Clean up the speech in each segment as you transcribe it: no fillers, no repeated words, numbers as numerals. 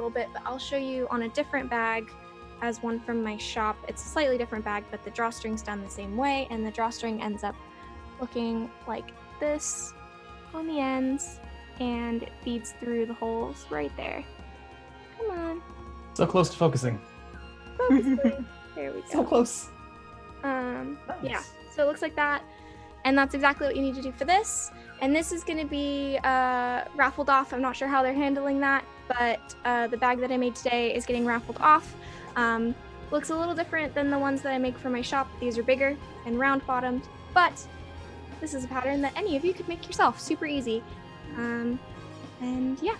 little bit, but I'll show you on a different bag as one from my shop. It's a slightly different bag, but the drawstring's done the same way, and the drawstring ends up looking like this on the ends, and it feeds through the holes right there. Come on. So close to focusing. Focus. There we go. So close. Nice. Yeah, Nice. so it looks like that. And that's exactly what you need to do for this. And this is going to be raffled off. I'm not sure how they're handling that, but the bag that I made today is getting raffled off. Looks a little different than the ones that I make for my shop. These are bigger and round bottomed, but this is a pattern that any of you could make yourself. Super easy. And yeah.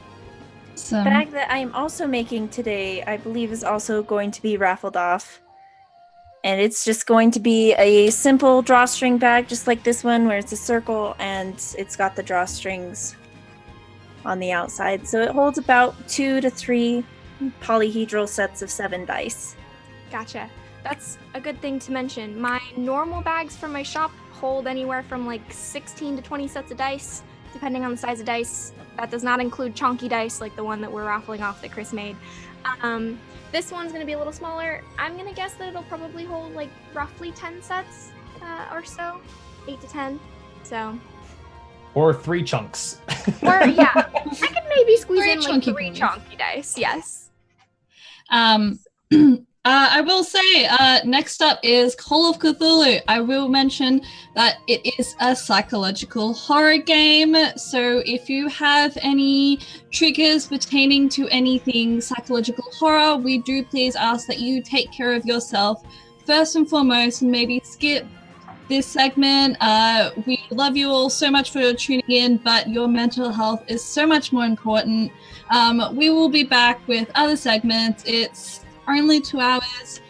The bag that I am also making today, I believe, is also going to be raffled off. And it's just going to be a simple drawstring bag, just like this one, where it's a circle and it's got the drawstrings on the outside. So it holds about 2 to 3 polyhedral sets of 7 dice. Gotcha. That's a good thing to mention. My normal bags from my shop hold anywhere from like 16 to 20 sets of dice, depending on the size of dice. That does not include chonky dice like the one that we're raffling off that Chris made. This one's going to be a little smaller. I'm going to guess that it'll probably hold like roughly 10 sets or so, 8 to 10. So. Or 3 chunks. Or yeah, I could maybe squeeze in like 3 points. chonky dice. Yes. I will say, next up is Call of Cthulhu. I will mention that it is a psychological horror game. So if you have any triggers pertaining to anything psychological horror, we do please ask that you take care of yourself first and foremost, and maybe skip this segment. We love you all so much for tuning in, but your mental health is so much more important. We will be back with other segments. It's only 2 hours,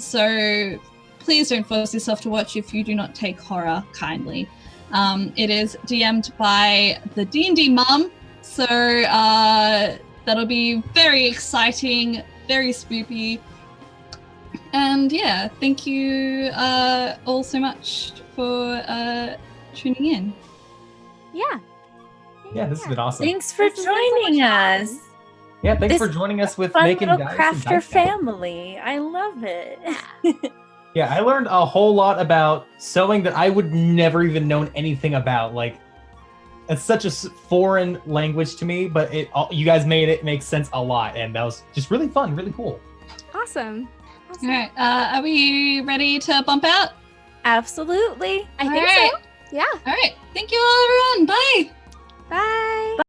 so please don't force yourself to watch if you do not take horror kindly. It is DM'd by the D&D mum, so that'll be very exciting, very spoopy. And yeah, thank you all so much for tuning in. Yeah. Yeah, this has been awesome. Thanks for joining us. Yeah, thanks This for joining us with Fun making little dice and crafter dice bags. family. I love it. Yeah, I learned a whole lot about sewing that I would never even known anything about. Like, it's such a foreign language to me, but you guys made it make sense a lot, and that was just really fun, really cool. Awesome. All right, are we ready to bump out? Absolutely. I think right. so. Yeah. All right, thank you all, everyone. Bye. Bye.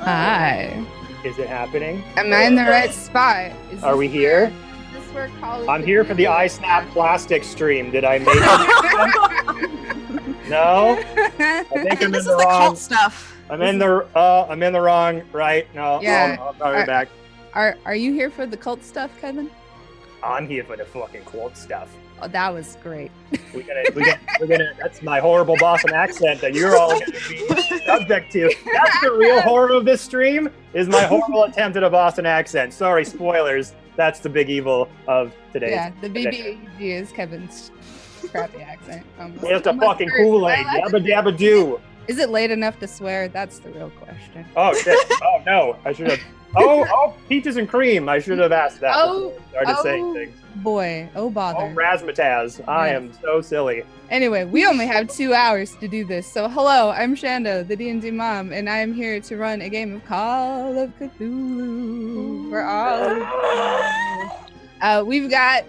Hi. Is it happening? Am I in the right spot? Are we here? Is this where Call of I'm here for the Cthulhu- iSnap plastic stream. Did I make it? No? I think I'm in This the is the wrong. cult stuff. I'm in the wrong, right? No. Yeah. I'll call you back. Are you here for the cult stuff, Kevin? I'm here for the fucking quote stuff. Oh, that was great. We're gonna that's my horrible Boston accent that you're all gonna be subject to. That's the real horror of this stream, is my horrible attempt at a Boston accent. Sorry, spoilers. That's the big evil of today. Yeah, the BBAG is Kevin's crappy accent. Here's the Almost fucking heard- Kool-Aid. Yabba dabba doo. Is it late enough to swear? That's the real question. Oh shit. Oh no. I should have peaches and cream. I should have asked that. Oh, before I started saying things. Boy, oh bother. Oh, razzmatazz. I am so silly. Anyway, we only have 2 hours to do this. So hello, I'm Shanda, the D&D mom, and I am here to run a game of Call of Cthulhu for all. We've got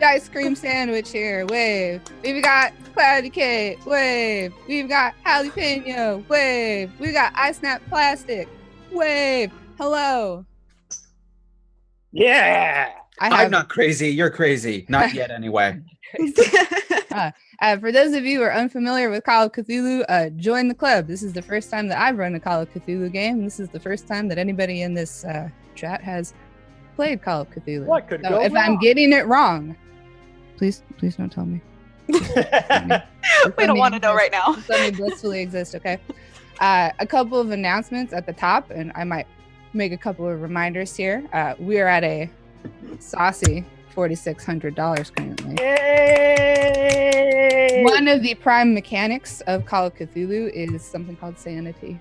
ice cream sandwich here, wave. We've got cloudy cake, wave. We've got jalapeno, wave. We've got ice snap plastic, wave. Hello. Yeah. I'm not crazy. You're crazy. Not yet, anyway. For those of you who are unfamiliar with Call of Cthulhu, join the club. This is the first time that I've run a Call of Cthulhu game. This is the first time that anybody in this chat has played Call of Cthulhu. What could So go if I'm wrong? getting it wrong, please don't tell me. We don't want to know right now. Just let me blissfully exist, okay? A couple of announcements at the top, and I might make a couple of reminders here. We are at a saucy $4,600 currently. Yay! One of the prime mechanics of Call of Cthulhu is something called sanity.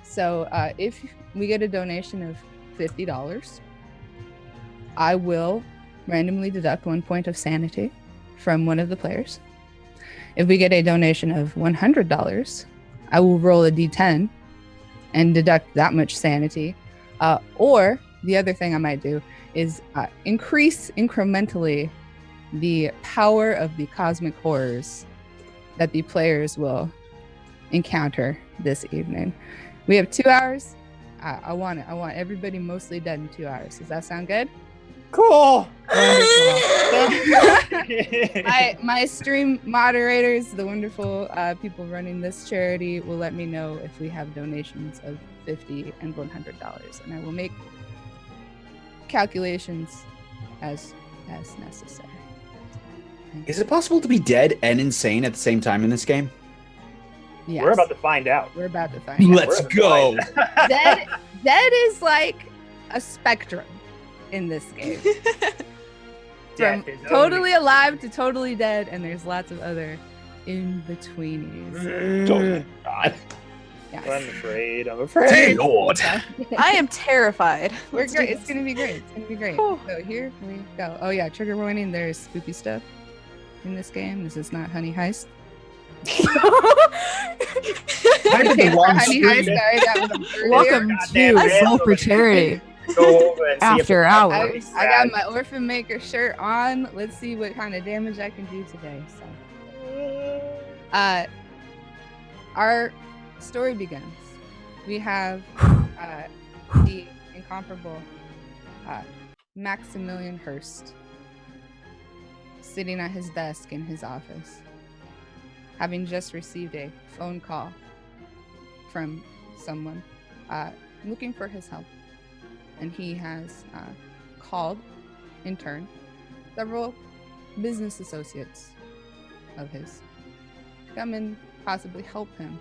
So if we get a donation of $50, I will randomly deduct 1 point of sanity from one of the players. If we get a donation of $100, I will roll a d10 and deduct that much sanity. Or the other thing I might do is increase incrementally the power of the cosmic horrors that the players will encounter this evening. We have 2 hours. I want everybody mostly dead in 2 hours. Does that sound good? Cool. My stream moderators, the wonderful people running this charity, will let me know if we have donations of $50 and $100, and I will make calculations as necessary. Is it possible to be dead and insane at the same time in this game? Yes. We're about to find out. We're about to find out. Let's go. Dead is like a spectrum in this game. From Death is totally alive to totally dead, and there's lots of other in-betweenies. only- God. Yes. I'm afraid. Dear Lord. I am terrified. We're Let's do great. It's this. gonna be great. It's gonna be great. Whew. So here we go. Oh yeah, trigger warning. There's spooky stuff in this game. This is not Honey Heist. I did the wrong Honey screen. Heist. Sorry, that was earlier. Welcome Goddamn to it. Soul for Charity Go over and see if after it's- hours. I got my Orphan Maker shirt on. Let's see what kind of damage I can do today. So, our story begins. We have the incomparable Maximilian Hearst sitting at his desk in his office, having just received a phone call from someone looking for his help. And he has called, in turn, several business associates of his to come and possibly help him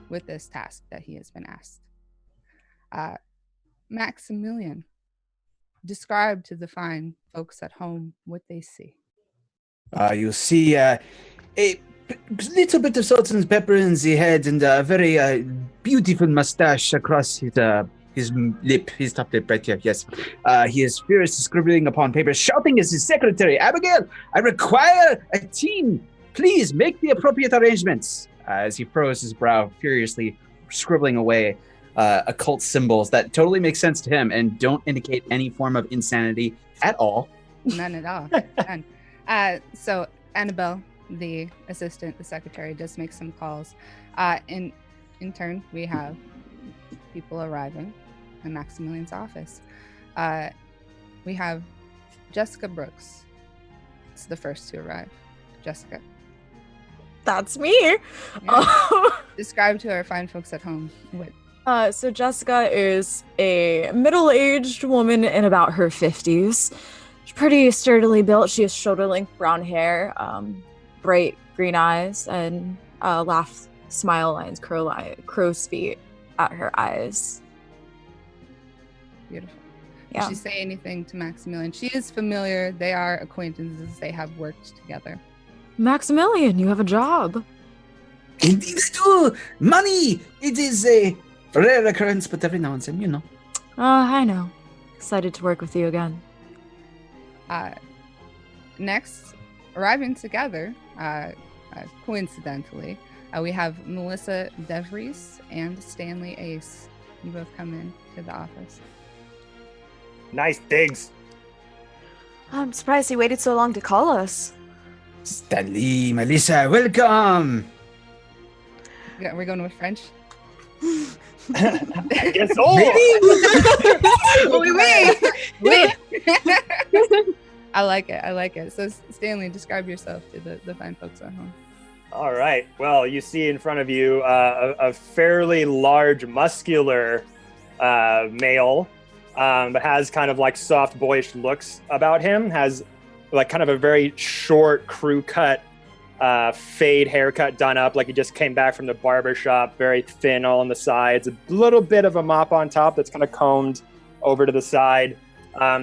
with this task that he has been asked. Maximilian, describe to the fine folks at home what they see. You see a little bit of salt and pepper in the head and a very beautiful mustache across his lip, his top lip right here, yes. He is furiously scribbling upon papers, shouting as his secretary, Abigail, I require a team. Please make the appropriate arrangements. As he furrows his brow, furiously scribbling away occult symbols that totally make sense to him and don't indicate any form of insanity at all. None at all. None. So Annabelle, the assistant, the secretary, does make some calls. In turn, we have people arriving at Maximilian's office. We have Jessica Brooks. It's the first to arrive. Jessica, That's me. describe to our fine folks at home what. So Jessica is a middle-aged woman in about her 50s. She's pretty sturdily built. She has shoulder-length brown hair, bright green eyes, and laugh, smile lines, crow's feet at her eyes. Beautiful. Yeah. Did she say anything to Maximilian? She is familiar. They are acquaintances. They have worked together. Maximilian, you have a job. Indeed, I do. Money. It is a rare occurrence, but every now and then, you know. I know. Excited to work with you again. Next, arriving together, coincidentally, we have Melissa DeVries and Stanley Ace. You both come in to the office. Nice digs. I'm surprised he waited so long to call us. Stanley, Melissa, welcome. Yeah, we're going with French. I guess so. Wait. I like it. I like it. So, Stanley, describe yourself to the fine folks at home. All right. Well, you see in front of you a fairly large, muscular male, but has kind of like soft, boyish looks about him. Has like kind of a very short, crew cut, fade haircut done up, like he just came back from the barber shop. Very thin, all on the sides. A little bit of a mop on top that's kind of combed over to the side.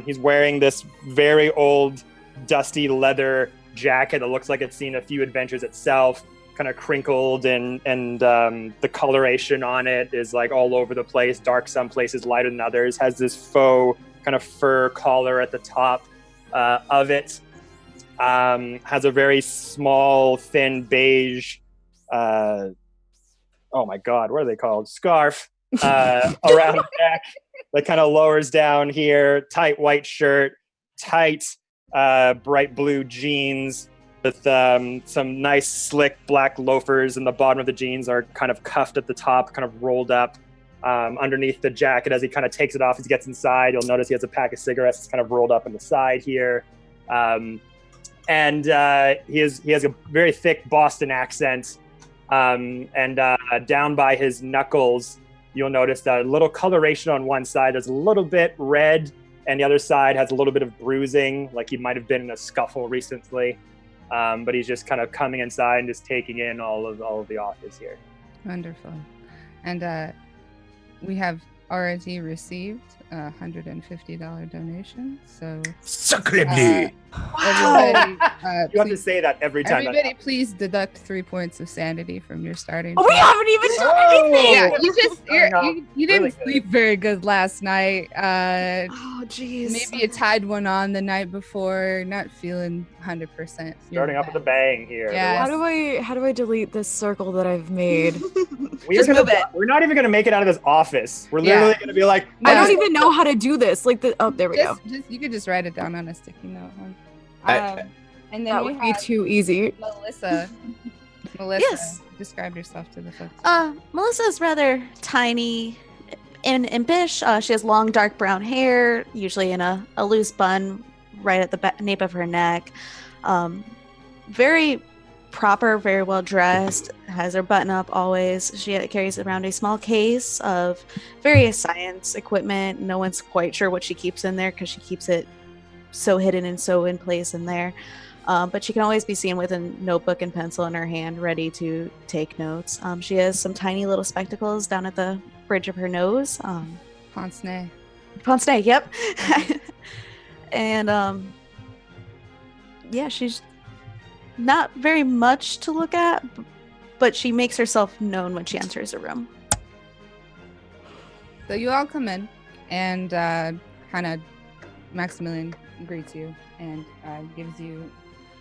He's wearing this very old, dusty leather jacket that looks like it's seen a few adventures itself, kind of crinkled, and the coloration on it is like all over the place, dark some places, lighter than others. Has this faux kind of fur collar at the top of it. Has a very small, thin beige, oh my God, what are they called? Scarf around the neck that kind of lowers down here. Tight white shirt, tight bright blue jeans with some nice slick black loafers, and the bottom of the jeans are kind of cuffed at the top, kind of rolled up underneath the jacket. As he kind of takes it off, as he gets inside, you'll notice he has a pack of cigarettes that's kind of rolled up in the side here. And he has a very thick Boston accent, and down by his knuckles, you'll notice that a little coloration on one side. There's a little bit red, and the other side has a little bit of bruising, like he might have been in a scuffle recently. But he's just kind of coming inside and just taking in all of the office here. Wonderful. And we have already received a $150 donation. So Sacre bleu. everybody, You have to say that every time. everybody please deduct 3 points of sanity from your starting. Oh, we point. haven't even done anything. Yeah, you just no, you didn't really good. sleep very good last night. Oh, jeez. Maybe you tied one on the night before. Not feeling 100%. Starting off with a bang here. Yeah. How do I delete this circle that I've made? Just move it. We're not even going to make it out of this office. We're Yeah. literally going to be like, I don't even know how to do this. Like there we go. Just you could just write it down on a sticky note. I- And then That we would be have too easy. Melissa. Melissa, Yes. describe yourself to the folks. Melissa's rather tiny and impish. She has long, dark brown hair, usually in a loose bun right at the nape of her neck. Very proper, very well dressed, has her button up always. She carries around a small case of various science equipment. No one's quite sure what she keeps in there because she keeps it so hidden and so in place in there. But she can always be seen with a notebook and pencil in her hand, ready to take notes. She has some tiny little spectacles down at the bridge of her nose. Ponce. Ponce, yep. And yeah, she's not very much to look at, but she makes herself known when she enters a room. So you all come in, and kind of Maximilian greets you and gives you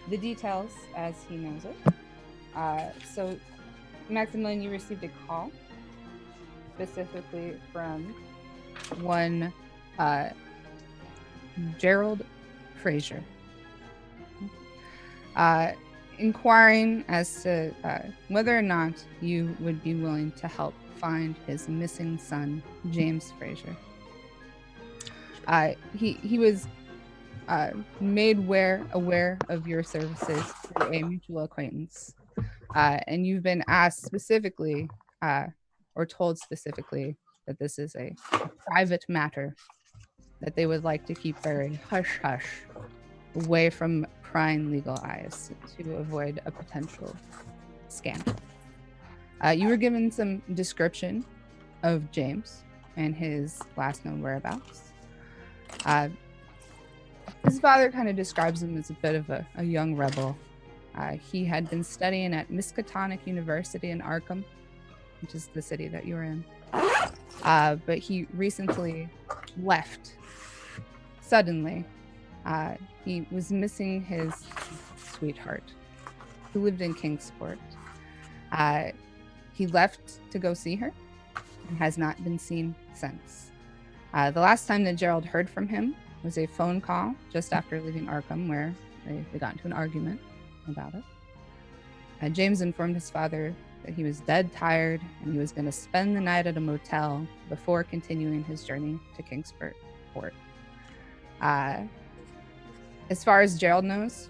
the details as he knows it. So Maximilian, you received a call specifically from one Gerald Fraser, inquiring as to whether or not you would be willing to help find his missing son, James Fraser. He was made aware of your services through a mutual acquaintance, and you've been asked specifically, or told specifically, that this is a private matter that they would like to keep very hush hush, away from prying legal eyes to avoid a potential scandal. You were given some description of James and his last known whereabouts. His father kind of describes him as a bit of a young rebel. He had been studying at Miskatonic University in Arkham, which is the city that you're in. But he recently left suddenly. He was missing his sweetheart, who lived in Kingsport. He left to go see her and has not been seen since. The last time that Gerald heard from him was a phone call just after leaving Arkham, where they got into an argument about it. James informed his father that he was dead tired and he was going to spend the night at a motel before continuing his journey to Kingsport Port. As far as Gerald knows,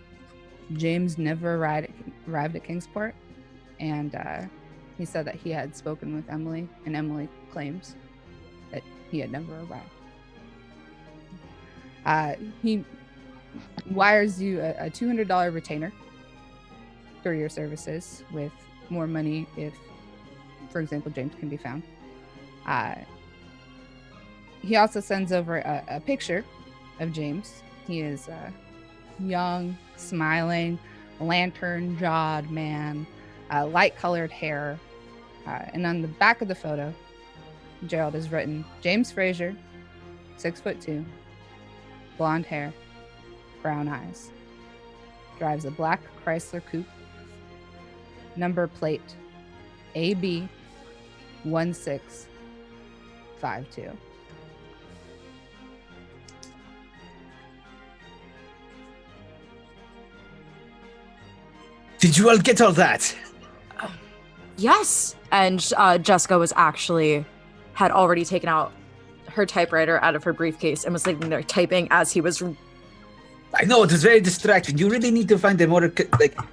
James never arrived at Kingsport, and he said that he had spoken with Emily, and Emily claims that he had never arrived. He wires you a $200 retainer for your services, with more money if, for example, James can be found. He also sends over a picture of James. He is a young, smiling, lantern-jawed man, light-colored hair. And on the back of the photo, Gerald has written, James Fraser, 6'2", blonde hair, brown eyes. Drives a black Chrysler coupe. Number plate AB 1652. Did you all get all that? Yes. And Jessica had already taken out her typewriter out of her briefcase and was sitting there typing as he was. I know, it was very distracting. You really need to find a more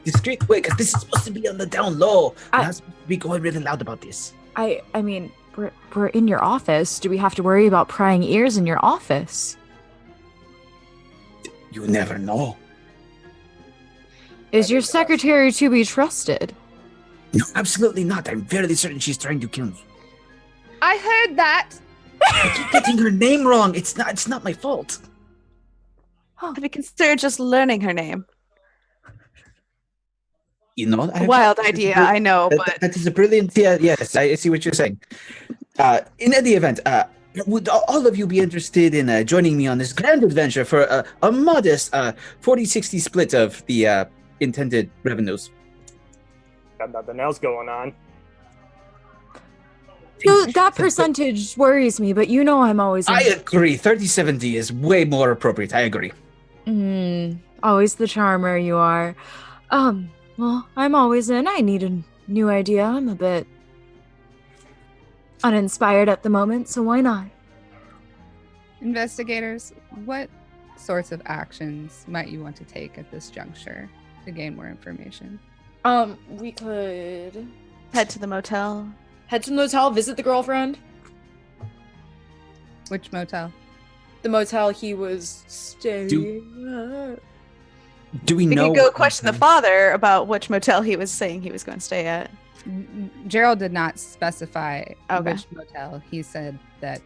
discreet way, because this is supposed to be on the down low. We're not supposed to be going really loud about this. I mean, we're in your office. Do we have to worry about prying ears in your office? You never know. Is your secretary to be trusted? No, absolutely not. I'm fairly certain she's trying to kill me. I heard that. I keep getting her name wrong. It's not my fault. Have you considered just learning her name? You know, Wild idea, I know, but that is a brilliant. Yeah, yes, I see what you're saying. In any event, would all of you be interested in joining me on this grand adventure for a modest 40-60 split of the intended revenues? Got nothing else going on. So that percentage worries me, but you know I'm always. I agree. 30-70 is way more appropriate. I agree. Always the charmer you are. Well, I'm always in. I need a new idea. I'm a bit uninspired at the moment, so why not? Investigators, what sorts of actions might you want to take at this juncture to gain more information? We could head to the motel. Head to the motel, visit the girlfriend. Which motel? The motel he was staying at. Do we We know? could go question the father about which motel he was saying he was going to stay at. Gerald did not specify Okay. which motel. He said that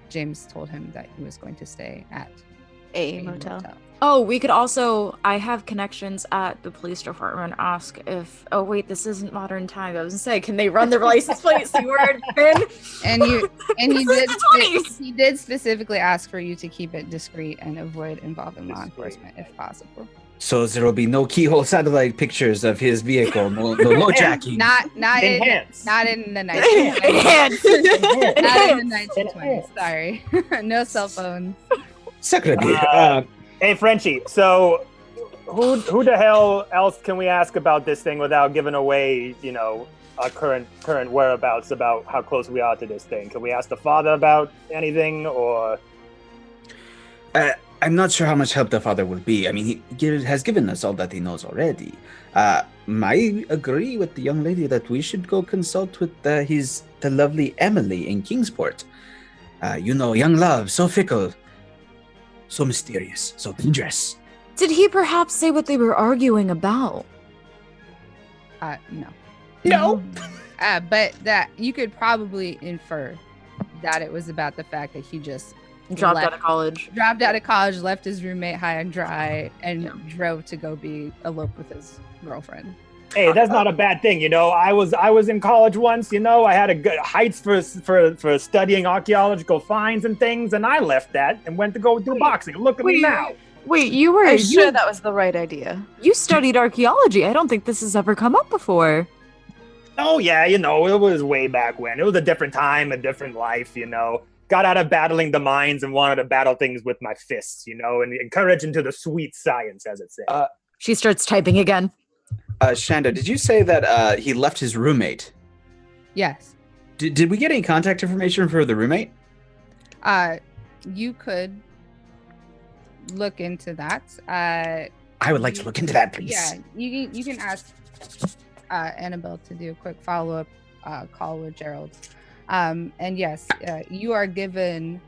James told him that he was going to stay at A motel. Oh, we could also. I have connections at the police department. Ask if. Oh wait, this isn't modern times. I was gonna say, can they run their license plate? See where it's been? And he This is did. the 20s. He did specifically ask for you to keep it discreet and avoid involving law enforcement if possible. So there will be no keyhole satellite pictures of his vehicle, no jacking. Not in Enhance. not in the 1920s. Enhance. Not in the 1920s. Sorry, no cell phones. Sacre bleu. Hey, Frenchie. So, who the hell else can we ask about this thing without giving away, our current whereabouts about how close we are to this thing? Can we ask the father about anything, or? I'm not sure how much help the father will be. I mean, he has given us all that he knows already. I agree with the young lady that we should go consult with the lovely Emily in Kingsport. Young love, so fickle, so mysterious, so dangerous. Did he perhaps say what they were arguing about? No. No. But that you could probably infer that it was about the fact that he just Dropped out of college. Dropped out of college, left his roommate high and dry, and drove to go elope with his girlfriend. Hey, that's not a bad thing, I was in college once, I had a good heights for studying archaeological finds and things, and I left that and went to go do boxing. Look at me now. Wait, you were I'm sure that was the right idea. You studied archaeology. I don't think this has ever come up before. Oh yeah, it was way back when. It was a different time, a different life, Got out of battling the mines and wanted to battle things with my fists, and encourage into the sweet science, as it says. She starts typing again. Shanda, did you say that he left his roommate? Yes. Did we get any contact information for the roommate? You could look into that. I would like to look into that, please. Yeah, you can ask Annabelle to do a quick follow-up call with Gerald. And yes, you are given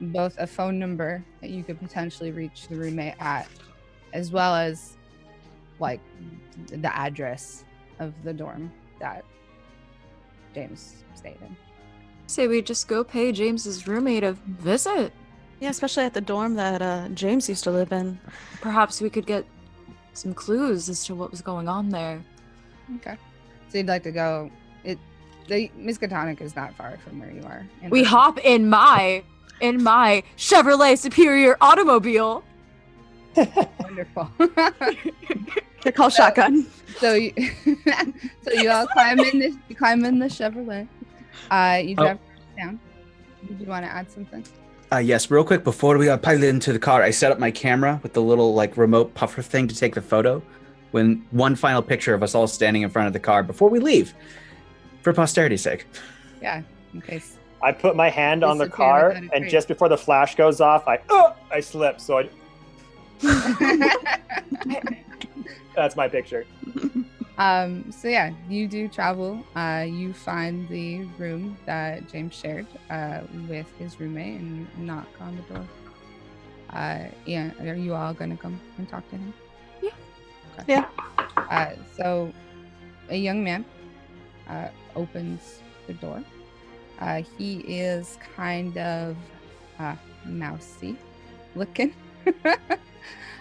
both a phone number that you could potentially reach the roommate at, as well as like the address of the dorm that James stayed in. Say we just go pay James's roommate a visit. Yeah, especially at the dorm that James used to live in. Perhaps we could get some clues as to what was going on there. Okay. So you'd like to go. The Miskatonic is not far from where you are. We hop in my Chevrolet Superior automobile. Wonderful. They're called shotgun. So you all climb in the Chevrolet. You drive down. Did you want to add something? Yes, real quick, before we pilot into the car, I set up my camera with the little remote puffer thing to take the photo. When one final picture of us all standing in front of the car before we leave, for posterity's sake. Yeah, in case. I put my hand on the car, and just before the flash goes off, I slip. So that's my picture. So yeah, you do travel. You find the room that James shared with his roommate and knock on the door. Yeah, are you all gonna come and talk to him? Yeah. Okay. Yeah. So a young man opens the door. He is kind of mousy looking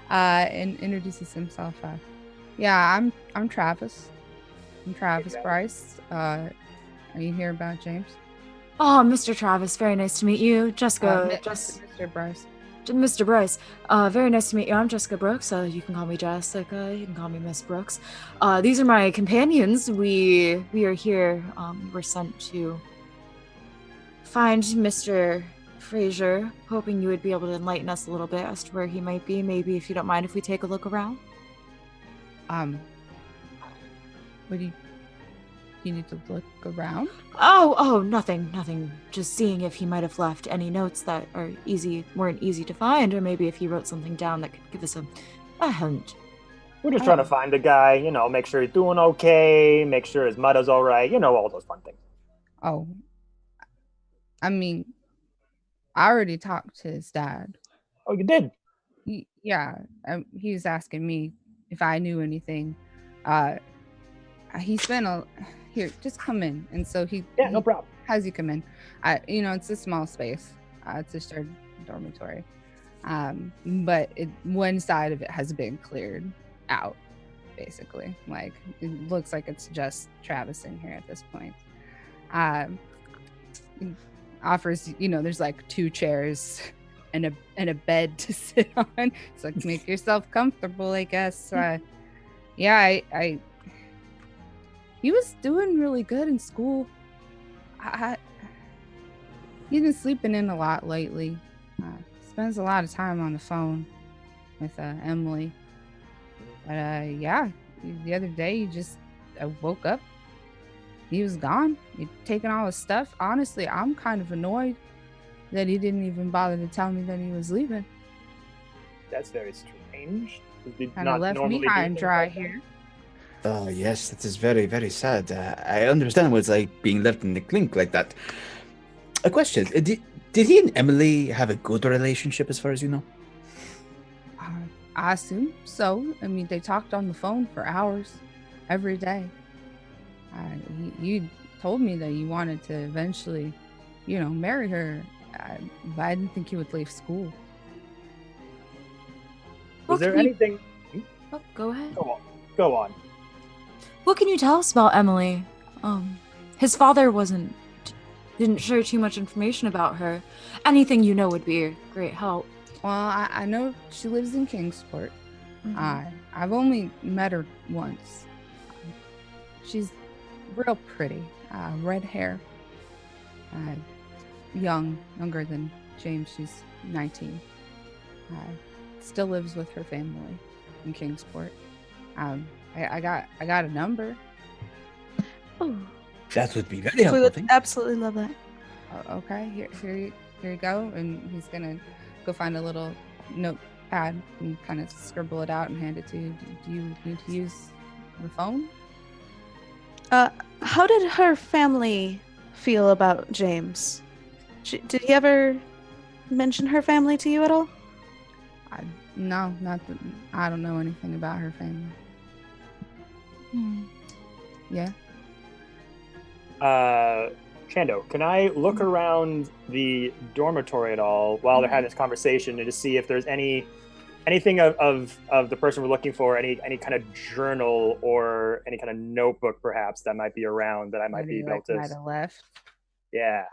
and introduces himself. Yeah, I'm Travis. I'm Travis Bryce. Are you here about James? Oh, Mr. Travis, very nice to meet you. Jessica, Mr. Bryce. Mr. Bryce, very nice to meet you. I'm Jessica Brooks. You can call me Jessica. You can call me Miss Brooks. These are my companions. We are here. We're sent to find Mr. Fraser, hoping you would be able to enlighten us a little bit as to where he might be. Maybe if you don't mind if we take a look around. What do you need to look around? Oh, nothing. Just seeing if he might have left any notes that weren't easy to find, or maybe if he wrote something down that could give us a hint. We're just trying to find the guy, make sure he's doing okay, make sure his mother's all right, all those fun things. Oh, I mean, I already talked to his dad. Oh, you did? Yeah, he was asking me if I knew anything. He spent here, just come in. And so no problem. Has you come in. It's a small space. It's a shared dormitory. But one side of it has been cleared out, basically. Like, it looks like it's just Travis in here at this point. Offers, there's like 2 chairs and a bed to sit on. It's like, make yourself comfortable, I guess. Yeah, he was doing really good in school. He's been sleeping in a lot lately. Spends a lot of time on the phone with Emily. But yeah, the other day I woke up. He was gone. He'd taken all his stuff. Honestly, I'm kind of annoyed that he didn't even bother to tell me that he was leaving. That's very strange. Does he Kind not of left me normally do high and things dry like that? here. Oh, yes, that is very, very sad. I understand what it's like being left in the clink like that. A question. Did he and Emily have a good relationship as far as you know? I assume so. I mean, they talked on the phone for hours every day. You told me that you wanted to eventually, marry her. But I didn't think you would leave school. Was there anything? Oh, go ahead. Go on. What can you tell us about Emily? His father didn't share too much information about her. Anything you know would be a great help. Well, I know she lives in Kingsport. Mhm. I've only met her once. She's real pretty. Red hair. Younger than James. She's 19. Still lives with her family in Kingsport. I got a number. Oh, That would be very we helpful. would Thank absolutely love that. Okay, here you go. And he's gonna go find a little notepad and kind of scribble it out and hand it to you. Do you need to use the phone? How did her family feel about James? Did he ever mention her family to you at all? No, not that. I don't know anything about her family. Yeah. Chando, can I look around the dormitory at all while they're having this conversation and to see if there's anything of the person we're looking for, any kind of journal or any kind of notebook perhaps that might be around that I might be able to. Might have left. Yeah.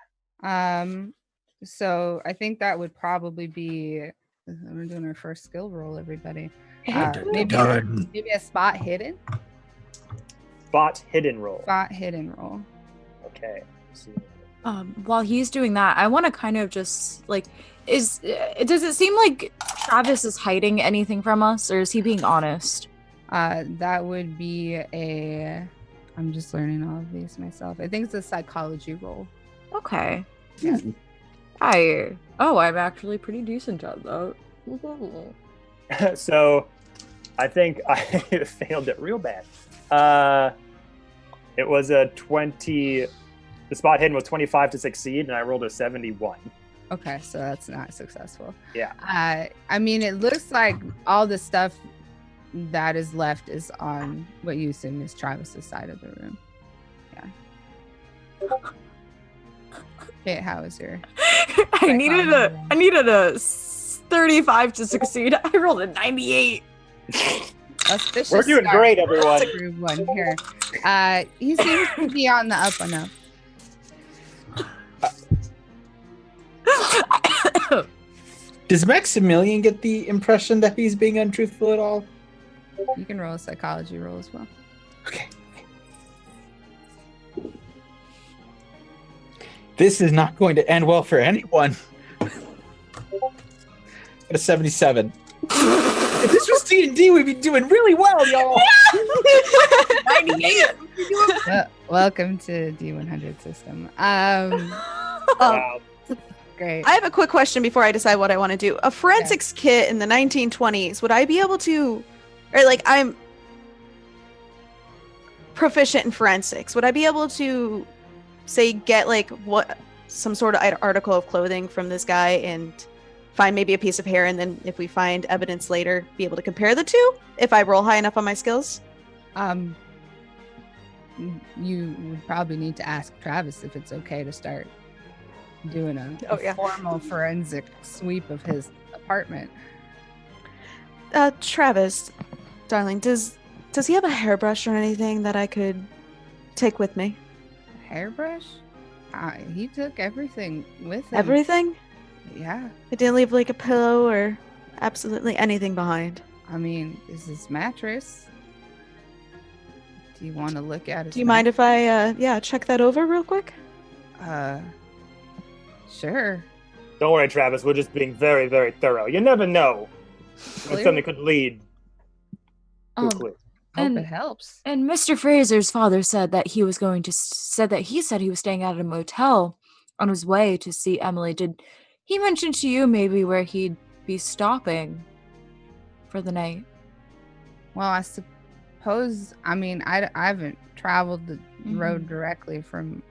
So I think that would probably be. We're doing our first skill roll, everybody. Maybe a spot hidden. Spot hidden roll. Spot hidden roll. Okay. Let's see. While he's doing that, I want to kind of just does it seem like Travis is hiding anything from us, or is he being honest? That would be I'm just learning all of these myself. I think it's a psychology roll. Okay. Yeah. I'm actually pretty decent at that. So I think I failed it real bad. It was a 20. The spot hidden was 25 to succeed, and I rolled a 71. Okay, so that's not successful. Yeah. I mean, it looks like all the stuff that is left is on what you assume is Travis's side of the room. Yeah. Okay, how is your? I needed a 35 to succeed. I rolled a 98. Auspicious We're doing start. great, everyone. That's a good one here. He seems to be on the up and up. Does Maximilian get the impression that he's being untruthful at all? You can roll a psychology roll as well. Okay. This is not going to end well for anyone. At a 77. If this was D&D, we'd be doing really well, y'all. 98. Welcome to D100 system. Wow. Great. I have a quick question before I decide what I want to do. A forensics kit in the 1920s, would I be able to, or I'm proficient in forensics, would I be able to, say, get some sort of article of clothing from this guy and find maybe a piece of hair, and then if we find evidence later, be able to compare the two if I roll high enough on my skills? You would probably need to ask Travis if it's okay to start doing a formal forensic sweep of his apartment. Travis, darling, does he have a hairbrush or anything that I could take with me? Hairbrush? He took everything with him. Everything? Yeah. I didn't leave a pillow or absolutely anything behind. I mean, is his mattress? Do you want to look at it? Do you mind if I check that over real quick? Sure. Don't worry, Travis. We're just being very, very thorough. You never know when Clear. something could lead. Cool, cool. Hope And- it helps. And Mr. Fraser's father said that he was going to he said he was staying at a motel on his way to see Emily. Did he mention to you maybe where he'd be stopping for the night? Well, I suppose, I mean, I haven't traveled the road directly from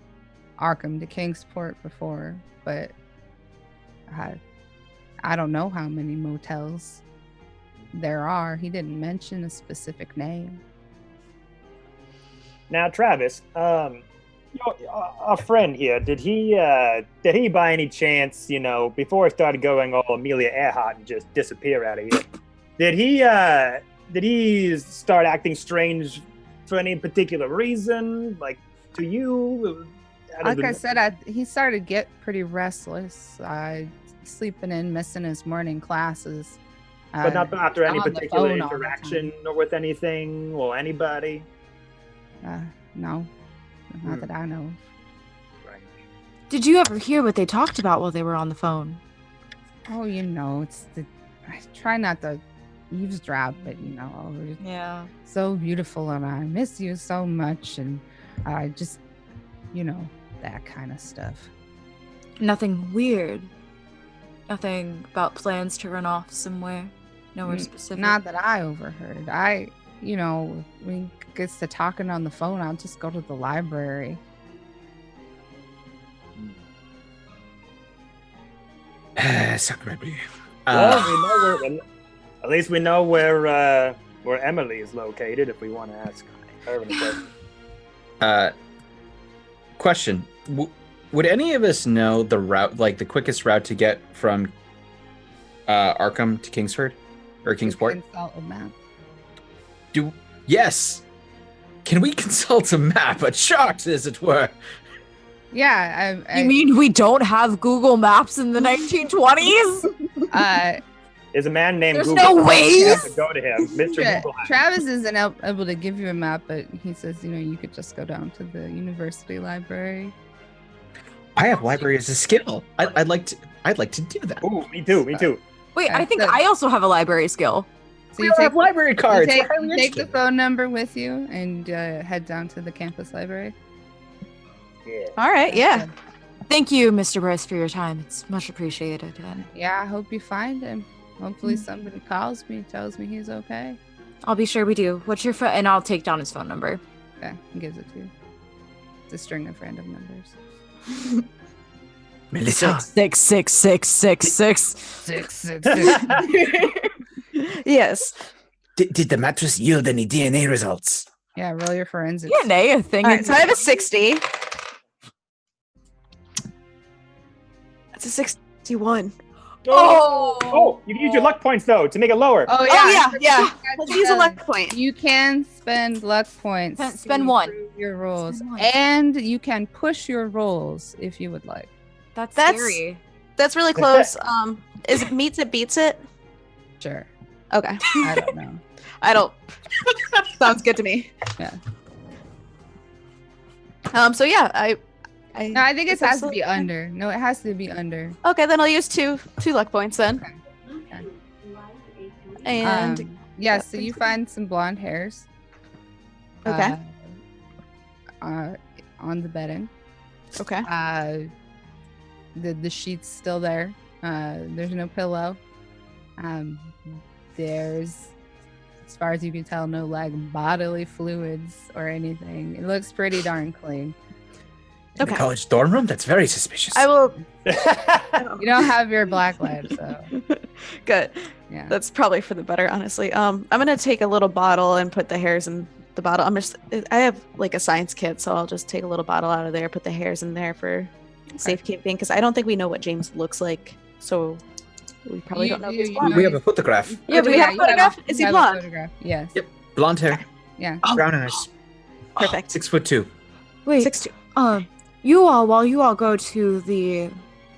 Arkham to Kingsport before, but I don't know how many motels there are. He didn't mention a specific name. Now, Travis, our friend here, did he by any chance, before he started going all Amelia Earhart and just disappear out of here, did he start acting strange for any particular reason, like to you? Like I said, he started to get pretty restless. Sleeping in, missing his morning classes. But not after any on the particular phone all the interaction or with anything or anybody? No, not that I know of. Right. Did you ever hear what they talked about while they were on the phone? Oh, I try not to eavesdrop, but it's Yeah. so beautiful and I miss you so much and I just, that kind of stuff. Nothing weird. Nothing about plans to run off somewhere. Nowhere specific. Not that I overheard. When it gets to talking on the phone, I'll just go to the library. Sacre. At least we know where Emily is located if we want to ask her any questions. Question. Would any of us know the route, like the quickest route to get from Arkham to Kingsford or Kingsport? Consult a map. Yes. Can we consult a map, a chart, as it were? Yeah. You mean we don't have Google Maps in the 1920s? Is a man named There's Google. no ways? You have to go to him, Mr. Google. Travis isn't able to give you a map, but he says, you could just go down to the university library. I have library as a skill. I'd like to do that. Ooh, me too. Wait, I think I also have a library skill. So We have library cards. You We're highly take the interested. phone number with you and head down to the campus library. Yeah. All right, yeah. Thank you, Mr. Bryce, for your time. It's much appreciated. And Yeah, I hope you find him. Hopefully somebody calls me, tells me he's okay. I'll be sure we do. What's your phone? And I'll take down his phone number. Yeah, he gives it to you. It's a string of random numbers. Melissa. 66666. Yes. Did the mattress yield any DNA results? Yeah, roll your forensics. DNA, a thing. All right, so I have a 60. That's a 61. Oh, you can use your luck points though to make it lower. Oh Yeah. Let's use a luck point. You can spend luck points. Spend to one. improve your rolls, Spend one. and you can push your rolls if you would like. That's That's- scary. That's really close. Is it meets it beats it? Sure. Okay. I don't know. I don't. Sounds good to me. Yeah. So yeah, No, I think it It's has to be absolutely- under. No, it has to be under. Okay, then I'll use two luck points then. Okay. And Yeah, so you find some blonde hairs. Okay. On the bedding. okay. The sheet's still there. There's no pillow. There's, as far as you can tell, no like bodily fluids or anything. It looks pretty darn clean. In Okay. the college dorm room? That's very suspicious. I will. You don't have your black light, so Good. yeah. That's probably for the better, honestly. I'm gonna take a little bottle and put the hairs in the bottle. I have like a science kit, so I'll just take a little bottle out of there, put the hairs in there for safekeeping, because I don't think we know what James looks like, so we probably don't know if he's blonde. We have a photograph. Yeah, do we have a you have photograph? Is you he have a blonde? photograph. Yes. Yep. Blonde hair. Yeah. Brown eyes. Perfect. 6'2". Wait, 6'2". while you all go to the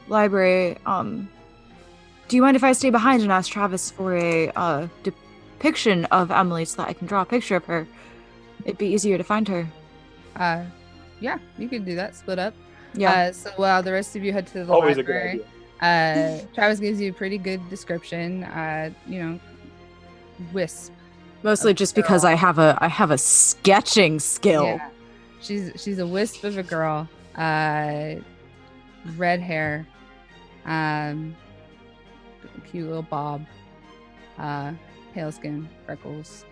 library, do you mind if I stay behind and ask Travis for a depiction of Emily so that I can draw a picture of her? It'd be easier to find her. Yeah, you could do that. Split up. Yeah. So while the rest of you head to the Always a good library, idea. Travis gives you a pretty good description. Wisp Mostly just because I have a sketching skill. Yeah. She's a wisp of a girl. Red hair. Cute little bob. Pale skin, freckles,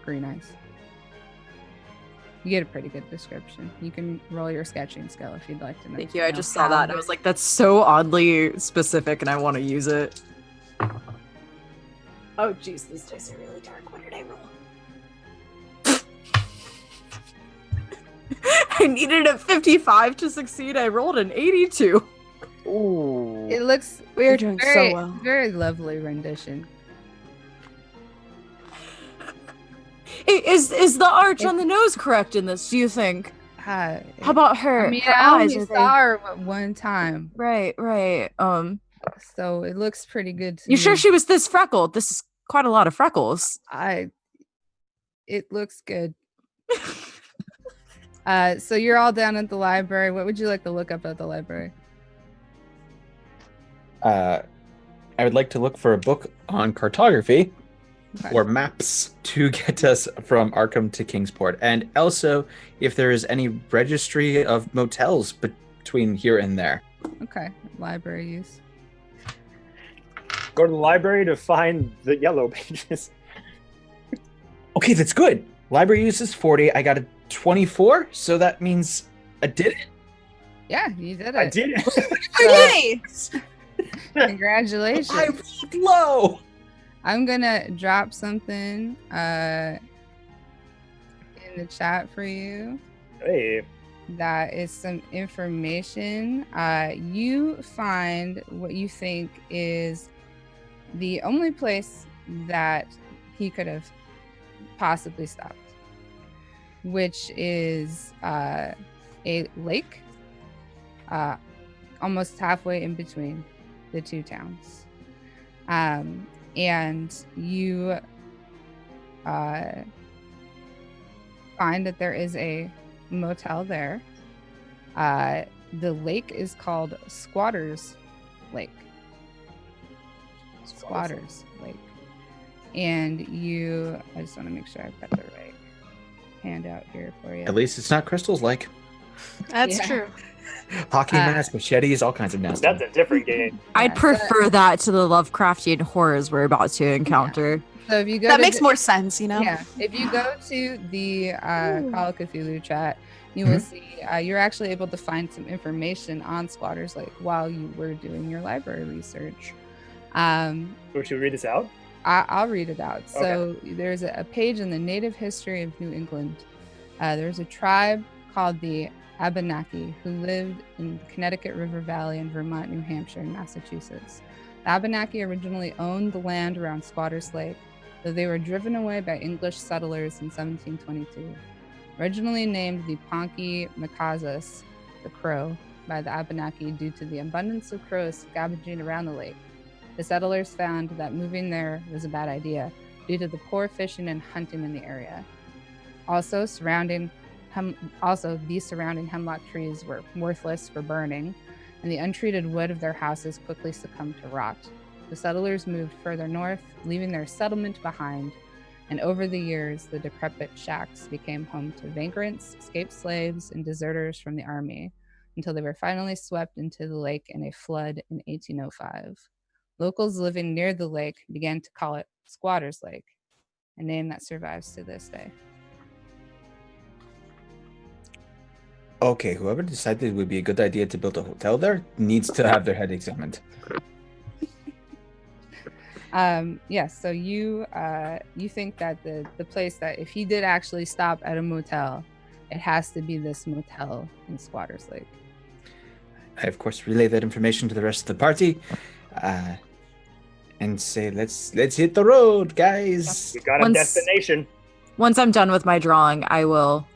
green eyes. You get a pretty good description. You can roll your sketching skill if you'd like to know. Thank you. I just saw that and I was like, that's so oddly specific and I want to use it. Oh jeez, these dice are really dark. What did I roll? I needed a 55 to succeed. I rolled an 82. Ooh. It looks We're it's doing so very, well. Very lovely rendition. Is the arch on the nose correct in this, do you think? How about her? I mean, her I eyes, only are they- saw her but one time, Right. so it looks pretty good to You me. sure she was this freckled? This is quite a lot of freckles. It looks good. So you're all down at the library. What would you like to look up at the library? I would like to look for a book on cartography Okay. or maps to get us from Arkham to Kingsport, and also if there is any registry of motels between here and there. Okay, library use. Go to the library to find the yellow pages. Okay, that's good. Library use is 40. I got a 24, so that means I did it. Yeah, you did it. I did it. Yay! Congratulations. I rolled low. I'm gonna drop something in the chat for you. Hey. That is some information. You find what you think is the only place that he could have possibly stopped, which is a lake almost halfway in between the two towns. And you find that there is a motel there. The lake is called Squatters Lake. Squatters Lake. And I just want to make sure I've got the right handout here for you. At least it's not Crystal's like That's Yeah. true. hockey mask, machetes, all kinds of nasty. That's a different game. I'd prefer that to the Lovecraftian horrors we're about to encounter. So if you go That to makes the- more sense, you know? Yeah, if you go to the Call of Cthulhu chat, you will see you're actually able to find some information on Squatters Lake while you were doing your library research. Should we read this out? I'll read it out. So there's a page in the Native History of New England. There's a tribe called the Abenaki who lived in the Connecticut River Valley in Vermont, New Hampshire, and Massachusetts. The Abenaki originally owned the land around Squatters Lake, though they were driven away by English settlers in 1722. Originally named the Ponki Makazas, the crow, by the Abenaki due to the abundance of crows scavenging around the lake. The settlers found that moving there was a bad idea due to the poor fishing and hunting in the area. Also, the surrounding hemlock trees were worthless for burning, and the untreated wood of their houses quickly succumbed to rot. The settlers moved further north, leaving their settlement behind, and over the years, the decrepit shacks became home to vagrants, escaped slaves, and deserters from the army, until they were finally swept into the lake in a flood in 1805. Locals living near the lake began to call it Squatters Lake, a name that survives to this day. Okay, whoever decided it would be a good idea to build a hotel there needs to have their head examined. So you think that the place that if he did actually stop at a motel, it has to be this motel in Squatters Lake. I of course relay that information to the rest of the party, and say let's hit the road, guys. We got a Once- destination. Once I'm done with my drawing, I will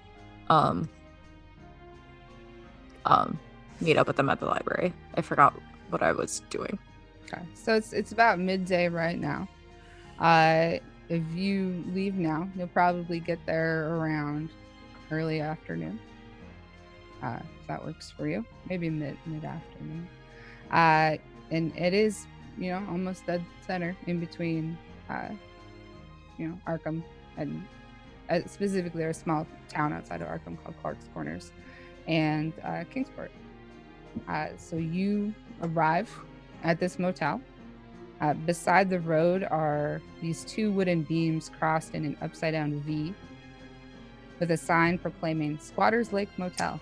meet up with them at the library. I forgot what I was doing. Okay, so it's about midday right now. If you leave now, you'll probably get there around early afternoon. If that works for you, maybe mid afternoon. And it is, almost dead center in between Arkham, and specifically a small town outside of Arkham called Clark's Corners, and Kingsport. So you arrive at this motel. Beside the road are these two wooden beams crossed in an upside-down V with a sign proclaiming Squatters Lake Motel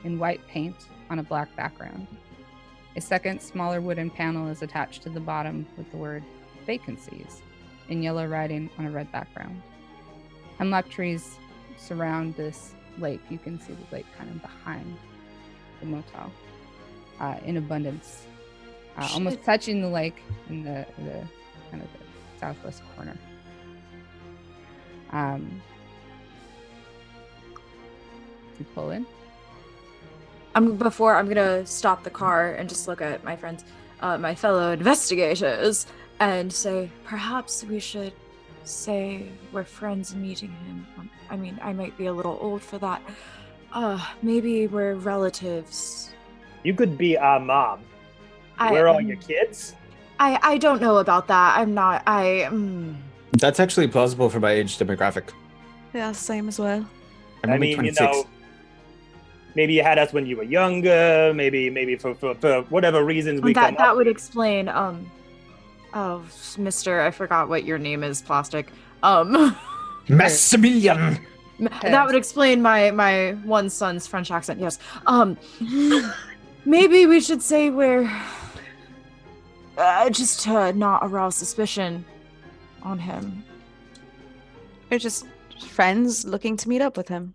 in white paint on a black background. A second, smaller wooden panel is attached to the bottom with the word Vacancies in yellow writing on a red background. Hemlock trees surround this lake. You can see the lake kind of behind the motel in abundance. Almost touching the lake in the kind of the southwest corner. You pull in. I'm gonna stop the car and just look at my friends, my fellow investigators, and say, perhaps we should say we're friends meeting him. I mean, I might be a little old for that. Maybe we're relatives. You could be our mom. We're all your kids? I don't know about that. I'm not. That's actually plausible for my age demographic. Yeah, same as well. I'm only 26. Maybe you had us when you were younger. Maybe for whatever reasons we come that up would with. explain. Oh, Mister, I forgot what your name is. Plastic. Maximilian. That would explain my one son's French accent. Yes. Maybe we should say we're just to not arouse suspicion on him. We're just friends looking to meet up with him.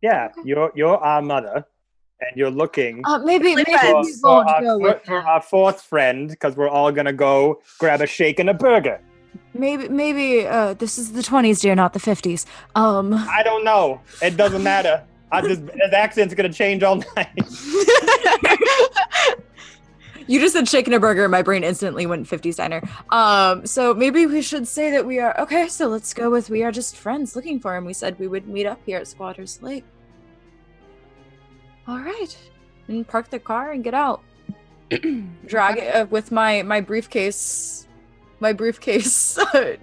Yeah, you're our mother, and you're looking Maybe we for won't go with our fourth friend, because we're all gonna go grab a shake and a burger. Maybe this is the 20s, dear, not the 50s. I don't know. It doesn't matter. His accent's gonna change all night. You just said chicken or burger, my brain instantly went 50s diner. So maybe we should say that we are okay. So let's go with we are just friends looking for him. We said we would meet up here at Squatters Lake. All right, and park the car and get out. Drag it with my briefcase. My briefcase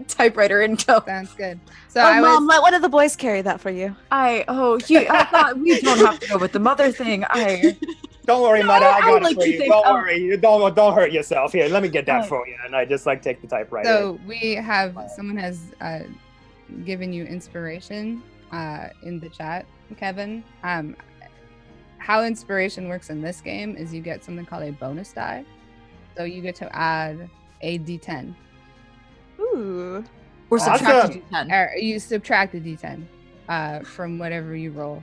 typewriter info. Sounds good. So Mom, let one of the boys carry that for you. I thought we don't have to go with the mother thing. Don't worry, mother. I got like it for to you. think- Don't worry. Don't hurt yourself. Here, let me get that for you. And I just take the typewriter. So we have someone has given you inspiration in the chat, Kevin. How inspiration works in this game is you get something called a bonus die. So you get to add a d10. Ooh. Or subtract Awesome. a D10. Or you subtract a d10 from whatever you roll.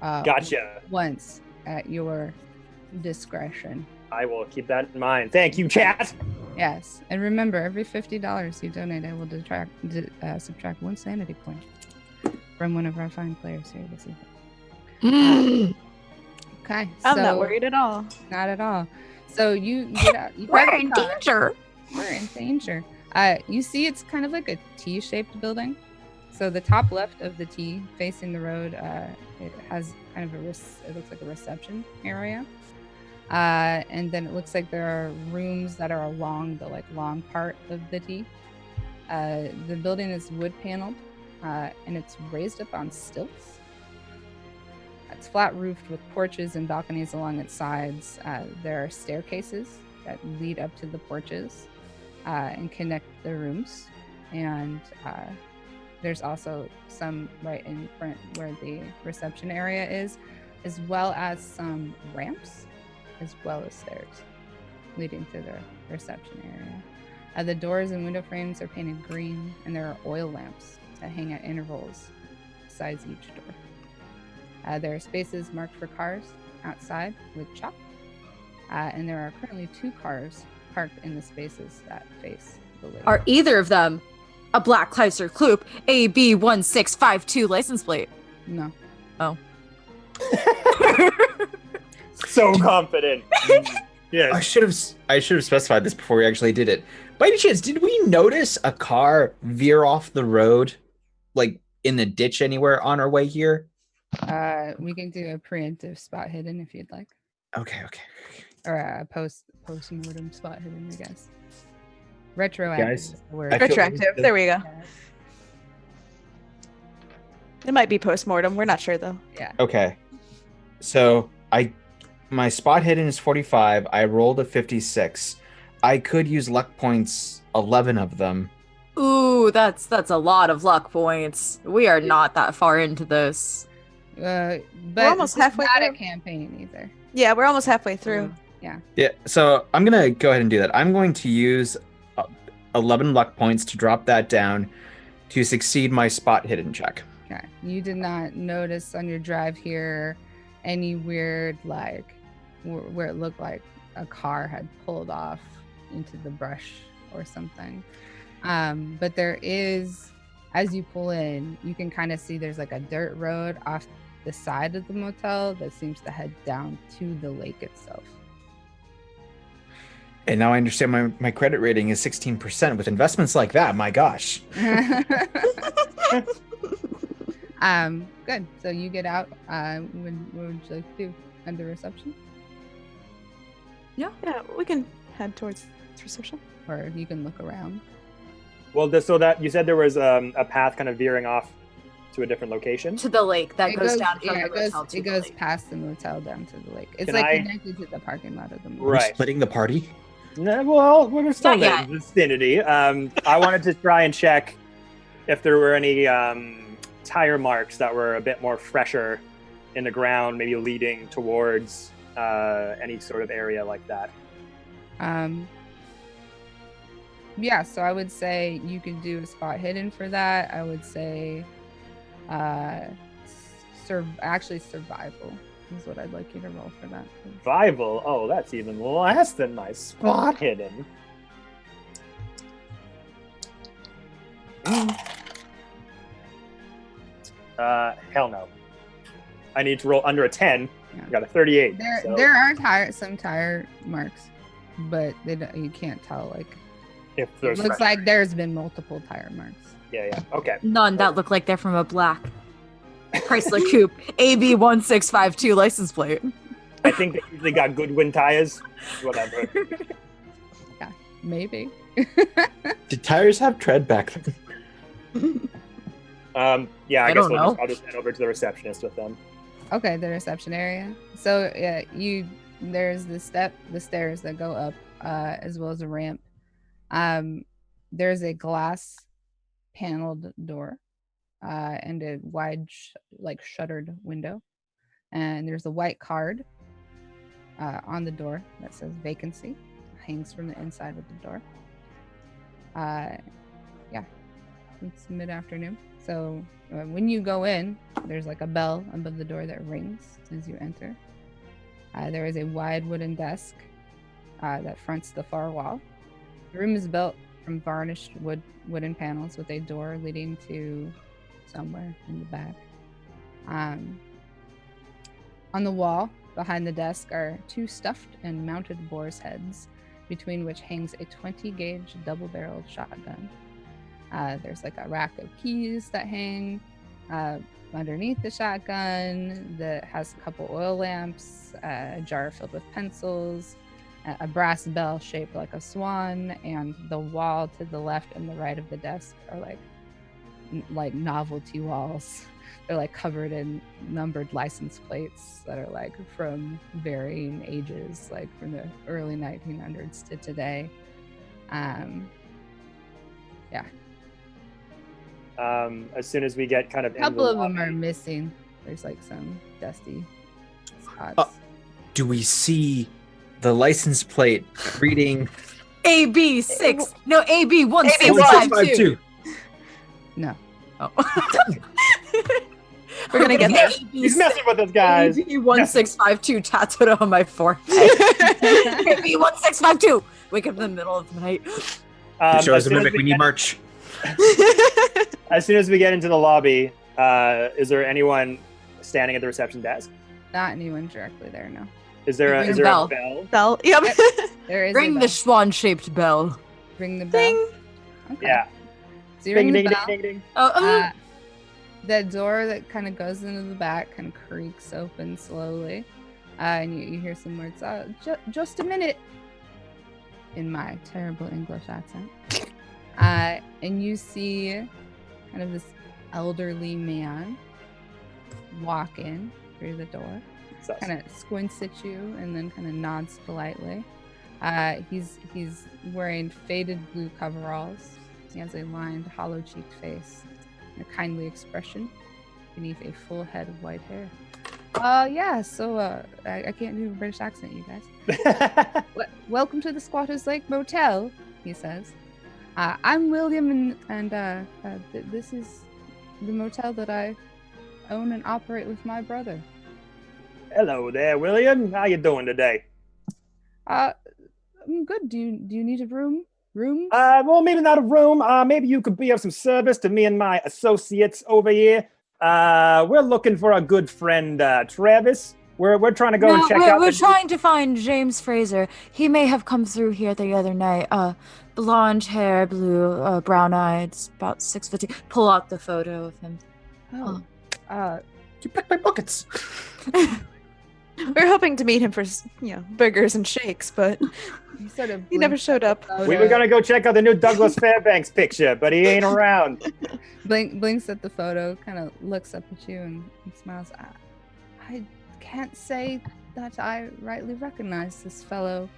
Gotcha. Once at your discretion. I will keep that in mind. Thank you, chat. Yes, and remember, every $50 you donate, I will subtract one sanity point from one of our fine players here this evening. Okay, I'm so not worried at all. not at all. So you get out. You We're grab in the car. danger. We're in danger. You see, it's kind of like a T-shaped building. So the top left of the T, facing the road, it has kind of it looks like a reception area. And then it looks like there are rooms that are along the long part of the T. The building is wood paneled, and it's raised up on stilts. It's flat roofed with porches and balconies along its sides. There are staircases that lead up to the porches and connect the rooms. And there's also some right in front where the reception area is, as well as some ramps, as well as stairs leading to the reception area. The doors and window frames are painted green, and there are oil lamps that hang at intervals besides each door. There are spaces marked for cars outside with chalk, and there are currently 2 cars parked in the spaces that face the lake. Are either of them a black Chrysler Coupe AB1652 license plate? No. Oh. So confident. Yes. I should have specified this before we actually did it. By any chance, did we notice a car veer off the road, like in the ditch anywhere on our way here? We can do a preemptive spot hidden if you'd like, Okay. or a post-mortem spot hidden, I guess. Retroactive. Guys, is the word. I feel- Retroactive. There we go. It might be post-mortem. We're not sure though. Okay. So my spot hidden is 45. I rolled a 56. I could use luck points, 11 of them. Ooh, that's a lot of luck points. We are not that far into this. But almost this is halfway not a through. campaign either. Yeah, we're almost halfway through. Yeah, so I'm gonna go ahead and do that. I'm going to use 11 luck points to drop that down to succeed my spot hidden check. Okay. You did not notice on your drive here any weird, like, where it looked like a car had pulled off into the brush or something. But there is, as you pull in, you can kind of see there's like a dirt road off the side of the motel that seems to head down to the lake itself. And now I understand my credit rating is 16% with investments like that. My gosh. Good. So you get out. What would you like to do? Under reception? Yeah, we can head towards reception. Or you can look around. Well, so that you said there was a path kind of veering off to a different location. To the lake that It goes down from yeah, the motel to it the goes lake. past the motel down to the lake. It's Can like I- connected to the parking lot of the motel. We're Right. splitting the party. No, well, we're still Not in the yet. vicinity. I wanted to try and check if there were any tire marks that were a bit more fresher in the ground, maybe leading towards any sort of area like that. Yeah, so I would say you could do a spot hidden for that. I would say survival is what I'd like you to roll for that. please. Survival? Oh, that's even less than my spot hidden. Hell no. I need to roll under a 10. Yeah. I got a 38. so There are some tire marks, but you can't tell. Like if it there's looks fresh- like there's been multiple tire marks. Yeah. Okay. None that look like they're from a black Chrysler Coupe AB 1652 license plate. I think they usually got Goodwin tires. Whatever. Maybe. Did tires have tread back then? Yeah, I I guess don't know. I'll just head over to the receptionist with them. Okay, the reception area. So yeah, there's the stairs that go up, as well as a ramp. There's a glass paneled door, and a wide shuttered window, and there's a white card on the door that says vacancy, hangs from the inside of the door. Yeah, it's mid-afternoon. So when you go in, there's like a bell above the door that rings as you enter. There is a wide wooden desk that fronts the far wall. The room is built from varnished wooden panels with a door leading to somewhere in the back. On the wall behind the desk are two stuffed and mounted boar's heads, between which hangs a 20-gauge double-barreled shotgun. There's like a rack of keys that hang underneath the shotgun that has a couple oil lamps, a jar filled with pencils, a brass bell shaped like a swan, and the wall to the left and the right of the desk are like novelty walls. They're like covered in numbered license plates that are like from varying ages, like from the early 1900s to today. Yeah. As soon as we get kind of A couple into of the them are lobby- missing. There's like some dusty spots. Do we see the license plate reading AB 6. No, AB 1652? 1652. No. Oh. We're gonna get there. He's messing with us, guys. AB 1652 tattooed on my forehead. AB 1652. Wake up in the middle of the night. Show us As the soon as mimic. we We need get- March. As soon as we get into the lobby, is there anyone standing at the reception desk? Not anyone directly there, no. Is there a Ring is a there bell. a bell? Bell. Yep. There is Ring a the bell. swan-shaped bell. Ring the bell. Ding. Okay. Yeah. So you Ding ring the ding bell. ding ding ding. Oh, The door that kind of goes into the back kind of creaks open slowly. And you hear some words, just a minute. in my terrible English accent. And you see kind of this elderly man walk in through the door, Sus. kind of squints at you and then kind of nods politely. He's wearing faded blue coveralls. He has a lined, hollow-cheeked face and a kindly expression beneath a full head of white hair. Yeah, so I can't do a British accent, you guys. Welcome to the Squatters Lake Motel, he says. I'm William, and this is the motel that I own and operate with my brother. Hello there, William. How you doing today? I'm good. Do you need a room? Room? Well, maybe not a room. Maybe you could be of some service to me and my associates over here. We're looking for a good friend, Travis. We're trying to go and check out. We're trying to find James Fraser. He may have come through here the other night. Blonde hair, blue, brown eyes, about 6'2". Pull out the photo of him. You picked my buckets. We're hoping to meet him for, burgers and shakes, but he never showed up. We were gonna go check out the new Douglas Fairbanks picture, but he ain't around. Blinks at the photo, kind of looks up at you and smiles. I can't say that I rightly recognize this fellow.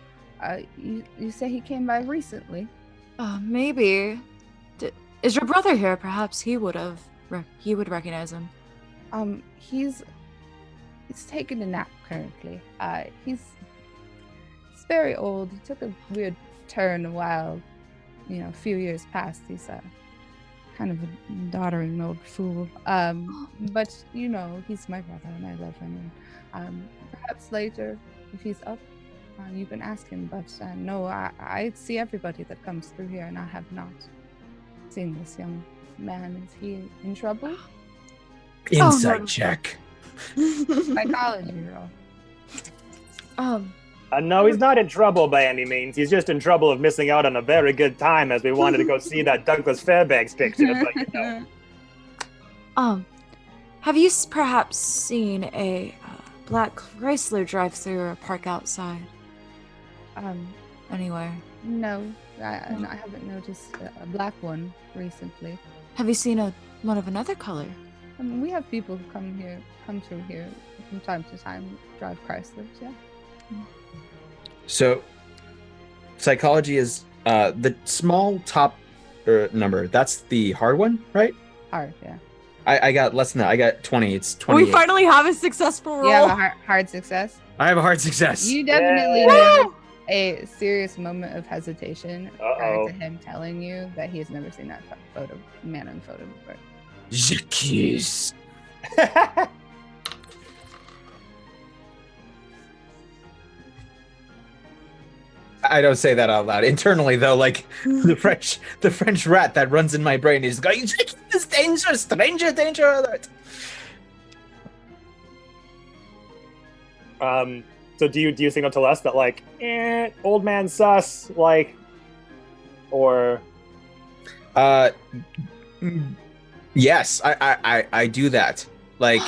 You say he came by recently? Maybe. Is your brother here? Perhaps he would recognize him. He's taking a nap currently. He's very old. He took a weird turn a few years past. He's kind of a doddering old fool. But he's my brother and I love him. And perhaps later, if he's up, you can ask him. But no, I see everybody that comes through here, and I have not seen this young man. Is he in trouble? Insight check. Psychology roll. No, he's not in trouble by any means. He's just in trouble of missing out on a very good time as we wanted to go see that Douglas Fairbanks picture. Have you perhaps seen a black Chrysler drive through or park outside? Anywhere? No, I haven't noticed a black one recently. Have you seen one of another color? We have people who come through here from time to time, drive Chryslers, yeah. So, psychology is the small top number. That's the hard one, right? Hard, yeah. I got less than that. I got 20. It's 20. We finally have a successful roll. You have a hard success? I have a hard success. You definitely have a serious moment of hesitation prior to him telling you that he has never seen that man in photo before. J'accuse. I don't say that out loud. Internally, though, like the French rat that runs in my brain is going, "This danger, stranger, danger alert." So do you signal to us that like, old man sus, like, or? Yes, I do that. Like,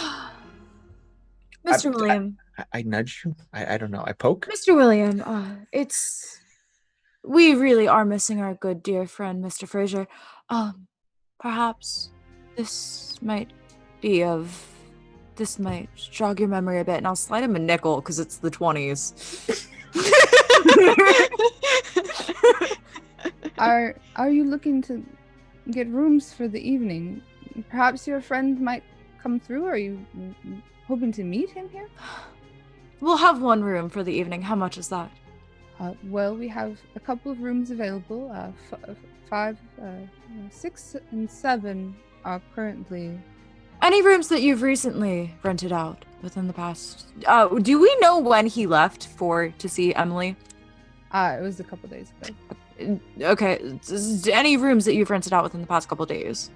Mr. William. I nudge you. I don't know. I poke. Mr. William, we really are missing our good dear friend, Mr. Fraser. Perhaps this might jog your memory a bit, and I'll slide him a nickel because it's the 20s. Are you looking to get rooms for the evening? Perhaps your friend might come through. Are you hoping to meet him here? We'll have one room for the evening. How much is that? Well, we have a couple of rooms available. 5, 6, and 7 are currently. Any rooms that you've recently rented out within the past? Do we know when he left to see Emily? It was a couple days ago. Okay. Any rooms that you've rented out within the past couple days?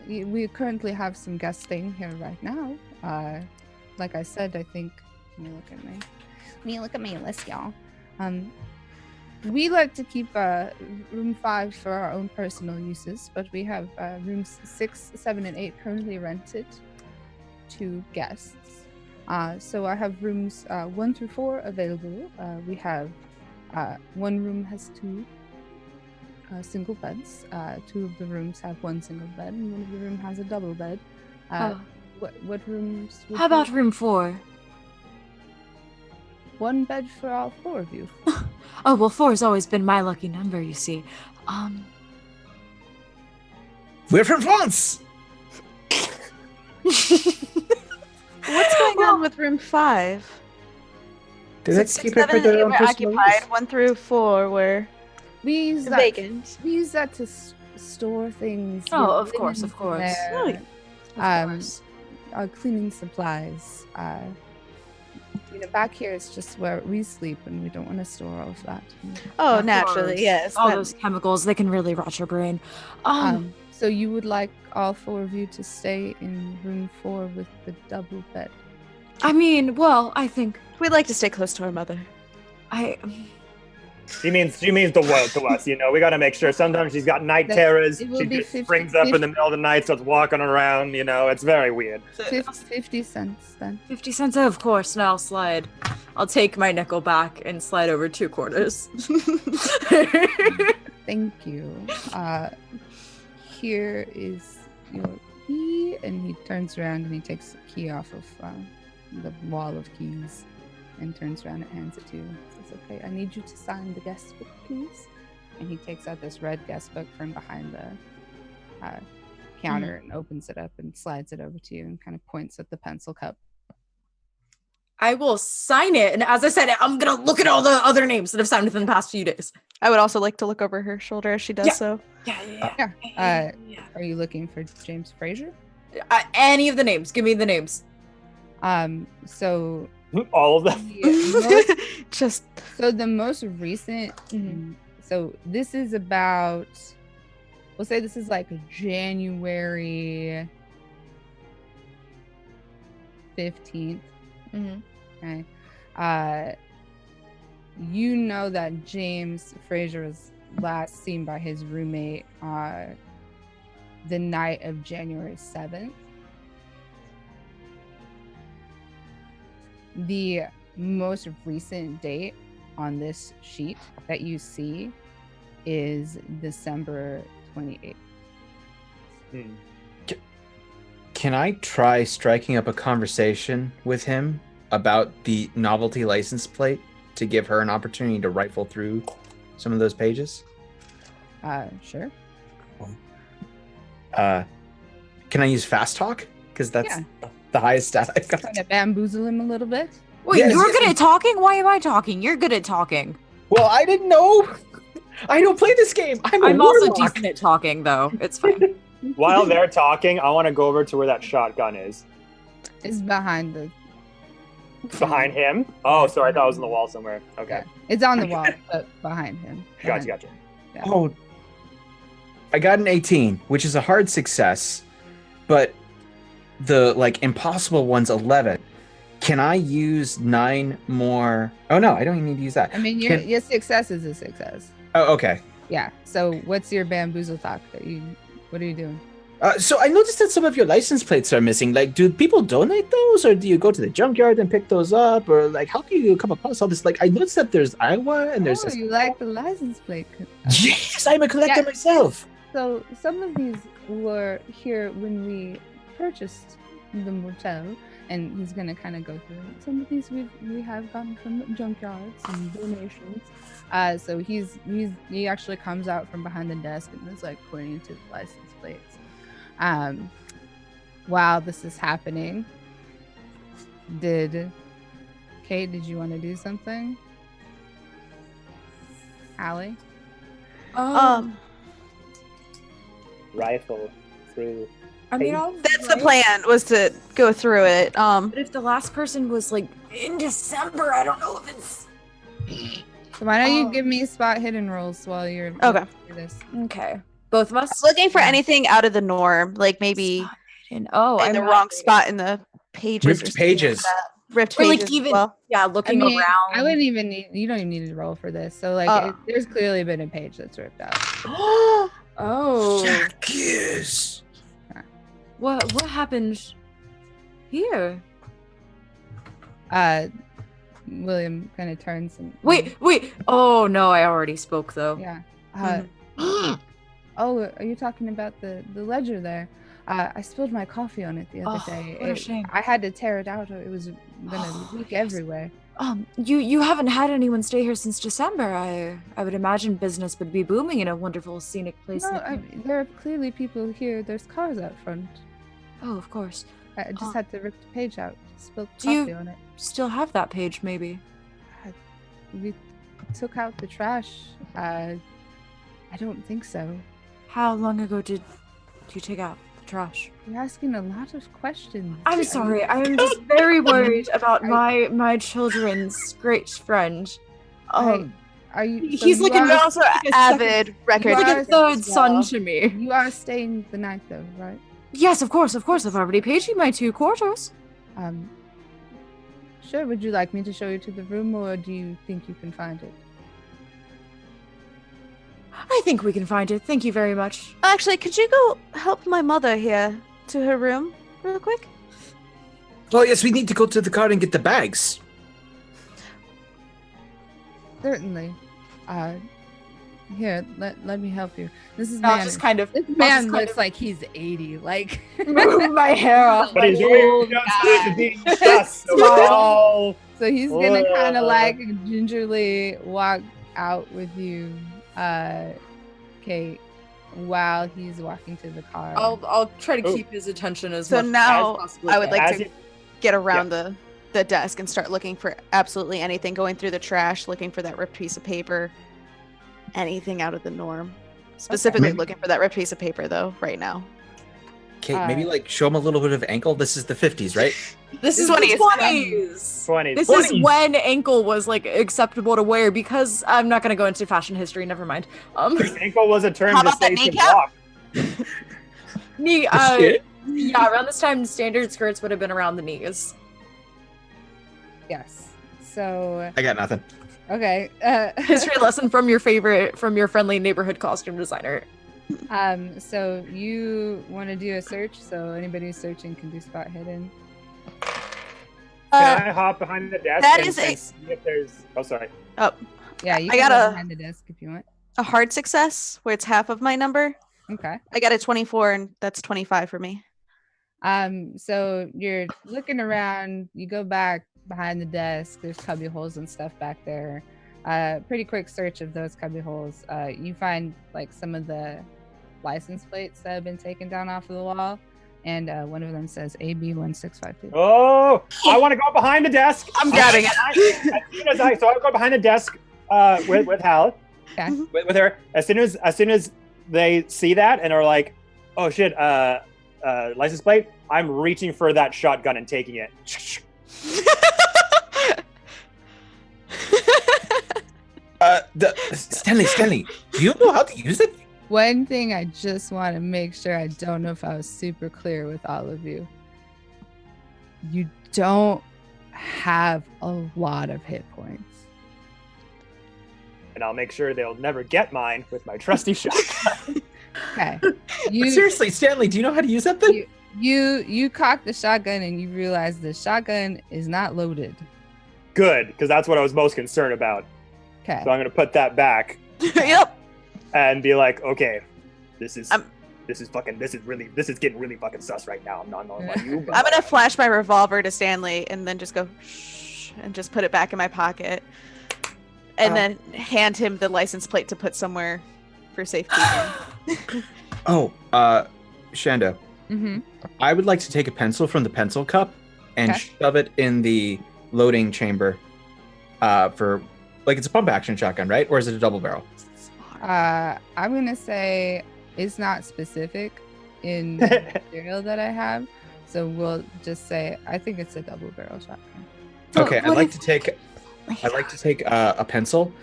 We currently have some guests staying here right now. Like I said, I think. Let me look at my list, y'all. We like to keep room 5 for our own personal uses, but we have rooms 6, 7, and 8 currently rented to guests. So I have rooms 1 through 4 available. We have One room has two single beds. Two of the rooms have one single bed, and one of the room has a double bed. What rooms? How about room 4? One bed for all 4 of you. Oh, well, 4 has always been my lucky number, you see. We're from France. What's going on with room 5? Does So it 6, keep it 7, for and their 8 own were personal occupied. use? 1 through 4 were We use that. vacant. We use that to store things. Oh, your of course, of linens in course. there, Of course. cleaning supplies. Back here is just where we sleep, and we don't want to store all of that. Oh, Of naturally, course. yes. All that- those chemicals, they can really rot your brain. So you would like all 4 of you to stay in room 4 with the double bed? I mean, well, I think We'd like to stay close to our mother. She means the world to us. We got to make sure. Sometimes she's got night terrors. it will She be just 50 springs up in the middle of the night, starts walking around. It's very weird. 50 cents then. 50 cents, of course, and I'll slide. I'll take my nickel back and slide over 2 quarters. Thank you. Here is your key, and he turns around and he takes the key off of the wall of keys and turns around and hands it to you. Says, "Okay, I need you to sign the guest book, please." And he takes out this red guest book from behind the counter and opens it up and slides it over to you and kind of points at the pencil cup. I will sign it, and as I said, I'm gonna look at all the other names that have signed within the past few days. I would also like to look over her shoulder as she does Yeah. so. Yeah. Are you looking for James Fraser? Any of the names. Give me the names. So All of them. Just so the most recent. So this is about. We'll say this is like January 15th. Okay. You know that James Fraser was last seen by his roommate the night of January 7th. The most recent date on this sheet that you see is December 28th. Can I try striking up a conversation with him about the novelty license plate to give her an opportunity to rifle through some of those pages? Sure. Can I use fast talk? Because that's Yeah. the highest stat I've got. Trying to bamboozle him a little bit. Wait, Yes, you're yes. good at talking? Why am I talking? You're good at talking. Well, I didn't know. I don't play this game. I'm also warlock. decent at talking, though. It's fine. While they're talking, I want to go over to where that shotgun is. It's behind the. Behind him? Oh, sorry. I thought it was on the wall somewhere. Okay. It's on the wall, but behind him. Gotcha. Yeah. Oh, I got an 18, which is a hard success, but the impossible one's 11. Can I use 9 more? Oh no, I don't even need to use that. I mean, Can- your success is a success. Oh, okay. Yeah. So what's your bamboozle talk what are you doing? So I noticed that some of your license plates are missing. Do people donate those, or do you go to the junkyard and pick those up, or how do you come across all this? I noticed that there's Iowa and there's. Oh, you like the license plate. Yes, I'm a collector myself. So some of these were here when we purchased the motel, and he's gonna kind of go through it. Some of these we have gotten from junkyards and donations. So he actually comes out from behind the desk and is pointing to the license plates. While this is happening, Kate, did you want to do something? Allie? Rifle through. I mean, that's the plan, was to go through it. But if the last person was in December, I don't know if it's. So why don't you give me spot hidden rolls while you're Okay. through this? Okay. Both of us? Looking for anything out of the norm, like in the wrong spot in the pages. Ripped or something like pages. that. Ripped Or pages. like even as well. yeah, I looking mean, around. I wouldn't even need. You don't even need to roll for this. So Oh. there's clearly been a page that's ripped out. Oh. Zacchaeus. What happened here? William kind of turns and Wait. Oh no, I already spoke though. Yeah. Mhm. Oh, are you talking about the ledger there? I spilled my coffee on it the other Oh, day. what a shame. I had to tear it out, or it was gonna leak Yes. everywhere. You haven't had anyone stay here since December. I would imagine business would be booming in a wonderful scenic place. No, like there are clearly people here. There's cars out front. Oh, of course. I just had to rip the page out. Spilled Do you- coffee on it. Still have that page, maybe? We took out the trash. I don't think so. How long ago did you take out the trash? You're asking a lot of questions. I'm sorry. I'm just very worried about my children's great friend. Are you? so He's you like are- You're also an avid record. He's like a are- third son well, to me. You are staying the night, though, right? Yes, of course. I've already paid you my 2 quarters. Sure. Would you like me to show you to the room, or do you think you can find it? I think we can find it. Thank you very much. Actually, could you go help my mother here to her room real quick? Oh, yes, we need to go to the car and get the bags. Certainly. Here, let me help you. This is I'll man. just kind of This I'll man just kind looks like he's 80. Like move my hair off. But my he's doing old to being guy. sus. So we're all So he's gonna kind of Whoa. like gingerly walk out with you, Kate, while he's walking to the car. I'll try to Ooh. keep his attention as So much now as possibly. I would like as to you- get around the desk and start looking for absolutely anything, going through the trash, looking for that ripped piece of paper, anything out of the norm. Specifically Maybe- looking for that ripped piece of paper, though, right now. Kate, maybe like show him a little bit of ankle. This is the 50s, right? This is 20s. the 20s. 20s. This is when ankle was like acceptable to wear, because I'm not gonna go into fashion history. Never mind. Ankle was a term How to about that say to kneecap? walk. Knee. Shit. Yeah, around this time, standard skirts would have been around the knees. Yes. So I got nothing. okay. History lesson from your friendly neighborhood costume designer. So you want to do a search? So anybody who's searching can do spot hidden. Can I hop behind the desk that and, is a- and see if there's... Oh, sorry. Yeah, you I can got go a- behind the desk if you want. A hard success, where it's half of my number. Okay. I got a 24, and that's 25 for me. So you're looking around, you go back behind the desk, there's cubby holes and stuff back there. Pretty quick search of those cubby holes. You find like some of the license plates that have been taken down off of the wall, and one of them says AB1652. Oh, I want to go behind the desk. I'm grabbing it. So I go behind the desk with Hal, Okay. with her. As soon as they see that and are like, "Oh shit, license plate!" I'm reaching for that shotgun and taking it. Stanley, do you know how to use it? One thing I just want to make sure, I don't know if I was super clear with all of you. You don't have a lot of hit points. And I'll make sure they'll never get mine with my trusty shotgun. Okay. But You seriously, Stanley, do you know how to use that thing? you cock the shotgun and you realize the shotgun is not loaded. Good, because that's what I was most concerned about. Okay. So I'm gonna put that back Yep. and be like, okay, this is I'm- this is getting really fucking sus right now. I'm not gonna lie to you. But I'm gonna flash my revolver to Stanley and then just go shh and just put it back in my pocket, and then hand him the license plate to put somewhere for safekeeping. Oh, Shanda, Mm-hmm. I would like to take a pencil from the pencil cup and Okay. shove it in the loading chamber for, like, it's a pump action shotgun, right? Or is it a double barrel? I'm gonna say it's not specific in the material that I have, so we'll just say I think it's a double barrel shotgun. Okay, I'd what like if- to take a pencil,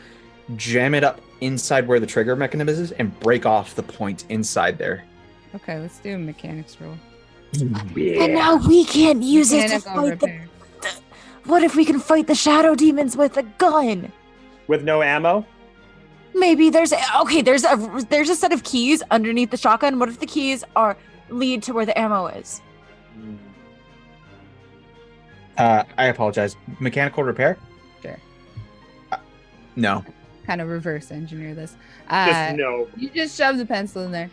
jam it up inside where the trigger mechanism is, and break off the point inside there. Okay, let's do a mechanics roll. And now we can't use it to Mechanical fight the. repair. What if we can fight the shadow demons with a gun? with no ammo. Maybe there's a set of keys underneath the shotgun. What if the keys lead to where the ammo is? I apologize. Mechanical repair? Sure. No. Kind of reverse engineer this. Just no. You just shove the pencil in there.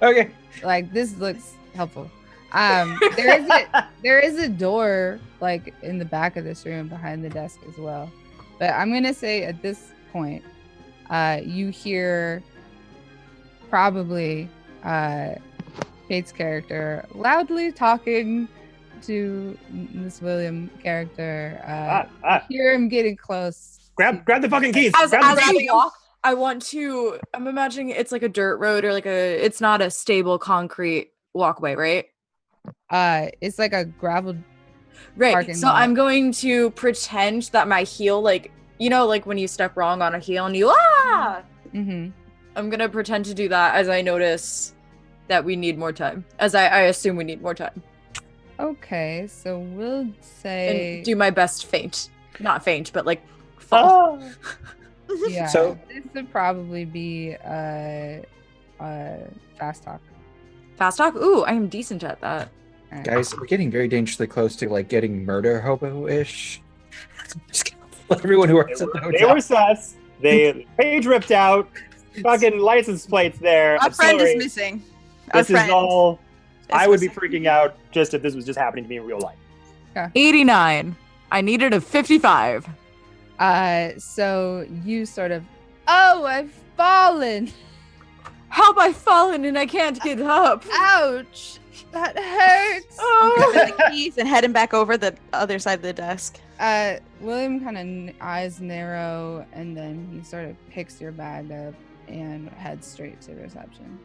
Okay. Like this looks helpful. There is a door like in the back of this room behind the desk as well. But I'm gonna say at this point, you hear probably Kate's character loudly talking to Miss William character. You hear him getting close. Grab the fucking keys. As Grab the we keys. walk, I'm imagining it's like a dirt road or it's not a stable concrete walkway, right? It's like a gravel. Right. Parking So lot. I'm going to pretend that my heel, like when you step wrong on a heel and you Mm-hmm. I'm gonna pretend to do that as I notice that we need more time. As I assume we need more time. Okay, so we'll say And do my best feint. Not faint, but like fall. yeah. So- this would probably be fast talk. Fast talk? Ooh, I am decent at that. Alright. Guys, we're getting very dangerously close to like getting murder hobo-ish. Just kidding. Everyone who works at the They hotel. were sus. They page ripped out. Fucking license plates there. Our I'm friend sorry. is missing. Our This is friend all. is I would be missing. freaking out just if this was just happening to me in real life. 89. I needed a 55. So you sort of, oh, I've fallen. How have I fallen and I can't get up? Ouch, that hurts. Oh. Grabbing the keys and heading back over the other side of the desk. William kind of eyes narrow, and then he sort of picks your bag up and heads straight to reception.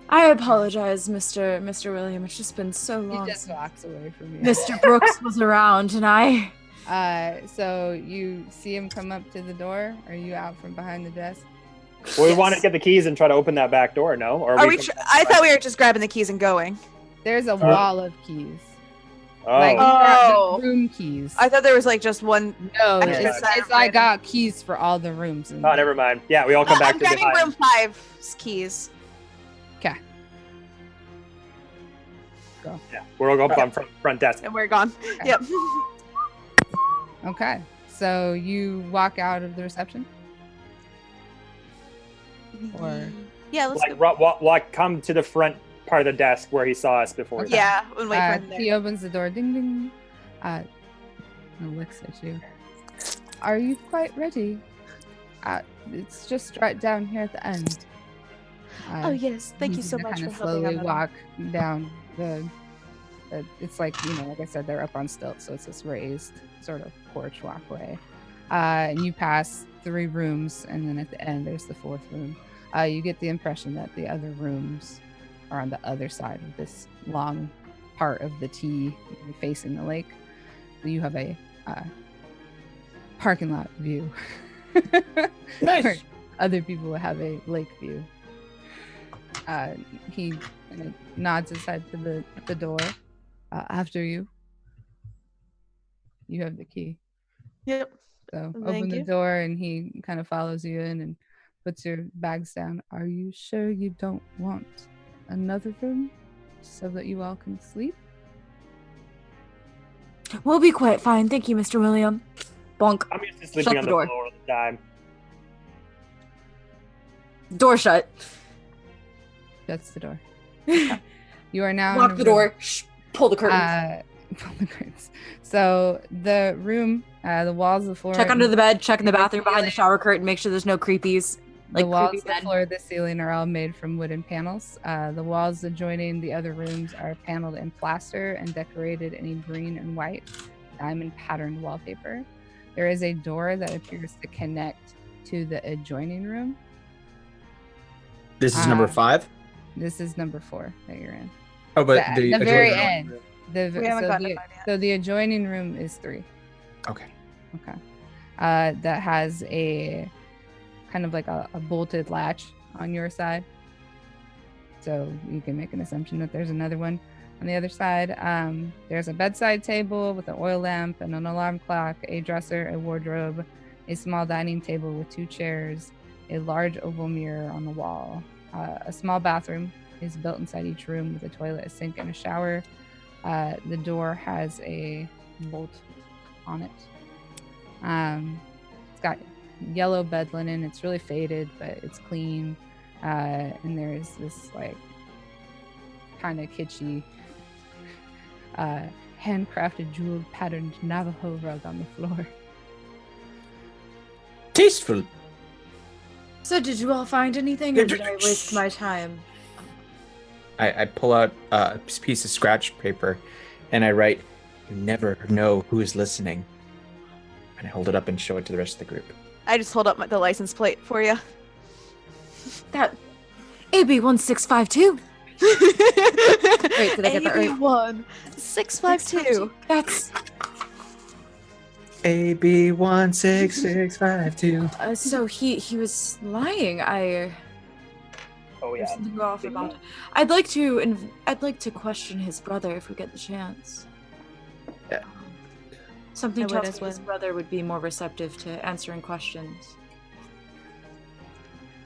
I apologize, Mr. William. It's just been so He long. just since walks away from you. Mr. Brooks was around and I. So you see him come up to the door. Are you out from behind the desk? Well, we wanted to get the keys and try to open that back door. No, or Are we? I thought we were just grabbing the keys and going. There's a wall of keys. Oh, Like Oh. the room keys. I thought there was like just one. No, extra Yeah. set it's of I random- got keys for all the rooms. In oh, never mind. Yeah, we all come back I'm to grabbing behind. room 5's keys. Okay. Yeah, we're all going up on front desk. And we're gone. Yep. Okay. So you walk out of the reception? Or Yeah, let's Like, go. like, come to the front part of the desk where he saw us before. Okay. Yeah, and wait for him he there. opens the door. Ding ding. And looks at you. Are you quite ready? It's just right down here at the end. Oh yes, thank you so much Kind for of helping. slowly out. walk down the. It's like like I said, they're up on stilts, so it's this raised sort of porch walkway. And you pass 3 rooms, and then at the end there's the 4th room. You get the impression that the other rooms are on the other side of this long part of the T facing the lake. So you have a parking lot view. Nice. Where other people will have a lake view. He kind of nods his head to the door. After you. You have the key. Yep. So Thank open the you. door, and he kind of follows you in and puts your bags down. Are you sure you don't want another room so that you all can sleep? We'll be quite fine. Thank you, Mr. William. Bonk. I'm used to Shut sleeping the on the door. floor all the time. Door shut. That's the door. You are now in Lock a the room. door. Shh. Pull the curtains. Pull the curtains. So the room, the walls, the floor. check under the bed. Check in the the bathroom behind the ceiling. shower curtain. Make sure there's no creepies. The Like walls, creepy the bed. floor, the ceiling are all made from wooden panels. The walls adjoining the other rooms are paneled in plaster and decorated in a green and white diamond patterned wallpaper. There is a door that appears to connect to the adjoining room. This is number Ah. 5. This is number 4 that you're in. Oh, but the the very adjoining- end. We haven't So gotten the, to 5 yet. so the adjoining room is 3. Okay. Okay. That has a kind of like a bolted latch on your side. So you can make an assumption that there's another one on the other side. There's a bedside table with an oil lamp and an alarm clock, a dresser, a wardrobe, a small dining table with 2 chairs, a large oval mirror on the wall. A small bathroom is built inside each room with a toilet, a sink, and a shower. The door has a bolt on it. It's got yellow bed linen. It's really faded, but it's clean. And there's this like kind of kitschy handcrafted jeweled patterned Navajo rug on the floor. Tasteful. So, did you all find anything, or did I waste my time? I pull out a piece of scratch paper and I write, "You never know who is listening." And I hold it up and show it to the rest of the group. I just hold up the license plate for you. That AB1652. Wait, did I get that right? 652. That's AB16652. so he was lying. Oh yeah. There's something off about it. I'd like to question his brother if we get the chance. Yeah. Something I would tells as me his well. brother would be more receptive to answering questions.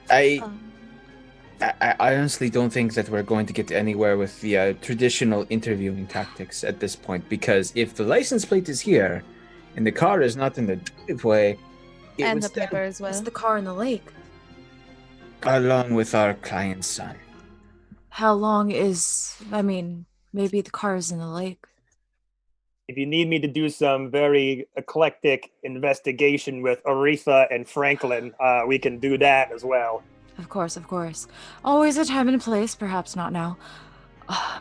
I honestly don't think that we're going to get anywhere with the traditional interviewing tactics at this point, because if the license plate is here and the car is not in the driveway, it And was the paper as It's well. the car in the lake. along with our client's son. How long is? I mean, maybe the car is in the lake. If you need me to do some very eclectic investigation with Aretha and Franklin, we can do that as well. Of course, of course. Always a time and a place. Perhaps not now.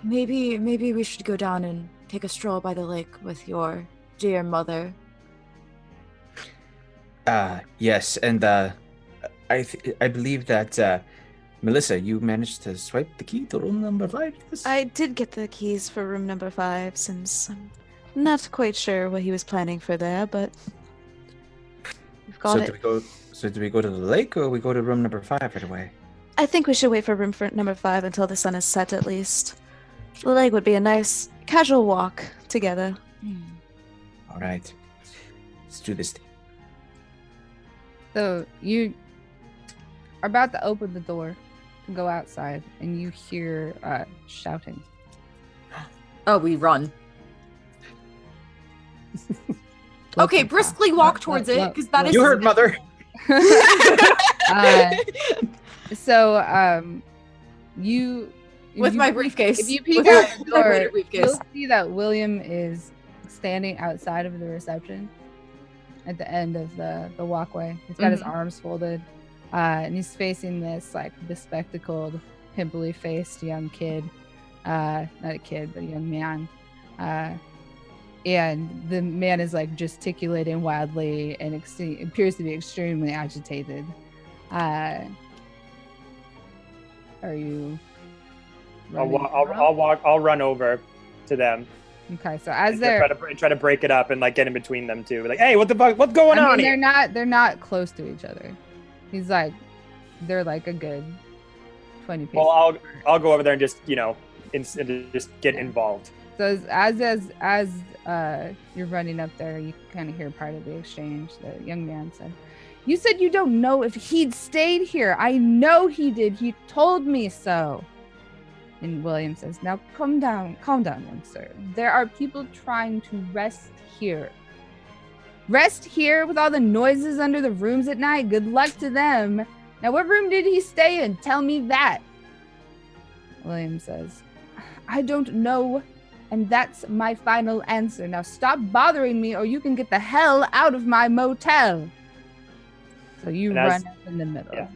Maybe we should go down and take a stroll by the lake with your dear mother. Yes, and I believe that Melissa, you managed to swipe the key to room number 5. Yes? I did get the keys for room number 5 since I'm not quite sure what he was planning for there, but we've got So it. do we go to the lake or we go to room number 5 right away? I think we should wait for room for number 5 until the sun is set at least. The lake would be a nice casual walk together. All right, let's do this. So you are about to open the door to go outside, and you hear shouting. Oh, we run. Okay, briskly walk towards it, because that is. You heard, mother. You With my briefcase. If you peek With out the my door, weighted briefcase. you'll see that William is standing outside of the reception at the end of the walkway. He's got his arms folded, and he's facing this like bespectacled, pimply faced young kid. Not a kid, but a young man. And the man is like gesticulating wildly and appears to be extremely agitated. Are you? I'll run over to them. Okay, so as And they're try to break it up and like get in between them too. Like, hey, what the fuck? What's going on here? they're not close to each other. He's like, they're like a good 20 paces. Well, I'll go over there and just just get involved. So as you're running up there, you kind of hear part of the exchange. The young man said, "You said you don't know if he'd stayed here. I know he did. He told me so." And William says, "Now calm down, young sir. There are people trying to rest here. Rest here with all the noises under the rooms at night? Good luck to them. Now, what room did he stay in? Tell me that." William says, "I don't know, and that's my final answer. Now stop bothering me or you can get the hell out of my motel." So you run up in the middle. Yeah.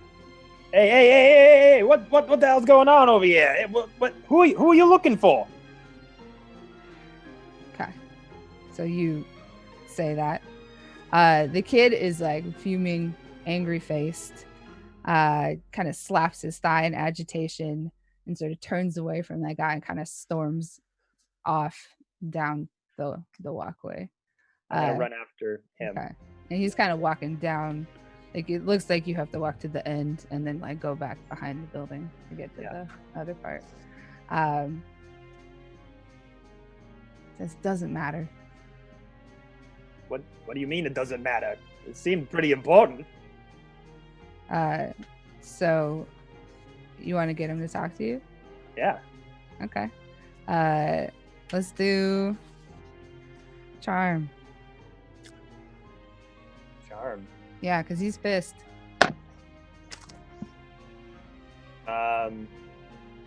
Hey! What the hell's going on over here? Hey, who are you looking for? Okay. So you say that. The kid is like fuming, angry faced, kind of slaps his thigh in agitation and sort of turns away from that guy and kind of storms off down the walkway. I'm gonna run after him. Okay. And he's kind of walking down. Like it looks like you have to walk to the end and then like go back behind the building to get to the other part. This doesn't matter. What do you mean it doesn't matter? It seemed pretty important. So you want to get him to talk to you? Yeah. Okay. Let's do charm. charm. Yeah, because he's pissed.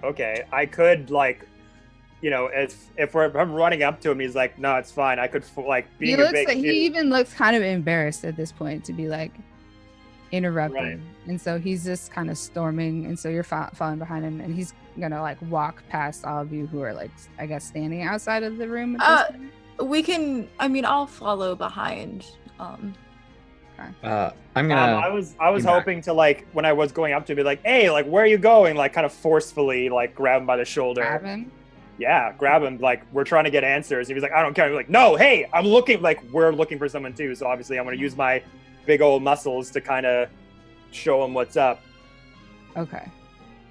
Okay, I could like, you know, if I'm running up to him, he's like, no, it's fine. I could like He being a looks big like, dude. he even looks kind of embarrassed at this point to be like interrupting. Right. And so he's just kind of storming. And so you're following behind him, and he's gonna like walk past all of you who are like, I guess, standing outside of the room. At this point. We can. I mean, I'll follow behind. I'm I gonna. was be back. hoping to like when I was going up to be like, hey, like where are you going? Like kind of forcefully like grab him by the shoulder. Grab him. Yeah, grab him. Like we're trying to get answers. He was like, I don't care. He's like, no, hey, I'm looking. Like we're looking for someone too. So obviously I'm gonna use my big old muscles to kind of show him what's up. Okay.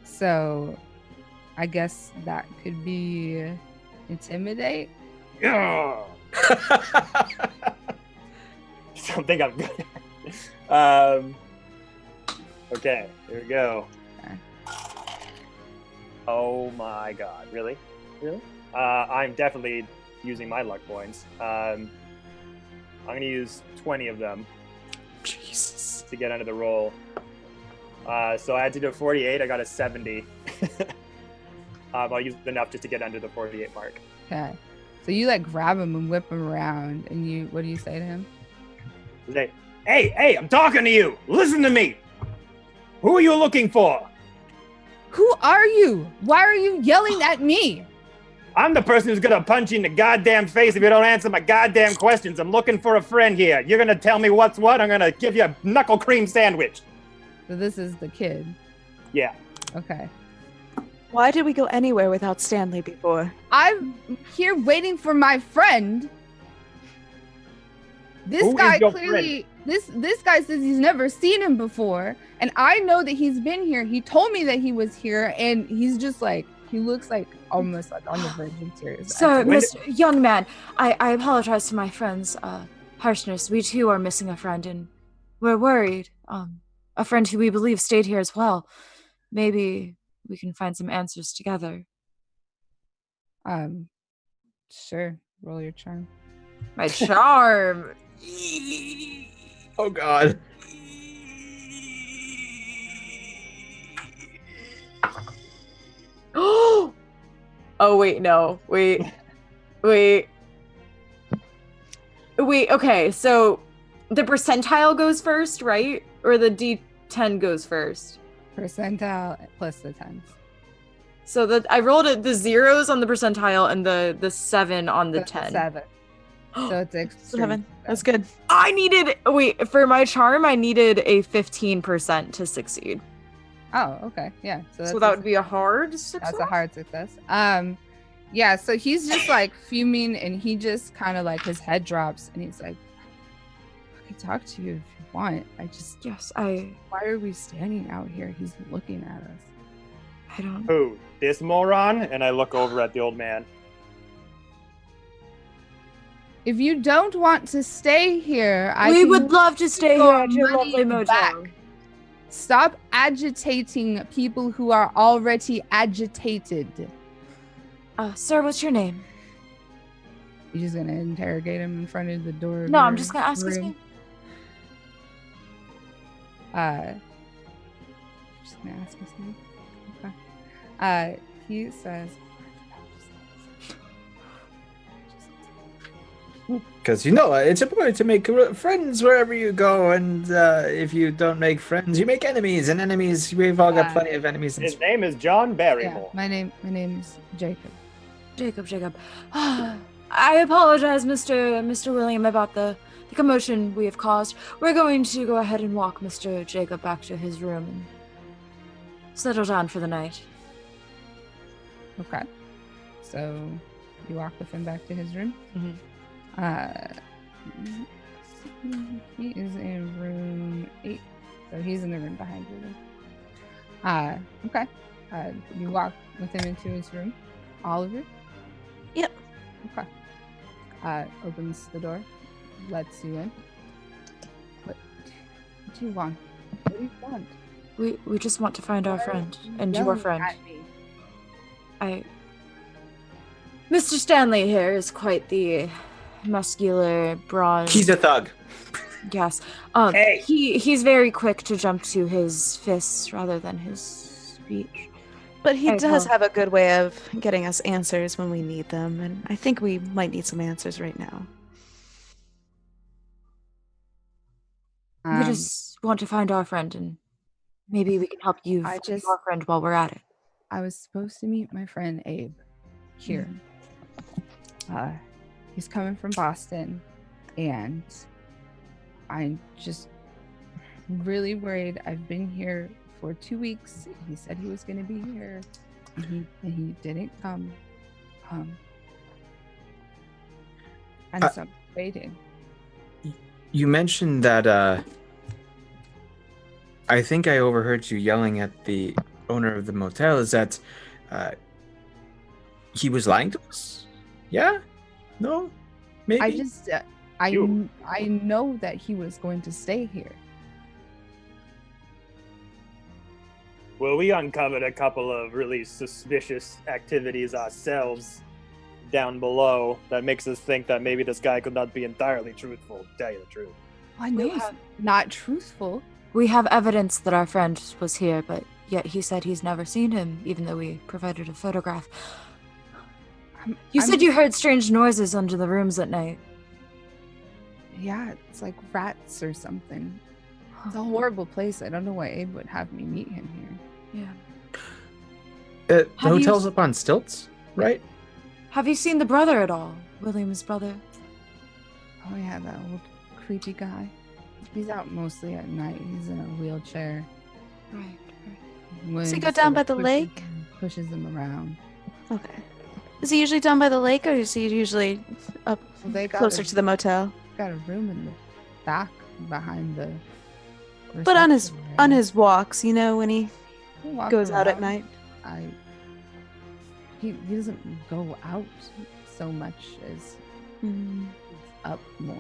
So I guess that could be intimidate. Yeah. Something I'm good at. Okay, here we go. Okay. Oh my god, really? Really? I'm definitely using my luck points. I'm gonna use 20 of them. Jesus. To get under the roll. So I had to do a 48, I got a 70. I'll use enough just to get under the 48 mark. Okay. So you like grab him and whip him around, and you, what do you say to him? Say, hey, I'm talking to you. Listen to me. Who are you looking for? Who are you? Why are you yelling at me? I'm the person who's gonna punch you in the goddamn face if you don't answer my goddamn questions. I'm looking for a friend here. You're gonna tell me what's what? I'm gonna give you a knuckle cream sandwich. So this is the kid. Yeah. Okay. Why did we go anywhere without Stanley before? I'm here waiting for my friend. This Who is guy your clearly this guy says he's never seen him before, and I know that he's been here. He told me that he was here, and he's just like, he looks like almost like on the verge of tears. So, When Mr. Young man, I apologize to my friend's harshness. We too are missing a friend, and we're worried. A friend who we believe stayed here as well. Maybe we can find some answers together. Sure. Roll your charm. My charm. Oh God. Oh wait, no. Wait. Okay, so the percentile goes first, right? Or the D10 goes first? Percentile plus the tens. So that I rolled the zeros on the percentile and the 7 on the So it's 10. 7. So it's extreme. 7. That's good. I needed for my charm I needed a 15% to succeed. Oh, okay. Yeah. So that would be a hard success. That's a hard success. Yeah, so he's just like fuming, and he just kind of like his head drops, and he's like, I can talk to you if you want. Why are we standing out here? He's looking at us. I don't. Who? This moron? And I look over at the old man. If you don't want to stay here, We can would love to stay your here at your money lovely motel. back. Stop agitating people who are already agitated. Sir, what's your name? You're just gonna interrogate him in front of the door. Of No, I'm your just gonna ask his room? name. Just gonna ask his name. Okay. He says. Because you know it's important to make friends wherever you go, and if you don't make friends, you make enemies, and enemies. We've all got plenty of enemies. His name is John Yeah, Barrymore. my name's Jacob. Jacob. I apologize, Mr. William, about the commotion we have caused. We're going to go ahead and walk Mr. Jacob back to his room and settle down for the night. Okay. So you walk with him back to his room. He is in room 8, so he's in the room behind you. Okay. You walk with him into his room. Oliver. Yep. Okay. Opens the door, lets you in. What do you want? What do you want? We just want to find our friend and Yelling your friend. at me. Mr. Stanley here is quite the muscular, broad. He's a thug. Yes. Hey. He's very quick to jump to his fists rather than his speech. But he Hey, does Paul. have a good way of getting us answers when we need them, and I think we might need some answers right now. We just want to find our friend, and maybe we can help you I find just- your friend while we're at it. I was supposed to meet my friend Abe here. He's coming from Boston, and I'm just really worried. I've been here for 2 weeks. He said he was going to be here, and he didn't come. And so I'm waiting. You mentioned that I think I overheard you yelling at the owner of the motel. Is that he was lying to us? Yeah? No? Maybe? I just I know that he was going to stay here. Well, we uncovered a couple of really suspicious activities ourselves down below that makes us think that maybe this guy could not be entirely truthful, to tell you the truth. I know he's not truthful. We have evidence that our friend was here, but yet he said he's never seen him, even though we provided a photograph. You said you heard strange noises under the rooms at night. Yeah, it's like rats or something. It's a horrible place. I don't know why Abe would have me meet him here. Yeah. The Have you- hotel's up on stilts, right? Have you seen the brother at all? William's brother? Oh yeah, that old creepy guy. He's out mostly at night. He's in a wheelchair. Right. Does he William go just down sort by of the lake? Pushes him around. Okay. Is he usually down by the lake, or is he usually up Well, they got closer a- to the motel? Got a room in the back behind the. But on his reception on area. his walks, you know, when he He'll walk goes out at around. night. He doesn't go out so much as Mm. he's up more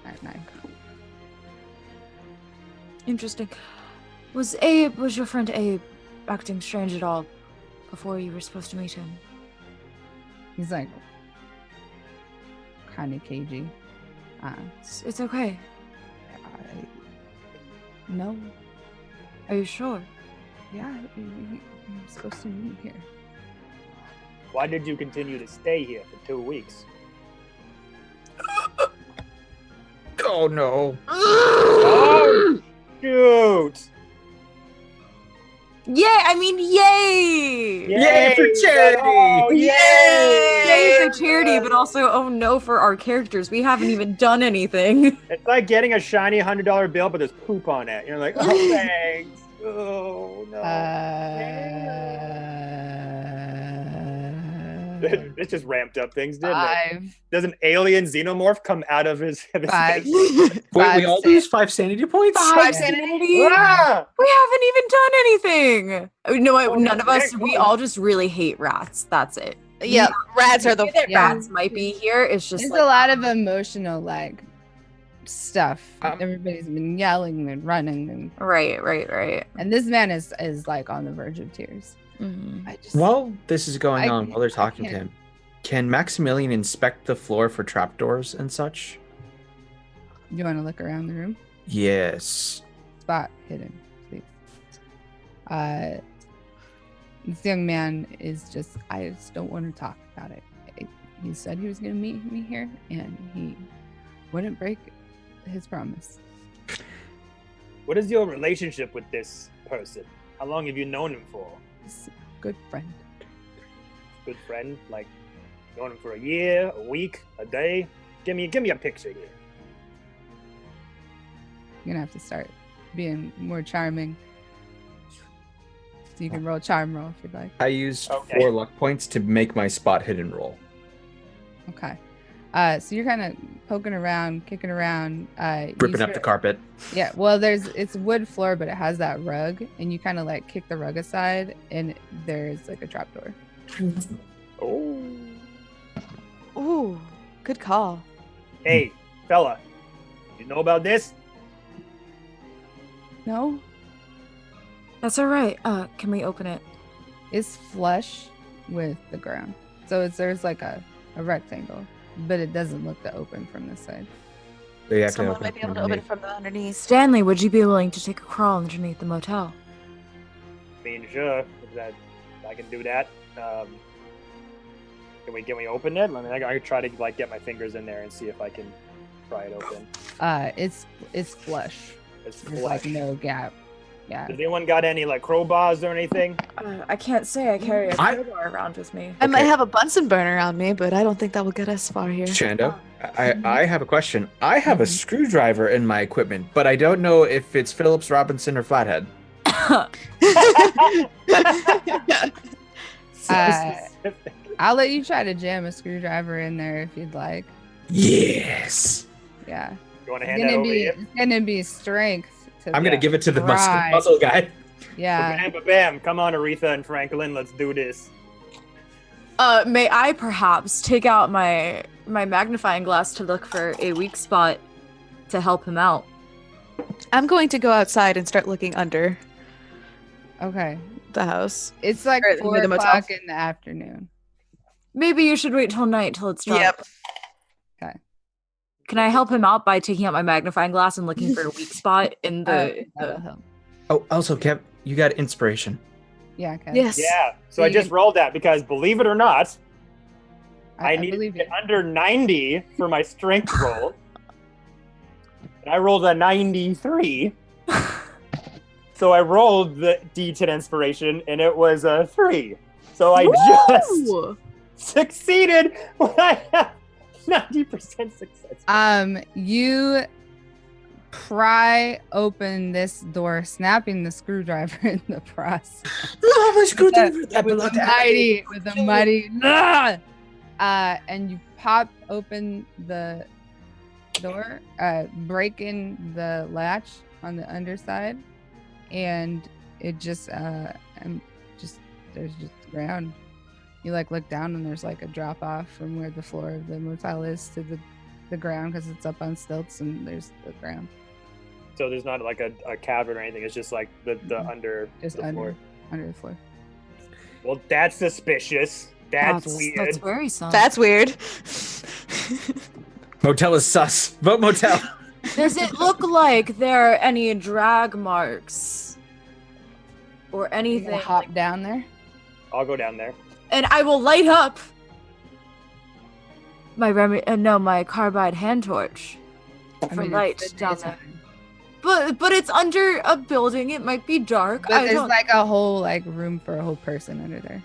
at night. Interesting. Was your friend Abe acting strange at all before you were supposed to meet him? He's like kind of cagey. It's okay. No. Are you sure? Yeah, I'm supposed to meet here. Why did you continue to stay here for 2 weeks? Oh no. Oh, shoot! Yeah, I mean, yay! Yay for charity! Oh, Yay for charity, but also, oh no, for our characters. We haven't even done anything. It's like getting a shiny $100 bill, but there's poop on it. You're like, oh, thanks. Oh, no. This just ramped up things, didn't it? Does an alien xenomorph come out of his Five. face? Wait, we all lose 5 sanity points? Five sanity? Ah! We haven't even done anything. No, none of us. dang, We oh. all just really hate rats. That's it. Yeah, rats are the That Yeah. rats might be here. It's just There's like, a lot of emotional like stuff. Um, Everybody's been yelling and running, right. and this man is like on the verge of tears. Mhm. I just While this is going I on, while they're talking to can't- him, can Maximilian inspect the floor for trapdoors and such? You want to look around the room? Yes. Spot hidden, please. This young man is just. I just don't want to talk about it. He said he was going to meet me here, and he wouldn't break his promise. What is your relationship with this person? How long have you known him for? He's a good friend. Good friend? Like, known him for a year, a week, a day? Give me a picture here. You're gonna have to start being more charming. So you can roll charm roll if you'd like. I used Okay. 4 luck points to make my spot hidden roll. Okay. So you're kind of poking around, kicking around, you Ripping up sort the of- carpet. Yeah, well, it's wood floor, but it has that rug, and you kind of like kick the rug aside, and there's like a trapdoor. Oh. Ooh, good call. Hey, fella. You know about this? No, That's all right. Can we open it? it's flush with the ground, so there's like a rectangle, but it doesn't look to open from this side. They have Someone to might be open able it to from open underneath. it from the underneath. Stanley, would you be willing to take a crawl underneath the motel? I mean, sure, if that I can do that. Can we open it? I mean, I could try to like get my fingers in there and see if I can pry it open. It's flush. It's There's flush. like no gap. Yeah. Does anyone got any like crowbars or anything? I can't say I carry a I- crowbar around with me. I might Okay. have a Bunsen burner on me, but I don't think that will get us far here. Shando, I have a question. I have a screwdriver in my equipment, but I don't know if it's Phillips, Robinson, or Flathead. So Uh, specific. I'll let you try to jam a screwdriver in there if you'd like. Yes. Yeah. You want to It's hand that gonna over be here? it's gonna be strength. I'm gonna give it to the Right. muscle guy. Yeah. Bam, bam. Come on, Aretha and Franklin. Let's do this. May I perhaps take out my magnifying glass to look for a weak spot to help him out? I'm going to go outside and start looking under Okay. the house. It's like Or 4 near the motel. o'clock in the afternoon. Maybe you should wait till night till it's dark. Yep. Okay. Can I help him out by taking out my magnifying glass and looking for a weak spot in the? That'll help. Oh, also, Kev, you got inspiration. Yeah. Okay. Yes. Yeah. So So I you just can- rolled that because, believe it or not, I I needed to believe get you. under 90 for my strength roll. And I rolled a 93. So I rolled the D10 inspiration and it was a 3. So I just Ooh. succeeded when I have 90% success. You pry open this door, snapping the screwdriver in the process. Oh, my screwdriver! With That a belonged to mighty, and you pop open the door, breaking the latch on the underside, and it just, there's just ground. You like look down and there's like a drop off from where the floor of the motel is to the ground because it's up on stilts and there's the ground. So there's not like a cavern or anything. It's just like the under Just the floor. under the floor. Well, that's suspicious. That's weird. That's very sus. That's weird. Motel is sus. Vote motel. Does it look like there are any drag marks or You anything? gonna hop down there? I'll go down there. And I will light up my my carbide hand torch for light it's down there. daytime. But it's under a building. It might be dark. But I there's don't. like a whole like room for a whole person under there.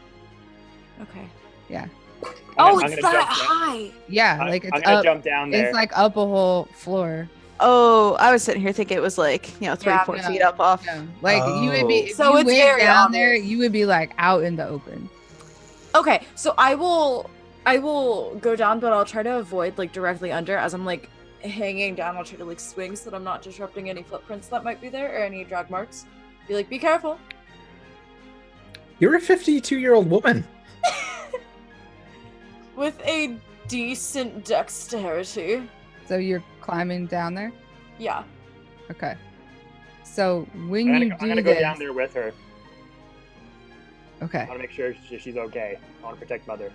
Okay. Yeah. Oh, I'm it's gonna that jump down. high. Yeah, I'm like it's gonna up. jump down there. It's like up a whole floor. Oh, I was sitting here thinking it was like, 3-4 no. feet up off. No, like you would be. If So you it's went very down there, obvious. you would be like out in the open. Okay, so I will go down, but I'll try to avoid like directly under as I'm like hanging down. I'll try to like swing so that I'm not disrupting any footprints that might be there or any drag marks. Be like, be careful. You're a 52-year-old woman. With a decent dexterity. So you're climbing down there. Yeah. Okay. So when I'm you gonna, do I'm gonna go this, down there with her. okay, I want to make sure she's okay. I want to protect Mother.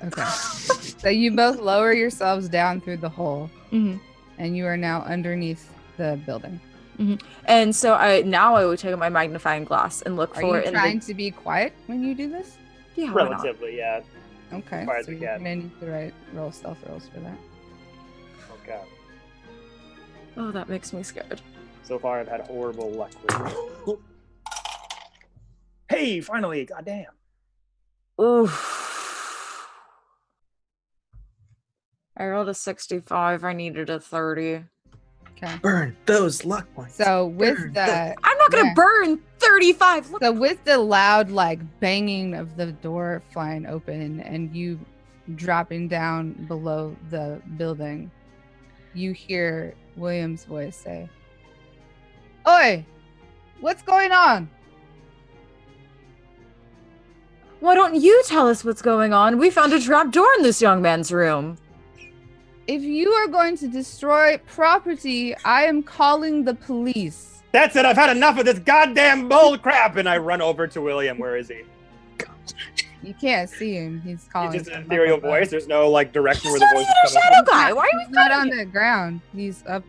okay. So you both lower yourselves down through the hole, Mm-hmm. and you are now underneath the building. And so I would take my magnifying glass and look Are for you in trying to be quiet when you do this? the yeah, why not? Relatively, yeah. Okay. Quiet as So we you're can. gonna need to roll stealth rolls for that. Okay. Oh, that makes me scared. So far, I've had horrible luck with it. Hey, finally! Goddamn. Oof. I rolled a 65. I needed a 30. Okay. Burn those luck points. So with Burn the I'm not gonna Yeah. burn 35. Look. so with the loud like banging of the door flying open and you dropping down below the building, you hear William's voice say, "Oi, what's going on?" Why don't you tell us what's going on? We found a trap door in this young man's room. If you are going to destroy property, I am calling the police. That's it. I've had enough of this goddamn bull crap. And I run over to William. Where is he? You can't see him. He's calling. He's just an from up ethereal above. voice. There's no like direction where He's the not voice is even a coming shadow from. guy. Why are we He's not fighting on him? the ground. He's up.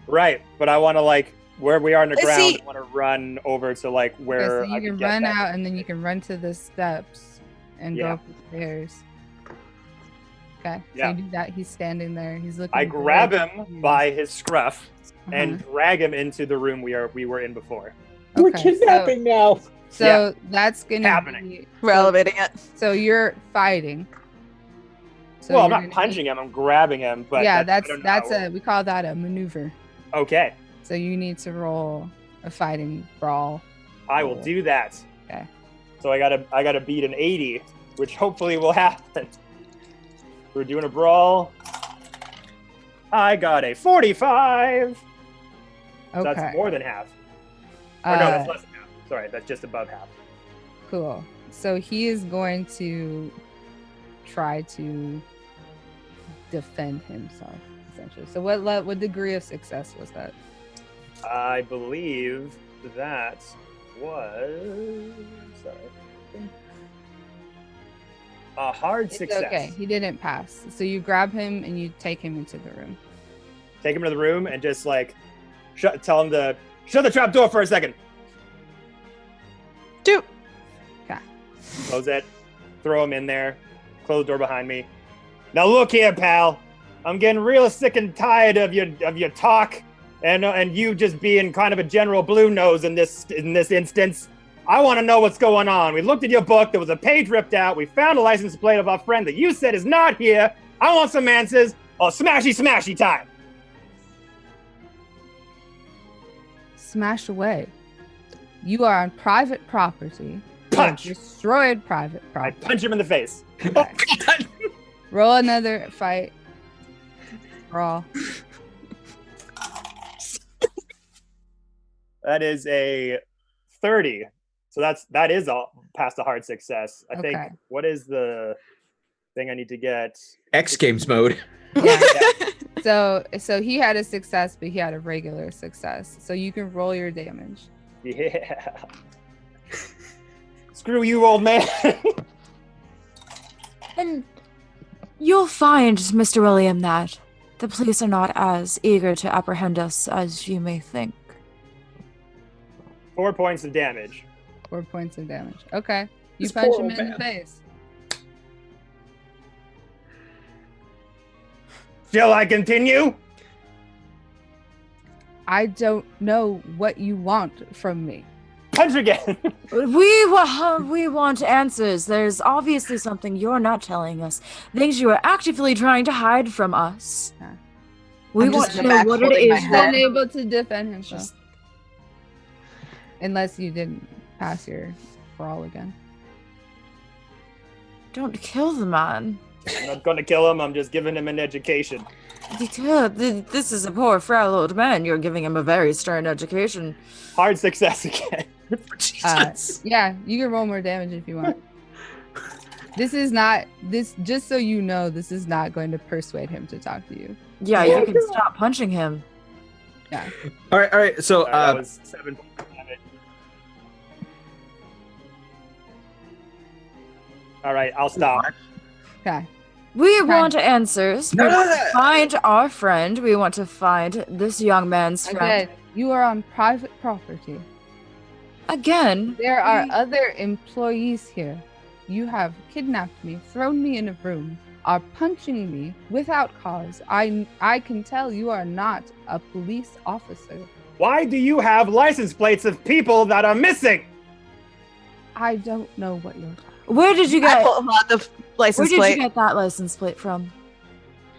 Right, but I want to like where we are on the ground. See- I want to run over to like Okay, where so you I can get run that. out and then you can run to the steps and go Yeah. up the stairs. Okay. So Yeah. you do that. He's standing there. He's looking. I grab very him confused. by his scruff and Uh-huh. drag him into the room we were in before. We're Okay, so- kidnapping now. So that's gonna Happening. be. We're elevating it. So you're fighting. So well, I'm you're not gonna punching him. I'm grabbing him. But yeah, I that's don't know. we call that a maneuver. Okay. So you need to roll a fighting brawl. I will do that. Okay. So I gotta beat an 80, which hopefully will happen. We're doing a brawl. I got a 45. So Okay. that's more than half. Or no, that's less than half. Sorry, that's just above half. Cool. So he is going to try to defend himself, essentially. So what degree of success was that? I believe that was a hard It's success. okay. He didn't pass. So you grab him and you take him into the room. Take him to the room and just like tell him to shut the trap door for a second. Do. Okay. Close it. Throw him in there. Close the door behind me. Now look here, pal. I'm getting real sick and tired of your talk, and you just being kind of a general blue nose in this instance. I want to know what's going on. We looked at your book. There was a page ripped out. We found a license plate of our friend that you said is not here. I want some answers. Oh, smashy time. Smash away. You are on private property. You have Punch. destroyed private I property. punch him in the face. Okay. Roll another fight. Brawl. That is a 30. So that is all past a hard success. I think. Okay. What is the thing I need to get? X Games mode. Yeah. So he had a success, but he had a regular success. So you can roll your damage. Yeah. Screw you, old man. And you'll find, Mr. William, that the police are not as eager to apprehend us as you may think. 4 points of damage. 4 points of damage. Okay. You This punch poor him old in the man. face. Shall I continue? I don't know what you want from me. Punch again. We want answers. There's obviously something you're not telling us. Things you are actively trying to hide from us. Yeah. We I'm want just to in the know back what it holding my is. head. that- Unable to defend himself. Just- Unless you didn't pass your brawl again. Don't kill the man. I'm not gonna kill him. I'm just giving him an education. This is a poor, frail old man. You're giving him a very stern education. Hard success again. Jesus. Yeah, you can roll more damage if you want. Just so you know, this is not going to persuade him to talk to you. Yeah, you can stop punching him. All right. So That was 7 points of damage. All right, I'll stop. Okay. We Okay. want answers. We want to find our friend. We want to find this young man's friend. Again, you are on private property. Again, There are other employees here. You have kidnapped me, thrown me in a room, are punching me without cause. I can tell you are not a police officer. Why do you have license plates of people that are missing? I don't know what you're talking. where did you I get? pull him out the Where license did plate. you get that license plate from?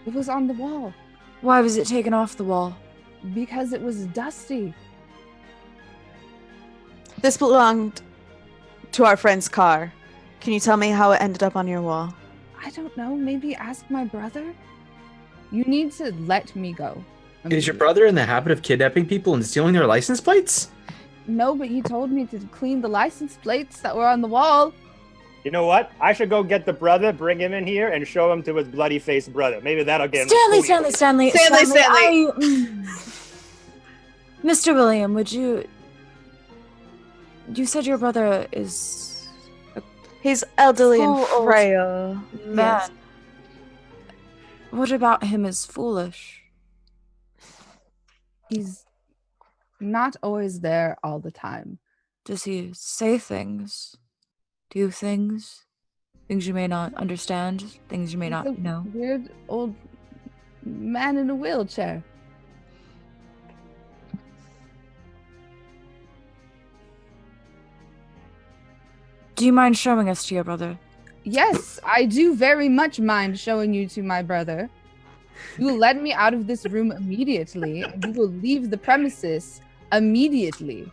It was on the wall Why was it taken off the wall? because it was dusty. This belonged to our friend's car. Can you tell me how it ended up on your wall? I don't know. Maybe ask my brother. You need to let me go. Is your brother in the habit of kidnapping people and stealing their license plates? No, but he told me to clean the license plates that were on the wall. You know what? I should go get the brother, bring him in here, and show him to his bloody faced brother. Maybe that'll get him. Stanley. Mr. William, would you? You said your brother is. He's elderly and Full old frail. Man. Yes. What about him is foolish? He's not always there all the time. Does he say things? Do things? Things you may not understand? Things you may He's not a know? weird old man in a wheelchair. Do you mind showing us to your brother? Yes, I do very much mind showing you to my brother. You will let me out of this room immediately, and you will leave the premises immediately.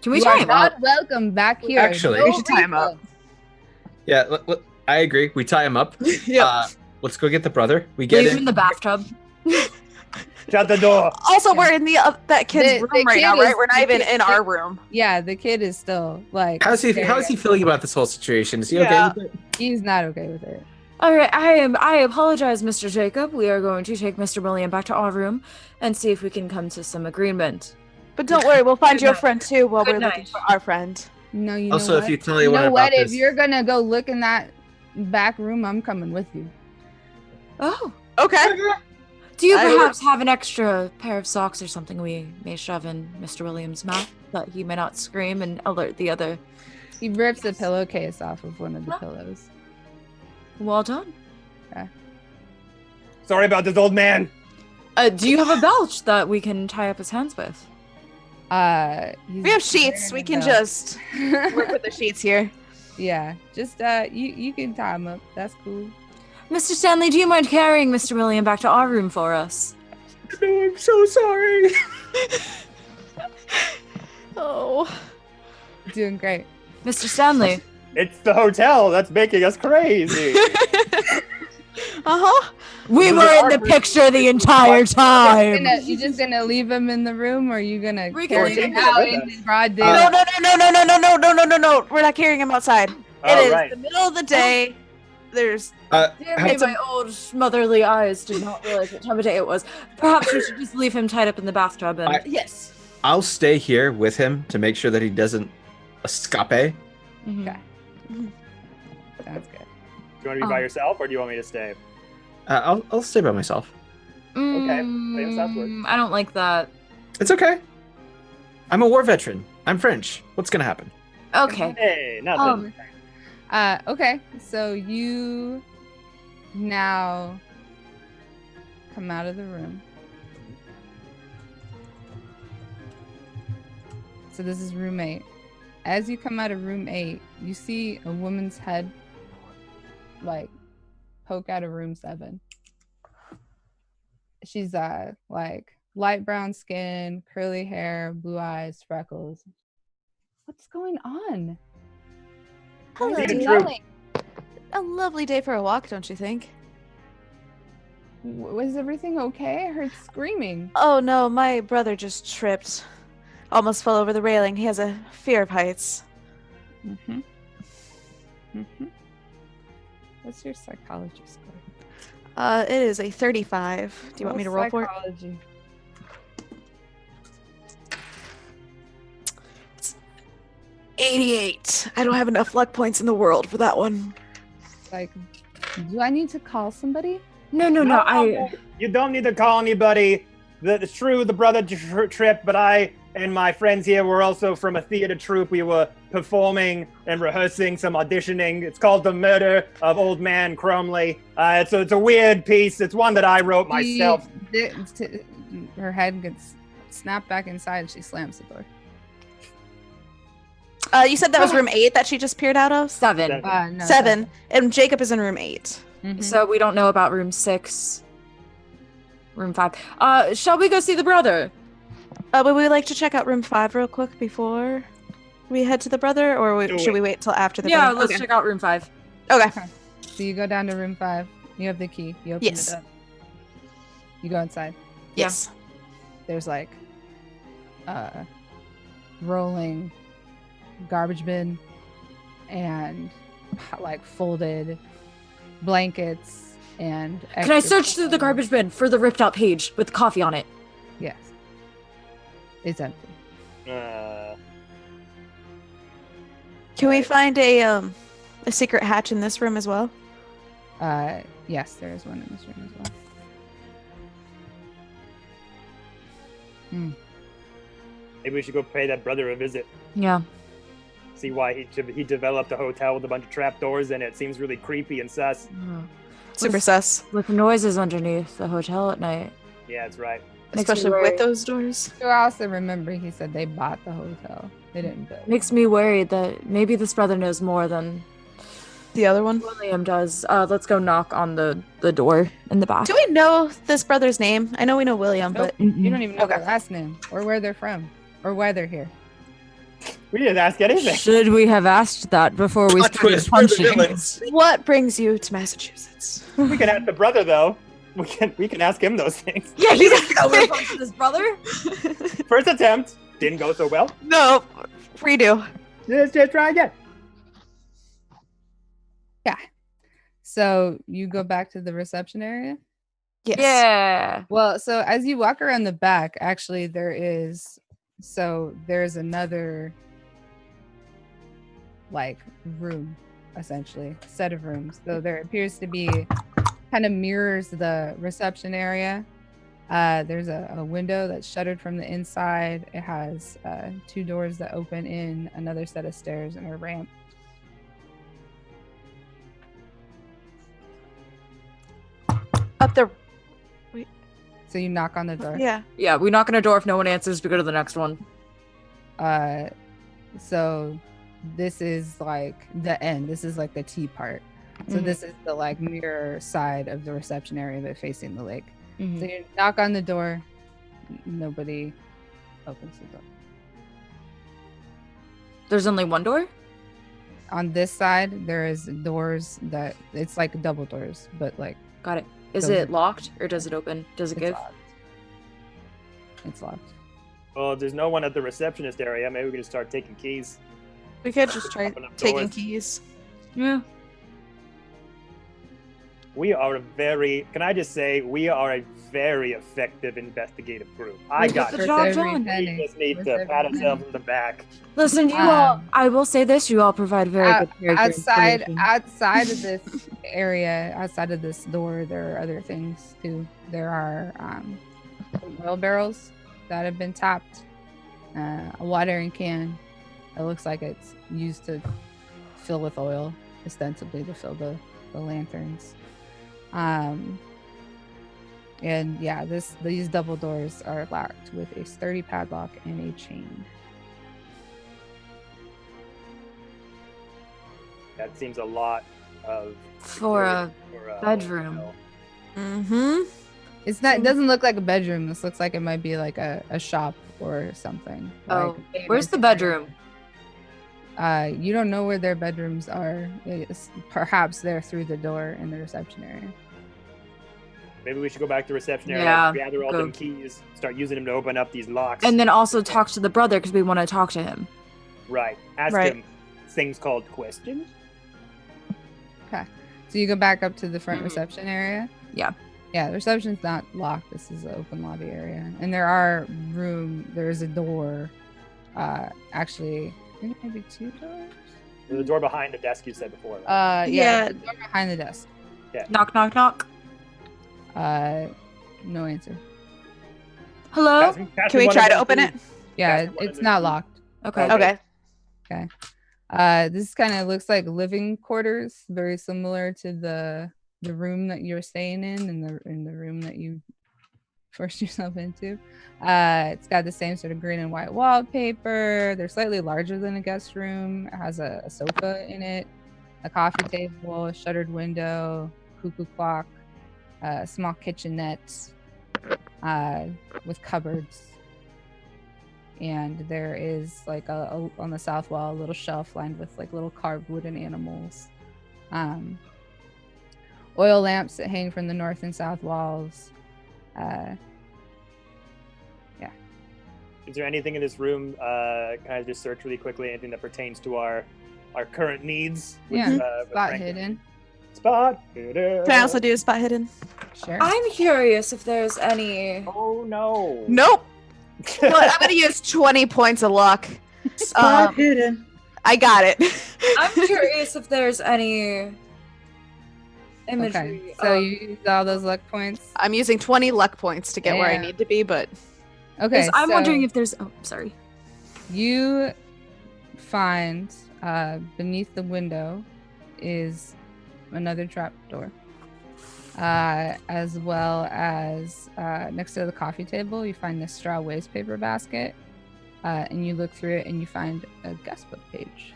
Can we You tie are him not up? welcome back here. Actually- No We should tie him up. refunds. Yeah, I agree. We tie him up. Yeah. Let's go get the brother. We get Leave him in in. the bathtub. Shut the door. Also, we're in that kid's The room right kid now, right? is- We're not the even kid- in our room. Yeah, the kid is still like. How's he staring at- feeling about this whole situation? Is he Yeah. okay with it? He's not okay with it. All right, I apologize, Mr. Jacob. We are going to take Mr. William back to our room and see if we can come to some agreement. But don't worry, we'll find Good your night. friend too while Good we're looking night. for our friend. No, you Also, know if what? you tell You anyone know about what? this, If you're gonna go look in that back room, I'm coming with you. Oh, Okay. do you I- perhaps have an extra pair of socks or something we may shove in Mr. William's mouth that he may not scream and alert the other? He rips a pillowcase off of one of the pillows. Well done. Sorry about this old man. Do you have a belt that we can tie up his hands with? We have sheets. We can just work with the sheets here. Yeah, just you can tie him up. That's cool. Mr. Stanley, do you mind carrying Mr. William back to our room for us? no, I'm so sorry. Oh. Doing great. Mr. Stanley, It's the hotel that's making us crazy. Uh-huh. we This is were in the awkward. picture the entire time. You just gonna leave him in the room, or are you gonna We carry can him take out him in with the broad No, daylight? no. We're not carrying him outside. It Oh, is right. the middle of the day. There's Dear How- me, my old motherly eyes did not realize what time of day it was. Perhaps we should just leave him tied up in the bathtub and yes. I'll stay here with him to make sure that he doesn't escape. Okay. Sounds good. Do you want to be by yourself, or do you want me to stay? I'll stay by myself. Okay, same southward. I don't like that. It's okay. I'm a war veteran. I'm French. What's gonna happen? Okay. Hey, nothing. Okay, so you now come out of the room. So this is room 8. As you come out of room 8, you see a woman's head like poke out of room 7. She's like light brown skin, curly hair, blue eyes, freckles. What's going on? Hello. Why is True. she yelling? A lovely day for a walk, don't you think? Was everything okay? I heard screaming. Oh no, my brother just tripped. Almost fell over the railing. He has a fear of heights. Mm-hmm. Mm-hmm. What's your psychology score? It is a 35. Do you want me to roll for it? Psychology. 88. I don't have enough luck points in the world for that one. Like, do I need to call somebody? No. You don't need to call anybody. It's true, the brother tripped, but I and my friends here were also from a theater troupe. We were performing and rehearsing some auditioning. It's called The Murder of Old Man Cromley. It's a weird piece. It's one that I wrote myself. Her head gets snapped back inside and she slams the door. You said that was room 8 that she just peered out of? 7. No, 7. And Jacob is in room 8. Mhm. So we don't know about room 6. Room 5. Shall we go see the brother? Would we like to check out room 5 real quick before we head to the brother, or Do should it. we wait till after the Yeah, brother? let's Okay. check out room 5. Okay. So you go down to room 5. You have the key. You open Yes. it up. You go inside. Yes. There's like rolling garbage bin and like folded blankets and Can I extra search through the clothes. garbage bin for the ripped out page with coffee on it? Yes. It's empty. Uh, Can we find a a secret hatch in this room as well? Yes, there is one in this room as well. Maybe we should go pay that brother a visit. Yeah. See why he developed a hotel with a bunch of trapdoors in it. Seems really creepy and sus. Super sus. With noises underneath the hotel at night. Yeah, that's right. Makes me Especially worried. with those doors. So I also remember he said they bought the hotel. They didn't build. Makes me worried that maybe this brother knows more than The other one? William does. Let's go knock on the door in the back. Do we know this brother's name? I know we know William, Nope. but You don't even know Okay. their last name or where they're from or why they're here. We didn't ask anything. Should we have asked that before we Plot started twist, we're the punching? villains. what brings you to Massachusetts? We can ask the brother though. We can ask him those things. Yeah, You guys know we're punching his brother? First attempt didn't go so well. No, redo. Let's just try again. So you go back to the reception area? Yes. Yeah. Well, so as you walk around the back, actually there's another like room, essentially, set of rooms. So there appears to be kind of mirrors the reception area. There's a window that's shuttered from the inside. It has 2 doors that open in, another set of stairs, and a ramp. Up there. So you knock on the door. Yeah. Yeah, we knock on a door. If no one answers, we go to the next one. So this is like the end. This is like the T part. So Mhm. this is the like mirror side of the reception area, but facing the lake. Mhm. So you knock on the door. Nobody opens the door. There's only one door? On this side, there is doors that it's like double doors, but like Got it. Is Those it are- locked or does it open? Does it it's give? locked. It's locked. Well, if there's no one at the receptionist area, maybe we can just start taking keys. We could just try Open up taking doors. keys. Yeah. We are can I just say, we are a very effective investigative group. I Look at got the it. job Worth every done. penny. We just need Worth to every pat penny. ourselves on the back. Listen, you all. Um, I will say this: you all provide very good character outside information. outside of this area, outside of this door, there are other things too. There are some oil barrels that have been tapped, a watering can. It looks like it's used to fill with oil, ostensibly to fill the lanterns. And yeah, these double doors are locked with a sturdy padlock and a chain. That seems a lot of For a security for bedroom. hotel. Mm-hmm. It's not. It doesn't look like a bedroom. This looks like it might be like a shop or something. Oh, like where's the bedroom? You don't know where their bedrooms are. Perhaps they're through the door in the reception area. Maybe we should go back to the reception area, Yeah, gather all go. them keys, start using them to open up these locks. And then also talk to the brother because we want to talk to him. Right. Ask Right. him things called questions. So you go back up to the front Mhm. reception area. Yeah. Yeah, the reception's not locked. This is an open lobby area, and there is a door. Actually, I think maybe 2 doors. There's a door behind the desk you said before. Right? Yeah, the door behind the desk. Knock, knock, knock. No answer. Hello. Pass Can me we one try of to those open keys. it? Yeah, That's one of it's the not keys. locked. Okay. Okay. Okay. This kind of looks like living quarters, very similar to the room that you're staying in the room that you forced yourself into. It's got the same sort of green and white wallpaper. They're slightly larger than a guest room. It has a sofa in it, a coffee table, a shuttered window, cuckoo clock, a small kitchenette with cupboards. And there is like on the south wall a little shelf lined with like little carved wooden animals, oil lamps that hang from the north and south walls. Is there anything in this room? Can I just search really quickly? Anything that pertains to our current needs? Yeah, with spot Frank? hidden. Spot hidden. Can I also do a spot hidden? Sure. I'm curious if there's any. Oh no. Nope. Well, I'm gonna use 20 points of luck. Spot hidden. I got it. I'm curious if there's any imagery. Okay, so of- you used all those luck points. I'm using 20 luck points to get where I Yeah. need to be, but Okay, I'm so wondering if there's. Oh, sorry. you find beneath the window is another trapdoor. As well as next to the coffee table, you find this straw waste paper basket, and you look through it and you find a guest book page.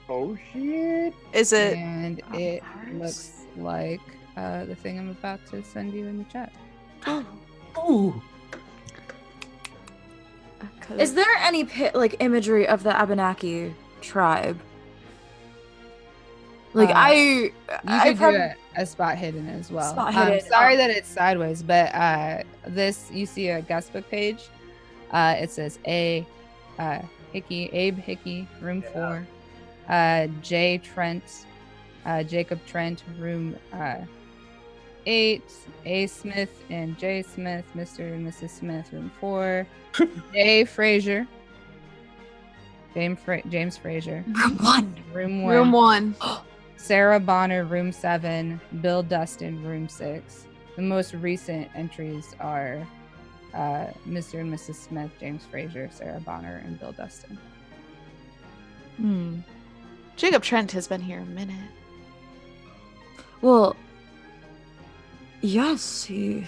Oh shit! is it? And it ours? looks like the thing I'm about to send you in the chat. Ooh. Is there any imagery of the Abenaki tribe? Like You could probably- do a spot hidden as well. Spot hidden, Sorry that it's sideways, but this you see a guest book page. It says Abe Hickey, room 4. J Trent, Jacob Trent, room 8. A Smith and J Smith, Mr. and Mrs. Smith, room 4. J Fraser, James Fraser, Room 1. room 1. Room 1. Sarah Bonner, room 7. Bill Dustin, room 6. The most recent entries are Mr. and Mrs. Smith, James Fraser, Sarah Bonner, and Bill Dustin. Jacob Trent has been here a minute. Well, yes, he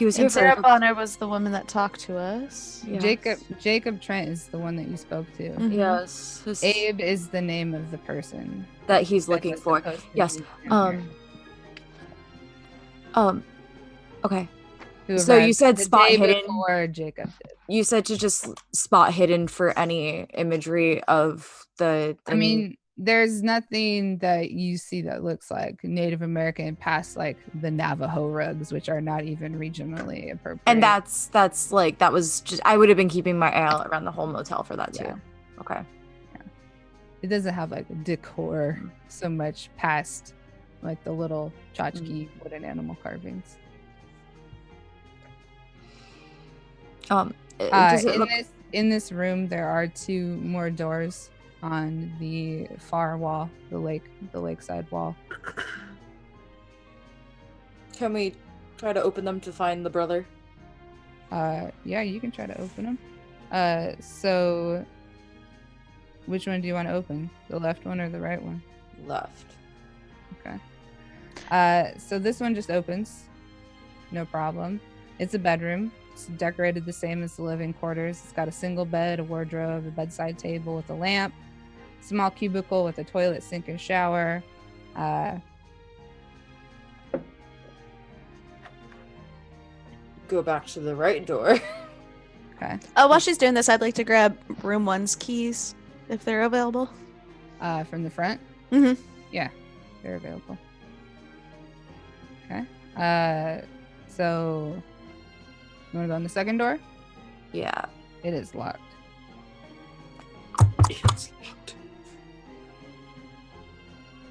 was here And for Sarah Bonner was the woman that talked to us. Yes. Jacob Trent is the one that you spoke to. Mhm. Yes, Abe is the name of the person that he's that looking was for. supposed to Yes. be in here. Okay. Who So you arrived said the spot day hidden. before Jacob did. You said to just spot hidden for any imagery of the. I mean, there's nothing that you see that looks like Native American past like the Navajo rugs, which are not even regionally appropriate. and that's like that was just. I would have been keeping my eye out around the whole motel for that too. Yeah. Okay. It doesn't have like decor so much past like the little tchotchke wooden animal carvings. Does it look? In this room, there are 2 more doors on the far wall, the lakeside wall. Can we try to open them to find the brother? Yeah, you can try to open them. So which one do you want to open? The left one or the right one? Left. Okay. So this one just opens. No problem. It's a bedroom. It's decorated the same as the living quarters. It's got a single bed, a wardrobe, a bedside table with a lamp, small cubicle with a toilet, sink, and shower. Go back to the right door. Okay. While she's doing this, I'd like to grab room 1's keys if they're available. From the front? Mm-hmm. Yeah, they're available. Okay. So you want to go on the second door? Yeah. It is locked. It's locked.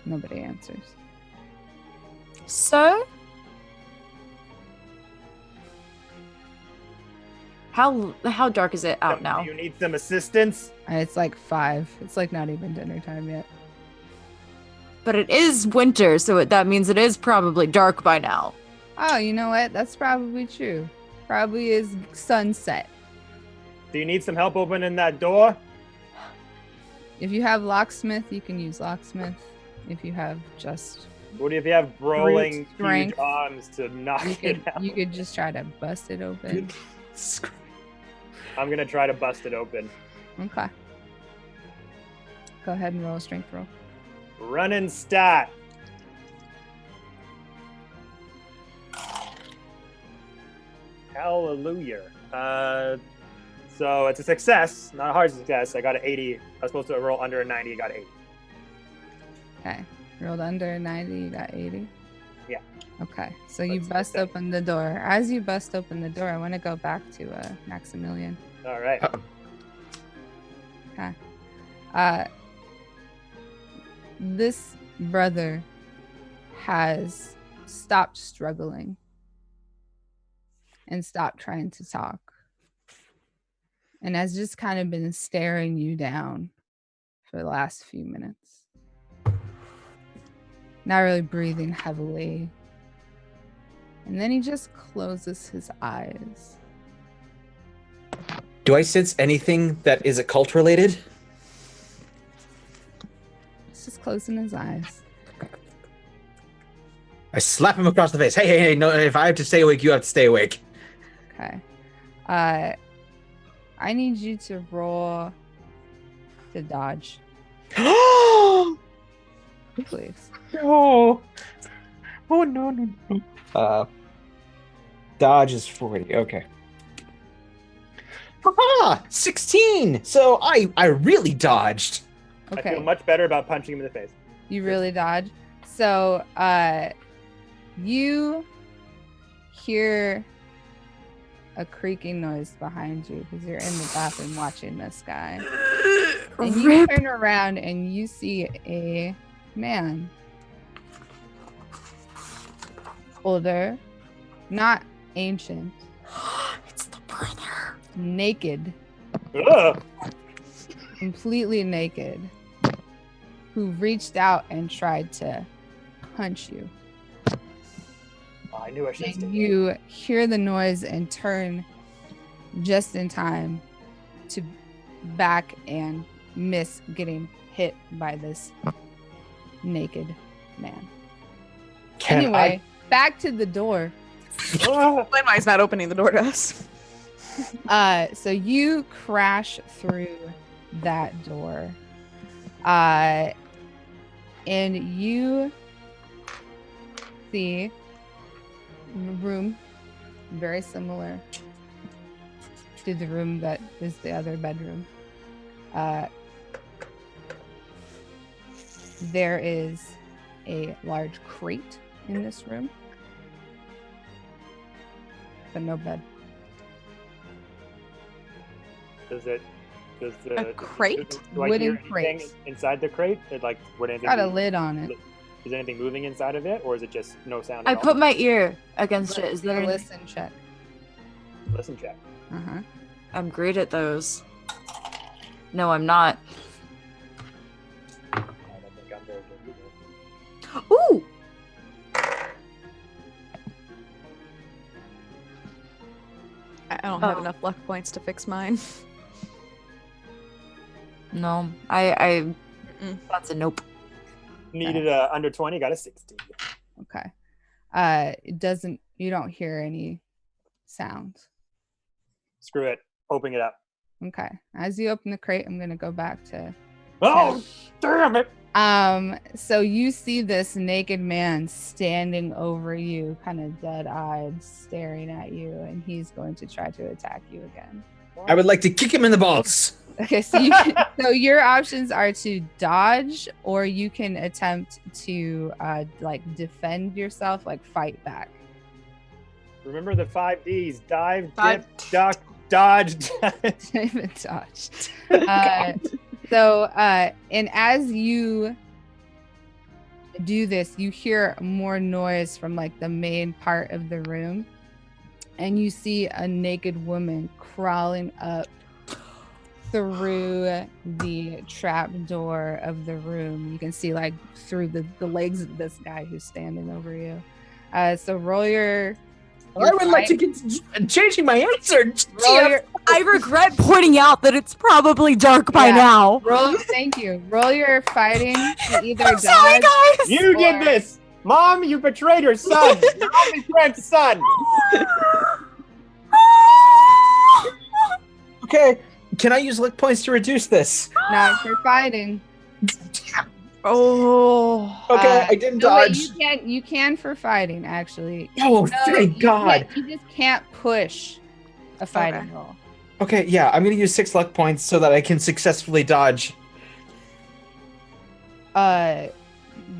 Nobody answers. So, how dark is it out now? Do you need some assistance? It's like 5. It's like not even dinner time yet. But it is winter, so that means it is probably dark by now. Oh, you know what? That's probably true. Probably is sunset. Do you need some help opening that door? If you have locksmith, you can use locksmith. If you have just, What if you have brawling huge strength. arms to knock you it out? you could just try to bust it open. I'm gonna try to bust it open. Okay. Go ahead and roll a strength roll. Running stat. Hallelujah. So it's a success, not a hard success. I got an 80. I was supposed to roll under a 90. I got 80. Okay. Rolled under 90, you got 80. Yeah. Okay. So you That's bust okay. open the door. As you bust open the door, I want to go back to Maximilian. All right. Okay. This brother has stopped struggling and stopped trying to talk. and has just kind of been staring you down for the last few minutes. Not really breathing heavily. And then he just closes his eyes. Do I sense anything that is occult related? He's just closing his eyes. I slap him across the face. Hey, no, if I have to stay awake, you have to stay awake. Okay. I need you to roll to dodge, please. No. Oh, no. Dodge is 40. Okay. Haha! 16! So I really dodged. I Okay. feel much better about punching him in the face. You really dodge. So, you hear a creaking noise behind you because you're in the bathroom watching this guy. And you Rip. turn around and you see a man. Older, not ancient, It's the brother. naked, Ugh. completely naked, who reached out and tried to punch you. Oh, I knew I should have And stayed. you hear the noise and turn just in time to back and miss getting hit by this naked man. Can Anyway, back to the door. Ah, Why's not opening the door to us? So you crash through that door. And you see a room very similar to the room that is the other bedroom. There is a large crate in this room, but no bed. Does the A crate? Do I hear Wooden anything crate. inside the crate? Would anything Got a be- lid on it. Is anything moving inside of it, or is it just no sound? I at all? put my ear against it. Is there? Listen check. Listen, check. Uh-huh. I'm great at those. No, I'm not. I don't think I'm very good either. Ooh. I don't have Oh. enough luck points to fix mine. No, I. Mm-mm. That's a nope. Needed under 20, got a 60. Okay. It doesn't, you don't hear any sounds. Screw it. Opening it up. Okay. As you open the crate, I'm gonna go back to Oh, damn it! so you see this naked man standing over you, kind of dead-eyed, staring at you, and he's going to try to attack you again. I would like to kick him in the balls. Okay, so so your options are to dodge, or you can attempt to like defend yourself, like fight back. Remember the 5 Ds: dive, Dive. dip, duck, dodge. Even dodge. And as you do this, you hear more noise from like the main part of the room, and you see a naked woman crawling up through the trap door of the room. You can see like through the legs of this guy who's standing over you. So roll your I would like to get changing my answer. roll your I regret pointing out that it's probably dark by Yeah. now. roll. Thank you. Roll your fighting to either I'm sorry, dodge. guys. You did this! Mom, you betrayed your son! Your only friend's son! Okay. Can I use luck points to reduce this? Not for fighting. Oh. Okay, I didn't No, wait, dodge. you can for fighting actually. Oh, No, thank you God. can't- You just can't push a fighting roll. Okay, yeah, I'm gonna use 6 luck points so that I can successfully dodge.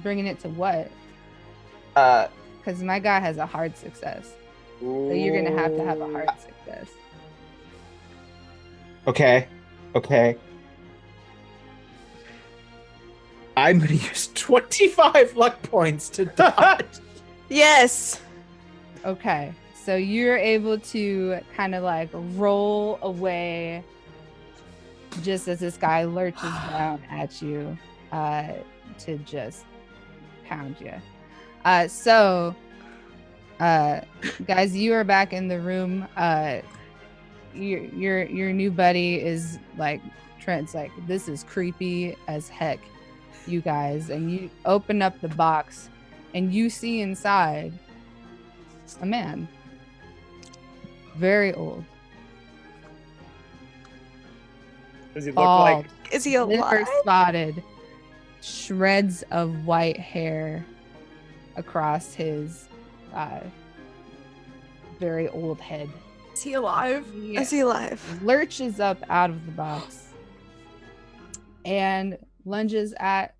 Bringing it to what? Uh, Because my guy has a hard success, so you're gonna have to have a hard success. okay, okay. I'm gonna use 25 luck points to dodge. Yes. Okay, so you're able to kind of like roll away just as this guy lurches down at you to just pound you. So, guys, you are back in the room. Your new buddy is like, Trent's like, this is creepy as heck, you guys. And you open up the box and you see inside a man, very old. Does he look Bald, like? Is he alive? liver spotted, shreds of white hair across his very old head. Is he alive? Yeah. Is he alive? Lurches up out of the box and lunges at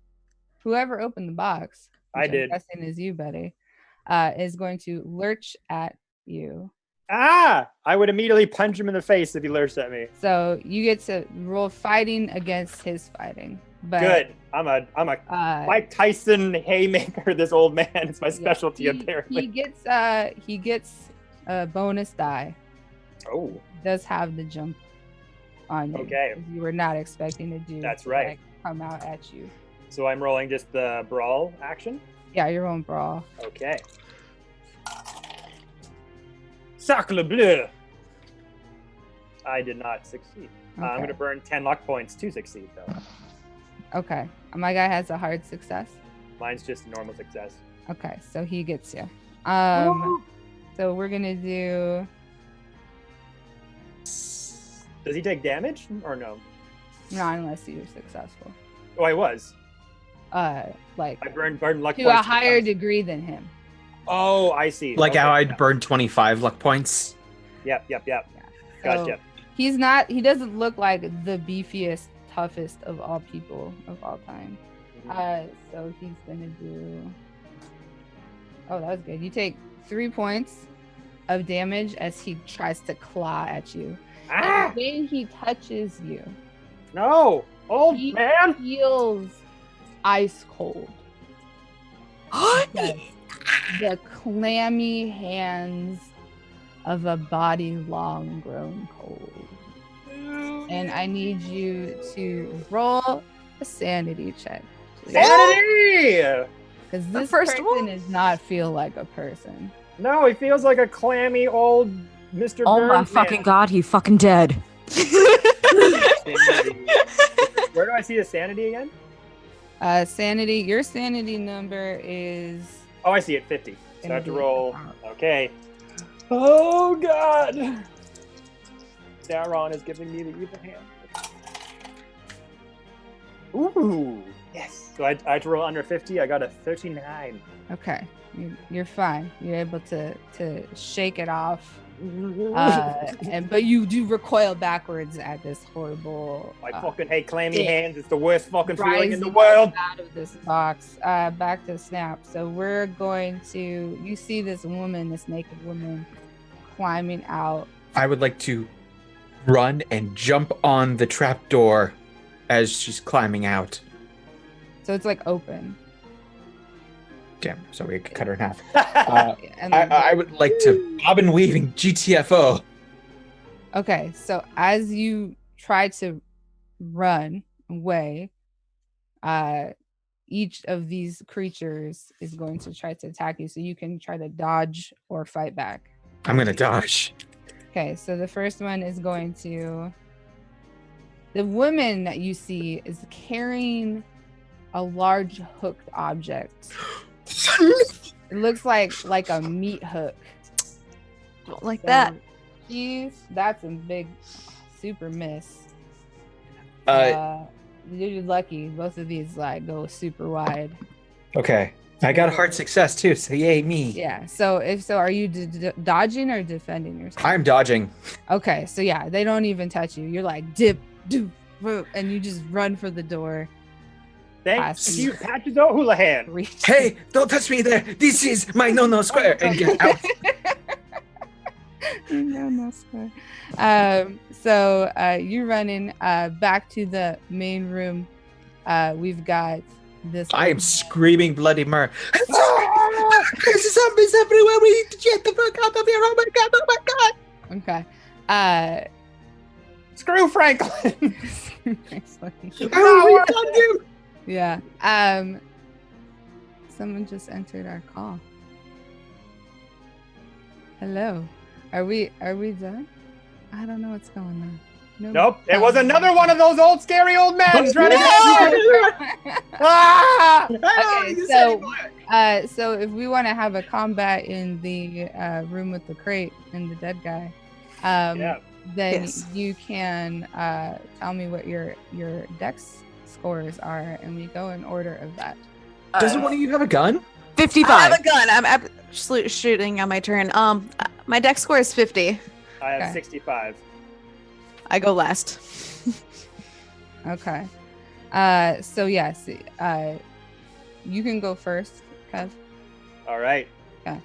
whoever opened the box. I which I'm did. guessing is you, Betty. Is going to lurch at you. Ah! I would immediately punch him in the face if he lurched at me. So you get to roll fighting against his fighting. But Good. I'm a Mike Tyson haymaker. This old man. It's my specialty apparently. He gets a bonus die. Oh. Does have the jump on you. Okay. 'Cause you were not expecting to do. That's to, right. like, come out at you. So I'm rolling just the brawl action. Yeah, you're on brawl. Okay. Sacre bleu! I did not succeed. I'm Okay. going to burn 10 luck points to succeed, though. Okay. My guy has a hard success. Mine's just a normal success. Okay, so he gets you. So we're gonna do. Does he take damage or no? Not unless you're successful. Oh, I was. Like I burned luck to points. a higher degree than him. Oh, I see. Like Okay. how I'd burn 25 luck points. Yep. So Gotcha. he's not. He doesn't look like the beefiest, toughest of all people of all time. So he's gonna do. Oh, that was good. You take 3 points of damage as he tries to claw at you. Ah! And when he touches you, No! Old he man! feels ice cold. Yes. The clammy hands of a body long grown cold. And I need you to roll a sanity check. Sanity! Because this first person one? does not feel like a person. No, he feels like a clammy old Mr. Oh my Burns fucking man. god, he fucking dead. Sanity. Where do I see the sanity again? Sanity, your sanity number is. Oh, I see it, 50. So I have to Gonna be- roll. Okay. Oh, God! Sauron is giving me the evil hand. Ooh, yes. So I had to roll under 50. I got a 39. Okay, you're fine. You're able to shake it off. But you do recoil backwards at this horrible. I fucking hate clammy yeah. hands. It's the worst fucking feeling in the rising world. out of this box. Back to Snap. So we're going to. You see this woman, this naked woman, climbing out. I would like to run and jump on the trapdoor as she's climbing out. So it's like open. Damn, so we could cut her in half. And I would like to bobbin weaving GTFO. Okay, so as you try to run away, each of these creatures is going to try to attack you. So you can try to dodge or fight back. I'm gonna dodge. Okay, so the first one is going to. The woman that you see is carrying a large hooked object. It looks like a meat hook. Don't like So that. that's a big super miss. Uh, You're lucky. Both of these like go super wide. okay. I got a hard success too, so yay me. Yeah. So are you dodging or defending yourself? I'm dodging. Okay. So yeah, they don't even touch you. You're like dip, do, and you just run for the door. Thank you, Patches O'Houlihan. Hey, don't touch me there. This is my no square. And get out. No square. So you're running back to the main room. We've got this. I am screaming bloody murder. There's zombies everywhere. We need to get the fuck out of here. Oh my god. Oh my god. Okay. Screw Franklin. Oh, refund you. Yeah. Someone just entered our call. Hello. Are we done? I don't know what's going on. Nope. It was another one of those old scary old men trying to Ah! Okay, so if we want to have a combat in the room with the crate and the dead guy, then Yes. you can tell me what your dex scores are, and we go in order of that. Doesn't one of you have a gun? 55. I have a gun. I'm absolutely shooting on my turn. My dex score is 50. I have Okay. 65. I go last. Okay. So yes, you can go first, Kev. All right. Okay.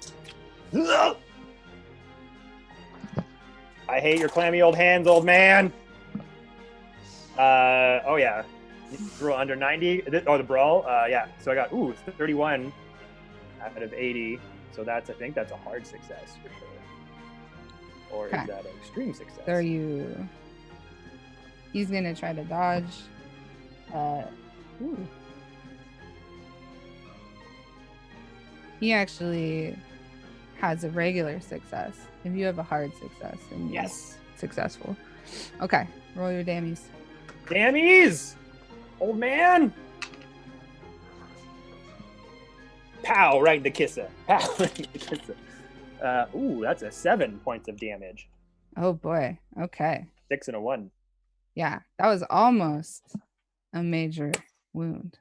I hate your clammy old hands, old man. Oh yeah. You roll under 90. Oh, the brawl. Yeah. So I got 31 out of 80. So I think that's a hard success for sure. Or Okay. is that an extreme success? So he's gonna try to dodge. He actually has a regular success. If you have a hard success, then you're Yes. successful. Okay, roll your dammies. Dammies! Old man! Pow, right in the kisser. Pow, right in the kisser. That's a 7 points of damage. Oh boy. Okay. 6 and a 1. Yeah, that was almost a major wound.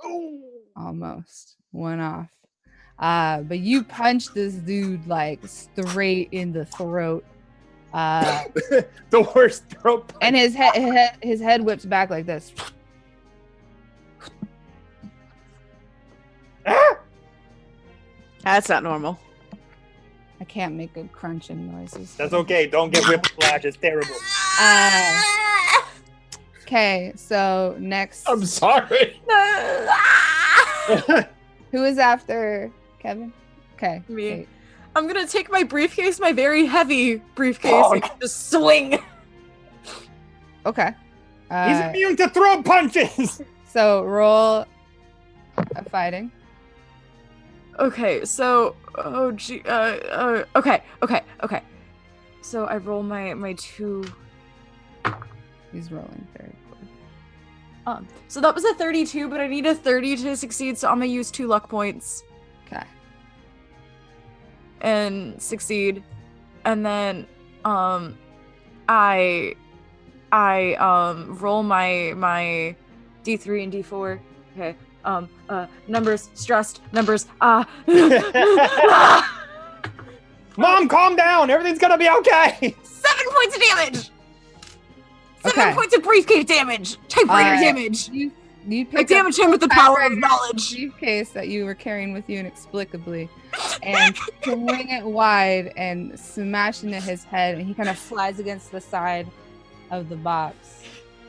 Ooh. Almost one off. But you punched this dude like straight in the throat. The worst throat punch. And his head whips back like this. Ah! That's not normal. I can't make good crunching noises. That's okay. Don't get whiplash. It's terrible. Okay, so next. I'm sorry. Who is after Kevin? Okay. Me. wait. I'm gonna take my briefcase, my very heavy briefcase, Oh, and just swing. Okay. He's immune to throat punches. So roll a fighting. Okay, so okay. So I roll my 2. He's rolling very quick. So that was a 32, but I need a 30 to succeed, so I'm gonna use 2 luck points Okay. and succeed. And then I roll my D3 and D4. Okay. Numbers, stressed, numbers. Mom, calm down. Everything's gonna be okay. 7 points of damage. 7 Okay. points of briefcase damage. Typewriter damage. You I pick up damage him with the power of knowledge. briefcase that you were carrying with you inexplicably and swing it wide and smash into his head, and he kind of flies against the side of the box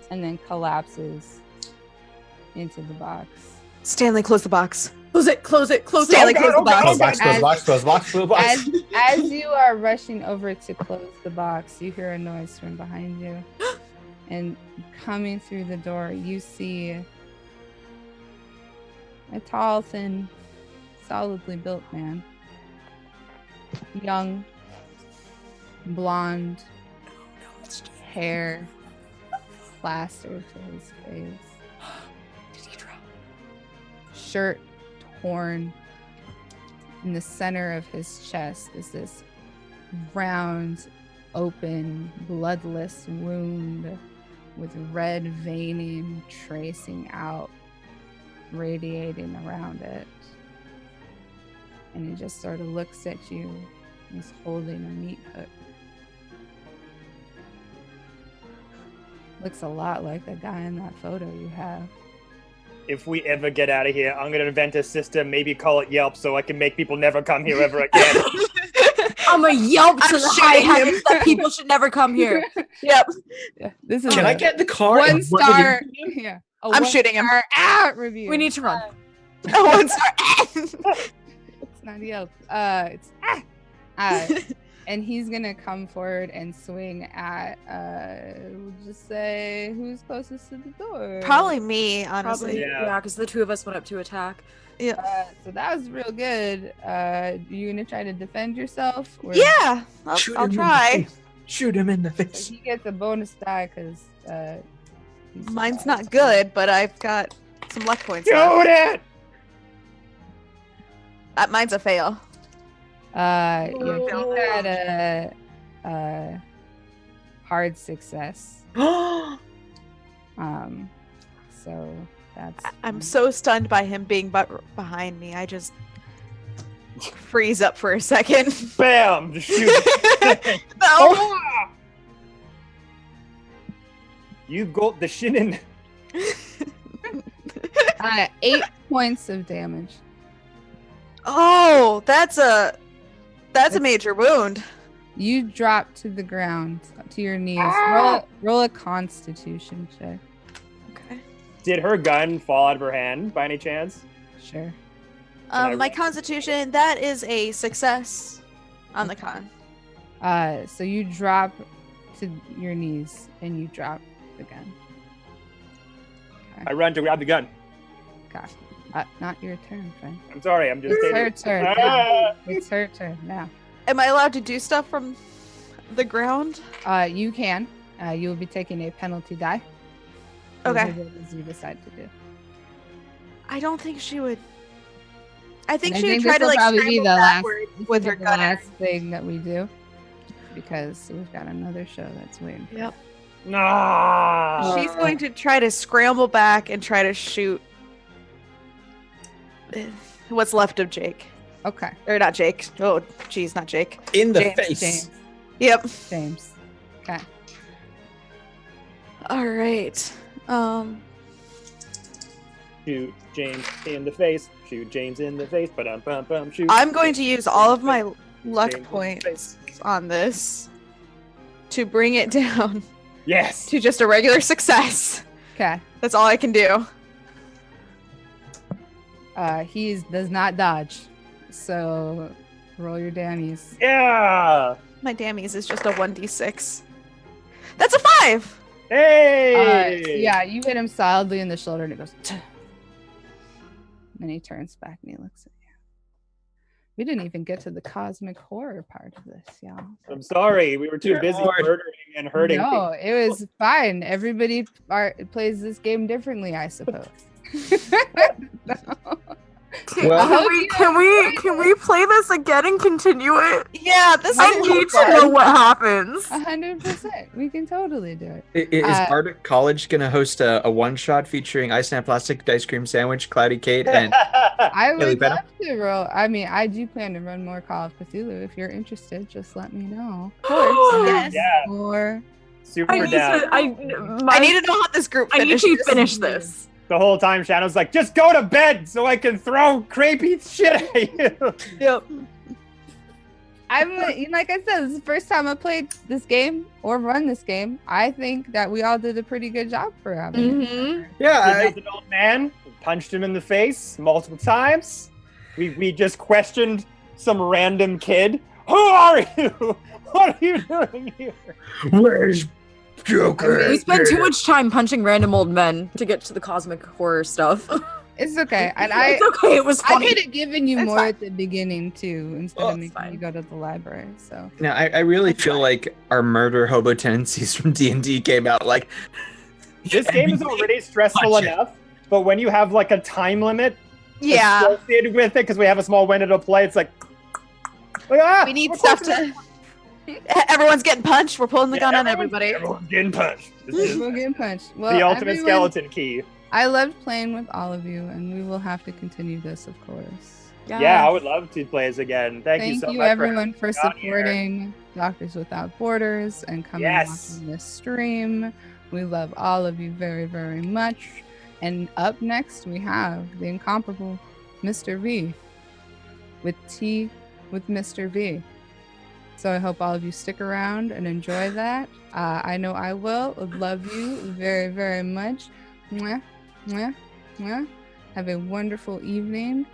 and then collapses into the box. Stanley, close the box. Close it. Stanley, close the box. Box, As you are rushing over to close the box, you hear a noise from behind you. And coming through the door, you see a tall, thin, solidly built man. Young, blonde, hair plastered to his face. Shirt torn. In the center of his chest is this round, open, bloodless wound with red veining tracing out, radiating around it. And he just sort of looks at you. He's holding a meat hook. Looks a lot like the guy in that photo you have. If we ever get out of here, I'm gonna invent a system, maybe call it Yelp, so I can make people never come here ever again. I'm a yelp to I'm the high shooting him. heavens that people should never come here. Yep. Yeah, this is Can a I get the car? 1 and run with star. you? Yeah, a I'm 1 shooting him. star review. We need to run. Oh, 1 star. It's not Yelp. It's And he's gonna come forward and swing at we'll just say who's closest to the door. Probably me, Probably, honestly. yeah, because the two of us went up to attack. So that was real good. You gonna try to defend yourself? Or... Yeah, Shoot him I'll in the try. face. Shoot him in the So face. he gets a bonus die because Mine's not good, but I've got some luck points. Shoot left. it! Mine's a fail. Yeah, he had a hard success. So that's. I'm so stunned by him being behind me. I just freeze up for a second. Bam! Just shoot it. No. You got the shinin. 8 points of damage. Oh, that's a major wound. You drop to the ground, to your knees. Roll a Constitution check. Okay. Did her gun fall out of her hand by any chance? Sure. My Constitution, that is a success on the con. So you drop to your knees and you drop the gun. I run to grab the gun. Okay. Not your turn, friend. I'm sorry, I'm just It's stating. her turn. Ah! It's her turn now. Am I allowed to do stuff from the ground? You can. You will be taking a penalty die. Okay. Whatever it is you decide to do. I don't think she would. I think I she think would try this to will like probably be scramble the last- backwards This with will her be the gun. last thing that we do because we've got another show that's waiting. Yep. Nah. She's going to try to scramble back and try to shoot what's left of Jake. Okay. Or not Jake. Oh, geez, not Jake. In the James, face. James. Yep. James. Okay. All right. Shoot James in the face. Shoot James in the face. Ba-dum-bum-bum. Shoot. I'm going to use all of my luck James in the points face. on this to bring it down Yes. to just a regular success. Okay. That's all I can do. He does not dodge. So roll your dammies. Yeah. My dammies is just a 1d6. That's a 5. Hey. Yeah, you hit him solidly in the shoulder and it goes. Tuh. And then he turns back and he looks at you. We didn't even get to the cosmic horror part of this, y'all. I'm sorry. We were too busy murdering and hurting. No, it was fine. Everybody plays this game differently, I suppose. Well, Can we play this again and continue it? Yeah, this I is need to know what happens. 100%. We can totally do it. Is Arctic College going to host a one-shot featuring Ice and Plastic Ice Cream Sandwich, Cloudy Kate, and I Haley would Benham? love to roll. I mean, I do plan to run more Call of Cthulhu. If you're interested, just let me know. Of course. Yes. Yeah. Or Super I need down. to. I need to know how this group I need finishes. to finish this. The whole time Shadow's like, just go to bed so I can throw crepey shit at you. Yep. I'm like I said, this is the first time I played this game or run this game. I think that we all did a pretty good job for having it. Mm-hmm. yeah, Kidnapped an old man, punched him in the face multiple times. We just questioned some random kid. Who are you? What are you doing here? where's Joker? We spend too much time punching random old men to get to the cosmic horror stuff. It's okay. And It's okay. It was I funny. could have given you It's more fine. at the beginning too, instead Well, of it's making fine. you go to the library. So Now, I really feel like our murder hobo tendencies from D&D came out like This game is already stressful Punch it. enough, but when you have like a time limit Yeah. associated with it, because we have a small window to play, it's like ah, We need we're stuff close to. Everyone's getting punched. We're pulling the gun on everyone's- everybody. Everyone's getting punched. This is we're getting punched. Well, the ultimate everyone, skeleton key. I loved playing with all of you, and we will have to continue this, of course. Yeah, I would love to play this again. Thank you so much everyone for having me on here. supporting Doctors Without Borders and coming Yes. watching this stream. We love all of you very, very much. And up next, we have the incomparable Mr. V with Tea with Mr. V. So I hope all of you stick around and enjoy that. I know I will. Love you very, very much. Mwah, mwah, mwah. Have a wonderful evening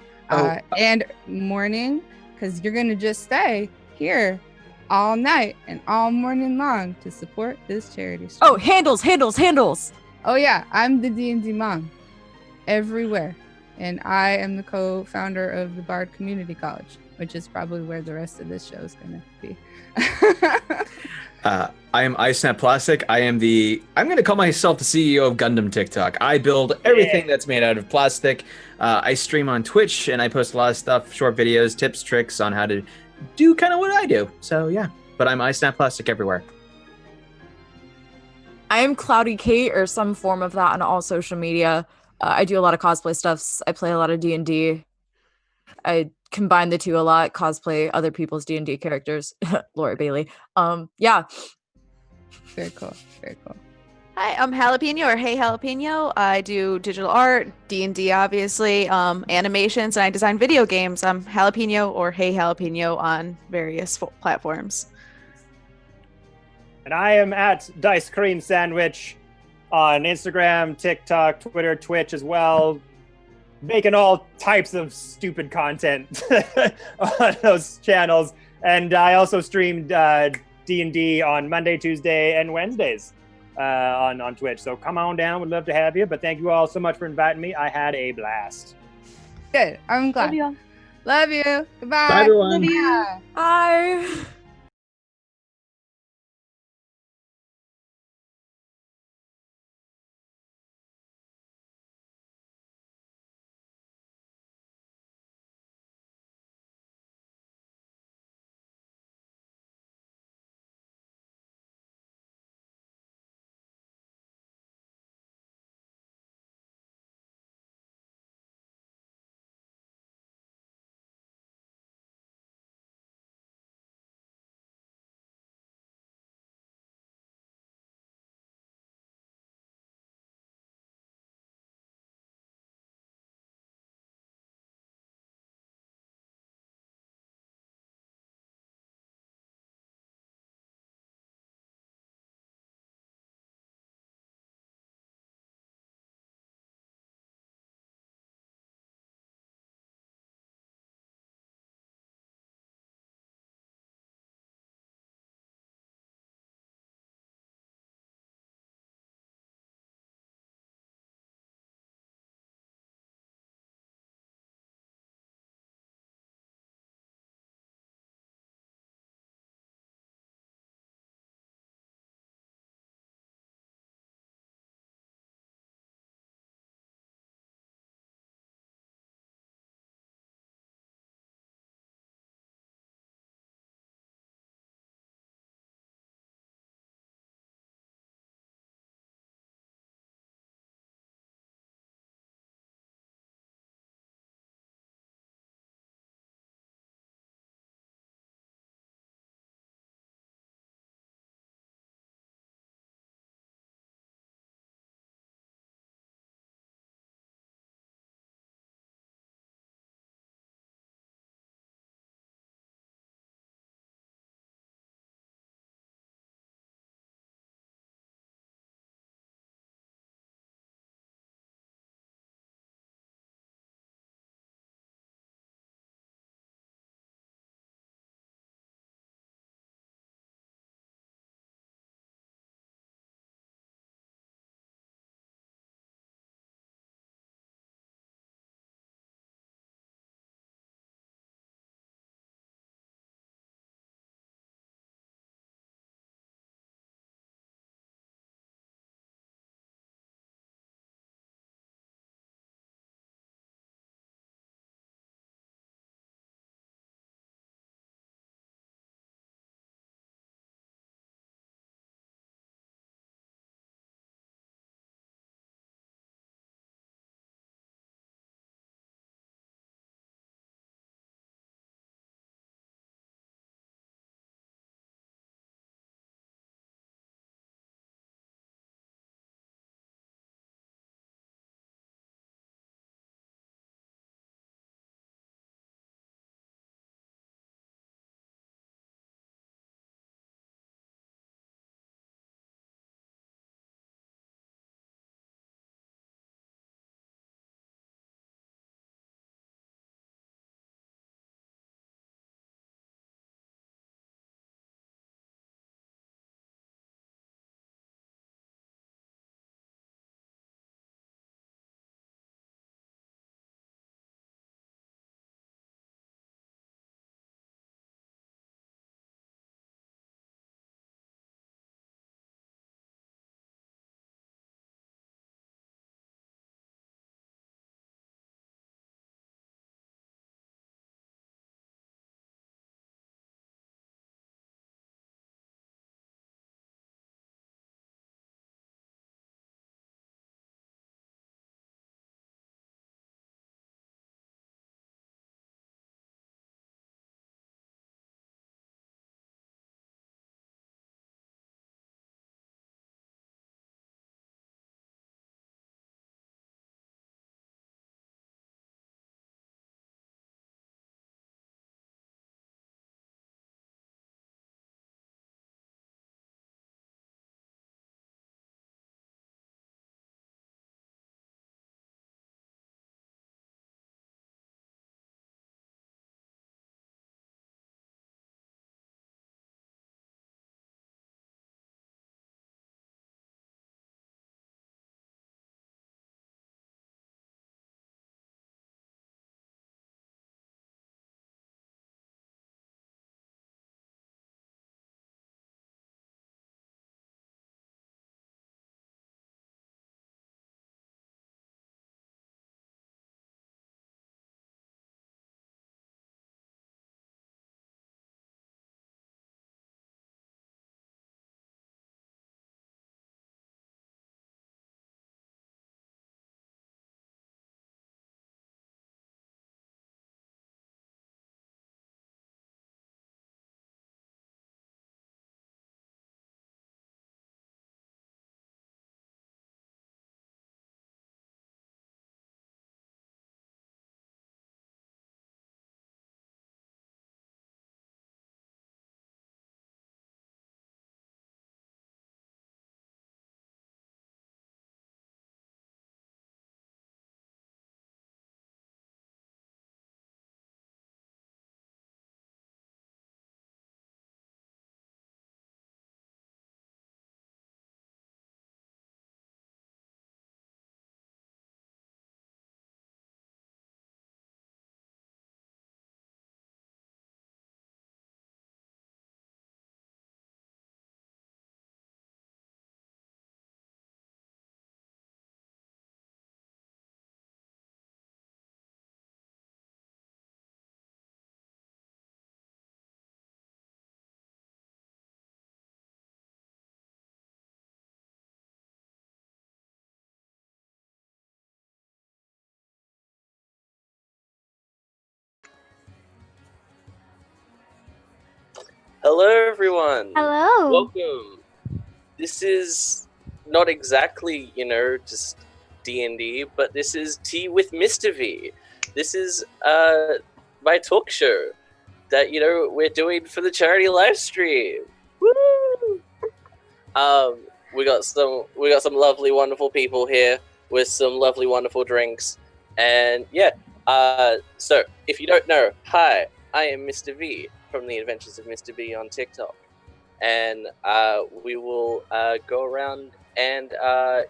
and morning, because you're going to just stay here all night and all morning long to support this charity stream. Oh, handles. Oh yeah, I'm the D&D mom everywhere. And I am the co-founder of the Bard Community College, which is probably where the rest of this show is going to be. I am IceNet Plastic. I'm going to call myself the CEO of Gundam TikTok. I build everything that's made out of plastic. I stream on Twitch and I post a lot of stuff, short videos, tips, tricks on how to do kind of what I do. So yeah, but I'm IceNet Plastic everywhere. I am Cloudy Kate or some form of that on all social media. I do a lot of cosplay stuff. I play a lot of D&D. I combine the two a lot, cosplay other people's D&D characters. Laura Bailey. Yeah. Very cool. Very cool. Hi, I'm Jalapeno or Hey Jalapeno. I do digital art, D&D obviously, animations, and I design video games. I'm Jalapeno or Hey Jalapeno on various platforms. And I am at Dice Cream Sandwich on Instagram, TikTok, Twitter, Twitch as well. Making all types of stupid content on those channels. And I also streamed D&D on Monday, Tuesday, and Wednesdays on Twitch. So come on down. Would love to have you. But thank you all so much for inviting me. I had a blast. Good. I'm glad. Love you. Love you. Goodbye. Bye, everyone. Love you. Bye. Hello, everyone. Hello. Welcome. This is not exactly, just D&D, but this is Tea with Mr. V. This is my talk show that we're doing for the charity live stream. Woo! We got some lovely, wonderful people here with some lovely, wonderful drinks, and so if you don't know, hi, I am Mr. V from the Adventures of Mr. V on TikTok, and we will go around and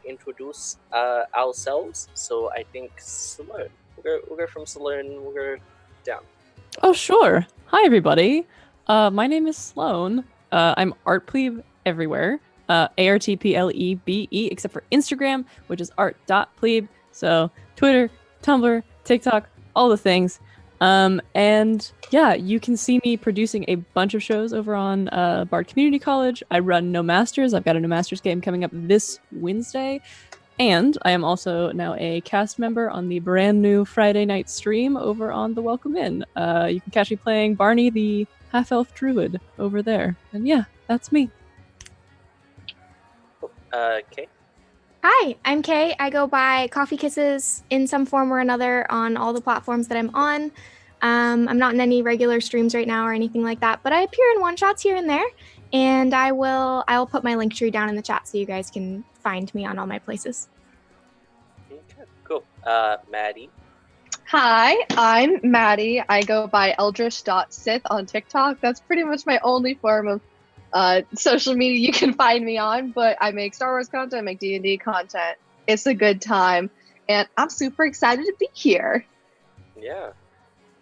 introduce ourselves. So I think Sloan. We'll go from Sloan. We'll go down. Oh, sure. Hi, everybody. My name is Sloan. I'm Art Plebe everywhere. ARTPLEBE, except for Instagram, which is art.plebe. So Twitter, Tumblr, TikTok, all the things. And yeah, you can see me producing a bunch of shows over on Bard Community College. I run No Masters. I've got a No Masters game coming up this Wednesday. And I am also now a cast member on the brand new Friday night stream over on the Welcome Inn. You can catch me playing Barney, the half-elf druid, over there. And yeah, that's me. Kay. Hi, I'm Kay. I go by Coffee Kisses in some form or another on all the platforms that I'm on. I'm not in any regular streams right now or anything like that, but I appear in one-shots here and there. And I'll put my link tree down in the chat so you guys can find me on all my places. Okay, cool. Maddie. Hi, I'm Maddie. I go by eldritch.sith on TikTok. That's pretty much my only form of social media you can find me on, but I make Star Wars content, I make D&D content. It's a good time, and I'm super excited to be here. Yeah,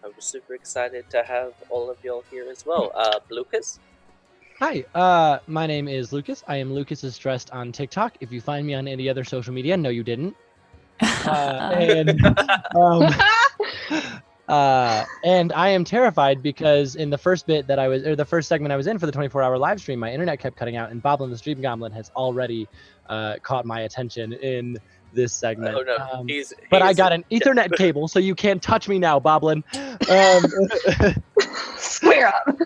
I'm super excited to have all of y'all here as well. Lucas? Hi, my name is Lucas. I am Lucas is Dressed on TikTok. If you find me on any other social media, no, you didn't. And I am terrified because in the first the first segment I was in for the 24-hour live stream, my internet kept cutting out, and Boblin the Stream Goblin has already caught my attention in this segment. Oh no, but I got an Ethernet cable, so you can't touch me now, Boblin. Square up.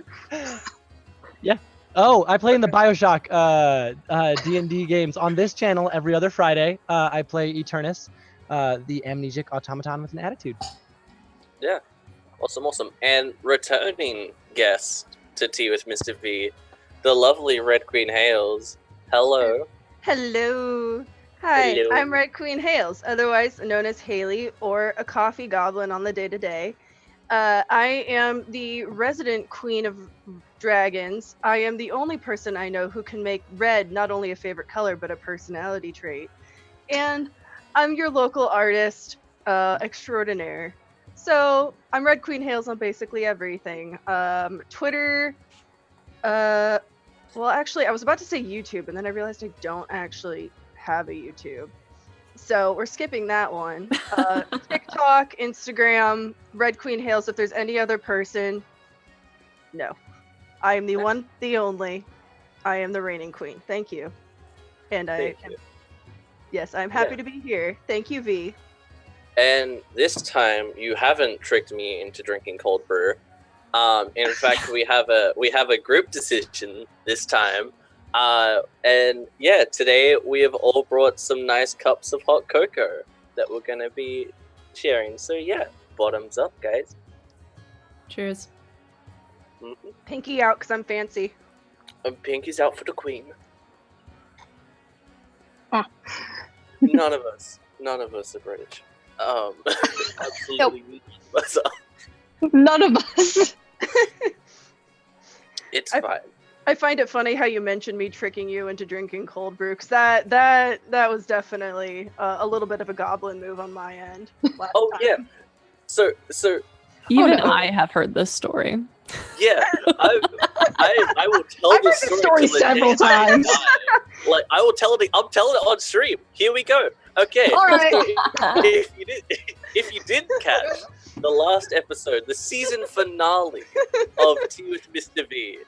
Yeah. Oh, I play in the BioShock D&D games on this channel every other Friday. I play Eternus, the amnesic automaton with an attitude. Yeah, awesome. And returning guest to Tea with Mr. V, the lovely Red Queen Hales. Hello. Hello. Hi, Hello. I'm Red Queen Hales, otherwise known as Haley, or a coffee goblin on the day-to-day. I am the resident queen of dragons. I am the only person I know who can make red not only a favorite color, but a personality trait. And I'm your local artist extraordinaire. So I'm Red Queen Hales on basically everything. Twitter, well, actually, I was about to say YouTube, and then I realized I don't actually have a YouTube. So we're skipping that one. TikTok, Instagram, Red Queen Hales. If there's any other person, no. I am the one, the only. I am the reigning queen. Thank you. And yes, I'm happy to be here. Thank you, V. And this time, you haven't tricked me into drinking cold brew. In fact, we have a group decision this time. And yeah, today we have all brought some nice cups of hot cocoa that we're gonna be sharing. So yeah, bottoms up, guys. Cheers. Mm-hmm. Pinky out, because I'm fancy. And Pinky's out for the queen. Ah. None of us are British. Absolutely none of us. It's fine. I find it funny how you mentioned me tricking you into drinking cold brew, because that was definitely a little bit of a goblin move on my end. Oh time. yeah. So even I have heard this story. Yeah, I will tell the story several times. Like I will tell it. I'm telling it on stream. Here we go. Okay. All right. So if you didn't catch the last episode, the season finale of Tea with Mr. V,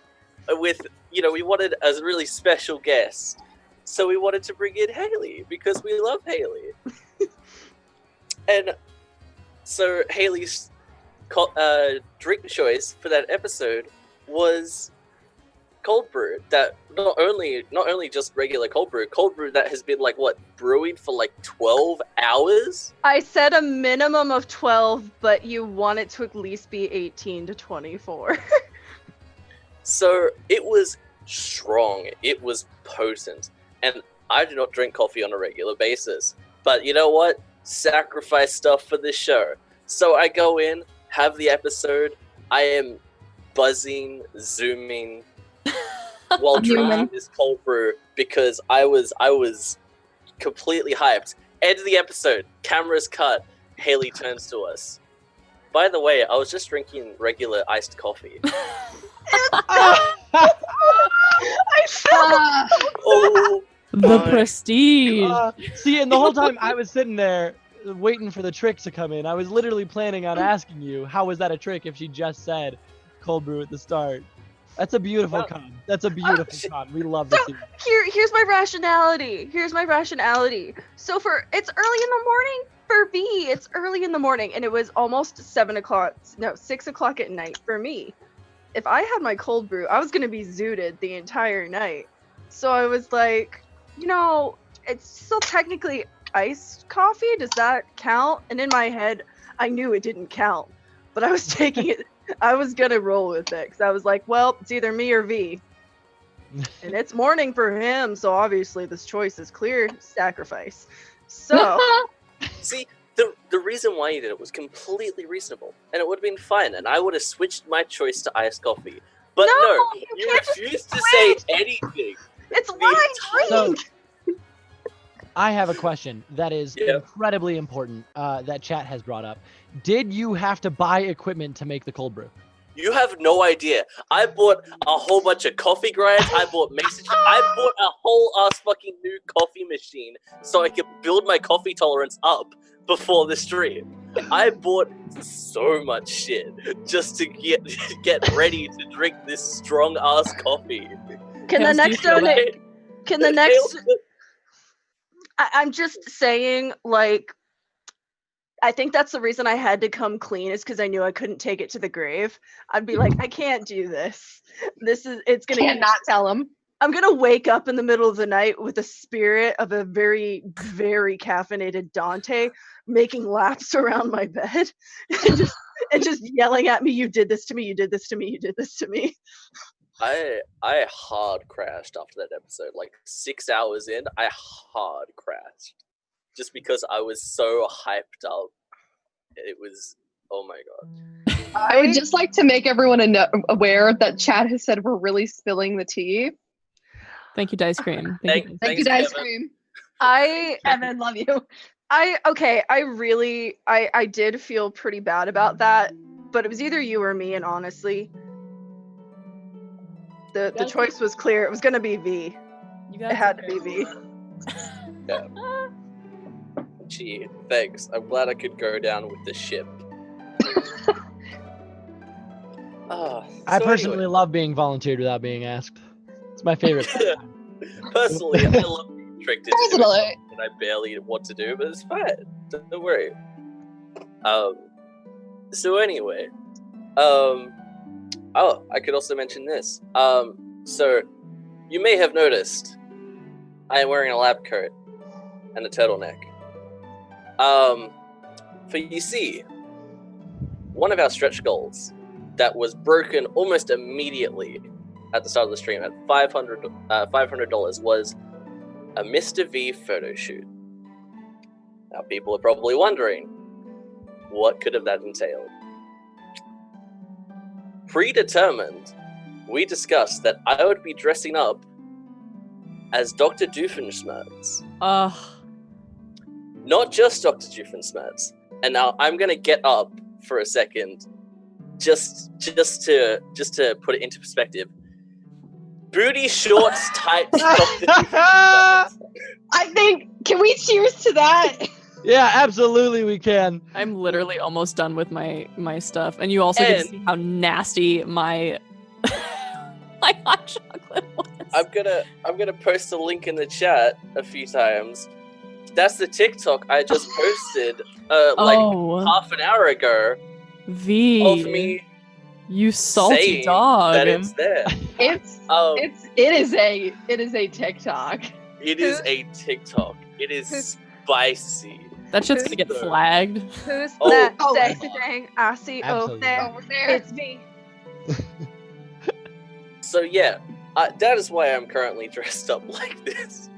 with we wanted a really special guest, so we wanted to bring in Haley because we love Haley, and so Haley's drink choice for that episode was cold brew that not only just regular cold brew that has been like what, brewing for like 12 hours? I said a minimum of 12, but you want it to at least be 18 to 24. So it was strong, it was potent, and I do not drink coffee on a regular basis. But you know what? Sacrifice stuff for this show. So I go in, have the episode, I am buzzing, zooming, while drinking this cold brew because I was completely hyped. End of the episode, cameras cut, Haley turns to us. By the way, I was just drinking regular iced coffee. I felt Oh, The prestige. See, and the whole time I was sitting there waiting for the trick to come in. I was literally planning on asking you, how was that a trick if she just said cold brew at the start? That's a beautiful con. That's a beautiful con. We love to see it. Here's my rationality. So it's early in the morning for V. It's early in the morning, and it was almost 6 o'clock at night for me. If I had my cold brew, I was gonna be zooted the entire night. So I was like, it's still technically iced coffee. Does that count? And in my head, I knew it didn't count, but I was taking it. I was gonna roll with it because I was like, well, it's either me or V. And it's morning for him, so obviously this choice is clear. Sacrifice. So see, the reason why you did it was completely reasonable, and it would have been fine, and I would have switched my choice to iced coffee. But no, you refused to say anything. It's wine drink. I have a question that is incredibly important that chat has brought up. Did you have to buy equipment to make the cold brew? You have no idea. I bought a whole bunch of coffee grinds. I bought mason. I bought a whole ass fucking new coffee machine so I could build my coffee tolerance up before the stream. I bought so much shit just to get ready to drink this strong ass coffee. Can the next donate? Can the next? I'm just saying, like, I think that's the reason I had to come clean is because I knew I couldn't take it to the grave. I'd be like, I can't do this. It's gonna Can't not tell him. I'm gonna wake up in the middle of the night with the spirit of a very, very caffeinated Dante making laps around my bed and just yelling at me, "You did this to me, you did this to me, you did this to me." I hard crashed after that episode. Like 6 hours in, I hard crashed. Just because I was so hyped up. It was, oh my god. I would just like to make everyone aware that Chad has said we're really spilling the tea. Thank you, Dice Cream. Thank you, Dice Cream. Evan, love you. I did feel pretty bad about that, but it was either you or me, and honestly, the choice was clear. It was gonna be V. It had to be V. Yeah. Gee, thanks. I'm glad I could go down with the ship. I personally love being volunteered without being asked. It's my favorite. Personally, I love being tricked into doing something that I barely know what to do, but it's fine. Don't worry. So anyway, I could also mention this. So you may have noticed I am wearing a lab coat and a turtleneck. For you see, one of our stretch goals that was broken almost immediately at the start of the stream at $500 was a Mr. V photo shoot. Now people are probably wondering, what could have that entailed? Predetermined, we discussed that I would be dressing up as Dr. Doofenshmirtz. Not just Dr. Doofenshmirtz. And now I'm gonna get up for a second, just to put it into perspective. Booty shorts, tights, Dr. Doofenshmirtz. I think, can we cheers to that? Yeah, absolutely we can. I'm literally almost done with my stuff. And you also get to see how nasty my my hot chocolate was. I'm gonna post a link in the chat a few times. That's the TikTok I just posted half an hour ago V of me You salty saying dog. that it's there. It is a TikTok. It is a TikTok. It is spicy. That shit's gonna get flagged. Who's Oh, that oh, sexy thing I see over Absolutely. there? It's me. So yeah, that is why I'm currently dressed up like this.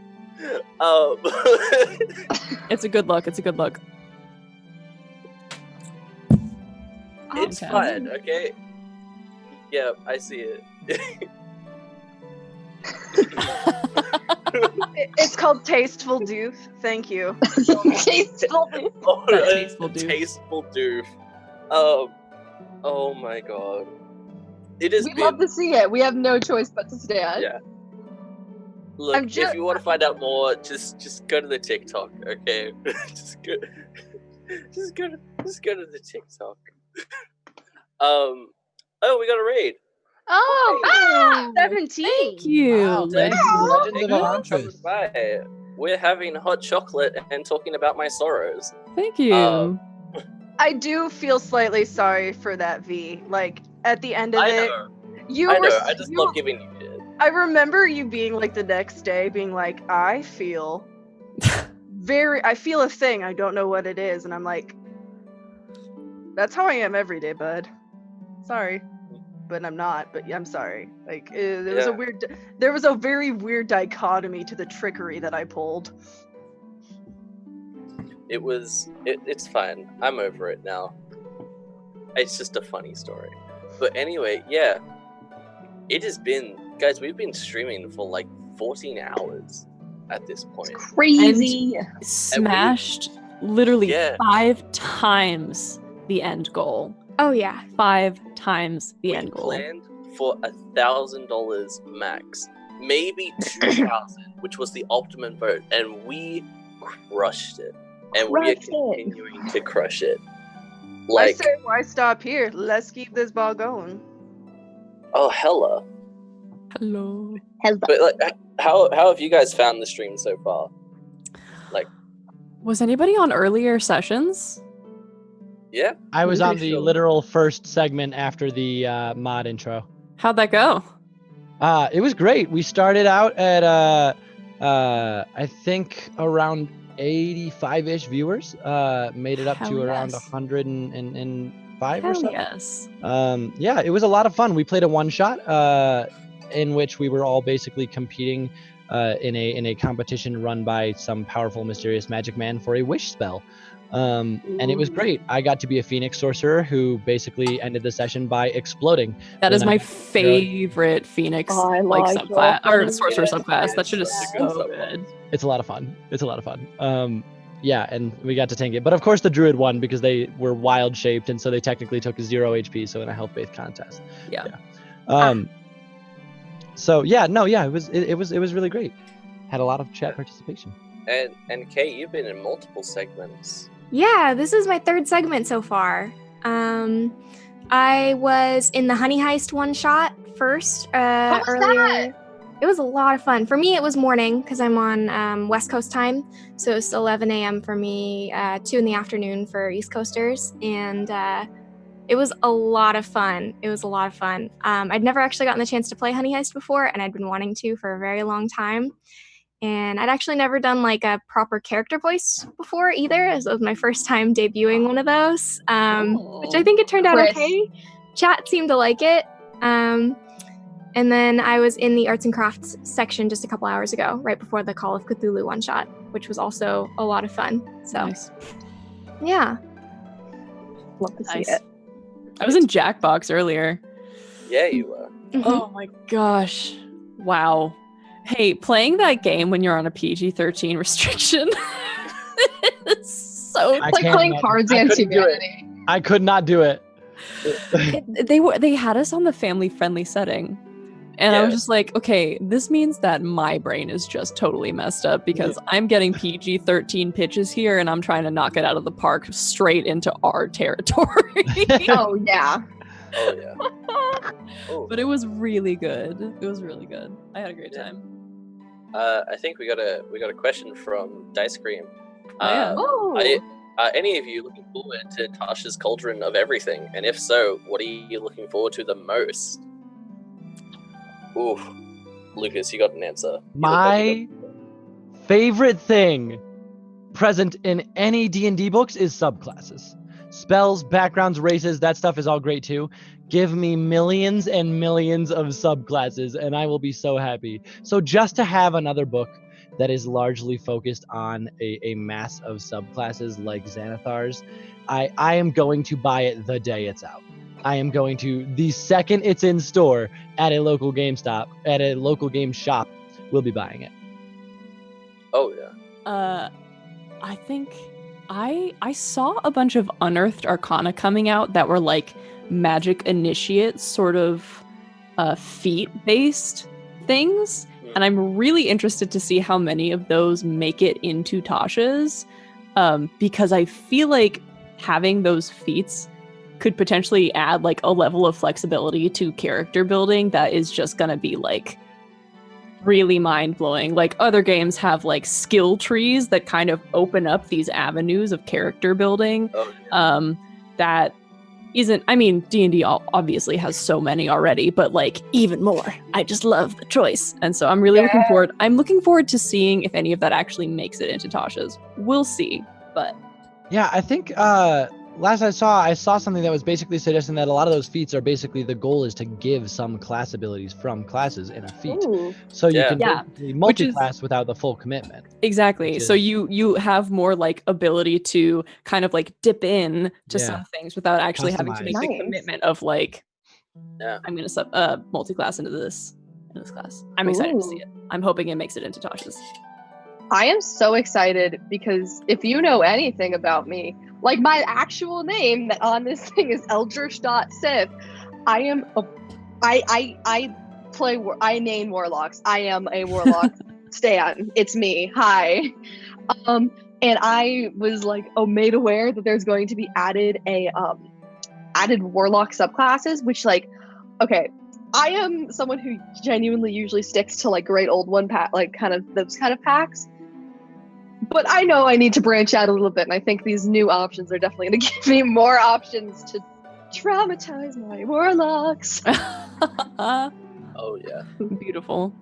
It's a good look. It's a good look. It's Okay. fun, okay? Yeah, I see it. It's called Tasteful Doof. Thank you. Tasteful. Oh, Tasteful doof. Tasteful doof. Oh my god. It has We'd been. love to see it. We have no choice but to stand. Yeah. Look, if you want to find out more, just go to the TikTok, okay? just go to the TikTok. Oh, we got a raid. Oh, 17. Thank you. Wow, thank you, Legends of Elantris. Bye. We're having hot chocolate and talking about my sorrows. Thank you. I do feel slightly sorry for that V. Like at the end of I it, know. you I were. know. I just love giving you shit. I remember you being like the next day, being like, I feel I feel a thing. I don't know what it is, and I'm like, that's how I am every day, bud. Sorry, but I'm not. But I'm sorry. Like there was a weird. There was a very weird dichotomy to the trickery that I pulled. It's fine. I'm over it now. It's just a funny story. But anyway, yeah. It has been, guys, we've been streaming for like 14 hours at this point. Crazy. And smashed literally Yeah. 5 times the end goal. Oh yeah. 5 times the We end goal. planned for $1,000 max, maybe 2,000, which was the optimum vote, and we crushed it. And we are Crushed it. continuing to crush it. I Like, say, why stop here? Let's keep this ball going. oh hella. Hello. But like, how have you guys found the stream so far? Like, Was anybody on earlier sessions? yeah. I was I'm on pretty the sure. literal first segment after the mod intro. How'd that go? It was great. We started out at I think around 85-ish viewers. Made it up Hell to around yes. 105 or Hell so. yes. Yeah, it was a lot of fun. We played a one shot in which we were all basically competing in a competition run by some powerful mysterious magic man for a wish spell. And it was great. I got to be a Phoenix sorcerer who basically ended the session by exploding. That is When my I- favorite Phoenix I like like subclass that. or sorcerer Yeah, subclass. That shit is it's a good so subclass. good. It's a lot of fun. It's a lot of fun. Yeah, and we got to tank it. But of course the druid won because they were wild shaped, and so they technically took 0 HP, so in a health based contest. Yeah. So yeah, no, yeah, it was really great. Had a lot of chat participation. And Kate, you've been in multiple segments. Yeah, this is my 3rd segment so far. I was in the Honey Heist one shot first What was earlier. that? It was a lot of fun. For me, it was morning because I'm on West Coast time. So it's 11 a.m. for me, 2 in the afternoon for East Coasters. And it was a lot of fun. I'd never actually gotten the chance to play Honey Heist before, and I'd been wanting to for a very long time. And I'd actually never done like a proper character voice before either. It was my first time debuting one of those, which I think it turned out Chris. okay. Chat seemed to like it. And then I was in the arts and crafts section just a couple hours ago, right before the Call of Cthulhu one shot, which was also a lot of fun. So, Nice. yeah. Love to see Nice. it. I was in Jackbox earlier. Yeah, you were. Oh my gosh. Wow. Hey, playing that game when you're on a PG-13 restriction is so I It's like can't playing imagine. Cards I Against couldn't do it. Humanity. I could not do it. they had us on the family-friendly setting. And I was Yeah. just like, okay, this means that my brain is just totally messed up because I'm getting PG-13 pitches here and I'm trying to knock it out of the park straight into our territory. Oh yeah. Oh yeah. Oh. But it was really good. It was really good. I had a great time. I think we got a question from Dice Cream. Oh, yeah. Oh. Are any of you looking forward to Tasha's Cauldron of Everything? And if so, what are you looking forward to the most? Ooh, Lucas, you got an answer. My favorite thing present in any D&D books is subclasses. Spells, backgrounds, races, that stuff is all great too. Give me millions and millions of subclasses and I will be so happy. So just to have another book that is largely focused on a mass of subclasses like Xanathar's, I am going to buy it the day it's out. I am going to, the second it's in store at a local GameStop, at a local game shop, we'll be buying it. Oh yeah. I think I saw a bunch of Unearthed Arcana coming out that were like magic initiate sort of feat-based things. And I'm really interested to see how many of those make it into Tasha's, because I feel like having those feats could potentially add like a level of flexibility to character building that is just gonna be like really mind-blowing. Like other games have like skill trees that kind of open up these avenues of character building. That isn't, I mean, D&D obviously has so many already, but like even more. I just love the choice. And so I'm really looking forward to seeing if any of that actually makes it into Tasha's. We'll see, but Yeah, I think last I saw something that was basically suggesting that a lot of those feats are basically the goal is to give some class abilities from classes in a feat. So you can basically multi-class without the full commitment. exactly. So you have more like ability to kind of like dip in to some things without actually having to make the commitment of like, I'm going to multi-class into this class. I'm excited to see it. I'm hoping it makes it into Tasha's. I am so excited because if you know anything about me, like my actual name that on this thing is Eldritch.Sith. I am I name warlocks. I am a warlock. Stan. It's me. Hi. And I was like made aware that there's going to be added warlock subclasses, which like, okay, I am someone who genuinely usually sticks to like great old one pack, like kind of those kind of packs. But I know I need to branch out a little bit, and I think these new options are definitely going to give me more options to traumatize my warlocks. Oh yeah. Beautiful.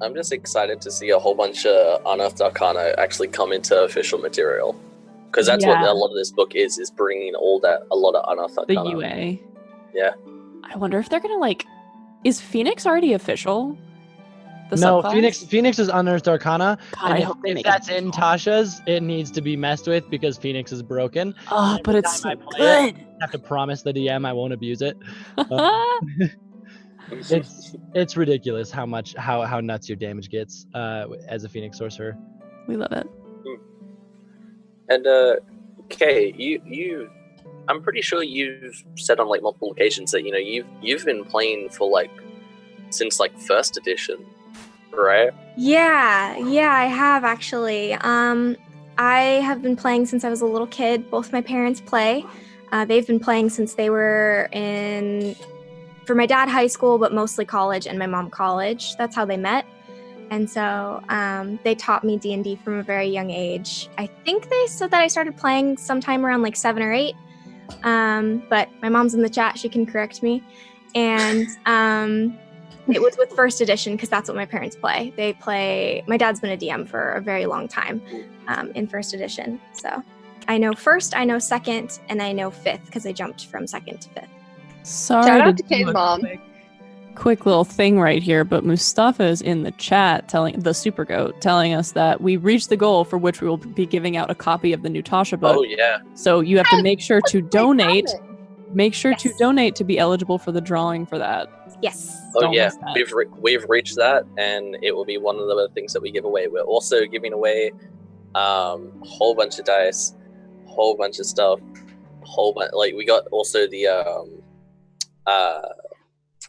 I'm just excited to see a whole bunch of Unearthed Arcana actually come into official material, because that's what a lot of this book is bringing a lot of Unearthed Arcana. The UA. Yeah. I wonder if they're gonna like. Is Phoenix already official? No, subclass? Phoenix is Unearthed Arcana. God, and I hope they if make that's in Tasha's, it needs to be messed with because Phoenix is broken. Oh, but it's so good. good. I have to promise the DM I won't abuse it. It's ridiculous how nuts your damage gets as a Phoenix sorcerer. We love it. And Kay, you I'm pretty sure you've said on like multiple occasions that you've been playing for like since like first edition, right? Yeah, I have actually. I have been playing since I was a little kid. Both my parents play. They've been playing since they were for my dad, high school, but mostly college, and my mom, college. That's how they met. And so they taught me D&D from a very young age. I think they said that I started playing sometime around like 7 or 8. But my mom's in the chat. She can correct me. And it was with first edition because that's what my parents play. My dad's been a DM for a very long time in first edition. So I know first, I know second, and I know fifth because I jumped from second to fifth. Sorry Shout out to do Kay's a mom. Quick little thing right here, but Mustafa is in the chat telling the Super Goat telling us that we reached the goal for which we will be giving out a copy of the new Tasha book. Oh yeah. So you have to make sure to donate. Make sure to donate to be eligible for the drawing for that. Yes. Oh Don't yeah, miss that. we've reached that, and it will be one of the things that we give away. We're also giving away a whole bunch of dice, whole bunch of stuff, like we got also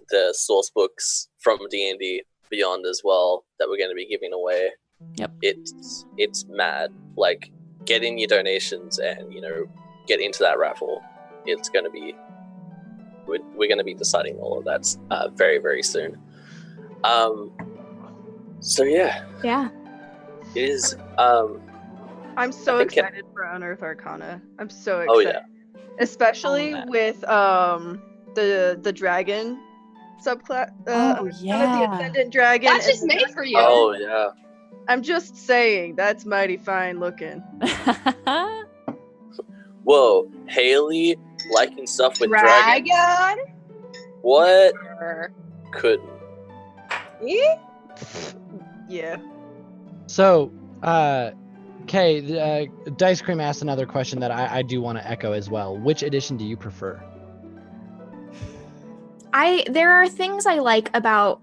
the source books from D&D Beyond as well that we're going to be giving away. Yep. It's mad. Like, get in your donations and get into that raffle. It's going to be we're going to be deciding all of that very, very soon. So yeah. Yeah. It is I'm so think it- excited for Unearth Arcana. I'm so excited. Oh yeah. Especially Oh, man. with the dragon subclass. Oh, yeah. The Ascendant Dragon. That's and just the made Dark for you. Oh yeah. I'm just saying, that's mighty fine looking. Whoa, Haley liking stuff with dragons. Dragon? What? Sure. Couldn't. Yeah. So, Kay, Dice Cream asked another question that I do want to echo as well. Which edition do you prefer? There are things I like about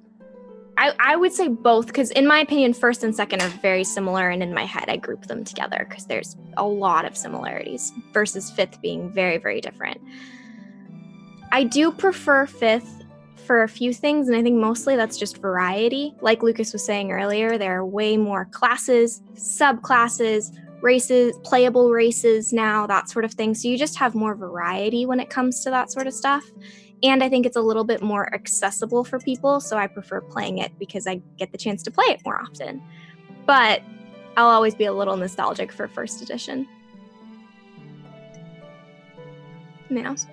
I would say both, because in my opinion, first and second are very similar, and in my head I group them together because there's a lot of similarities versus fifth being very, very different. I do prefer fifth for a few things, and I think mostly that's just variety. Like Lucas was saying earlier, there are way more classes, subclasses, races, playable races now, that sort of thing. So you just have more variety when it comes to that sort of stuff. And I think it's a little bit more accessible for people, so I prefer playing it because I get the chance to play it more often. But I'll always be a little nostalgic for first edition. Mouse.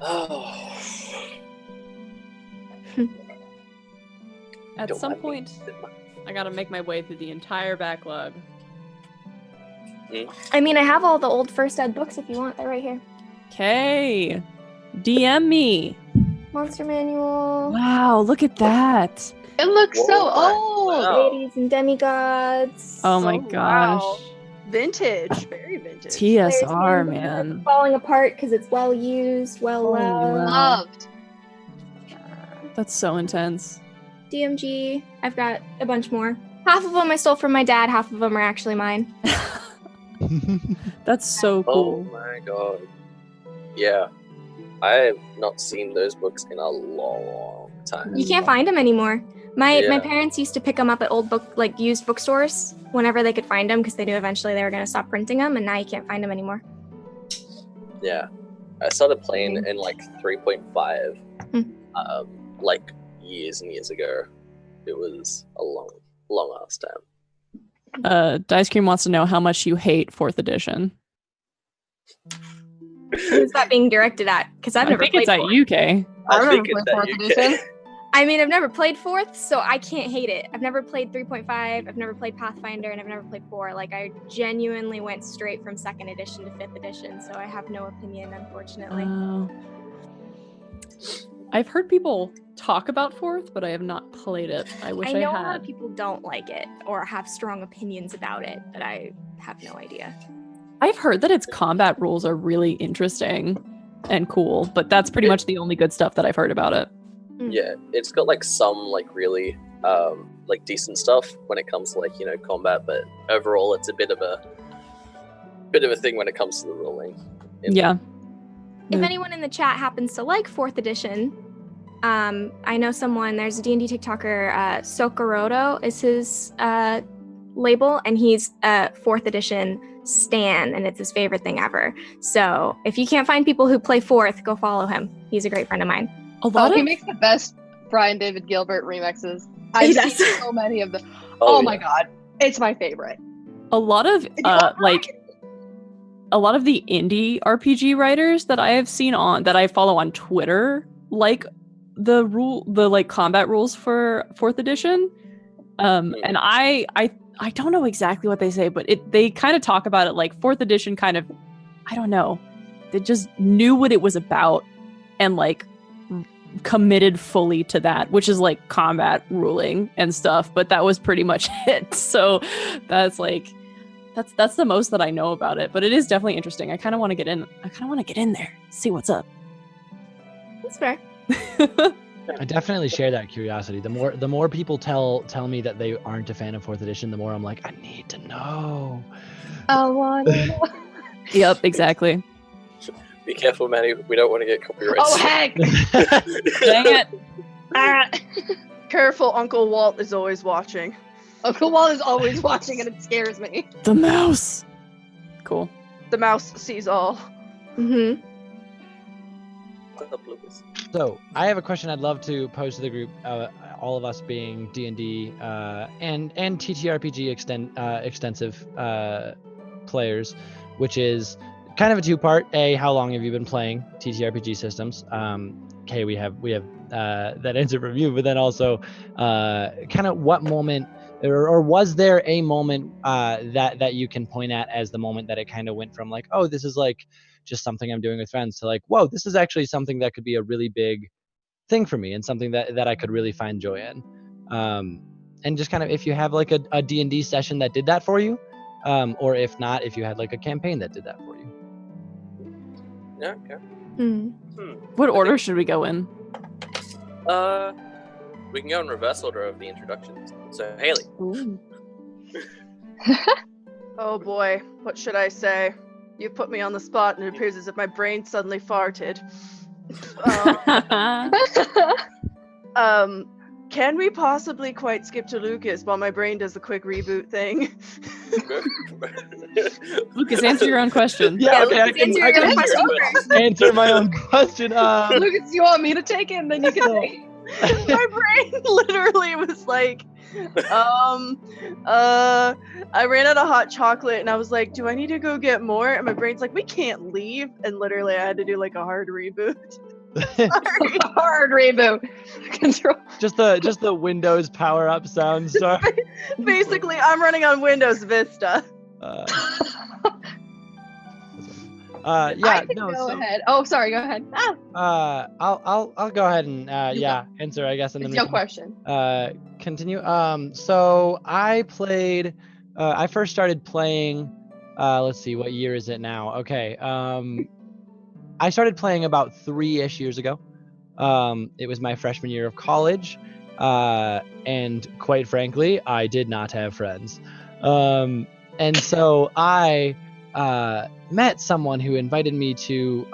Oh. At Don't some mind me. point, I gotta make my way through the entire backlog. I mean, I have all the old first ed books if you want. They're right here. Okay, DM me. Monster Manual. Wow, look at that. It looks so Whoa. old. Wow. Ladies and demigods. Oh my Oh, gosh. wow. Vintage. Very vintage. TSR, There's man. Falling apart because it's well used, well Holy loved. wow. Loved. That's so intense. DMG. I've got a bunch more. Half of them I stole from my dad. Half of them are actually mine. That's so Oh cool. my god. Yeah. I have not seen those books in a long time. You can't find them anymore. My Yeah. parents used to pick them up at old used bookstores whenever they could find them because they knew eventually they were going to stop printing them, and now you can't find them anymore. Yeah. I started playing in like 3.5 like years and years ago. It was a long ass time. Dice Cream wants to know how much you hate 4th edition. Who's that being directed at? Because I've I never think played it's at fourth. UK. I think remember it's playing that fourth you edition. can. I mean, I've never played fourth, so I can't hate it. I've never played 3.5, I've never played Pathfinder, and I've never played 4. Like, I genuinely went straight from 2nd edition to 5th edition, so I have no opinion, unfortunately. I've heard people talk about 4th, but I have not played it. I wish I know a had. lot of people don't like it or have strong opinions about it, but I have no idea. I've heard that its combat rules are really interesting and cool, but that's pretty much the only good stuff that I've heard about it. Yeah, it's got like some like really like decent stuff when it comes to like, you know, combat, but overall it's a bit of a thing when it comes to the ruling. Yeah. If anyone in the chat happens to like 4th edition, I know someone, there's a D&D TikToker, Sokorodo is his label, and he's a 4th edition stan, and it's his favorite thing ever. So if you can't find people who play 4th, go follow him. He's a great friend of mine. He makes the best Brian David Gilbert remixes. I've He does. seen so many of them. Oh, Oh, my yeah. god. It's my favorite. A lot of a lot of the indie RPG writers that I have seen that I follow on Twitter, like the combat rules for 4th edition. And I don't know exactly what they say, but they kind of talk about it like 4th edition kind of, I don't know. They just knew what it was about and like committed fully to that, which is like combat ruling and stuff, but that was pretty much it. So that's like that's the most that I know about it, but it is definitely interesting. I kind of want to get in there, see what's up. That's fair. I definitely share that curiosity. The more people tell me that they aren't a fan of 4th edition, the more I'm like, I need to know. I want to know. Yep, exactly. Be careful, Manny. We don't want to get copyrighted. Oh, heck! Dang it. Careful, Uncle Walt is always watching. Uncle Walt is always watching, and it scares me. The mouse. Cool. The mouse sees all. Mm-hmm. What's up, Lucas? So I have a question I'd love to pose to the group. All of us being D&D and TTRPG extensive players, which is kind of a two-part. A, how long have you been playing TTRPG systems? Okay, we have that answer from you, but then also kind of what moment, or was there a moment that you can point at as the moment that it kind of went from like, oh, this is like just something I'm doing with friends, to like, whoa, this is actually something that could be a really big thing for me and something that I could really find joy in. And just kind of, if you have like a D&D session that did that for you, or if not, if you had like a campaign that did that for you. Yeah, okay. What order should we go in? We can go in reverse order of the introductions. So, Haley. Oh boy, what should I say? You put me on the spot, and it appears as if my brain suddenly farted. Can we possibly quite skip to Lucas while my brain does the quick reboot thing? Lucas, answer your own question. Yeah, okay, I can answer my own question. Lucas, you want me to take it, and then you can take it? My brain literally was like, I ran out of hot chocolate, and I was like, do I need to go get more? And my brain's like, we can't leave. And literally, I had to do like a hard reboot. Hard reboot. Control. Just the Windows power up sound. Sorry. Basically, I'm running on Windows Vista. I can go ahead. Oh, sorry. Go ahead. I'll go ahead and answer, I guess, and then it's your question. Continue. So I played. I first started playing. Let's see, what year is it now? Okay. I started playing about 3-ish years ago. It was my freshman year of college, and quite frankly, I did not have friends. And so I met someone who invited me to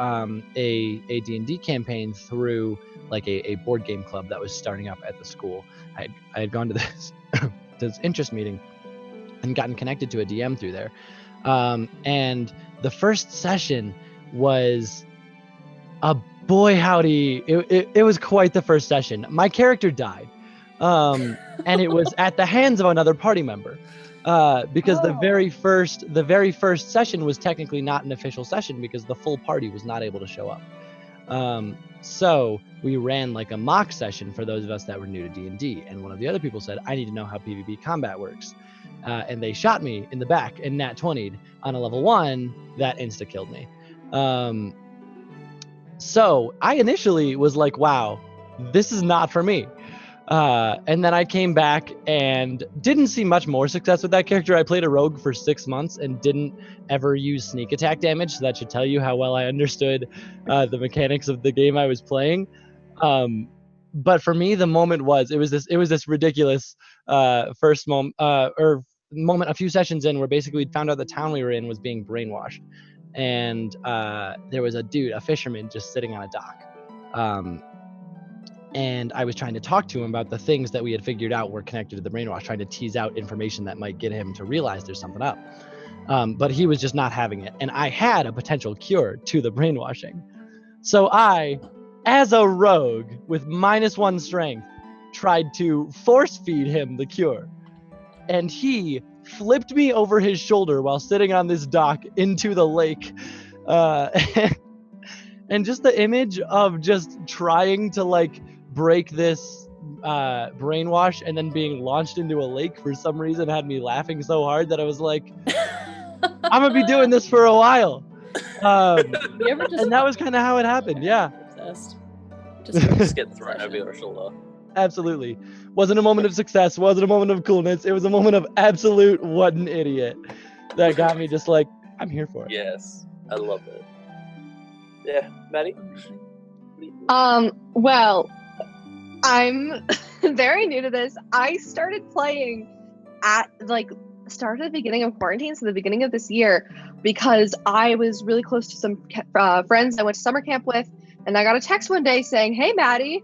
a D&D campaign through like a board game club that was starting up at the school. I had gone to this interest meeting and gotten connected to a DM through there. And the first session was a boy howdy. It was quite the first session. My character died, and it was at the hands of another party member. Because the very first session was technically not an official session because the full party was not able to show up. So we ran like a mock session for those of us that were new to D&D, and one of the other people said, I need to know how PvP combat works. And they shot me in the back and nat 20'd on a level 1 that insta-killed me. So I initially was like, wow, this is not for me. And then I came back and didn't see much more success with that character. I played a rogue for 6 months and didn't ever use sneak attack damage. So that should tell you how well I understood the mechanics of the game I was playing. But for me, the moment was this ridiculous first moment a few sessions in where basically we'd found out the town we were in was being brainwashed. And there was a fisherman just sitting on a dock. And I was trying to talk to him about the things that we had figured out were connected to the brainwash, trying to tease out information that might get him to realize there's something up. But he was just not having it. And I had a potential cure to the brainwashing. So I, as a rogue with -1 strength, tried to force feed him the cure. And he flipped me over his shoulder while sitting on this dock into the lake. And just the image of just trying to like break this brainwash and then being launched into a lake for some reason had me laughing so hard that I was like, I'm gonna be doing this for a while. And that was kind of how it happened. Yeah. Just get thrown over your shoulder. Absolutely. Wasn't a moment of success, wasn't a moment of coolness. It was a moment of absolute what an idiot that got me just like, I'm here for it. Yes, I love it. Yeah, Maddie? Well, I'm very new to this. I started playing at the beginning of quarantine, so the beginning of this year, because I was really close to some friends I went to summer camp with, and I got a text one day saying, hey, Maddie,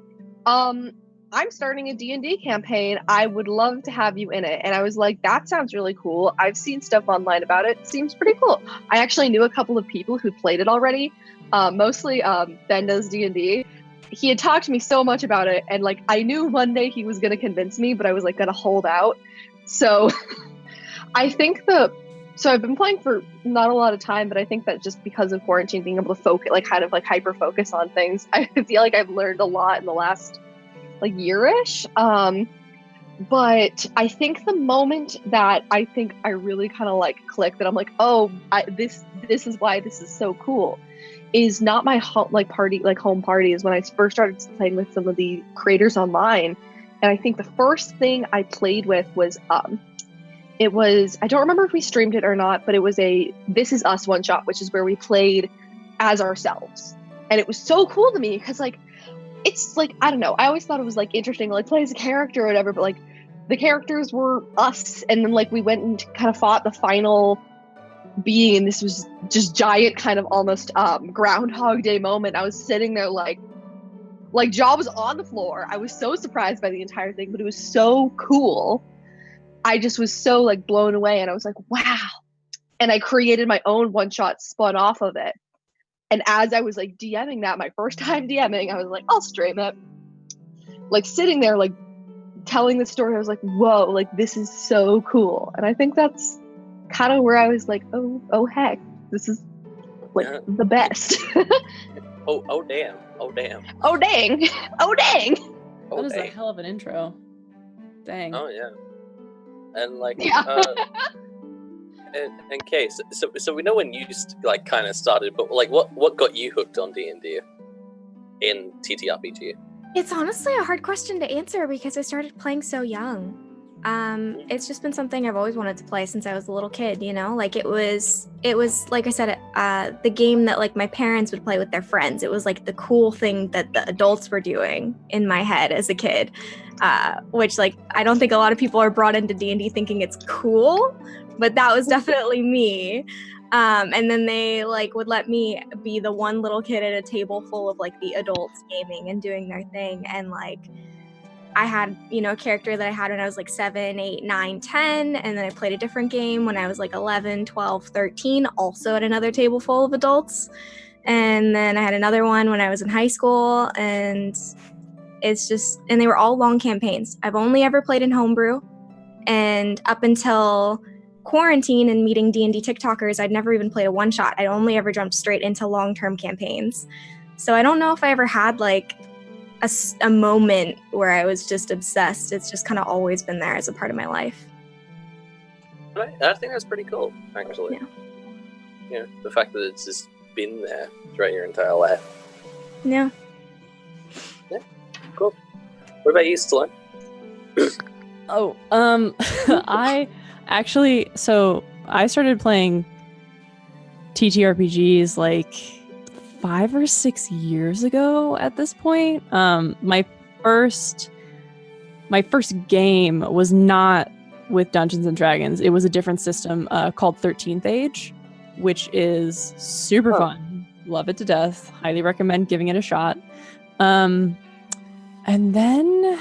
I'm starting a D&D campaign. I would love to have you in it. And I was like, that sounds really cool. I've seen stuff online about it. Seems pretty cool. I actually knew a couple of people who played it already, mostly Ben does D&D. He had talked to me so much about it, and like I knew one day he was gonna convince me, but I was like gonna hold out. So I think so I've been playing for not a lot of time, but I think that just because of quarantine, being able to focus, like kind of like hyper focus on things, I feel like I've learned a lot in the last like year-ish. But I think the moment that I think I really kind of like clicked, that I'm like, oh, this is why this is so cool, is not my home party, is when I first started playing with some of the creators online. And I think the first thing I played with was it was, I don't remember if we streamed it or not, but it was a This Is Us one shot, which is where we played as ourselves. And it was so cool to me because like it's like, I don't know, I always thought it was like interesting to like play as a character or whatever, but like the characters were us, and then like we went and kind of fought the final being, and this was just giant kind of almost Groundhog Day moment. I was sitting there like jaw was on the floor. I was so surprised by the entire thing, but it was so cool. I just was so like blown away, and I was like, wow. And I created my own one shot spun off of it. And as I was like DMing that, my first time DMing, I was like, I'll stream it. Like sitting there, like telling the story, I was like, whoa, like this is so cool. And I think that's kind of where I was like, oh heck, this is like the best. oh damn. Oh dang. Oh dang. That was a hell of an intro. Dang. Oh yeah. And like yeah. and Kay, so we know when you like kind of started, but like what got you hooked on D&D in TTRPG? It's honestly a hard question to answer because I started playing so young. It's just been something I've always wanted to play since I was a little kid, you know? Like it was like I said, the game that like my parents would play with their friends. It was like the cool thing that the adults were doing in my head as a kid, which like I don't think a lot of people are brought into D&D thinking it's cool, but that was definitely me. And then they like would let me be the one little kid at a table full of like the adults gaming and doing their thing. And like I had, you know, a character that I had when I was like 7, 8, 9, 10. And then I played a different game when I was like 11, 12, 13, also at another table full of adults. And then I had another one when I was in high school. And it's just, and they were all long campaigns. I've only ever played in homebrew. And up until quarantine and meeting D&D TikTokers, I'd never even played a one shot. I'd only ever jumped straight into long-term campaigns. So I don't know if I ever had like a moment where I was just obsessed. It's just kind of always been there as a part of my life. I think that's pretty cool, actually. Yeah, the fact that it's just been there throughout your entire life. Yeah. Yeah, cool. What about you, Stallone? I started playing TTRPGs like 5 or 6 years ago at this point. My first game was not with Dungeons and Dragons. It was a different system called 13th Age, which is super fun. Love it to death. Highly recommend giving it a shot. And then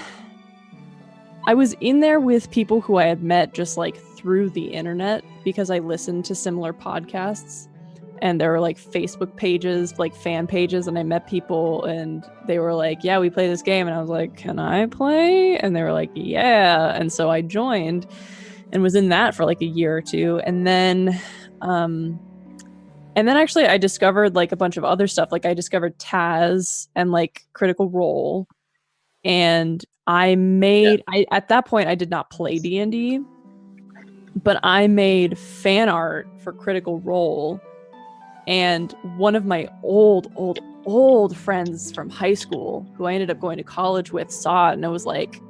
I was in there with people who I had met just like through the internet because I listened to similar podcasts, and there were like Facebook pages, like fan pages, and I met people and they were like, yeah, we play this game. And I was like, can I play? And they were like, yeah. And so I joined and was in that for like a year or two. And then actually I discovered like a bunch of other stuff. Like I discovered Taz and like Critical Role. And at that point I did not play D&D, but I made fan art for Critical Role. And one of my old friends from high school, who I ended up going to college with, saw it and I was like,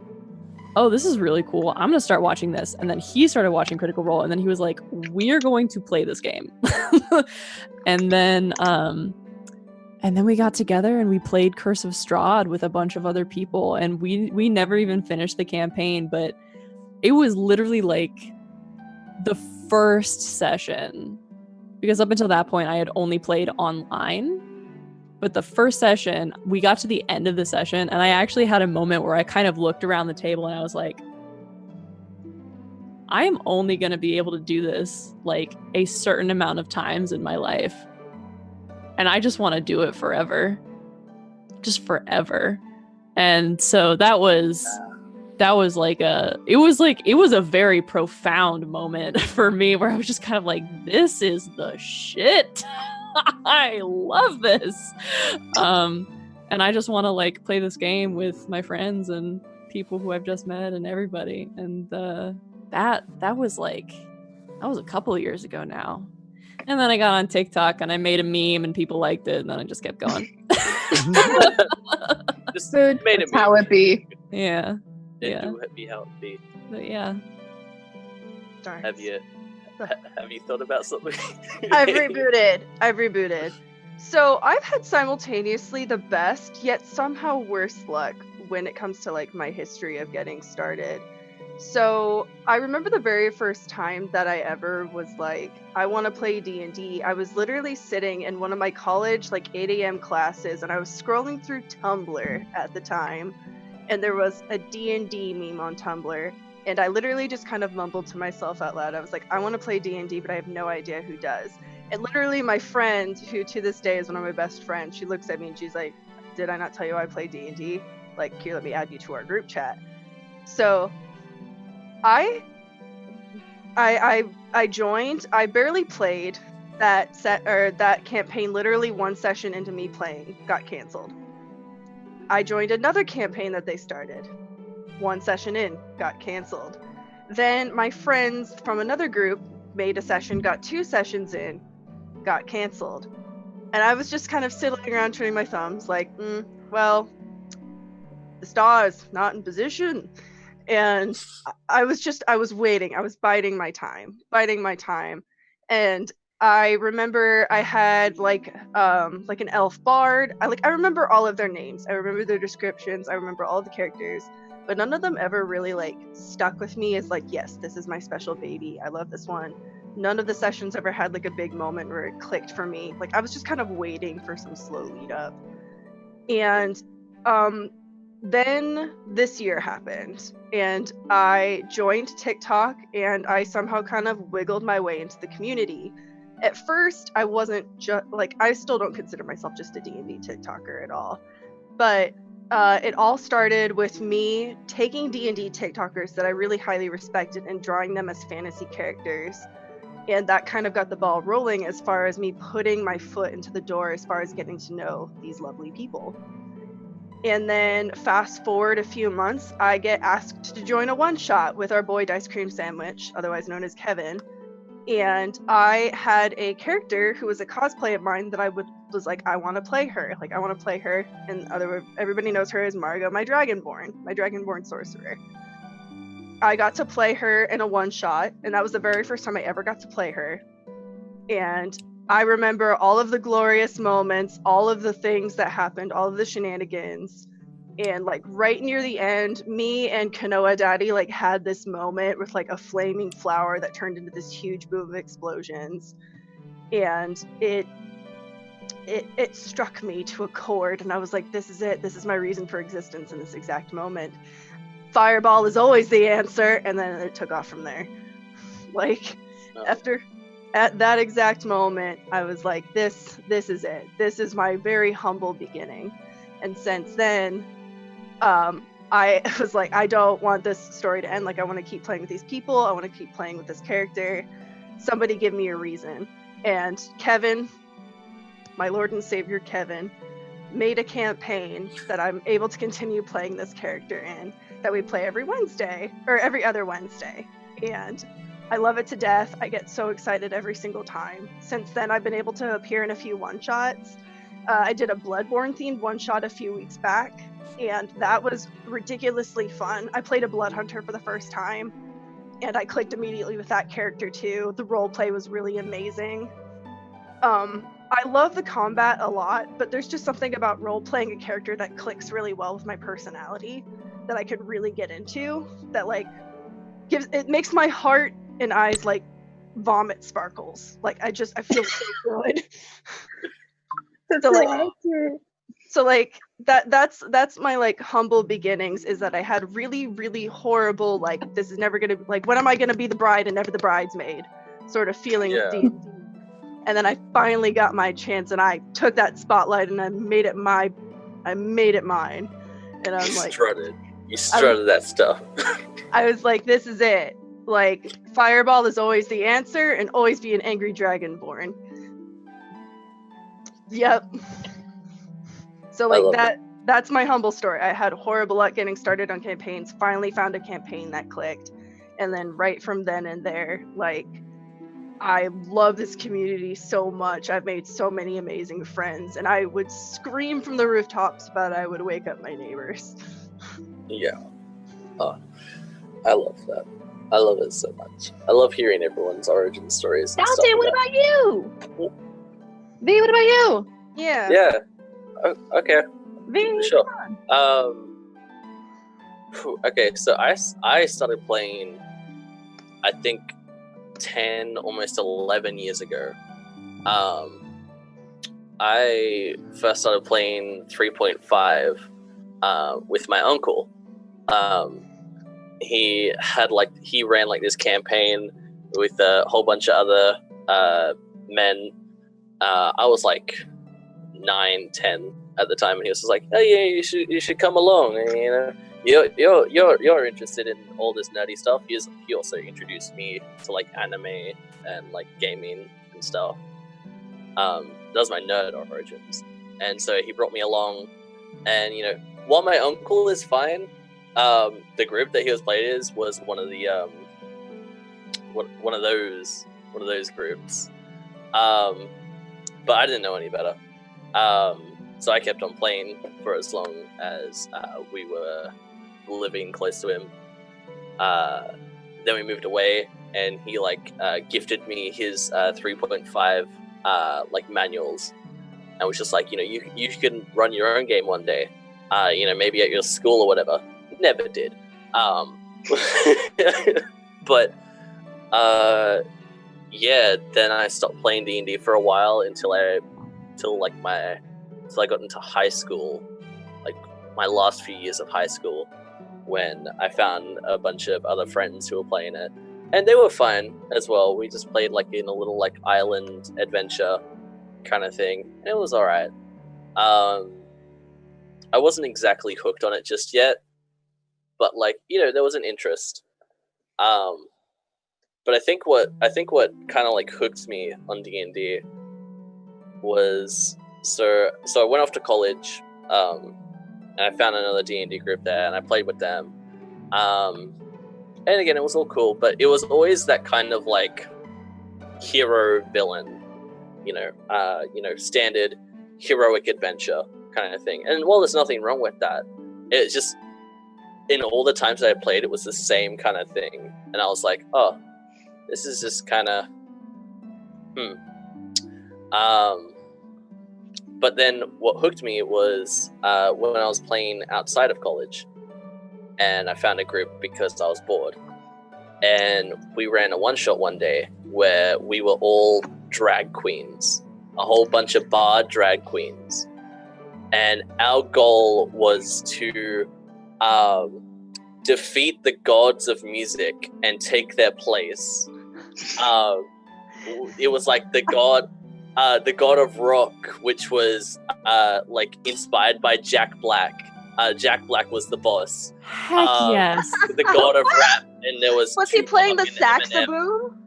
oh, this is really cool. I'm going to start watching this. And then he started watching Critical Role, and then he was like, we're going to play this game. And then we got together and we played Curse of Strahd with a bunch of other people, and we never even finished the campaign, but it was literally like the first session, because up until that point I had only played online. But the first session, we got to the end of the session, and I actually had a moment where I kind of looked around the table and I was like, I am only going to be able to do this like a certain amount of times in my life. and I just want to do it forever. Just forever. And so that was like it was a very profound moment for me, where I was just kind of like, this is the shit. I love this. And I just want to like play this game with my friends and people who I've just met and everybody. And that was a couple of years ago now. And then I got on TikTok and I made a meme and people liked it, and then I just kept going. Just Food, made it that's how it be. Yeah. It Yeah. do be how it be. But yeah. Darn. Have you thought about something? I've rebooted. So I've had simultaneously the best yet somehow worse luck when it comes to like my history of getting started. So I remember the very first time that I ever was like, I want to play D&D. I was literally sitting in one of my college like 8 a.m. classes, and I was scrolling through Tumblr at the time, and there was a D&D meme on Tumblr, and I literally just kind of mumbled to myself out loud. I was like, I want to play D&D, but I have no idea who does. And literally my friend, who to this day is one of my best friends, she looks at me and she's like, did I not tell you I play D&D? Like, here, let me add you to our group chat. So I joined. I barely played that campaign. Literally one session into me playing got canceled. I joined another campaign that they started. One session in, got canceled. Then my friends from another group made a session, got 2 sessions in, got canceled. And I was just kind of sitting around twiddling my thumbs like, well, the stars not in position. And I was waiting. I was biding my time. And I remember I had like an elf bard. I remember all of their names. I remember their descriptions. I remember all the characters, but none of them ever really like stuck with me as like, yes, this is my special baby. I love this one. None of the sessions ever had like a big moment where it clicked for me. Like I was just kind of waiting for some slow lead up. And then this year happened, and I joined TikTok, and I somehow kind of wiggled my way into the community. At first, I wasn't just like, I still don't consider myself just a D&D TikToker at all, but it all started with me taking D&D TikTokers that I really highly respected and drawing them as fantasy characters. And that kind of got the ball rolling as far as me putting my foot into the door as far as getting to know these lovely people. And then fast forward a few months, I get asked to join a one-shot with our boy Dice Cream Sandwich, otherwise known as Kevin. And I had a character who was a cosplay of mine that I was like, I want to play her. Like, I want to play her. And everybody knows her as Margo, my Dragonborn sorcerer. I got to play her in a one-shot, and that was the very first time I ever got to play her. And I remember all of the glorious moments, all of the things that happened, all of the shenanigans. And like right near the end, me and Kanoa Daddy like had this moment with like a flaming flower that turned into this huge boom of explosions. And it struck me to a chord, and I was like, this is it. This is my reason for existence in this exact moment. Fireball is always the answer. And then it took off from there. Like at that exact moment, I was like, this is it. This is my very humble beginning. And since then, I was like, I don't want this story to end. Like, I want to keep playing with these people. I want to keep playing with this character. Somebody give me a reason. And Kevin, my Lord and Savior Kevin, made a campaign that I'm able to continue playing this character in, that we play every Wednesday, or every other Wednesday. And I love it to death. I get so excited every single time. Since then, I've been able to appear in a few one-shots. I did a Bloodborne-themed one-shot a few weeks back, and that was ridiculously fun. I played a Blood Hunter for the first time, and I clicked immediately with that character too. The roleplay was really amazing. I love the combat a lot, but there's just something about role-playing a character that clicks really well with my personality that I could really get into, that like it makes my heart and eyes like vomit sparkles. Like I feel so good. So like that's my like humble beginnings, is that I had really, really horrible, like, this is never gonna, like, when am I gonna be the bride and never the bridesmaid sort of feeling with D&D. And then I finally got my chance, and I took that spotlight and I made it mine. And I'm like, You strutted that stuff. I was like, this is it. Like, Fireball is always the answer, and always be an angry dragonborn. Yep. So I love like that's my humble story. I had horrible luck getting started on campaigns, finally found a campaign that clicked. And then right from then and there, like, I love this community so much. I've made so many amazing friends, and I would scream from the rooftops, but I would wake up my neighbors. Yeah. I love that. I love it so much. I love hearing everyone's origin stories. And Dante, stuff what like about you? V, what about you? Yeah. Yeah. Okay. V, Sure. come on. Okay, so I started playing, I think, 10, almost 11 years ago. I first started playing 3.5 with my uncle. He ran like this campaign with a whole bunch of other men. I was like 9, 10 at the time, and he was just like, "Oh yeah, you should come along." And, you know, you're interested in all this nerdy stuff. He also introduced me to like anime and like gaming and stuff. That was my nerd origins, and so he brought me along. And while my uncle is fine, the group that he was playing is was one of the one of those groups. But I didn't know any better. So I kept on playing for as long as we were living close to him. Then we moved away, and he gifted me his 3.5 manuals, and was just like, you can run your own game one day, maybe at your school or whatever. Never did. But yeah, then I stopped playing D&D for a while until I got into high school, like my last few years of high school, when I found a bunch of other friends who were playing it, and they were fine as well. We just played like in a little like island adventure kind of thing, and it was all right. I wasn't exactly hooked on it just yet, but there was an interest. But I think what kind of like hooked me on D&D was so I went off to college, and I found another D&D group there, and I played with them. And again, it was all cool, but it was always that kind of like hero villain, standard heroic adventure kind of thing. And while there's nothing wrong with that, it's just in all the times that I played, it was the same kind of thing, and I was like, oh, this is just kind of But then what hooked me was when I was playing outside of college, and I found a group because I was bored, and we ran a one-shot one day where we were all drag queens, a whole bunch of bar drag queens, and our goal was to defeat the gods of music and take their place. It was like the god of rock, which was inspired by Jack Black. Jack Black was the boss. Heck yes. The god of rap, and there was he playing the Tupac and saxophone?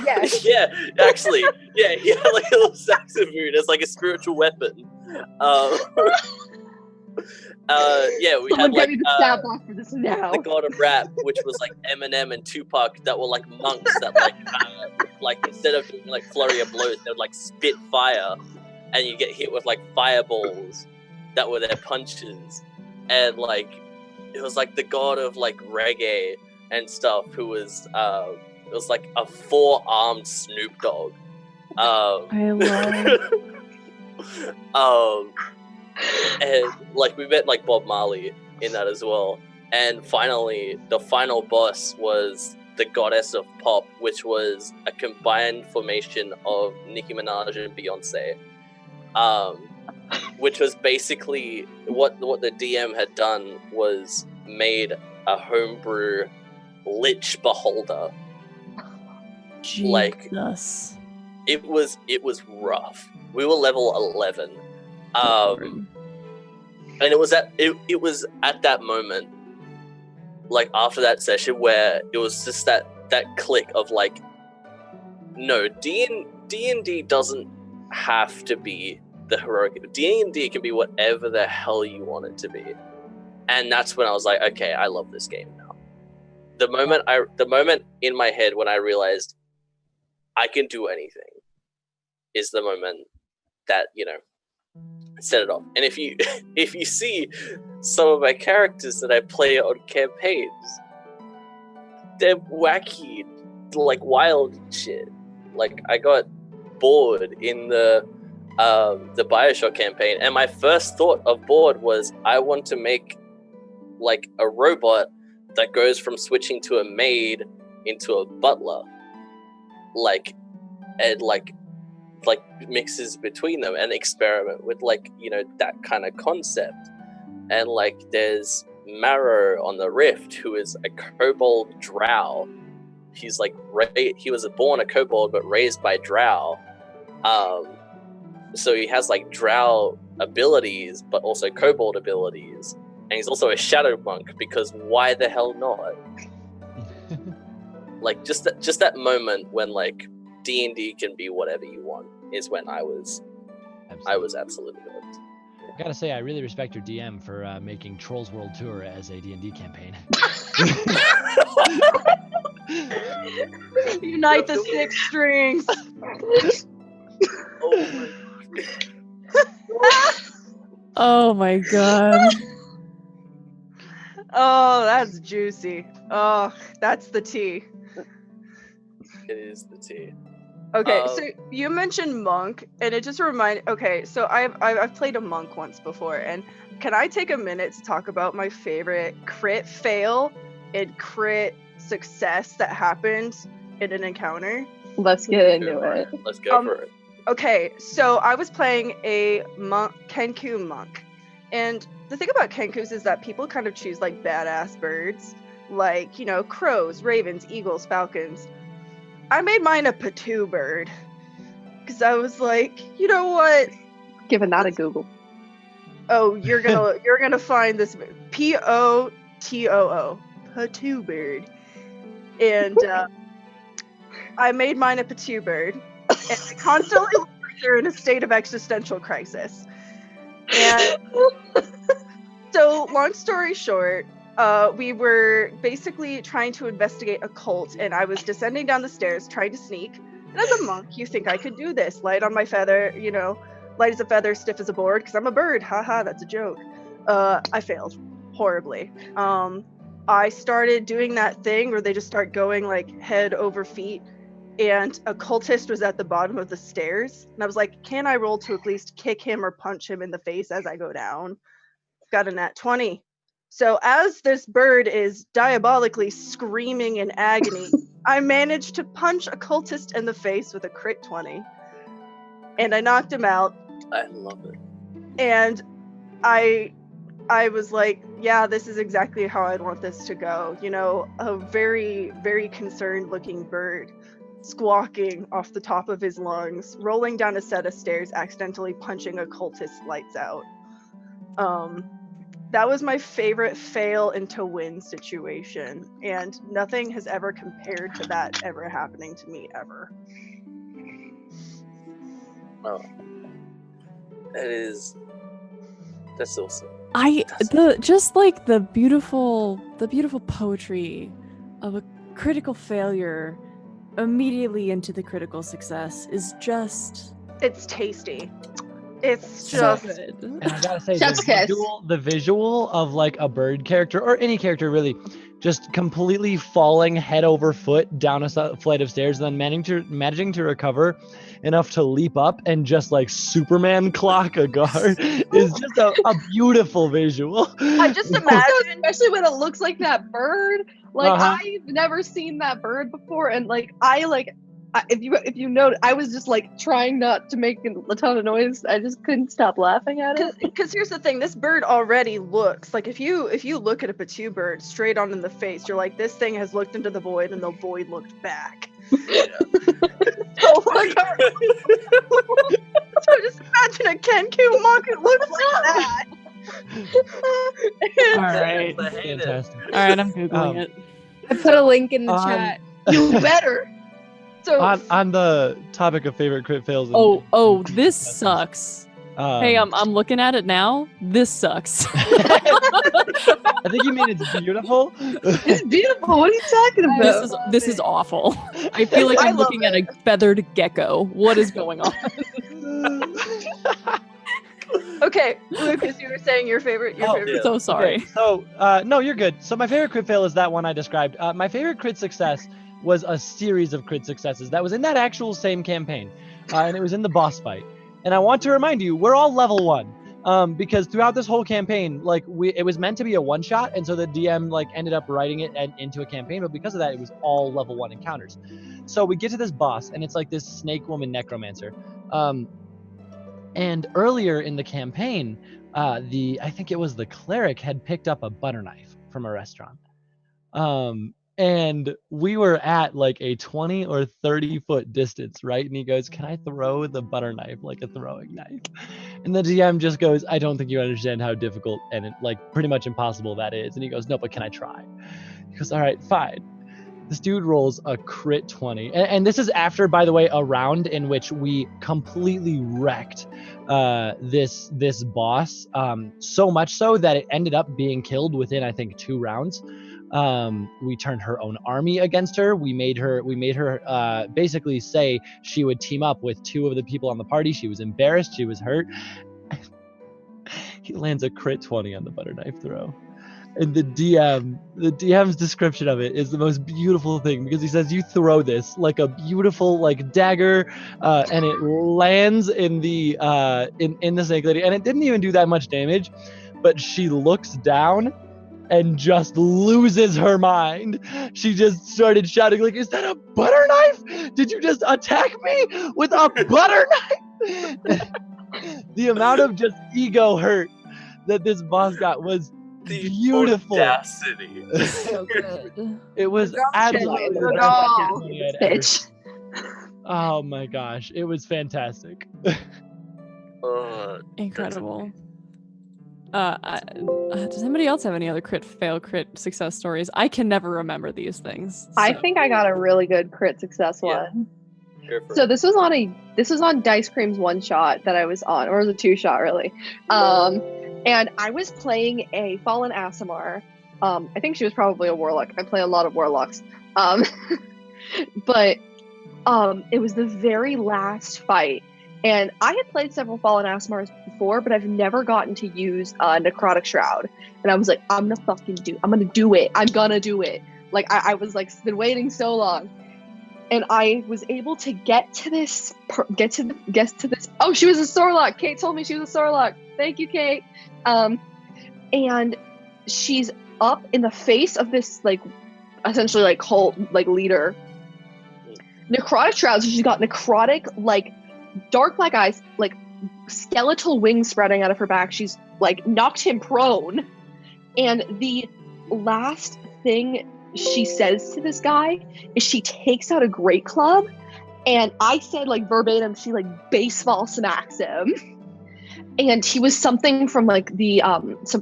Yes. Yeah, actually, yeah, he had like a little saxophone as like a spiritual weapon. Yeah, we Someone had like get me the stat block for this now. the god of rap, which was like Eminem and Tupac, that were like monks that like instead of doing like flurry of blows, they would like spit fire, and you get hit with like fireballs that were their punches, and like it was like the god of like reggae and stuff, who was it was like a 4-armed Snoop Dogg. I love and like we met like Bob Marley in that as well. And finally, the final boss was the Goddess of Pop, which was a combined formation of Nicki Minaj and Beyonce. Which was basically what the DM had done, was made a homebrew Lich Beholder. Jesus. it was rough. We were level 11, and it was at that moment, like after that session, where it was just that click of like, no, D&D doesn't have to be the heroic. D&D can be whatever the hell you want it to be, and that's when I was like, okay, I love this game now. The moment in my head when I realized I can do anything is the moment that, you know, set it off. And if you see some of my characters that I play on campaigns, they're wacky, like wild shit. Like I got bored in the BioShock campaign, and my first thought of bored was I want to make like a robot that goes from switching to a maid into a butler, and mixes between them and experiment with, like, you know, that kind of concept. And like there's Marrow on the Rift, who is a kobold drow. He's like he was born a kobold but raised by drow, so he has like drow abilities but also kobold abilities, and he's also a shadow monk, because why the hell not? Like just that moment when like D&D can be whatever you want is when I was absolutely hooked. I gotta say, I really respect your DM for making Trolls World Tour as a D&D campaign. Unite the six strings. Oh my god. Oh, that's juicy. Oh, that's the tea. It is the tea. Okay, so you mentioned monk, and it just reminded. Okay, so I've played a monk once before, and can I take a minute to talk about my favorite crit fail and crit success that happened in an encounter? Let's get into it. Let's go for it. Okay, so I was playing a Kenku monk, and the thing about Kenkus is that people kind of choose like badass birds, like, you know, crows, ravens, eagles, falcons. I made mine a Patu bird because I was like, you know what? Giving that a Google. Oh, you're gonna find this Potoo, Patu bird, and I made mine a Patu bird, and I constantly looked at her in a state of existential crisis. And so, long story short, we were basically trying to investigate a cult, and I was descending down the stairs trying to sneak. And as a monk, you think I could do this. Light on my feather, you know, light as a feather, stiff as a board, because I'm a bird. Haha, that's a joke. I failed horribly. I started doing that thing where they just start going like head over feet, and a cultist was at the bottom of the stairs. And I was like, can I roll to at least kick him or punch him in the face as I go down? Got a nat 20. So as this bird is diabolically screaming in agony, I managed to punch a cultist in the face with a crit 20. And I knocked him out. I love it. And I was like, yeah, this is exactly how I'd want this to go. You know, a very, very concerned looking bird squawking off the top of his lungs, rolling down a set of stairs, accidentally punching a cultist's lights out. That was my favorite fail into win situation, and nothing has ever compared to that ever happening to me ever. Oh, that's awesome. The beautiful poetry of a critical failure immediately into the critical success is just, it's tasty. It's so just good. And I gotta say, Chef's kiss. the visual of like a bird character or any character really, just completely falling head over foot down a flight of stairs, and then managing to recover enough to leap up and just like Superman clock a guard is just a beautiful visual. I just imagine, especially when it looks like that bird. Like I've never seen that bird before, and if you note, I was just like trying not to make a ton of noise. I just couldn't stop laughing at it. Because here's the thing: this bird already looks like, if you look at a Patu bird straight on in the face, you're like, this thing has looked into the void, and the void looked back. So Oh my god! So just imagine a Kenku monk who looks like that. All right. Fantastic. All right, I'm googling it. I put a link in the on- chat. You better. So On the topic of favorite crit fails. Oh, this sucks. Hey, I'm looking at it now. This sucks. I think you mean it's beautiful. It's beautiful. What are you talking about? This is awful. I feel like I I'm love looking at a feathered gecko. What is going on? Okay, Lucas, you were saying your favorite. So sorry. Okay, so no, you're good. So my favorite crit fail is that one I described. My favorite crit success was a series of crit successes that was in that actual same campaign, and it was in the boss fight. And I want to remind you, we're all level 1, because throughout this whole campaign, like it was meant to be a one shot, and so the DM like ended up writing it into a campaign. But because of that, it was all level 1 encounters. So we get to this boss, and it's like this snake woman necromancer. And earlier in the campaign, I think it was the cleric had picked up a butter knife from a restaurant. And we were at like a 20 or 30 foot distance, right? And he goes, "Can I throw the butter knife like a throwing knife?" And the DM just goes, "I don't think you understand how difficult and like pretty much impossible that is." And he goes, "No, but can I try?" He goes, "All right, fine." This dude rolls a crit 20. And this is after, by the way, a round in which we completely wrecked this boss. So much so that it ended up being killed within, I think, 2 rounds. We turned her own army against her. We made her basically say she would team up with 2 of the people on the party. She was embarrassed. She was hurt. He lands a crit 20 on the butter knife throw. And the DM's description of it is the most beautiful thing, because he says you throw this like a beautiful like dagger, and it lands in the in the snake lady, and it didn't even do that much damage, but she looks down and just loses her mind. She just started shouting like, "Is that a butter knife? Did you just attack me with a butter knife?" The amount of just ego hurt that this boss got was beautiful. Audacity. So good. It was absolutely the Good best job, campaign I had ever bitch. seen. Oh my gosh, it was fantastic. Incredible. Does anybody else have any other crit fail, crit success stories? I can never remember these things. I so- think I got a really good crit success one. So this was on Dice Cream's one shot that I was on, or it was a 2 shot really. And I was playing a Fallen Aasimar. I think she was probably a warlock. I play a lot of warlocks. But it was the very last fight. And I had played several Fallen Aasimars before, but I've never gotten to use Necrotic Shroud. And I was like, I'm gonna do it. I'm gonna do it. Like I was like, been waiting so long. And I was able to get to this. Oh, she was a Sorlock. Kate told me she was a Sorlock. Thank you, Kate. And she's up in the face of this, like, essentially like cult, like leader. Necrotic Shroud. So she's got necrotic, like, dark black eyes, like skeletal wings spreading out of her back. She's like knocked him prone. And the last thing she says to this guy is she takes out a great club, and I said like verbatim, she like baseball smacks him. And he was something from like the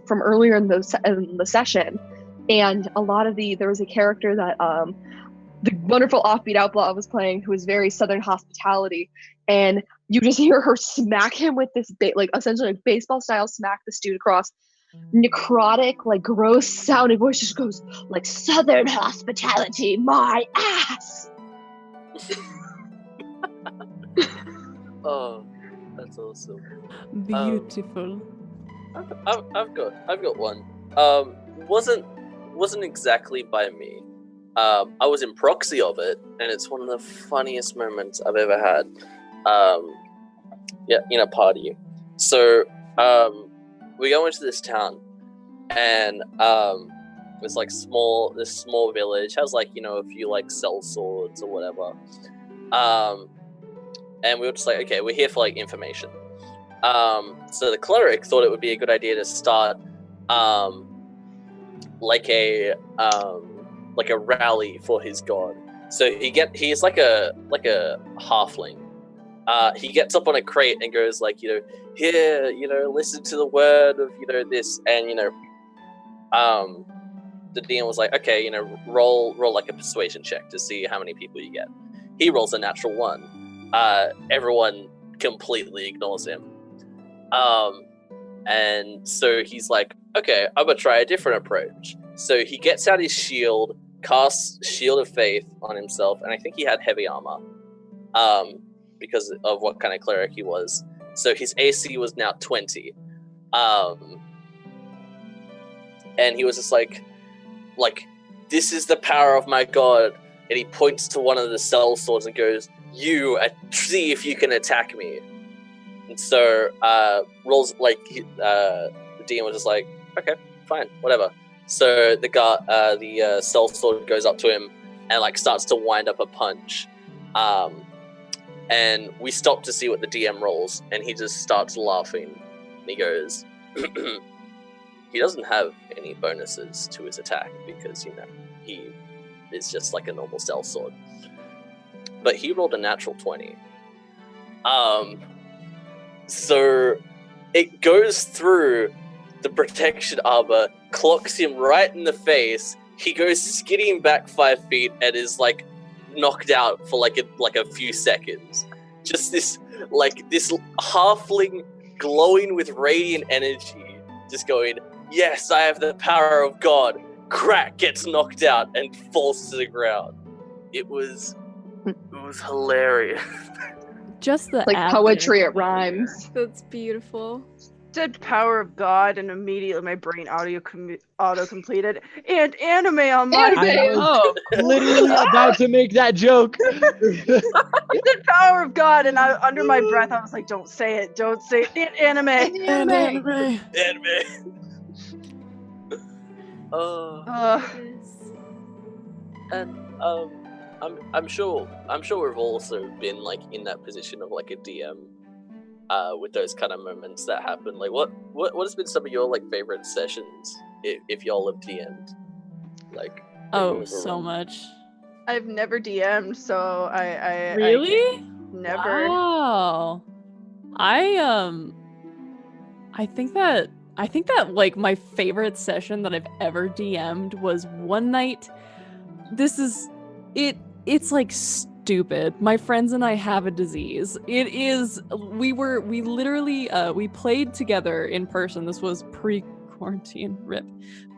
from earlier in the session, and a lot of there was a character that the wonderful Offbeat Outlaw was playing, who was very Southern hospitality, and you just hear her smack him with this like essentially like baseball style smack this dude across. Necrotic, like gross sounding voice just goes like, "Southern hospitality, my ass." Oh, that's awesome. Beautiful. I've got one. Wasn't exactly by me. I was in proxy of it, and it's one of the funniest moments I've ever had. In a party. So we go into this town, and it's like this small village has like, a few like sell swords or whatever. And we were just like, okay, we're here for like information. So the cleric thought it would be a good idea to start like a rally for his god. So he's like a halfling. He gets up on a crate and goes like, here, listen to the word of, this, and the DM was like, okay, roll like a persuasion check to see how many people you get. He rolls a natural 1. Everyone completely ignores him. And so he's like, okay, I'm gonna try a different approach. So he gets out his shield, casts Shield of Faith on himself, and I think he had heavy armor, because of what kind of cleric he was. So his AC was now 20. And he was just like, this is the power of my god. And he points to one of the cell swords and goes, see if you can attack me. And so rolls the DM was just like, okay, fine, whatever. So the cell sword goes up to him and starts to wind up a punch. And we stop to see what the DM rolls, and he just starts laughing. And he goes, he doesn't have any bonuses to his attack because, he is just like a normal cell sword. But he rolled a natural 20. So it goes through the protection armor, clocks him right in the face. He goes skidding back 5 feet and is knocked out for a few seconds. Just this halfling glowing with radiant energy, just going, yes, I have the power of God. Crack, gets knocked out and falls to the ground. It was hilarious. Just the poetry, it rhymes. That's beautiful. Said power of God, and immediately my brain auto completed. And anime on my I was literally about to make that joke. You said power of God, and under my breath I was like, don't say it. And anime. And I'm sure we've also been in that position of a DM, with those kind of moments that happen. What has been some of your favorite sessions if y'all have DM'd? So much. I've never DM'd, so I really never. Wow. I think that my favorite session that I've ever DM'd was one night. It's stupid. My friends and I have a disease. We literally we played together in person. This was pre-quarantine, rip.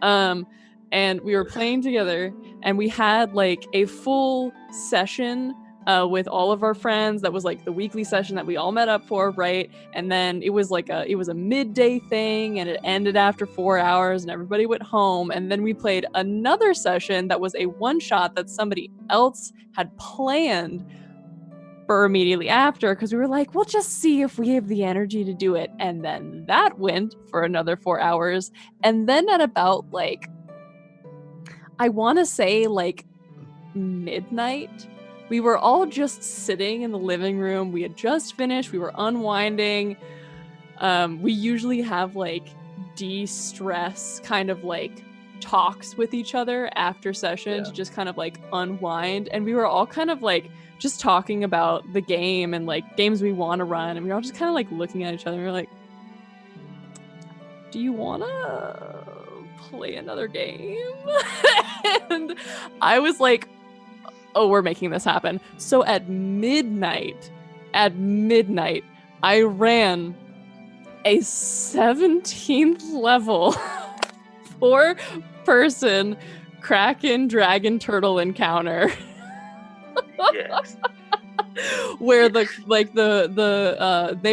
And we were playing together, and we had a full session with all of our friends. That was the weekly session that we all met up for, right? And then it was a midday thing, and it ended after 4 hours, and everybody went home. And then we played another session that was a one-shot that somebody else had planned for immediately after, because we were like, we'll just see if we have the energy to do it. And then that went for another 4 hours. And then at about I want to say midnight, we were all just sitting in the living room. We had just finished. We were unwinding. We usually have de-stress kind of talks with each other after session to just kind of unwind. And we were all kind of just talking about the game and games we want to run. And we were all just kind of looking at each other. And we were like, do you want to play another game? And I was like, oh, we're making this happen. So at midnight, I ran a 17th level 4-person Kraken Dragon Turtle encounter. Yes. Where they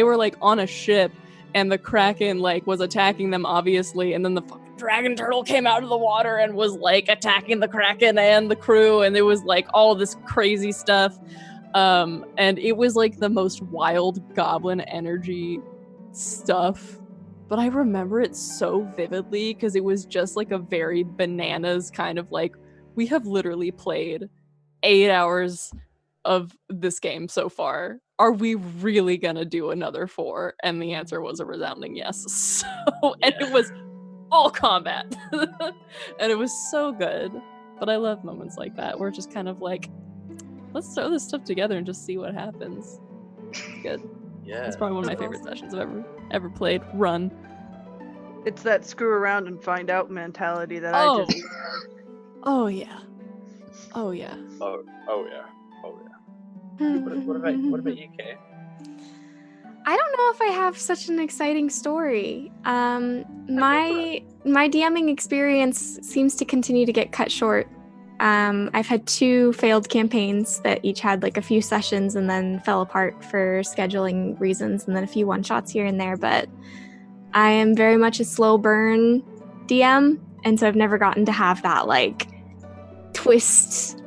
were on a ship, and the Kraken was attacking them, obviously, and then the fucking Dragon Turtle came out of the water and was attacking the Kraken and the crew, and it was all this crazy stuff. And it was the most wild goblin energy stuff. But I remember it so vividly because it was just a very bananas kind of we have literally played 8 hours of this game so far. Are we really gonna do another 4? And the answer was a resounding yes. So, and it was all combat. And it was so good. But I love moments like that where it's just kind of let's throw this stuff together and just see what happens. It's good. Yeah. It's probably one of my favorite sessions I've ever played. Run. It's that screw around and find out mentality that Oh. I just. Oh yeah. Oh yeah. Oh yeah. Oh yeah. What about you, Kay? I don't know if I have such an exciting story. My DMing experience seems to continue to get cut short. I've had 2 failed campaigns that each had like a few sessions and then fell apart for scheduling reasons, and then a few one-shots here and there, but I am very much a slow burn DM, and so I've never gotten to have that like twist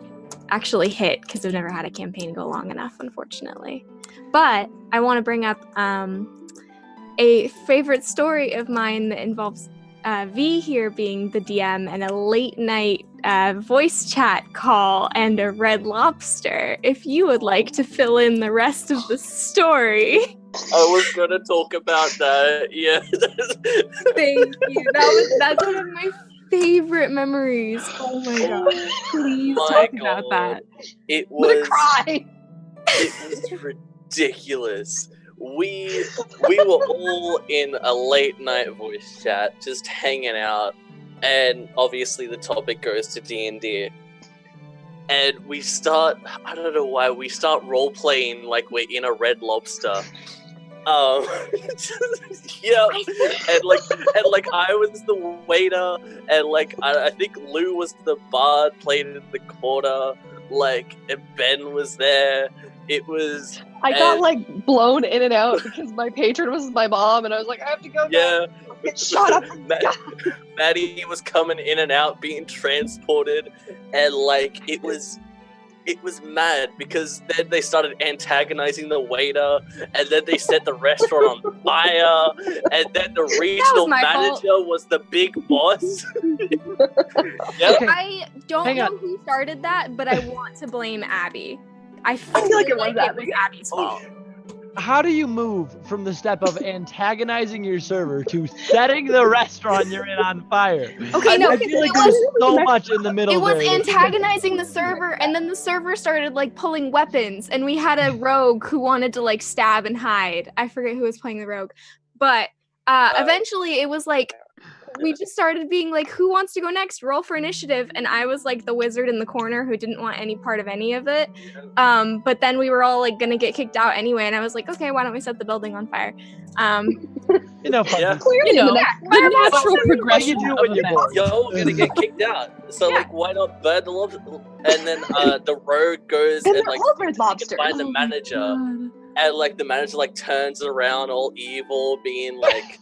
actually hit because I've never had a campaign go long enough, unfortunately. But I want to bring up a favorite story of mine that involves V here being the DM and a late night voice chat call and a Red Lobster. If you would like to fill in the rest of the story. I was gonna talk about that. Yeah. Thank you. That's one of my favorite memories. Oh my god! Please talk about that. It I'm gonna was. cry. It was ridiculous. We were all in a late night voice chat, just hanging out, and obviously the topic goes to D&D. And we start, I don't know why, we start role playing like we're in a Red Lobster. Yeah, and like I was the waiter, and like I think Lou was the bard, played in the corner, like, and Ben was there. It was. I got like blown in and out because my patron was my mom, and I was like, I have to go. Yeah. Shut up. Maddie was coming in and out, being transported, and like it was mad because then they started antagonizing the waiter, and then they set the restaurant on fire, and then the regional manager was the big boss. Yep. I don't Hang know on. who started that, but I want to blame Abby. I feel like it was Abby's fault. How do you move from the step of antagonizing your server to setting the restaurant you're in on fire? Okay, no, I feel like there's so much in the middle It was there. antagonizing the server, and then the server started like pulling weapons, and we had a rogue who wanted to like stab and hide. I forget who was playing the rogue, but eventually it was like we just started being like, who wants to go next? Roll for initiative, and I was like the wizard in the corner who didn't want any part of any of it. But then we were all like gonna get kicked out anyway, and I was like, okay, why don't we set the building on fire? You know, Yeah. Clearly, the natural progression do of when you're events. Yo, we're gonna get kicked out. So like, why not burn the lobster? And then the rogue goes Then and they're like all Red Lobster. find the manager, and like the manager like turns around all evil, being like,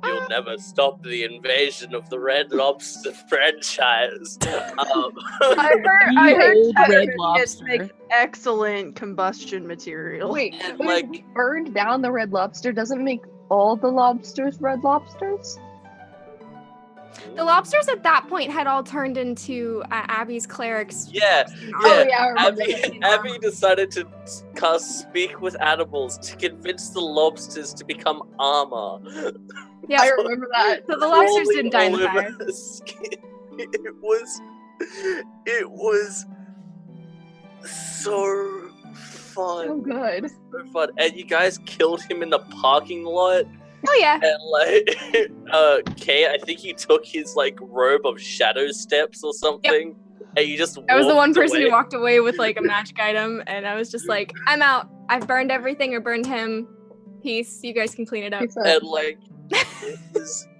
"You'll never stop the invasion of the Red Lobster franchise." I heard old Cheddar Red biscuits Lobster. make excellent combustion material. Wait, And, but like- if we burned down the Red Lobster, doesn't make all the lobsters Red Lobsters? The lobsters at that point had all turned into Abby's clerics. Yeah, Oh, yeah, I remember Abby decided to cast Speak with Animals to convince the lobsters to become armor. Yeah, I remember that. So the lobsters Crawling didn't die in all the over fire. her skin. It was so fun. So good. So fun. And you guys killed him in the parking lot. Oh yeah. And like, Kay, I think you took his like robe of shadow steps or something, and you just. I was the one walked person away. who walked away with like a magic item, and I was just like, I'm out. I've burned everything or burned him. Peace. You guys can clean it up. And like,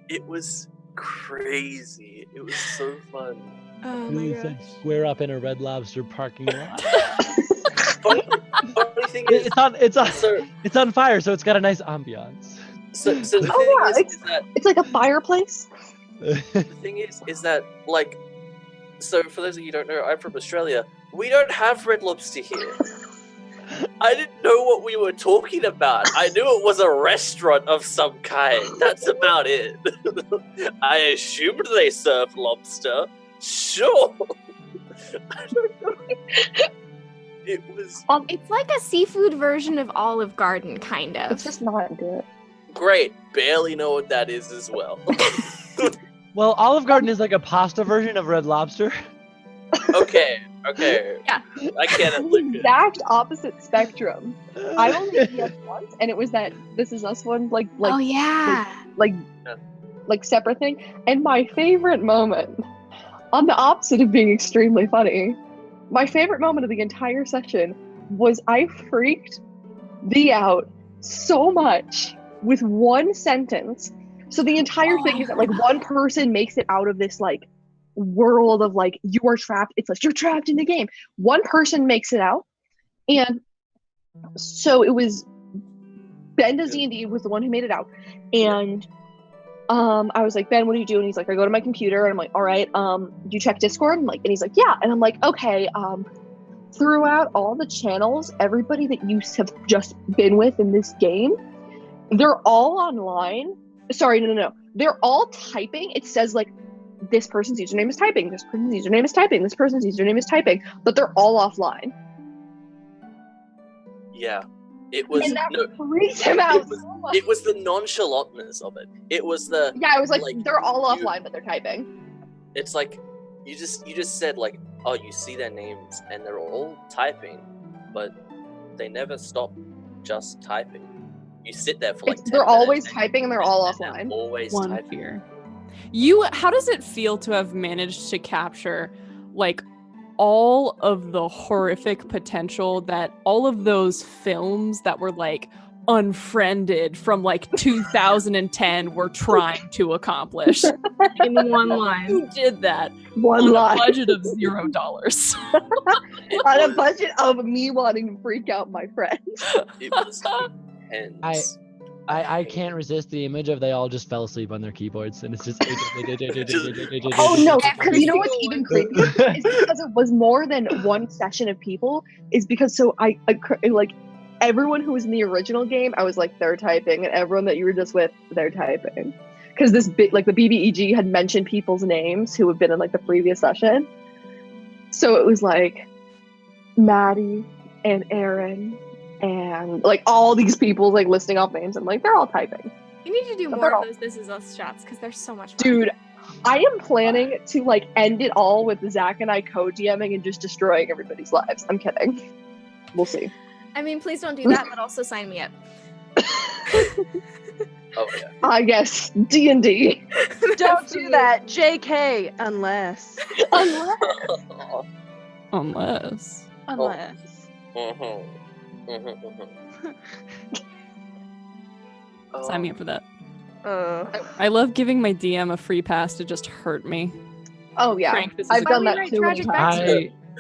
it was crazy. It was so fun. Oh my You god. said square up in a Red Lobster parking lot. Funny thing is, It's on fire, so it's got a nice ambiance. so the Oh, thing yeah, is that It's like a fireplace. the thing is that like, so for those of you who don't know, I'm from Australia. We don't have Red Lobster here. I didn't know what we were talking about. I knew it was a restaurant of some kind. That's about it. I assumed they served lobster. Sure. I don't know. It was It's like a seafood version of Olive Garden, kind of. It's just not good. great. Barely know what that is as well. Well, Olive Garden is like a pasta version of Red Lobster. Okay, Okay. Yeah. I get it, The Lucas. exact opposite spectrum. I only ES once, and it was that This Is Us one, Oh yeah. like separate thing. And my favorite moment, on the opposite of being extremely funny, my favorite moment of the entire session was I freaked V out so much with one sentence. So the entire thing is that like one person makes it out of this like world of like you are trapped. It's like you're trapped in the game. One person makes it out, and so it was Ben does D&D was the one who made it out, and I was like, Ben, what do you do? And he's like, I go to my computer, and I'm like, all right, you check Discord? And he's like, yeah, and I'm like, okay, throughout all the channels, everybody that you have just been with in this game, they're all online. Sorry, no. They're all typing. It says like, this person's username is typing, this person's username is typing, this person's username is typing, but they're all offline. Yeah. It was And that freaked him out so much. it was the nonchalantness of it. It was the Yeah, it was like they're all offline, but they're typing. It's like you just said like, oh, you see their names and they're all typing, but they never stop just typing. You sit there for like 10 They're minutes always and typing and they're all offline. always One typing. fear. How does it feel to have managed to capture like all of the horrific potential that all of those films that were like unfriended from like 2010 were trying to accomplish in one line? Who did that? One on line. a budget of $0. On a budget of me wanting to freak out my friends. It was intense. I can't resist the image of they all just fell asleep on their keyboards and it's just Oh no, because you know what's even creepier is because it was more than one session of people. Is because so I like everyone who was in the original game, I was like they're typing, and everyone that you were just with, they're typing. Because this bit like the BBEG had mentioned people's names who had been in like the previous session, so it was like Maddie and Aaron. And like all these people like listing off names and like they're all typing. You need to do But more they're of those This Is Us shots because they're so much fun. Dude, I am planning to like end it all with Zach and I co-DMing and just destroying everybody's lives. I'm kidding. We'll see. I mean, please don't do that, but also sign me up. Oh yeah. I guess D&D. Don't do that, JK, unless. Unless. Mhm. Sign me up for that. Uh, I love giving my DM a free pass to just hurt me. Oh yeah, Frank, this is I've a done good- that too many times.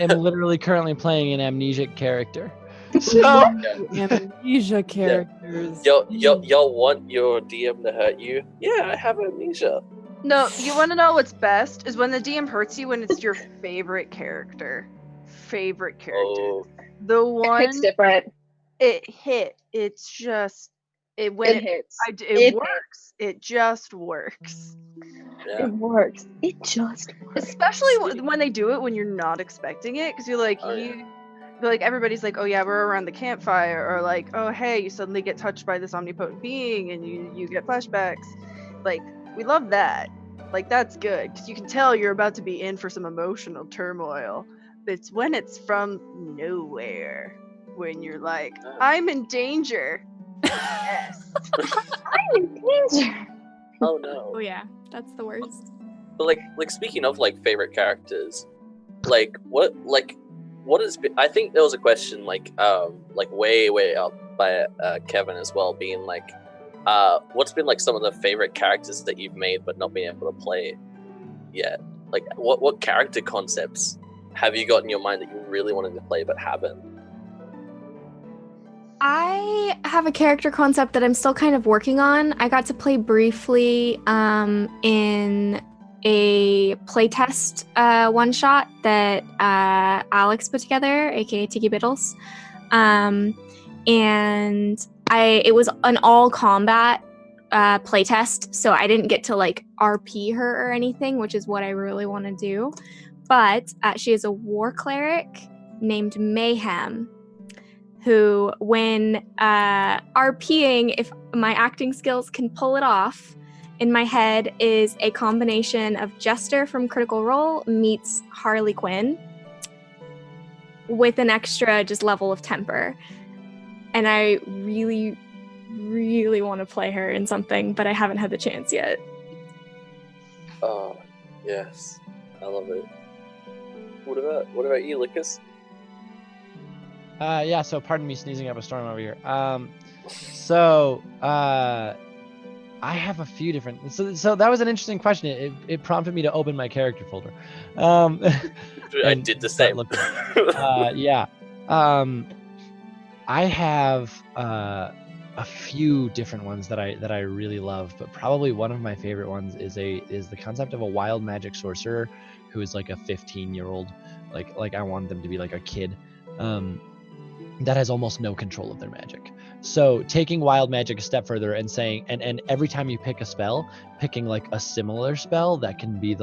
I am literally currently playing an amnesic character. Amnesia characters. Y'all want your DM to hurt you? Yeah, I have amnesia. no, you want to know what's best is when the DM hurts you when it's your favorite character. Favorite character. Oh, The one It's different. it hit. It's just when It hits. it works. It just works. yeah. It works. It just works. Especially when they do it when you're not expecting it, because you're like Oh, yeah. like everybody's like, oh yeah, we're around the campfire, or like, oh hey, you suddenly get touched by this omnipotent being and you get flashbacks. Like we love that. Like that's good because you can tell you're about to be in for some emotional turmoil. But it's when it's from nowhere, when you're like, I'm in danger. Yes. I'm in danger. Oh no. Oh yeah, that's the worst. But like speaking of like favorite characters, what has been? I think there was a question like way up by Kevin as well, being like, what's been like some of the favorite characters that you've made but not been able to play yet? Like what character concepts have you got in your mind that you really wanted to play but haven't? I have a character concept that I'm still kind of working on. I got to play briefly in a playtest one shot that Alex put together, aka Tiki Biddles, and it was an all combat playtest, so I didn't get to like RP her or anything, which is what I really want to do. But she is a war cleric named Mayhem, who, when RPing, if my acting skills can pull it off, in my head is a combination of Jester from Critical Role meets Harley Quinn. with an extra just level of temper. And I really, really want to play her in something, but I haven't had the chance yet. Oh, yes. I love it. What about you, Lucas? Yeah, so pardon me sneezing up a storm over here. I have a few different. So that was an interesting question. It prompted me to open my character folder. I did the same. Yeah. I have a few different ones that I really love, but probably one of my favorite ones is the concept of a wild magic sorcerer who is like a 15-year-old. Like I want them to be like a kid. That has almost no control of their magic. So taking wild magic a step further and saying, and every time you pick a spell, picking like a similar spell that can be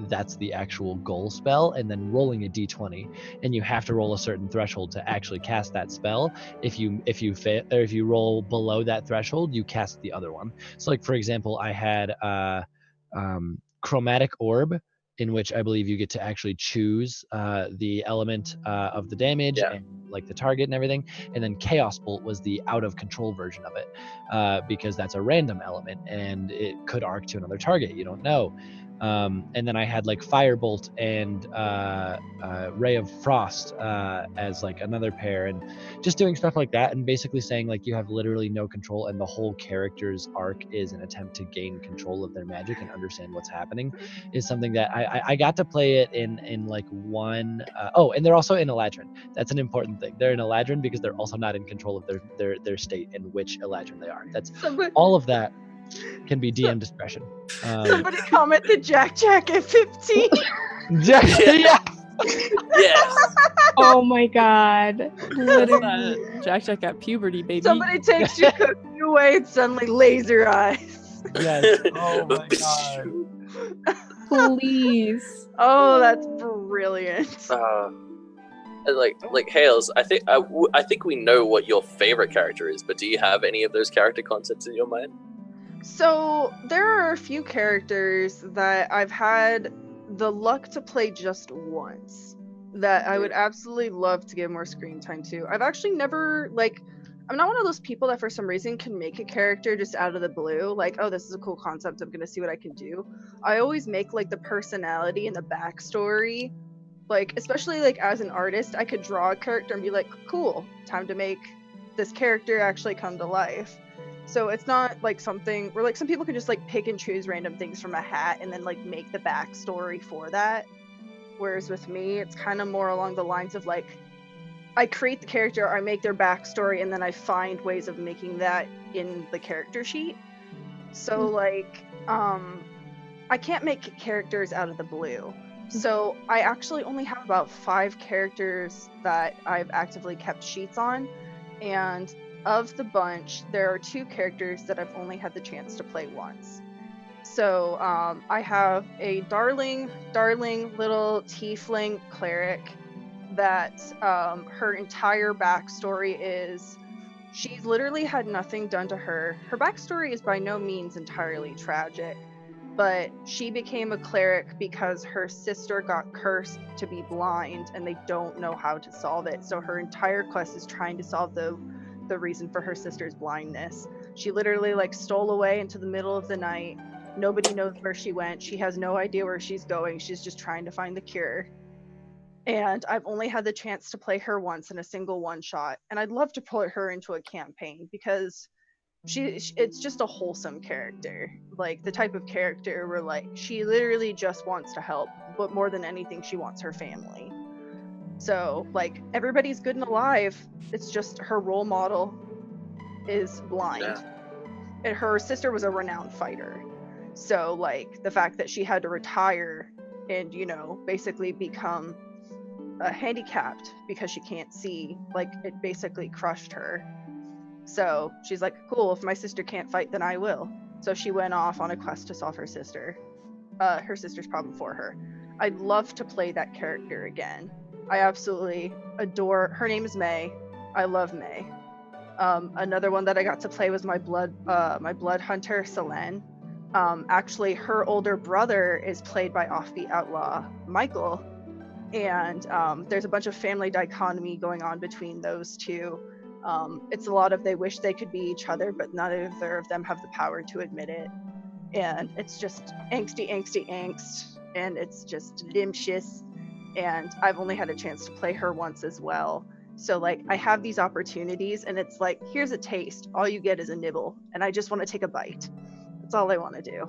that's the actual goal spell, and then rolling a d20, and you have to roll a certain threshold to actually cast that spell. If you fail, or if you roll below that threshold, you cast the other one. So like for example, I had Chromatic Orb, in which I believe you get to actually choose the element of the damage and like the target and everything. And then Chaos Bolt was the out of control version of it, because that's a random element and it could arc to another target. You don't know. And then I had like Firebolt and Ray of Frost as like another pair, and just doing stuff like that, and basically saying like you have literally no control, and the whole character's arc is an attempt to gain control of their magic and understand what's happening, is something that I got to play it in like one. And they're also in Eladrin. That's an important thing. They're in Eladrin because they're also not in control of their state and which Eladrin they are. That's all of that. Can be DM discretion. Somebody commented Jack at 15. Jack, yeah. Yes. Oh my god. Literally. Jack at puberty, baby. Somebody takes your cookie away and suddenly laser eyes. Yes. Oh my god. Please. Oh, that's brilliant. Like Hales, I think we know what your favorite character is, but do you have any of those character concepts in your mind? So there are a few characters that I've had the luck to play just once that I would absolutely love to give more screen time to. I've actually never, I'm not one of those people that for some reason can make a character just out of the blue, like, oh, this is a cool concept, I'm gonna see what I can do. I always make like the personality and the backstory, like especially like as an artist, I could draw a character and be like, cool, time to make this character actually come to life. So it's not like something where like some people can just like pick and choose random things from a hat and then like make the backstory for that. Whereas with me, it's kind of more along the lines of like, I create the character, I make their backstory, and then I find ways of making that in the character sheet. So like, I can't make characters out of the blue. So I actually only have about 5 characters that I've actively kept sheets on, and of the bunch, there are 2 characters that I've only had the chance to play once. So I have a darling little tiefling cleric that her entire backstory is she's literally had nothing done to her. Her backstory is by no means entirely tragic, but she became a cleric because her sister got cursed to be blind and they don't know how to solve it. So her entire quest is trying to solve the reason for her sister's blindness. She literally like stole away into the middle of the night. Nobody knows where she went. She has no idea where she's going. She's just trying to find the cure. And I've only had the chance to play her once in a single one shot. And I'd love to put her into a campaign because it's just a wholesome character. Like the type of character where like she literally just wants to help, but more than anything, she wants her family. So like everybody's good and alive. It's just her role model is blind. Yeah. And her sister was a renowned fighter. So like the fact that she had to retire and, you know, basically become handicapped because she can't see, like it basically crushed her. So she's like, cool, if my sister can't fight, then I will. So she went off on a quest to solve her sister's problem for her. I'd love to play that character again. I absolutely adore, her name is May. I love May. Another one that I got to play was my blood hunter, Selene. Actually, her older brother is played by Offbeat Outlaw Michael, and there's a bunch of family dichotomy going on between those two. It's a lot of they wish they could be each other, but neither of them have the power to admit it. And it's just angsty angst, and it's just limptious. And I've only had a chance to play her once as well. So like I have these opportunities, and it's like, here's a taste. All you get is a nibble, and I just want to take a bite. That's all I want to do.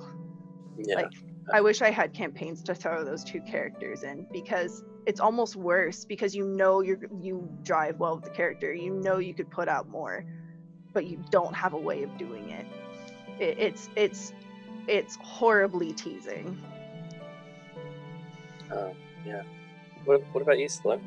Yeah. Like, I wish I had campaigns to throw those two characters in, because it's almost worse, because you know you drive well with the character, you know you could put out more, but you don't have a way of doing it. It's horribly teasing. Yeah. What about you, Sloan?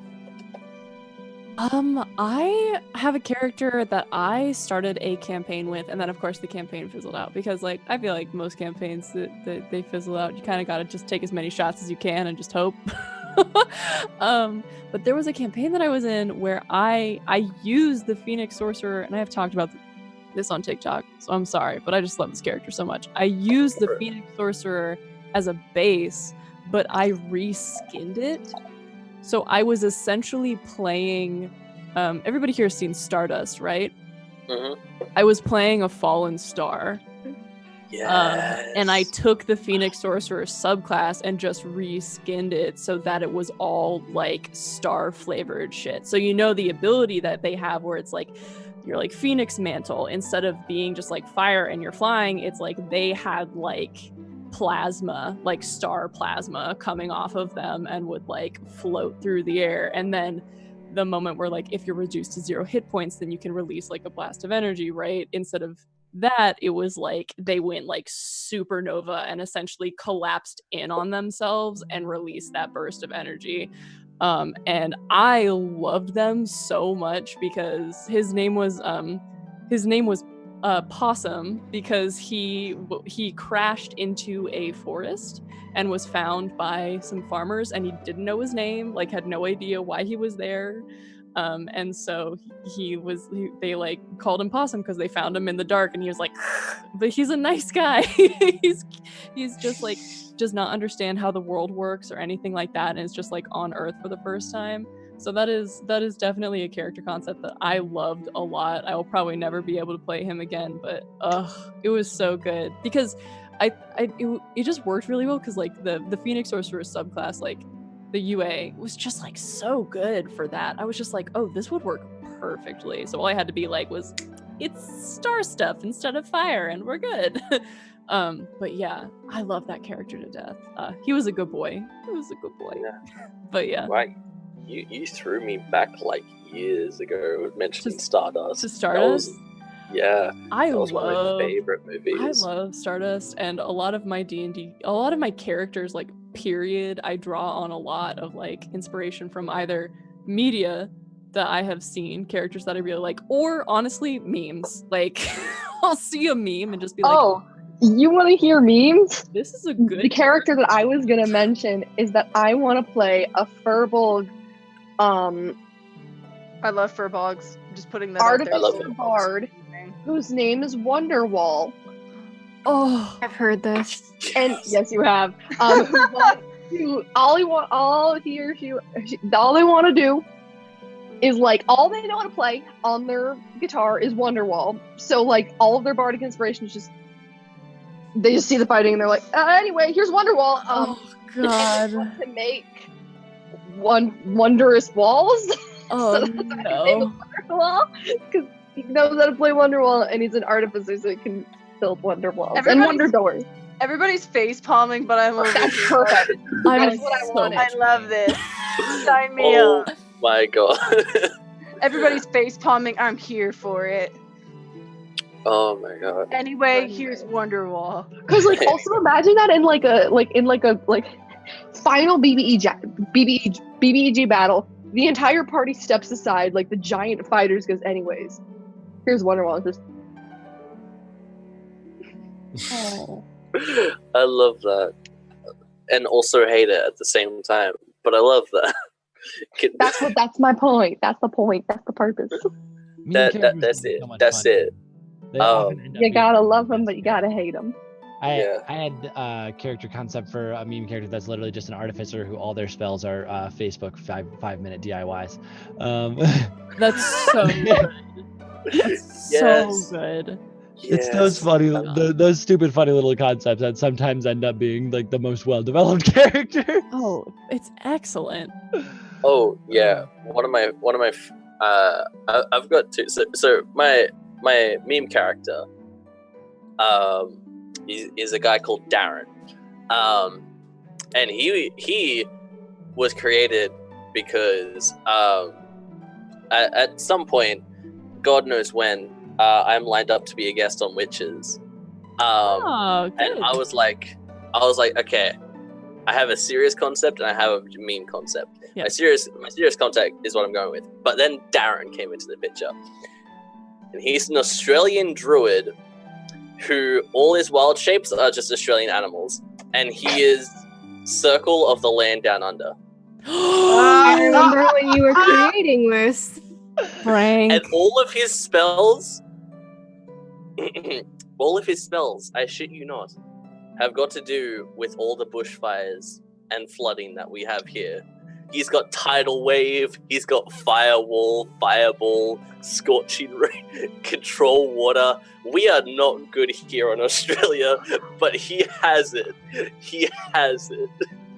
I have a character that I started a campaign with, and then of course the campaign fizzled out, because like I feel like most campaigns that they fizzle out. You kind of got to just take as many shots as you can and just hope. But there was a campaign that I was in where I used the Phoenix Sorcerer, and I have talked about this on TikTok, so I'm sorry, but I just love this character so much. I used the Phoenix Sorcerer as a base, but I reskinned it. So I was essentially playing, everybody here has seen Stardust, right? Mm-hmm. I was playing a fallen star. Yes. And I took the Phoenix Sorcerer subclass and just reskinned it so that it was all like star flavored shit. So you know the ability that they have where it's like, you're like Phoenix Mantle, instead of being just like fire and you're flying, it's like they had like plasma, like star plasma coming off of them and would like float through the air. And then the moment where like if you're reduced to 0 hit points, then you can release like a blast of energy, right? Instead of that, it was like they went like supernova and essentially collapsed in on themselves and released that burst of energy. And I loved them so much because his name was Possum, because he crashed into a forest and was found by some farmers, and he didn't know his name, like had no idea why he was there. And so they like called him Possum because they found him in the dark, and he was like, but he's a nice guy. he's just like, does not understand how the world works or anything like that, and is just like on Earth for the first time. So that is definitely a character concept that I loved a lot. I will probably never be able to play him again, but it was so good because it just worked really well, because like the Phoenix Sorcerer subclass, like the UA was just like so good for that. I was just like, oh, this would work perfectly. So all I had to be like was, it's star stuff instead of fire, and we're good. But yeah, I love that character to death. He was a good boy. Yeah. But yeah. Right. You threw me back like years ago mentioning Stardust. To Stardust? That was one of my I favorite movies. love Stardust, and a lot of my D&D, a lot of my characters, like period, I draw on a lot of like inspiration from either media that I have seen, characters that I really like, or honestly memes. Like I'll see a meme and just be like, oh, you want to hear memes? This is a good The character that I was gonna mention is that I want to play a Furbolg. I love Furbolgs. Just putting that out there. Artificer Bard, whose name is Wonderwall. Oh, I've heard this. And yes, you have. All they want to do is like, all they know how to play on their guitar is Wonderwall. So like all of their bardic inspiration is just, they just see the fighting and they're like, anyway, here's Wonderwall. God. To make wondrous walls. Oh so that's why his name is Wonderwall, because he knows how to play Wonderwall, and he's an artificer, so he can build wonder walls and wonder doors. Everybody's face palming, but I'm over That's here. perfect. That's what I wanted. I love this. Sign me Oh up. my god. Everybody's face palming. I'm here for it. Oh my god. Anyway, here's Wonderwall. Because like, also imagine that in like a final BBEG battle. The entire party steps aside, like the giant fighters goes, anyways, here's Wonderwall. Just I love that. And also hate it at the same time. But I love that. that's my point. That's the point. That's the purpose. That's it. That's it. You gotta love him, but you gotta hate him. I had a character concept for a meme character that's literally just an artificer who all their spells are Facebook 5-minute DIYs. That's so good. That's Yes. so good. It's those funny, those stupid, funny little concepts that sometimes end up being like the most well-developed characters. Oh, it's excellent. Oh yeah, one of my I've got two. So my meme character is a guy called Darren, and he was created because at some point, God knows when, I'm lined up to be a guest on Witches, and I was like, okay, I have a serious concept and I have a meme concept. Yeah. My serious concept is what I'm going with. But then Darren came into the picture, and he's an Australian druid who all his wild shapes are just Australian animals, and he is Circle of the Land Down Under. I remember when you were creating this. Frank. And all of his spells, I shit you not, have got to do with all the bushfires and flooding that we have here. He's got Tidal Wave, he's got Firewall, Fireball, Scorching Rain, Control Water. We are not good here in Australia, but he has it. He has it.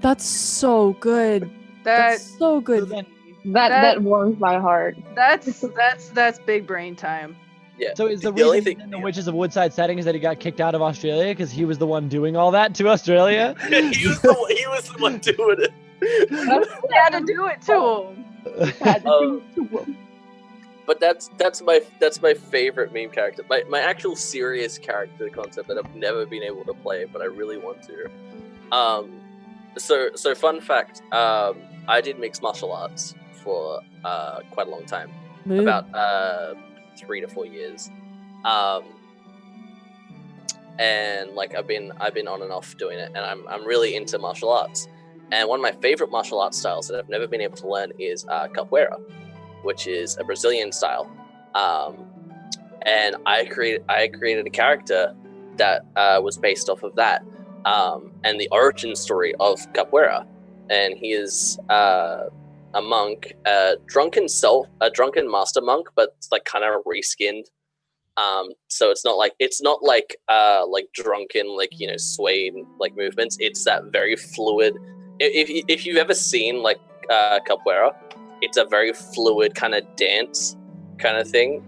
That's so good. That's so good. That warms my heart. That's big brain time. Yeah. So is the only reason he's in the Witches of Woodside setting is that he got kicked out of Australia because he was the one doing all that to Australia? he was the one doing it. He had to do it to him. But that's my favorite meme character. My actual serious character concept that I've never been able to play, but I really want to. So fun fact, I did mixed martial arts for quite a long time, about 3 to 4 years, and like I've been on and off doing it, and I'm really into martial arts. And one of my favorite martial arts styles that I've never been able to learn is capoeira, which is a Brazilian style. And I created a character that was based off of that, and the origin story of capoeira. And he is a monk, a drunken master monk, but it's like kind of reskinned. So it's not like drunken, like, you know, swayed like movements. It's that very fluid. If you've ever seen like capoeira, it's a very fluid kind of dance kind of thing,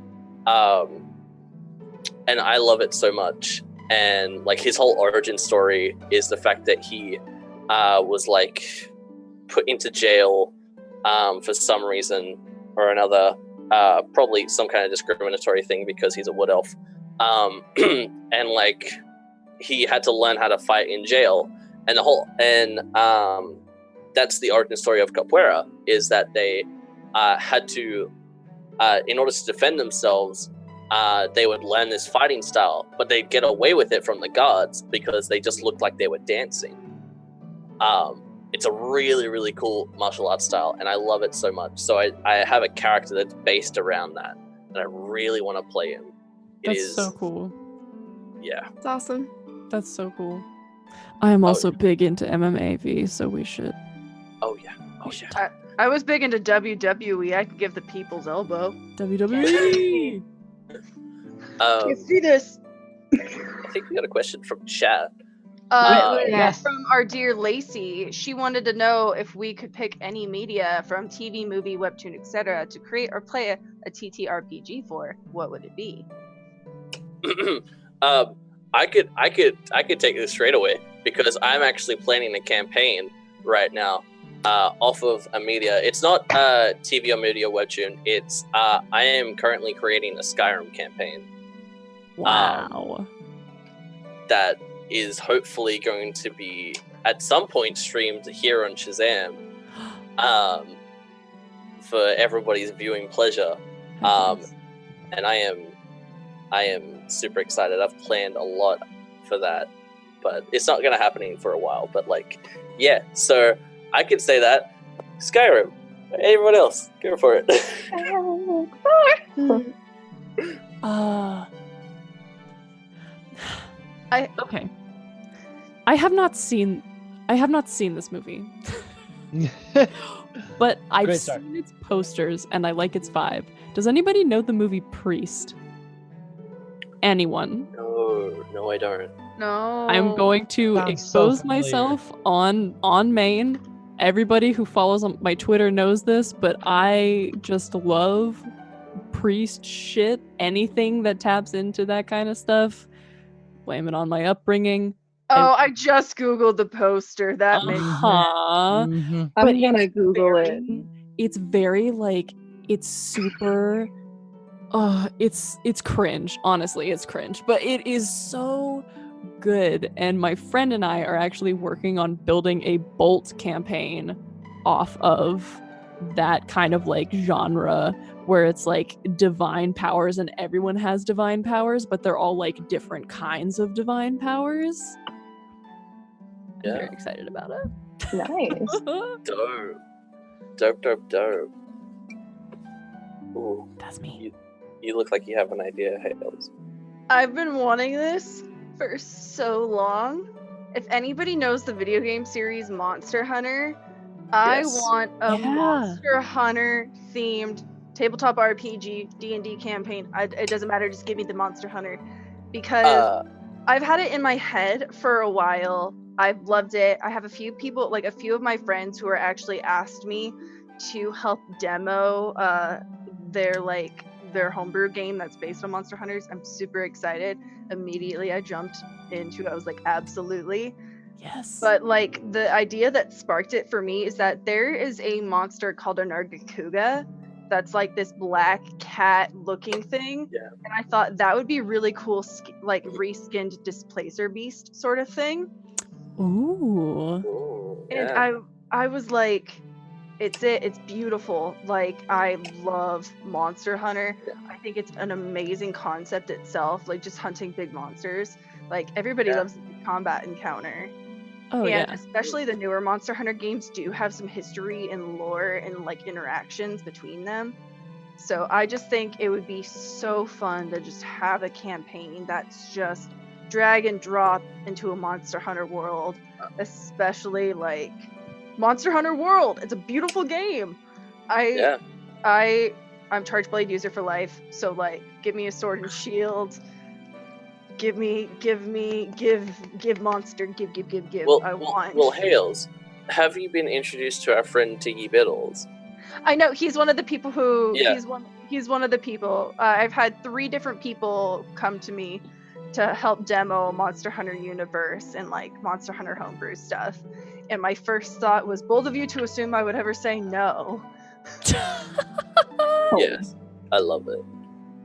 and I love it so much. And like his whole origin story is the fact that he was like put into jail for some reason or another, probably some kind of discriminatory thing because he's a wood elf, and like he had to learn how to fight in jail. And that's the origin story of capoeira, is that they had to, in order to defend themselves, they would learn this fighting style, but they'd get away with it from the guards because they just looked like they were dancing. It's a really, really cool martial arts style, and I love it so much. So I have a character that's based around that, and I really want to play him. That's so cool. Yeah. It's awesome. That's so cool. I am also big into MMA, so we should. Oh yeah. Oh yeah. I was big into WWE. I could give the people's elbow. WWE. You see this? I think we got a question from chat. Yes. From our dear Lacey. She wanted to know if we could pick any media from TV, movie, webtoon, etc. to create or play a TTRPG for. What would it be? I could take this straight away because I'm actually planning a campaign right now off of a media. It's not TV or media webtoon. It's I am currently creating a Skyrim campaign. Wow. That is hopefully going to be at some point streamed here on Shazam, for everybody's viewing pleasure. And I am super excited. I've planned a lot for that, but it's not gonna happen for a while. But like, yeah. So I could say that Skyrim. Everyone else, go for it. Okay. I have not seen this movie. But I've Great start. seen its posters and I like its vibe. Does anybody know the movie Priest? Anyone? No, I don't. No. I'm going to Sounds so expose familiar. myself on main. Everybody who follows on my Twitter knows this, but I just love priest shit. Anything that taps into that kind of stuff. Blame it on my upbringing. Oh, I just googled the poster. That makes Uh-huh. Mhm. But I'm gonna it's Google it. It's very like it's super it's cringe. Honestly, it's cringe. But it is so good. And my friend and I are actually working on building a Bolt campaign off of that kind of like genre where it's like divine powers and everyone has divine powers, but they're all like different kinds of divine powers. I'm very excited about it. Nice. Dope. Ooh, that's me. You look like you have an idea, Hales. I've been wanting this for so long. If anybody knows the video game series Monster Hunter, I Yes. want a Yeah. Monster Hunter themed tabletop RPG D&D campaign. It doesn't matter, just give me the Monster Hunter because I've had it in my head for a while. I've loved it. I have a few people, like a few of my friends who are actually asked me to help demo their homebrew game that's based on Monster Hunters. I'm super excited. Immediately I jumped into it. I was like, absolutely. Yes. But like the idea that sparked it for me is that there is a monster called a Nargacuga that's like this black cat looking thing. Yeah. And I thought that would be really cool, like reskinned Displacer Beast sort of thing. Ooh. And I was like, it's beautiful. Like I love Monster Hunter. I think it's an amazing concept itself, like just hunting big monsters. Like everybody loves the combat encounter. Oh, and yeah. especially the newer Monster Hunter games do have some history and lore and like interactions between them. So I just think it would be so fun to just have a campaign that's just drag and drop into a Monster Hunter world, especially like Monster Hunter World. It's a beautiful game. I'm Charge Blade user for life, so like give me a sword and shield. Give monster, give. Well, Hales, have you been introduced to our friend Tiggy Biddles? I know he's one of the people who Yeah. he's one of the people. I've had 3 different people come to me to help demo Monster Hunter Universe and like Monster Hunter homebrew stuff. And my first thought was bold of you to assume I would ever say no. Yes, I love it.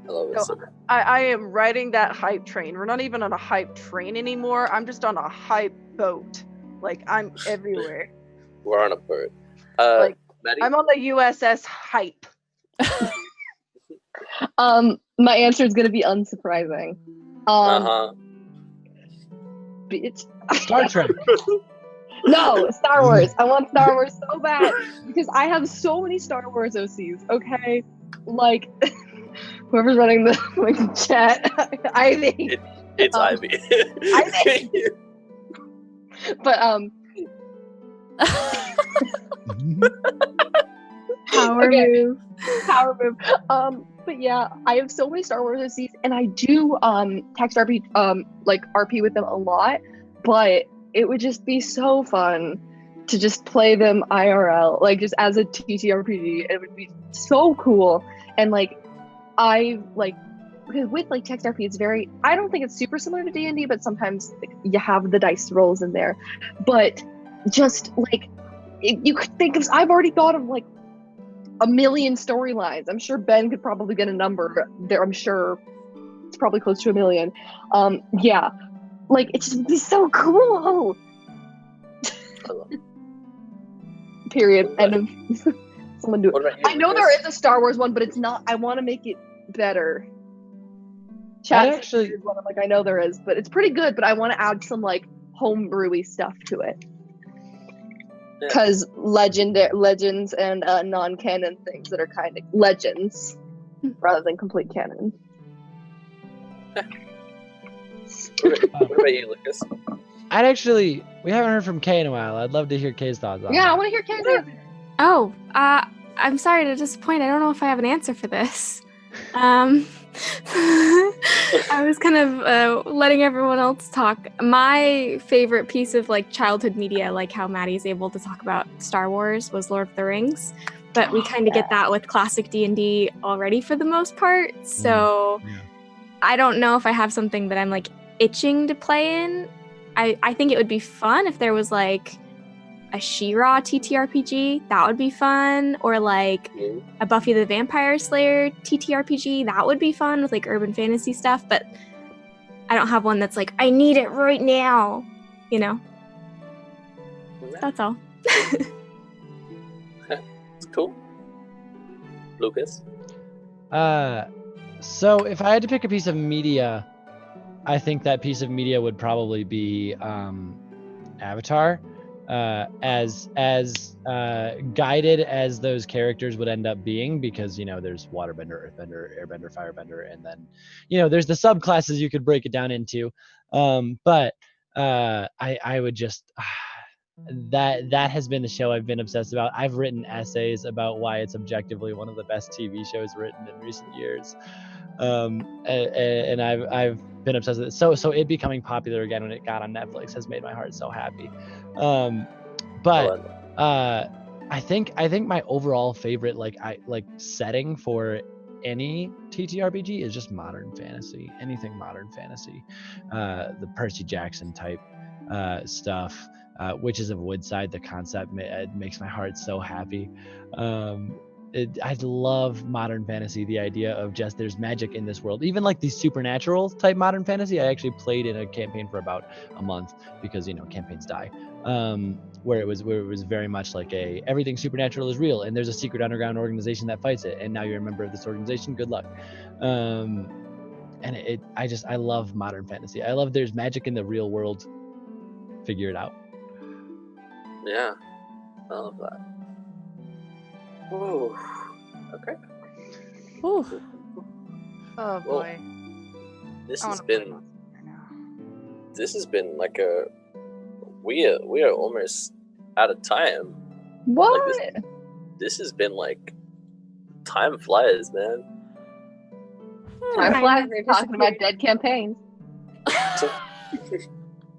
I love it so much. I am riding that hype train. We're not even on a hype train anymore. I'm just on a hype boat. Like I'm everywhere. We're on a boat. Maddie? I'm on the USS Hype. My answer is gonna be unsurprising. Bitch. Star Trek. No, Star Wars. I want Star Wars so bad because I have so many Star Wars OCs. Okay, like whoever's running the like, chat, Ivy. It's Ivy. Ivy. But power move. But yeah, I have so many Star Wars OCs, and I do text RP like RP with them a lot. But it would just be so fun to just play them IRL, like just as a TTRPG. It would be so cool. And like I like because with like text RP, it's very. I don't think it's super similar to D&D, but sometimes like, you have the dice rolls in there. But just like you could think of, I've already thought of like a million storylines. I'm sure Ben could probably get a number there. I'm sure it's probably close to 1 million. Yeah, like it just would be so cool. Period. End of. Someone do it. What about you, I know Lucas? there is a Star Wars one, but it's not. I want to make it better. Chat I actually- said there's one. I'm like, I know there is, but it's pretty good. But I want to add some like homebrewy stuff to it. Because legends and non-canon things that are kind of legends rather than complete canon. What about you, Lucas? we haven't heard from Kay in a while. I'd love to hear Kay's thoughts on Yeah, I that. want to hear Kay's answer. Oh, I'm sorry to disappoint. I don't know if I have an answer for this. I was kind of letting everyone else talk. My favorite piece of like childhood media, like how Maddie's able to talk about Star Wars, was Lord of the Rings. But we kind of get that with classic D&D already for the most part. So I don't know if I have something that I'm like itching to play in. I think it would be fun if there was like a She-Ra TTRPG. That would be fun. Or like a Buffy the Vampire Slayer TTRPG. That would be fun with like urban fantasy stuff. But I don't have one that's like, I need it right now. You know? That's all. It's cool. Lucas? So if I had to pick a piece of media, I think that piece of media would probably be Avatar. As guided as those characters would end up being, because there's waterbender, earthbender, airbender, firebender, and then there's the subclasses you could break it down into. But I would just that has been the show I've been obsessed about. I've written essays about why it's objectively one of the best TV shows written in recent years. And I've been obsessed with it. So it becoming popular again when it got on Netflix has made my heart so happy. But I think my overall favorite setting for any TTRPG is just modern fantasy. Anything modern fantasy, the Percy Jackson type stuff, Witches of Woodside. The concept makes my heart so happy. I love modern fantasy, the idea of just there's magic in this world, even like the supernatural type modern fantasy. I actually played in a campaign for about a month because campaigns die, where it was very much like everything supernatural is real and there's a secret underground organization that fights it, and now you're a member of this organization, good luck. And I love modern fantasy. I love there's magic in the real world, figure it out. Yeah, I love that. Ooh. Okay. Ooh. Oh boy. This has been like we are almost out of time. What? Like this has been like time flies, man. Time flies. We're talking about dead campaigns.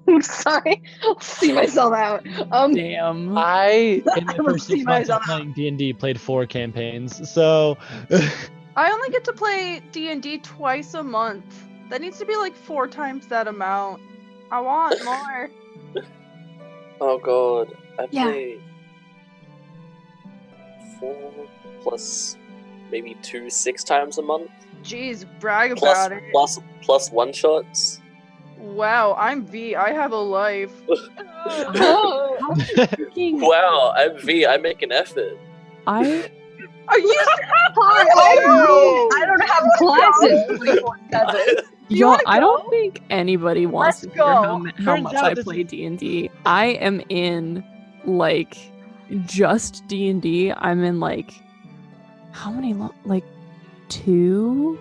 I'm sorry. I'll see myself out. Damn. I in the I will first 6 see months of myself playing D&D played 4 campaigns, so I only get to play D&D twice a month. That needs to be like 4 times that amount. I want more. Oh god, I Yeah. play 4 plus maybe 2 6 times a month. Jeez, brag Plus about it. plus one shots. Wow, I'm V. I have a life. Wow, I'm V. I make an effort. Are you? I don't have classes 24/7. Y'all, I don't think anybody wants Let's to hear go. how Turns much out I this play D&D. I am in like just D&D. I'm in like how many 2,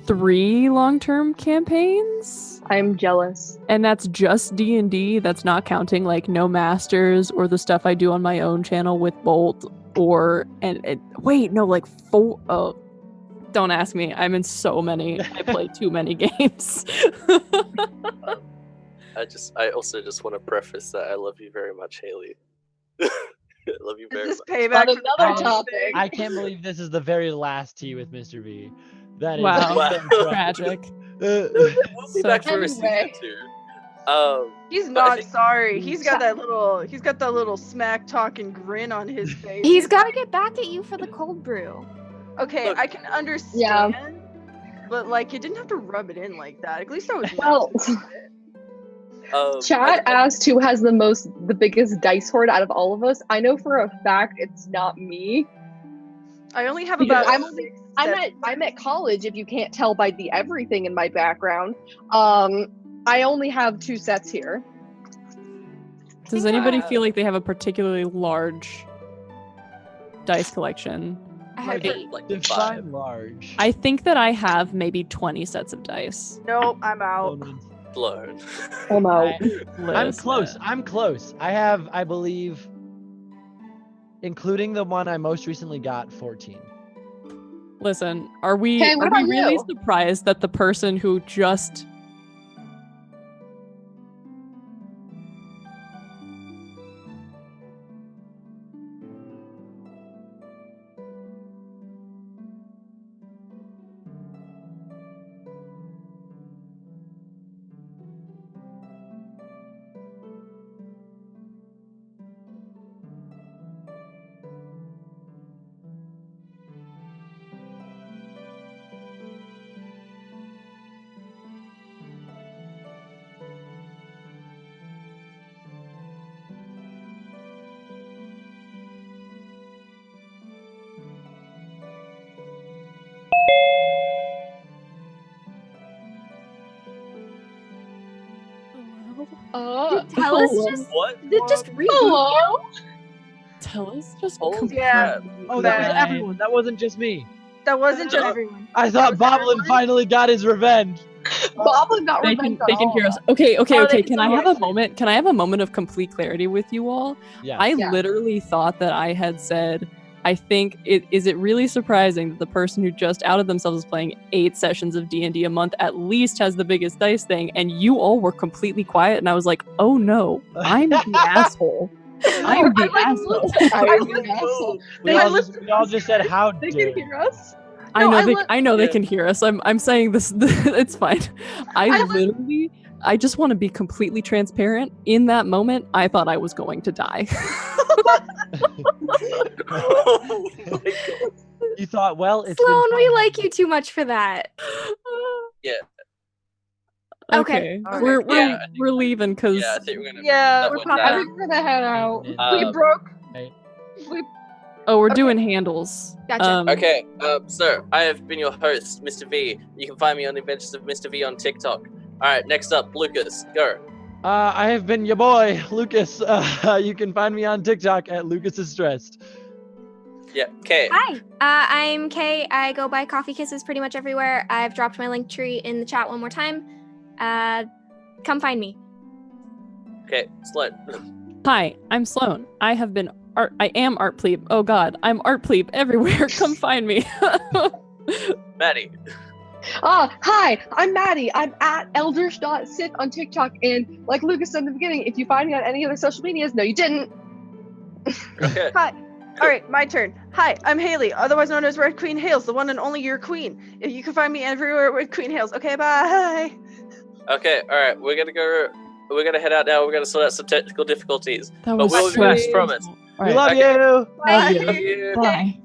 3 long-term campaigns, I'm jealous. and that's just D&D. That's not counting like No Masters or the stuff I do on my own channel with Bolt like 4. Oh, don't ask me. I'm in so many. I play too many games. I also just want to preface that I love you very much, Haley. I love you very Is much. this payback? On for another the topic. I can't believe this is the very last tea with Mr. V. That is Wow. so Tragic. We'll be So back for a anyway. season 2. He's But I not think- sorry. He's got that little smack talking grin on his face. He's got to get back at you for the cold brew. Okay, Look. I can understand, but like you didn't have to rub it in like that. At least I was. Well, Chat asked who has the biggest dice hoard out of all of us. I know for a fact it's not me. I only have Because about. I'm at college, if you can't tell by the everything in my background. I only have 2 sets here. Does anybody feel like they have a particularly large dice collection? I have 8. Like define large. I think that I have maybe 20 sets of dice. Nope, I'm out. blown. I'm close. I'm close. I have, I believe, including the one I most recently got, 14. Listen, are we Hey, what are we about really you? surprised that the person who just Did Tellus just What? did just reboot you? Tellus just Yeah. Oh, that was Bad. everyone. That wasn't just me. That wasn't just everyone. I thought Boblin finally got his revenge. Boblin got they revenge can on hear all us. Okay, okay, Oh, okay. they Can can I hear have us. a moment? Can I have a moment of complete clarity with you all? Yeah. I Yeah. literally thought that I had said, I think is it really surprising that the person who just outed themselves as playing 8 sessions of D&D a month at least has the biggest dice thing, and you all were completely quiet, and I was like, oh no, I'm the asshole. I'm the asshole. We all just said, how They dare can you. hear us. I No, know I they li- I know they Yeah. can hear us. I'm saying this it's fine. I just want to be completely transparent. In that moment, I thought I was going to die. Oh my god. You thought, well, it's Sloan, been we fun. like you too much for that. Yeah. Okay. Okay. We're Yeah, we're leaving because Yeah, I think we're gonna. Yeah, that we're one popping down. out. I think we're gonna head out. We Um, broke. We oh, we're Okay. doing handles. Gotcha. Okay, so I have been your host, Mr. V. You can find me on the Adventures of Mr. V on TikTok. Alright, next up, Lucas, go. I have been your boy, Lucas. You can find me on TikTok at Lucas is Stressed. Yeah, Kay. Hi, I'm Kay. I go by Coffee Kisses pretty much everywhere. I've dropped my link tree in the chat one more time. Come find me. Okay, Sloan. Hi, I'm Sloan. I am Art Plebe. Oh god, I'm Art Plebe everywhere. Come find me. Maddie. Hi, I'm Maddie. I'm at elders.sith on TikTok. And like Lucas said in the beginning, if you find me on any other social medias, no, you didn't. Okay. Hi. All right, my turn. Hi, I'm Haley, otherwise known as Red Queen Hales, the one and only your queen. You can find me everywhere with Queen Hales. Okay, bye. Okay, alright, we're gonna head out now. We're gonna sort out some technical difficulties. That But was we'll be so back, stressful. promise. We love you. Bye. Love you. Bye.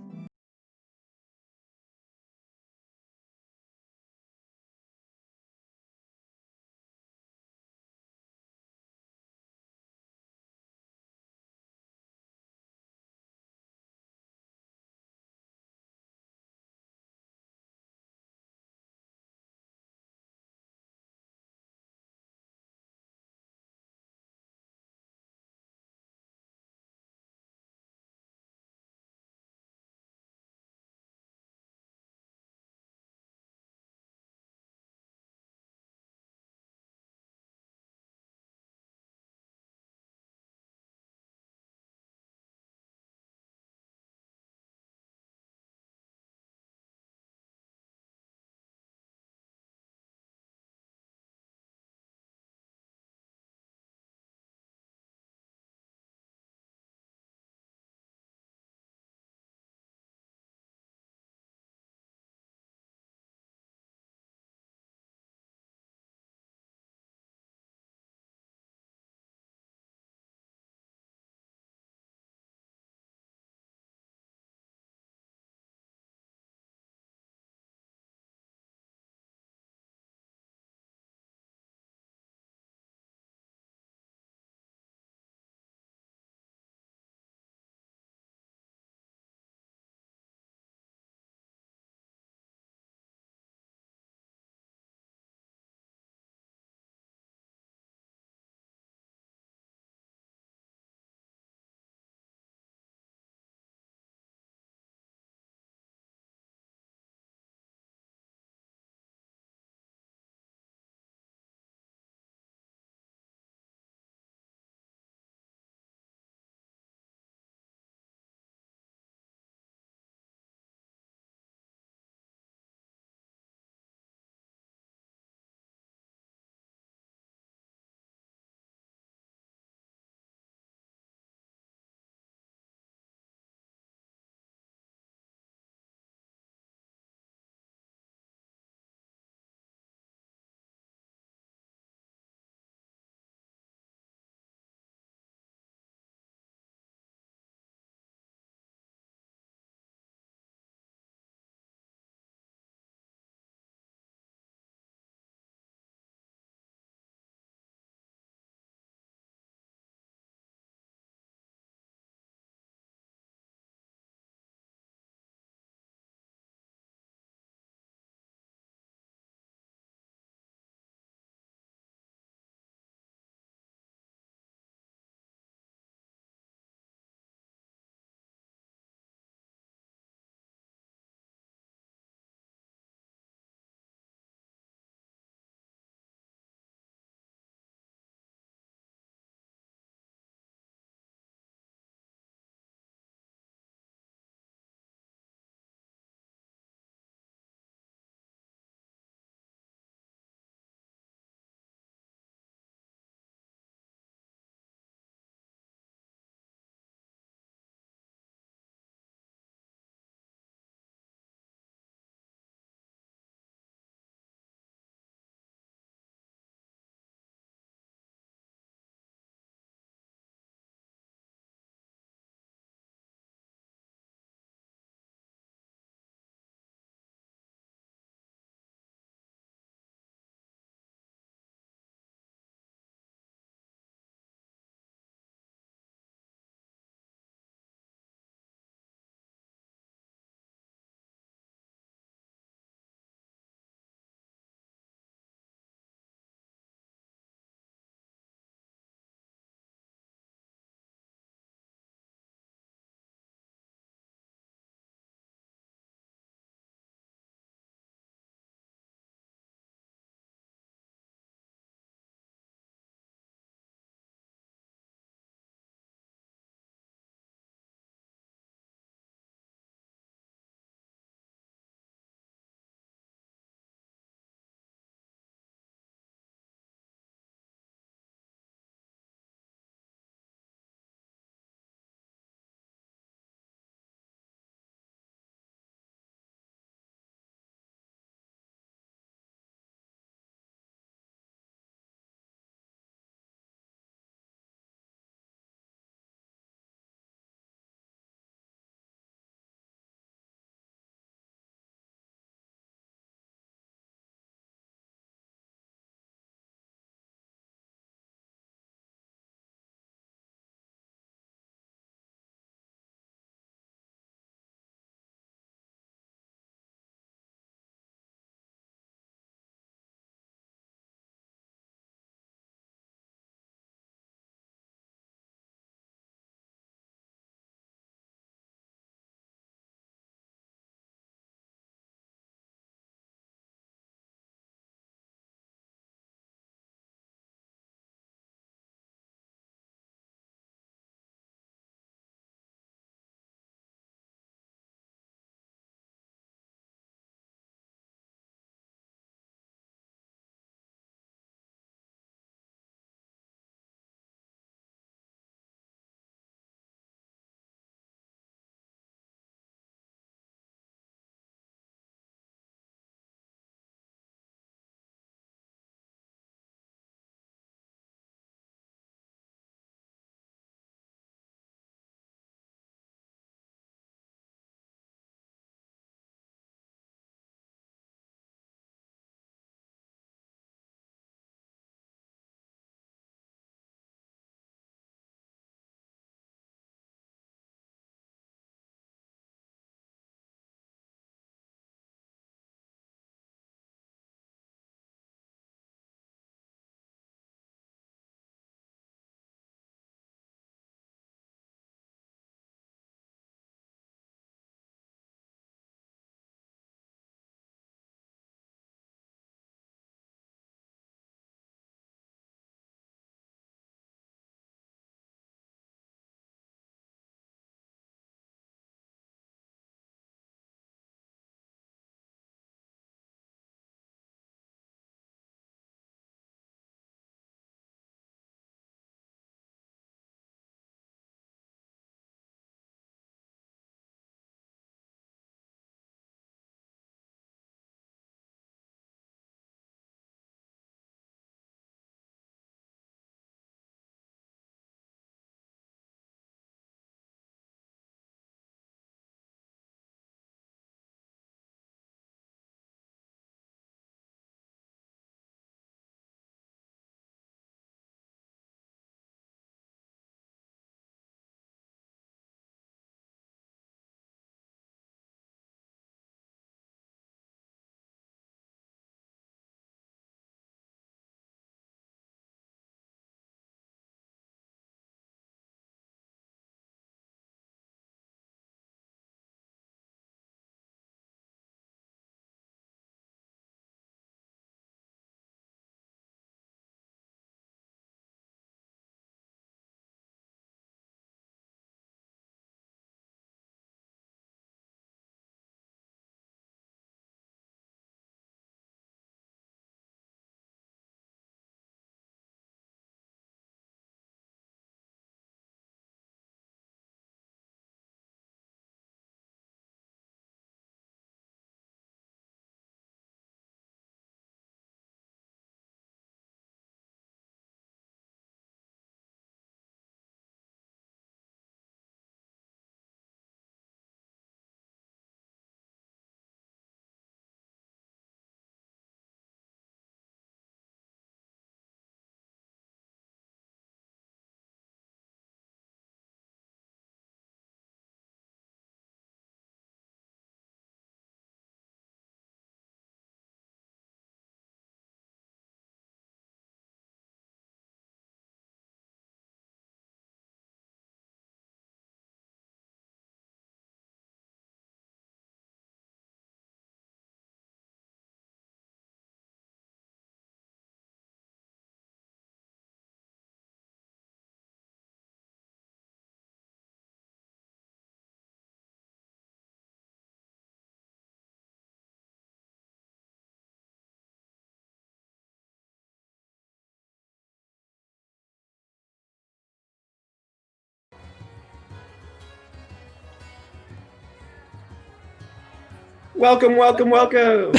Welcome. Oh God!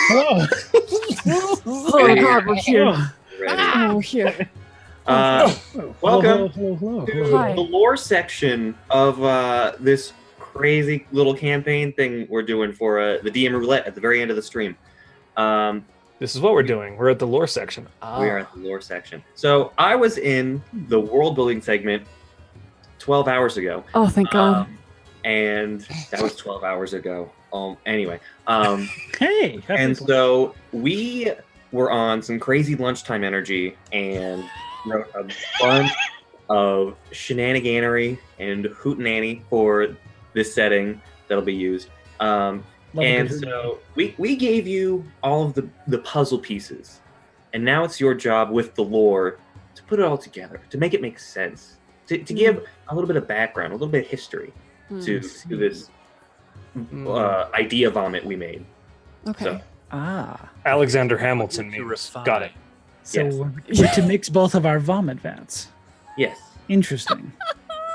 Hello. Oh God, we're here. Ready. We're here. Welcome Hello. to Hi. the lore section of this crazy little campaign thing we're doing for the DM roulette at the very end of the stream. This is what we're doing. We're at the lore section. We are at the lore section. So I was in the world building segment 12 hours ago. Oh, thank God. And that was 12 hours ago. Anyway. Hey. And so we were on some crazy lunchtime energy and wrote a bunch of shenaniganery and hootenanny for this setting that'll be used. And so we gave you all of the puzzle pieces. And now it's your job with the lore to put it all together, to make it make sense, to give a little bit of background, a little bit of history to this idea vomit we made. Okay. So, Alexander Hamilton memes. Got it. So we're to mix both of our vomit vats. Yes. Interesting.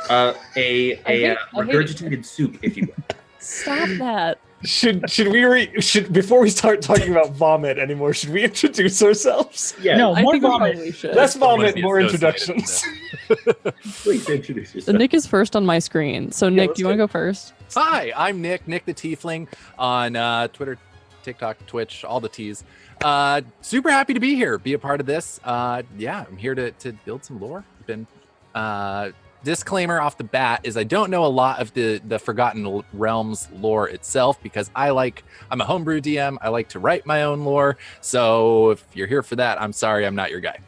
A hate regurgitated soup, if you will. Stop that. Should we before we start talking about vomit anymore? Should we introduce ourselves? Yeah. No, I more think we vomit. probably should. Less vomit, be more associated introductions. Please introduce So yourself. Nick is first on my screen. So Nick, let's do you want to do go first? Hi, I'm Nick the Tiefling on Twitter, TikTok, Twitch, all the T's. Super happy to be here, be a part of this. Yeah, I'm here to build some lore. Been disclaimer off the bat is I don't know a lot of the Forgotten Realms lore itself because I'm a homebrew DM. I like to write my own lore. So if you're here for that, I'm sorry, I'm not your guy.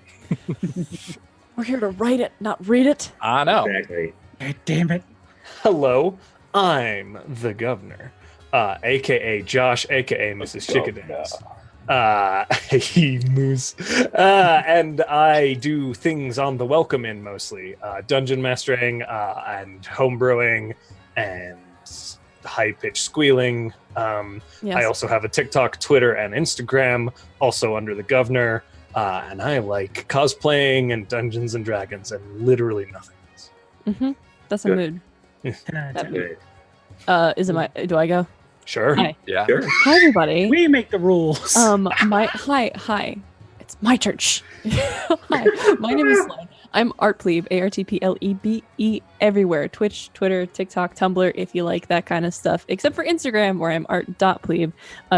We're here to write it, not read it. I know. Exactly. God damn it. Hello, I'm the governor, aka Josh, aka Mrs. Chickadams. He moves. And I do things on the welcome in mostly. Dungeon mastering and homebrewing and high-pitched squealing. Yes. I also have a TikTok, Twitter, and Instagram, also under the governor. And I like cosplaying and Dungeons and Dragons and literally nothing else. Mm-hmm. That's a Good. mood. Good. Is it my? Do I go? Sure. Hi. Yeah. Sure. Hi, everybody. We make the rules. Hi. It's my church. Hi, my name is Sloan. I'm Artplebe, ARTPLEBE, everywhere. Twitch, Twitter, TikTok, Tumblr, if you like that kind of stuff. Except for Instagram, where I'm art.plebe.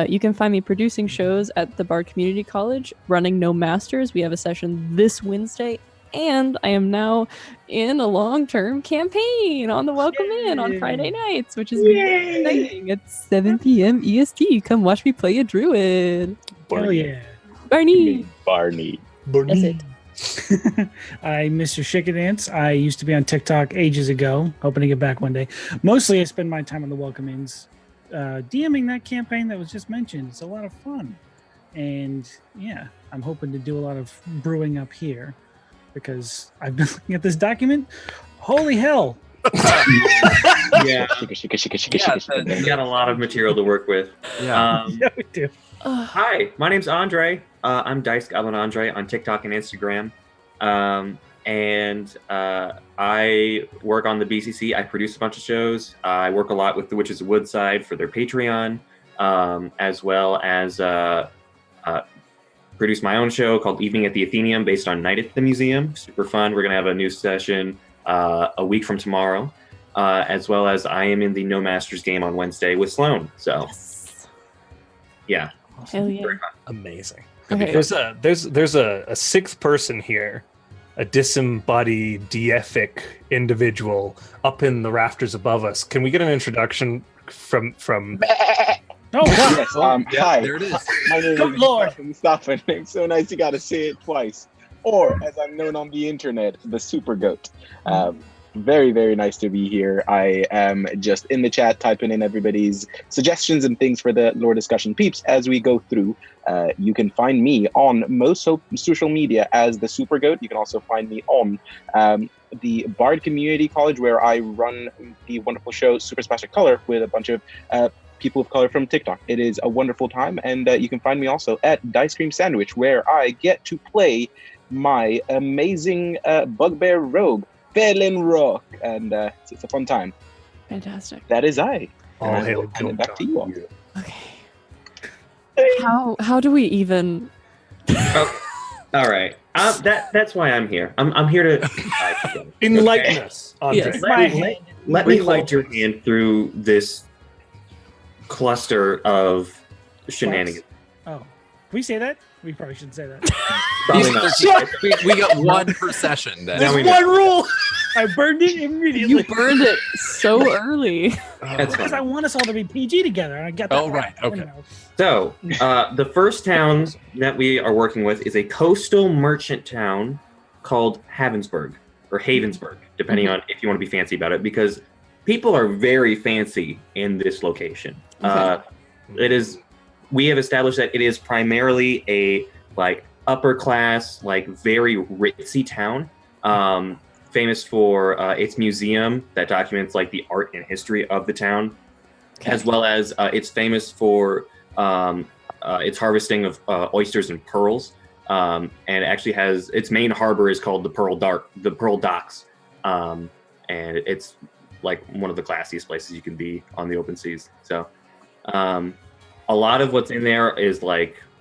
You can find me producing shows at the Bard Community College, running No Masters. We have a session this Wednesday. And I am now in a long-term campaign on the Welcome In on Friday nights, which is very exciting. At 7 p.m. EST. Come watch me play a druid. Hell yeah. Barney. Barney. That's it. I'm Mr. Chickadance. I used to be on TikTok ages ago, hoping to get back one day. Mostly I spend my time on the Welcome Ins, DMing that campaign that was just mentioned. It's a lot of fun. And yeah, I'm hoping to do a lot of brewing up here because I've been looking at this document. Holy hell. Yeah. We got a lot of material to work with. Yeah. Yeah, we do. Hi, my name's Andre. I'm Dice Goblin Andre on TikTok and Instagram. And I work on the BCC. I produce a bunch of shows. I work a lot with the Witches of Woodside for their Patreon, as well as produce my own show called Evening at the Athenaeum based on Night at the Museum. Super fun. We're going to have a new session a week from tomorrow, as well as I am in the No Masters game on Wednesday with Sloan. So, yeah. Hell yeah. Amazing. Okay. There's a sixth person here, a disembodied, deific individual up in the rafters above us. Can we get an introduction from? Oh, God. Yes, Yeah, hi. there it is. My name Good is Lord. Mustafa. It's so nice you got to say it twice. Or, as I'm known on the internet, the Super Goat. Very, very nice to be here. I am just in the chat typing in everybody's suggestions and things for the lore discussion peeps as we go through. You can find me on most social media as the Super Goat. You can also find me on the Bard Community College, where I run the wonderful show Super Splastic Color with a bunch of people of color from TikTok. It is a wonderful time, and you can find me also at Dice Cream Sandwich, where I get to play my amazing bugbear rogue, Felin Rock, and it's a fun time. Fantastic. That is I. All I hail will hand it back to you all. How do we even? All right. That's why I'm here. I'm here to enlighten us, Andre. Yes. Let me hold your hand through this cluster of shenanigans. Oh, can we say that? We probably shouldn't say that. Probably not. we got one per session. Then. There's one rule. I burned it immediately. You burned it so early. Because I want us all to be PG together. I get that. Oh, right. Okay. So, the first town that we are working with is a coastal merchant town called Havensburg, or Havensburg, depending on if you want to be fancy about it, because people are very fancy in this location. We have established that it is primarily a upper class, very ritzy town, famous for its museum that documents the art and history of the town, as well as it's famous for its harvesting of oysters and pearls, and it actually has its main harbor is called the Pearl Docks, and it's one of the classiest places you can be on the open seas. So a lot of what's in there is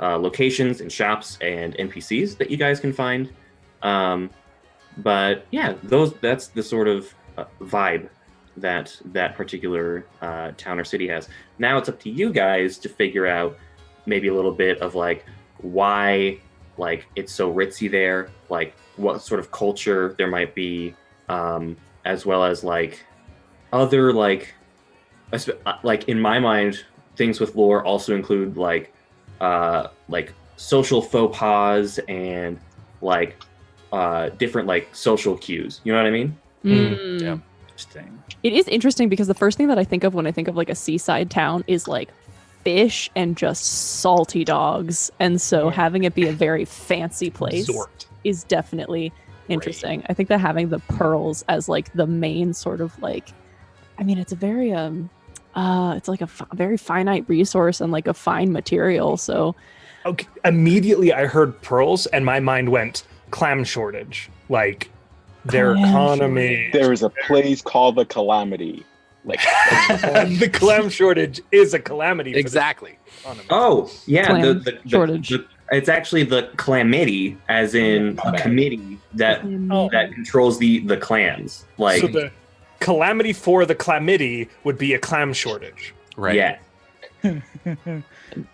locations and shops and NPCs that you guys can find. But yeah, that's the sort of vibe that particular town or city has. Now it's up to you guys to figure out maybe a little bit of why it's so ritzy there, what sort of culture there might be, as well as other in my mind, things with lore also include social faux pas and different social cues. You know what I mean? Yeah. Interesting. It is interesting because the first thing that I think of when I think of a seaside town is fish and just salty dogs, and so having it be a very fancy place is definitely interesting. I think that having the pearls as the main sort of it's a very it's a very finite resource and a fine material. So okay, immediately I heard pearls and my mind went clam shortage. Their economy. There is a place called the Calamity. The clam shortage is a calamity. Exactly. Oh yeah, Clam the shortage. It's actually the clamity, as in a committee that controls the clams. So the calamity for the clamity would be a clam shortage. Right. Yeah.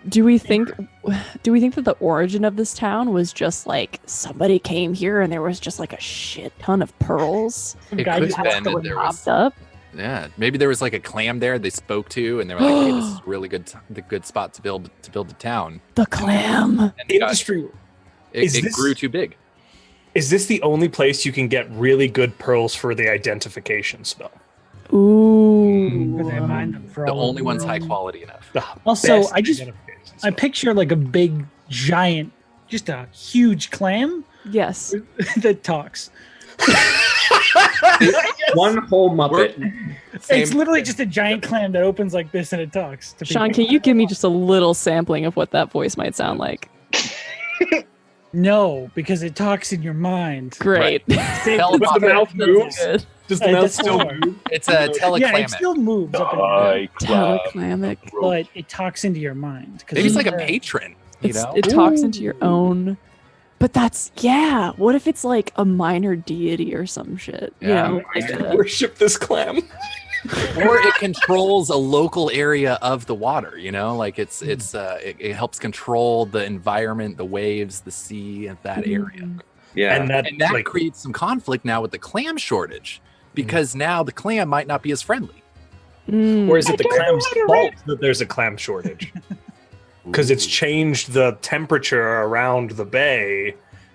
do we think that the origin of this town was just somebody came here and there was just a shit ton of pearls? It could have been that there was up. Yeah, maybe there was a clam there they spoke to, and they were like, "Hey, this is really the good spot to build the town." The clam and industry. It grew too big. Is this the only place you can get really good pearls for the identification spell? Ooh. The only one's high quality enough. Also, I picture a big giant, just a huge clam. Yes. That talks. One whole Muppet. It's literally just a giant clam that opens like this and it talks to Sean, people. can you give me just a little sampling of what that voice might sound like? No, because it talks in your mind. Great. Does the mouth move? Does the mouth still move? It's a teleclamic. Yeah, it still moves. Teleclamic. But it talks into your mind. Maybe it's like a patron. You know? It talks into your own. But that's, yeah. What if it's a minor deity or some shit? Yeah. You know, worship this clam. Or it controls a local area of the water, it helps control the environment, the waves, the sea, and that area. Yeah. And that creates some conflict now with the clam shortage, because now the clam might not be as friendly. Or is it the clam's fault that there's a clam shortage? Because it's changed the temperature around the bay,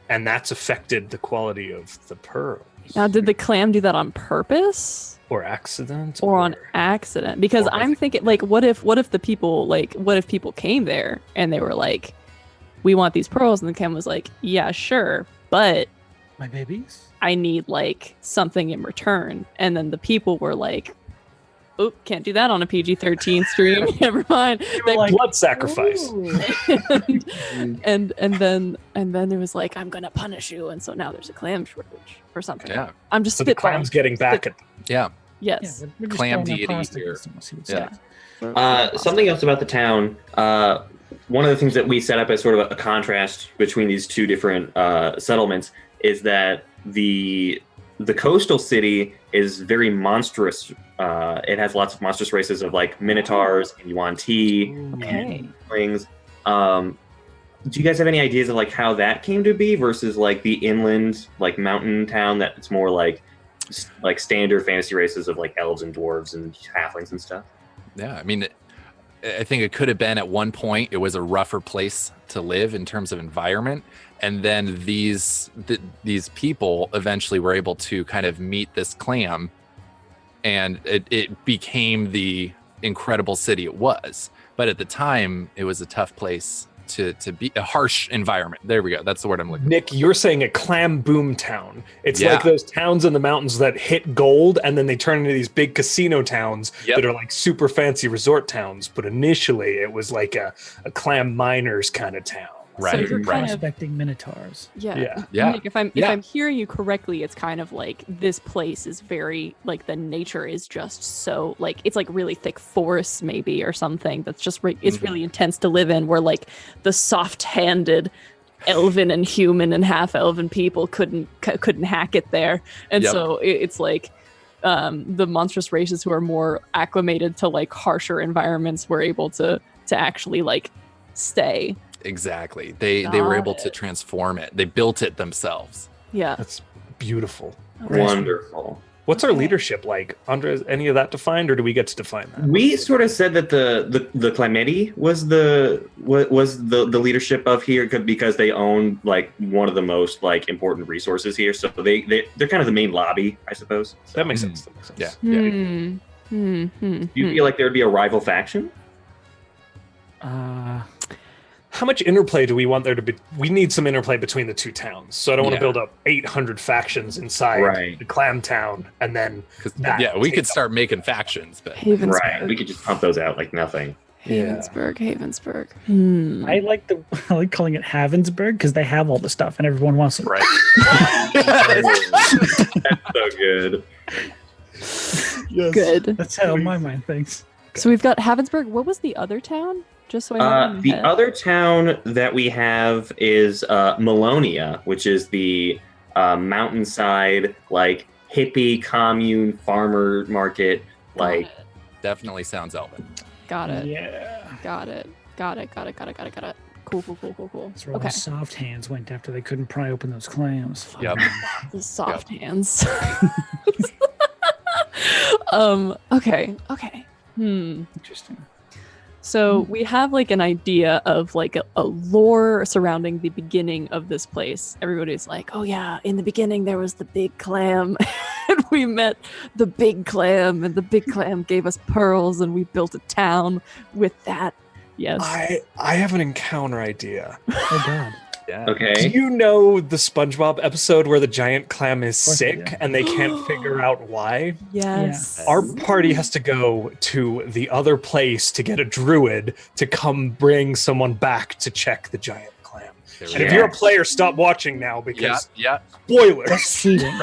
and that's affected the quality of the pearl. Now, did the clam do that on purpose? Or accident? Or on accident? Because I'm thinking, what if people came there and they were like, we want these pearls, and the clam was like, yeah, sure, but my babies, I need something in return. And then the people were like, oh, can't do that on a PG-13 stream. Never mind. Blood sacrifice. and then there was I'm gonna punish you, and so now there's a clam shortage or something. Yeah. I'm just so the clam's getting back at them. Yeah. Yes. We're just Clam throwing that deity past the here. customer, see what's Yeah. up. Something else about the town. One of the things that we set up as sort of a contrast between these two different settlements is that the coastal city is very monstrous. It has lots of monstrous races of like minotaurs and yuan-ti and things. Do you guys have any ideas of like how that came to be versus like the inland, like mountain town that it's more like standard fantasy races of like elves and dwarves and halflings and stuff? Yeah, I mean, I think it could have been at one point it was a rougher place to live in terms of environment, and then these people eventually were able to kind of meet this clam, and it became the incredible city it was. But at the time, it was a tough place to be, a harsh environment. There we go. That's the word I'm looking Nick, you're saying a clam boom town. It's Yeah. like those towns in the mountains that hit gold and then they turn into these big casino towns that are like super fancy resort towns. But initially it was like a clam miners kind of town. So you're kind of Prospecting minotaurs. Yeah. Yeah. Nick, if I'm hearing you correctly, it's kind of like this place is very like the nature is just so like it's like really thick forests maybe or something that's just it's really intense to live in, where like the soft-handed elven and human and half-elven people couldn't hack it there, and so it's like the monstrous races who are more acclimated to like harsher environments were able to actually like stay. Exactly. They were able to transform it. They built it themselves. Yeah. That's beautiful. Wonderful. What's our leadership like? Andre, is any of that defined, or do we get to define that? We sort of said that the Clameti was the leadership of here because they own like one of the most like important resources here. So they're kind of the main lobby, I suppose. So. That makes sense. Yeah. Hmm. Do you feel like there would be a rival faction? How much interplay do we want there to be? We need some interplay between the two towns. So I don't want to build up 800 factions inside the clam town and then we could start making factions, but right, we could just pump those out like nothing. Havensburg. I like calling it Havensburg because they have all the stuff and everyone wants it. Right. That's so good. Yes. Good. That's how my mind thinks. So we've got Havensburg. What was the other town? Just so I know. in my The head. other town that we have is Malonia, which is the mountainside, like hippie commune farmer market. Like, definitely sounds elven. Got it. Yeah. Got it. Cool. That's where all Okay. the soft hands went after they couldn't pry open those clams. Yep. The soft hands. Okay. Interesting. So we have like an idea of like a lore surrounding the beginning of this place. Everybody's like, oh yeah, in the beginning there was the big clam and we met the big clam and the big clam gave us pearls and we built a town with that. Yes. I have an encounter idea. Oh god. Yeah. Okay. Do you know the SpongeBob episode where the giant clam is sick and they can't figure out why? Yes. Our party has to go to the other place to get a druid to come bring someone back to check the giant clam. And if you're a player, stop watching now because spoilers. That's cheating.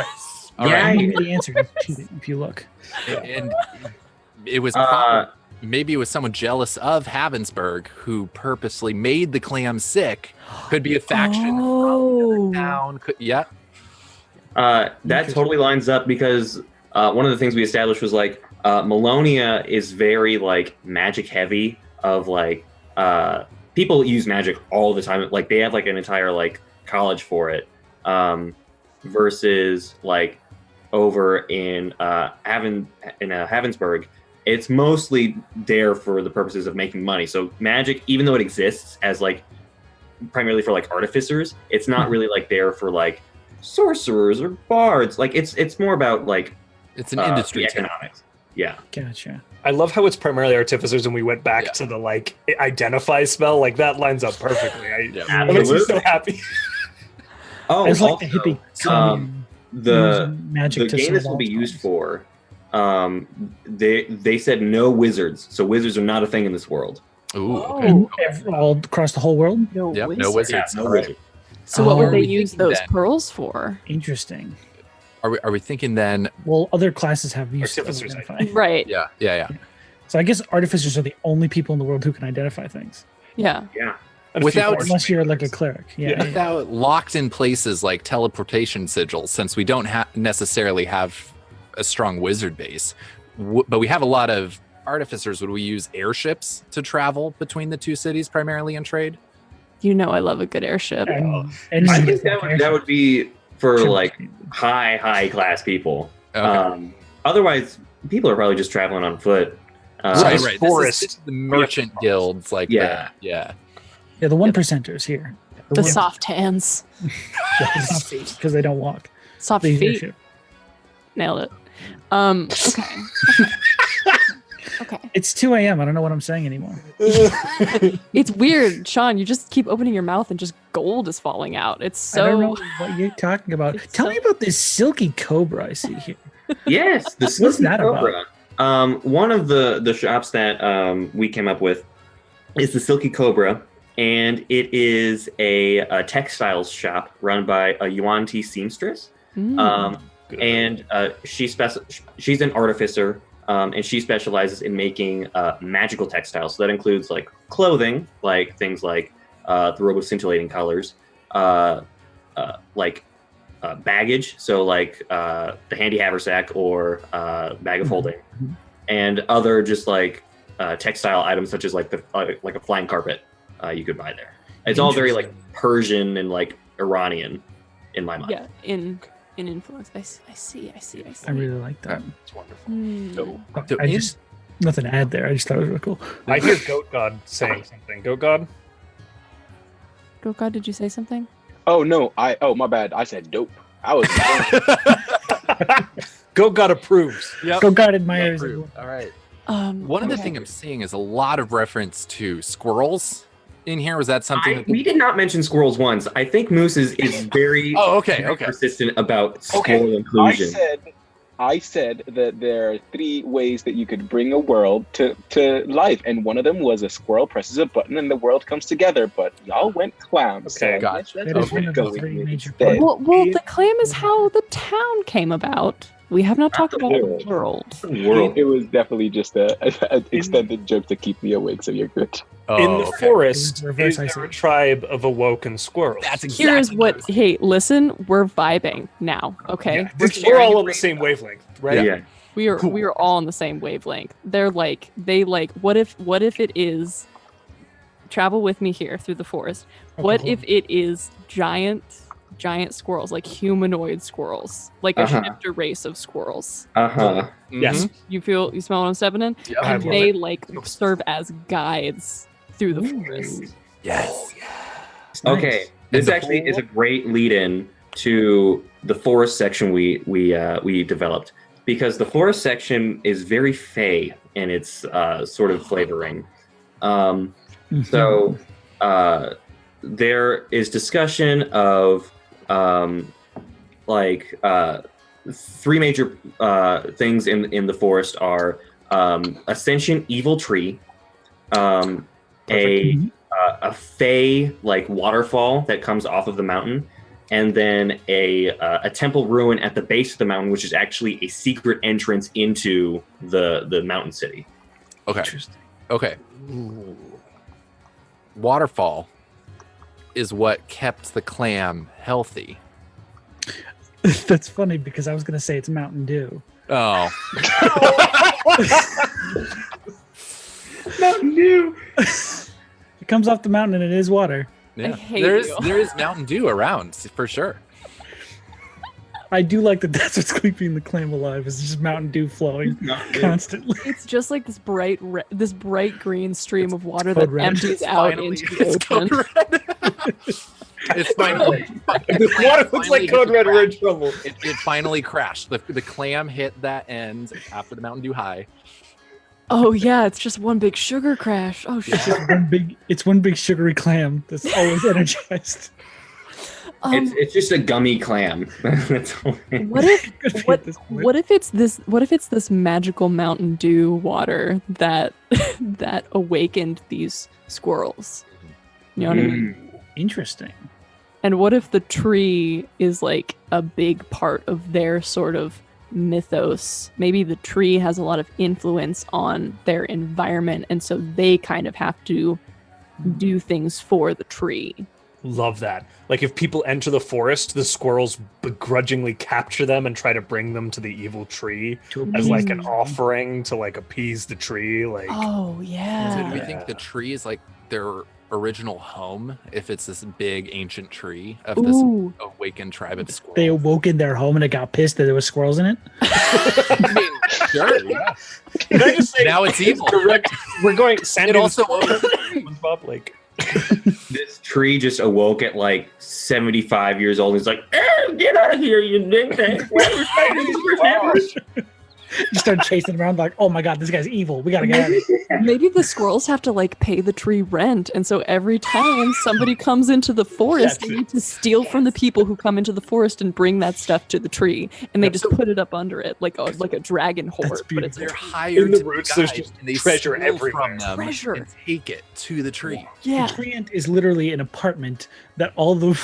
All Yeah, right. you know the answer is cheating if you look. And it was maybe it was someone jealous of Havensburg who purposely made the clam sick. Could be a faction from the town. That totally lines up because one of the things we established was like Malonia is very like magic heavy. Of like people use magic all the time. Like they have like an entire like college for it. Versus like over in Havensburg, it's mostly there for the purposes of making money. So magic, even though it exists as like primarily for like artificers, it's not really like there for like sorcerers or bards. Like it's more about like it's an industry the economics. Yeah. Gotcha. I love how it's primarily artificers and we went back to the like identify spell. Like that lines up perfectly. That makes me so happy. Oh, It's like also, the hippie commune the using magic to game solve this will be used for. They said no wizards, so wizards are not a thing in this world. Ooh, All across the whole world? No Yep, no wizards. No All right. wizards. So what would they we use thinking those then? pearls for? Interesting. Are we thinking then? Well, other classes have use of Artificers, I identify. Right. Yeah. So I guess artificers are the only people in the world who can identify things. Yeah. Yeah. Without Unless you're like a cleric. Yeah. without locked in places like teleportation sigils, since we don't necessarily have a strong wizard base, but we have a lot of artificers. Would we use airships to travel between the two cities primarily in trade? You know I love a good airship. And I think that would be for like high class people. Otherwise, people are probably just traveling on foot. Right. This is the merchant guilds, like Yeah. Yeah. Yeah, the 1%ers here. The soft hands. Soft feet, because they don't walk. Soft They feet. airship. Nailed it. Okay. Okay. It's 2 a.m. I don't know what I'm saying anymore. It's weird, Sean. You just keep opening your mouth and just gold is falling out. It's I don't know so. what you're talking about. Tell me about this silky cobra I see here. Yes, the What's Silky that about? Cobra. One of the shops that we came up with is the Silky Cobra, and it is a textiles shop run by a Yuan Ti seamstress. And she's an artificer, and she specializes in making magical textiles. So that includes like clothing, like things like the robe of scintillating colors, baggage, so like the handy haversack or bag of holding, and other just like textile items such as like a flying carpet you could buy there. It's all very like Persian and like Iranian in my mind. Yeah, in influence. I see. I really like that. It's wonderful. I just nothing to add there. I just thought it was really cool. I hear Goat God saying something. Goat God? Go God, did you say something? Oh no, my bad. I said dope. I was Goat God approves. Go God admires. All right. One other thing I'm seeing is a lot of reference to squirrels in here. Was that something? We did not mention squirrels once. I think Moose is very very persistent about squirrel inclusion. I said that there are 3 ways that you could bring a world to life, and one of them was a squirrel presses a button and the world comes together. But y'all went clam. Okay, gotcha. That is one of the 3 major Well, the clam is how the town came about. We have not talked about the world. It was definitely just an extended joke to keep me awake, so you're good. In the forest, is there a tribe of awoken squirrels? Here's what. Hey, listen, we're vibing now. Okay, We're all on the same wavelength, right? Yeah. We are all on the same wavelength. They like. What if it is? Travel with me here through the forest. What if it is giant squirrels, like humanoid squirrels, like a shifter race of squirrels? Yes. You smell what I'm stepping in? Yeah, I and love they it. like serve as guides through the forest. Yes. Okay, this actually is a great lead-in to the forest section we developed, because the forest section is very fey in its sort of flavoring. So there is discussion of 3 major things in the forest are a sentient evil tree, a fey like waterfall that comes off of the mountain, and then a temple ruin at the base of the mountain, which is actually a secret entrance into the mountain city. Okay. Waterfall is what kept the clam healthy. That's funny because I was going to say it's Mountain Dew. Oh. Mountain Dew. It comes off the mountain and it is water. Yeah. hate There you. is Mountain Dew around for sure. I do like that. That's what's keeping the clam alive. Is just Mountain Dew flowing constantly. It's just like this bright green stream of water Code that Red. empties It's out finally- into it's the ocean. It's finally. The water looks like Code Red. We're in trouble. It finally crashed. The clam hit that end after the Mountain Dew high. Oh yeah, it's just one big sugar crash. Oh shit. It's one big sugary clam that's always energized. It's just a gummy clam. That's all. What if it's this magical Mountain Dew water that awakened these squirrels? You know what I mean? Interesting. And what if the tree is like a big part of their sort of mythos? Maybe the tree has a lot of influence on their environment, and so they kind of have to do things for the tree. Love that. Like if people enter the forest, the squirrels begrudgingly capture them and try to bring them to the evil tree as like an offering to like appease the tree. Like, oh So yeah. do we think the tree is like their original home if it's this big ancient tree of this Ooh. awakened tribe of squirrels? They awoke in their home and it got pissed that there was squirrels in it. Sure. Yeah. Can I just say Now it's evil. Direct. We're going. It also SpongeBob, like This tree just awoke at like 75 years old. He's like, get out of here, you dingbat. You start chasing around like, oh my god, this guy's evil. We gotta get out of here. Maybe the squirrels have to like pay the tree rent, and so every time somebody comes into the forest, they need to steal from the people who come into the forest and bring that stuff to the tree, and they just put it up under it like a dragon hoard. But it's They're like, hired In the to roots, guide, there's just and they treasure steal everywhere. from them Treasure. and take it to the tree. yeah. The tree ant is literally an apartment that all the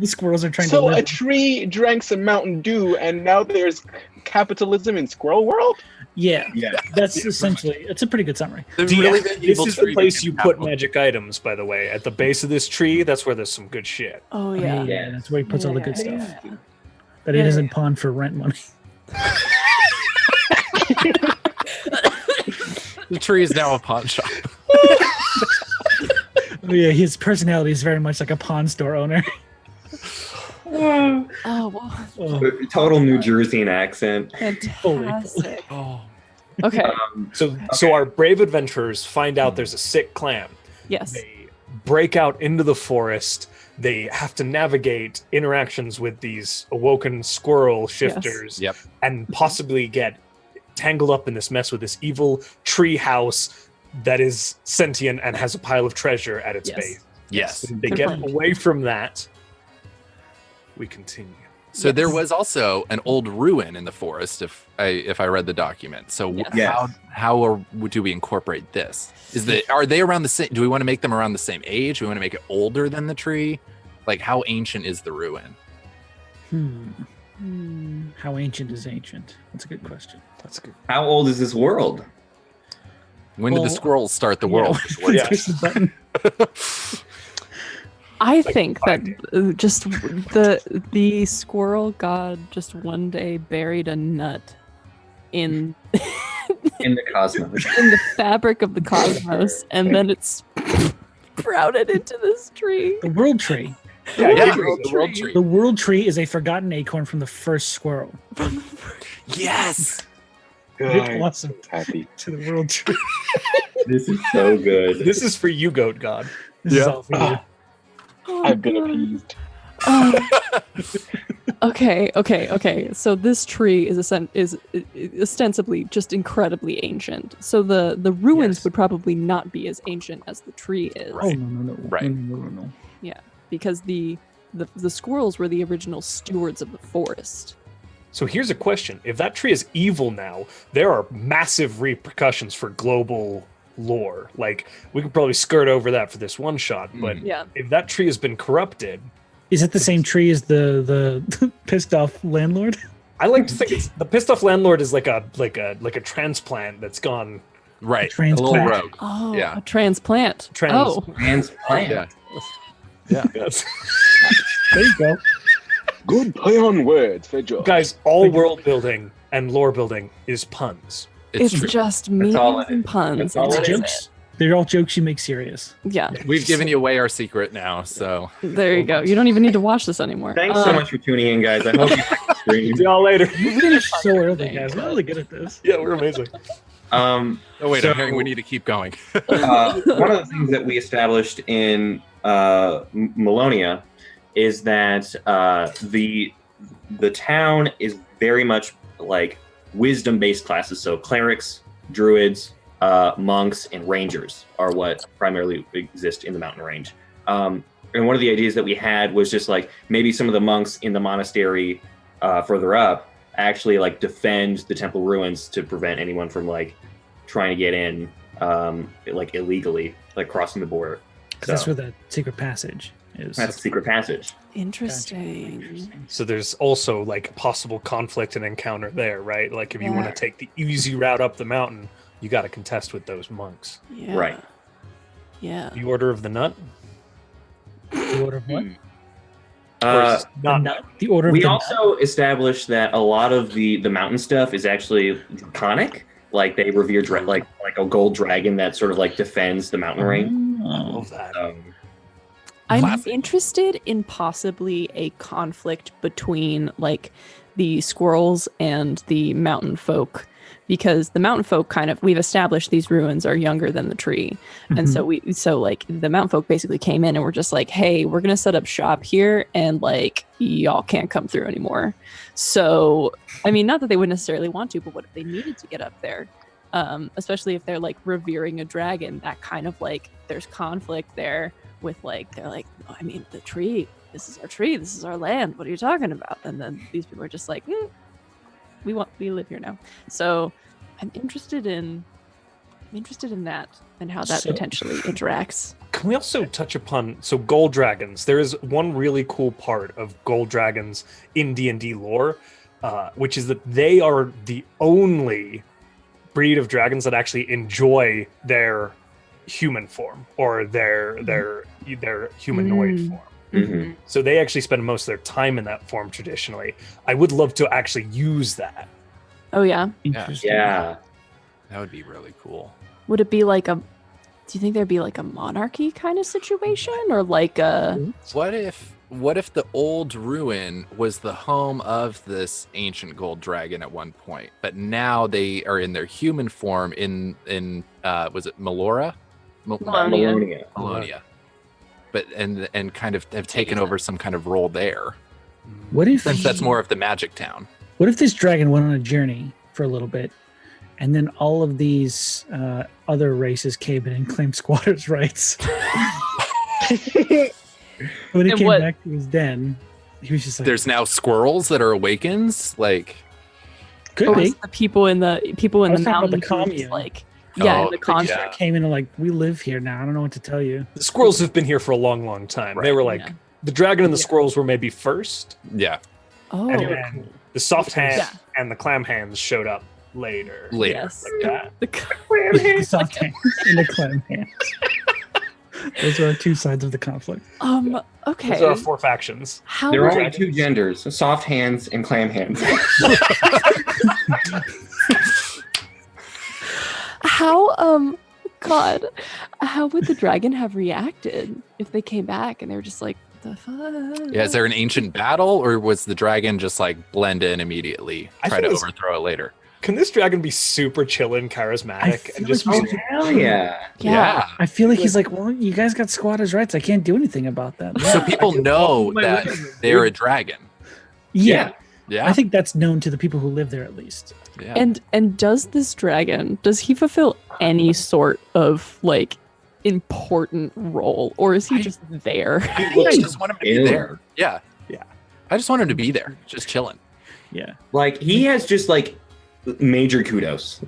squirrels are trying to So live a in. tree drank some Mountain Dew, and now there's capitalism in Squirrel World. Yeah, Yeah. that's essentially. It's a pretty good summary. this is the place you put magic items, by the way. At the base of this tree, that's where there's some good shit. Oh Yeah, yeah. that's where he puts all the good Yeah. stuff that he doesn't pawn for rent money. The tree is now a pawn shop. Oh, yeah, his personality is very much like a pawn store owner. Oh, well, Oh, Total New Jerseyan accent. fantastic. Oh. Okay. So our brave adventurers find out there's a sick clan. Yes. They break out into the forest. They have to navigate interactions with these awoken squirrel shifters Yep. and possibly get tangled up in this mess with this evil tree house that is sentient and has a pile of treasure at its Yes. base. Yes. They get Confirmed. away from that. We continue. So there was also an old ruin in the forest, if I read the document. So Yes. how do we incorporate this? Are they around the same? Do we want to make them around the same age? Do we want to make it older than the tree? Like how ancient is the ruin? How ancient is ancient? That's a good question. That's good. How old is this world? When did Well, the squirrels start the yeah. world? Yeah. Push the button. I think that just the squirrel god just one day buried a nut in In the cosmos. in the fabric of the cosmos, and then it's sprouted into this tree. The world tree. Yeah, World the world tree. tree. The world tree is a forgotten acorn from the first squirrel. Yes. It's awesome. Happy. To the world tree. This is so good. This is for you, Goat God. This is Yeah. all for you. I've been appeased. Okay. So this tree is ostensibly just incredibly ancient. So the ruins would probably not be as ancient as the tree is. Oh no. Right. No. Yeah, because the squirrels were the original stewards of the forest. So here's a question. If that tree is evil now, there are massive repercussions for global lore. Like, we could probably skirt over that for this one shot, but Yeah. if that tree has been corrupted, Is it the same tree as the pissed off landlord? I like to think the pissed off landlord is like a transplant that's gone Right. A Transplant. little rogue. Oh, Yeah. a transplant. Transplant. Yeah. Yes. There you go. Good play on words for George. Guys, all world building and lore building is puns. It's true. just That's all memes it and is. puns. That's all That's it is. Jokes. They're all jokes you make serious. Yeah, We've given you away our secret now, so there you go. You don't even need to watch this anymore. Thanks so much for tuning in, guys. I hope you like the stream. See y'all later. We finished so early, guys. We're really good at this. Yeah, we're amazing. oh wait, So- I'm hearing we need to keep going. One of the things that we established in Melonia is that the town is very much like wisdom-based classes. So clerics, druids, monks, and rangers are what primarily exist in the mountain range. And one of the ideas that we had was just like maybe some of the monks in the monastery further up actually like defend the temple ruins to prevent anyone from like trying to get in like illegally, like crossing the border. Because that's where the secret passage is. That's a secret passage. Interesting. So there's also like a possible conflict and encounter there, right? Like if you want to take the easy route up the mountain, you got to contest with those monks. Yeah. Right. Yeah. The Order of the Nut. The Order of what? The Order of we the also established that a lot of the mountain stuff is actually draconic. Like they revere like a gold dragon that sort of like defends the mountain range. I love that. I'm interested in possibly a conflict between like the squirrels and the mountain folk, because the mountain folk we've established these ruins are younger than the tree. And so the mountain folk basically came in and were just like, hey, we're going to set up shop here and like y'all can't come through anymore. So, I mean, not that they would necessarily want to, but what if they needed to get up there? Especially if they're like revering a dragon, that kind of like there's conflict there with like, they're like, oh, I mean, the tree, this is our land. What are you talking about? And then these people are just like, we live here now. So I'm interested in that and how that potentially interacts. Can we also touch upon gold dragons? There is one really cool part of gold dragons in D&D lore, which is that they are the only breed of dragons that actually enjoy their human form or their humanoid form. Mm-hmm. So they actually spend most of their time in that form traditionally. I would love to actually use that. Oh yeah. Yeah. That would be really cool. Would it be like do you think there'd be like a monarchy kind of situation or like a What if the old ruin was the home of this ancient gold dragon at one point, but now they are in their human form in was it Melora? Melonia. But and kind of have taken over some kind of role there. What if since that's more of the magic town? What if this dragon went on a journey for a little bit, and then all of these other races came in and claimed squatters' rights? When he came back to his den, he was just like, "There's now squirrels that are awakens." Like, could be the people in the mountain the commune. Like, the contract came in and like, we live here now. I don't know what to tell you. The squirrels have been here for a long, long time. They were like the dragon and the squirrels were maybe first. Yeah. Oh. And then the soft hand and the clam hands showed up later. Yes. Like that. The clam hands. Soft hands and the clam hands. Those are our two sides of the conflict. Okay. Those are our four factions. There are only two genders: soft hands and clam hands. How God, how would the dragon have reacted if they came back and they were just like, the fuck? Yeah, is there an ancient battle, or was the dragon just like blend in immediately, try to overthrow it later? Can this dragon be super chill and charismatic and just hell yeah. Yeah. I feel like he's like, well, you guys got squatters' rights. I can't do anything about that. So people know that they're a dragon. Yeah. Yeah. I think that's known to the people who live there at least. Yeah. And does this dragon, does he fulfill any sort of like important role, or is he just there? I just want him to be Ew. there. Yeah. Yeah. I just want him to be there, just chilling. Yeah. Like he has just like major kudos.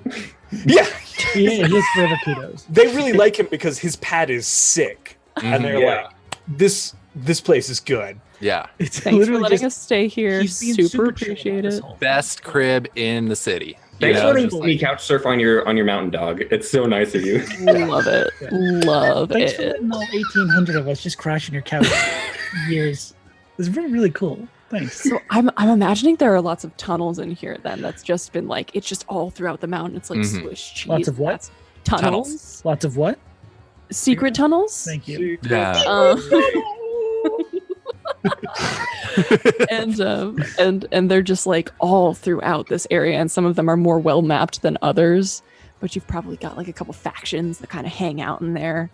Yeah. Yeah, he has forever kudos. They really like him because his pad is sick. And they're Yeah. like, this place is good. Yeah. It's Thanks for letting us stay here. Super appreciate it. Best crib in the city. Thanks for know, letting just me couch surf on your mountain dog. It's so nice of you. Love it. Love Thanks for it. letting all 1,800 of us just crash in your couch for years. It's really, really cool. Thanks. So I'm imagining there are lots of tunnels in here then that's just been like, it's just all throughout the mountain. It's like Swiss cheese. Lots of what? That's tunnels. Lots of what? Secret tunnels. Thank you. Yeah. And they're just like all throughout this area, and some of them are more well mapped than others, but you've probably got like a couple factions that kind of hang out in there,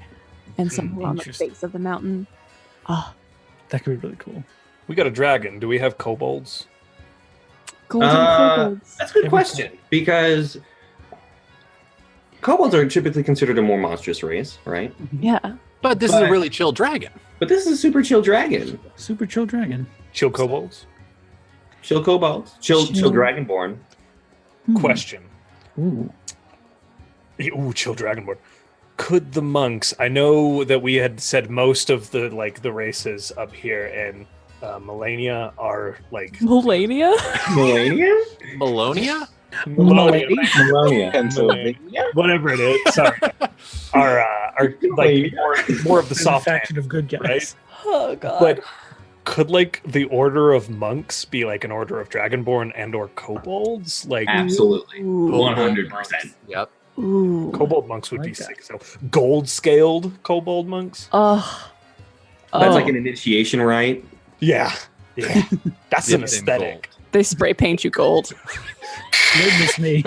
and some who are on the base of the mountain. That could be really cool. We got a dragon. Do we have kobolds? Golden kobolds. That's a good question, because kobolds are typically considered a more monstrous race, right? Yeah. But this is a really chill dragon. But this is a super chill dragon. Super chill dragon. Chill kobolds? Chill kobolds. Chill dragonborn. Question. Ooh. Ooh, chill dragonborn. could the monks? I know that we had said most of the races up here in Melania are like Melania. Melania? Melonia? Melonia. Pennsylvania. Whatever it is. Sorry. Are like more of the There's a soft faction of good guys. right? Oh god. But could like the order of monks be like an order of dragonborn and or kobolds? Like Absolutely. Ooh. 100%. Yep. Ooh. kobold monks would I be like that. sick. So gold scaled kobold monks. Ugh. That's Oh. like an initiation rite. Yeah. Yeah. That's an Dipped in aesthetic. They spray paint you gold. Goodness me.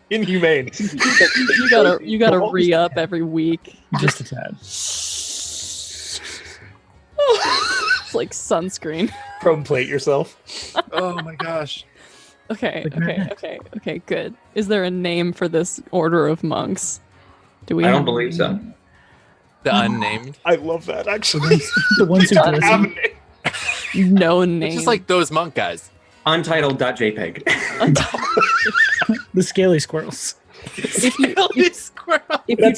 Inhumane. You gotta re-up every week. Just a tad. It's like sunscreen. Chrome plate yourself. Oh my gosh. Okay, okay, good. Is there a name for this order of monks? Do we? I have don't a believe so. name? The unnamed. I love that actually. The ones who Don't have a listen. name. No name. It's just like those monk guys. Untitled.jpg. The scaly squirrels. If you That's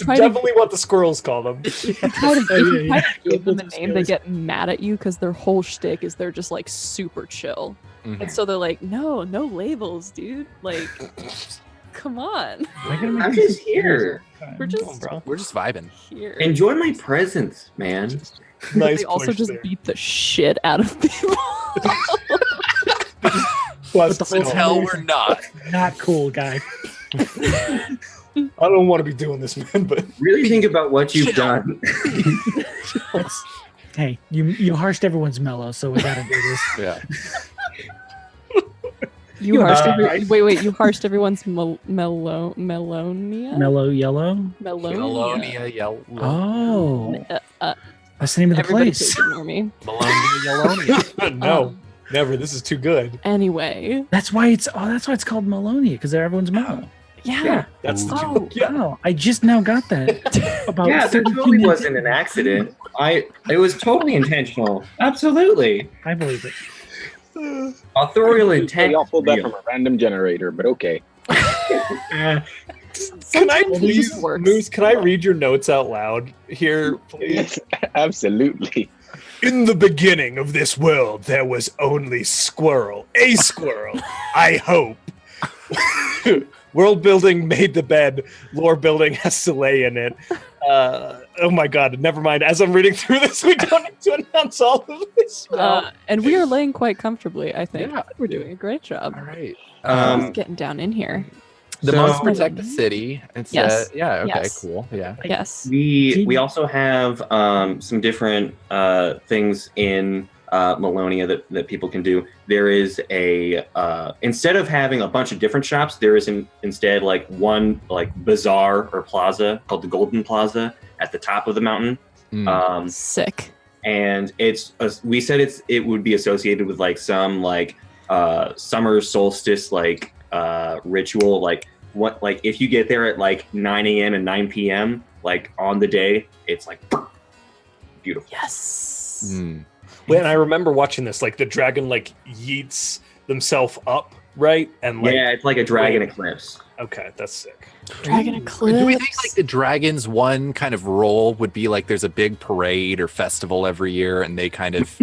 try to definitely what the squirrels call them. try to, Oh, if you yeah, try to give them a Those name, they skills. get mad at you because their whole shtick is they're just like super chill. Mhm. And so they're like, no labels, dude. Like, come on. I'm just here. We're just We're just vibing. here. Enjoy my presence, man. Nice They also push just there. beat the shit out of people. Plus, the whole no, Hell, we're not. Not cool, guy. I don't want to be doing this, man. But Really think about what you've done. Hey, you harshed everyone's mellow, so we gotta do this. Yeah. You harshed right. wait, you harshed everyone's Melonia? Mellow yellow. Melonia yellow. Oh, Uh, that's the name of the everybody place. please ignore me. Melonia yellonia. no, never. This is too good. Anyway, That's why it's called Melonia because everyone's mellow. yeah. That's the Oh, joke. Yeah. Oh, I just now got that. About Yeah, there 32 totally minutes wasn't an accident. It was totally intentional. Absolutely. I believe it. Authorial intent. Y'all pulled that real. from a random generator, but okay. Can I Sometimes it please, just works. Moose? Can I read your notes out loud here, please? Yes, absolutely. In the beginning of this world, there was only squirrel. A squirrel. I hope. World building made the bed. Lore building has to lay in it. Oh my god, never mind. As I'm reading through this, we don't need to announce all of this. And we are laying quite comfortably, I think. Yeah. We're doing a great job. All right. Just getting down in here. The So- monks protect the city. It's Yes. yeah. Okay. Yes. Cool. Yeah. Yes. We also have some different things in Melonia that people can do. There is a instead of having a bunch of different shops, there is instead like one like bazaar or plaza called the Golden Plaza at the top of the mountain. Sick. And we said it would be associated with like some like summer solstice like ritual, like what, like if you get there at like 9 a.m. and 9 p.m. like on the day, it's like beautiful. Yes. When I remember watching this, like the dragon like yeets themselves up, right? And like Yeah, it's like a dragon eclipse. Okay, that's sick. Dragon Eclipse. Do we think like the dragons one kind of role would be like there's a big parade or festival every year and they kind of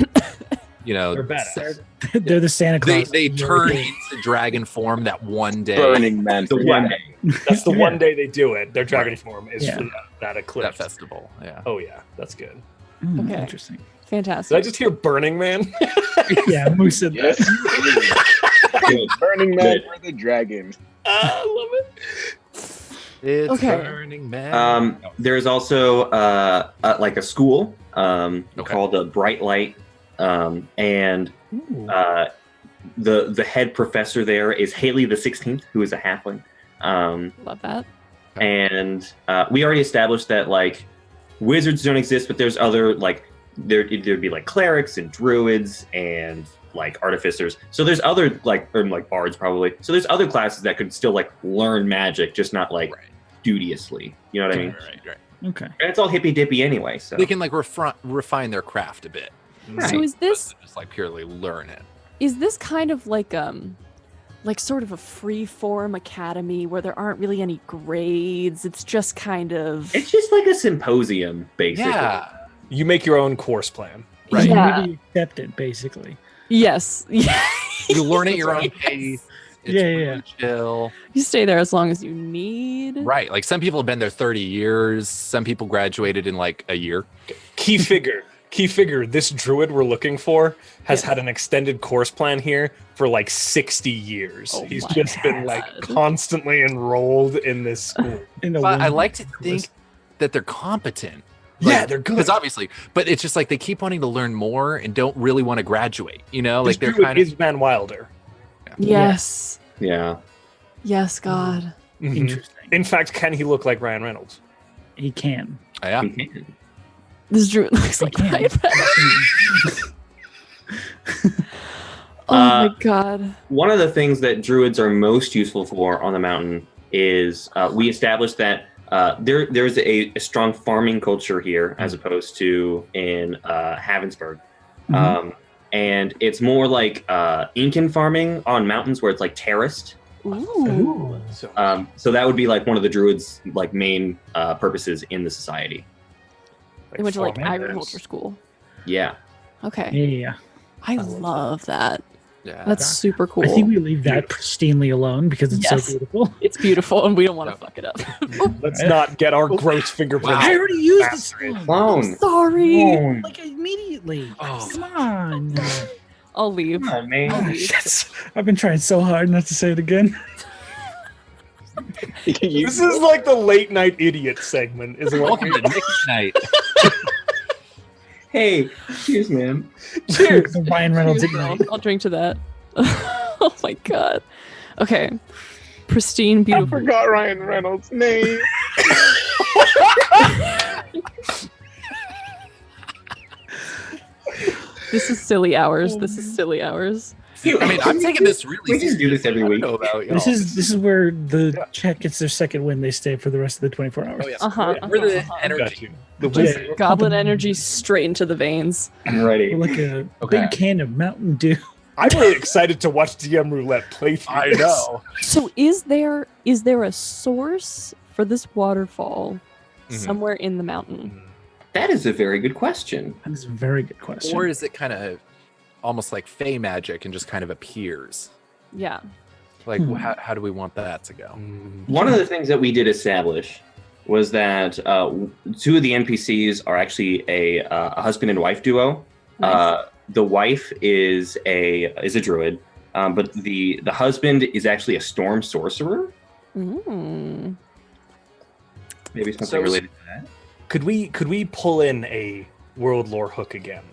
They're badass. They're the Santa Claus. they turn into dragon form that one day. Burning Man. The one day. That's the one day they do it. Their dragon form is Yeah. for that eclipse. That festival. Yeah. Oh yeah, that's good. Okay. Interesting. Fantastic. Did I just hear Burning Man? Yeah, Moose said Yes. that. Good. Burning Man Good. for the dragon. I love it. It's Okay. Burning Man. There's also like a school called a Bright Light, and the head professor there is Haley the 16th, who is a halfling. Love that. And we already established that like wizards don't exist, but there's other like there'd be like clerics and druids and like artificers. So there's other like bards probably. So there's other classes that could still like learn magic, just not like studiously. You know what I mean? Right. Okay. And it's all hippy dippy anyway. So They can like refine their craft a bit. So is this Just like purely learn it. kind of like like sort of a free form academy where there aren't really any grades. It's just kind of It's just like a symposium, basically. Yeah. You make your own course plan. Right. Yeah. You accept it, basically. yes. You learn at your own pace. It's Yeah, really yeah. chill. You stay there as long as you need. Right. Like some people have been there 30 years. Some people graduated in like a year. Key figure. This druid we're looking for has had an extended course plan here for like 60 years. Oh He's my just been like constantly enrolled in this school. But I like to think that they're competent. Yeah, they're good. Because obviously, but it's just like they keep wanting to learn more and don't really want to graduate. You know, This like they're druid kind of is Van Wilder. Yes. Yeah. Yes, God. Mhm. Interesting. In fact, can he look like Ryan Reynolds? He can. Oh, yeah. This druid looks like can. Ryan Reynolds. Oh my God. One of the things that druids are most useful for on the mountain is we established that there's a strong farming culture here as opposed to in Havensburg. And it's more like Incan farming on mountains where it's like terraced. Ooh. So that would be like one of the druids' like main purposes in the society. They went to like farming agriculture school. Yeah. Okay. Yeah. I love that. Yeah. That's super cool. I think we leave that pristinely alone because it's Yes. so beautiful. It's beautiful and we don't want to fuck it up. Let's not get our gross fingerprints. I already used the Bastard. stone. Clone. Sorry. Like immediately. Oh. Come on. I'll leave. Oh man. I'll leave. I've been trying so hard not to say it again. This is like the late night idiot segment. Is Welcome to Nick Night. Hey, cheers, man. Cheers. The Ryan Reynolds Cheers, ignite. I'll drink to that. Oh my God. Okay. Pristine, I beautiful. forgot Ryan Reynolds' name. This is silly hours. This is silly hours. I mean, I'm taking this really We just do this every week. I don't know about This y'all. is where the chat gets their second win. They stay for the rest of the 24 hours. Oh, yes. Uh-huh, We're the uh-huh. Got energy. you. The Just wizard. Goblin energy straight into the veins. I'm ready. We're like a Okay. big can of Mountain Dew. I'm really excited to watch DM Roulette play through I this. know. So is there a source for this waterfall Mhm. somewhere in the mountain? That is a very good question. That is a very good question. Or is it kind of almost like fey magic and just kind of appears? Yeah. Like, Hmm. how do we want that to go? One of the things that we did establish was that two of the NPCs are actually a husband and wife duo. Nice. The wife is a druid, but the husband is actually a storm sorcerer. Mm. Maybe something So- related to that. Could we pull in a world lore hook again,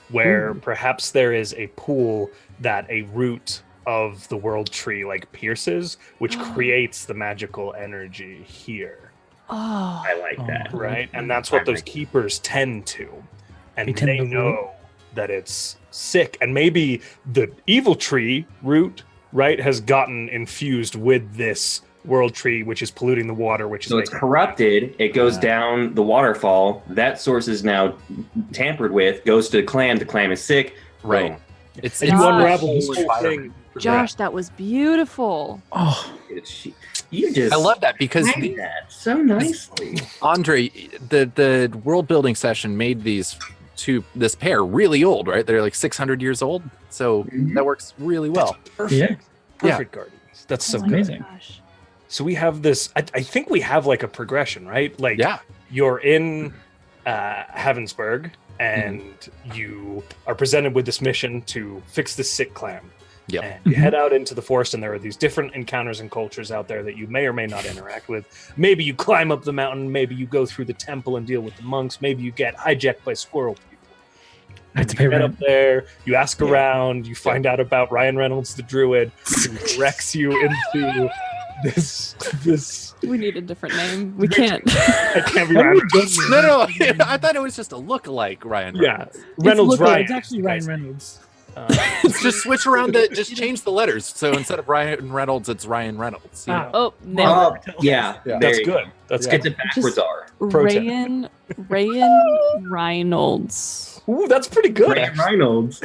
where perhaps there is a pool that a root of the world tree like pierces, which creates the magical energy here, Oh. I like that. right? And that's what those keepers tend to, and They tend they to know that it's sick, and maybe the evil tree root, right, has gotten infused with this world tree, which is polluting the water, which is So it's making corrupted. It goes down the waterfall. That source is now tampered with. Goes to the clam. The clam is sick. Right. Boom. It's and you Josh. unravel this whole thing. Josh, that was beautiful. Oh, You just I love that because timed that so nicely. Andre, the world building session made this pair really old, right? They're like 600 years old, so that works really well. yeah. Perfect guardians. That's so good. Amazing. So we have this. I think we have like a progression, right? Like, Yeah. you're in Havensburg, and you are presented with this mission to fix this sick clam. Yep. And you head out into the forest, and there are these different encounters and cultures out there that you may or may not interact with. Maybe you climb up the mountain. Maybe you go through the temple and deal with the monks. Maybe you get hijacked by squirrel people. I have to You pay get rent. up there, you ask around, you find out about Ryan Reynolds, the druid, who directs you into this. We need a different name. We can't. It can't be Ryan Reynolds. No, I thought it was just a look-alike Ryan Reynolds. Yeah, Reynolds Ryan. It's actually Ryan Reynolds. Just switch around just change the letters. So instead of Ryan Reynolds, it's Ryan Reynolds. you know? Oh, never. Yeah, there That's you good. go. That's It's good. a backwards R. Pro tip. Rayan Reynolds. Ooh, that's pretty good. Ryan Reynolds.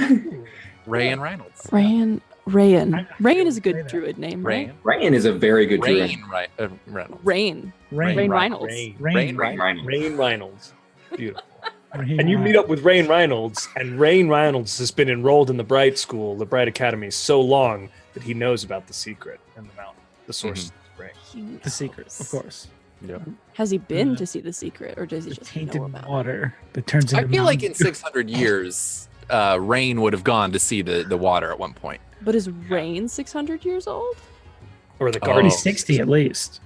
Ray and Reynolds. Ryan. Rayan. Rayan is a good druid name, right? Rain. Ryan is a very good druid. Rain, right? Reynolds. Rain. Rain. Reynolds. Rain Reynolds. Rain Reynolds. Beautiful. And you meet up with Rain Reynolds, and Rain Reynolds has been enrolled in the Bright School, the Bright Academy, so long that he knows about the secret in the mountain, the source of the spring. The secret, of course. Yeah. Has he been to see the secret, or does he just Tainted know about water that turns into I feel like in mountain. 600 years, Rain would have gone to see the water at one point. it? But is Rain 600 years old? Or the Already 60 at least.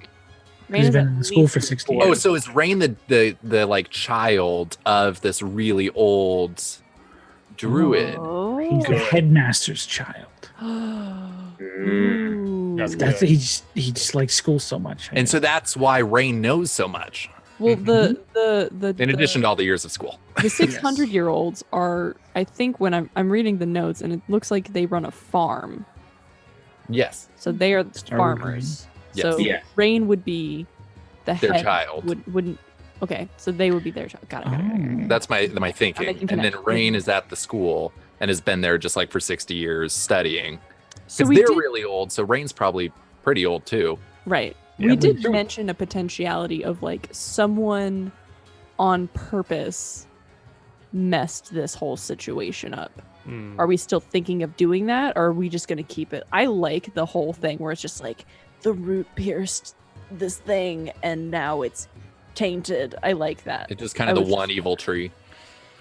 Rain He's is been at in school least for 60 Oh, years. so is Rain the like child of this really old druid? Oh. He's the headmaster's child. That's he just likes school so much. And so that's why Rain knows so much. Well, the In addition to all the years of school. the 600-year-olds are, I think, when I'm reading the notes, and it looks like they run a farm. Yes. So they are the Starwood farmers. Yes. So Yeah. Rain would be the Their head. child. Wouldn't. Okay, so they would be their child. Got it. That's my thinking. making And then connections. Rain is at the school and has been there just like for 60 years studying. So Because we they're did- really old, so Rain's probably pretty old too. Right. Yeah, we but did mention a potentiality of like someone on purpose messed this whole situation up. Hmm. Are we still thinking of doing that, or are we just going to keep it? I like the whole thing where it's just like the root pierced this thing and now it's tainted. I like that. It's just kind of I the was one evil tree.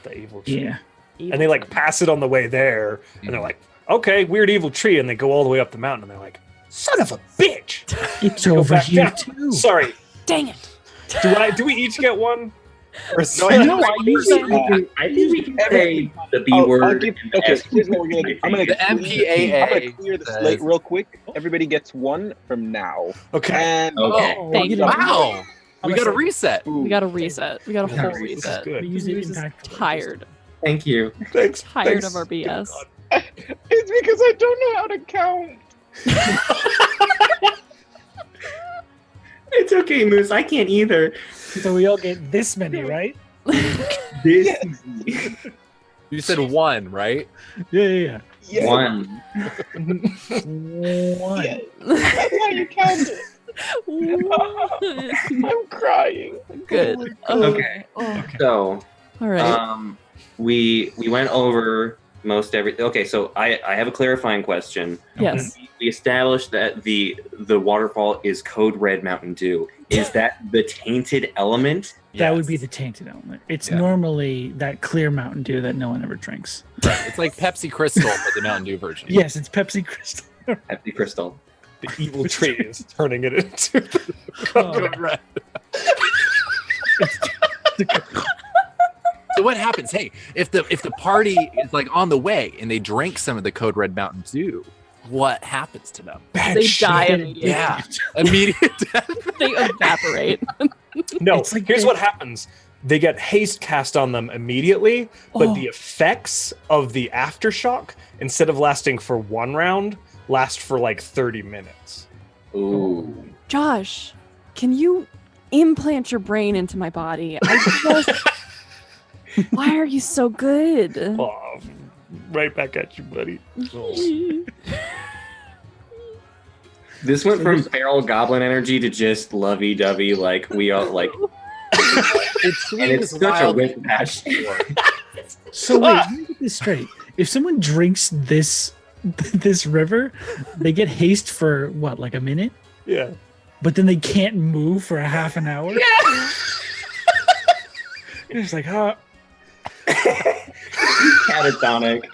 The evil tree. Yeah. And they like pass it on the way there, and they're like, okay, weird evil tree, and they go all the way up the mountain, and they're like, son of a bitch! It's Go over back here down. too. Sorry. Dang it. Do we each get one? Or I think we can say the B word. Okay, here's what we're gonna do. I'm gonna The MPAA I'm gonna clear the slate real quick. Everybody gets one from now. Okay. And Oh, thank you. wow. We got a reset. We got a reset. We got a whole reset. good. We use it Who's impactfully. tired. Thank you. Thanks. Tired of our BS. it's because I don't know how to count. It's okay, Moose. I can't either. So we all get this many, right? This You said one, right? Yeah. one. One. Yeah, that's how you count it. I'm crying. Good. Okay. So, All right. we went over most everything. Okay, so I have a clarifying question. Yes. We established that the waterfall is Code Red Mountain Dew. Is that the tainted element? That would be the tainted element. It's normally that clear Mountain Dew that no one ever drinks. Right. It's like Pepsi Crystal, but the Mountain Dew version. Yes, it's Pepsi Crystal. Pepsi Crystal. The evil tree is turning it into the Code Red. So what happens? Hey, if the party is like on the way and they drink some of the Code Red Mountain Dew, what happens to them? They die immediately. Yeah, immediate death. They evaporate. No, It's like here's they- what happens. They get haste cast on them immediately, but Oh. the effects of the aftershock, instead of lasting for one round, last for like 30 minutes. Ooh. Josh, can you implant your brain into my body? I just. Why are you so good? Oh, right back at you, buddy. This went from feral goblin energy to just lovey-dovey, like we all like. And it's such a wild. whiplash. So wait, let me get this straight. If someone drinks this river, they get haste for what, like a minute? Yeah. But then they can't move for a half an hour? Yeah. It's like, huh? Catatonic.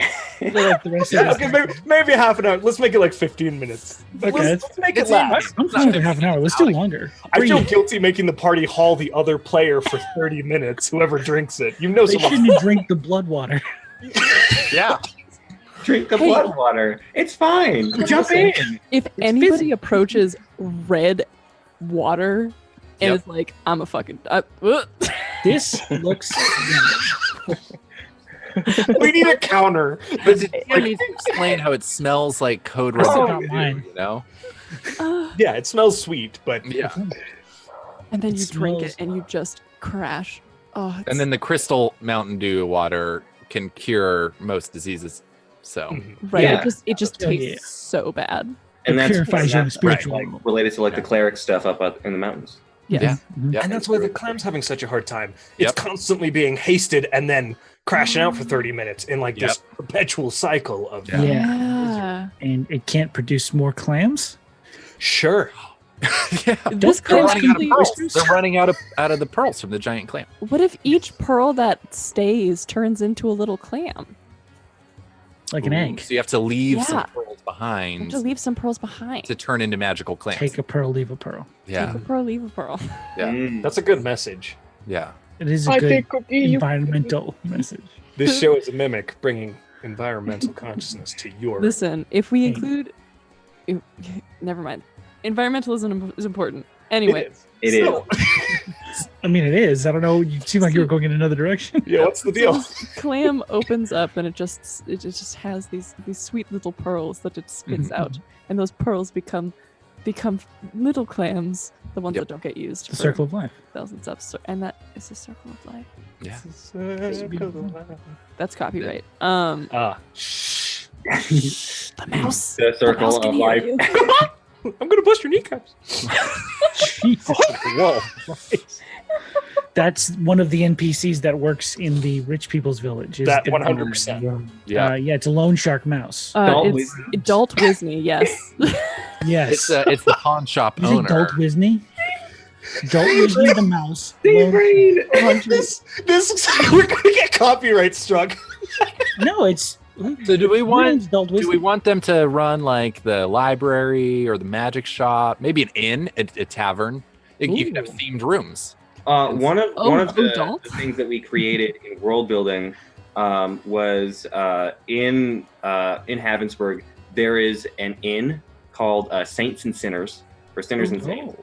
Like the rest of Okay, maybe half an hour. Let's make it like 15 minutes. Okay, Let's make it last. I'm fine with half an hour. Let's do longer. I feel guilty making the party haul the other player for 30 minutes, whoever drinks it. You know They someone. shouldn't drink the blood water. Yeah. Drink the blood water. It's fine. Jump in. If anybody approaches red water and is like, I'm a fucking. This looks. We need a counter. But you need to explain how it smells like Code Red. Oh, Mountain Dew, mine. you know? Yeah, it smells sweet, but Yeah. And then you drink smells- it and you just crash. Oh, And then the Crystal Mountain Dew water can cure most diseases. So Right. Yeah. It just tastes so bad. And that's purifies you in the spiritual like, world. related to like the cleric stuff up in the mountains. Yes. And that's why the clam's having such a hard time. It's constantly being hasted and then crashing out for 30 minutes in like this perpetual cycle of Yeah. And it can't produce more clams? Sure. This They're clam's running out of completely- pearls. They're running out of the pearls from the giant clam. What if each pearl that stays turns into a little clam? Like an egg. So you have to leave some Yeah. pearls You have behind to leave some pearls behind. to turn into magical clams. Take a pearl, leave a pearl. Yeah. Take a pearl, leave a pearl. Yeah. That's a good message. Yeah. It is a good environmental message. This show is a mimic bringing environmental consciousness to your. Listen, if we include, never mind. Environmentalism is important. Anyway, It is. I mean, it is. I don't know. You seem like you were going in another direction. Yeah, what's the deal? clam opens up and it just has these sweet little pearls that it spits out, and those pearls become little clams, the ones that don't get used. The for circle of life. Thousands of and that is the circle of life. Yeah. That's copyright. Shh. The mouse. The circle of life. I'm gonna bust your kneecaps. Jesus. Whoa. That's one of the NPCs that works in the rich people's village. Is That the- 100%. Yeah. yeah, it's a loan shark mouse. It's Adult Wisney, yes. Yes. It's the pawn shop Is it owner. Dolt Wisney? Dolt Wisney the mouse. Steve Reed. This we're gonna get copyright struck. No, it's. So do we want Dolt do we want them to run like the library or the magic shop, maybe an inn, a tavern? You can have themed rooms. One of the adult? things that we created in world building was in Havensburg. There is an inn called Saints and Sinners, or Sinners and Saints,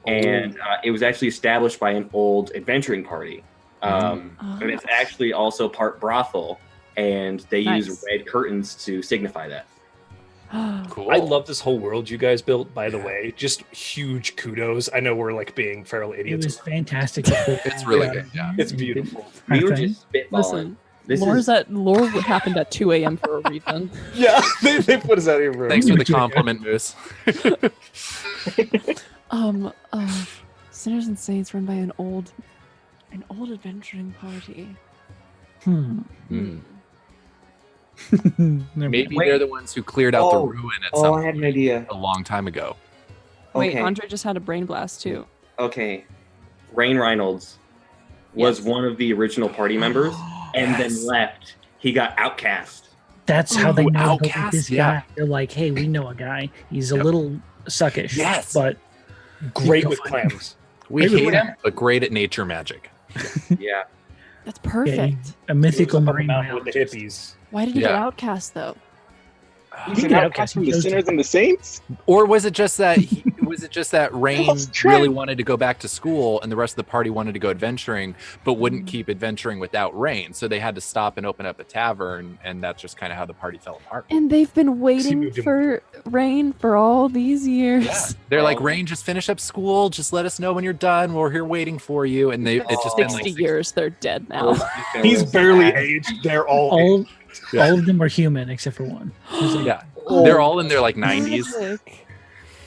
and it was actually established by an old adventuring party. And it's actually also part brothel, and they use red curtains to signify that. Cool. I love this whole world you guys built, by the way. Just huge kudos. I know we're like being feral It idiots. was fantastic. It's really good. Yeah. It's beautiful. We were just spitballing. Listen, lore happened at 2 a.m. for a reason. Yeah, they put us out of your room. Thanks for the compliment, Moose. Sinners and Saints run by an old adventuring party. Maybe they're the ones who cleared out the ruin at some I had an idea. a long time ago. Wait, Okay. Andre just had a brain blast too. Okay, Rain Reynolds was one of the original party members, and then left. He got outcast. That's how they know about Outcast, this guy. yeah. They're like, hey, we know a guy. He's a little suckish. Yes. But Great go with find him. clams. We Maybe hate we- him, but great at nature magic. Yeah. That's perfect. A mythical Up on the marine mountain with the biologist. hippies. Why did he get Yeah. outcast though? He's an outcast from the Sinners and the Saints? Or was it just that Rain Lost track. really wanted to go back to school and the rest of the party wanted to go adventuring but wouldn't keep adventuring without Rain, so they had to stop and open up a tavern, and that's just kind of how the party fell apart. And they've been waiting moved him- for Rain for all these years. They're like, Rain, just finish up school, just let us know when you're done, we're here waiting for you. And it's just been 60 like years, they're dead now. He's barely aged. They're all aged. All of them are human except for one. Yeah. They're all in their like 90s. Tragic.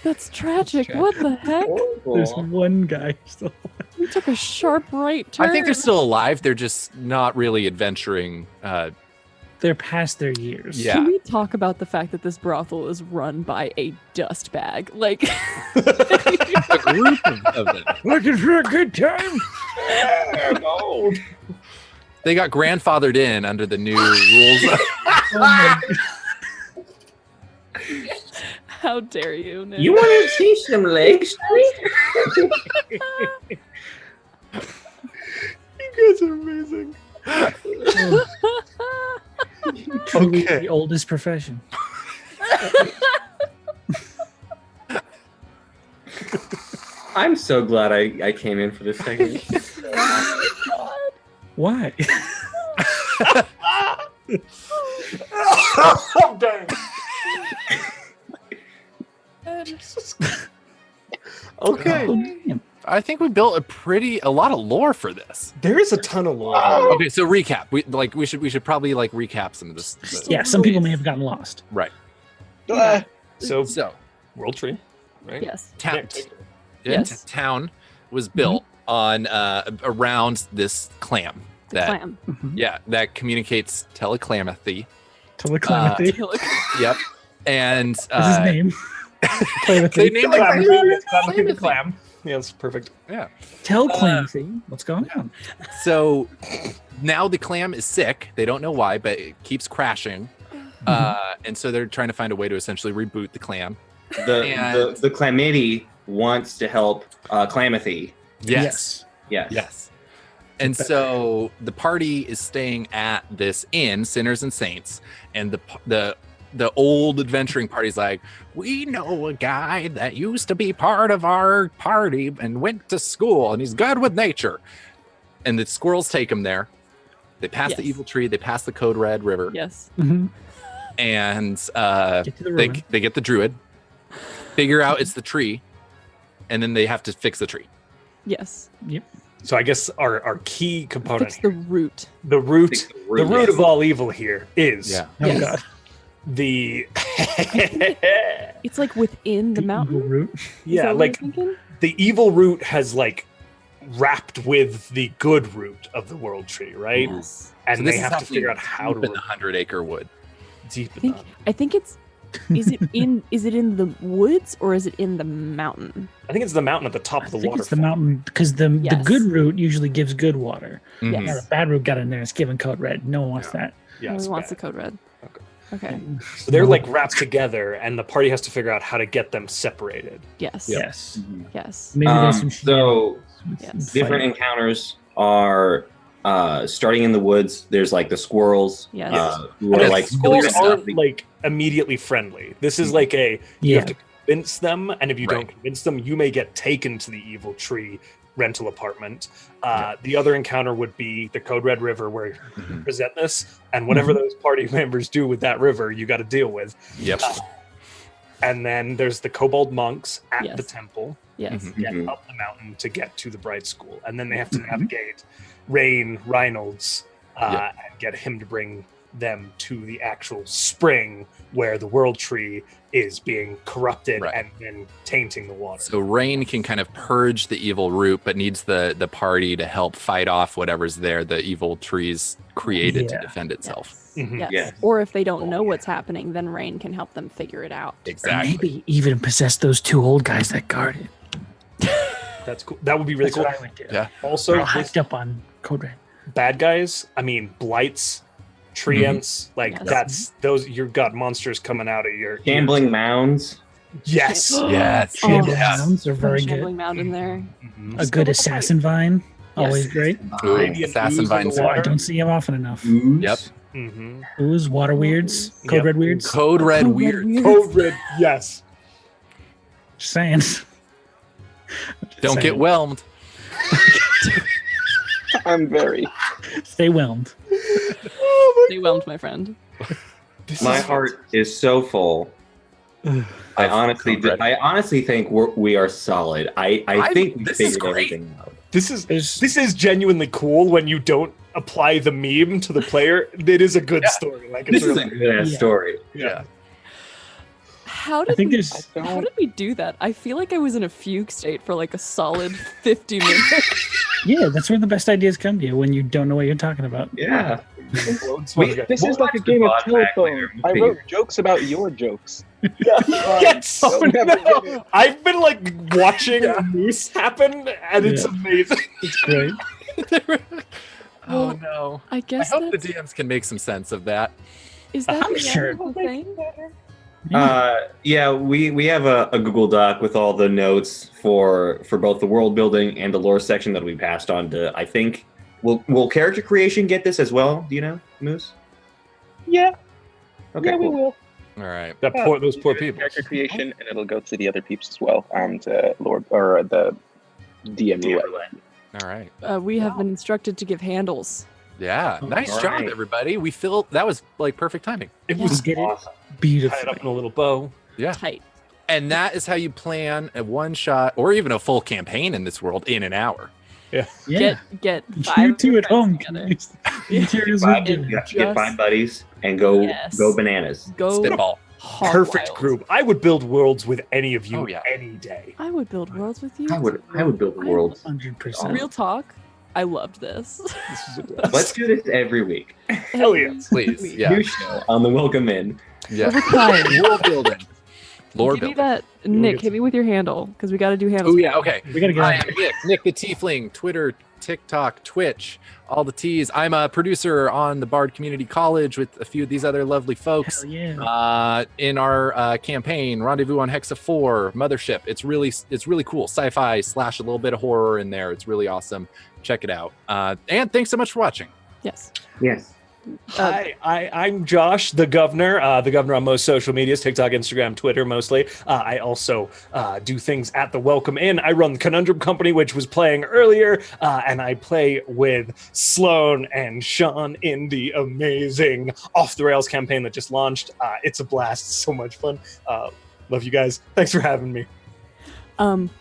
That's tragic. What the heck? There's one guy still. We took a sharp right turn. I think they're still alive. They're just not really adventuring. They're past their years. Yeah. Can we talk about the fact that this brothel is run by a dust bag? Like a group of them. Looking for a good time. They got grandfathered in under the new rules. how dare you, Nick? You want to see some legs? You guys are amazing. Truly the oldest profession. I'm so glad I came in for this segment. Why? I'm done. Okay. I think we built a lot of lore for this. There is a ton of lore. Okay, so recap. We should probably like recap some of this. Yeah, some people may have gotten lost. Right. So World Tree, right? Yes. Town. Yes. Town was built on around this clam. Clam. Yeah, that communicates teleclamathy. Teleclamathy. Yep. And What's his name? they named it Clam. Clam. Yes, perfect. Yeah. Teleclamathy. What's going on? So now the clam is sick. They don't know why, but it keeps crashing. And so they're trying to find a way to essentially reboot the clam. The Clamity wants to help Clamathy. Yes. Yes. And so the party is staying at this inn, Sinners and Saints, and the old adventuring party's like, we know a guy that used to be part of our party and went to school, and he's good with nature. And the squirrels take him there. They pass the evil tree. They pass the Code Red River. Yes. And they get the druid, figure out it's the tree, and then they have to fix the tree. Yes. Yep. So I guess our key component, Fix the root. the root of all evil here is Oh God. The It's like within the mountain. Root. yeah, like the evil root has like wrapped with the good root of the world tree, right? Yes. And So they this is have to happening figure out how to deep in the 100-acre wood. deep I think it's is it in the woods or is it in the mountain? I think it's the mountain at the top of the I think water. it's the mountain because the good root usually gives good water. Mhm. Now the bad root got in there. It's giving code red. No one wants that. Yeah, No it's one wants bad. the code red. Okay. So they're like wrapped together, and the party has to figure out how to get them separated. Yes. Yes. Yes. Maybe there's some So Yes. different encounters are starting in the woods. There's like the squirrels. Yes. Who are like squirrels aren't like immediately friendly. This is like you Yeah. have to convince them, and if you don't convince them, you may get taken to the evil tree rental apartment. The other encounter would be the Code Red River, where you present this, and whatever those party members do with that river, you got to deal with. Yep. And then there's the Kobold monks at Yes. the temple. Yes. Get up the mountain to get to the Bright School, and then they have to navigate Rain Reynolds and get him to bring them to the actual spring where the World Tree is being corrupted and then tainting the water. So Rain can kind of purge the evil root, but needs the party to help fight off whatever's there the evil tree's created to defend itself. Yes. Or if they don't know what's happening, then Rain can help them figure it out. Exactly. Maybe even possess those two old guys that guard it. That's cool. That would be really That's cool. what I would do. Yeah. Also, They're all this- hyped up on code red. bad guys, I mean blights, treants, like Yes. that's those you've got monsters coming out of your Gambling mounds. Yes. Yes. Shambling Yes. mounds are very Shambling good. mound in there. Mm-hmm. A good assassin vine, always Yes. great. Ooh, Maybe an assassin ooze in vines. the I water. don't see him often enough. Yep. Mm-hmm. Ooze, water weirds, code Yep. red weirds. Code Red Weird. Code Red, yes. Just saying. Don't get whelmed. I'm very. Stay whelmed. They whelmed my friend. My heart is so full. I honestly think we are solid. I think we this is figured great. everything out. This is genuinely cool when you don't apply the meme to the player. It is a good story. Like This it's is a good ass story. Yeah. How I did think we, there's. how did we do that? I feel like I was in a fugue state for like a solid 50 minutes. Yeah, that's where the best ideas come to you when you don't know what you're talking about. Yeah. This is like a game of telephone. I wrote jokes about your jokes. Yes. You'll never get it. I've been like watching Moose happen, and it's amazing. It's great. Oh no. I guess I hope the DMs can make some sense of that. Is that I'm the sure. end of the thing? Yeah, we have a Google Doc with all the notes for both the world building and the lore section that we passed on to. I think will character creation get this as well? Do you know, Moose? Yeah. Okay, Yeah, we cool. will. All right. Those poor people. Character creation, and it'll go to the other peeps as well. To Lord or the DM roulette. All right. We have been instructed to give handles. Yeah. Nice All job, right. everybody. We feel that was like perfect timing. It was Did it awesome. Tie beautiful. it up in a little bow. Yeah. Tight. And that is how you plan a one shot or even a full campaign in this world in an hour. Yeah. Get You five two of your at home. friends together. Materials Five, are good. you have to get 5 buddies and go Yes. go bananas. Go Spitball. hog Perfect wild. group. I would build worlds with any of you Oh, yeah. any day. I would build worlds with you. I would build I- worlds. 100%. Real talk. I loved this. Let's do this every week. Hell yes. Please. Yeah. New show on the Welcome In. Yeah. Over time. World building. Lore Give me building. that, Nick. Hit me with your handle because we got to do handles. Oh yeah, okay. We gotta get I out am Nick the Tiefling, Twitter, TikTok, Twitch, all the T's. I'm a producer on the Bard Community College with a few of these other lovely folks. Hell yeah. In our campaign, Rendezvous on Hexa 4, Mothership. It's really cool. Sci-fi / a little bit of horror in there. It's really awesome. Check it out. And thanks so much for watching. Yes. Yes. Hi, I'm Josh, the governor on most social medias, TikTok, Instagram, Twitter mostly. I also do things at the Welcome Inn. I run the Conundrum Company, which was playing earlier, and I play with Sloan and Sean in the amazing Off the Rails campaign that just launched. It's a blast, so much fun. Love you guys. Thanks for having me.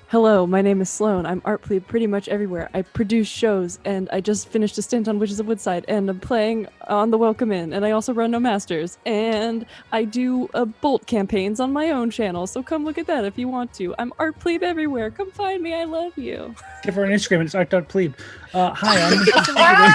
Hello, my name is Sloan. I'm art plebe pretty much everywhere. I produce shows, and I just finished a stint on Witches of Woodside, and I'm playing on the Welcome Inn, and I also run No Masters, and I do Bolt campaigns on my own channel, so come look at that if you want to. I'm art plebe everywhere. Come find me. I love you. Give her an Instagram. It's art.plebe. Hi, I'm Mr.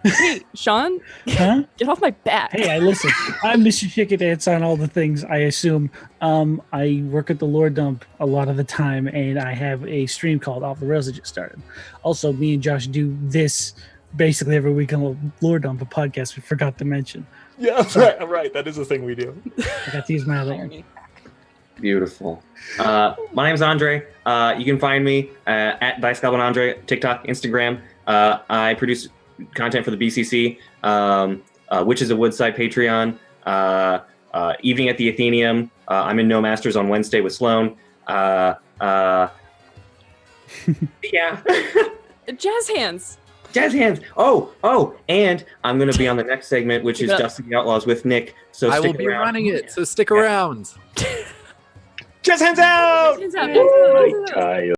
Hey, Sean, Huh? get off my back. Hey, I listen. I'm Mr. Chickadance on all the things, I assume. I work at the Lore Dump a lot of the time, and I have a stream called Off the Rails that just started. Also, me and Josh do this basically every week on the Lore Dump, a podcast we forgot to mention. Yeah, right. That is a thing we do. I got to use my other one. Beautiful. My name's Andre. You can find me at Dice Goblin Andre, TikTok, Instagram. I produce content for the BCC, Witches of Woodside Patreon, Evening at the Athenaeum. I'm in No Masters on Wednesday with Sloan. Yeah. Jazz hands. Jazz hands. Oh, and I'm going to be on the next segment, which is Yeah. Dusting the Outlaws with Nick. So I stick will be around. running it, so stick around. Jazz hands out! Jazz hands out. Tired.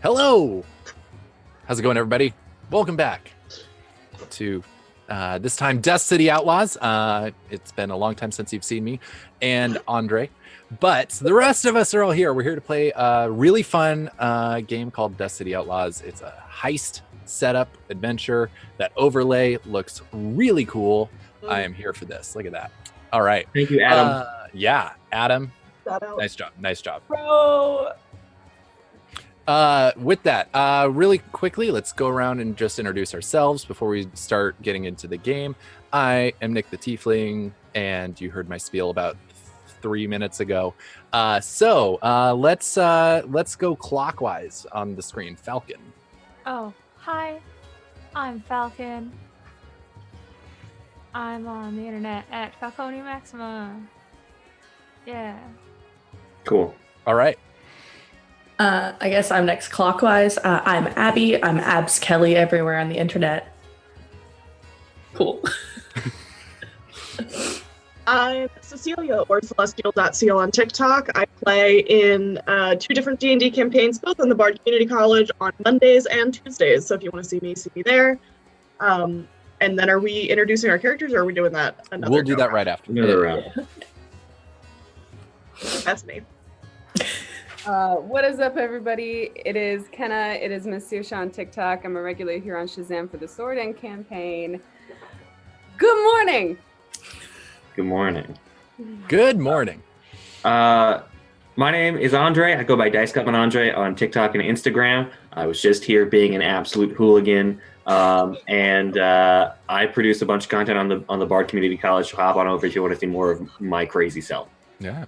Hello. How's it going, everybody? Welcome back to this time Death City Outlaws. It's been a long time since you've seen me and Andre, but the rest of us are all here. We're here to play a really fun game called Death City Outlaws. It's a heist setup adventure. That overlay looks really cool. I am here for this. Look at that. All right. Thank you, Adam. Yeah, Adam. Shout out. Nice job. Bro. With that, really quickly, let's go around and just introduce ourselves before we start getting into the game. I am Nick the Tiefling, and you heard my spiel about 3 minutes ago. So let's go clockwise on the screen. Falcon. Oh, hi. I'm Falcon. I'm on the internet at Falcone Maxima. Yeah. Cool. All right. I guess I'm next clockwise. I'm Abby. I'm Abs Kelly everywhere on the internet. Cool. I'm Cecilia, or Celestial.Seal on TikTok. I play in 2 different D&D campaigns, both on the Bard Community College on Mondays and Tuesdays. So if you want to see me there. And then are we introducing our characters, or are we doing that another We'll do that right after. Another round. That's me. What is up, everybody? It is Kenna. It is Miss Susha on TikTok. I'm a regular here on Shazam for the Sword End campaign. Good morning. Good morning. Good morning. My name is Andre. I go by Dice Cutman Andre on TikTok and Instagram. I was just here being an absolute hooligan. And I produce a bunch of content on the Bard Community College. So hop on over if you want to see more of my crazy self. Yeah.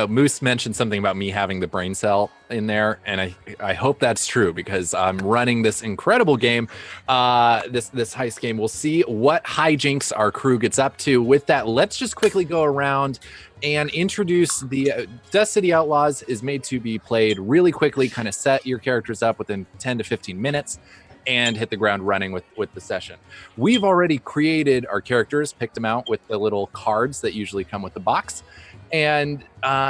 Moose mentioned something about me having the brain cell in there, and I hope that's true because I'm running this incredible game, this heist game. We'll see what hijinks our crew gets up to. With that, let's just quickly go around and introduce the Death City Outlaws. Is made to be played really quickly, kind of set your characters up within 10 to 15 minutes and hit the ground running with the session. We've already created our characters, picked them out with the little cards that usually come with the box. And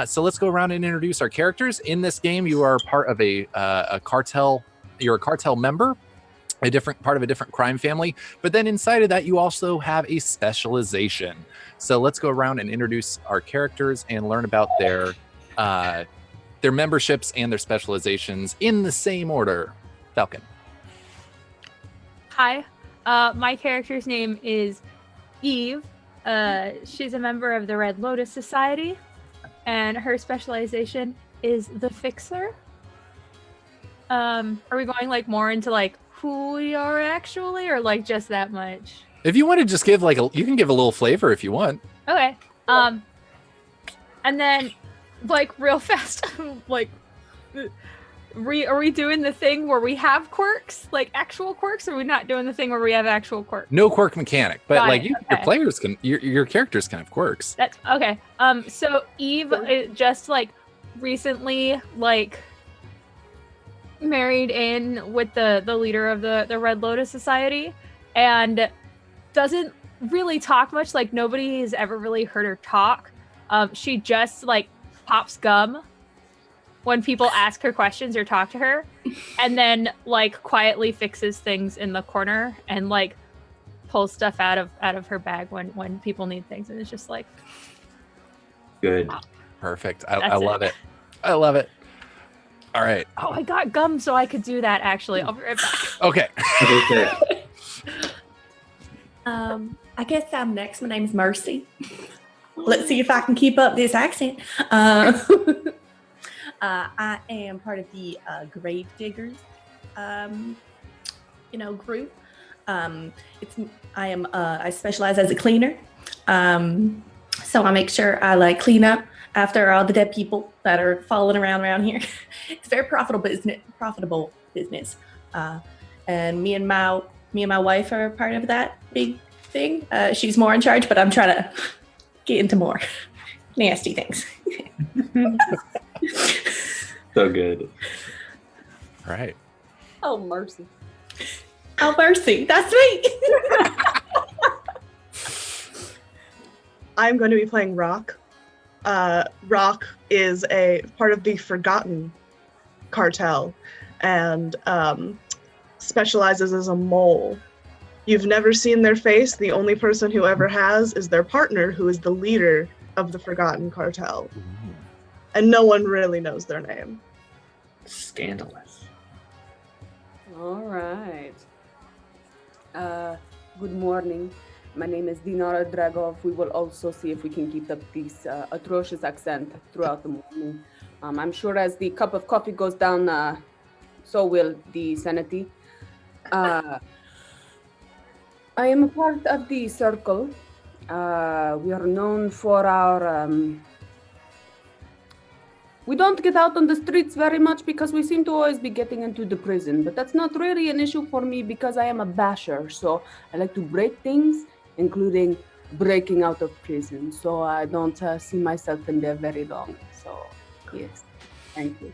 so let's go around and introduce our characters. In this game, you are part of a cartel. You're a cartel member, part of a different crime family. But then inside of that, you also have a specialization. So let's go around and introduce our characters and learn about their memberships and their specializations in the same order. Falcon. Hi. My character's name is Eve. She's a member of the Red Lotus Society, and her specialization is the Fixer. Are we going more into who we are actually, or just that much? If you want to just give you can give a little flavor if you want. Okay. And then real fast, are we doing the thing where we have quirks, actual quirks, or are we not doing the thing where we have actual quirks? No quirk mechanic, but Got it, your okay. players can, your characters can have quirks. That's okay. So Eve just recently married in with the leader of the Red Lotus Society, and doesn't really talk much. Nobody's ever really heard her talk. She just pops gum when people ask her questions or talk to her, and then quietly fixes things in the corner and pulls stuff out of her bag when people need things, and it's just Good. Perfect. I love it. I love it. All right. Oh, I got gum so I could do that actually. I'll be right back. Okay. I guess I'm next. My name's Mercy. Let's see if I can keep up this accent. I am part of the Grave Diggers, group. I specialize as a cleaner. So I make sure I clean up after all the dead people that are falling around here. It's very profitable business. And me and my wife are part of that big thing. She's more in charge, but I'm trying to get into more nasty things. So good. Right. Oh, mercy. Oh, Mercy. That's me. I'm going to be playing Rock. Rock is a part of the Forgotten cartel and specializes as a mole. You've never seen their face. The only person who ever has is their partner, who is the leader of the Forgotten Cartel. And no one really knows their name. Scandalous. All right. Good morning. My name is Dinara Dragov. We will also see if we can keep up this atrocious accent throughout the morning. I'm sure as the cup of coffee goes down, so will the sanity. I am a part of the circle. We are known for our... we don't get out on the streets very much because we seem to always be getting into the prison, but that's not really an issue for me because I am a basher, so I like to break things, including breaking out of prison, so I don't see myself in there very long. So, yes, thank you.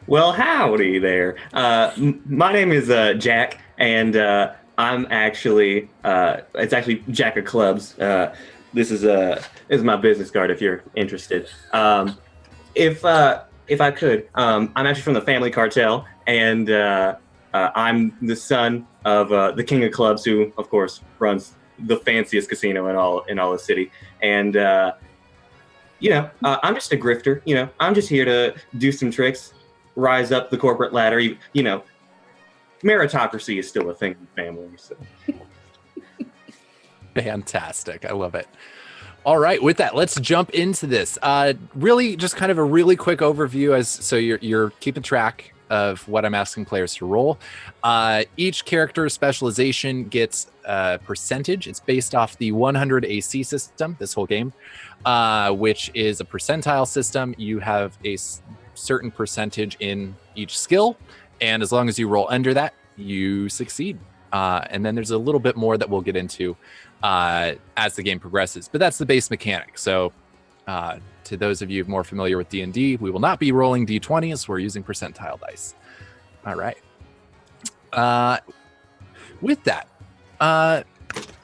Well, howdy there. My name is Jack, and I'm actually it's actually Jack of Clubs. This is my business card if you're interested. If I could, I'm actually from the Family Cartel, and I'm the son of the King of Clubs, who of course runs the fanciest casino in all the city. And I'm just a grifter. I'm just here to do some tricks, rise up the corporate ladder. Meritocracy is still a thing in family. So. Fantastic. I love it. All right. With that, let's jump into this. Really just kind of a really quick overview so you're keeping track of what I'm asking players to roll. Each character's specialization gets a percentage. It's based off the 100 AC system, this whole game, which is a percentile system. You have a certain percentage in each skill, and as long as you roll under that, you succeed. And then there's a little bit more that we'll get into as the game progresses, but that's the base mechanic. So to those of you more familiar with D&D, we will not be rolling D20s. We're using percentile dice. All right. With that,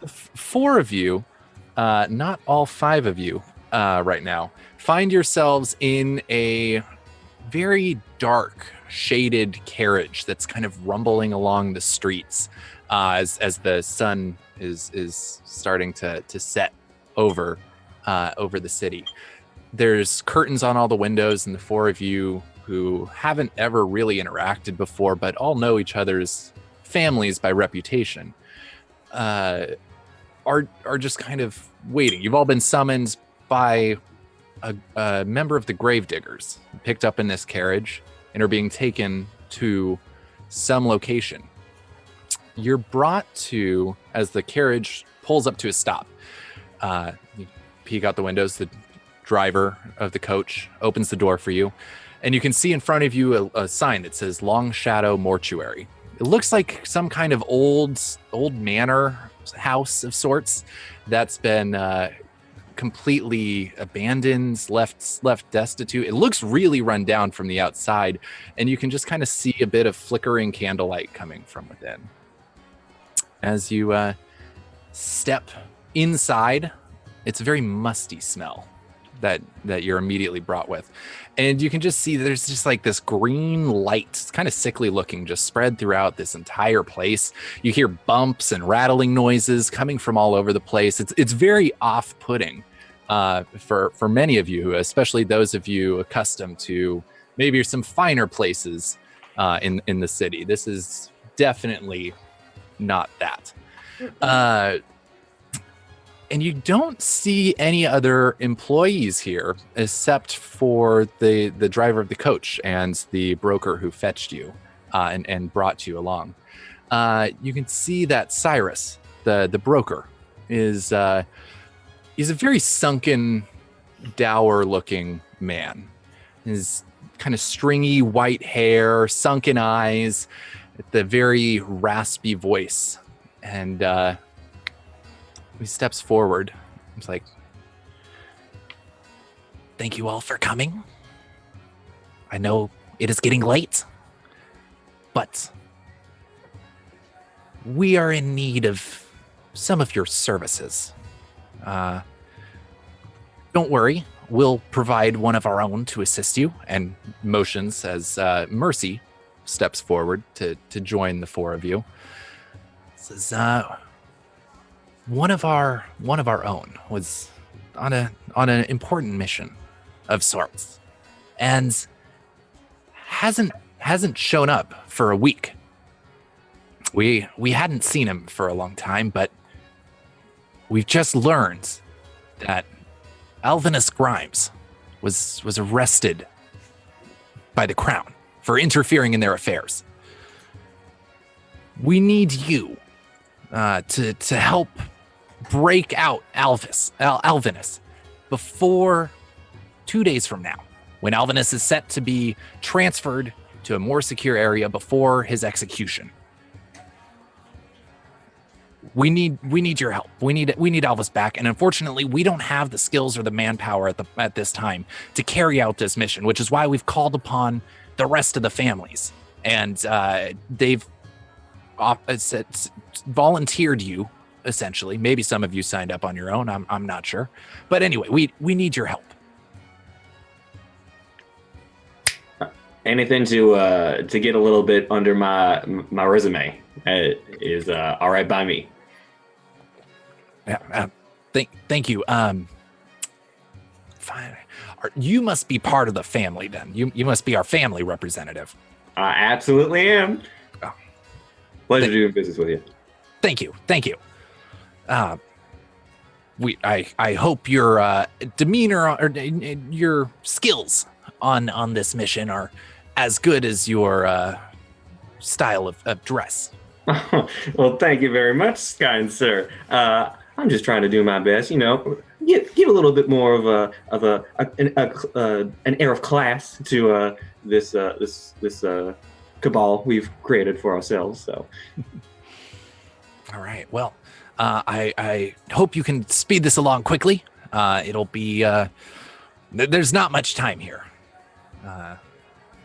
4 of you, not all 5 of you right now, find yourselves in a very dark, shaded carriage that's kind of rumbling along the streets as the sun is starting to set over the city. There's curtains on all the windows, and the 4 of you who haven't ever really interacted before, but all know each other's families by reputation, are just kind of waiting. You've all been summoned by a member of the Gravediggers, picked up in this carriage, and are being taken to some location. You're brought to, as the carriage pulls up to a stop, you peek out the windows, the driver of the coach opens the door for you, and you can see in front of you a sign that says Long Shadow Mortuary. It looks like some kind of old manor house of sorts that's been completely abandoned, left destitute. It looks really run down from the outside, and you can just kind of see a bit of flickering candlelight coming from within. As you step inside, it's a very musty smell that you're immediately brought with. And you can just see there's just like this green light, it's kind of sickly looking, just spread throughout this entire place. You hear bumps and rattling noises coming from all over the place. It's very off-putting for many of you, especially those of you accustomed to maybe some finer places in the city. This is definitely not that. And you don't see any other employees here except for the driver of the coach and the broker who fetched you and brought you along. You can see that Cyrus, the broker, he's a very sunken, dour-looking man. His kind of stringy white hair, sunken eyes, the very raspy voice, and he steps forward. He's like, "Thank you all for coming. I know it is getting late, but we are in need of some of your services. Don't worry, we'll provide one of our own to assist you, and motions as Mercy steps forward to join the four of you. Says, one of our own was on an important mission of sorts, and hasn't shown up for a week. We hadn't seen him for a long time, but we've just learned that Alvinus Grimes was arrested by the Crown for interfering in their affairs. We need you to help break out Alvinus before 2 days from now, when Alvinus is set to be transferred to a more secure area before his execution. We need your help. We need Alvis back, and unfortunately, we don't have the skills or the manpower at this time to carry out this mission, which is why we've called upon the rest of the families, and they've volunteered you. Essentially, maybe some of you signed up on your own. I'm not sure, but anyway, we need your help. Anything to get a little bit under my resume is all right by me. Yeah. Thank you. Fine. You must be part of the family then. You must be our family representative. I absolutely am. Oh. Pleasure doing business with you. Thank you. I hope your demeanor or your skills on this mission are as good as your style of dress. Well, thank you very much, kind sir. I'm just trying to do my best, give a little bit more of an air of class to this cabal we've created for ourselves. So, all right. Well, I hope you can speed this along quickly. It'll be there's not much time here.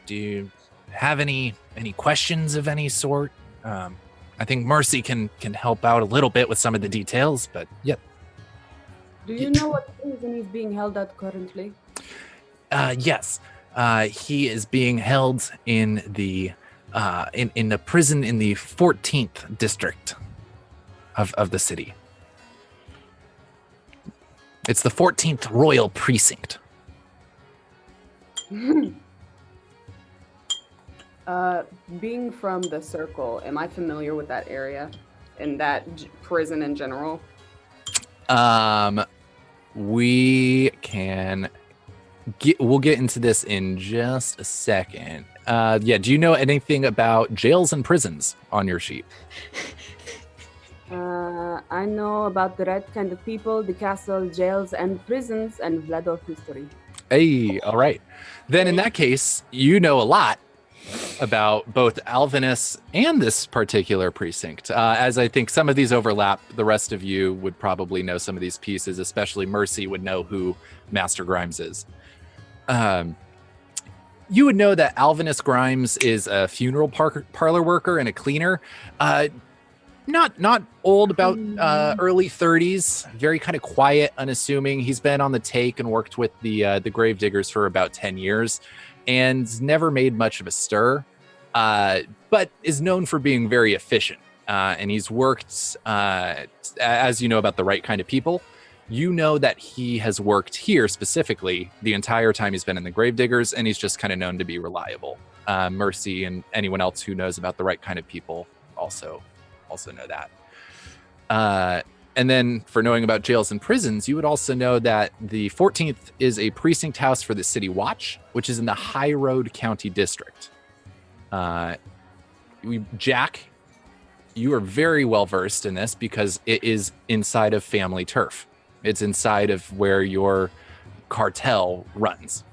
Do you have any questions of any sort? I think Mercy can help out a little bit with some of the details, but yep. Do you know what prison he's being held at currently? Yes. He is being held in the prison in the 14th district of the city. It's the 14th Royal Precinct. Being from the Circle, am I familiar with that area and that prison in general? We can we'll get into this in just a second. Yeah, do you know anything about jails and prisons on your sheet? I know about the right kind of people, the castle, jails, and prisons, and Vlador history. Hey, all right. Then in that case, you know a lot about both Alvinus and this particular precinct. As I think some of these overlap, the rest of you would probably know some of these pieces, especially Mercy would know who Master Grimes is. You would know that Alvinus Grimes is a funeral parlor worker and a cleaner. Not old, about early 30s, very kind of quiet, unassuming. He's been on the take and worked with the Gravediggers for about 10 years and never made much of a stir, but is known for being very efficient. And he's worked, as you know about the right kind of people, you know that he has worked here specifically the entire time he's been in the Gravediggers, and he's just kind of known to be reliable. Mercy and anyone else who knows about the right kind of people also know that. And then for knowing about jails and prisons, you would also know that the 14th is a precinct house for the City Watch, which is in the High Road County District. Jack, you are very well versed in this because it is inside of family turf. It's inside of where your cartel runs.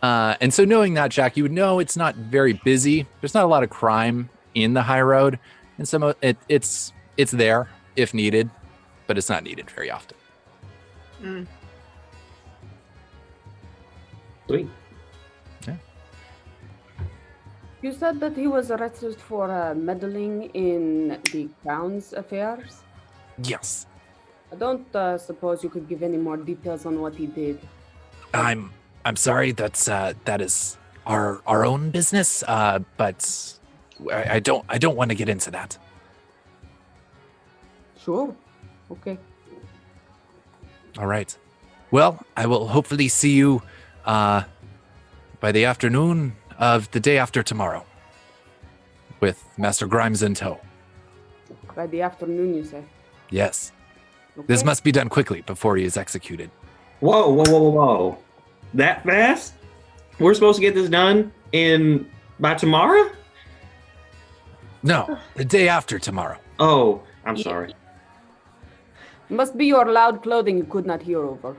And so knowing that, Jack, you would know it's not very busy. There's not a lot of crime in the High Road, and it's there if needed, but it's not needed very often. Sweet. Yeah. You said that he was arrested for meddling in the Crown's affairs? Yes. I don't suppose you could give any more details on what he did. I'm sorry. That is our own business. But I don't want to get into that. Sure. Okay. All right. Well, I will hopefully see you by the afternoon of the day after tomorrow with Master Grimes in tow. By the afternoon, you say? Yes. This Okay. must be done quickly before he is executed. Whoa. That fast? We're supposed to get this done by tomorrow? No, the day after tomorrow. Oh, I'm sorry. Must be your loud clothing you could not hear over.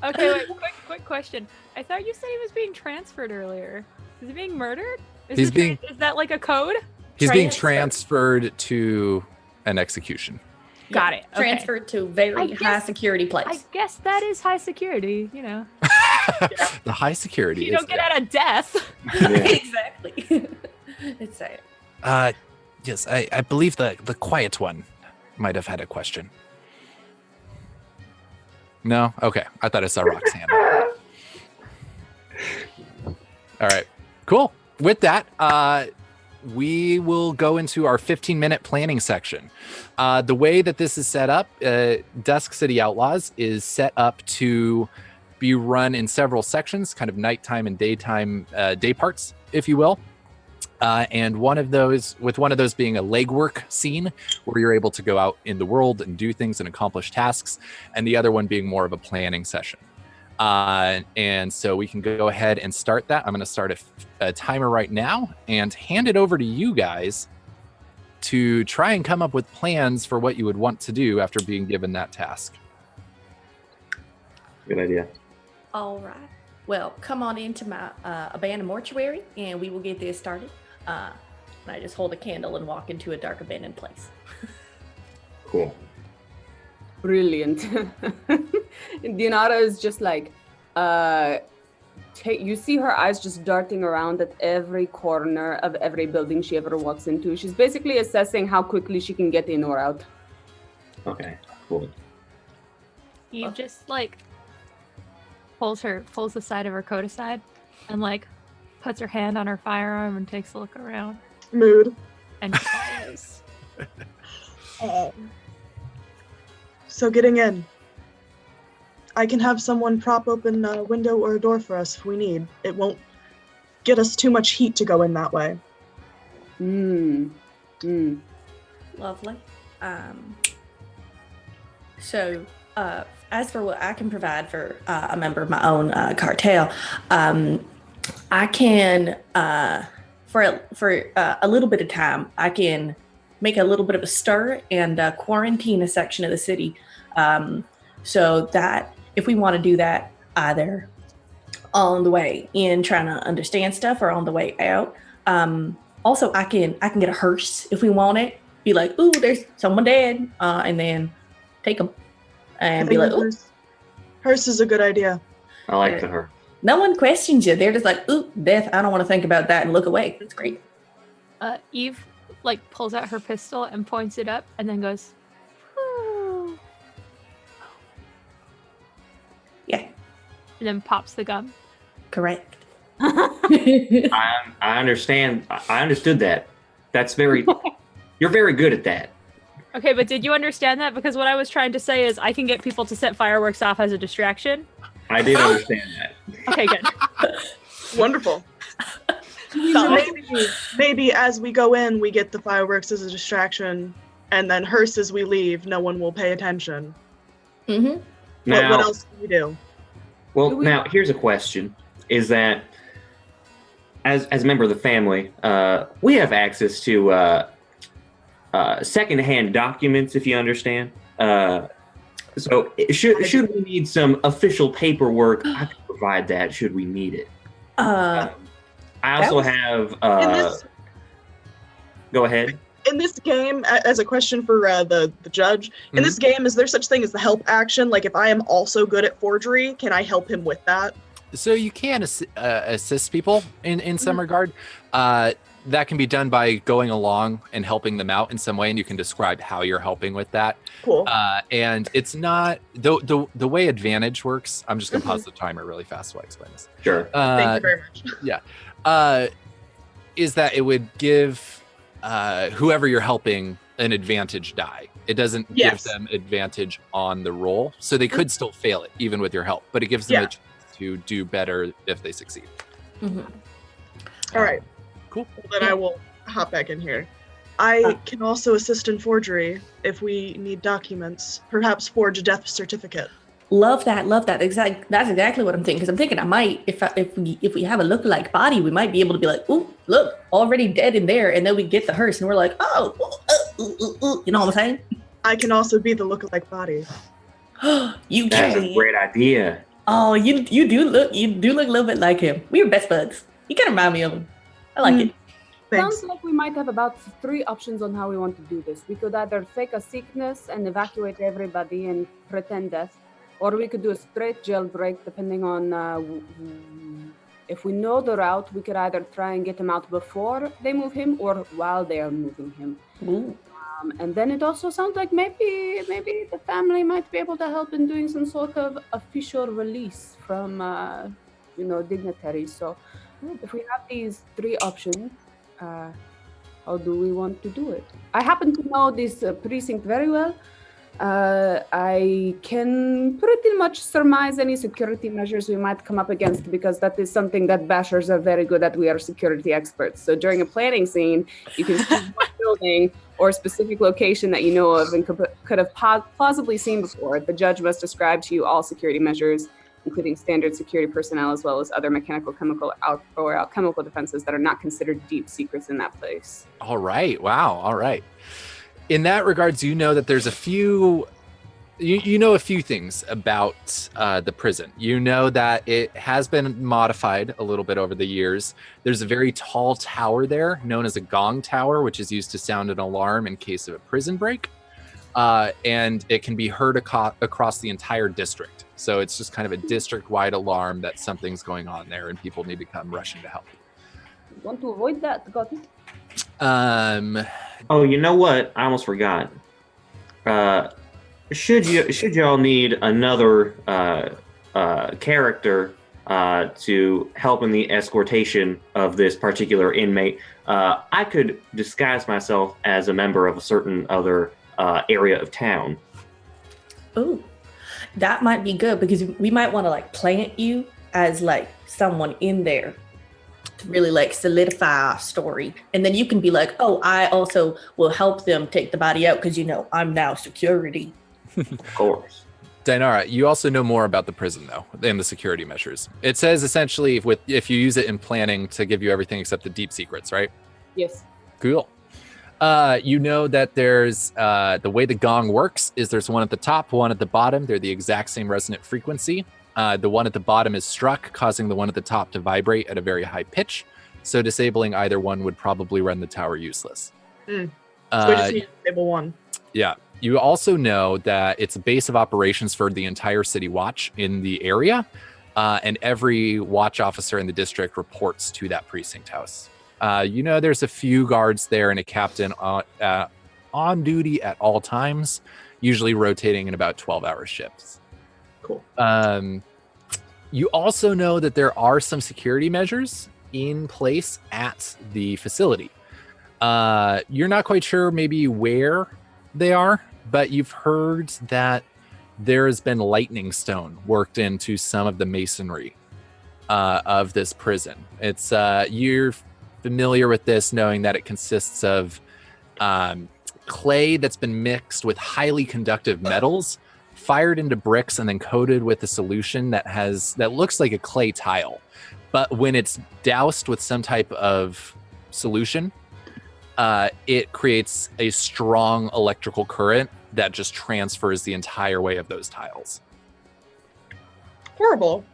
Okay, wait, quick question. I thought you said he was being transferred earlier. Is he being murdered? He's being- Is that like a code? He's being transferred to an execution. Got it. Okay. Transferred to very high security place. I guess that is high security, you know. The high security You is don't get out of death. Exactly. It's sad. Yes, I believe the quiet one might have had a question. No? Okay. I thought I saw Rock's hand. All right. Cool. With that, we will go into our 15-minute planning section. The way that this is set up, Dusk City Outlaws is set up to be run in several sections, kind of nighttime and daytime day parts, if you will. And one of those being a legwork scene where you're able to go out in the world and do things and accomplish tasks, and the other one being more of a planning session. And so we can go ahead and start that. I'm going to start a timer right now and hand it over to you guys to try and come up with plans for what you would want to do after being given that task. Good idea. All right. Well, come on into my abandoned mortuary, and we will get this started. And I just hold a candle and walk into a dark abandoned place. Cool. Brilliant. Dinara is just like, you see her eyes just darting around at every corner of every building she ever walks into. She's basically assessing how quickly she can get in or out. Okay, cool. Eve just like pulls the side of her coat aside and like puts her hand on her firearm and takes a look around. Mood. And follows. So getting in. I can have someone prop open a window or a door for us if we need. It won't get us too much heat to go in that way. Lovely. So, as for what I can provide for a member of my own cartel, I can, for a little bit of time, I can make a little bit of a stir and quarantine a section of the city, so that if we want to do that either on the way in trying to understand stuff or on the way out. Also, I can get a hearse if we want it. Be like, ooh, there's someone dead, and then take them and be like, ooh. Hearse is a good idea. I like the hearse. No one questions you. They're just like, ooh, death. I don't want to think about that and look away. That's great. Eve like pulls out her pistol and points it up and then goes, "Whew." Yeah. And then pops the gun. Correct. I understand. I understood that. That's very. You're very good at that. Okay, but did you understand that? Because what I was trying to say is I can get people to set fireworks off as a distraction. I did understand that. Okay, good. Wonderful. So maybe as we go in, we get the fireworks as a distraction, and then hearse as we leave, no one will pay attention. Mm-hmm. What else can we do? Well, now here's a question: is that as a member of the family, we have access to secondhand documents, if you understand. So should we need some official paperwork, I can provide that. Should we need it? I also have. Go ahead. In this game, as a question for the judge, in this game, is there such thing as the help action? Like, if I am also good at forgery, can I help him with that? So you can assist people in some regard. that can be done by going along and helping them out in some way, and you can describe how you're helping with that. Cool. And it's not the way advantage works. I'm just gonna pause the timer really fast while I explain this. Sure. Thank you very much. Yeah. Is that it would give whoever you're helping an advantage die. It doesn't give them advantage on the roll, so they could still fail it even with your help, but it gives them a chance to do better if they succeed. All right. Cool. Well, then I will hop back in here. I can also assist in forgery if we need documents. Perhaps forge a death certificate. Love that. That's exactly what I'm thinking. Because I'm thinking I might, if we have a lookalike body, we might be able to be like, ooh, look, already dead in there, and then we get the hearse, and we're like, you know what I'm saying? I can also be the lookalike body. You That's can. a great idea. Oh, you do look a little bit like him. We were best buds. You kind of remind me of him. I like it. Sounds like we might have about 3 options on how we want to do this. We could either fake a sickness and evacuate everybody and pretend death, or we could do a straight jailbreak, depending on if we know the route. We could either try and get him out before they move him, or while they are moving him. And then it also sounds like maybe the family might be able to help in doing some sort of official release from dignitaries. So if we have these 3 options, how do we want to do it? I happen to know this precinct very well. I can pretty much surmise any security measures we might come up against, because that is something that bashers are very good at. We are security experts. So during a planning scene, you can see what building or specific location that you know of and could have plausibly seen before. The judge must describe to you all security measures, including standard security personnel, as well as other mechanical, chemical, or alchemical defenses that are not considered deep secrets in that place. All right. Wow. All right. In that regards, you know that there's a few things about the prison. You know that it has been modified a little bit over the years. There's a very tall tower there known as a gong tower, which is used to sound an alarm in case of a prison break. And it can be heard across the entire district. So it's just kind of a district-wide alarm that something's going on there and people need to come rushing to help. Want to avoid that, Gotti? Oh, you know what? I almost forgot. Should y'all need another character to help in the escortation of this particular inmate, I could disguise myself as a member of a certain other area of town. Oh, that might be good, because we might want to like plant you as like someone in there to really like solidify our story. And then you can be like, oh, I also will help them take the body out because, I'm now security. Of course. Dinara, you also know more about the prison, though, and the security measures. It says essentially if you use it in planning to give you everything except the deep secrets, right? Yes. Cool. You know that there's the way the gong works is there's one at the top, one at the bottom. They're the exact same resonant frequency. The one at the bottom is struck, causing the one at the top to vibrate at a very high pitch. So disabling either one would probably render the tower useless. So we just need to disable one. Yeah. You also know that it's a base of operations for the entire city watch in the area. And every watch officer in the district reports to that precinct house. There's a few guards there and a captain on duty at all times, usually rotating in about 12-hour shifts. Cool. You also know that there are some security measures in place at the facility. You're not quite sure maybe where they are, but you've heard that there has been lightning stone worked into some of the masonry of this prison. It's you're familiar with this, knowing that it consists of clay that's been mixed with highly conductive metals, fired into bricks, and then coated with a solution that looks like a clay tile. But when it's doused with some type of solution, it creates a strong electrical current that just transfers the entire way of those tiles. Horrible.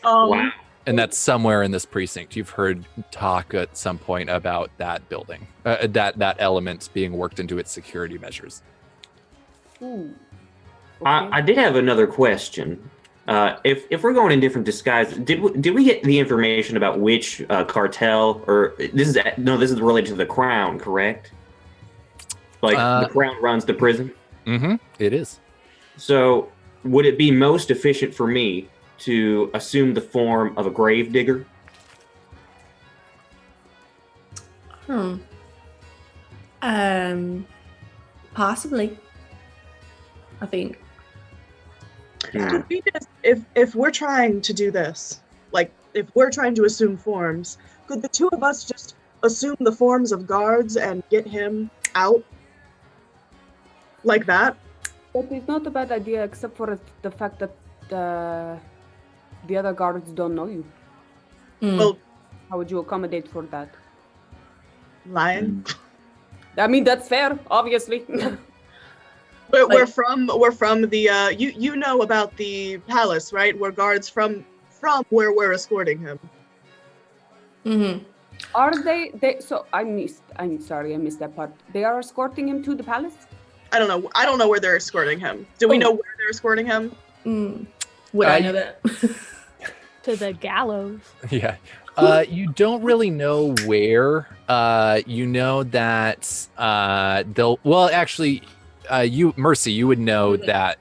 Wow. And that's somewhere in this precinct. You've heard talk at some point about that building, that element being worked into its security measures. Ooh. I did have another question. if we're going in different disguises, did we get the information about which cartel, or this is related to the Crown, correct? Like the Crown runs the prison. Mm-hmm. It is. So would it be most efficient for me to assume the form of a gravedigger? Possibly. I think. Could we just, if we're trying to do this, like if we're trying to assume forms, could the two of us just assume the forms of guards and get him out like that? That is not a bad idea, except for the fact that the other guards don't know you. Well, how would you accommodate for that? Lying. I mean, that's fair, obviously. But we're from the you know about the palace, right? We're guards from where we're escorting him. Mm-hmm. Are they? So I'm sorry, I missed that part. They are escorting him to the palace? I don't know. I don't know where they're escorting him. Do we know where they're escorting him? Would I know that? To the gallows. Yeah. You don't really know where. You know that they'll. Well, actually, Mercy, you would know that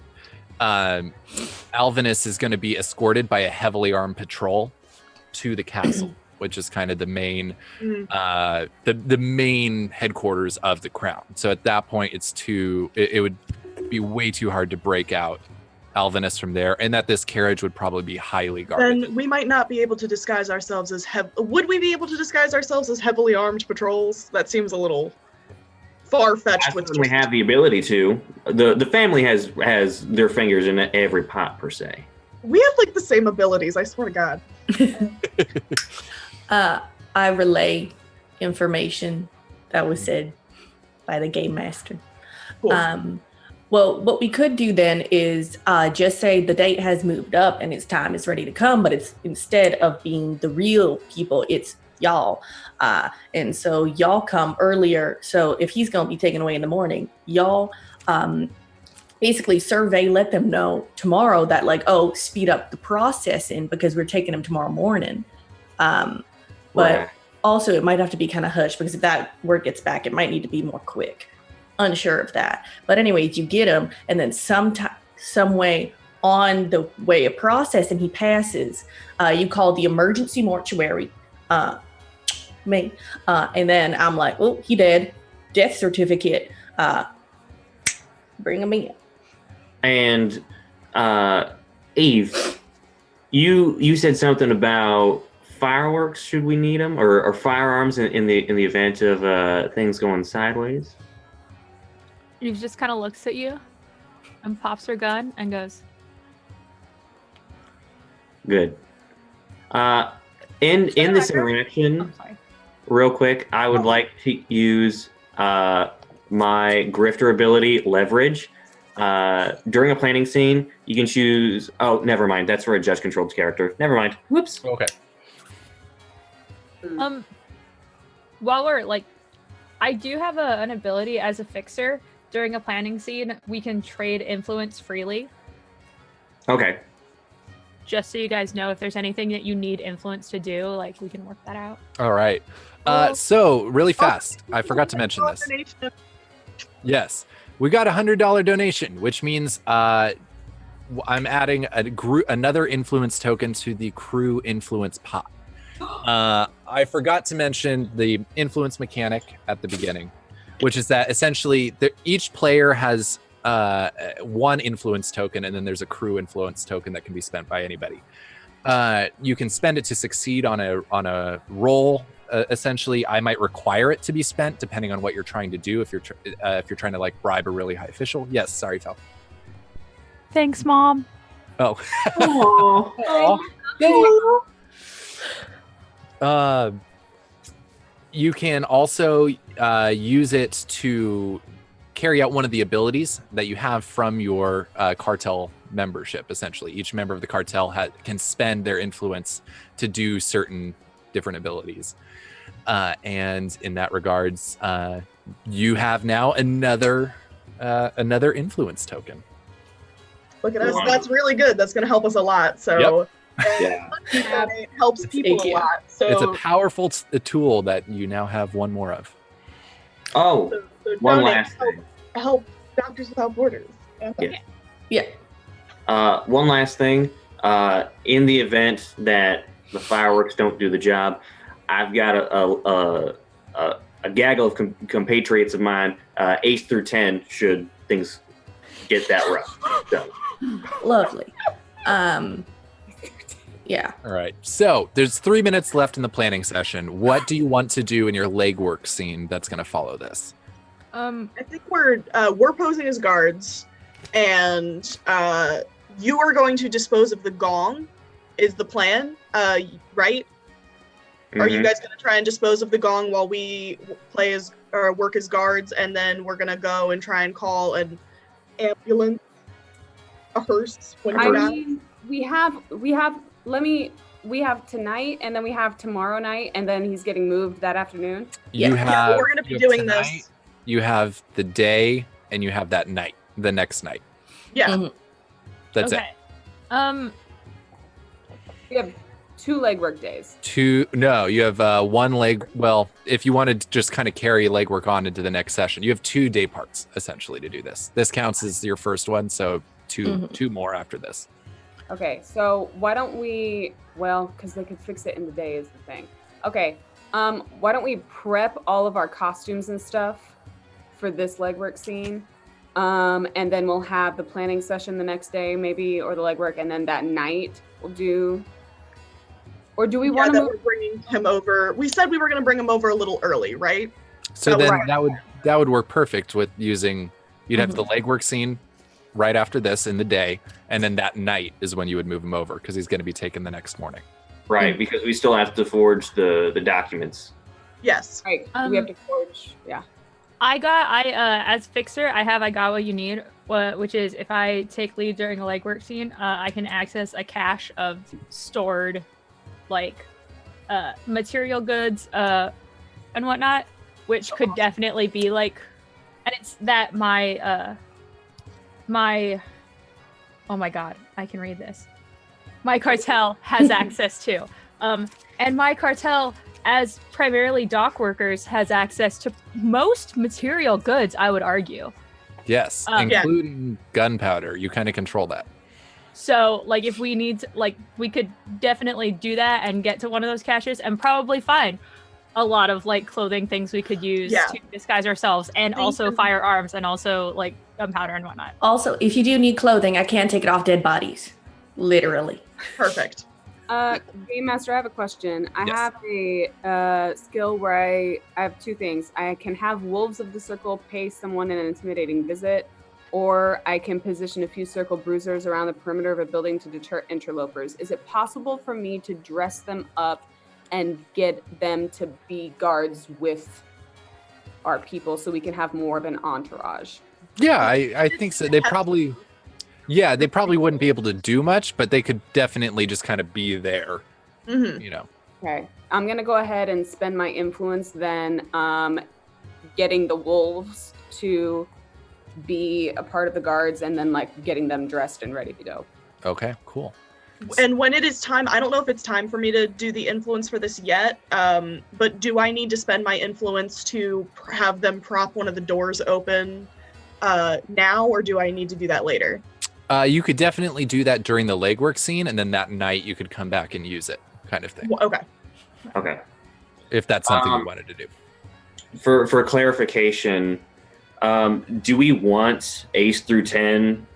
Alvinus is going to be escorted by a heavily armed patrol to the castle, which is kind of the main, the main headquarters of the Crown. So at that point, it would be way too hard to break out Alvinus from there, and that this carriage would probably be highly guarded. Then we might not be able to disguise ourselves as Would we be able to disguise ourselves as heavily armed patrols? That seems a little far-fetched. I certainly have the ability to. The family has their fingers in every pot per se. We have like the same abilities. I swear to God. I relay information that was said by the game master. Cool. Well, what we could do then is just say the date has moved up and its time is ready to come, but it's instead of being the real people, it's y'all. And so y'all come earlier. So if he's going to be taken away in the morning, y'all basically survey, let them know tomorrow that like, speed up the processing because we're taking him tomorrow morning. But also it might have to be kind of hushed because if that word gets back, it might need to be more quick. Unsure of that. But anyways, you get him and then some way on the way of processing, he passes. You call the emergency mortuary, me. And then I'm like, oh, he dead. Death certificate. Bring him in. And Eve, you said something about fireworks. Should we need them, or firearms in the event of things going sideways? He just kind of looks at you and pops her gun and goes, Good. In this interaction, real quick, I would like to use my grifter ability, leverage. During a planning scene, you can choose. Oh, never mind. That's for a judge-controlled character. Never mind. Whoops. Okay. While we're like, I do have an ability as a fixer. During a planning scene, we can trade influence freely. Okay. Just so you guys know, if there's anything that you need influence to do, like we can work that out. All right. So really fast, I forgot to mention this. Yes, we got $100 donation, which means I'm adding another influence token to the crew influence pot. I forgot to mention the influence mechanic at the beginning, which is that essentially each player has one influence token, and then there's a crew influence token that can be spent by anybody. You can spend it to succeed on a roll. Essentially, I might require it to be spent depending on what you're trying to do. If you're trying to like bribe a really high official. Yes, sorry, Fel. Thanks, Mom. Oh. You can also use it to carry out one of the abilities that you have from your cartel membership. Essentially, each member of the cartel can spend their influence to do certain different abilities. And in that regards, you have now another influence token. Look at us. That's really good. That's going to help us a lot. So Yeah. it helps people a lot. So It's a powerful tool that you now have one more of. Oh, so one donate, last thing. help Doctors Without Borders. Yeah. One last thing. In the event that the fireworks don't do the job, I've got a gaggle of compatriots of mine, ace through 10, should things get that rough. So. Lovely. Yeah. All right. So there's 3 minutes left in the planning session. What do you want to do in your legwork scene that's going to follow this? I think we're posing as guards, and you are going to dispose of the gong. Is the plan, right? Are you guys going to try and dispose of the gong while we play as or work as guards, and then we're going to go and try and call an ambulance, a hearse when I we're done? mean, we have tonight, and then we have tomorrow night, and then he's getting moved that afternoon. You have. we're going to be you have doing tonight, this. You have the day, and you have that night, the next night. Yeah. That's it. We have 2 legwork days. No, you have one leg. Well, if you want to just kind of carry legwork on into the next session, you have 2 day parts essentially to do this. This counts as your first one, so two more after this. Okay, so why don't we? Well, because they could fix it in the day is the thing. Okay, why don't we prep all of our costumes and stuff for this legwork scene, and then we'll have the planning session the next day, maybe, or the legwork, and then that night we'll do. Or do we want to? We're bringing him over. We said we were going to bring him over a little early, right? So then that would work perfect with using. You'd have the legwork scene right after this in the day, and then that night is when you would move him over because he's going to be taken the next morning. Right, because we still have to forge the documents. Yes. Right. We have to forge. Yeah. As fixer, I got what you need, which is if I take lead during a legwork scene, I can access a cache of stored, material goods, and whatnot, which could definitely be and it's that my oh my god, I can read this. My cartel has access to, and my cartel, as primarily dock workers, has access to most material goods, I would argue. Yes, including gunpowder. You kind of control that. So, if we need to, we could definitely do that and get to one of those caches and probably find a lot of, clothing things we could use to disguise ourselves, and also firearms, and also, gunpowder and whatnot. Also, if you do need clothing, I can take it off dead bodies. Literally. Perfect. Game Master, I have a question. I Yes. have a skill where I have 2 things. I can have Wolves of the Circle pay someone an intimidating visit, or I can position a few circle bruisers around the perimeter of a building to deter interlopers. Is it possible for me to dress them up and get them to be guards with our people so we can have more of an entourage? Yeah, I think so. They probably wouldn't be able to do much, but they could definitely just kind of be there. You know. Okay. I'm going to go ahead and spend my influence then getting the wolves to be a part of the guards, and then getting them dressed and ready to go. Okay, cool. And when it is time, I don't know if it's time for me to do the influence for this yet, but do I need to spend my influence to have them prop one of the doors open now, or do I need to do that later? You could definitely do that during the legwork scene, and then that night you could come back and use it, kind of thing. Okay. If that's something you wanted to do. For clarification, do we want ace through 10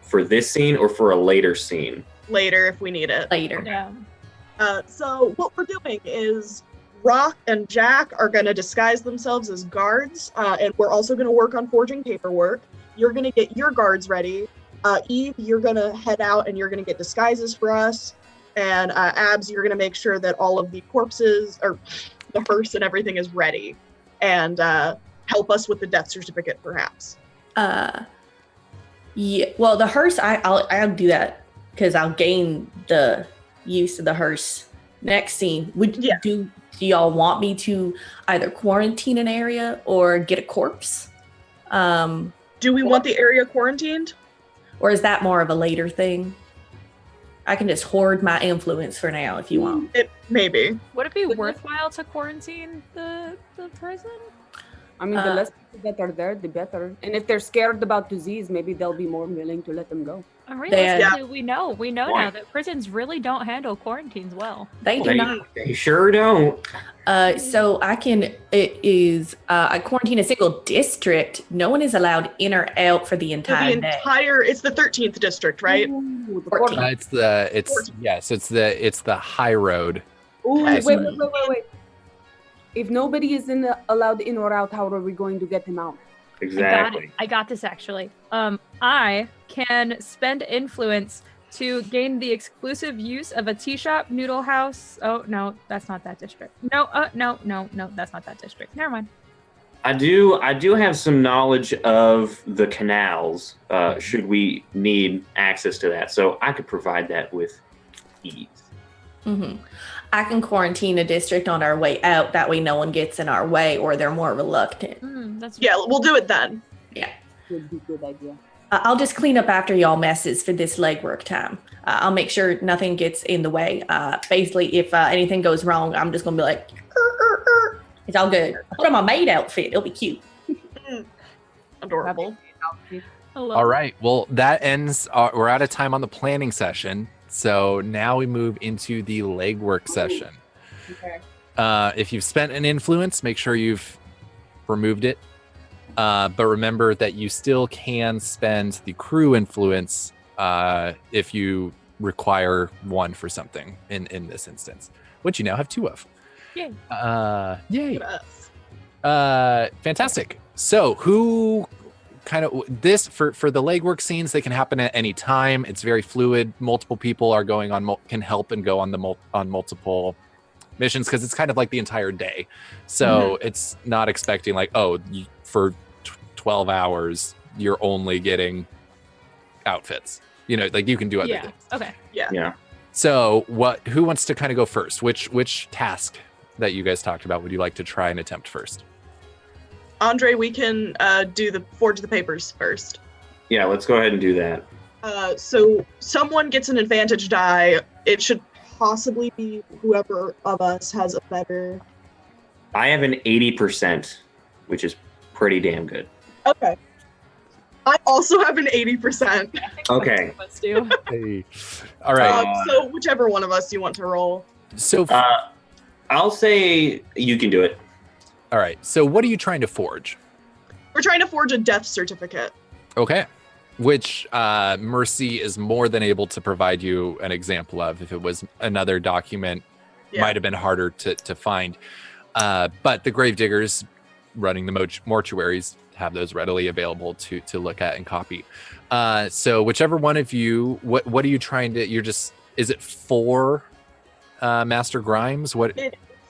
for this scene or for a later scene? Later, if we need it. Later. Yeah. So what we're doing is Rock and Jack are going to disguise themselves as guards, and we're also going to work on forging paperwork. You're going to get your guards ready. Eve, you're going to head out and you're going to get disguises for us. And Abs, you're going to make sure that all of the corpses, or the hearse and everything is ready. And help us with the death certificate, perhaps. Yeah. Well, the hearse, I'll do that because I'll gain the use of the hearse next scene. Do y'all want me to either quarantine an area or get a corpse? Do we want the area quarantined? Or is that more of a later thing? I can just hoard my influence for now if you want. It maybe. Would it be worthwhile to quarantine the prison? I mean, the less people that are there, the better. And if they're scared about disease, maybe they'll be more willing to let them go. Realistically, we know now that prisons really don't handle quarantines well. They do not. They sure don't. So I quarantine a single district. No one is allowed in or out for the entire day. It's the 13th district, right? It's the high road. Ooh, wait. If nobody is allowed in or out, how are we going to get him out? Exactly. I got this actually. I can spend influence to gain the exclusive use of a tea shop, noodle house. Oh no, that's not that district. No, that's not that district. Never mind. I do have some knowledge of the canals, should we need access to that. So I could provide that with ease. Mm-hmm. I can quarantine a district on our way out. That way no one gets in our way or they're more reluctant. We'll do it then. Yeah. Would be a good idea. I'll just clean up after y'all messes for this legwork time. I'll make sure nothing gets in the way. Basically, if anything goes wrong, I'm just going to be like, it's all good. I'll put on my maid outfit. It'll be cute. Adorable. All right. Well, that ends. We're out of time on the planning session. So now we move into the legwork session. Okay. If you've spent an influence, make sure you've removed it. But remember that you still can spend the crew influence if you require one for something in this instance, which you now have 2 of. Yay. Yay. Fantastic. So who kind of this for the legwork scenes, they can happen at any time. It's very fluid. Multiple people are going on can help and go on on multiple missions because it's kind of like the entire day. So it's not expecting like, for 12 hours you're only getting outfits. Like you can do other things. Okay. Yeah. So who wants to kind of go first? Which task that you guys talked about would you like to try and attempt first? Andre, we can forge the papers first. Yeah, let's go ahead and do that. So someone gets an advantage die. It should possibly be whoever of us has a better. I have an 80%, which is pretty damn good. Okay. I also have an 80%. Okay. Let's do. Hey. All right. So whichever one of us you want to roll. So I'll say you can do it. All right. So what are you trying to forge? We're trying to forge a death certificate. Okay. Which Mercy is more than able to provide you an example of. If it was another document, might have been harder to find. But the gravediggers running the mortuaries have those readily available to look at and copy. So whichever one of you, what are you trying to? Is it for Master Grimes?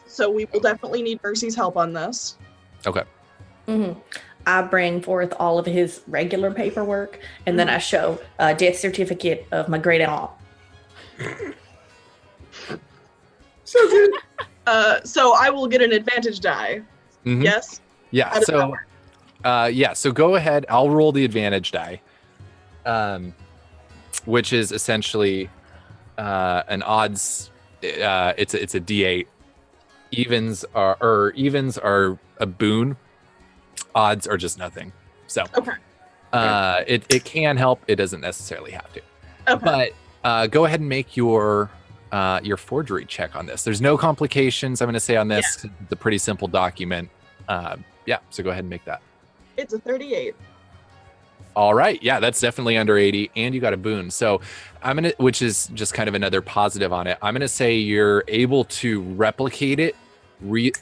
So we will definitely need Mercy's help on this. Okay. Mm-hmm. I bring forth all of his regular paperwork, and then I show a death certificate of my great aunt. So good. So I will get an advantage die. Mhm. Yes. Yeah. How does that work? So go ahead. I'll roll the advantage die, which is essentially an odds. It's a D8. Evens are a boon. Odds are just nothing. So it can help. It doesn't necessarily have to. Okay. But go ahead and make your forgery check on this. There's no complications, I'm going to say, on this. It's a pretty simple document. So go ahead and make that. It's a 38. All right. Yeah, that's definitely under 80, and you got a boon. So which is just kind of another positive on it. I'm gonna say you're able to replicate it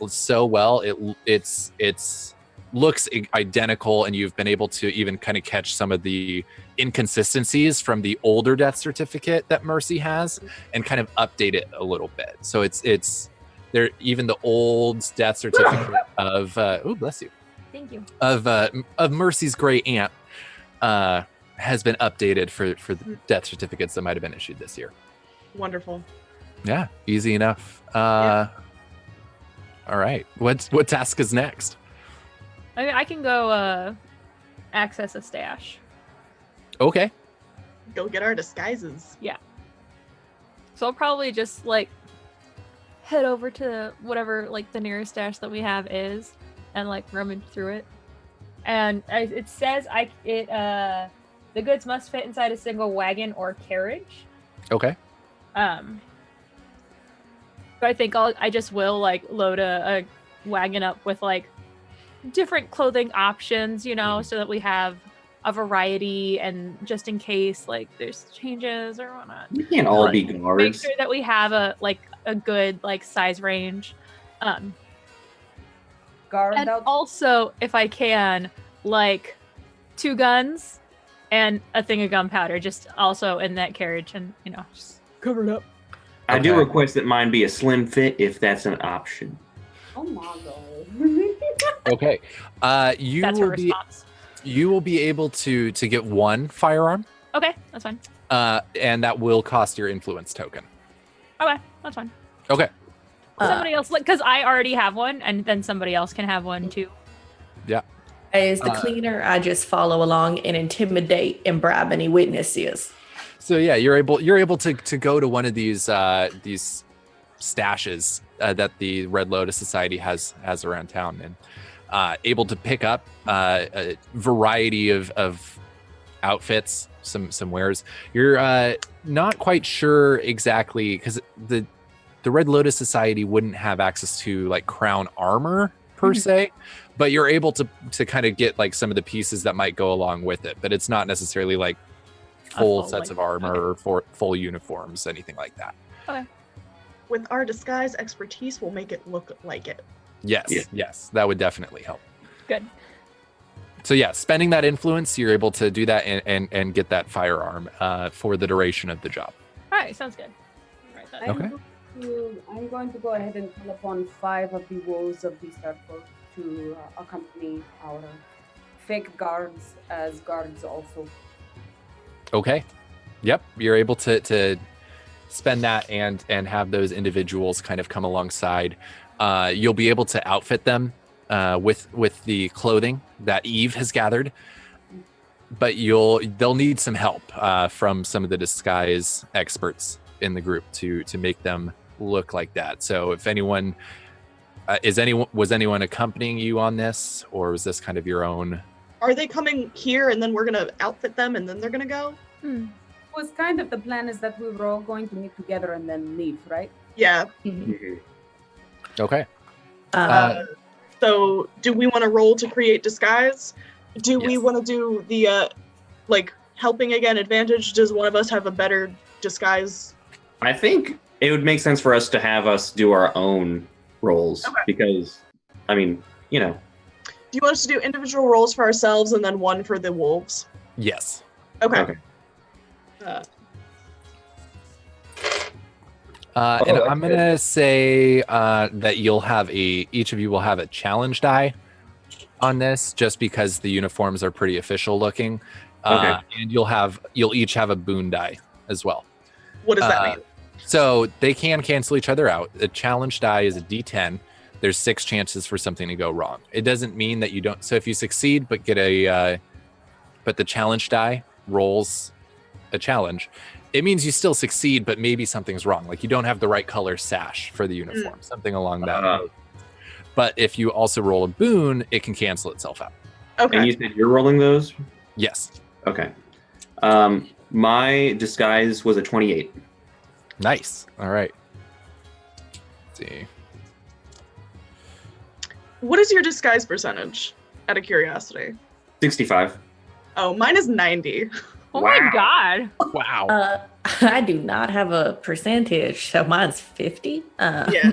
so well. It's looks identical, and you've been able to even kind of catch some of the inconsistencies from the older death certificate that Mercy has, and kind of update it a little bit. So it's there. Even the old death certificate of bless you. Thank you. Of Mercy's great aunt. Has been updated for the death certificates that might have been issued this year. Wonderful. Yeah, easy enough. All right, what task is next? I can go access a stash. Okay. go get our disguises. Yeah. So I'll probably just like head over to whatever like the nearest stash that we have is, and like rummage through it. And it says the goods must fit inside a single wagon or carriage. Okay. But I think I just will like load a wagon up with like different clothing options, you know, so that we have a variety, and just in case like there's changes or whatnot. We can't all be Make guards. sure that we have a good like size range. Guard And out. also, if I can, like 2 guns and a thing of gunpowder, just also in that carriage, and you know, just cover it up. I do Okay. request that mine be a slim fit if that's an option. Oh my god. Okay. You That's her will be response. you will be able to get 1 firearm, Okay, that's fine. and that will cost your influence token. Okay, that's fine. Okay. Somebody else, like, because I already have one, and then somebody else can have one too. Yeah. As the cleaner, I just follow along and intimidate and bribe any witnesses. So yeah, you're able to go to one of these stashes that the Red Lotus Society has around town, and able to pick up a variety of outfits, some wares. You're not quite sure exactly, because the Red Lotus Society wouldn't have access to like crown armor per se, but you're able to kind of get like some of the pieces that might go along with it, but it's not necessarily like full sets of armor or full uniforms, anything like that. Okay. With our disguise expertise, we'll make it look like it. Yes, that would definitely help. Good. So yeah, spending that influence, you're able to do that and get that firearm for the duration of the job. All right, sounds good. Right then. Okay. I'm going to go ahead and call upon 5 of the wolves of the Starfolk to accompany our fake guards as guards also. Okay. Yep, you're able to spend that and have those individuals kind of come alongside. You'll be able to outfit them with the clothing that Eve has gathered, but they'll need some help from some of the disguise experts in the group to make them look like that. So if anyone was anyone accompanying you on this, or was this kind of your own? Are they coming here and then we're gonna outfit them and then they're gonna go? Was kind of the plan is that we were all going to meet together and then leave, right? Yeah. Okay. So do we want to roll to create disguise? Do we want to do the like helping again advantage? Does one of us have a better disguise? I think it would make sense for us to have us do our own roles because, I mean, you know. Do you want us to do individual roles for ourselves and then one for the wolves? Yes. Okay. And I'm gonna say that each of you will have a challenge die on this, just because the uniforms are pretty official looking. And you'll each have a boon die as well. What does that mean? So they can cancel each other out. The challenge die is a D10. There's 6 chances for something to go wrong. It doesn't mean that you don't. So if you succeed but get but the challenge die rolls a challenge, it means you still succeed, but maybe something's wrong. Like you don't have the right color sash for the uniform, something along that line. But if you also roll a boon, it can cancel itself out. Okay. And you said you're rolling those? Yes. Okay. My disguise was a 28. Nice. All right. Let's see. What is your disguise percentage? Out of curiosity. 65. Oh, mine is 90. Oh my god. Wow. I do not have a percentage, so mine's 50. Yeah.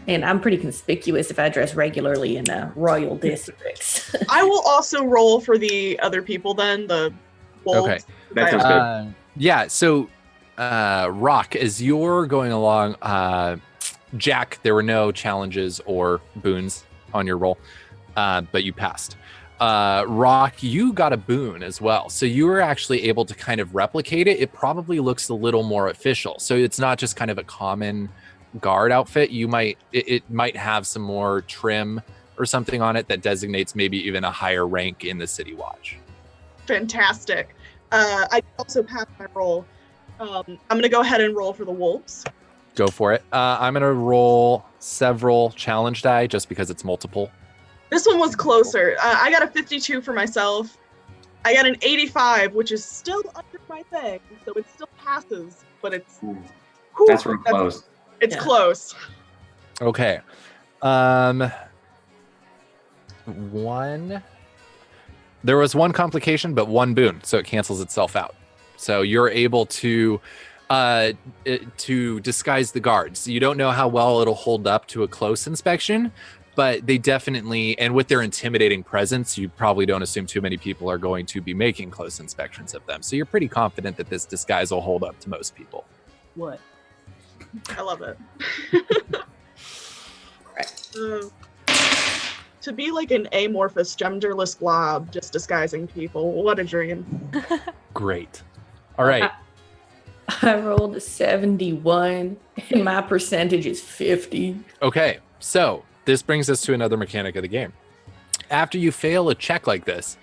And I'm pretty conspicuous if I dress regularly in royal districts. I will also roll for the other people then, the wolves. Okay. That sounds good. Yeah. So, Rock, as you're going along, Jack, there were no challenges or boons on your roll, but you passed. Rock, you got a boon as well. So you were actually able to kind of replicate it. It probably looks a little more official. So it's not just kind of a common guard outfit. It might have some more trim or something on it that designates maybe even a higher rank in the City Watch. Fantastic. I also passed my roll. I'm gonna go ahead and roll for the wolves. Go for it. I'm gonna roll several challenge die just because it's multiple. This one was closer. I got a 52 for myself. I got an 85, which is still under my thing, so it still passes, but it's That's real close. It's close. Okay. There was one complication, but one boon, so it cancels itself out. So you're able to disguise the guards. You don't know how well it'll hold up to a close inspection, but they definitely, and with their intimidating presence, you probably don't assume too many people are going to be making close inspections of them. So you're pretty confident that this disguise will hold up to most people. What? I love it. To be like an amorphous, genderless blob just disguising people. What a dream. Great. All right. I rolled a 71, and my percentage is 50. Okay, so this brings us to another mechanic of the game. After you fail a check like this,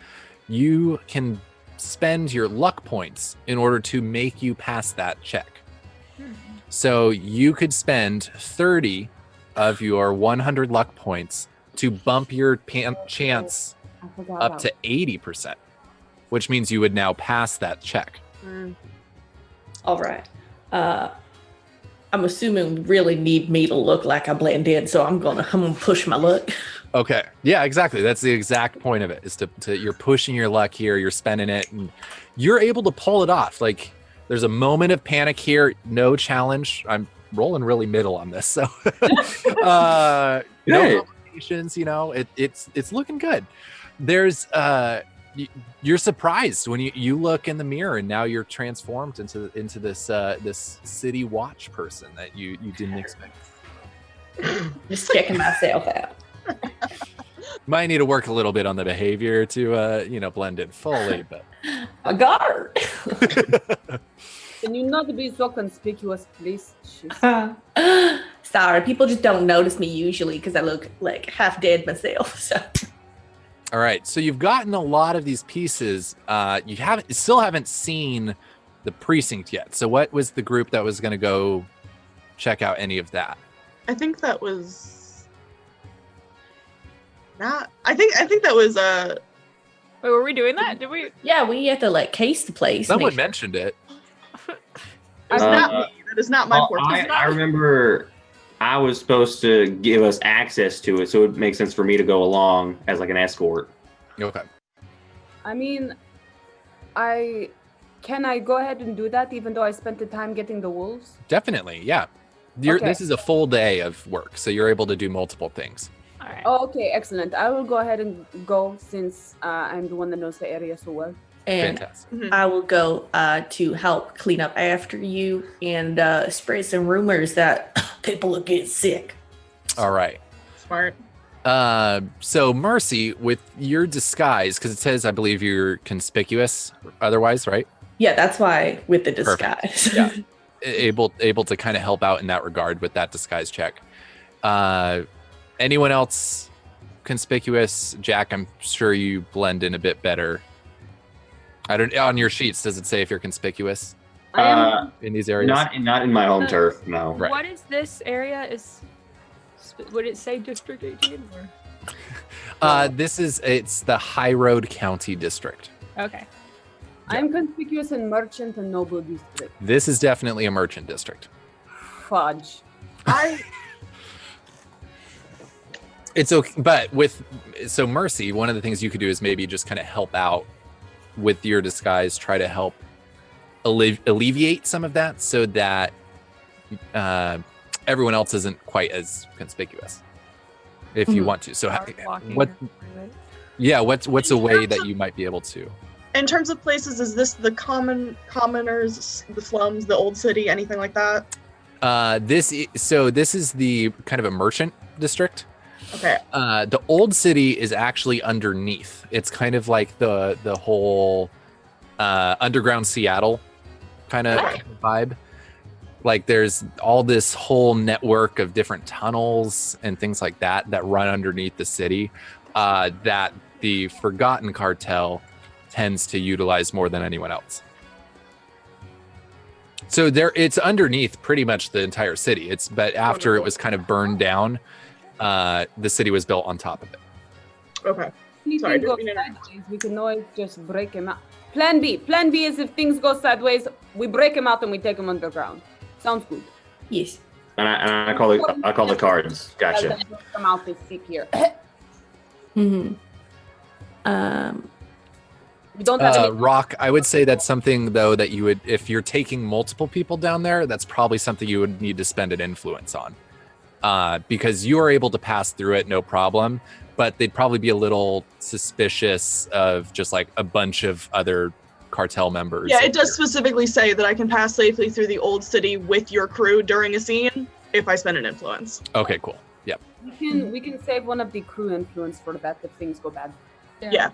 you can spend your luck points in order to make you pass that check. So you could spend 30 of your 100 luck points to bump your chance up to 80%, which means you would now pass that check. All right. I'm assuming we really need me to look like I blend in, so I'm gonna push my luck. Okay. Yeah, exactly. That's the exact point of it, is to you're pushing your luck here, you're spending it, and you're able to pull it off. Like, there's a moment of panic here, no challenge. I'm rolling really middle on this, so no complications, it's looking good. There's you're surprised when you look in the mirror and now you're transformed into this this city watch person that you didn't expect. Just checking myself out. Might need to work a little bit on the behavior to blend in fully, but I got her. Can you not be so conspicuous, please? Sorry, people just don't notice me usually because I look like half dead myself. So. All right, so you've gotten a lot of these pieces. You still haven't seen the precinct yet. So what was the group that was going to go check out any of that? I think that was not. I think that was Wait, were we doing that? Did we? Yeah, we had to case the place. Someone mentioned it. It's not me. That is not my forte. I remember I was supposed to give us access to it, so it makes sense for me to go along as like an escort. Okay. I mean, can I go ahead and do that even though I spent the time getting the wolves? Definitely, yeah. Okay. This is a full day of work, so you're able to do multiple things. All right. Oh, okay, excellent. I will go ahead and go since I'm the one that knows the area so well. And Fantastic. I will go to help clean up after you and spread some rumors that people will get sick. All right. Smart. So Mercy, with your disguise, because it says, I believe you're conspicuous otherwise, right? Yeah, that's why with the disguise. Perfect. Yeah. able to kind of help out in that regard with that disguise check. Anyone else conspicuous? Jack, I'm sure you blend in a bit better. On your sheets, does it say if you're conspicuous in these areas? Not in my home turf, no. Right. What is this area? Would it say District 18? Or? It's the High Road County District. Okay. I'm conspicuous in Merchant and Noble District. This is definitely a merchant district. Fudge. It's okay, but so Mercy, one of the things you could do is maybe just kind of help out with your disguise, try to help alleviate some of that so that everyone else isn't quite as conspicuous if you want to. So what's a way that you might be able to? In terms of places, is this the commoners, the slums, the old city, anything like that? This is the kind of a merchant district. Okay. The old city is actually underneath. It's kind of like the whole underground Seattle kind of vibe. Like there's all this whole network of different tunnels and things like that run underneath the city that the Forgotten Cartel tends to utilize more than anyone else. So it's underneath pretty much the entire city. But after it was kind of burned down, the city was built on top of it. Okay. If Sorry, things go didn't mean to interrupt. sideways, we can always just break him out. Plan B. Plan B is if things go sideways, we break him out and we take him underground. Sounds good. Yes. And I call the cards. Gotcha. Come out is sick here. Mm-hmm. We don't have any. Rock, I would say that's something though that you would, if you're taking multiple people down there, that's probably something you would need to spend an influence on, because you are able to pass through it no problem, but they'd probably be a little suspicious of just like a bunch of other cartel members. Yeah, it does specifically say that I can pass safely through the old city with your crew during a scene if I spend an influence. Okay, cool. Yep. We can save one of the crew influence for that if things go bad. Yeah.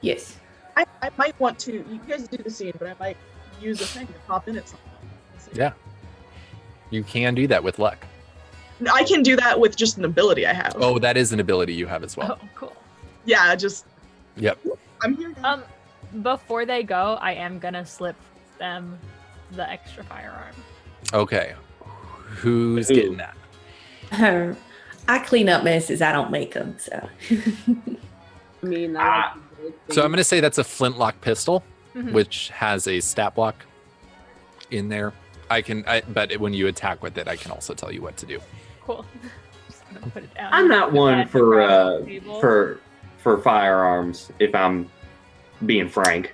Yes. I might want to. You guys do the scene, but I might use a thing to pop in at some point. Yeah. You can do that with luck. I can do that with just an ability I have. Oh, that is an ability you have as well. Oh, cool. Yeah, just. Yep. I'm here. Before they go, I am gonna slip them the extra firearm. Okay. Who's getting that? I clean up messes. I don't make them. So. I mean, So I'm going to say that's a flintlock pistol, Mhm. which has a stat block in there. But when you attack with it, I can also tell you what to do. Cool. Just gonna put it down. I'm not one Put it across the table. for firearms, if I'm being frank.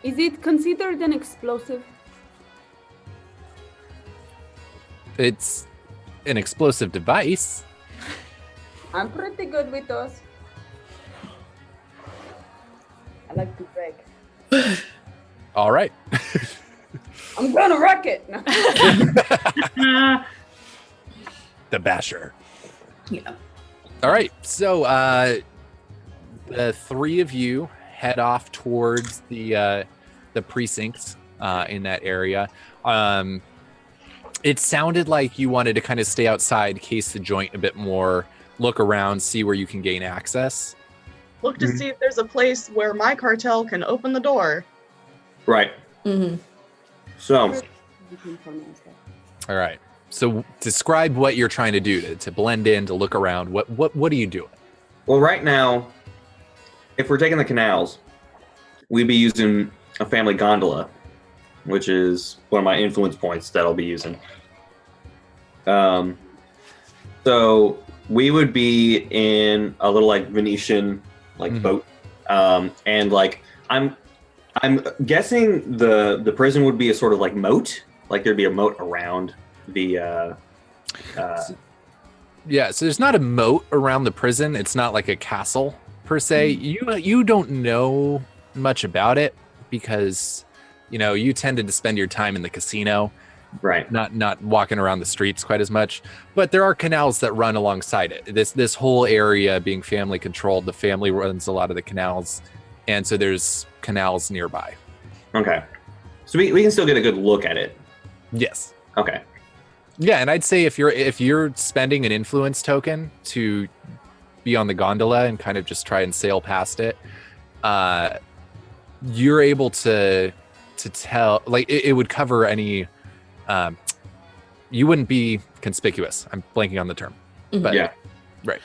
Is it considered an explosive? It's an explosive device. I'm pretty good with those. I like to break. All right. I'm gonna wreck it. The Basher. Yeah. All right. So the three of you head off towards the precincts in that area. It sounded like you wanted to kind of stay outside, case the joint a bit more, look around, see where you can gain access. Look to see if there's a place where my cartel can open the door. Right. Mm-hmm. So, All right. So describe what you're trying to do to blend in, to look around. What are you doing? well, right now, if we're taking the canals, we'd be using a family gondola, which is one of my influence points that I'll be using. So we would be in a little like Venetian boat, and like I'm guessing the prison would be a sort of like moat, like there'd be a moat around the. Yeah, so there's not a moat around the prison. It's not like a castle per se. You don't know much about it because you tended to spend your time in the casino, right? Not walking around the streets quite as much. But there are canals that run alongside it. This whole area being family controlled, the family runs a lot of the canals, and so there's canals nearby. Okay, so we can still get a good look at it. Yes. Okay. Yeah, and I'd say if you're spending an influence token to be on the gondola and kind of just try and sail past it, you're able to tell, like it would cover any. You wouldn't be conspicuous. I'm blanking on the term, but yeah, right.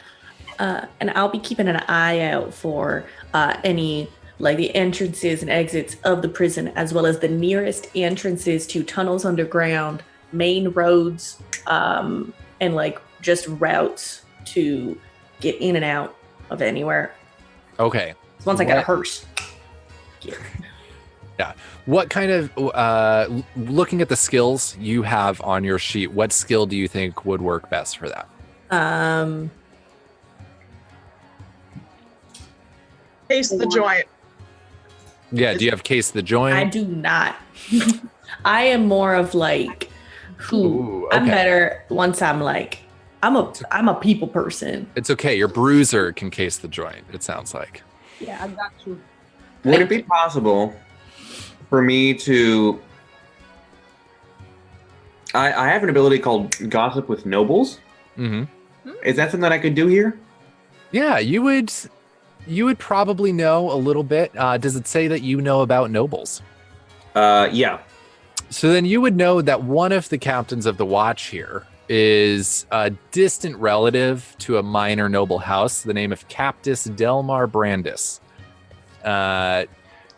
And I'll be keeping an eye out for any like the entrances and exits of the prison, as well as the nearest entrances to tunnels underground, main roads, and like just routes to get in and out of anywhere. Okay. So once I got a hearse. Yeah. What kind of looking at the skills you have on your sheet, what skill do you think would work best for that? Case the joint. Yeah, do you have case the joint? I do not. I am more of like Ooh, I'm okay. better once I'm like I'm a people person. It's okay. Your bruiser can case the joint, it sounds like. Yeah, I got you. Would it be possible for me to? I have an ability called Gossip with Nobles. Mm-hmm. Is that something that I could do here? Yeah, you would. you would probably know a little bit. Does it say that you know about nobles? Yeah. So then you would know that one of the captains of the watch here is a distant relative to a minor noble house, the name of Captus Delmar Brandis.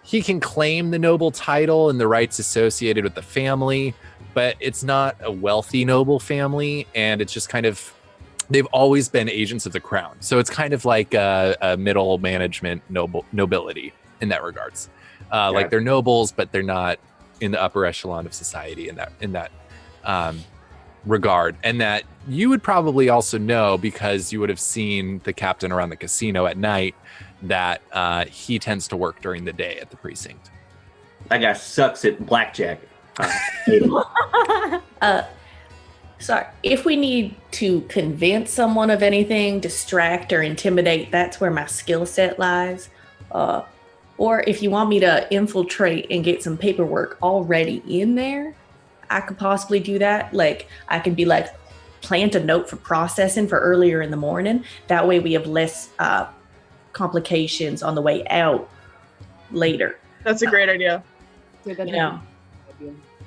He can claim the noble title and the rights associated with the family, but it's not a wealthy noble family, and it's just kind of, they've always been agents of the crown. So it's kind of like a middle management nobility in that regards. Like they're nobles, but they're not in the upper echelon of society in that regard. And that you would probably also know, because you would have seen the captain around the casino at night, that he tends to work during the day at the precinct. That guy sucks at blackjack. Sorry, if we need to convince someone of anything, distract or intimidate, that's where my skill set lies. Or if you want me to infiltrate and get some paperwork already in there, I could possibly do that. Like, I could be like, plant a note for processing for earlier in the morning. That way we have less complications on the way out later. That's a great idea.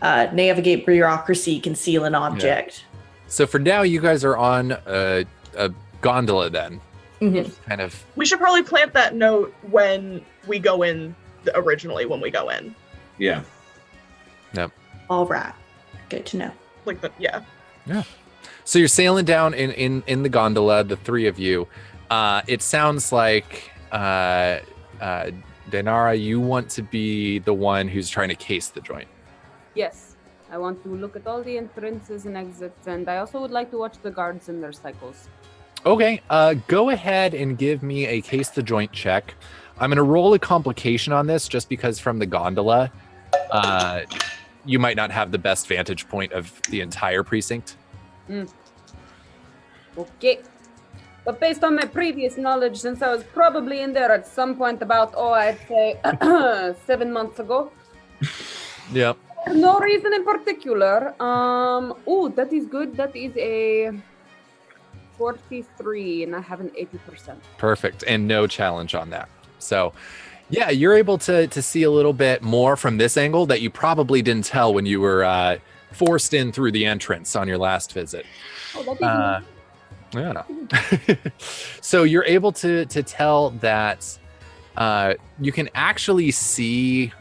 Navigate bureaucracy, conceal an object. So for now, you guys are on a gondola then. Kind of. We should probably plant that note when we go in originally, when we go in. Yeah. Yep. All right. Good to know. Like the, yeah. Yeah. So you're sailing down in the gondola, the three of you. It sounds like Denara, you want to be the one who's trying to case the joint. Yes. I want to look at all the entrances and exits, and I also would like to watch the guards in their cycles. Okay, go ahead and give me a case the joint check. I'm going to roll a complication on this just because from the gondola, you might not have the best vantage point of the entire precinct. Okay. But based on my previous knowledge, since I was probably in there at some point about, I'd say 7 months ago. Yep. No reason in particular. That is good. That is a 43, and I have an 80%. Perfect, and no challenge on that. So, yeah, you're able to see a little bit more from this angle that you probably didn't tell when you were forced in through the entrance on your last visit. That is So you're able to tell that you can actually see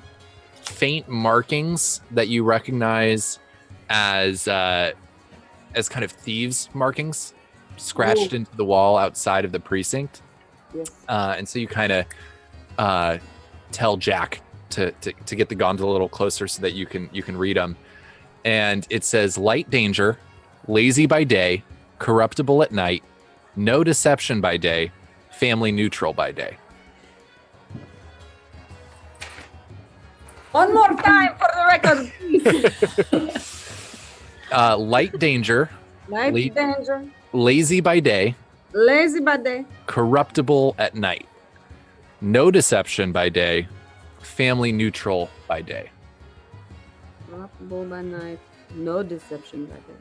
faint markings that you recognize as kind of thieves' markings scratched into the wall outside of the precinct. Yes. And so you kind of tell Jack to get the gondola a little closer so that you can read them. And it says light danger, lazy by day, corruptible at night, no deception by day, family neutral by day. One more time for the record, please. Light danger, Light danger, lazy by day, lazy by day, corruptible at night, no deception by day, family neutral by day. corruptible by night, no deception by day.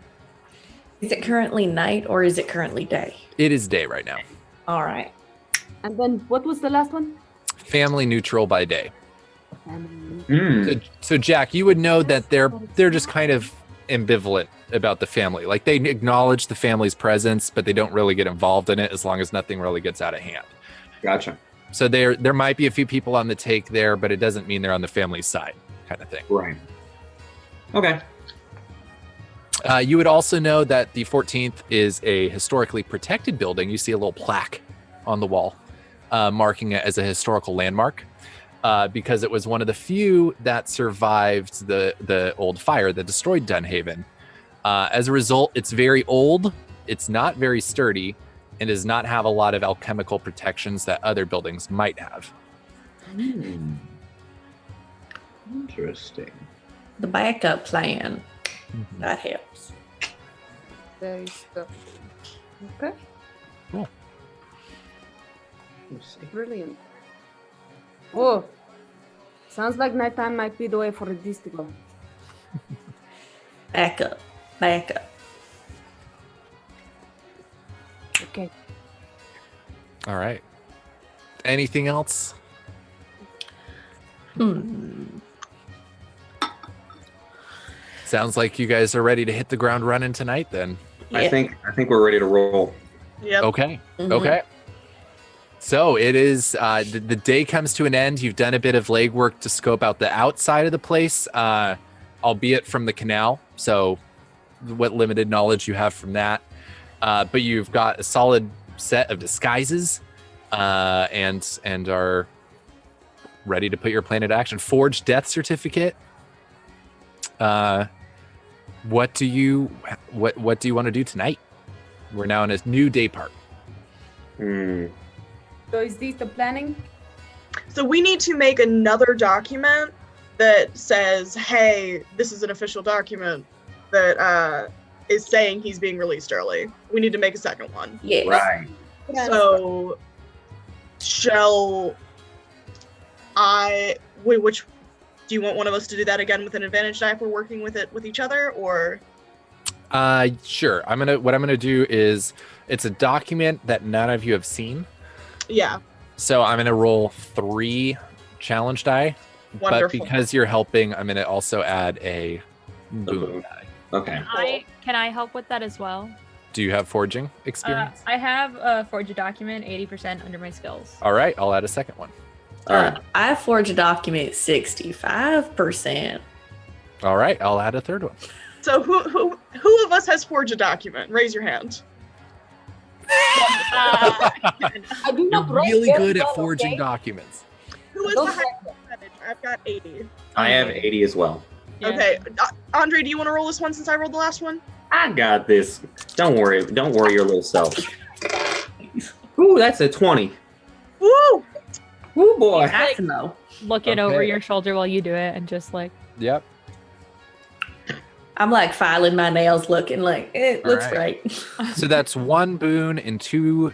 Is it currently night or is it currently day? It is day right now. All right. And then what was the last one? Family neutral by day. So Jack, you would know that they're just kind of ambivalent about the family. Like they acknowledge the family's presence, but they don't really get involved in it as long as nothing really gets out of hand. Gotcha. So there might be a few people on the take there, but it doesn't mean they're on the family's side, kind of thing. Right. Okay. You would also know that the 14th is a historically protected building. You see a little plaque on the wall marking it as a historical landmark because it was one of the few that survived the old fire that destroyed Dunhaven. As a result, it's very old, it's not very sturdy, and does not have a lot of alchemical protections that other buildings might have. Interesting. The backup plan. That helps. Very stuff. Okay. Cool. Brilliant. Oh, sounds like nighttime might be the way for this to go. Backup. Backup. Okay. All right. Anything else? Sounds like you guys are ready to hit the ground running tonight then. I think we're ready to roll. Yep. Okay. Mhm. Okay. So it is the day comes to an end. You've done a bit of legwork to scope out the outside of the place, albeit from the canal. So what limited knowledge you have from that. But you've got a solid set of disguises and are ready to put your plan into action. Forged death certificate. What do you want to do tonight? We're now in a new day part. So is this the planning? So we need to make another document that says, hey, this is an official document that is saying he's being released early. We need to make a second one. Yes. Right. So shall which do you want one of us to do that again with an advantage die if we're working with it with each other, or? Sure. What I'm gonna do is it's a document that none of you have seen. Yeah. So I'm gonna roll 3 challenge die. Wonderful. But because you're helping, I'm gonna also add a boon die. Okay. Can I help with that as well? Do you have forging experience? I have forge a document 80% under my skills. All right, I'll add a second one. I forge a document 65%. All right, I'll add a third one. So who of us has forged a document? Raise your hand. I do not write Really very good at well, forging okay? documents. Who is the highest percentage? I've got 80. I have 80 as well. Okay, Andre, do you want to roll this one since I rolled the last one? I got this. Don't worry your little self. Ooh, that's a 20. Woo! Woo, boy. That's no. Looking over Okay. your shoulder while you do it and just like, Yep. I'm like filing my nails, looking like it All looks right. great. So that's 1 boon and 2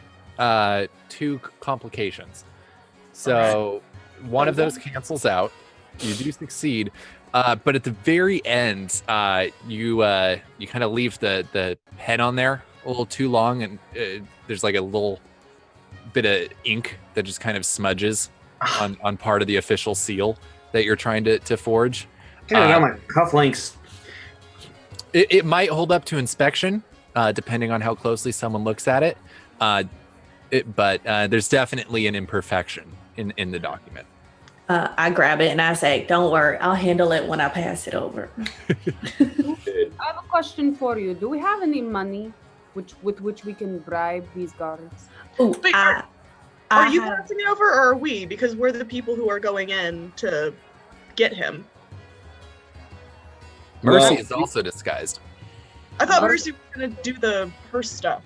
complications. So one of those cancels out. You do succeed. But at the very end, you kind of leave the pen on there a little too long, and there's like a little bit of ink that just kind of smudges on part of the official seal that you're trying to forge. I got my cufflinks. It might hold up to inspection, depending on how closely someone looks at it. But there's definitely an imperfection in the document. I grab it and I say, "Don't worry, I'll handle it when I pass it over." I have a question for you. Do we have any money with which we can bribe these guards? Ooh, Wait, I are you have- passing it over, or are we? Because we're the people who are going in to get him. Mercy is also disguised. I thought Mercy was gonna do the hearse stuff.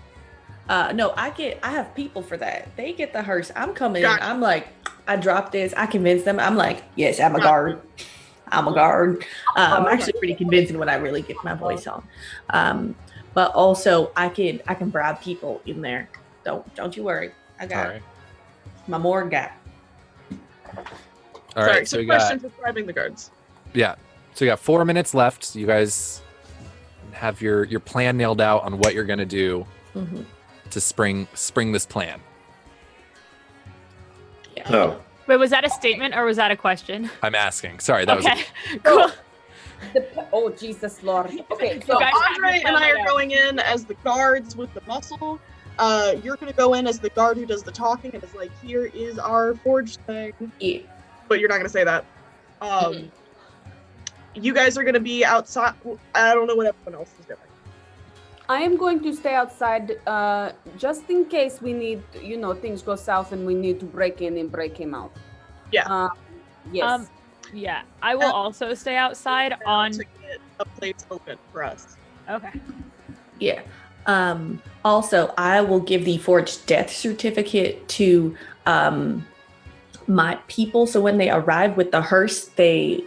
No, I have people for that. They get the hearse. I'm coming Gotcha. in. I'm like, I drop this. I convince them. I'm like, yes, I'm a guard. I'm a guard. I'm actually pretty convincing when I really get my voice on. But also I can bribe people in there. Don't you worry. I got All right. my morgue guy. All Sorry, right. So so we question got for bribing the guards. yeah. So we got 4 minutes left. You guys have your plan nailed out on what you're gonna do Mhm. to spring this plan. Oh. wait, was that a statement or was that a question? I'm asking. Sorry, that Okay, was. cool. Oh Jesus Lord. Okay, so So guys have Andre to and I plan are it out. going in as the guards with the muscle. You're gonna go in as the guard who does the talking and is like, here is our forged thing. Yeah. But you're not gonna say that. You guys are gonna be outside. I don't know what everyone else is doing. I am going to stay outside just in case we need, things go south and we need to break in and break him out. Yeah. Yes. Yeah, I will also stay outside on. To get a place open for us. Okay. Yeah. Also, I will give the forged death certificate to my people, so when they arrive with the hearse, they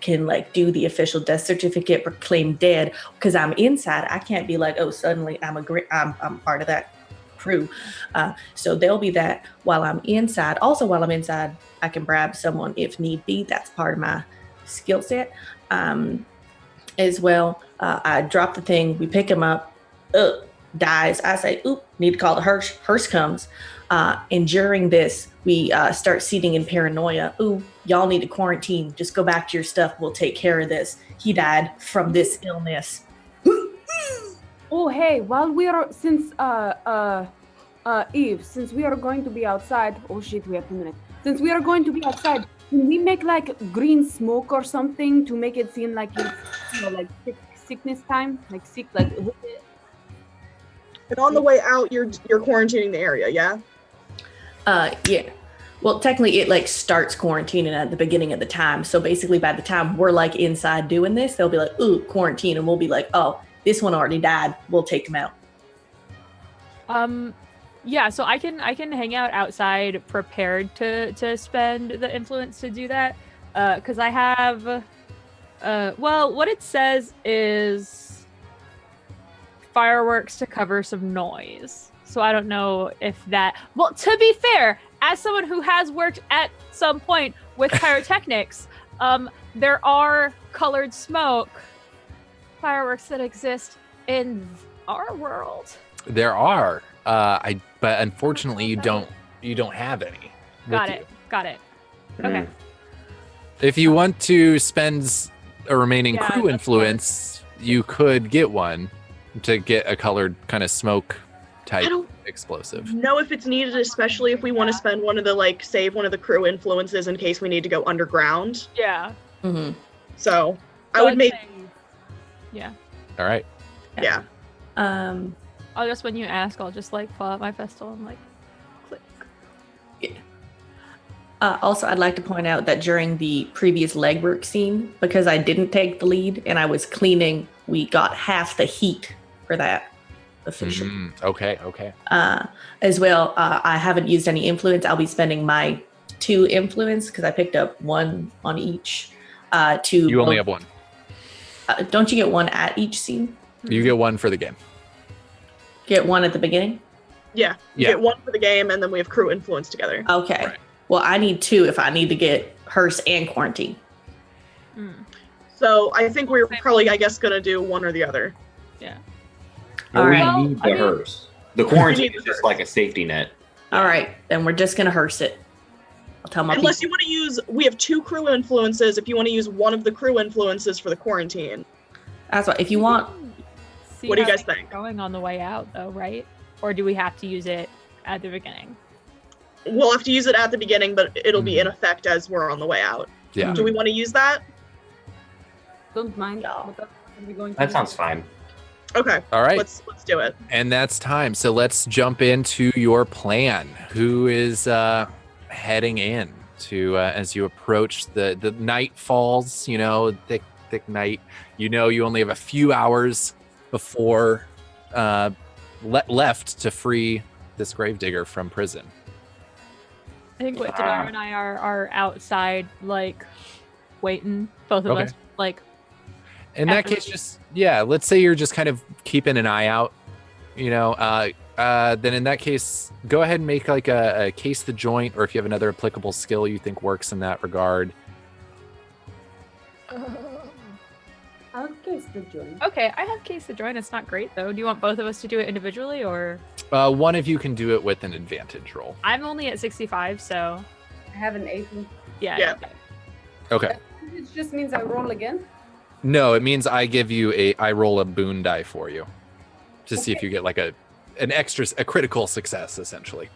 can do the official death certificate, proclaim dead. Because I'm inside, I can't be like, oh, suddenly I'm part of that crew. So there'll be that while I'm inside. Also, while I'm inside, I can bribe someone if need be. That's part of my skill set. As well, I drop the thing. We pick him up. Dies. I say, oop, need to call the hearse. Hearse comes. And during this, we start seeding in paranoia. Ooh, y'all need to quarantine. Just go back to your stuff. We'll take care of this. He died from this illness. Oh, hey, while we are, since, Eve, since we are going to be outside, oh shit, we have 2 minutes. Since we are going to be outside, can we make like green smoke or something to make it seem like it's, like sickness time? Like sick, like. And on the way out, you're quarantining the area, yeah? Yeah. Well, technically, it like starts quarantining at the beginning of the time. So basically, by the time we're like inside doing this, they'll be like, "Ooh, quarantine," and we'll be like, "Oh, this one already died. We'll take him out." Yeah, so I can hang out outside prepared to spend the influence to do that. Because I have well, what it says is fireworks to cover some noise. So I don't know if that, well, to be fair, as someone who has worked at some point with pyrotechnics, there are colored smoke fireworks that exist in our world. There are. But unfortunately you don't have any. Got it. Okay. If you want to spend a remaining Yeah, crew that's influence, you could get one to get a colored kind of smoke type explosive. Know if it's needed, especially if we want to spend one of the save one of the crew influences in case we need to go underground. Yeah. Mm-hmm. So I would make. Yeah. All right. Yeah. I'll just, when you ask, I'll just pull out my pistol and click. Also, I'd like to point out that during the previous legwork scene, because I didn't take the lead and I was cleaning, we got half the heat for that officially. Okay. As well, I haven't used any influence. I'll be spending my 2 influence because I picked up 1 on each. You only have 1. Don't you get 1 at each scene? You get 1 for the game. Get 1 at the beginning? Yeah. You get 1 for the game, and then we have crew influence together. Okay. Right. Well, I need 2 if I need to get hearse and quarantine. So I think we're probably, I guess, going to do one or the other. Yeah. Well, All we right. need the hearse. The quarantine is just like a safety net. All right. Then we're just going to hearse it. I'll tell my Unless you want to use, we have 2 crew influences if you want to use one of the crew influences for the quarantine. That's what, if you want. What do you how guys things think? are going on the way out, though, right? Or do we have to use it at the beginning? We'll have to use it at the beginning, but it'll be in effect as we're on the way out. Yeah. Do we want to use that? Don't mind. But that's what we're going to That do. sounds fine. Okay. All right. Let's do it. And that's time. So let's jump into your plan. Who is heading in to as you approach the night falls, thick night. You only have a few hours before left to free this gravedigger from prison. I think Tadara and I are outside, waiting. Both of us, In that case, let's say you're just kind of keeping an eye out, then in that case, go ahead and make a case the joint, or if you have another applicable skill you think works in that regard. I'll case the joint. Okay, I have case the joint. It's not great, though. Do you want both of us to do it individually, or? One of you can do it with an advantage roll. I'm only at 65, so. I have an 8. Yeah. Okay. It just means I roll again. No, it means I roll a boon die for you to see if you get a critical success, essentially.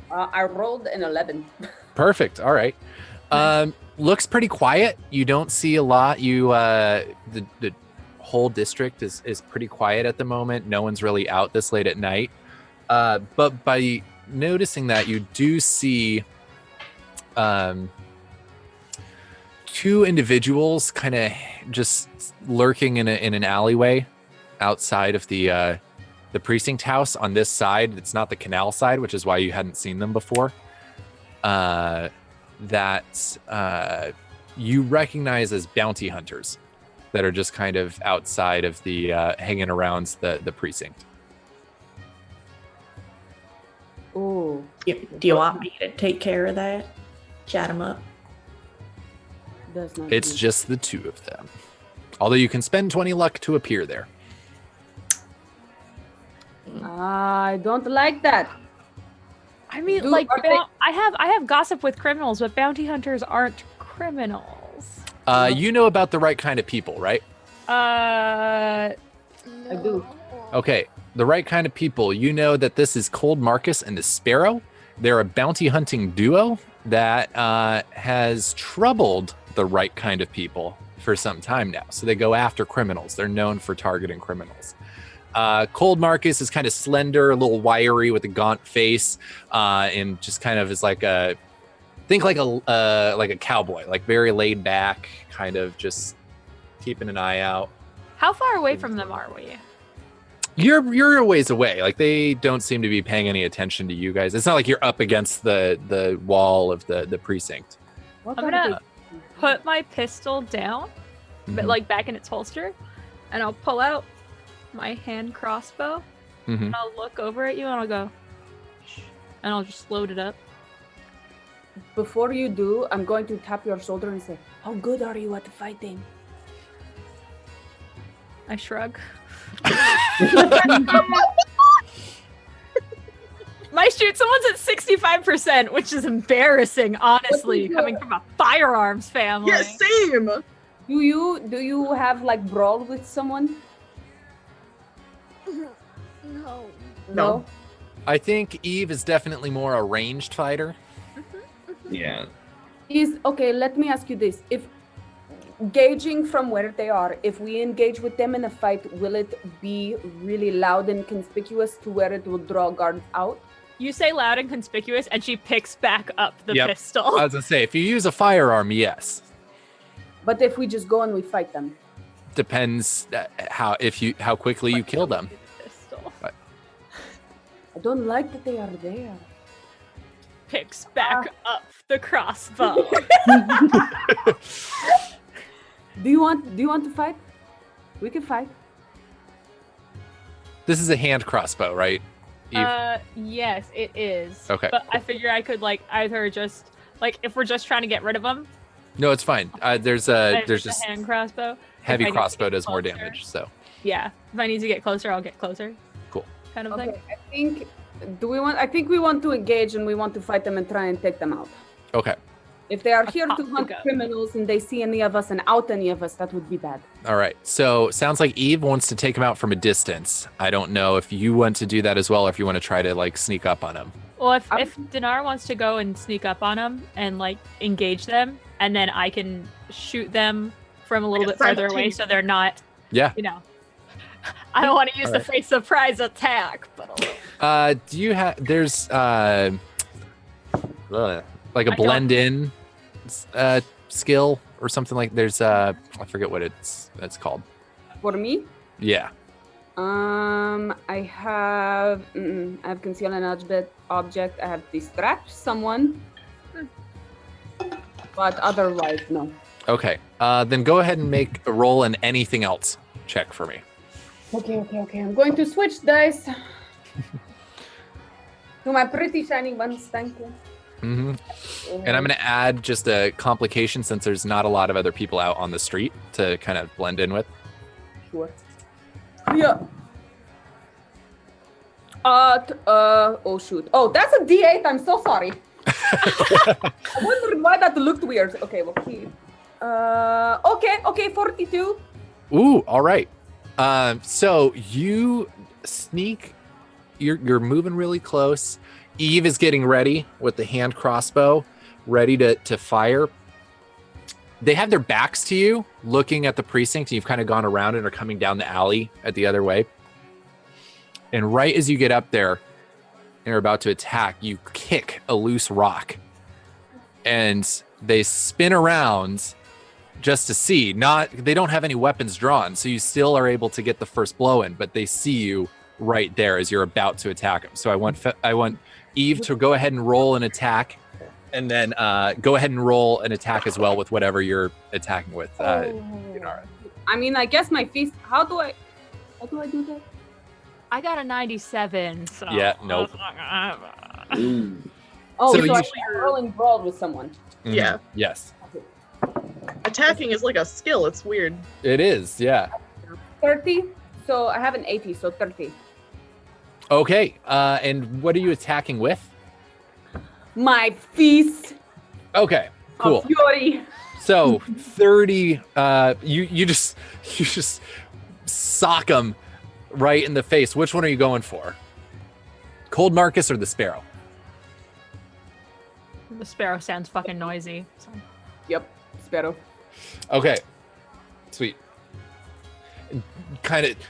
I rolled an 11. Perfect. All right. Looks pretty quiet. You don't see a lot. The whole district is pretty quiet at the moment. No one's really out this late at night. But by noticing that, you do see 2 individuals kind of just lurking in an alleyway outside of the precinct house on this side. It's not the canal side, which is why you hadn't seen them before. That you recognize as bounty hunters that are just kind of outside of the hanging around the precinct. Ooh. Do you want me to take care of that? Chat them up. That's not It's good. just the 2 of them. Although you can spend 20 luck to appear there. I don't like that. I mean, Do- like, are they- I have gossip with criminals, but bounty hunters aren't criminals. You know about the right kind of people, right? I do. Okay, the right kind of people. You know that this is Cold Marcus and the Sparrow. They're a bounty hunting duo that has troubled the right kind of people for some time now. So they go after criminals. They're known for targeting criminals. Cold Marcus is kind of slender, a little wiry with a gaunt face, and just kind of is like a cowboy, like very laid back, kind of just keeping an eye out. How far away from them are we? You're a ways away. Like they don't seem to be paying any attention to you guys. It's not like you're up against the wall of the precinct. I'm gonna put my pistol down, but Mhm. like back in its holster, and I'll pull out my hand crossbow, Mhm. and I'll look over at you, and I'll go, "Shh," and I'll just load it up. Before you do, I'm going to tap your shoulder and say, "How good are you at fighting?" I shrug. My shoot, someone's at 65%, which is embarrassing, honestly, coming from a firearms family. Yeah, same. Do you have like brawl with someone? No. No. I think Eve is definitely more a ranged fighter. Yeah. Is okay. Let me ask you this: if gauging from where they are, if we engage with them in a fight, will it be really loud and conspicuous to where it will draw guards out? You say loud and conspicuous, and she picks back up the Yep. pistol. I was gonna say, if you use a firearm, yes. But if we just go and we fight them, Depends how quickly you kill them. But- I don't like that they are there. Picks back up the crossbow. Do you want to fight? We can fight. This is a hand crossbow, right? Eve? Yes, it is. Okay. But I figure I could like either just like if we're just trying to get rid of them. No, it's fine. There's just a hand crossbow. heavy If I need to crossbow get does more closer. damage. So Yeah, if I need to get closer, I'll get closer. Cool. Kind of Okay, thing. I think. I think we want to engage and we want to fight them and try and take them out. okay, If they are here to hunt criminals and they see any of us and out any of us, that would be bad. all right. So sounds like Eve wants to take him out from a distance. I don't know if you want to do that as well, or if you want to try to like sneak up on him. Well, if Dinar wants to go and sneak up on them and like engage them, and then I can shoot them from a little bit further away, so they're not. Yeah. You know. I don't want to use the Alright. phrase surprise attack, but Do you have? There's like a I don't- blend in skill or something like. There's I forget what it's called. For me, Yeah. I have conceal an object. I have distract someone, but otherwise no. Okay. Then go ahead and make a roll and anything else check for me. Okay. I'm going to switch dice to my pretty shiny ones. Thank you. hmm And I'm going to add just a complication since there's not a lot of other people out on the street to kind of blend in with. Sure. Yeah. Oh shoot. Oh, that's a D8. I'm so sorry. I wondered why that looked weird. Okay, we'll keep. Okay, 42. Ooh, all right. So you sneak. You're moving really close. Eve is getting ready with the hand crossbow, ready to fire. They have their backs to you, looking at the precinct. And you've kind of gone around and are coming down the alley at the other way. And right as you get up there and are about to attack, you kick a loose rock, and they spin around just to see. They don't have any weapons drawn, so you still are able to get the first blow in, but they see you right there as you're about to attack them. So I want Eve to go ahead and roll an attack, and then go ahead and roll an attack as well with whatever you're attacking with. Dinara. I mean, I guess my feast. How do I do that? I got a 97. So Yeah, nope. Oh, So so, you- I'm rolling brawl with someone. Yeah. Yes, Attacking is like a skill. It's weird. it is. Yeah. 30. So I have an 80. So 30. Okay. And what are you attacking with? my fist Okay, cool. of fury. So 30, you just sock him right in the face. Which one are you going for? Cold Marcus or the Sparrow? The sparrow sounds fucking noisy. So. Yep, Sparrow. Okay, sweet.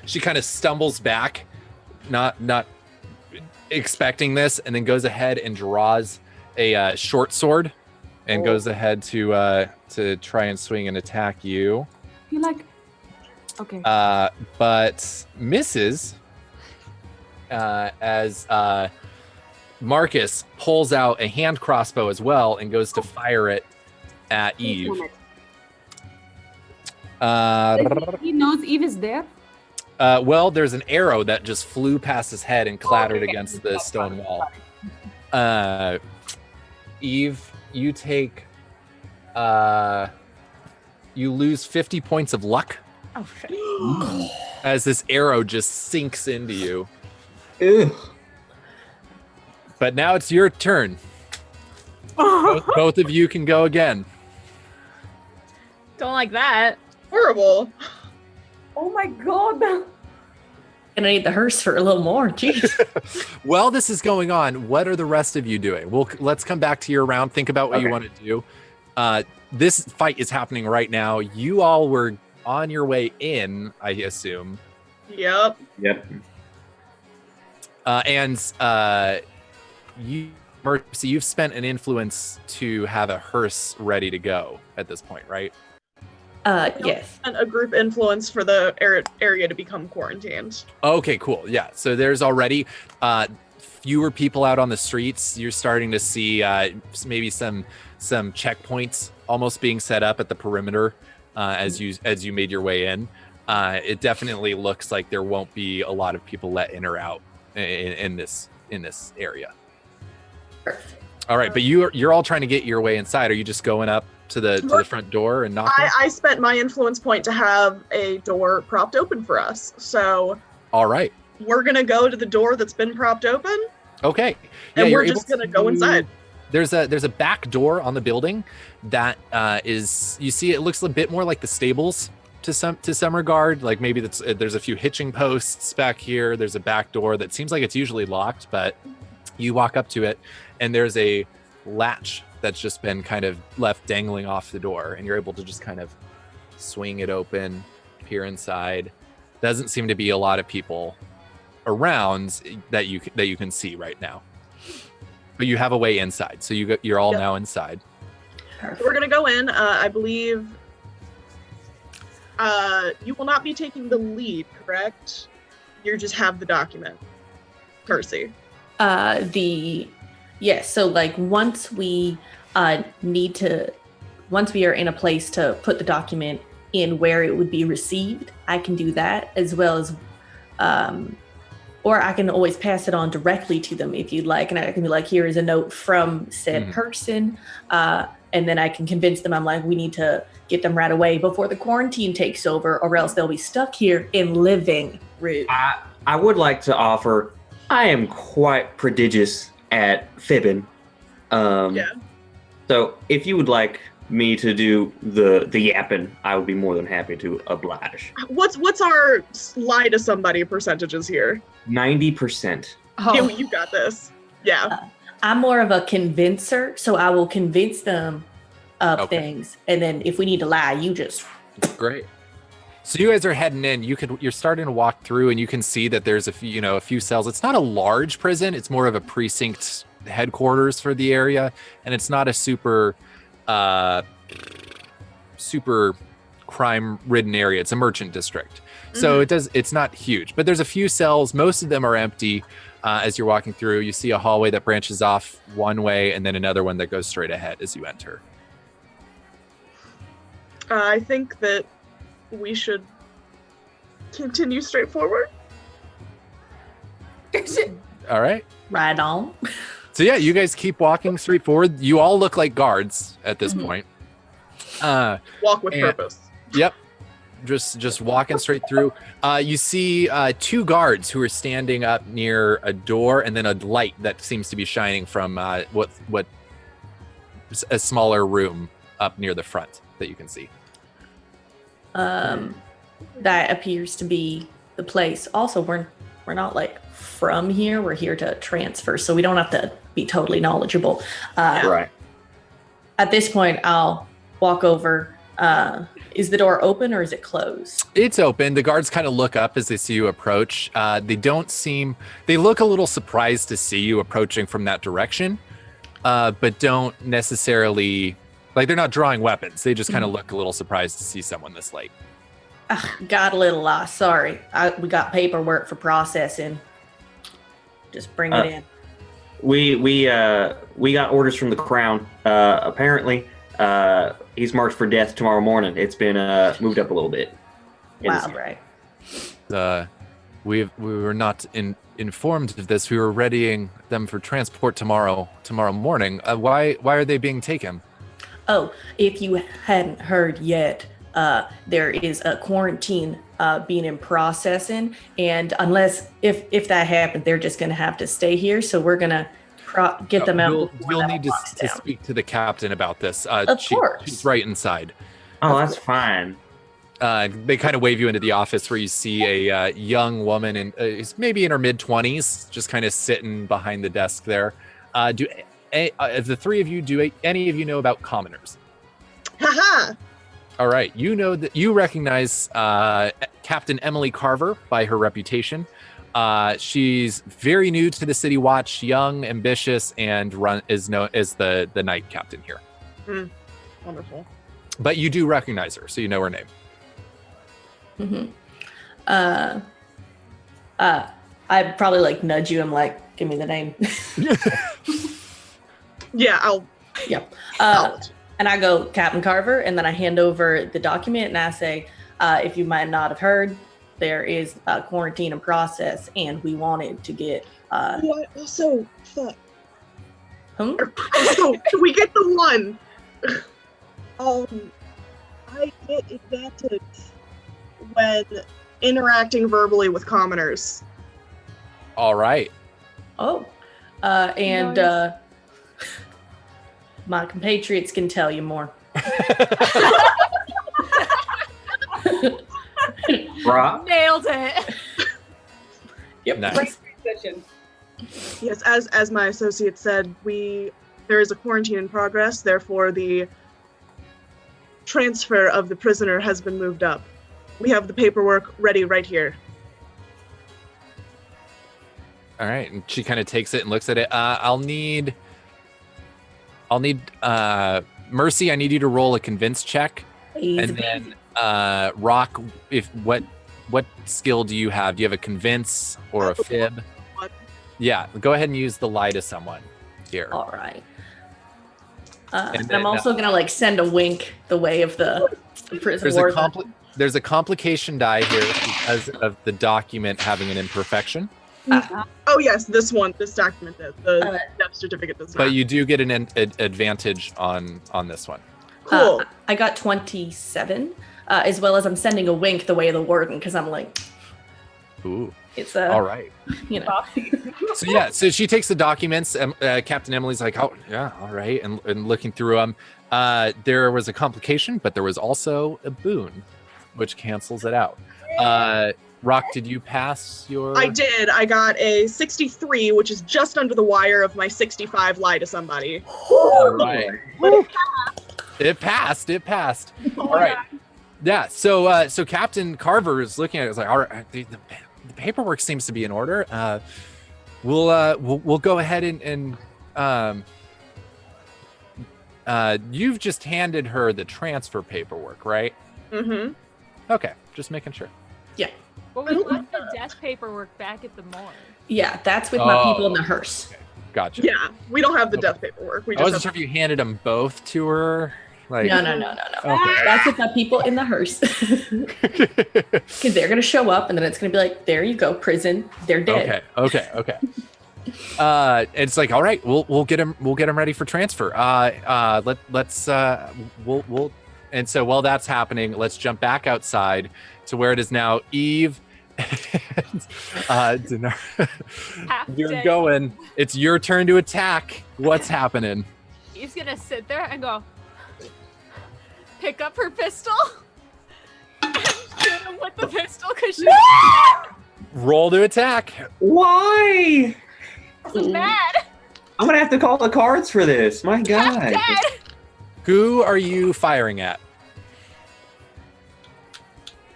She kind of stumbles back, not expecting this, and then goes ahead and draws a short sword, and goes ahead to try and swing and attack you. You like? Okay. But misses as Marcus pulls out a hand crossbow as well and goes to fire it at Eve. He knows Eve is there. Well, there's an arrow that just flew past his head and clattered against the stone wall. Eve, you take, you lose 50 points of luck. Oh shit! As this arrow just sinks into you. Ew. But now it's your turn. Both of you can go again. Don't like that. Horrible. Oh my god. Gonna need the hearse for a little more. Jeez. While this is going on, what are the rest of you doing? Let's come back to your round. Think about what you want to do. This fight is happening right now. You all were on your way in, I assume. Yep. You, Mercy, you've spent an influence to have a hearse ready to go at this point, right? Yes. And a group influence for the area to become quarantined. Okay, cool. Yeah. So there's already fewer people out on the streets. You're starting to see maybe some checkpoints almost being set up at the perimeter as you made your way in. It definitely looks like there won't be a lot of people let in or out in this area. Perfect. All right, but you're all trying to get your way inside. Are you just going up to the front door and knocking? I spent my influence point to have a door propped open for us. So All right. we're going to go to the door that's been propped open. Okay. And you're we're able just going to go inside. There's a back door on the building that is, you see, it looks a bit more like the stables to some regard. Like maybe there's a few hitching posts back here. There's a back door that seems like it's usually locked, but you walk up to it and there's a latch that's just been kind of left dangling off the door, and you're able to just kind of swing it open, peer inside. Doesn't seem to be a lot of people around that you can see right now. But you have a way inside, so you're all now inside. We're gonna go in. I believe you will not be taking the lead, correct? You just have the document, Percy. Yes. So like once we are in a place to put the document in where it would be received, I can do that, as well as or I can always pass it on directly to them if you'd like. And I can be like, here is a note from said person. And then I can convince them, I'm like, we need to get them right away before the quarantine takes over, or else they'll be stuck here in living room. I would like to offer, I am quite prodigious at fibbing. So if you would like me to do the yapping, I would be more than happy to oblige. What's our lie to somebody percentages here? 90%. Oh. You got this. Yeah. I'm more of a convincer, so I will convince them of things, and then if we need to lie, you just Great. So you guys are heading in. You're starting to walk through, and you can see that there's a few cells. It's not a large prison. It's more of a precinct headquarters for the area, and it's not a super crime-ridden area. It's a merchant district, so it's not huge. But there's a few cells. Most of them are empty. As you're walking through, you see a hallway that branches off one way, and then another one that goes straight ahead as you enter. I think that we should continue straight forward. All right. Right on. So yeah, you guys keep walking straight forward. You all look like guards at this point. Walk with purpose. Yep. just walking straight through. You see 2 guards who are standing up near a door, and then a light that seems to be shining from what a smaller room up near the front that you can see. That appears to be the place. Also, we're not like from here. We're here to transfer, so we don't have to be totally knowledgeable. Right. At this point, I'll walk over. Is the door open or is it closed? It's open. The guards kind of look up as they see you approach. They look a little surprised to see you approaching from that direction, but don't necessarily, like, they're not drawing weapons. They just kind of look a little surprised to see someone this late. Got a little lost. Sorry. We got paperwork for processing. Just bring it in. We got orders from the Crown. Apparently, he's marked for death tomorrow morning. It's been moved up a little bit. Wow, right. We were not informed of this. We were readying them for transport tomorrow morning. Why are they being taken? Oh, if you hadn't heard yet, there is a quarantine being in processing, and if that happened, they're just going to have to stay here. So we're going to get them out. You'll need to speak to the captain about this. Of course. She's right inside. Oh, that's fine. They kind of wave you into the office where you see a young woman, and is maybe in her mid-20s, just kind of sitting behind the desk there. Do the 3 of you, do any of you know about commoners? Haha! All right, you know that you recognize Captain Emily Carver by her reputation. She's very new to the City Watch, young, ambitious, and is known as the night captain here. Wonderful. But you do recognize her, so you know her name. I'd probably like nudge you and like give me the name. Yeah, I'll. Yeah. And I go, Captain Carver, and then I hand over the document and I say, if you might not have heard, there is a quarantine in process, and we wanted to get. What? Also, fuck. Hmm? Also, can we get the one? I get advantage when interacting verbally with commoners. All right. Oh, and my compatriots can tell you more. Nailed it. Yep. Nice. Yes, as my associate said, there is a quarantine in progress. Therefore, the transfer of the prisoner has been moved up. We have the paperwork ready right here. All right, and she kind of takes it and looks at it. I'll need Mercy. I need you to roll a convince check, and then Rock. What skill do you have? Do you have a convince or a fib? Yeah, go ahead and use the lie to someone here. All right. And I'm also gonna like send a wink the way of the prison warden. There's a complication die here because of the document having an imperfection. Oh yes, this document does. The death certificate does not. But you do get an advantage on this one. Cool. I got 27, as well as I'm sending a wink the way of the warden because I'm like, ooh, it's all right. You know. So she takes the documents. Captain Emily's like, oh yeah, all right, and looking through them. There was a complication, but there was also a boon, which cancels it out. Rock, did you pass your? I did. I got a 63, which is just under the wire of my 65 lie to somebody. All right. It passed. All right. Yeah. So Captain Carver is looking at it. It's like, all right, the paperwork seems to be in order. We'll go ahead and you've just handed her the transfer paperwork, right? Mm-hmm. Okay, just making sure. Yeah. But we left the death paperwork back at the morgue. Yeah, that's with my people in the hearse. Gotcha. Yeah, we don't have the death paperwork. We I just wasn't sure if you handed them both to her. Like, No. Okay. That's with my people in the hearse. Because they're gonna show up, and then it's gonna be like, there you go, prison. They're dead. Okay. It's like, all right, we'll get him ready for transfer. We'll And so while that's happening, let's jump back outside to where it is now Eve. Dinar, you're going. It's your turn to attack. What's happening? He's gonna sit there and go, pick up her pistol, and shoot him with the pistol because she's Roll to attack. Why? mad. I'm gonna have to call the cards for this. My God. Who are you firing at?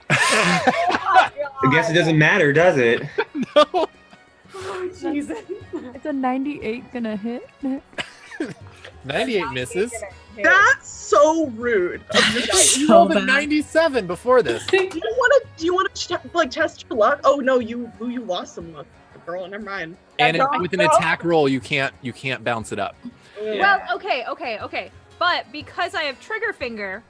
I guess it doesn't matter, does it? No. Oh, Jesus. It's a 98 gonna hit. 98 misses. That's so rude. You rolled a 97 before this. Do you want to like test your luck? Oh no, you lost some luck, girl. Never mind. And with an attack roll, you can't bounce it up. Well, okay. But because I have trigger finger,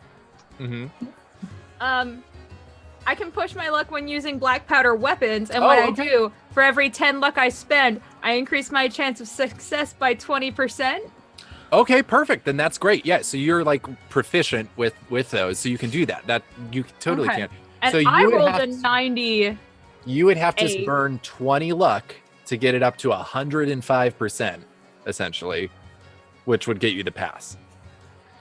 I can push my luck when using black powder weapons, and when I do, for every 10 luck I spend, I increase my chance of success by 20%. Okay, perfect. Then that's great. Yeah, so you're like proficient with those, so you can do that. That you totally can. And so I you would rolled have a 90. You would have to Eight. burn 20 luck to get it up to 105%, essentially, which would get you the pass.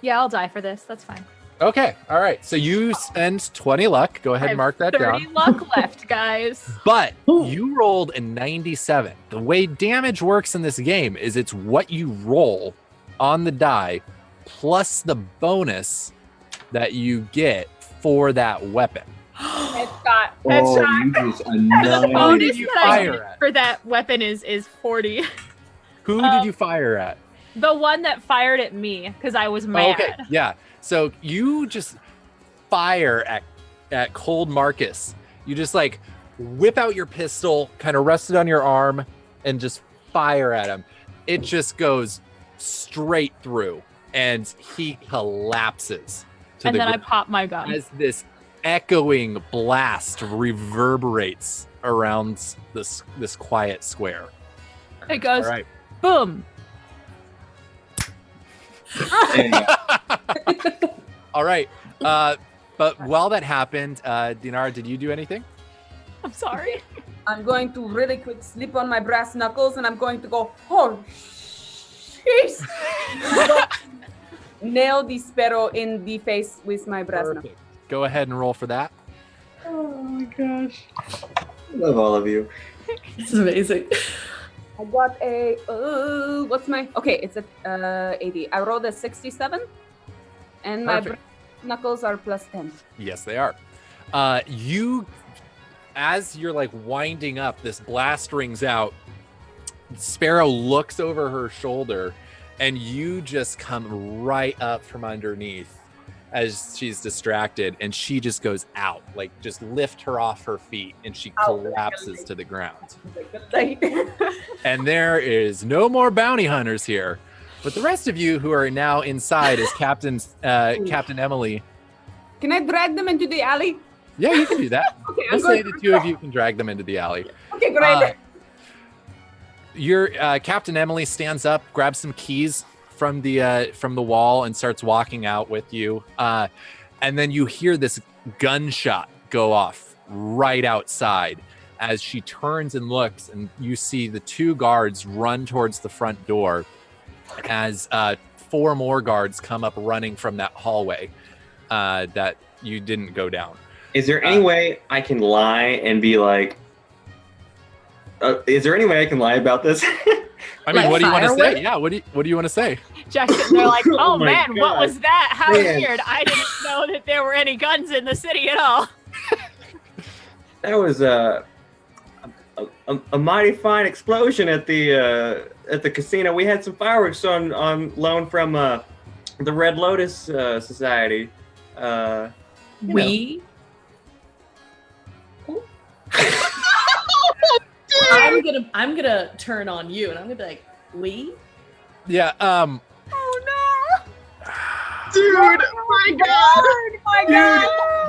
Yeah, I'll die for this. That's fine. Okay, all right. So you spend 20 luck. Go ahead I and have mark that 30 down. luck left, guys. But you rolled a 97. The way damage works in this game is it's what you roll on the die plus the bonus that you get for that weapon. Headshot. Oh, Headshot. you just The annoyed. bonus you that I fire get at? for that weapon is 40. Who did you fire at? The one that fired at me because I was mad. Okay, yeah. So you just fire at Cold Marcus. You just like whip out your pistol, kind of rest it on your arm, and just fire at him. It just goes straight through, and he collapses to And the then I ground pop my gun. as this echoing blast reverberates around this quiet square. It goes All right. boom. All right. But while that happened, Dinar, did you do anything? I'm sorry. I'm going to really quick slip on my brass knuckles and I'm going to go, oh, jeez. Nail the sparrow in the face with my brass knuckles. Go ahead and roll for that. Oh my gosh. I love all of you. This is amazing. I got a, what's my, okay, it's a 80. I rolled a 67 and my Perfect. knuckles are plus 10. Yes, they are. As you're like winding up, this blast rings out. Sparrow looks over her shoulder, and you just come right up from underneath as she's distracted, and she just goes out. Like, just lift her off her feet, and she collapses to the ground. And there is no more bounty hunters here. But the rest of you who are now inside as Captain Emily. Can I drag them into the alley? Yeah, you can do that. Okay, We'll I'm say going the two of you can drag them into the alley. Okay, great. Your Captain Emily stands up, grabs some keys from the wall, and starts walking out with you. And then you hear this gunshot go off right outside as she turns and looks, and you see the two guards run towards the front door as 4 more guards come up running from that hallway that you didn't go down. Is there any way I can lie and be like, is there any way I can lie about this? I mean, what do you want to say? Yeah, what do you want to say? Jackson, they're like, oh, Oh my man, what God. was that? How Man. weird. I didn't know that there were any guns in the city at all. That was a mighty fine explosion at the casino. We had some fireworks on loan from the Red Lotus Society. We. I'm gonna turn on you and I'm gonna be like, we? Yeah, Oh, Dude, my God. my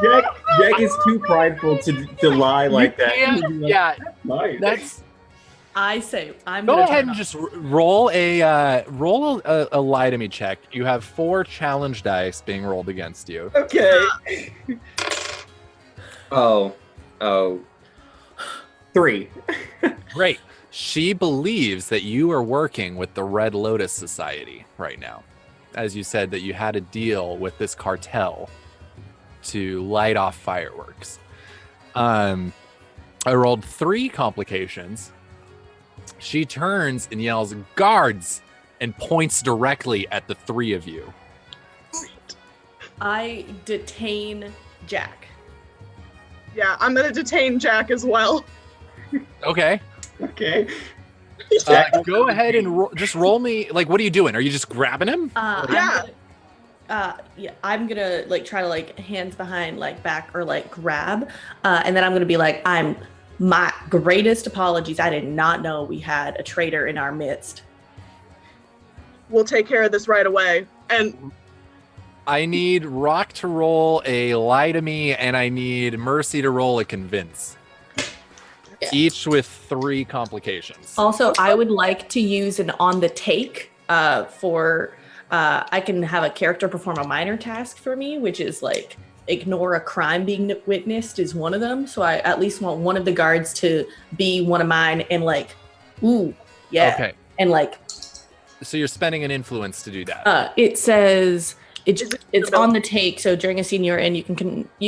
Dude, Jack is too prideful to lie like that. Yeah, Nice. that's. I say I'm Go gonna ahead turn and just roll a lie to me check. You have 4 challenge dice being rolled against you. Okay. Oh. 3. Great. She believes that you are working with the Red Lotus Society right now. As you said, that you had a deal with this cartel to light off fireworks. I rolled 3 complications. She turns and yells, "Guards!" and points directly at the 3 of you. I detain Jack. Yeah, I'm gonna detain Jack as well. Okay. Okay. Go ahead and just roll me. Like, what are you doing? Are you just grabbing him? I'm gonna like try to like hands behind like back or like grab, and then I'm gonna be like, my greatest apologies. I did not know we had a traitor in our midst. We'll take care of this right away. And I need Rock to roll a lie to me, and I need Mercy to roll a convince. Each with 3 complications. Also, I would like to use an on the take for I can have a character perform a minor task for me, which is like ignore a crime being witnessed is one of them. So I at least want one of the guards to be one of mine and like, ooh, yeah. Okay. And like, So you're spending an influence to do that. it says it's on the take. So during a scene you're in, you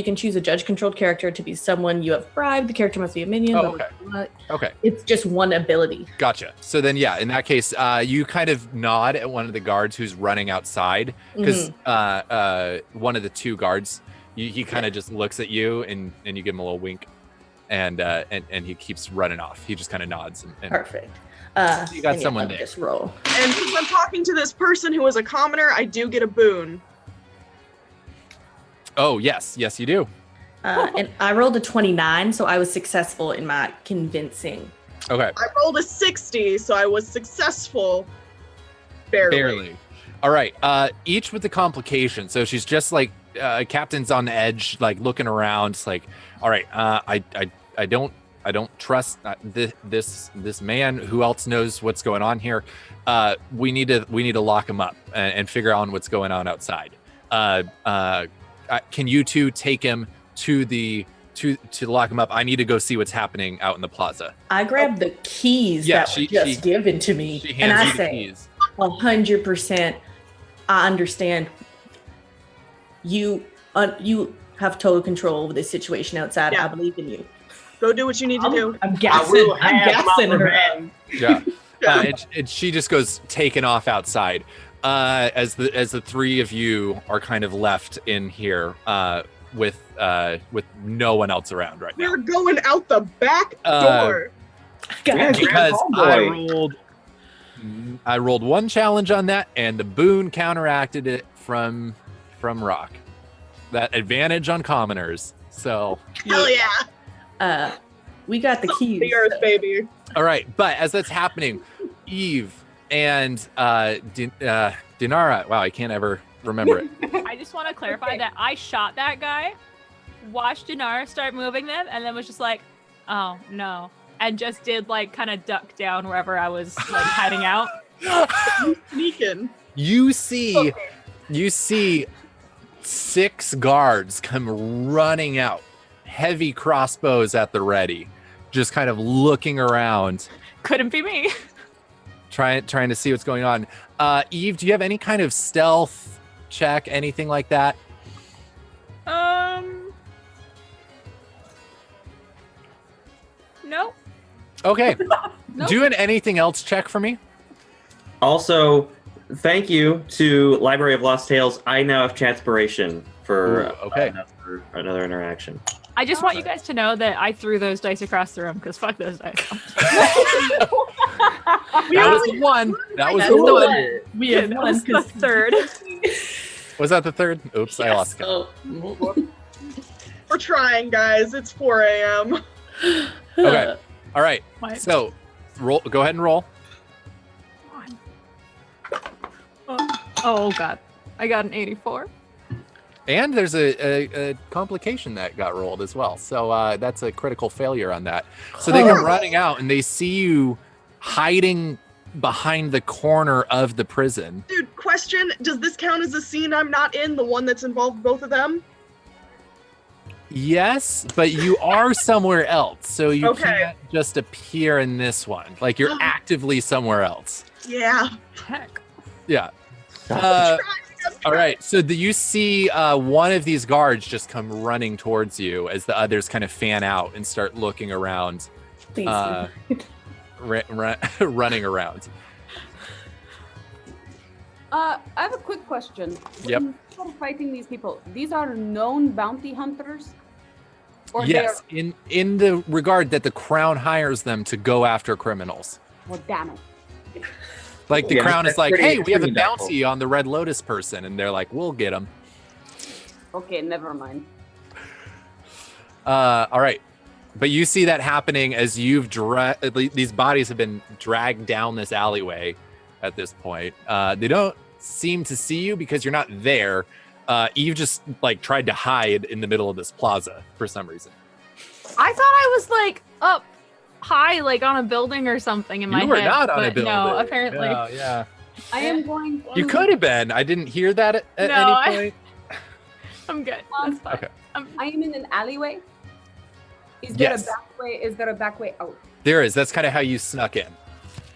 can choose a judge controlled character to be someone you have bribed. The character must be a minion. Oh, blah, okay. blah, blah. Okay. It's just one ability. Gotcha. So then, yeah, in that case, you kind of nod at one of the guards who's running outside because one of the 2 guards, he kind of just looks at you and you give him a little wink, and he keeps running off. He just kind of nods. And Perfect. You got someone there. Just roll. And since I'm talking to this person who is a commoner, I do get a boon. Oh, yes, you do. And I rolled a 29, so I was successful in my convincing. Okay. I rolled a 60, so I was successful. Barely. All right. Each with the complication. So she's just like captain's on the edge, like looking around. It's like, all right. I don't trust this man. Who else knows what's going on here? We need to lock him up and figure out what's going on outside. Can you 2 take him to lock him up? I need to go see what's happening out in the plaza. I grabbed the keys that were just given to me, and I say, 100%. I understand. You have total control over this situation outside. I believe in you. Go do what you need to do. I'm gassing her. Yeah. And she just goes taking off outside. As the 3 of you are kind of left in here with no one else around right now. We're going out the back door. Because I rolled 1 challenge on that, and the boon counteracted it from Rock. That advantage on commoners. So hell yeah. We got the keys. The earth, baby. All right, but as that's happening, Eve and Dinara. Wow, I can't ever remember it. I just want to clarify that I shot that guy, watched Dinara start moving them, and then was just like, oh no. And just did like kind of duck down wherever I was like hiding out. Sneaking. You see 6 guards come running out, heavy crossbows at the ready, just kind of looking around. Couldn't be me. Trying to see what's going on. Eve, do you have any kind of stealth check, anything like that? Nope. Okay. Nope. Do an anything else check for me. Also, thank you to Library of Lost Tales. I now have Chatspiration for another interaction. I just want you guys to know that I threw those dice across the room because fuck those dice. That was the 1. That was the 1. We have That was the 3rd. Was that the 3rd? Oops, I lost count. We're trying, guys. It's 4 a.m. Okay. All right. So, roll. Go ahead and roll. Oh god, I got an 84. And there's a complication that got rolled as well. So that's a critical failure on that. So they come running out and they see you hiding behind the corner of the prison. Dude, question: does this count as a scene I'm not in? The one that's involved both of them? Yes, but you are somewhere else, so you Okay. can't just appear in this one. Like you're actively somewhere else. Yeah. Heck. Yeah. All right. So you see one of these guards just come running towards you as the others kind of fan out and start looking around, Please. running around. I have a quick question. Yep. When you're fighting these people, these are known bounty hunters? Or Yes, in the regard that the crown hires them to go after criminals. Well, damn it. Like the Yeah, crown that's is like, pretty- hey, we have a pretty doubtful. bounty on the Red Lotus person, and they're like, we'll get him. Okay, never mind. All right. But you see that happening as these bodies have been dragged down this alleyway at this point. They don't seem to see you because you're not there. Eve just like tried to hide in the middle of this plaza for some reason. I thought I was like up high, like on a building or something in my You were head. not on a but building. No, apparently. Yeah, yeah. I am going to... You could have been. I didn't hear that at No, any point. I'm good. That's fine. Okay. I am in an alleyway. Is there Yes. a back way? Is there a back way out? There is. That's kind of how you snuck in.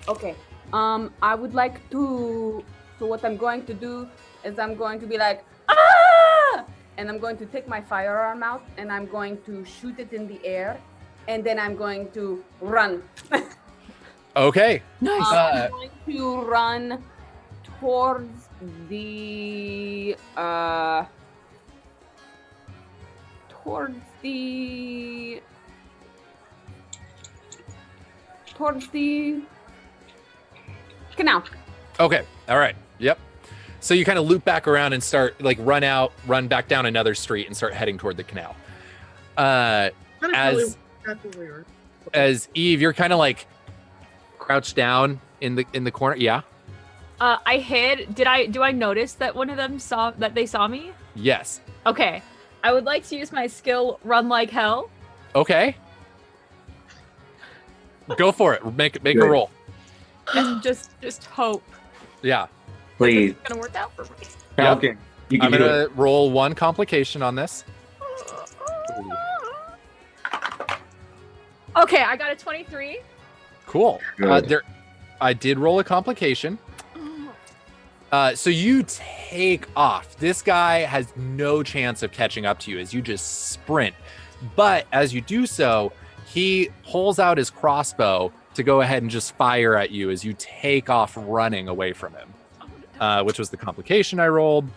Okay. I would like to. So what I'm going to do is I'm going to be like, ah! And I'm going to take my firearm out and I'm going to shoot it in the air, and then I'm going to run. Okay. I'm going to run towards the canal. Okay. All right. Yep. So you kind of loop back around and start like run back down another street and start heading toward the canal. As Eve, you're kind of like crouched down in the corner. Yeah. I hid. Do I notice that one of them saw me? Yes. Okay. I would like to use my skill run like hell. Okay. Go for it. Make a roll. And just hope Yeah. it's Please. gonna work out for me. Falcon, you can I'm do gonna it. roll one complication on this. Okay, I got a 23. Cool. Good. I did roll a complication. So you take off. This guy has no chance of catching up to you as you just sprint. But as you do so, he pulls out his crossbow to go ahead and just fire at you as you take off running away from him, which was the complication I rolled.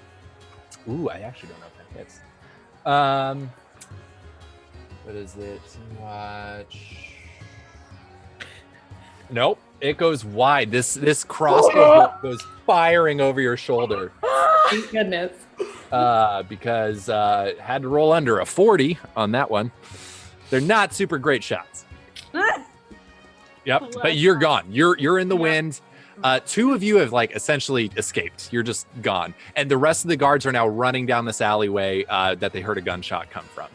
Ooh, I actually don't know if that hits. What is it? Watch. Nope. It goes wide. This crossbow goes firing over your shoulder. Thank goodness. Because had to roll under a 40 on that one. They're not super great shots. Yep, but you're gone. You're in the wind. Two of you have like essentially escaped. You're just gone, and the rest of the guards are now running down this alleyway that they heard a gunshot come from.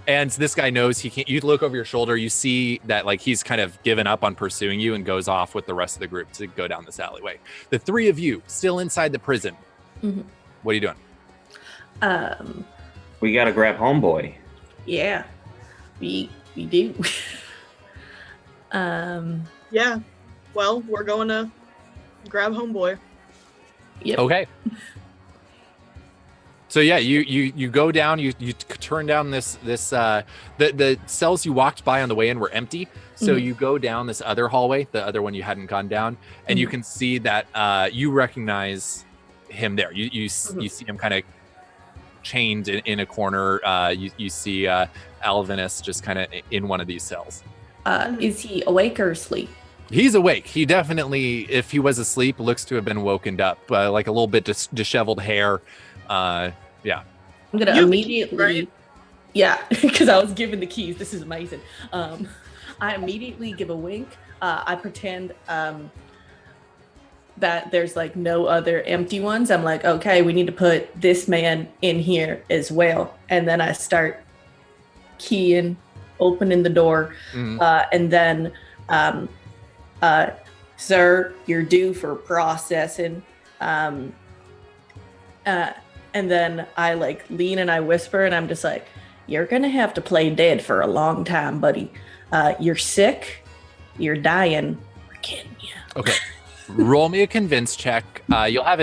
And this guy knows he can't. You look over your shoulder. You see that like he's kind of given up on pursuing you and goes off with the rest of the group to go down this alleyway. The three of you still inside the prison. Mhm. What are you doing? We gotta grab homeboy. Yeah, we do. Yeah. Well, we're going to grab homeboy. Yep. Okay. So yeah, you go down, you turn down this the cells you walked by on the way in were empty. So Mhm. you go down this other hallway, the other one you hadn't gone down, and you can see that you recognize him there. You see him kind of chained in a corner. You see Alvinus just kind of in one of these cells. Is he awake or asleep? He's awake. He definitely, if he was asleep, looks to have been woken up. Like a little bit disheveled hair. Yeah. I'm gonna immediately, yeah, because I was given the keys. This is amazing. I immediately give a wink. I pretend that there's like no other empty ones. I'm like, okay, we need to put this man in here as well, and then I start keying, opening the door, and then Sir, you're due for processing. And then I like lean and I whisper and I'm just like, you're gonna have to play dead for a long time, buddy. You're sick, you're dying, we're kidding you. Okay. Roll me a convince check. You'll have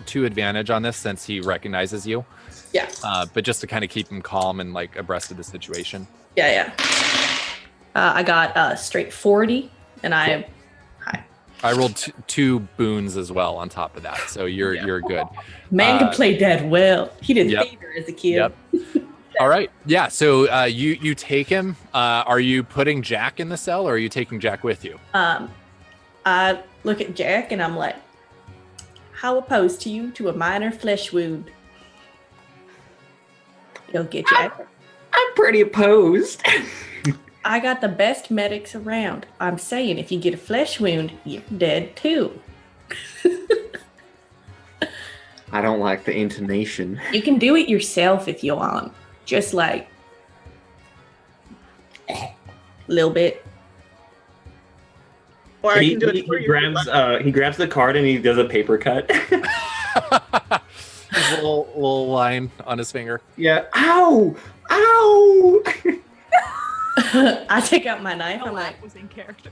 two advantage on this since he recognizes you. Yeah. But just to kind of keep him calm and like abreast of the situation. Yeah. I got straight 40 and I rolled two boons as well on top of that, so you're good. Man can play dead well. He did Yep. theater as a kid. Yep. All right. Yeah. So you take him. Are you putting Jack in the cell, or are you taking Jack with you? I look at Jack and I'm like, how opposed to you to a minor flesh wound? You'll get Jack. I'm pretty opposed. I got the best medics around. I'm saying if you get a flesh wound, you're dead too. I don't like the intonation. You can do it yourself if you want. Just like a little bit. Or I He, can do it he, for he you. grabs the card and he does a paper cut. His little line on his finger. Yeah. Ow! Ow! I take out my knife. I'm like, was in character.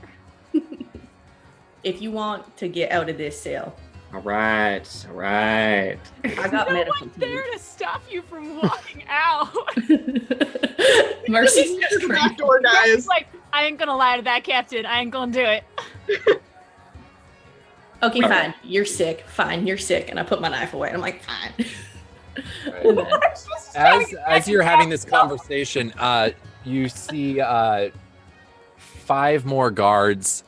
if you want to get out of this cell, All right. I got No medical one's there to stop you from walking out. Mercy's just Back door, guys. Mercy's like, I ain't gonna lie to that captain. I ain't gonna do it. Okay, All fine. You're sick. Fine, you're sick. And I put my knife away. And I'm like, fine. As you're having this conversation, you see 5 more guards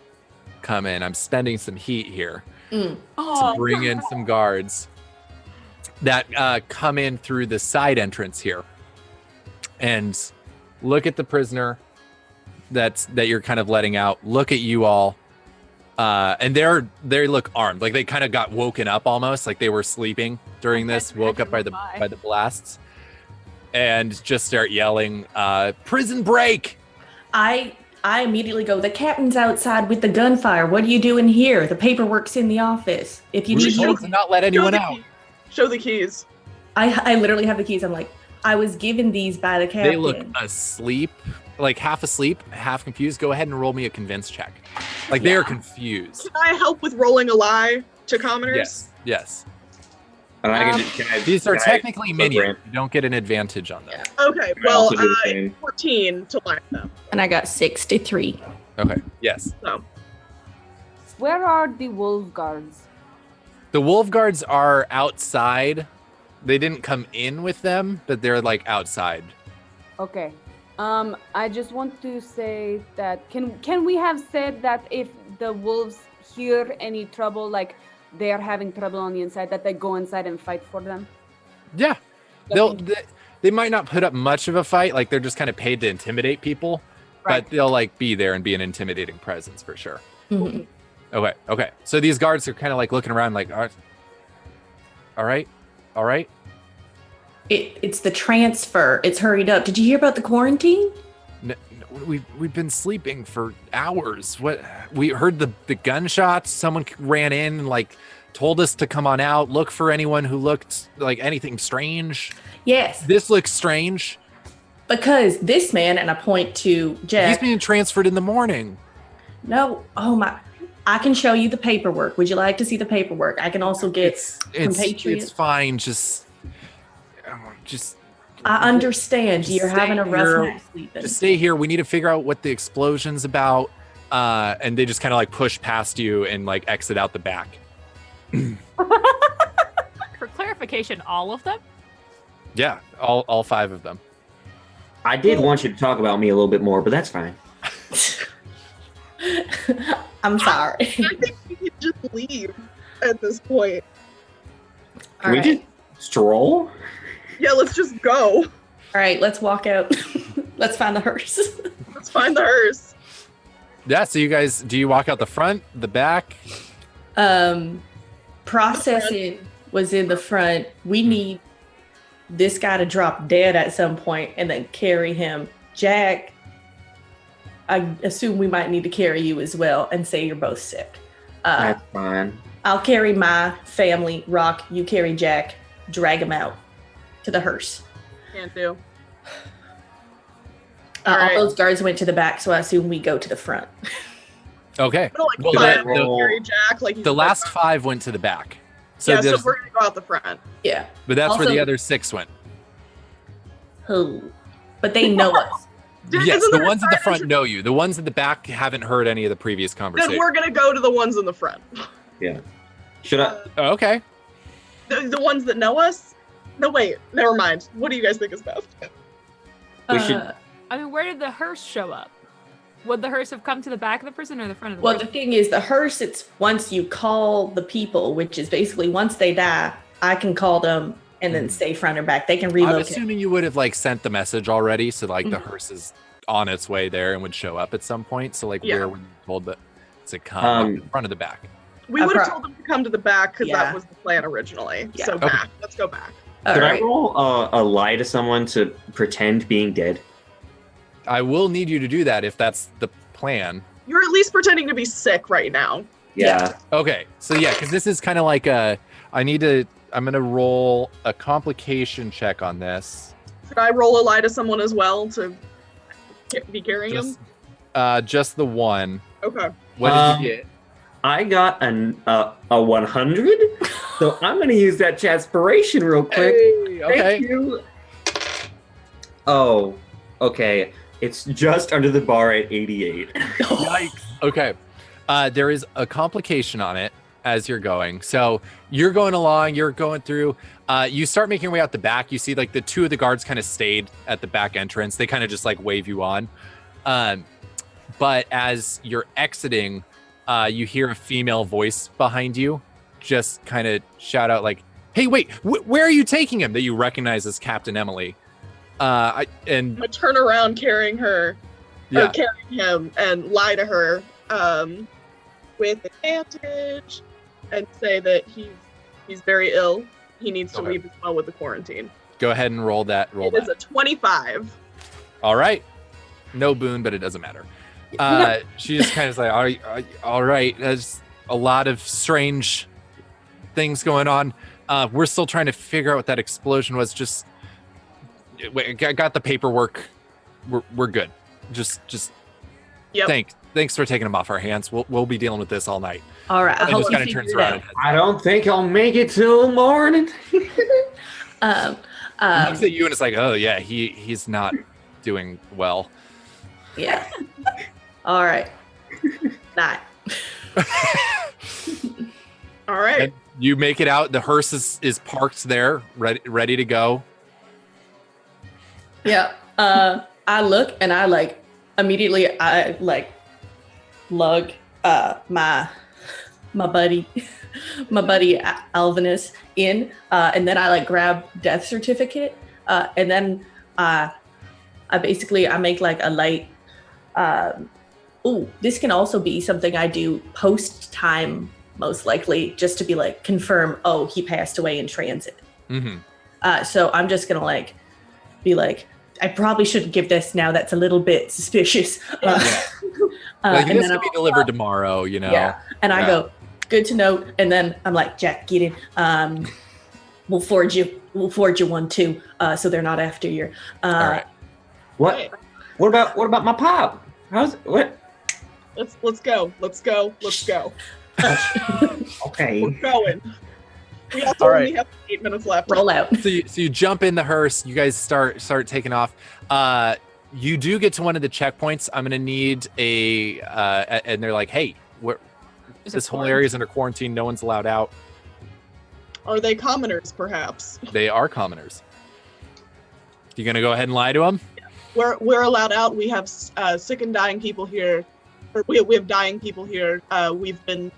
come in. I'm spending some heat here to bring in some guards that come in through the side entrance here and look at the prisoner that you're kind of letting out. Look at you all, and they look armed, like they kind of got woken up almost, like they were sleeping during this, woke up by the blasts, and just start yelling, "Prison break!" I immediately go, the captain's outside with the gunfire. What are you doing here? The paperwork's in the office. If you We need told to not let anyone out. Show the keys. I literally have the keys. I'm like, I was given these by the captain. They look asleep, like half asleep, half confused. Go ahead and roll me a convince check. Like they are confused. Can I help with rolling a lie to commoners? Yes. And These are can I technically minions. program? You don't get an advantage on them. Okay, I well, also do the same. 14 to lie them. And I got 63. Okay. Yes. So. Where are the wolf guards? The wolf guards are outside. They didn't come in with them, but they're like outside. Okay. I just want to say that can we have said that if the wolves hear any trouble, like they're having trouble on the inside, that they go inside and fight for them? Yeah. They might not put up much of a fight. Like they're just kind of paid to intimidate people, but they'll like be there and be an intimidating presence for sure. Mm-hmm. Okay. So these guards are kind of like looking around like, all right. It's the transfer. It's hurried up. Did you hear about the quarantine? No, we've been sleeping for hours. What? We heard the gunshots. Someone ran in and like told us to come on out, look for anyone who looked like anything strange. Yes. This looks strange. Because this man, and I point to Jack. He's being transferred in the morning. No. Oh my. I can show you the paperwork. Would you like to see the paperwork? I can also get compatriots. It's fine. Just I understand. You're stay having a rough here. night sleeping. Just stay here. We need to figure out what the explosion's about. And they just kind of like push past you and like exit out the back. For clarification, all of them? Yeah, all 5 of them. I did want you to talk about me a little bit more, but that's fine. I'm sorry. I think we can just leave at this point. Can we just stroll? Yeah, let's just go. All right, let's walk out. Let's find the hearse. Let's find the hearse. Yeah, so you guys, do you walk out the front, the back? Processing was in the front. We need this guy to drop dead at some point and then carry him. Jack, I assume we might need to carry you as well, and say you're both sick. That's fine. I'll carry my family. Rock, you carry Jack. Drag him out to the hearse. Can't do. All those guards went to the back, so I assume we go to the front. Okay. But like, Well, carry Jack, like he's the last 5 went to the back. So yeah, so there's- we're gonna go out the front. Yeah. but that's where the Also- other 6 went. Oh, but they know us. Yes, isn't the there a ones at the sign front know you. The ones at the back haven't heard any of the previous Then conversation. we're gonna go to the ones in the front. Yeah. Should I? Oh, okay. The ones that know us? No, wait. Never mind. What do you guys think is best? We should. I mean, where did the hearse show up? Would the hearse have come to the back of the prison or the front of the Well, prison? the thing is, the hearse, it's once you call the people, which is basically once they die, I can call them and then stay front or back. They can I'm relocate. assuming you would have like sent the message already, so like the Mhm. hearse is on its way there and would show up at some point. So like Yeah. where were you told that to come? Like, the front of the back. We would have told them to come to the back because Yeah. that was the plan originally. Yeah. So Okay. back. Let's go back. Could I roll a lie to someone to pretend being dead? I will need you to do that if that's the plan. You're at least pretending to be sick right now. Yeah. Okay, so yeah, because this is kind of like I'm gonna roll a complication check on this. Should I roll a lie to someone as well to be carrying Just, him? just the one. Okay. What did you get? I got a 100, so I'm gonna use that chatspiration real quick. Hey, okay. Thank you. Oh, okay. It's just under the bar at 88. Yikes. Okay. There is a complication on it as you're going. So you're going along, you're going through. You start making your way out the back. You see like the 2 of the guards kind of stayed at the back entrance. They kind of just like wave you on. But as you're exiting, you hear a female voice behind you just kind of shout out like, hey, wait, where are you taking him? That you recognize as Captain Emily. And I'm gonna turn around carrying her, Yeah. or carrying him, and lie to her with advantage, and say that he's very ill. He needs to Okay. leave as well with the quarantine. go ahead and roll that. Roll It that. is a 25. All right. No boon, but it doesn't matter. She just kind of like, all right. There's a lot of strange things going on. We're still trying to figure out what that explosion was. Just wait, I got the paperwork. We're good. Just Yep. thanks for taking them off our hands. We'll be dealing with this all night. All right. I And hope just you kind of turns figure it around. out. And I don't think I'll make it till morning. looks at you and it's like, oh yeah, he's not doing well. Yeah. All right. Not. All right. And you make it out. The hearse is parked there, ready to go. Yeah. I look and I like immediately I like lug my buddy Alvinus in, and then I like grab death certificate, and then I basically I make like a light. This can also be something I do post time, most likely, just to be like confirm. Oh, he passed away in transit. Mm-hmm. So I'm just gonna like be like, I probably shouldn't give this now. That's a little bit suspicious. Like and this then could be delivered tomorrow, you know. yeah, and I go, good to know. And then I'm like, Jack, get in. We'll forge you one too, so they're not after you. All right. What about my pop? How's what? Let's go. Okay. We're going. We also All right. only have 8 minutes left. Roll out. So you jump in the hearse. You guys start taking off. You do get to one of the checkpoints. I'm gonna need and they're like, hey, this whole area is under quarantine. No one's allowed out. Are they commoners, perhaps? They are commoners. You gonna go ahead and lie to them? We're allowed out. We have sick and dying people here. Or we have dying people here. We've been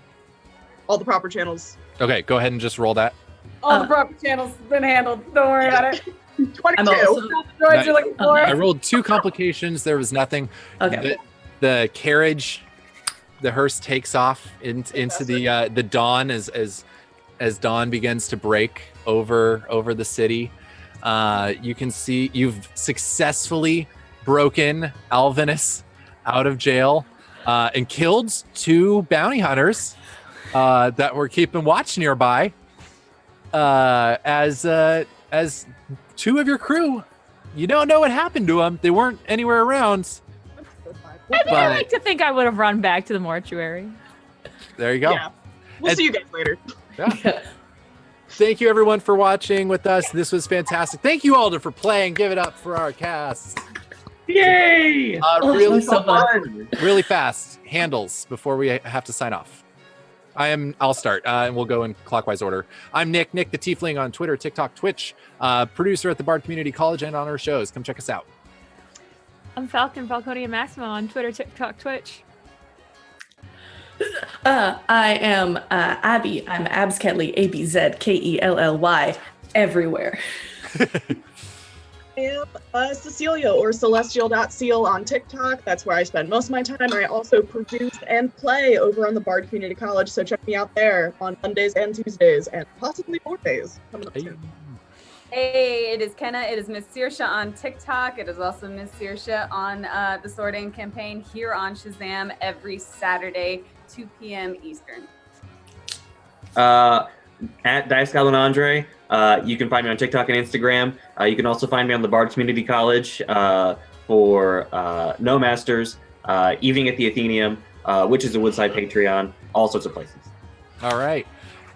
all the proper channels. Okay, go ahead and just roll that. All the proper channels have been handled. Don't worry about it. 22. I'm also, Not the droids you're looking for. I rolled 2 complications. There was nothing. Okay. The carriage, the hearse takes off into the dawn as dawn begins to break over the city. You can see you've successfully broken Alvinus out of jail and killed 2 bounty hunters that were keeping watch nearby. As 2 of your crew, you don't know what happened to them. They weren't anywhere around. I like to think I would have run back to the mortuary. There you go. Yeah. We'll see you guys later. Yeah. Thank you everyone for watching with us. This was fantastic. Thank you Alder for playing. Give it up for our cast. Yay! Really so fun. Really fast handles before we have to sign off. I'll start and we'll go in clockwise order. I'm Nick the Tiefling on Twitter, TikTok, Twitch, producer at the Bard Community College and on our shows. Come check us out. I'm Falconia Maximo on Twitter, TikTok, Twitch. I am Abby. I'm Abs Kelly, ABZKELLY, everywhere. I am Cecilia or Celestial.Seal on TikTok. That's where I spend most of my time. I also produce and play over on the Bard Community College, so check me out there on Mondays and Tuesdays and possibly more days coming up soon. Hey, it is Kenna. It is Miss Sirsha on TikTok. It is also Miss Sirsha on the Sword and Campaign here on Shazam every Saturday, 2 p.m. Eastern. At Dice Goblin Andre. You can find me on TikTok and Instagram. You can also find me on the Bard Community College for No Masters, Evening at the Athenaeum, which is a Woodside Patreon, all sorts of places. All right.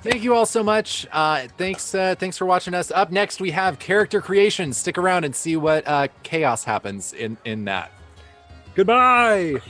Thank you all so much. Thanks for watching us. Up next, we have character creation. Stick around and see what chaos happens in that. Goodbye.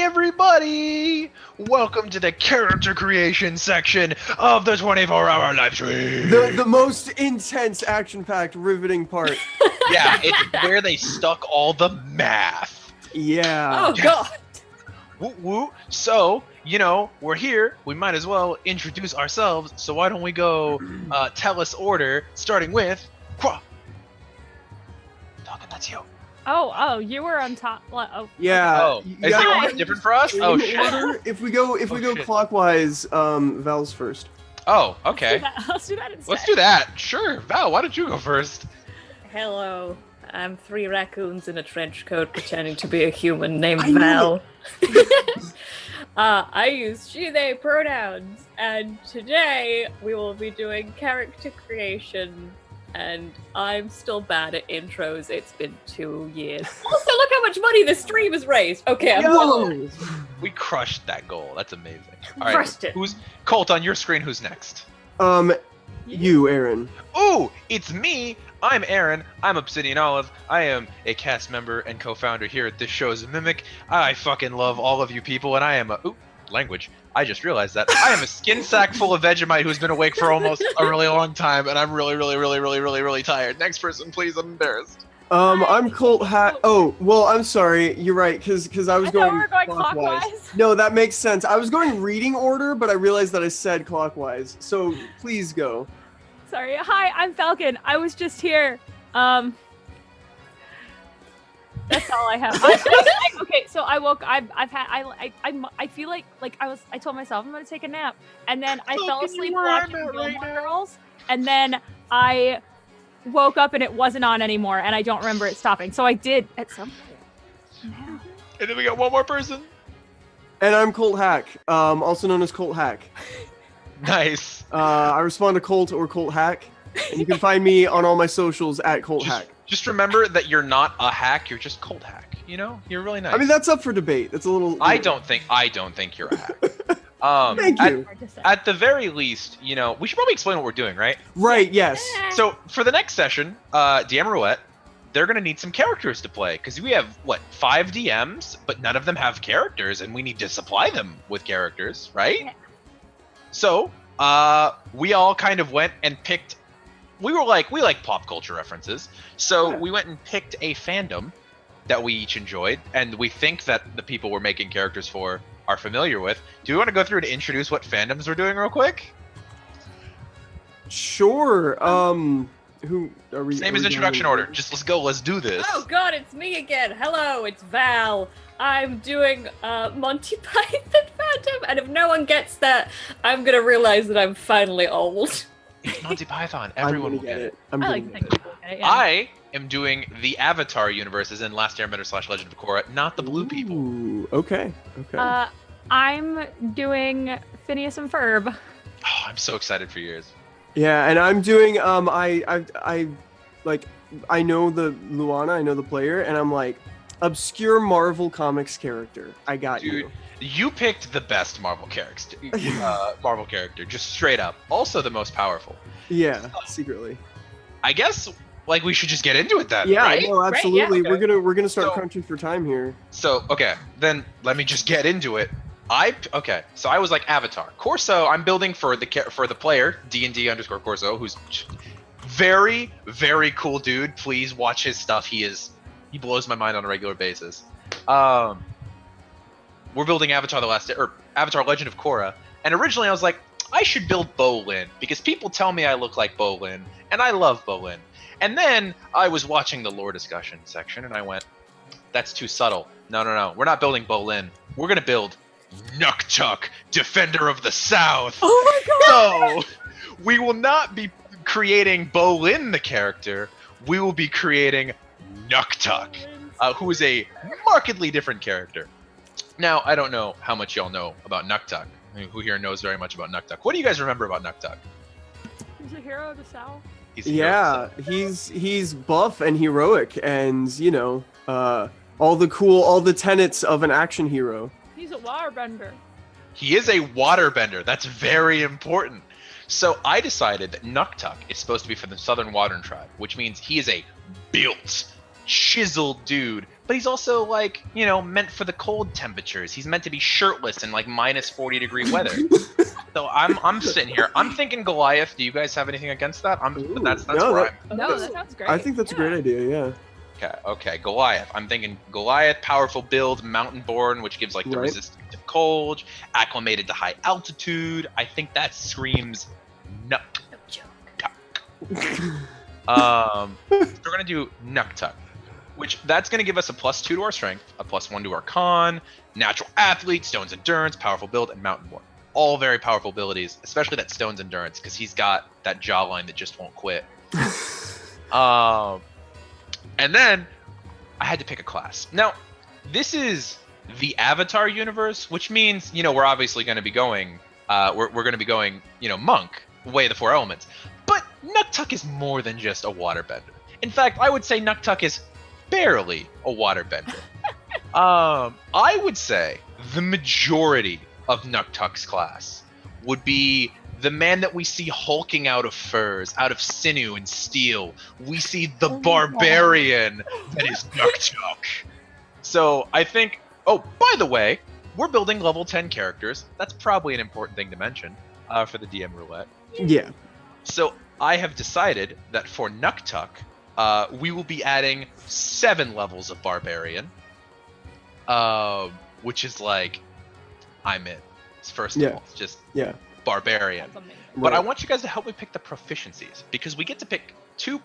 everybody! Welcome to the character creation section of the 24-hour live stream. The most intense, action-packed, riveting part. Yeah, it's where they stuck all the math. Yeah. Oh god. Woo woo. So, we're here. We might as well introduce ourselves. So why don't we go tell us order, starting with Qua. Dog, that's you. Oh, you were on top. Oh. Yeah. Oh, is the order different for us? Oh shit. Order, if we go shit. clockwise, Val's first. Oh, okay. Let's do that instead. Let's do that. Sure. Val, why don't you go first? Hello. I'm 3 raccoons in a trench coat pretending to be a human named I know Val. I use she, they pronouns, and today we will be doing character creation, and I'm still bad at intros. It's been 2 years. Also, look how much money this stream has raised. Okay, I'm done. We crushed that goal. That's amazing. All right. Crushed it. Who's Colt on your screen? Who's next? You, Aaron. Ooh, it's me. I'm Aaron. I'm Obsidian Olive. I am a cast member and co-founder here at this show's Mimic. I fucking love all of you people, and I am a language. I just realized that I am a skin sack full of Vegemite who's been awake for almost a really long time, and I'm really tired. Next person, please. I'm embarrassed. I'm Colt Hack. Oh, well, I'm sorry. You're right, because I was going, we were going clockwise. No, that makes sense. I was going reading order, but I realized that I said clockwise. So please go. Sorry. Hi, I'm Falcon. I was just here. That's all I have. Okay, so I woke. I feel like I told myself I'm gonna take a nap, and then I fell asleep watching Gilmore Girls, and then I woke up and it wasn't on anymore, and I don't remember it stopping. So I did at some point. And then we got one more person. And I'm Colt Hack, also known as Colt Hack. Nice. I respond to Colt or Colt Hack, and you can find me on all my socials at Colt Hack. Just remember that you're not a hack. You're just Colt Hack. You're really nice. I mean, that's up for debate. That's a little. I don't think you're a hack. Thank you. At the very least, we should probably explain what we're doing, right? Right. Yes. So for the next session, DM Roulette, they're gonna need some characters to play because we have 5 DMs, but none of them have characters, and we need to supply them with characters, right? Yeah. So we all kind of went and picked. We like pop culture references, so we went and picked a fandom that we each enjoyed, and we think that the people we're making characters for are familiar with. Do you want to go through to introduce what fandoms we're doing real quick? Sure. Who are we? Same as introduction order. Just let's go. Let's do this. Oh god, it's me again. Hello, it's Val. I'm doing Monty Python fandom, and if no one gets that, I'm gonna realize that I'm finally old. It's Monty Python. Everyone will get it. I am doing the Avatar universe as in Last Airbender / Legend of Korra, not the blue people. Ooh, okay. I'm doing Phineas and Ferb. Oh, I'm so excited for yours. Yeah, and I'm doing I know the Luana, I know the player, and I'm like obscure Marvel Comics character. I got you. You picked the best Marvel character, just straight up. Also the most powerful. Yeah, secretly. I guess we should just get into it then. Yeah, right? no, absolutely. Right? Yeah, okay. We're gonna start crunching for time here. So okay, then let me just get into it. So I was like Avatar. Corso, I'm building for the player, D&D_Corso, who's very, very cool dude. Please watch his stuff. He blows my mind on a regular basis. We're building Avatar Avatar Legend of Korra. And originally I was like, I should build Bolin because people tell me I look like Bolin, and I love Bolin. And then I was watching the lore discussion section, and I went, that's too subtle. No. We're not building Bolin. We're going to build Nuktuk, Defender of the South. Oh my god! So, we will not be creating Bolin the character. We will be creating Nuktuk, who is a markedly different character. Now, I don't know how much y'all know about Nuktuk. I mean, who here knows very much about Nuktuk? What do you guys remember about Nuktuk? He's a hero of the South. He's buff and heroic, and all the tenets of an action hero. He's a waterbender. He is a waterbender. That's very important. So I decided that Nuktuk is supposed to be for the Southern Wadern tribe, which means he is a built, chiseled dude, but he's also like, you know, meant for the cold temperatures. He's meant to be shirtless in like minus 40-degree weather. So I'm sitting here. I'm thinking Goliath. Do you guys have anything against that? But that's no, where No, that sounds great. I think that's a great idea. Yeah. Okay, Goliath. I'm thinking Goliath, powerful build, mountain born, which gives like the Right. resistance to cold, acclimated to high altitude. I think that screams Nuktuk. So we're gonna do Nuktuk, which that's gonna give us a +2 to our strength, a +1 to our con, natural athlete, stone's endurance, powerful build, and mountain born. All very powerful abilities, especially that stone's endurance, because he's got that jawline that just won't quit. And then I had to pick a class. Now, this is the Avatar universe, which means, you know, we're obviously going to be going, we're going to be going, you know, monk, way of the 4 elements. But Nuktuk is more than just a waterbender. In fact, I would say Nuktuk is barely a waterbender. I would say the majority of Nuktuk's class would be the man that we see hulking out of furs, out of sinew and steel. We see the barbarian that is Nuktuk. So I think, oh, by the way, we're building level 10 characters. That's probably an important thing to mention for the DM roulette. Yeah. So I have decided that for Nuktuk, we will be adding 7 levels of barbarian, which is like, I'm in. First of all, it's just barbarian. But I want you guys to help me pick the proficiencies, because we get to pick two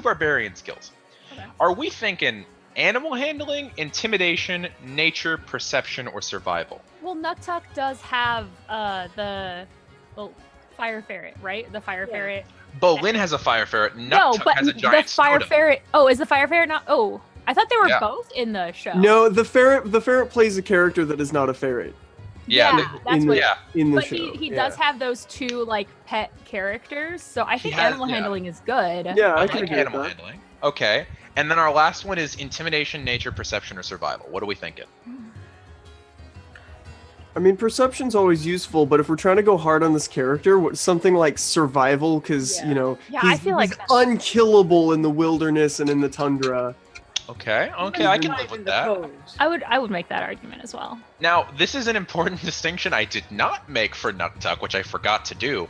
barbarian skills. Okay. Are we thinking animal handling, intimidation, nature, perception, or survival? Well, Nuktuk does have the fire ferret, right? The fire ferret. Bolin has a fire ferret. No, Nuktuk but has a giant the fire totem. ferret. Oh, is the fire ferret not? Oh, I thought they were Yeah. both in the show. No, the ferret plays a character that is not a ferret. Yeah, that's what. in the but show. he does have those 2 like pet characters, so I think has- animal yeah. handling is good. Yeah, I like animal handling. Okay. And then our last one is intimidation, nature, perception, or survival. What are we thinking? I mean, perception's always useful, but if we're trying to go hard on this character, something like survival, because you know I feel like he's unkillable in the wilderness and in the tundra. Okay, I can live with that. I would make that argument as well. Now, this is an important distinction I did not make for Nuktuk, which I forgot to do.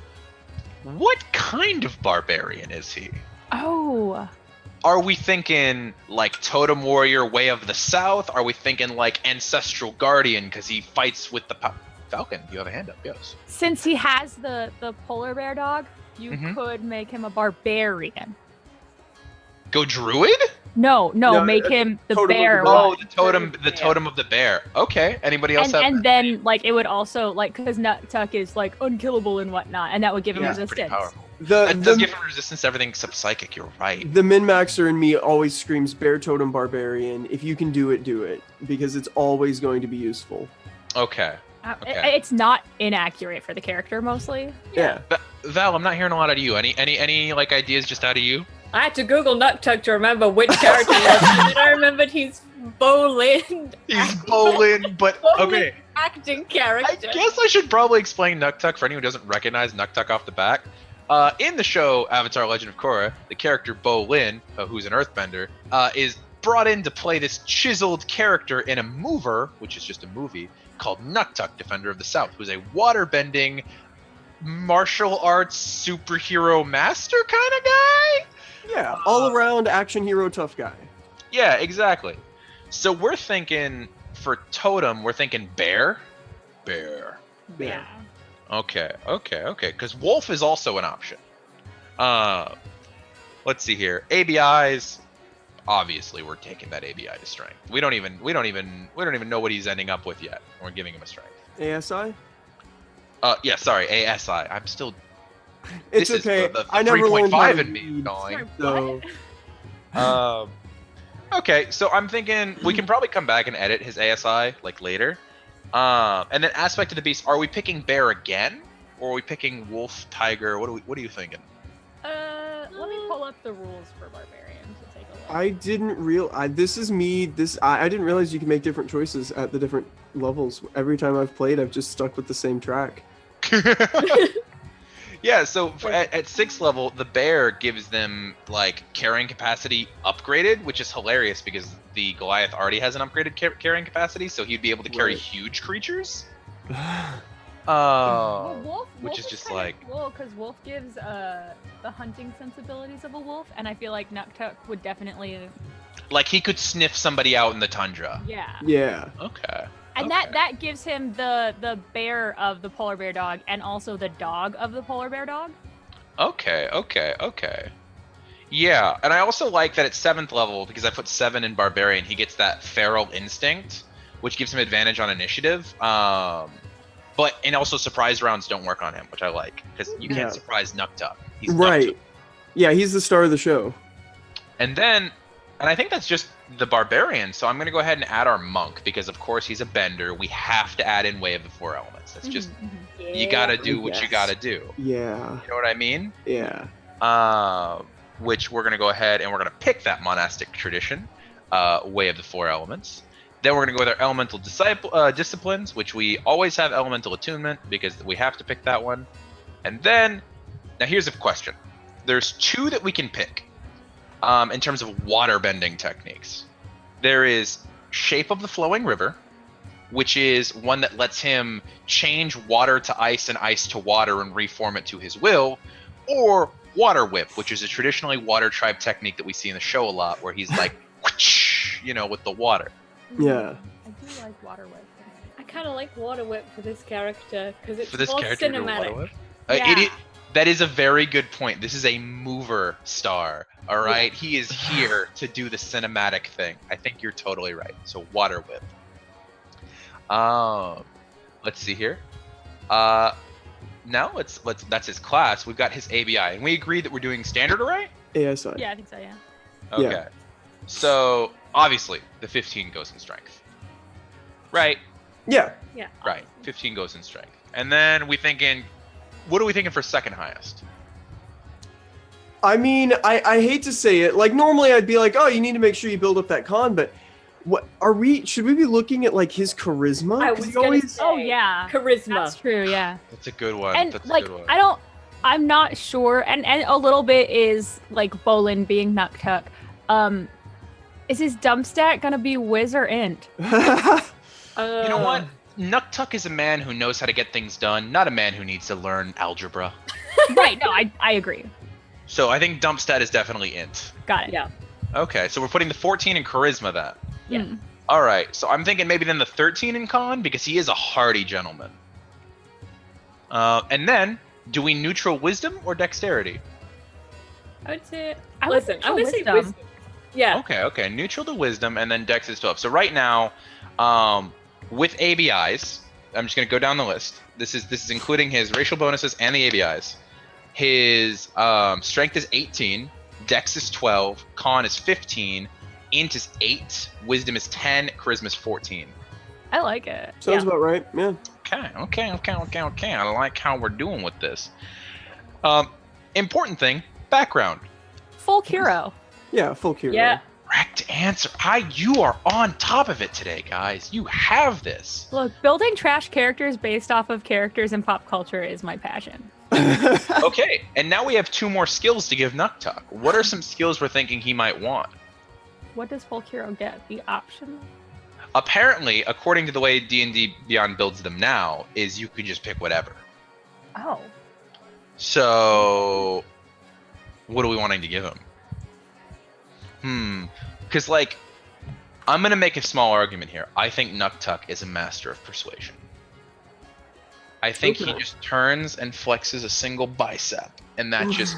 What kind of barbarian is he? Oh. Are we thinking like Totem Warrior, Way of the South? Are we thinking like Ancestral Guardian because he fights with the Falcon? You have a hand up, yes. Since he has the polar bear dog, you could make him a barbarian. Go Druid? No, make him the bear. Oh, the totem of the bear. Okay. Anybody else have? And then like it would also like because Nuktuk is like unkillable and whatnot, and that would give him Pretty resistance. powerful. That does give him resistance to everything except psychic. You're right. The min-maxer in me always screams bear totem barbarian. If you can do it, because it's always going to be useful. Okay. It's not inaccurate for the character mostly. Yeah. Val, I'm not hearing a lot out of you. Any like ideas just out of you? I had to Google Nuktuk to remember which character he was, and then I remembered he's Bolin. He's Bolin, but okay. Acting character. I guess I should probably explain Nuktuk for anyone who doesn't recognize Nuktuk off the back. In the show Avatar: Legend of Korra, the character Bolin, who's an Earthbender, is brought in to play this chiseled character in a mover, which is just a movie, called Nuktuk, Defender of the South, who's a waterbending martial arts superhero master kind of guy. Yeah, all around action hero tough guy. Yeah, exactly. So we're thinking for totem, we're thinking bear. Yeah. Okay. Because wolf is also an option. Let's see here. ABIs. Obviously, we're taking that ABI to strength. We don't even know what he's ending up with yet. We're giving him a strength. ASI? Yeah. Sorry, ASI. I'm still. It's this okay. Is the I never learned how 3.5 to in me read, going. so- Okay, so I'm thinking we can probably come back and edit his ASI like later. And then aspect of the beast. Are we picking bear again, or are we picking wolf, tiger? What are you thinking? Let me pull up the rules for barbarian to take a look. I didn't this is me. I didn't realize you can make different choices at the different levels. Every time I've played, I've just stuck with the same track. Yeah, so at 6th level, the bear gives them like carrying capacity upgraded, which is hilarious because the Goliath already has an upgraded carrying capacity, so he'd be able to carry huge creatures. Which is just like cool because Wolf gives the hunting sensibilities of a wolf, and I feel like Nuktuk would definitely. like he could sniff somebody out in the tundra. Yeah. Yeah. Okay. And that gives him the bear of the polar bear dog, and also the dog of the polar bear dog. Okay. Yeah, and I also like that at 7th level, because I put 7 in Barbarian, he gets that feral instinct, which gives him advantage on initiative. And also surprise rounds don't work on him, which I like, because you can't surprise Nuktuk. He's right. Nuktuk. Yeah, he's the star of the show. And I think that's just the Barbarian, so I'm going to go ahead and add our Monk, because of course he's a bender. We have to add in Way of the Four Elements. That's just, you got to do what you got to do. Yeah. You know what I mean? Yeah. Which we're going to go ahead and we're going to pick that monastic tradition, Way of the Four Elements. Then we're going to go with our elemental disciplines, which we always have elemental attunement because we have to pick that one. And then, now here's a question. There's 2 that we can pick in terms of water bending techniques. There is Shape of the Flowing River, which is one that lets him change water to ice and ice to water and reform it to his will, or Water Whip, which is a traditionally water tribe technique that we see in the show a lot, where he's like, whoosh, with the water. Yeah. I do like Water Whip. I kind of like Water Whip for this character because it's For this more character, you're Water cinematic. Whip? Yeah. That is a very good point. This is a mover star, all right? He is here to do the cinematic thing. I think you're totally right. So Water Whip. Let's see here. Now let's that's his class. We've got his ABI, and we agreed that we're doing standard array. ASI. Yeah, I think so. Yeah. Okay. Yeah. So obviously the 15 goes in strength, right? Yeah. Yeah. Right. 15 goes in strength, and then what are we thinking for second highest? I mean, I hate to say it. Like normally I'd be like, oh, you need to make sure you build up that con, but should we be looking at like his charisma? I 'Cause was he always, Oh yeah. Charisma. That's true. Yeah. That's a good one. And That's like a good one. I'm not sure, and a little bit is like Bolin being Nuktuk. Is his dump stat gonna be Wiz or Int? You know what? Nuktuk is a man who knows how to get things done, not a man who needs to learn algebra. Right. No, I agree. So I think dump stat is definitely int. Got it. Yeah. Okay, so we're putting the 14 in charisma then. Yeah. All right, so I'm thinking maybe then the 13 in con because he is a hardy gentleman. And then, do we neutral wisdom or dexterity? I would say. I would Listen, I'm gonna say wisdom. wisdom. Yeah. Okay, neutral to wisdom, and then dex is 12. So right now, with ABIs, I'm just gonna go down the list. This is including his racial bonuses and the ABIs. His strength is 18, dex is 12, con is 15, int is 8, wisdom is 10, charisma is 14. I like it. Sounds about right. Yeah. Okay. I like how we're doing with this. Important thing, background. Full hero. Yeah, full hero. Yeah. Correct answer. You are on top of it today, guys. You have this. Look, building trash characters based off of characters in pop culture is my passion. Okay, and now we have 2 more skills to give Nuktuk. What are some skills we're thinking he might want? What does full hero get? The option? Apparently, according to the way D&D Beyond builds them now, is you can just pick whatever. Oh. So, what are we wanting to give him? Because, like, I'm going to make a small argument here. I think Nuktuk is a master of persuasion. I think he just turns and flexes a single bicep, and that just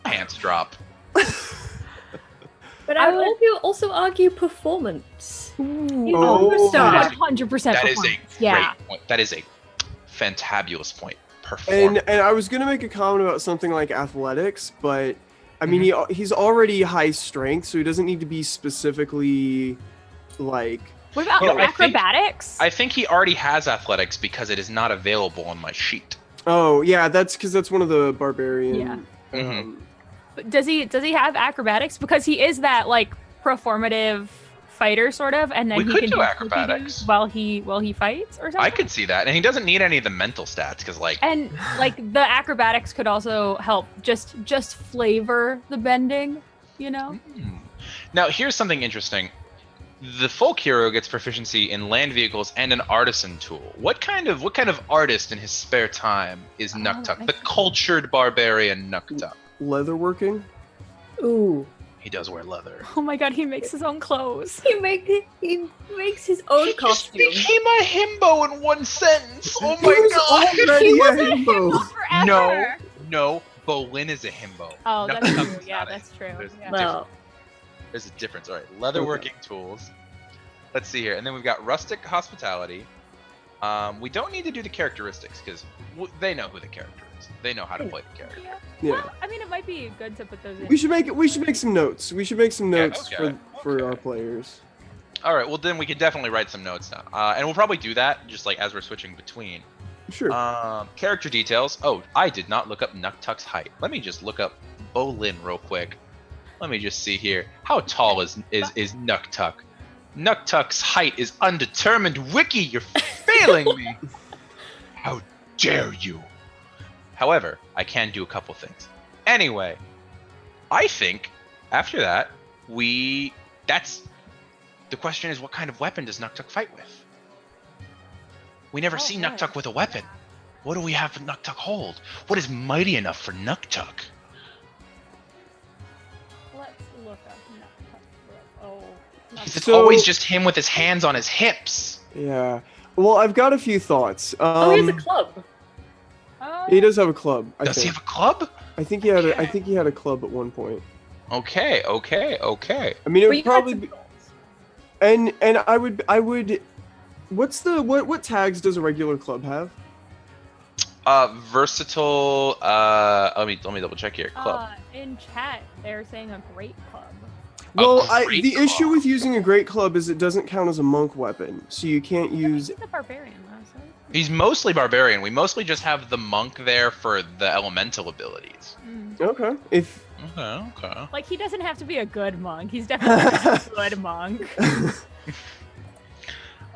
pants drop. But I would also argue performance. Oh, 100% That is a great Yeah. point. That is a fantabulous point. Performance. And I was gonna make a comment about something like athletics, but I mean he's already high strength, so he doesn't need to be specifically like. What about acrobatics? I think he already has athletics because it is not available on my sheet. Oh yeah, that's because that's one of the barbarian. Yeah. But does he have acrobatics? Because he is that like performative fighter, sort of, and then We he could can do do acrobatics. while he fights or something. I could see that, and he doesn't need any of the mental stats because, like, And like the acrobatics could also help just flavor the bending, you know. now here's something interesting. The folk hero gets proficiency in land vehicles and an artisan tool. What kind of artist in his spare time is Nuktuk? The cultured barbarian Nuktuk. Leatherworking? Ooh. He does wear leather. Oh my god, he makes his own clothes. He makes his own costume. Became a himbo in one sentence. Oh He was my god. already a himbo. No, Bolin is a himbo. Oh, that's Nuktuk true. is Yeah, not a that's himbo. true. There's a Yeah. difference. There's a difference. All right, leatherworking tools. Let's see here, and then we've got rustic hospitality. We don't need to do the characteristics because they know who the character is. They know how to play the character. Yeah. Well, I mean, it might be good to put those in. We should make some notes. We should make some notes okay. for our players. All right, well then we can definitely write some notes now, and we'll probably do that just like as we're switching between. Sure. Character details. Oh, I did not look up Nuktuk's height. Let me just look up Bolin real quick. Let me just see here. How tall is Nuktuk? Nuktuk's height is undetermined. Wiki, you're failing me. How dare you? However, I can do a couple things. Anyway, I think after that, the question is, what kind of weapon does Nuktuk fight with? We never see Nuktuk with a weapon. What do we have Nuktuk hold? What is mighty enough for Nuktuk? Let's look up Nuktuk. Oh. It's always just him with his hands on his hips. Yeah. Well, I've got a few thoughts. Oh, he has a club. He does have a club. Does he have a club? I think he had. I think he had a club at one point. Okay. I mean, it would probably be. And I would. What tags does a regular club have? Versatile. Let me double check here. Club. In chat, they're saying a great club. Well, the issue with using a great club is it doesn't count as a monk weapon, so you can't use. He's a barbarian, though. So. He's mostly barbarian. We mostly just have the monk there for the elemental abilities. Okay. If. Okay. Like, he doesn't have to be a good monk. He's definitely a good monk.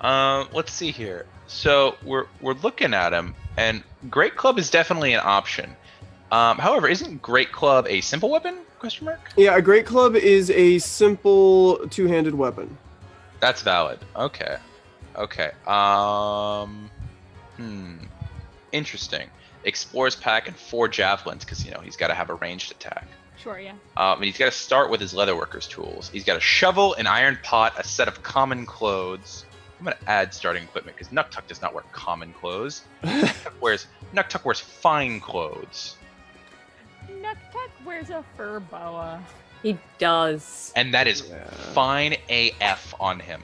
Let's see here. So we're looking at him, and Great Club is definitely an option. However, isn't Great Club a simple weapon? Question mark. Yeah, a great club is a simple two-handed weapon. That's valid. Okay. Interesting. Explorer's pack and 4 javelins because he's got to have a ranged attack. Sure, yeah. And he's got to start with his leatherworker's tools. He's got a shovel, an iron pot, a set of common clothes. I'm gonna add starting equipment because Nuktuk does not wear common clothes. Nuktuk wears fine clothes. Nuktuk wears a fur boa. He does. And that is fine AF on him.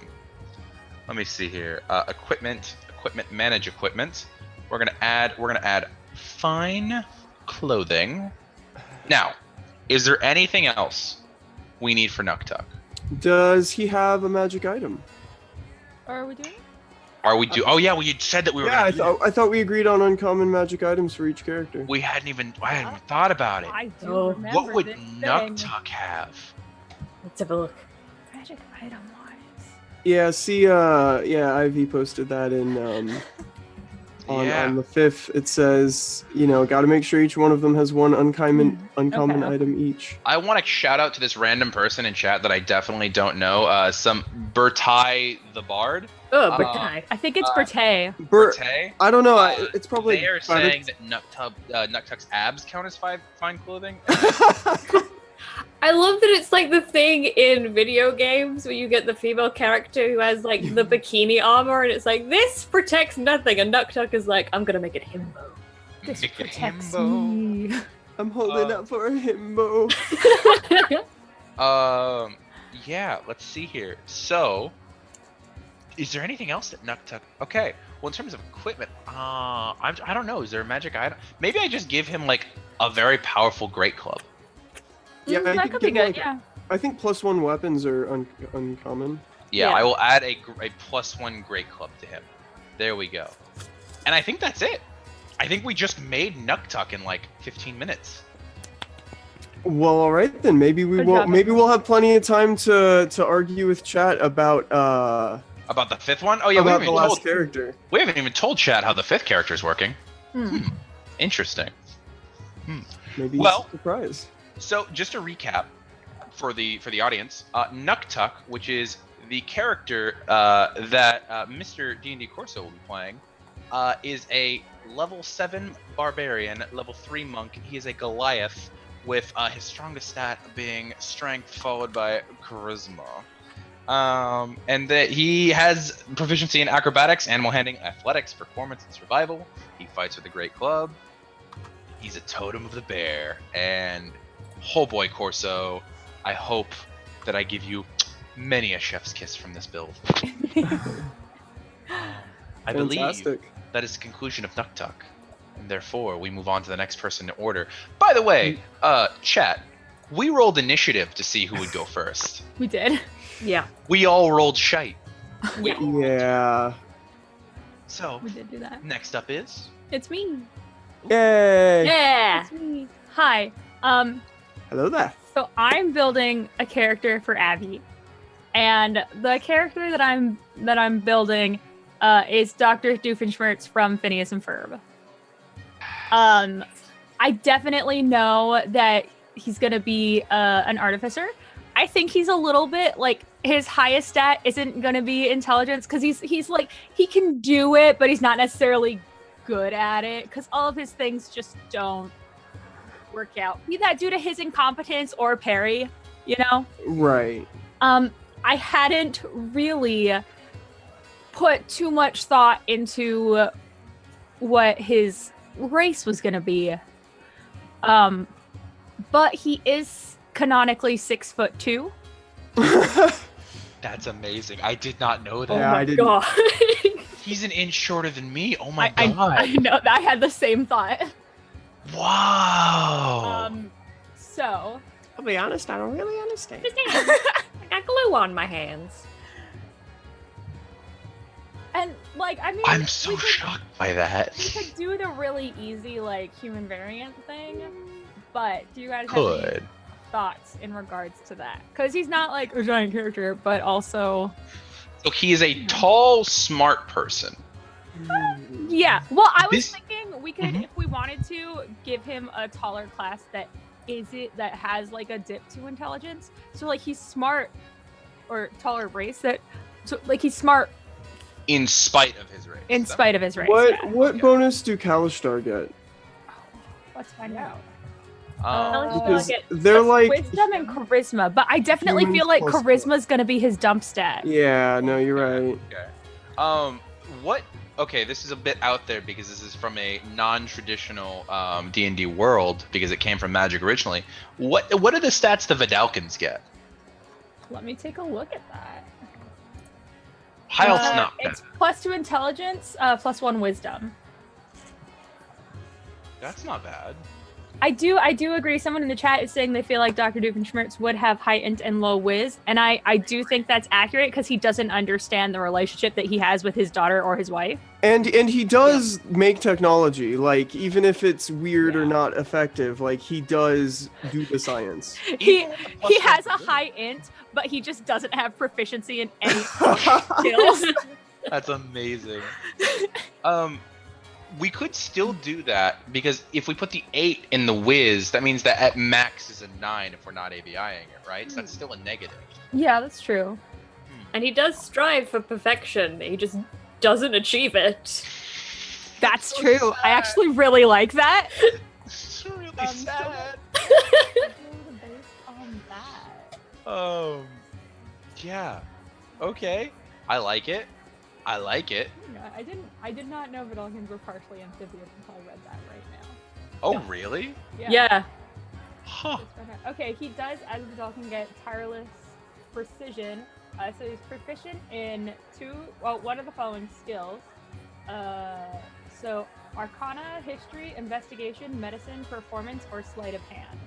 Let me see here. Equipment, manage equipment. We're gonna add fine clothing. Now, is there anything else we need for Nuktuk? Does he have a magic item? Are we doing? Oh yeah, well you said that we were. Yeah, I thought we agreed on uncommon magic items for each character. I hadn't even thought about it. I do remember What would this thing. Nuktuk have? Let's have a look. Magic item wise. Yeah, see, Ivy posted that in on the 5th. It says, got to make sure each one of them has one uncommon item each. I want to shout out to this random person in chat that I definitely don't know. Some Bertai the Bard. Oh, Bertai. I think it's Bertai. Bertai. I don't know. It's probably. They are saying that Nuktuk's abs count as fine clothing. I love that it's like the thing in video games where you get the female character who has like the bikini armor and it's like, this protects nothing. And Nuktuk is like, I'm going to make it himbo. This protects me. I'm holding up for a himbo. Yeah, let's see here. So, is there anything else that Nuktuk... Okay, well, in terms of equipment, I don't know. Is there a magic item? Maybe I just give him, like, a very powerful great club. Yeah, that could be good, yeah. I think +1 weapons are uncommon. Yeah, I will add a +1 great club to him. There we go. And I think that's it. I think we just made Nuktuk in, like, 15 minutes. Well, all right then. Maybe we Good will. job. Maybe we'll have plenty of time to argue with chat about About the fifth one? Oh yeah, about the last character. We haven't even told Chad how the fifth character is working. Hmm. Interesting. Maybe Well- it's a surprise. So just to recap for the audience, Nuktuk, which is the character that Mr. D&D Corso will be playing, is a level 7 barbarian, level 3 monk. He is a Goliath with his strongest stat being strength followed by charisma. And that he has proficiency in acrobatics, animal handling, athletics, performance, and survival. He fights with a great club. He's a totem of the bear. And oh boy, Corso, I hope that I give you many a chef's kiss from this build. I believe Fantastic. that is the conclusion of Nuktuk. And therefore, we move on to the next person in order. By the way, chat, we rolled initiative to see who would go first. We did. Yeah. We all rolled shite. Yeah. So, We did do that. next up is... It's me. Yay. Yeah. It's me. Hi. Hello there. So I'm building a character for Abby, and the character that I'm building is Dr. Doofenshmirtz from Phineas and Ferb. I definitely know that he's gonna be an artificer. I think he's a little bit like his highest stat isn't gonna be intelligence because he's like he can do it, but he's not necessarily good at it because all of his things just don't work out. Be that due to his incompetence or Perry, you know? Right. I hadn't really put too much thought into what his race was gonna be. But he is canonically 6'2". That's amazing. I did not know that. Yeah, I didn't. God. He's an inch shorter than me. Oh my I god. know. I had the same thought. Wow. So I'll be honest, I don't really understand. I got glue on my hands. and like I mean, I'm so shocked by that. we could do the really easy like human variant thing, but do you guys have any Could. thoughts in regards to that? Because he's not like a giant character, but also So he is a tall, smart person. yeah. Well, I was This- thinking we could, if we wanted to, give him a taller class that has like a dip to intelligence. So like he's smart or taller race that, so like he's smart In spite of his race. in spite of his race. What yeah. what bonus do Kalistar get? Let's find out. Because they're like Wisdom and charisma, but I definitely Humans feel like plus charisma's gonna be his dump stat. yeah, no, you're right. Okay. What? Okay, this is a bit out there because this is from a non-traditional D&D world because it came from Magic originally. What are the stats the Vidalkins get? Let me take a look at that. Hyle's not bad. It's +2 intelligence, +1 wisdom. That's not bad. I do agree. Someone in the chat is saying they feel like Dr. Doofenshmirtz would have high int and low whiz, and I do think that's accurate because he doesn't understand the relationship that he has with his daughter or his wife. And he does make technology, like even if it's weird or not effective, like he does do the science. He has a high int, but he just doesn't have proficiency in any skills. That's amazing. We could still do that because if we put the 8 in the whiz, that means that at max is a 9 if we're not ABIing it, right? So that's still a negative. Yeah, that's true. And he does strive for perfection. He just doesn't achieve it. That's true. I actually really like that. It's really sad. Yeah. Okay. I like it. I like it. Yeah, I did not know Vidalkins were partially amphibious until I read that right now. Oh, really? Yeah. Huh. Okay, he does, as Vidalkin, get tireless precision. So he's proficient in one of the following skills. So Arcana, History, Investigation, Medicine, Performance, or Sleight of Hand.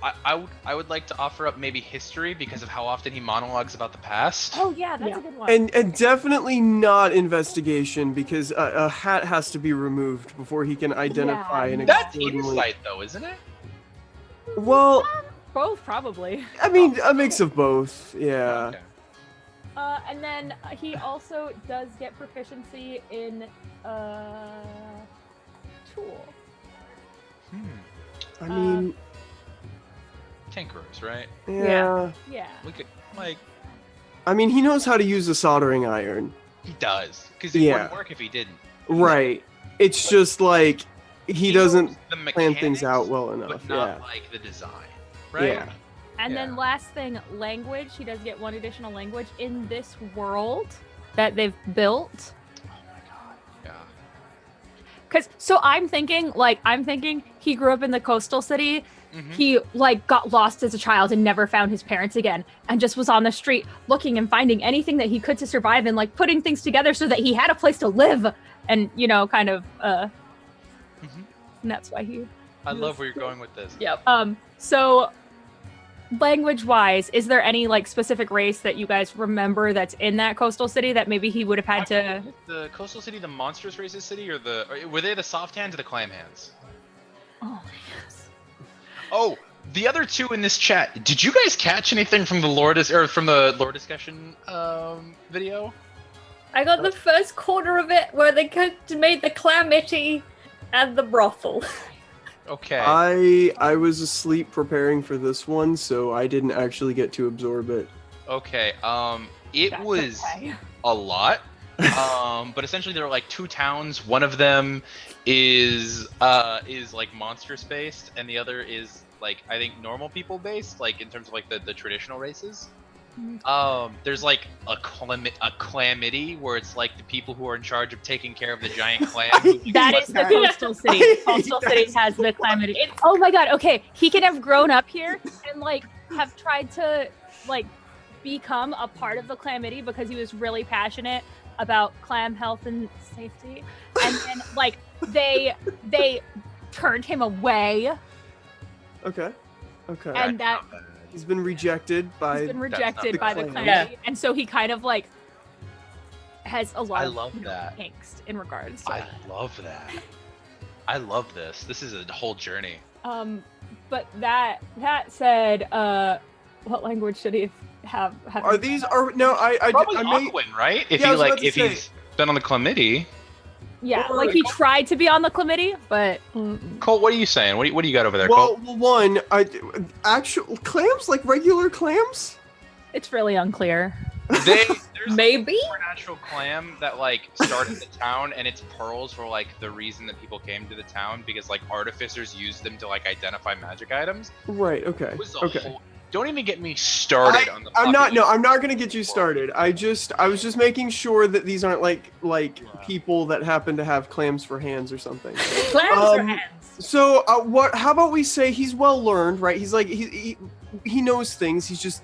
I would like to offer up maybe history because of how often he monologues about the past. Oh yeah, that's a good one. And definitely not investigation because a hat has to be removed before he can identify and That's explodingly- insight though, isn't it? Well, Both, probably. I mean, a mix of both. Yeah. And then he also does get proficiency in tool. I mean, Tinkerers, right? yeah. Yeah. We could like I mean, he knows how to use a soldering iron. he does because it Yeah. wouldn't work if he didn't. Right. It's just like he doesn't the plan things out well enough. But not Yeah. like the design, right? Yeah. And then last thing, language. He does get one additional language in this world that they've built. Yeah. So I'm thinking he grew up in the coastal city. Mm-hmm. He like got lost as a child and never found his parents again, and just was on the street looking and finding anything that he could to survive and like putting things together so that he had a place to live, and kind of and that's why he. I love where you're going with this. Yep. So language wise, is there any like specific race that you guys remember that's in that coastal city that maybe he would have had to? The coastal city, the monstrous races city, or were they the soft hands or the clam hands? Oh yes. Oh, the other two in this chat. Did you guys catch anything from the lore discussion video? I got the first quarter of it where they made the calamity and the brothel. Okay. I was asleep preparing for this one, so I didn't actually get to absorb it. Okay. It was a lot. But essentially there are like two towns. One of them is like monstrous based, and the other is like I think normal people based, like in terms of like the traditional races. There's like a calamity where it's like the people who are in charge of taking care of the giant clam. That is the coastal city. Coastal city has the calamity. Oh my god, okay. He can have grown up here and like have tried to like become a part of the calamity because he was really passionate about clam health and safety. And then like they turned him away. Okay. And that he's been rejected by the clan. calamity. And so he kind of like has a lot I of love that. angst in regards to I love that. I love this. This is a whole journey. but that said, what language should he have Are these are no I Probably I may Aquan, right? If Yeah, I he was about like to if say. he's been on the calamity. yeah, like he tried to be on the calamity, but Colt, what are you saying? What do you got over there, well, Colt? one actual clams like regular clams. it's really unclear. There's maybe a supernatural clam that like started the town, and its pearls were like the reason that people came to the town because like artificers used them to like identify magic items. Right. Okay. It was a Okay. whole- don't even get me started on the. I'm not. No, I'm not gonna get you started. I was just making sure that these aren't like people that happen to have clams for hands or something. Clams for hands. So what? How about we say he's well learned, right? He's like he knows things. He's just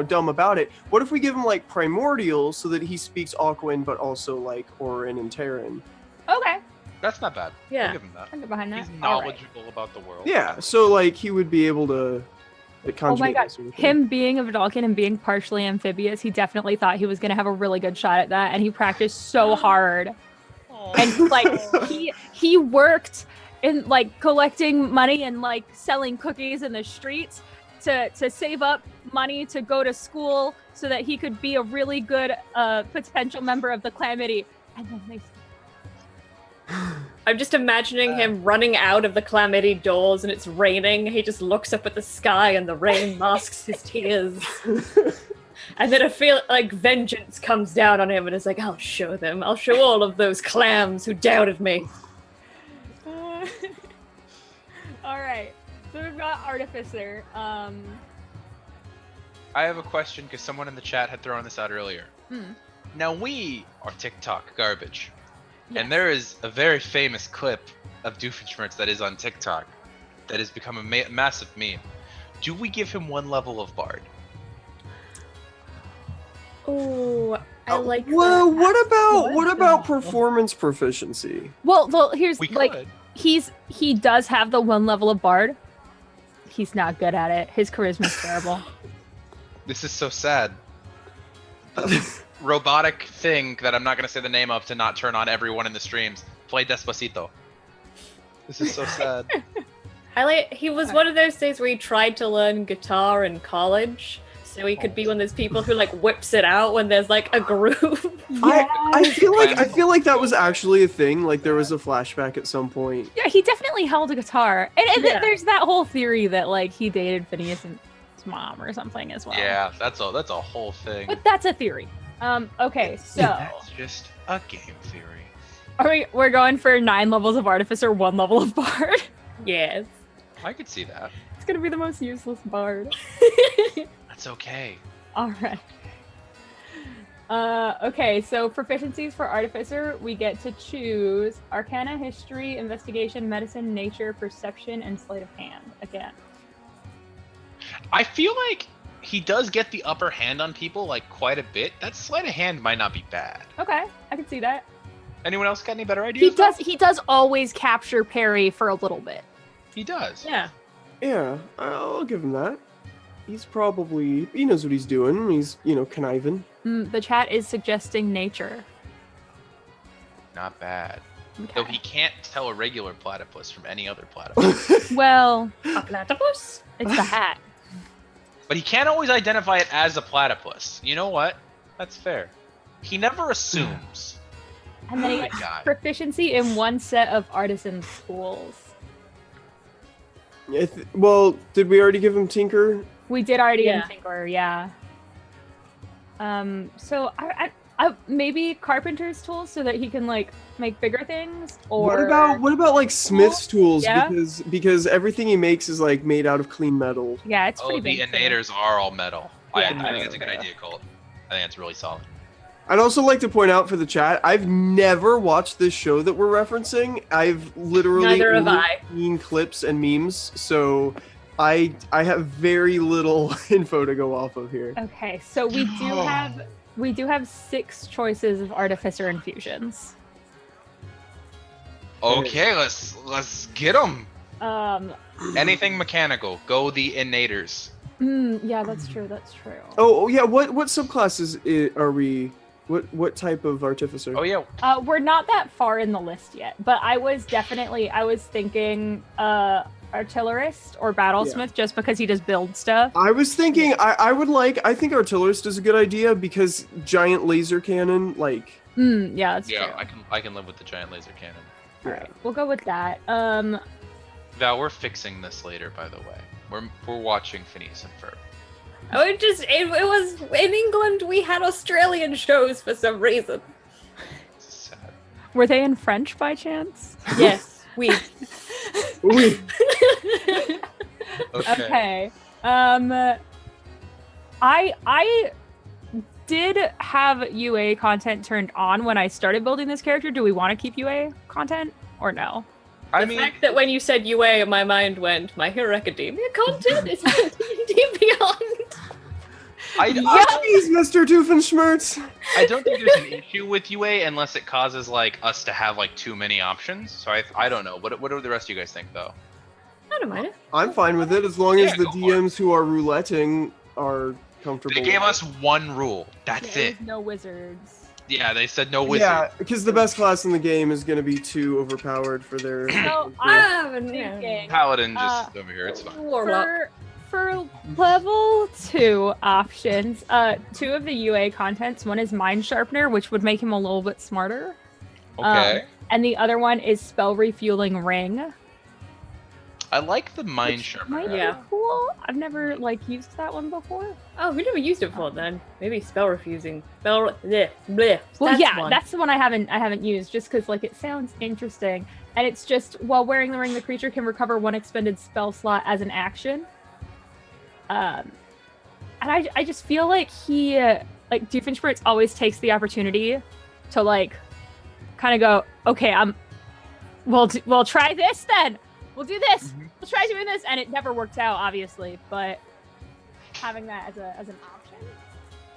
dumb about it. What if we give him like primordial so that he speaks Aquan, but also like Orin and Terran? Okay. That's not bad. Yeah. I'll give him that. I get behind that. He's All right. knowledgeable about the world. Yeah. So like he would be able to. Oh my god, him being a Vidalcan and being partially amphibious, he definitely thought he was gonna have a really good shot at that, and he practiced so hard. And like he worked in like collecting money and like selling cookies in the streets to save up money to go to school so that he could be a really good potential member of the calamity. And then they I'm just imagining him running out of the calamity doors and it's raining. He just looks up at the sky and the rain masks his tears. And then I feel like vengeance comes down on him and is like, I'll show them. I'll show all of those clams who doubted me. all right. So we've got Artificer. I have a question because someone in the chat had thrown this out earlier. Now we are TikTok garbage. And there is a very famous clip of Doofenshmirtz that is on TikTok that has become a massive meme. Do we give him one level of Bard? Oh, I like Well, that. what about performance proficiency? Well, here's We like could. he does have the one level of Bard. He's not good at it. His charisma's terrible. This is so sad. Robotic thing that I'm not going to say the name of to not turn on everyone in the streams. Play Despacito. This is so sad. He was one of those days where he tried to learn guitar in college, so he could be one of those people who like whips it out when there's like a groove. I feel like that was actually a thing. Like there was a flashback at some point. Yeah, he definitely held a guitar. And Yeah. there's that whole theory that like he dated Phineas's mom or something as well. Yeah, that's a whole thing. But that's a theory. Okay, so That's just a game theory. we're going for 9 levels of Artificer, 1 level of Bard. Yes. I could see that. It's gonna be the most useless Bard. That's okay. Alright. Okay, so proficiencies for Artificer, we get to choose Arcana, History, Investigation, Medicine, Nature, Perception, and Sleight of Hand. Again. I feel like he does get the upper hand on people like quite a bit. That sleight of hand might not be bad. Okay, I can see that. Anyone else got any better ideas? He does always capture parry for a little bit. He does. Yeah. Yeah, I'll give him that. He knows what he's doing. He's, conniving. The chat is suggesting nature. Not bad. Okay. Though he can't tell a regular platypus from any other platypus. Well, a platypus? It's the hat. But he can't always identify it as a platypus. You know what? That's fair. He never assumes. And then he Oh my gets God. proficiency in 1 set of artisan tools. Well, did we already give him Tinker? We did already Yeah. in Tinker, yeah. So I maybe carpenter's tools so that he can like make bigger things. Or What about like Smith's tools? Yeah. Because everything he makes is like made out of clean metal. Yeah, it's Oh, pretty the big. too. innators are all metal. I Yeah. think it's a good idea, Colt. I think it's really solid. I'd also like to point out for the chat, I've never watched this show that we're referencing. I've literally Neither have only I. seen clips and memes, so I have very little info to go off of here. Okay, so we do have 6 choices of artificer infusions. Okay, let's get them. Um, Anything mechanical, go the innators. yeah, that's true. That's true. Oh yeah, what subclasses are we? What type of artificer? Oh yeah. We're not that far in the list yet, but I was thinking artillerist or battlesmith just because he does build stuff. I was thinking I think artillerist is a good idea because giant laser cannon Yeah, that's Yeah, true. I can live with the giant laser cannon. Alright, we'll go with that. Val, we're fixing this later, by the way. We're watching Phineas and Ferb. Oh, it was in England. We had Australian shows for some reason. Were they in French by chance? Yes, we. Okay. I did have UA content turned on when I started building this character. Do we want to keep UA content or no? The fact that when you said UA, my mind went, My Hero Academia content is D&D Beyond. Jeez, Mr. Doofenshmirtz. I don't think there's an issue with UA unless it causes like us to have like too many options. So I don't know. What do the rest of you guys think though? I don't mind it. I'm fine with it as long as the DMs who are rouletting are comfortable. They gave us one rule. That's it. No wizards. Yeah, they said no wizard. Yeah, because the best class in the game is going to be too overpowered for their. So I'm thinking Paladin just over here. It's fine. for level 2 options, 2 of the UA contents. One is Mind Sharpener, which would make him a little bit smarter. Okay. And the other one is Spell Refueling Ring. I like the mind sharpener. Might be cool. I've never used that one before. Oh, we never used it before then. Maybe spell refusing. Bleh. Well, That's one. that's the one I haven't used just because it sounds interesting, and it's just while wearing the ring, the creature can recover 1 expended spell slot as an action. And I just feel like he Doofenshmirtz always takes the opportunity to kind of go, okay, we'll try this then. We'll do this. We'll try doing this, and it never worked out, obviously. But having that as an option.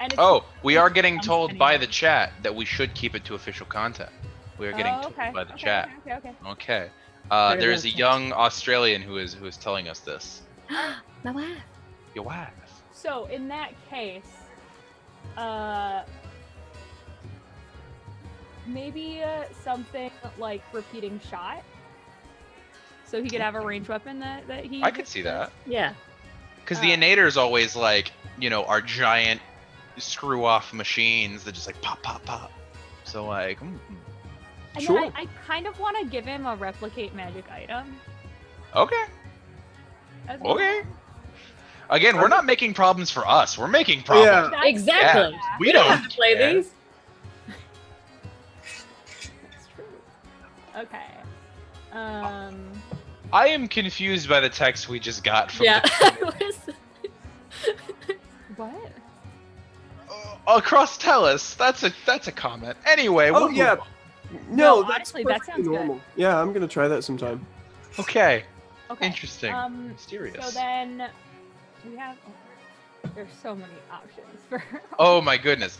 And it's We are getting told by the chat that we should keep it to official content. We are getting told by the chat. Okay. Okay. There's a young Australian who is telling us this. My wife. Your wife. So in that case, maybe something like repeating shot. so he could have a ranged weapon that he. I could see that. Yeah. Because the Innator is always like, our giant screw-off machines that just like pop, pop, pop. So like, And sure. then I kind of want to give him a replicate magic item. Okay. as well. Okay. Again, we're not making problems for us. We're making problems. Yeah. Exactly. Yeah, we don't have to play care. these. Okay. I am confused by the text we just got from Yeah. the What? across Tellus. That's a comment. Anyway. Oh we'll yeah. move on. No, honestly, that's that perfectly sounds good. normal. Yeah, I'm gonna try that sometime. Okay. Okay. Interesting. Mysterious. So then we have. There's so many options for. Oh my goodness.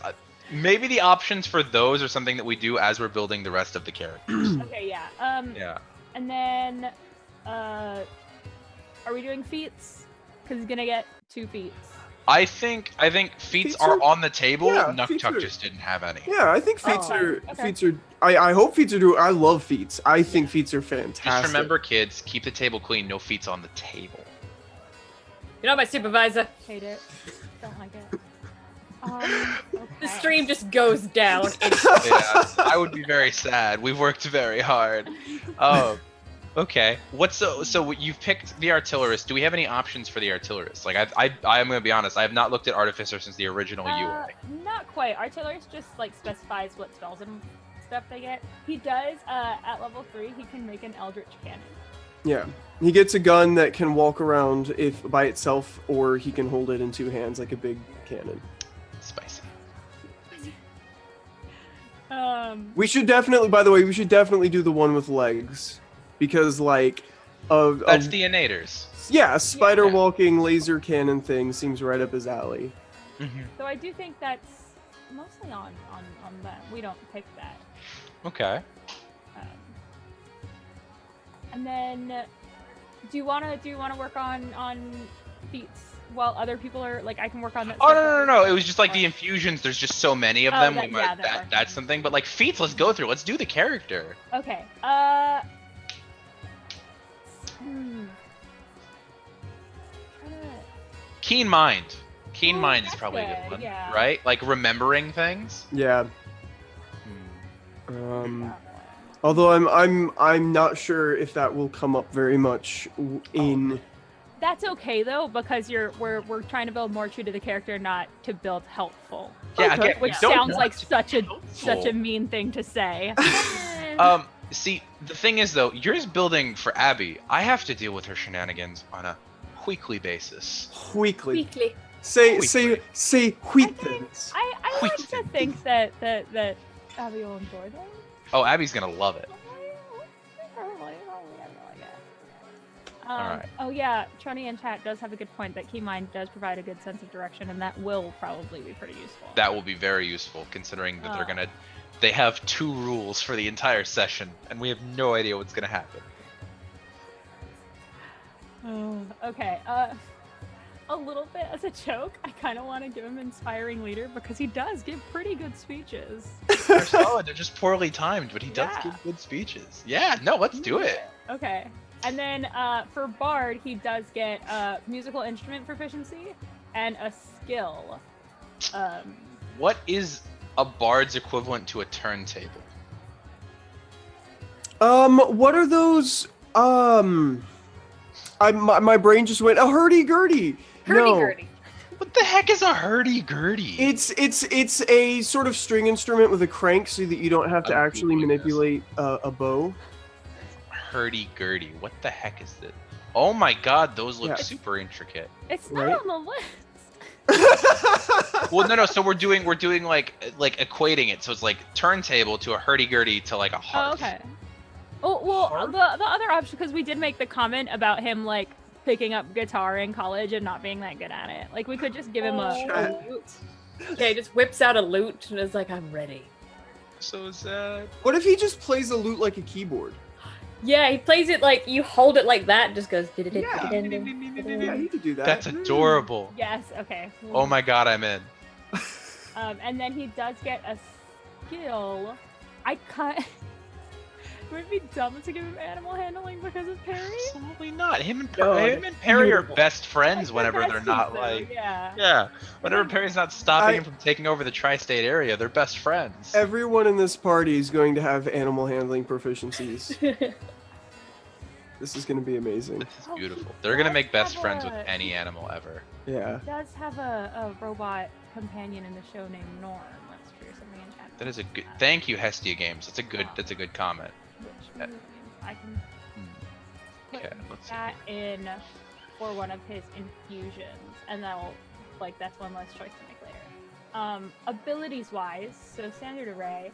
Maybe the options for those are something that we do as we're building the rest of the characters. Okay. Yeah. Yeah. And then, are we doing feats? Because he's gonna get 2 feats. I think feats are on the table. Nuktuk just didn't have any. Yeah, I think feats are okay. feats are. I hope feats are. I love feats. I think feats are fantastic. Just remember, kids, keep the table clean. No feats on the table. You're not my supervisor. Hate it. Don't like it. The stream just goes down. Yeah, I would be very sad. We've worked very hard. Oh, okay. So you've picked the artillerist. Do we have any options for the artillerist? Like I'm gonna be honest. I have not looked at artificer since the original UI. Not quite. Artillerist just like specifies what spells and stuff they get. He does. At level 3, he can make an Eldritch Cannon. Yeah, he gets a gun that can walk around if by itself, or he can hold it in 2 hands like a big cannon. Spicy. We should definitely, by the way, we should definitely do the one with legs, because like, That's the Innators. yeah, spider walking laser cannon thing seems right up his alley. So I do think that's mostly on that. We don't pick that. Okay. And then, do you wanna work on feats while other people are like? I can work on that. Oh no! It was just like the infusions. There's just so many of Oh, them. that- we might, yeah, that works. that's something. But like feats, let's go through. Let's do the character. Okay. Keen mind. Keen mind is probably a good, good one, yeah. right? Like remembering things. Yeah. Although I'm not sure if that will come up very much in. That's okay though, because we're trying to build more true to the character, not to build helpful. Yeah, again, we which don't sounds like want such a mean thing to say. See, the thing is though, you're just building for Abby. I have to deal with her shenanigans on a weekly basis. Weekly. Weekly. Say wheat things. I like to think that Abby will enjoy them. Oh, Abby's gonna love it. Alright. Oh yeah, Choni in chat does have a good point that Keymind does provide a good sense of direction, and that will probably be pretty useful. That will be very useful considering that they have 2 rules for the entire session, and we have no idea what's gonna happen. Okay, a little bit as a joke, I kind of want to give him Inspiring Leader because he does give pretty good speeches. They're solid. They're just poorly timed, but he does give good speeches. Yeah, no, let's do it. Okay. And then for Bard, he does get musical instrument proficiency and a skill. What is a bard's equivalent to a turntable? What are those? My brain just went a hurdy-gurdy. Hurdy-gurdy. What the heck is a hurdy-gurdy? It's a sort of string instrument with a crank so that you don't have to actually manipulate a bow. Hurdy-gurdy. What the heck is this? Oh my god, those look super intricate. It's not on the list. Well, no. So we're doing like equating it. So it's like turntable to a hurdy-gurdy to like a harp. Oh, okay. Oh well, the other option, because we did make the comment about him like picking up guitar in college and not being that good at it. Like we could just give him a lute. Yeah, he just whips out a lute and is like, "I'm ready." So sad. What if he just plays a lute like a keyboard? Yeah, he plays it like you hold it like that and just goes. Yeah, he could do that. That's adorable. Yes. Okay. Oh my god, I'm in. And then he does get a skill. Would it be dumb to give him animal handling because of Perry? Absolutely not. Him and Perry are best friends whenever they're not like. Yeah. Whenever Perry's not stopping him from taking over the tri-state area, they're best friends. Everyone in this party is going to have animal handling proficiencies. This is going to be amazing. This is beautiful. They're gonna make best friends with any animal ever. Yeah. He does have a robot companion in the show named Norm. That's true. Something in chat. That is a good. Thank you, Hestia Games. That's a good comment. Which means I can put Okay, let's see. that in for one of his infusions, and that'll that's one less choice to make later. Abilities wise, so standard array,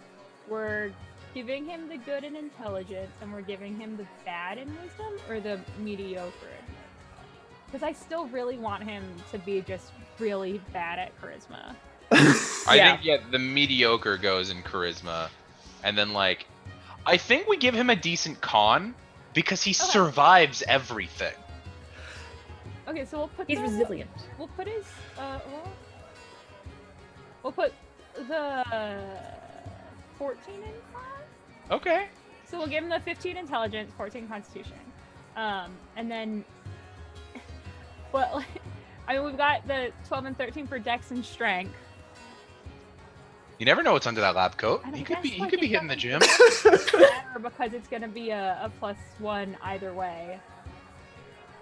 we're giving him the good in intelligence, and we're giving him the bad in wisdom, or the mediocre in wisdom. Because I still really want him to be just really bad at charisma. I think the mediocre goes in charisma, and then I think we give him a decent con because he survives everything. Okay, so we'll put He's resilient. We'll put his we'll put the 14 in con. Okay. So we'll give him the 15 intelligence, 14 constitution. And then we've got the 12 and 13 for dex and strength. You never know what's under that lab coat. He could be hitting the gym. Matter because it's gonna be a +1 either way.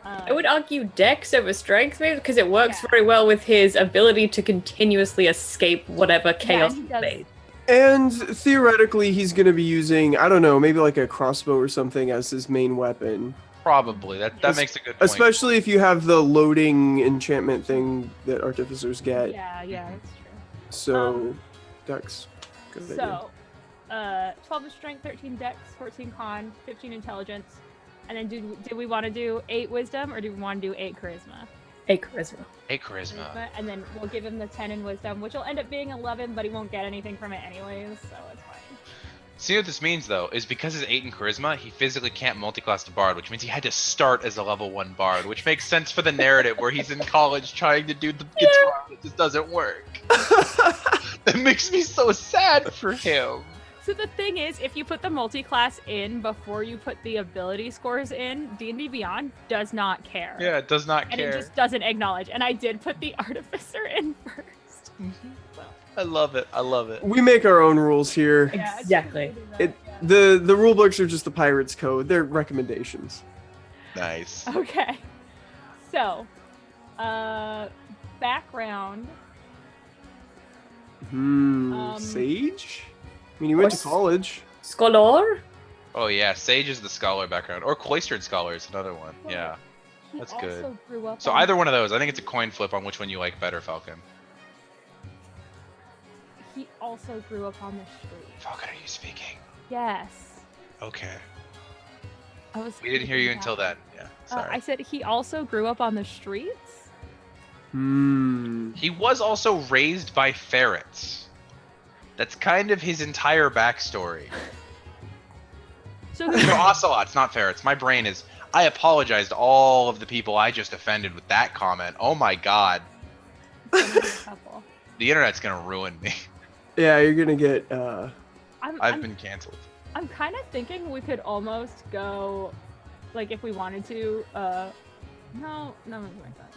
I would argue Dex over Strength, maybe, because it works very well with his ability to continuously escape whatever chaos he's made. And theoretically, he's going to be using, I don't know, maybe like a crossbow or something as his main weapon. Probably. That makes a good point. Especially if you have the loading enchantment thing that artificers get. Yeah, that's true. So, Dex. Good idea. So, 12 is strength, 13 dex, 14 con, 15 intelligence. And then do we want to do 8 wisdom, or do we want to do 8 charisma? 8 charisma. 8 charisma. And then we'll give him the 10 in wisdom, which will end up being 11, but he won't get anything from it anyways, so it's fine. See what this means though is because his 8 in charisma, he physically can't multiclass to bard, which means he had to start as a level 1 bard, which makes sense for the narrative where he's in college trying to do the guitar, it just doesn't work. That makes me so sad for him. So the thing is, if you put the multi-class in before you put the ability scores in, D&D Beyond does not care. Yeah, it does not And care. it just doesn't acknowledge. And I did put the Artificer in first. I love it. I love it. We make our own rules here. Yeah, Exactly. The rule books are just the pirate's code. They're recommendations. Nice. Okay. So, background. Sage? I mean, you went to college. Scholar? Oh yeah, Sage is the scholar background. Or Cloistered Scholar is another one. Yeah. He That's also good. grew up So on- either one of those. I think it's a coin flip on which one you like better, Falcon. He also grew up on the street. Falcon, are you speaking? Yes. Okay. I was. We didn't hear you freaking until out. then. Yeah. Sorry. I said he also grew up on the streets. He was also raised by ferrets. That's kind of his entire backstory. So No, ocelots, not ferrets. My brain is. I apologize to all of the people I just offended with that comment. Oh my god. The internet's gonna ruin me. Yeah, you're gonna get. I've been canceled. I'm kind of thinking we could almost go, like, if we wanted to. No, like that.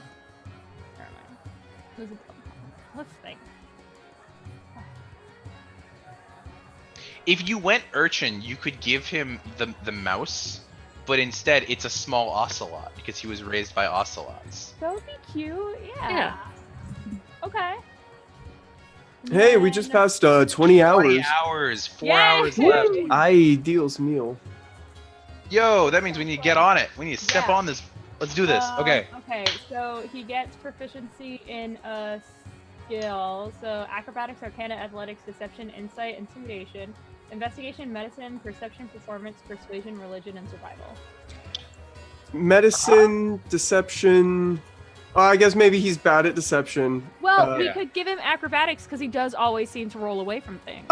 Never mind. Let's think. If you went urchin, you could give him the mouse, but instead it's a small ocelot because he was raised by ocelots. That would be cute. Yeah. Okay. Hey, we just passed 20 hours. 20 hours, 4 Yay! hours left. Ideal's meal. Yo, that means we need to get on it. We need to step on this. Let's do this. Okay. Okay, so he gets proficiency in a skill. So acrobatics, arcana, athletics, deception, insight, intimidation, investigation, medicine, perception, performance, persuasion, religion, and survival. Medicine, deception. I guess maybe he's bad at deception. Well, we could give him acrobatics because he does always seem to roll away from things.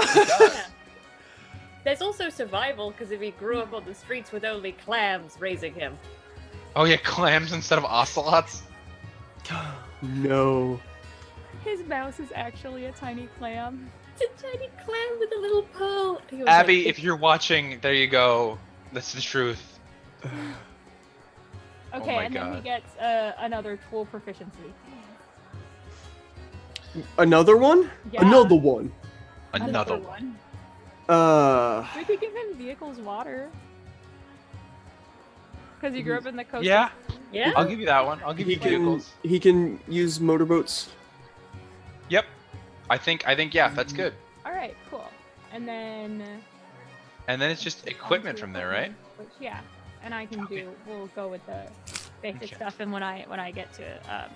There's also survival, because if he grew up on the streets with only clams raising him. Oh yeah, clams instead of ocelots. No. His mouse is actually a tiny clam. It's a tiny clam with a little pearl. He was Abby, like, if you're watching, there you go. That's the truth. Okay, my and then he God. gets another tool proficiency. Another one? Yeah. Another one. Another one. We could give him vehicles water. Because he grew up in the coast. Yeah. Yeah. I'll give you that one. I'll give you vehicles. He can use motorboats. Yep. I think yeah, that's good. All right, cool. And then And then it's just equipment from there, right? which yeah, and I can do. We'll go with the basic stuff, and when I get to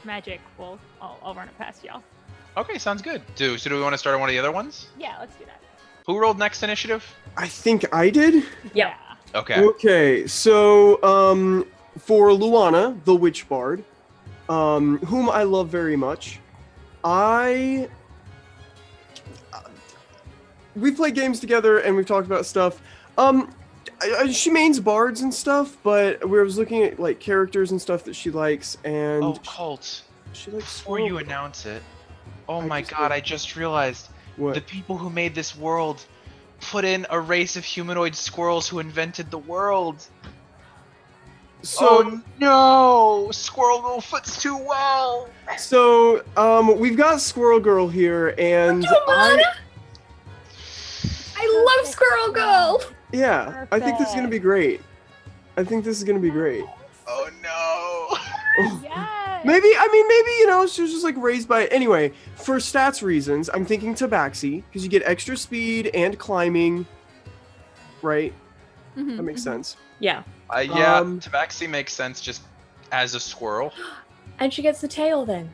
magic, I'll run it past y'all. Okay, sounds good. So do we want to start on one of the other ones? Yeah, let's do that. Who rolled next initiative? I think I did. Yeah. Okay. Okay, so for Luana, the Witch Bard, whom I love very much, we've played games together and we've talked about stuff. She mains bards and stuff, but we was looking at like characters and stuff that she likes, and Oh, Colt. She likes Before you announce it, oh my God! I just realized the people who made this world put in a race of humanoid squirrels who invented the world. So oh no! Squirrel Girl fits too well. So we've got Squirrel Girl here, and I love Squirrel Girl. yeah, I think this is gonna be great. I think this is gonna be great. Oh no! Maybe you know she was just like raised by it. Anyway, for stats reasons, I'm thinking Tabaxi because you get extra speed and climbing. Right, that makes sense. Yeah. Yeah, Tabaxi makes sense just as a squirrel. And she gets the tail then.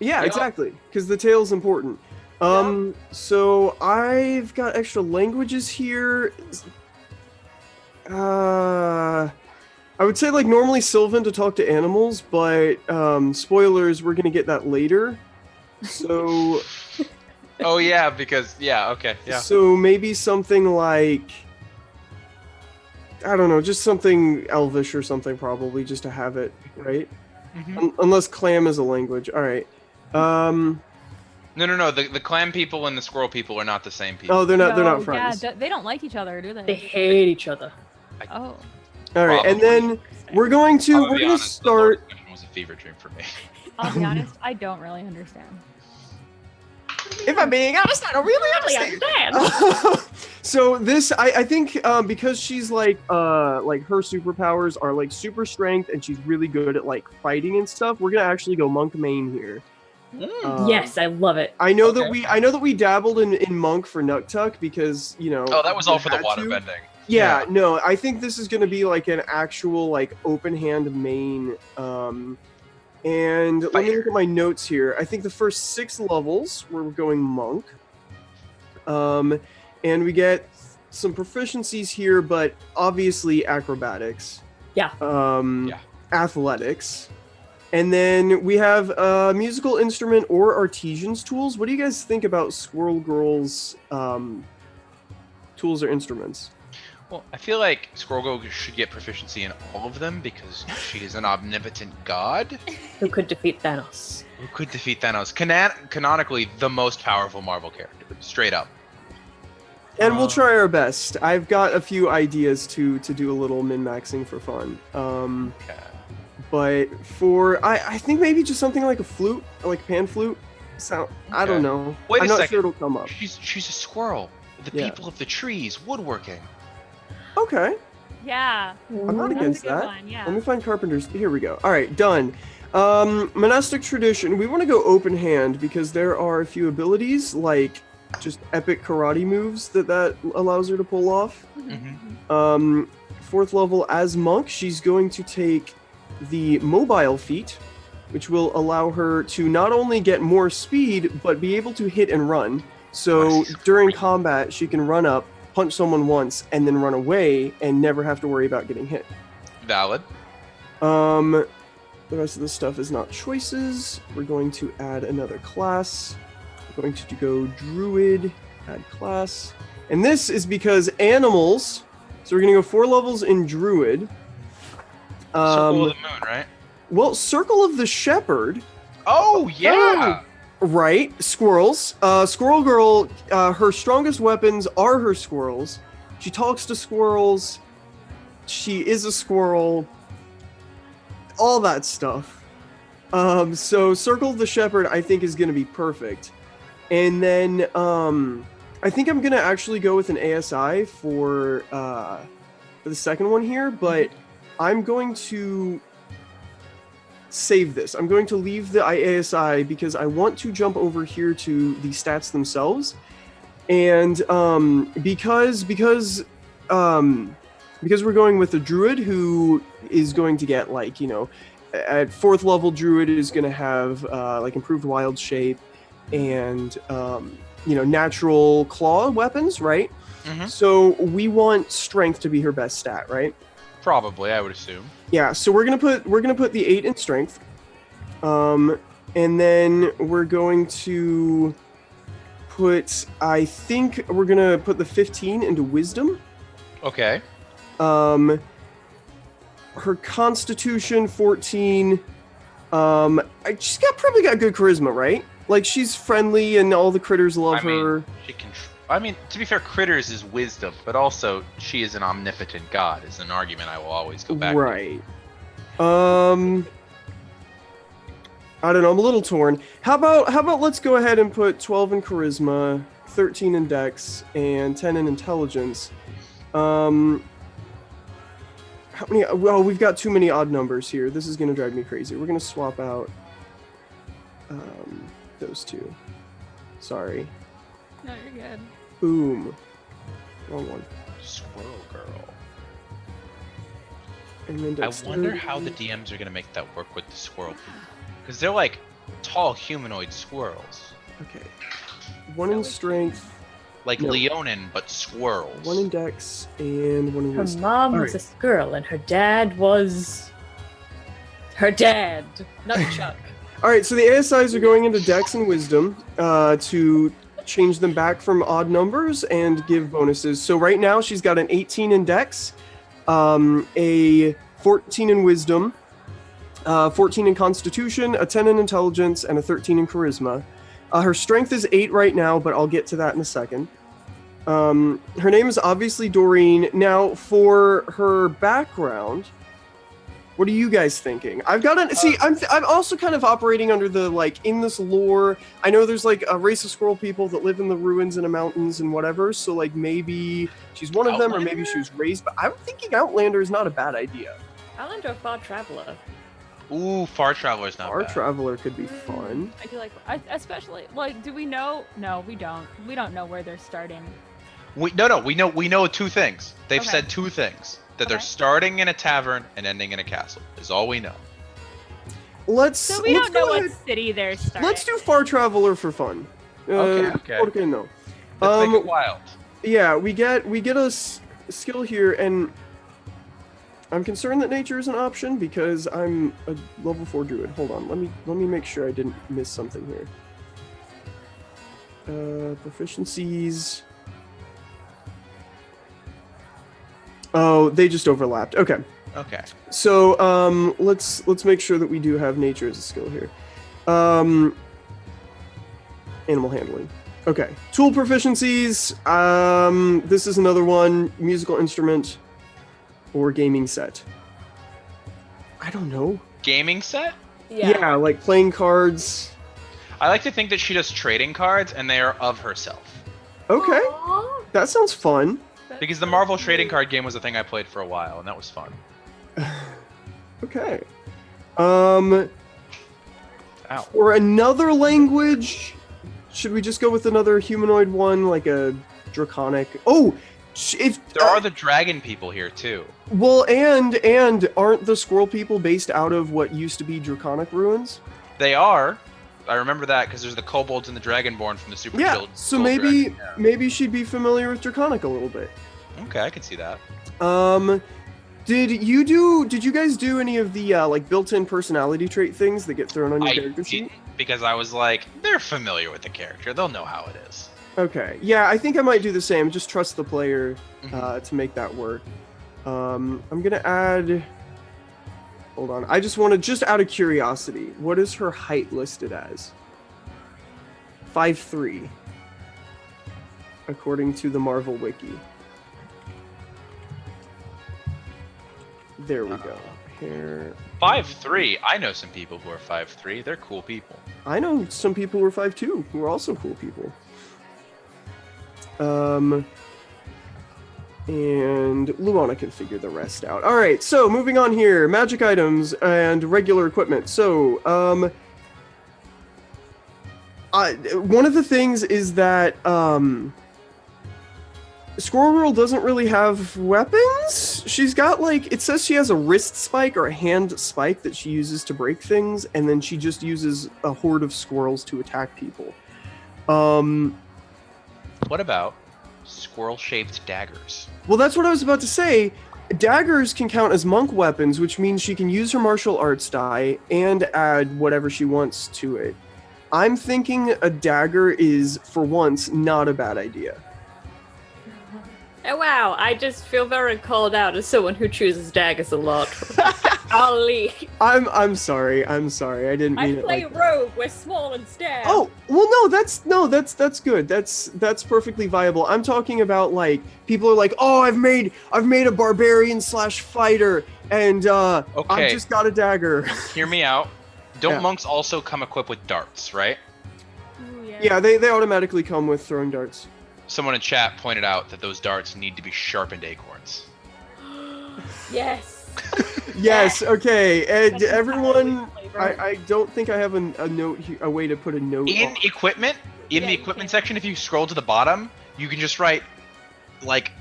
Yeah, Yeah. exactly, because the tail's important. So I've got extra languages here. I would say like normally Sylvan to talk to animals, but spoilers, we're gonna get that later. So Oh yeah, because okay, yeah. so maybe something like I don't know, just something Elvish or something probably, just to have it, right? Unless clam is a language. All right. No. The clam people and the squirrel people are not the same people. Oh, they're not friends. Yeah, they don't like each other, do they? They hate each other. Oh. All right, and then we're going to I'll we're be gonna honest, the start. Lord's Question was a fever dream for me. I'll be honest, I don't really understand. If I'm being honest, I don't really understand. So this, I think, because she's like her superpowers are like super strength, and she's really good at like fighting and stuff. We're gonna actually go monk main here. Yes, I love it. I know that we dabbled in monk for Nuktuk because you know. Oh, that was we all for the had water to. bending. Yeah, no, I think this is gonna be like an actual like open hand main. And let me look at my notes here. I think the first 6 levels we're going monk. And we get some proficiencies here, but obviously acrobatics. Yeah. Athletics. And then we have musical instrument or artisan's tools. What do you guys think about Squirrel Girl's tools or instruments? Well, I feel like Squirrel Girl should get proficiency in all of them because she is an omnipotent god Who could defeat Thanos? who could defeat Thanos. Canonically, the most powerful Marvel character, straight up. And we'll try our best. I've got a few ideas to do a little min-maxing for fun. But for I think maybe just something like a flute, like a pan flute. I don't know. Wait I'm a not second. sure it'll come up. She's a squirrel. The Yeah. people of the trees, woodworking. Okay. Yeah. I'm not That's against a good that. one, yeah. Let me find carpenters. Here we go. All right, done. Monastic tradition. We want to go open hand because there are a few abilities like just epic karate moves that allows her to pull off. 4th level as monk, she's going to take the mobile feat, which will allow her to not only get more speed but be able to hit and run. So during combat, she can run up, punch someone once, and then run away and never have to worry about getting hit. Valid. The rest of the stuff is not choices. We're going to add another class. We're going to go druid, add class. And this is because animals, so we're going to go 4 levels in druid. Circle of the Moon, right? Well, Circle of the Shepherd. Oh, yeah! Right, squirrels. Squirrel Girl, her strongest weapons are her squirrels. She talks to squirrels. She is a squirrel. All that stuff. So Circle of the Shepherd, I think, is going to be perfect. And then I think I'm going to actually go with an ASI for the second one here, but I'm going to save this. I'm going to leave the ASI because I want to jump over here to the stats themselves. And because we're going with the druid who is going to get, like, you know, at 4th level druid is going to have like improved wild shape and you know, natural claw weapons, right? So we want strength to be her best stat, right? Probably, I would assume. Yeah, so we're gonna put the 8 in strength, and then we're going to put, I think we're gonna put the 15 into wisdom. Okay. Her constitution 14. She's probably got good charisma, right? Like, she's friendly and all the critters love her. She can. I mean, to be fair, critters is wisdom, but also she is an omnipotent god. Is an argument I will always go back Right. I don't know. I'm a little torn. How about let's go ahead and put 12 in charisma, 13 in dex, and 10 in intelligence. How many? Well, we've got too many odd numbers here. This is gonna drive me crazy. We're gonna swap out those two. Sorry. No, you're good. Boom. Wrong one. Squirrel Girl. And then I dexterity. wonder how the DMs are going to make that work with the squirrel people. Because they're like tall humanoid squirrels. Okay. 1 in strength. Like No. Leonin, but squirrels. 1 in dex and 1 in Her wisdom. mom All was right. a squirrel, and her dad was her dad, not Chuck. All right, so the ASIs are going into dex and wisdom to change them back from odd numbers and give bonuses. So right now she's got an 18 in dex, a 14 in wisdom, 14 in constitution, a 10 in intelligence, and a 13 in charisma. Her strength is 8 right now, but I'll get to that in a second. Her name is obviously Doreen. Now, for her background, what are you guys thinking? I've got to see. I'm also kind of operating under the, like, in this lore. I know there's like a race of squirrel people that live in the ruins and the mountains and whatever. So like maybe she's one of them, or maybe she was raised. But I'm thinking Outlander is not a bad idea. Outlander or Far Traveler. Ooh, Far Traveler's not Our bad. Traveler could be fun. I do like, especially like, do we know? No, we don't. We don't know where they're starting. We know 2 things. They've Okay. said 2 things. That they're starting in a tavern and ending in a castle. Is all we know. So we don't know what city they're starting. Let's do Far Traveler for fun. Okay. Okay, no. Let's make it wild. Yeah, we get a skill here, and I'm concerned that nature is an option because I'm a level 4 druid. Hold on, let me make sure I didn't miss something here. Proficiencies. Oh, they just overlapped. Okay. Okay. So let's make sure that we do have nature as a skill here. Animal handling. Okay. Tool proficiencies. This is another one. Musical instrument or gaming set. I don't know. Gaming set? Yeah, like playing cards. I like to think that she does trading cards and they are of herself. Okay. That sounds fun. Because the Marvel trading card game was a thing I played for a while, and that was fun. Okay. For another language, should we just go with another humanoid one, like a draconic? Oh, if There are the dragon people here too. well, and aren't the squirrel people based out of what used to be draconic ruins? They are. I remember that because there's the kobolds and the dragonborn from the Super Yeah. Guild. So Gold maybe Dragon. maybe she'd be familiar with draconic a little bit. Okay, I can see that. Did you guys do any of the like built-in personality trait things that get thrown on your I character sheet? didn't, because I was like, they're familiar with the character. They'll know how it is. Okay. Yeah, I think I might do the same. Just trust the player to make that work. I'm gonna add. Hold on. I just want to, just out of curiosity, what is her height listed as? 5'3", according to the Marvel Wiki. There we go. Here. 5'3". I know some people who are 5'3". They're cool people. I know some people who are 5'2", who are also cool people. And Luana can figure the rest out. All right, so moving on here, magic items and regular equipment. So, one of the things is that Squirrel Girl doesn't really have weapons. She's got like, it says she has a wrist spike or a hand spike that she uses to break things, and then she just uses a horde of squirrels to attack people. What about squirrel-shaped daggers? Well, that's what I was about to say. Daggers can count as monk weapons, which means she can use her martial arts die and add whatever she wants to it. I'm thinking a dagger is, for once, not a bad idea. Oh, wow, I just feel very called out as someone who chooses daggers a lot. Golly. I'm sorry. I didn't I mean it play like that. rogue with small and stab. Oh, well, no, that's good. That's perfectly viable. I'm talking about like people are like, oh, I've made a barbarian / fighter, and I've Okay. just got a dagger. Hear me out. Don't Yeah. monks also come equipped with darts, right? Yeah, they automatically come with throwing darts. Someone in chat pointed out that those darts need to be sharpened acorns. Yes. Yes. Okay. And That's everyone, flavor. I don't think I have a note here, a way to put a note. In on. equipment, in the equipment section, if you scroll to the bottom, you can just write, like,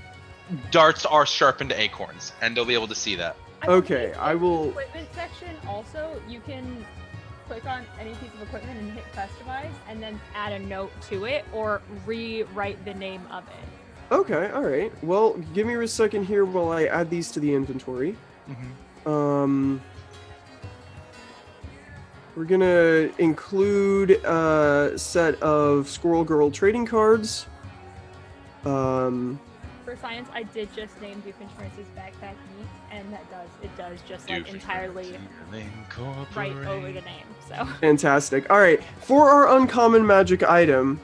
darts are sharpened acorns, and they'll be able to see that. Okay, I will. Equipment section also, you can click on any piece of equipment and hit customize and then add a note to it or rewrite the name of it. Okay. All right. Well, give me a second here while I add these to the inventory. We're gonna include a set of Squirrel Girl trading cards. For science, I did just name Doofenshmirtz's backpack neat, and it does just like entirely right over the name. So Fantastic. All right. For our uncommon magic item,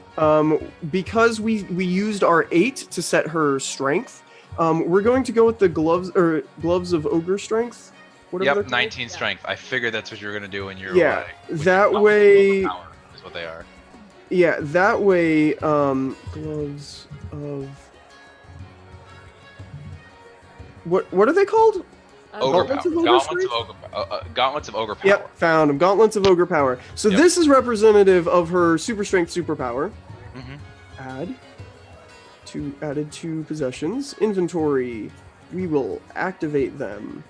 because we used our 8 to set her strength, we're going to go with the gloves of ogre strength. Whatever they're Yep, called. 19 strength. I figured that's what you were gonna do when you're Yeah, that way. power is what they are. Yeah, that way. Gloves of. What are they called? Ogre Gauntlets of power. ogre Gauntlets strength? of ogre. Gauntlets of ogre power. Yep, found them. Gauntlets of ogre power. So Yep. this is representative of her super strength superpower. Mm-hmm. Added to possessions. Inventory. We will activate them.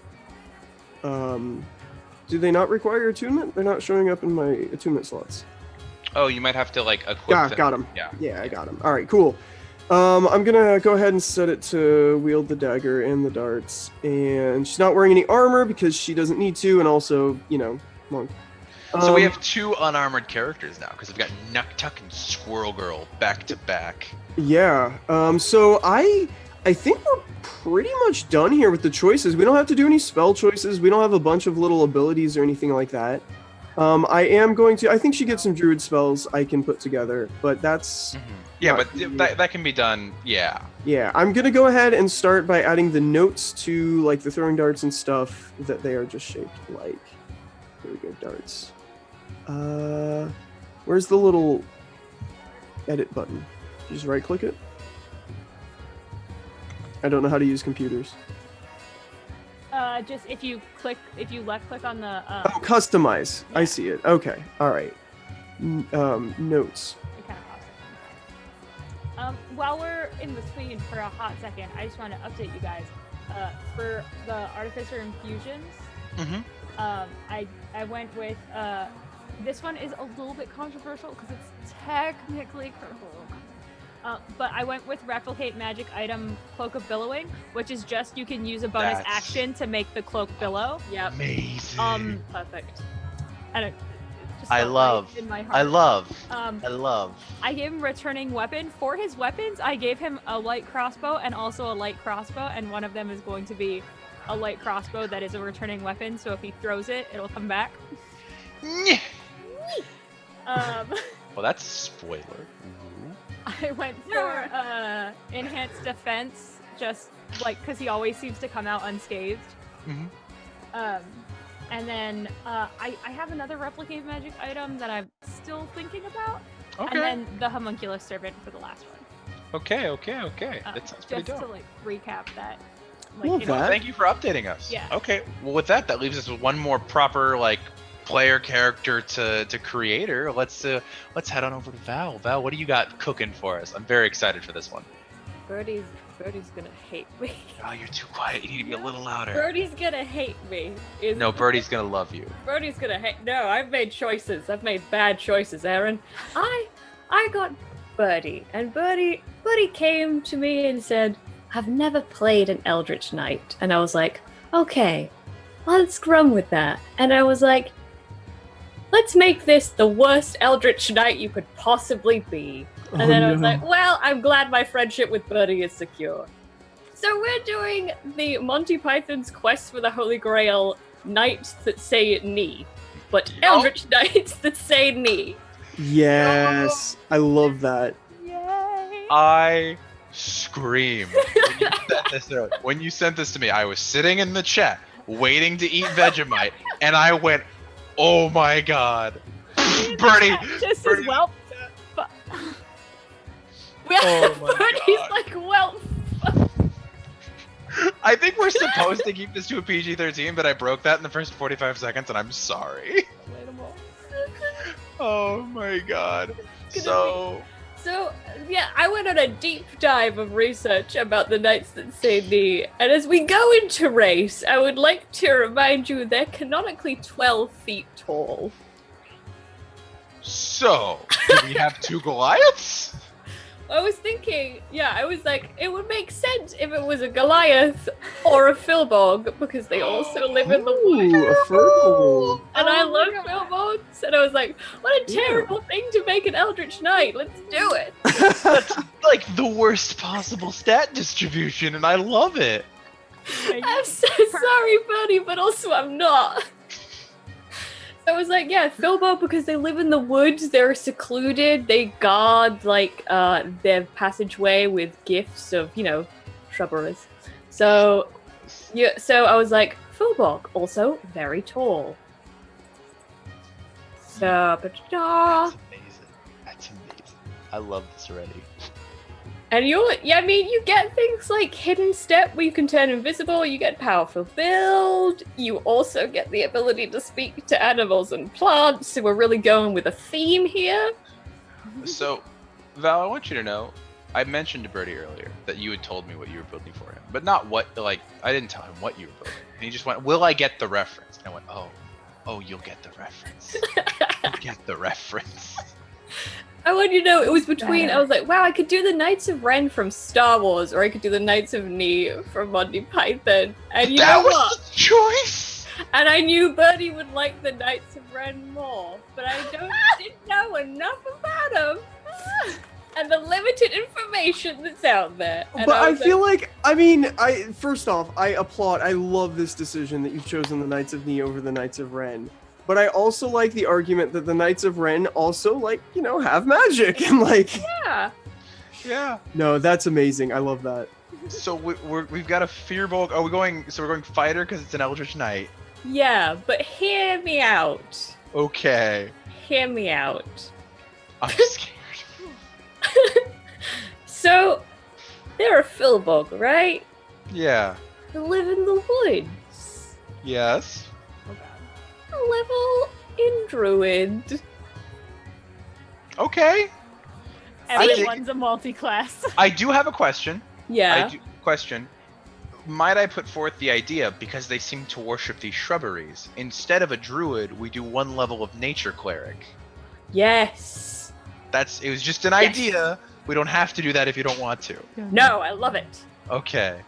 Do they not require attunement? They're not showing up in my attunement slots. Oh, you might have to like equip them. Got them. Yeah. I got them. All right, cool. I'm gonna go ahead and set it to wield the dagger and the darts. And she's not wearing any armor because she doesn't need to, and also, monk. So we have 2 unarmored characters now because we've got Nuktuk and Squirrel Girl back to back. Yeah. So I think we're pretty much done here with the choices. We don't have to do any spell choices. We don't have a bunch of little abilities or anything like that. I think she gets some druid spells I can put together, but that's. Yeah, not but that can be done. Yeah. Yeah, I'm gonna go ahead and start by adding the notes to like the throwing darts and stuff that they are just shaped like. Here we go, darts. Where's the little edit button? You just right click it? I don't know how to use computers. just if you left click on the Oh, customize. I see it. Okay. All right. Notes. it kind of pops up. While we're in between for a hot second, I just want to update you guys. For the Artificer Infusions, I went with this one is a little bit controversial because it's technically but I went with Replicate Magic Item Cloak of Billowing, which is just you can use a bonus That's action to make the cloak billow. Yep. Amazing. Perfect. I don't. Just I felt love. right in my I heart. love. I gave him returning weapon. For his weapons, I gave him a light crossbow and also a light crossbow, and one of them is going to be a light crossbow that is a returning weapon, so if he throws it, it'll come back. Well, that's a spoiler. Ooh. I went for enhanced defense, just like because he always seems to come out unscathed. Mhm. And then I have another replicate magic item that I'm still thinking about. Okay. And then the homunculus servant for the last one. Okay. That sounds pretty Just dope. to like recap that. Love that. Thank you for updating us. Yeah. Okay. Well, with that leaves us with one more proper like player character to creator. Let's head on over to Val. Val, what do you got cooking for us? I'm very excited for this one. Birdie's gonna hate me. Oh, you're too quiet. You need to be a little louder. Birdie's gonna hate me. No, Birdie's gonna love you. Birdie's gonna hate. No, I've made choices. I've made bad choices, Aaron. I got Birdie, and Birdie came to me and said, "I've never played an Eldritch Knight," and I was like, "Okay, let's run with that." And I was like, "Let's make this the worst Eldritch Knight you could possibly be." And then I was like, well, I'm glad my friendship with Birdie is secure. So we're doing the Monty Python's Quest for the Holy Grail Knights that say knee, but Eldritch Knights that say knee. Yes, I love that. I screamed when you sent this to me. I was sitting in the chat waiting to eat Vegemite, and I went, "Oh my god, Birdie!" Just Birdie. as well. Oh my Birdie's like, well. I think we're supposed to keep this to a PG-13, but I broke that in the first 45 seconds, and I'm sorry. Oh my god. So yeah, I went on a deep dive of research about the Knights that say knee, and as we go into race, I would like to remind you they're canonically 12 feet tall. So, do we have two Goliaths? I was thinking, I was like, it would make sense if it was a Goliath or a Filbog, because they also live in the woods. Ooh, a Firbolg. And I love Filbogs, and I was like, what a terrible thing to make an Eldritch Knight. Let's do it. That's like the worst possible stat distribution, and I love it. I'm so sorry, Birdie, but also I'm not. I was like, Filbo, because they live in the woods, they're secluded, they guard, like, their passageway with gifts of, shrubberies. So I was like, Filbog, also very tall. So, That's amazing. I love this already. and you get things like Hidden Step where you can turn invisible, you get Powerful Build, you also get the ability to speak to animals and plants, so we're really going with a theme here. So, Val, I want you to know, I mentioned to Birdie earlier that you had told me what you were building for him, but not what, I didn't tell him what you were building. And he just went, will I get the reference? And I went, oh, you'll get the reference. You'll get the reference. I want you to know it was between. I was like, wow, I could do the Knights of Ren from Star Wars, or I could do the Knights of Ni from Monty Python. And you know what? The choice. And I knew Birdie would like the Knights of Ren more, but I didn't know enough about them and the limited information that's out there. And But I was feel like, first off, I applaud. I love this decision that you've chosen the Knights of Ni over the Knights of Ren. But I also like the argument that the Knights of Ren also, have magic and Yeah. No, that's amazing. I love that. So we've got a Firbolg. We're going fighter because it's an Eldritch Knight. Yeah, but hear me out. Okay. Hear me out. I'm scared. So, they're a Filbog, right? Yeah. They live in the woods. Yes. Level in Druid. Okay. Everyone's a multi-class. I do have a question. Yeah. Question. Might I put forth the idea, because they seem to worship these shrubberies, instead of a druid, we do one level of nature cleric? Yes. It was just an idea. We don't have to do that if you don't want to. No, I love it. Okay.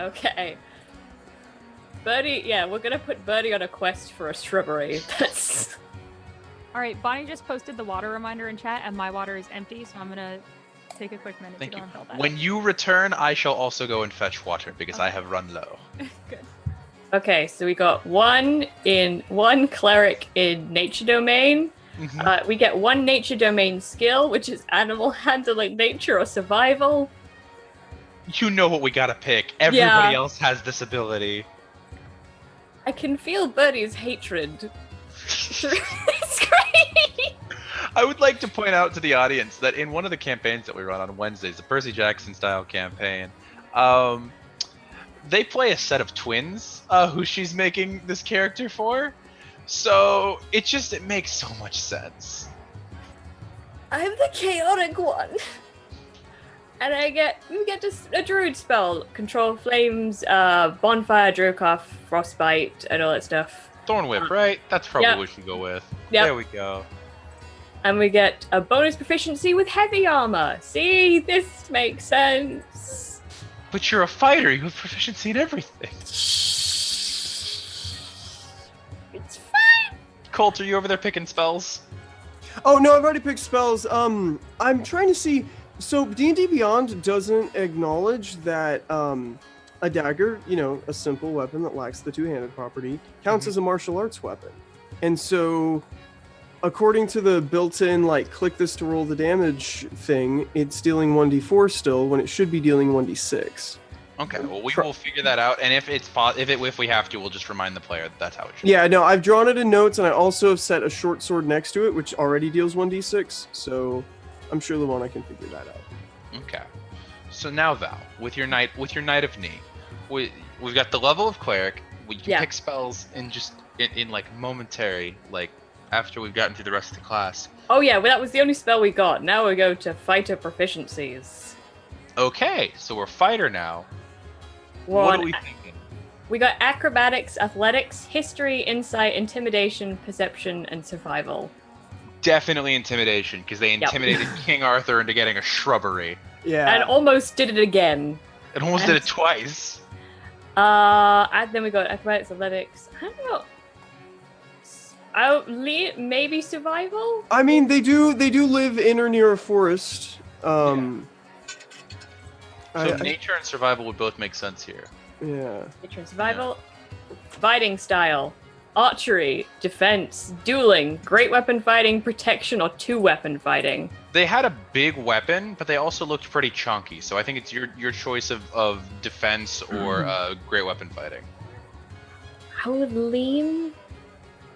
Okay. Birdie, we're gonna put Birdie on a quest for a shrubbery. That's... All right, Bonnie just posted the water reminder in chat, and my water is empty, so I'm gonna take a quick minute Thank to you. go and fill that. When you return, I shall also go and fetch water, because I have run low. Good. Okay, so we got one cleric in Nature Domain, We get 1 nature domain skill, which is animal handling, nature, or survival. You know what we gotta pick. Everybody else has this ability. I can feel Birdie's hatred. It's great. I would like to point out to the audience that in one of the campaigns that we run on Wednesdays, the Percy Jackson style campaign, they play a set of twins who she's making this character for. So it makes so much sense. I'm the chaotic one. And we get a druid spell. Control flames, bonfire, Drogoth, frostbite, and all that stuff. Thorn Whip, right? That's probably what we should go with. Yep. There we go. And we get a bonus proficiency with heavy armor. See, this makes sense. But you're a fighter. You have proficiency in everything. It's fine. Colt, are you over there picking spells? Oh no, I've already picked spells. I'm trying to see. So D&D Beyond doesn't acknowledge that a dagger, a simple weapon that lacks the two-handed property, counts as a martial arts weapon. And so, according to the built-in click this to roll the damage thing, it's dealing 1d4 still when it should be dealing 1d6. Okay, well we will figure that out, and if we have to, we'll just remind the player that's how it should. Yeah, no, I've drawn it in notes, and I also have set a short sword next to it, which already deals 1d6. So I'm sure Lavon can figure that out. Okay. So now Val, with your Knight of Knee, we've got the level of cleric. We can pick spells in momentary, after we've gotten through the rest of the class. Oh yeah, well, that was the only spell we got. Now we go to fighter proficiencies. Okay, so we're fighter now. What are we thinking? We got acrobatics, athletics, history, insight, intimidation, perception, and survival. Definitely intimidation, because they intimidated King Arthur into getting a shrubbery. Yeah. And almost did it again. And almost did it twice. And then we got acrobatics, athletics. I don't know. Maybe survival? I mean, they do live in or near a forest. Nature and survival would both make sense here. Yeah. Nature and survival. Fighting style. Archery, defense, dueling, great weapon fighting, protection, or two-weapon fighting. They had a big weapon, but they also looked pretty chunky. So I think it's your choice of defense or great weapon fighting. I would lean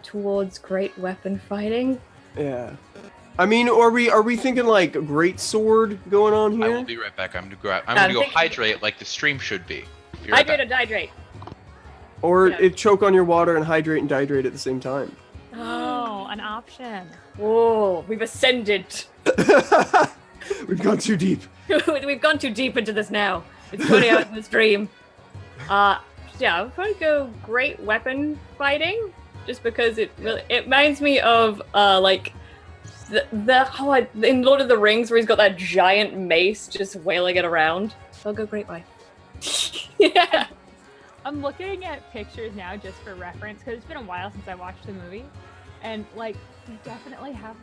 towards great weapon fighting. Yeah. I mean, are we thinking great sword going on here? I will be right back. I'm gonna go hydrate like the stream should be. Hydrate or dehydrate. Or choke on your water and hydrate and dehydrate at the same time. Oh, an option. Whoa, we've ascended. We've gone too deep. We've gone too deep into this now. It's funny out in the stream. I'm probably go great weapon fighting, just because it reminds me of in Lord of the Rings where he's got that giant mace just wailing it around. So I'll go great way. Yeah. I'm looking at pictures now just for reference because it's been a while since I watched the movie, and they definitely have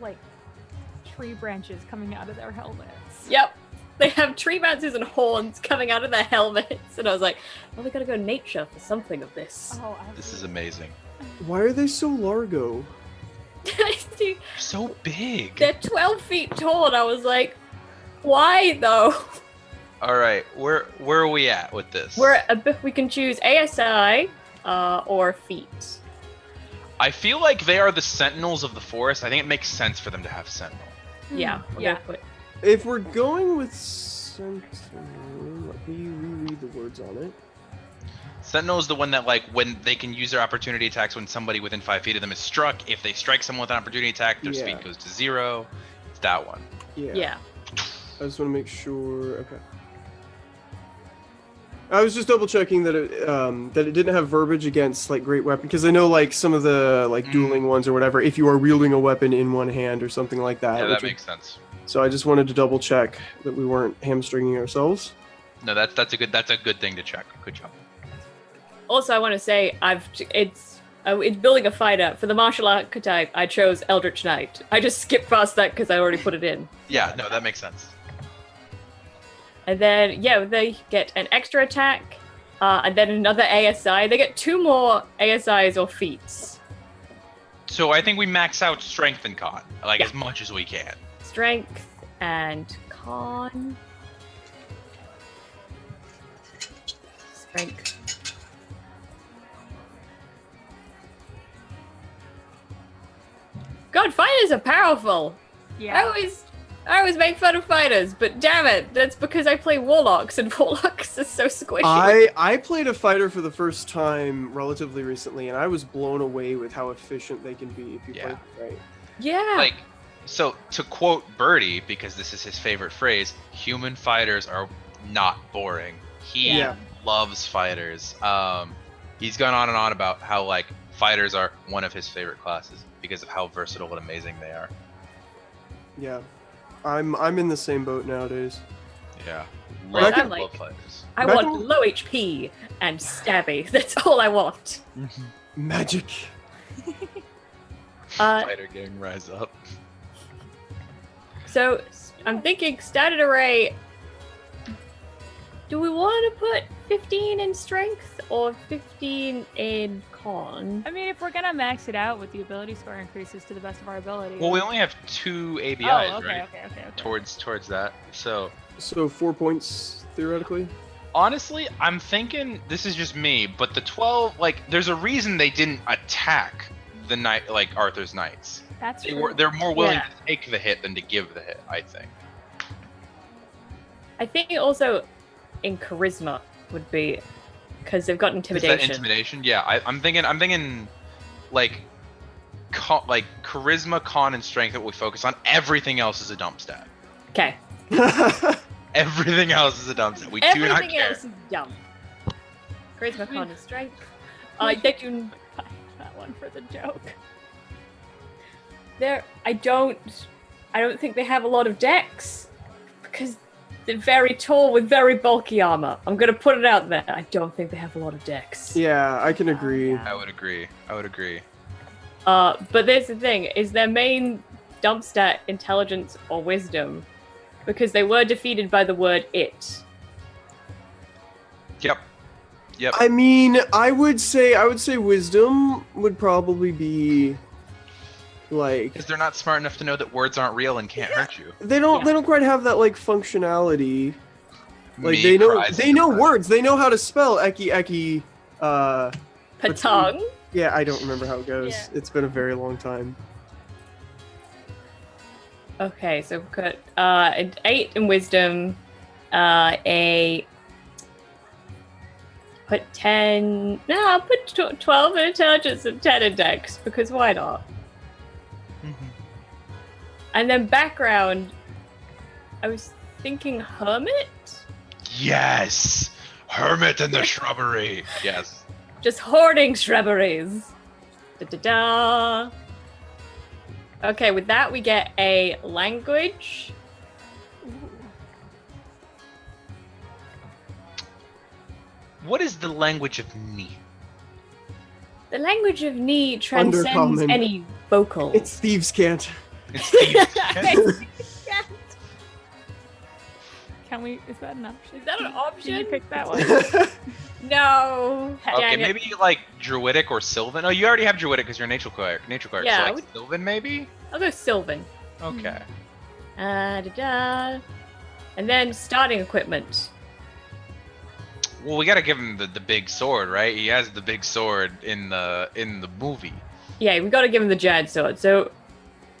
tree branches coming out of their helmets. Yep, they have tree branches and horns coming out of their helmets, and I was like, well, we gotta go nature for something of this. Oh, this is amazing. Why are they so largo? So big. They're 12 feet tall, and I was like, why though? All right, where are we at with this? We can choose ASI or feet. I feel like they are the sentinels of the forest. I think it makes sense for them to have sentinel. Yeah. If we're going with sentinel, let me reread the words on it. Sentinel is the one that when they can use their opportunity attacks when somebody within 5 feet of them is struck. If they strike someone with an opportunity attack, their speed goes to 0. It's that one. Yeah. I just want to make sure. Okay. I was just double checking that it didn't have verbiage against great weapon, because I know some of the dueling ones or whatever, if you are wielding a weapon in one hand or something like that. Yeah, that makes sense. So I just wanted to double check that we weren't hamstringing ourselves. No, that's a good thing to check. Good job. Also, I want to say it's building a fighter for the martial archetype. I chose Eldritch Knight. I just skipped past that because I already put it in. Yeah, no, that makes sense. And then, they get an extra attack, and then another ASI. They get 2 more ASIs or feats. So I think we max out strength and con, like as much as we can. Strength and con. Strength. God, fighters are powerful. Yeah. I always make fun of fighters, but damn it, that's because I play warlocks, and warlocks are so squishy. I played a fighter for the first time relatively recently, and I was blown away with how efficient they can be if you play them right. Yeah. Like, so to quote Birdie, because this is his favorite phrase, human fighters are not boring. He loves fighters. He's gone on and on about how like fighters are one of his favorite classes because of how versatile and amazing they are. Yeah. I'm in the same boat nowadays. Yeah. Whereas Love, I'm like, love fighters. I want low HP and stabby. That's all I want. Magic. Fighter gang rise up. So I'm thinking standard array. Do we want to put 15 in strength or 15 in con? I mean, if we're gonna max it out with the ability score increases to the best of our ability. Well, we only have 2 ABIs, Oh, okay, right? okay. Towards that. So 4 points theoretically. honestly, I'm thinking this is just me, but the 12, like, there's a reason they didn't attack the knight, like Arthur's knights. That's They're more willing Yeah. to take the hit than to give the hit, I think. I think also in charisma would be because they've got Is that intimidation. intimidation? Yeah, I'm thinking like like charisma, con, and strength that we focus on. Everything else is a dump stat. Okay. Everything else is a dump stat. We do not Everything care. else is dumb. Charisma, con, and strength. They do that one for the joke. I don't think they have a lot of decks because they're very tall with very bulky armor. I'm gonna put it out there. I don't think they have a lot of decks. Yeah, I can agree. I would agree. But there's the thing: is their main dump stat intelligence or wisdom? Because they were defeated by the word "it." Yep. I mean, I would say wisdom would probably be like Because they're not smart enough to know that words aren't real and can't hurt you. they don't quite have that like functionality. Like Me they know cries words. They know how to spell eki patong. Yeah, I don't remember how it goes. It's been a very long time. Okay, so we've got an 8 in wisdom, put 10. No, I'll put 12 in intelligence and 10 in dex because why not? And then background, I was thinking hermit. Yes, hermit in the shrubbery. Yes. Just hoarding shrubberies. Da da da. Okay, with that we get a language. What is the language of knee? The language of Ni transcends Undercommon. any vocal. It's thieves' cant. Can we? Is that an option? Is that an option? Can you pick that one? No. Okay, Dang it. maybe like druidic or sylvan. Oh, you already have druidic because you're a nature cleric. Yeah, so like sylvan maybe. I'll go Sylvan. Okay. Da da. And then starting equipment. Well, we gotta give him the big sword, right? He has the big sword in the movie. Yeah, we got to give him the giant sword. So,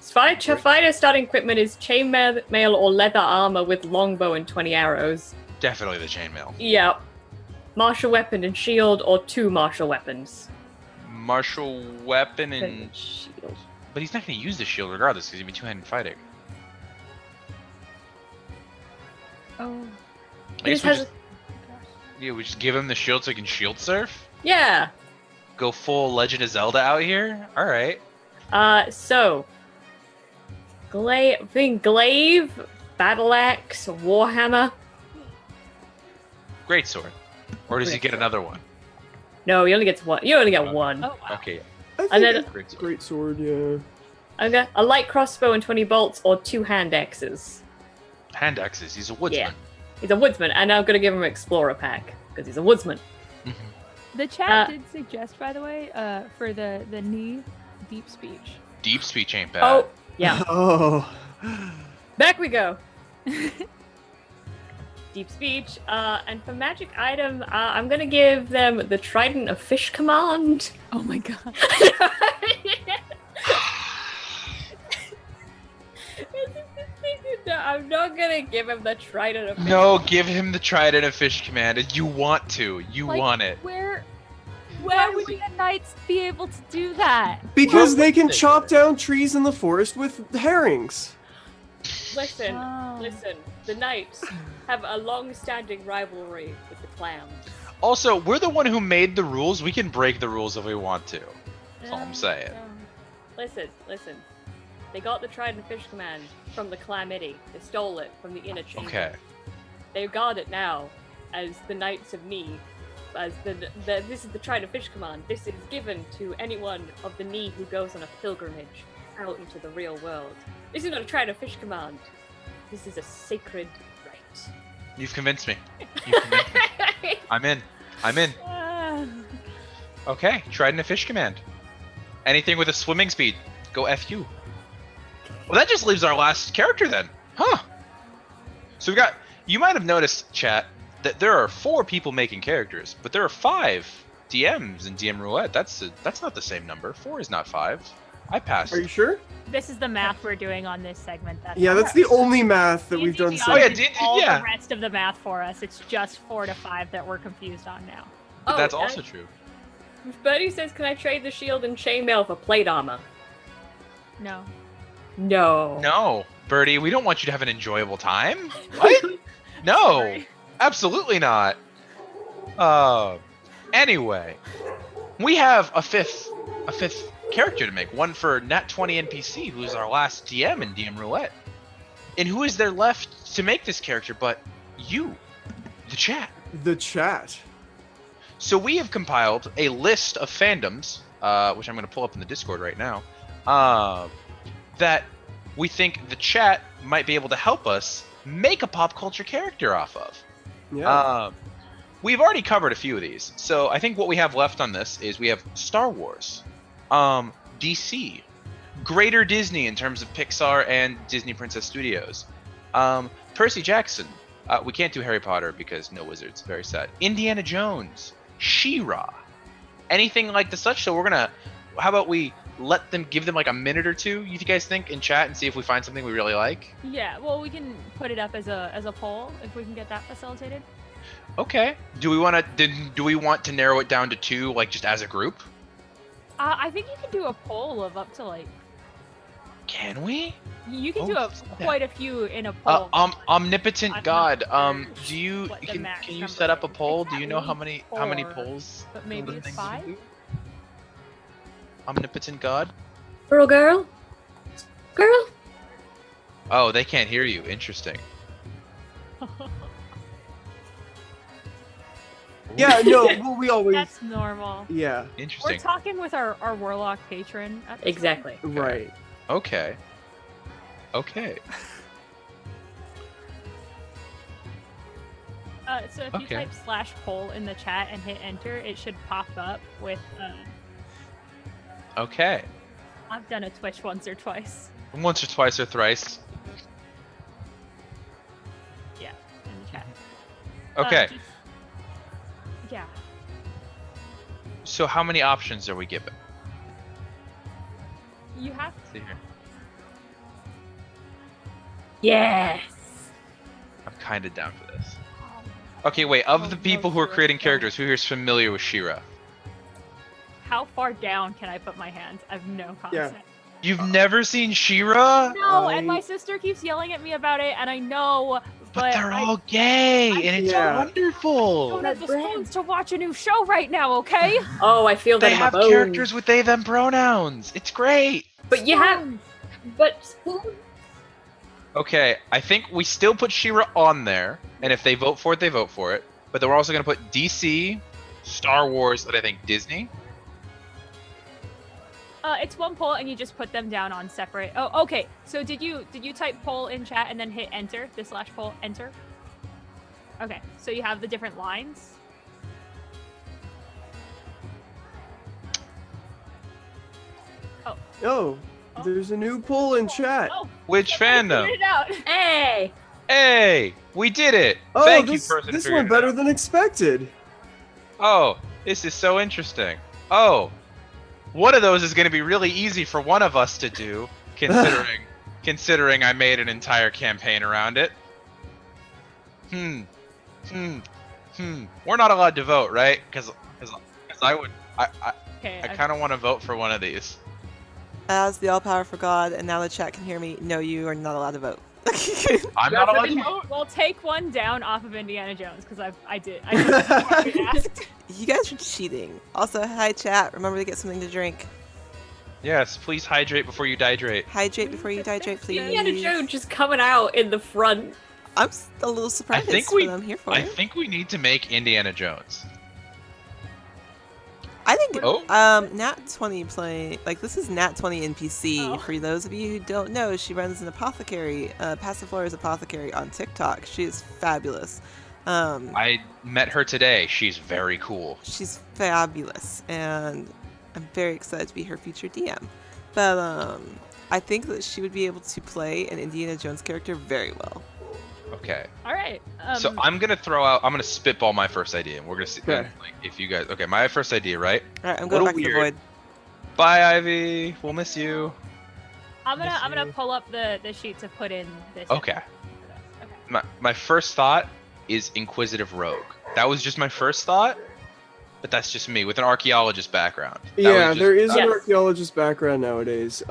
fighter starting equipment is chainmail or leather armor with longbow and 20 arrows. Definitely the chainmail. Yep. Martial weapon and shield or 2 martial weapons. Martial weapon and shield. But he's not gonna use the shield regardless because he'd be two-handed fighting. Oh. I guess we just give him the shield so he can shield surf. Yeah. Go full Legend of Zelda out here. All right. So glaive, battle axe, warhammer. Great sword. Or does he get another one? No, he only gets one. You only get one. Oh, wow. Okay. And then Great sword, yeah. okay, a light crossbow and 20 bolts or 2 hand axes. Hand axes. He's a woodsman. Yeah. He's a woodsman, and I'm gonna give him an explorer pack because he's a woodsman. The chat did suggest, by the way, for the knee, deep speech. Deep speech ain't bad. Oh, yeah. Oh. Back we go. Deep speech. And for magic item, I'm gonna give them the Trident of Fish command. Oh my god. No, I'm not gonna give him the Trident of Fish. No, give him the Trident of Fish command. You want to. You Like, want it. Where would the knights be able to do that? Because they can chop down trees in the forest with herrings. Listen, listen. The knights have a long-standing rivalry with the clams. Also, we're the one who made the rules. We can break the rules if we want to. That's all I'm saying. Listen. They got the Trident Fish command from the Calamity. They stole it from the Inner Chamber. Okay. They guard it now as the Knights of Knee. As this is the Trident Fish command. This is given to anyone of the Knee who goes on a pilgrimage out into the real world. This is not a Trident Fish command. This is a sacred right. You've convinced me. You've convinced me. I'm in. Okay, Trident of Fish command. Anything with a swimming speed, go F you. Well, that just leaves our last character then. Huh. So we got, you might have noticed, chat, that there are 4 people making characters, but there are 5 DMs in DM Roulette. That's not the same number. 4 is not 5. I passed. Are you sure? This is the math we're doing on this segment. Yeah, that's the only math that we've done so Oh, far. all the rest of the math for us. It's just 4 to 5 that we're confused on now. But that's Oh, also true. Bertie says, can I trade the shield and chainmail for plate armor? No. No. No, Birdie, we don't want you to have an enjoyable time. What? No, absolutely not. Anyway, we have a fifth character to make. One for Nat 20 NPC, who's our last DM in DM Roulette. And who is there left to make this character but you, the chat? The chat. So we have compiled a list of fandoms, which I'm going to pull up in the Discord right now, that we think the chat might be able to help us make a pop culture character off of. Yeah. We've already covered a few of these, so I think what we have left on this is we have Star Wars, DC, Greater Disney in terms of Pixar and Disney Princess Studios, Percy Jackson. We can't do Harry Potter because no wizards. Very sad. Indiana Jones, She-Ra, anything like the such. So we're gonna. How about we let them give them like a minute or two? You guys think in chat and see if we find something we really like. Yeah, well, we can put it up as a poll if we can get that facilitated. Okay. Do we want to narrow it down to 2, like just as a group? I think you can do a poll of up to like. Can we? You can Oh, do let's do that. quite a few in a poll. Omnipotent I'm God. not Do you what the can max you number set up a is. poll? It's Do you at know how least many 4, polls? But maybe it's 5. Omnipotent God. Girl. Oh, they can't hear you. Interesting. Yeah, no, well, we always. That's normal. Yeah. We're Interesting. talking with our warlock patron. At this Exactly. Right. Okay. Okay. So if you Okay. type /poll in the chat and hit enter, it should pop up with. Okay. I've done a Twitch once or twice. Once or twice or thrice. Yeah, in the chat. Okay. Yeah. So how many options are we given? You have Let's see here. Yes. I'm kind of down for this. Okay, wait. Of the people who are creating characters, who here is familiar with She-Ra? How far down can I put my hands? I have no concept. You've never seen She-Ra? No, and my sister keeps yelling at me about it, and I know, but They're all gay, and it's I wonderful. don't have the spoons to watch a new show right now, okay? Oh, I feel that They in my have bones. characters with they them pronouns. It's great. But you have, but spoon. Okay, I think we still put She-Ra on there, and if they vote for it, they vote for it. But then we're also gonna put DC, Star Wars, and I think Disney. It's one poll, and you just put them down on separate. Oh, okay. So did you type poll in chat and then hit enter? The /poll enter. Okay, so you have the different lines. Oh, Oh, there's a new poll in chat. Which fandom? Figured it out. Hey. Hey, we did it! Oh, Thank this, you, person. this who figured went it better out. than expected. Oh, this is so interesting. Oh, one of those is going to be really easy for one of us to do, considering I made an entire campaign around it. We're not allowed to vote, right? Because I would. I kind of want to vote for one of these. As the all-powerful God, and now the chat can hear me. No, you are not allowed to vote. I'm not allowed to vote. Well, take one down off of Indiana Jones because I did asked. You guys are cheating. Also, hi chat. Remember to get something to drink. Yes, please hydrate before you dihydrate. Hydrate before you dihydrate, please. Indiana Jones just coming out in the front. I'm a little surprised. I think we. but I'm here for I it. think we need to make Indiana Jones. I think Nat 20 play like this is Nat 20 NPC. For those of you who don't know, she runs an apothecary, Passiflora's apothecary on TikTok. She is fabulous. I met her today. She's very cool. She's fabulous, and I'm very excited to be her future DM. But I think that she would be able to play an Indiana Jones character very well. Okay. All right. So I'm gonna spitball my first idea, and we're gonna see Okay. like if you guys. Okay, my first idea, right? All right, I'm going back to the void. Bye, Ivy. We'll miss you. I'm gonna pull up the sheet to put in this. Okay. My first thought is Inquisitive Rogue. That was just my first thought, but that's just me with an archaeologist background. Yeah, there is an archaeologist background nowadays.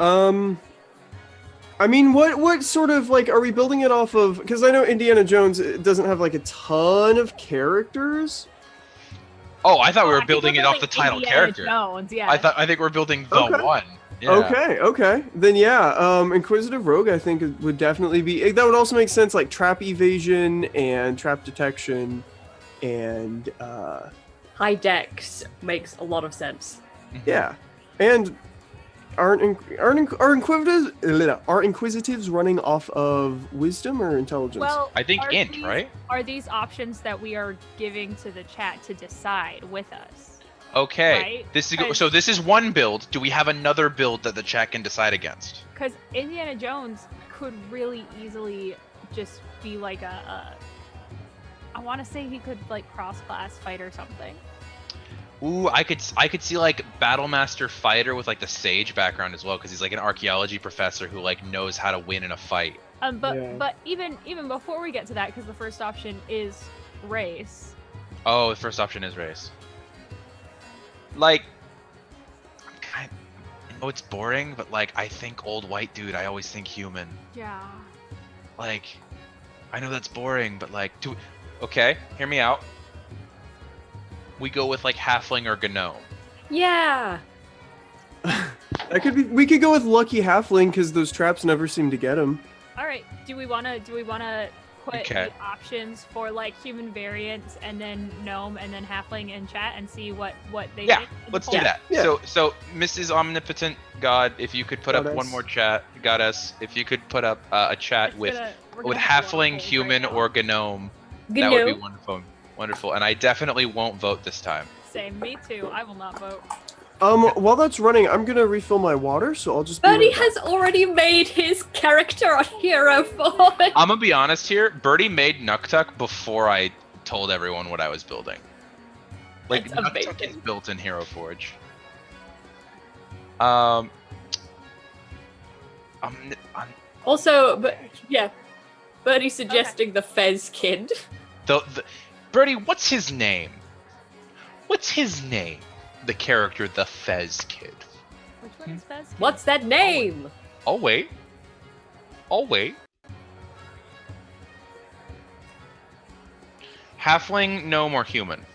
I mean, what sort of like are we building it off of? Because I know Indiana Jones doesn't have like a ton of characters. Oh, I thought we were building it off the title Indiana character. Jones, yeah. I think we're building the one. Yeah. Okay. Then yeah, Inquisitive Rogue I think would definitely be. That would also make sense, like trap evasion and trap detection, and High Dex makes a lot of sense. yeah, and are Inquisitives running off of wisdom or intelligence? Well, I think are int, these- right? Are these options that we are giving to the chat to decide with us? Okay. Right? This is so. This is one build. Do we have another build that the chat can decide against? Because Indiana Jones could really easily just be like I want to say he could like cross-class fight or something. Ooh, I could see like Battlemaster Fighter with like the Sage background as well, because he's like an archaeology professor who like knows how to win in a fight. But even before we get to that, because the first option is race. Oh, the first option is race. Like, I know it's boring, but like I think old white dude. I always think human. Yeah. Like, I know that's boring, but like, okay, hear me out. We go with like halfling or gnome. Yeah. That could be. We could go with Lucky Halfling because those traps never seem to get him. All right. Do we wanna put Okay. the options for like human variants and then gnome and then halfling in chat and see what they Yeah, think in the let's do poll? that. So Mrs. Omnipotent God, if you could put up one more chat, Goddess, if you could put up a chat with we're with gonna have a lot of halfling, polls right human, now. or gnome, that would be Gnome. wonderful. Wonderful, and I definitely won't vote this time. Same. Me too. I will not vote. While that's running, I'm gonna refill my water, so I'll just. Be Bernie right back. has already made his character a hero for it. I'm gonna be honest here. Birdie made Nuktuk before I told everyone what I was building. Like That's Nuktuk is amazing. built in Hero Forge. Also, but yeah, Bernie suggesting the Fez kid. The Birdie, what's his name? What's his name? The character, the Fez Kid. Which one is best? What's that name? I'll wait. I'll wait. Halfling, gnome, or human?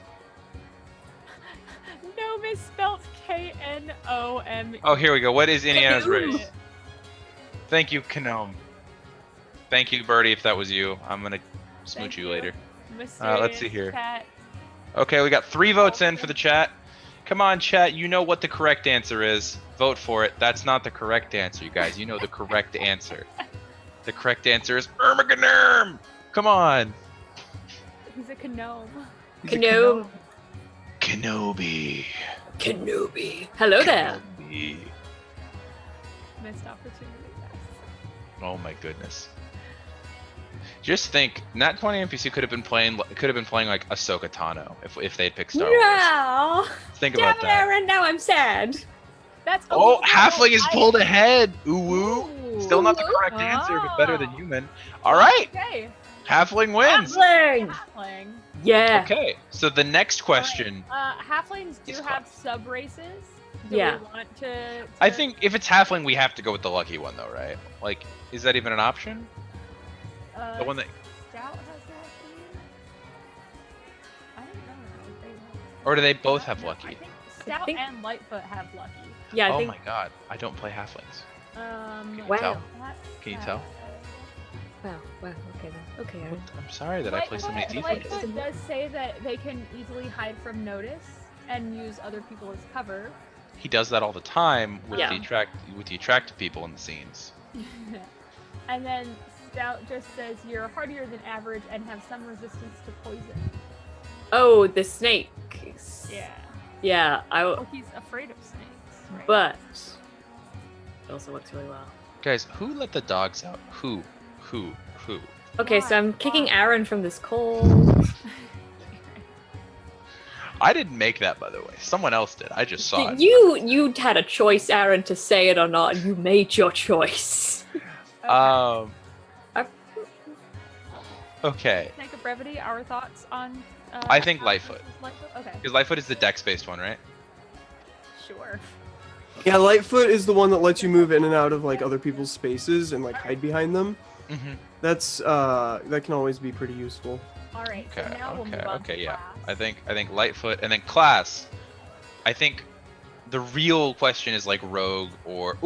Gnome is spelled Knome. Oh, here we go. What is Indiana's Gnome. race? Thank you, Gnome. Thank you, Birdie, if that was you. I'm gonna smooch you later. Let's see here. Cat. Okay, we got 3 votes in for the chat. Come on, chat. You know what the correct answer is. Vote for it. That's not the correct answer, you guys. You know the correct answer. The correct answer is Ermaganurm. Come on. He's a gnome. Gnome. Kenobi. Kenobi. Hello there. Kenobi. missed opportunity. Oh my goodness. Just think, Nat 20 NPC could have been playing like Ahsoka Tano if they'd picked Star Wars. No. Think Damn about it, that. Aaron, now I'm sad. That's Oh, halfling is pulled ahead. Ooh woo. Still not the correct answer, but better than human. All right. Okay. Halfling wins. Halfling. Yeah. Okay. So the next question. Halflings do have sub races. Do Yeah. we want to? I think if it's halfling, we have to go with the lucky one, though, right? Like, is that even an option? The one that. Stout has lucky. I don't know. Or do they both have lucky? Stout and Lightfoot have lucky. Yeah, Oh my god, I don't play halflings. Can you tell? Can you tell? Wow. Okay then. Okay, Aaron. I'm sorry that I play so many tieflings. Lightfoot does say that they can easily hide from notice and use other people as cover. He does that all the time with Yeah. the attractive people in the scenes. And then Stout just says you're hardier than average and have some resistance to poison. Oh, the snakes. Yeah. Yeah, Oh, he's afraid of snakes. Right? but it also works really well. Guys, who let the dogs out? Who? Okay, so I'm kicking Aaron from this cold. I didn't make that, by the way. Someone else did. I just saw it. You had a choice, Aaron, to say it or not. You made your choice. Okay. Sake of brevity, our thoughts on. I think Lightfoot. Lightfoot? Okay. Because Lightfoot is the dex-based one, right? Sure. Yeah, Lightfoot is the one that lets you move in and out of like other people's spaces and like hide behind them. Mhm. That's that can always be pretty useful. All right. So Okay. now we'll move on to Yeah. I think Lightfoot and then class. I think the real question is like rogue or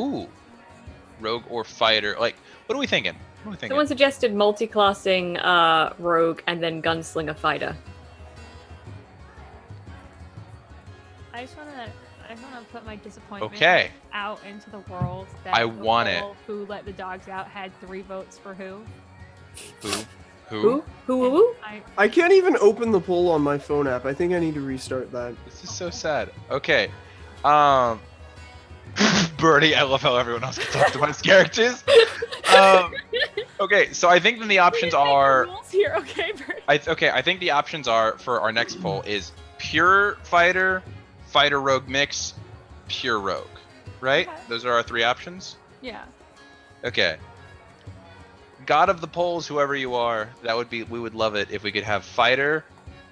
fighter. Like, what are we thinking? Someone suggested multi-classing rogue and then gunslinger fighter. I just wanna put my disappointment Okay. out into the world. That I the want it. poll Who let the dogs out had 3 votes for who? Who? Who? I can't even open the poll on my phone app. I think I need to restart that. This is so sad. Okay. Birdie, I love how everyone else can talk to my characters. Okay, so I think then the options are. Rules here, okay, Bert? I think the options are for our next poll is pure fighter, fighter rogue mix, pure rogue. Right? Okay. Those are our 3 options. Yeah. Okay. God of the polls, whoever you are, we would love it if we could have fighter,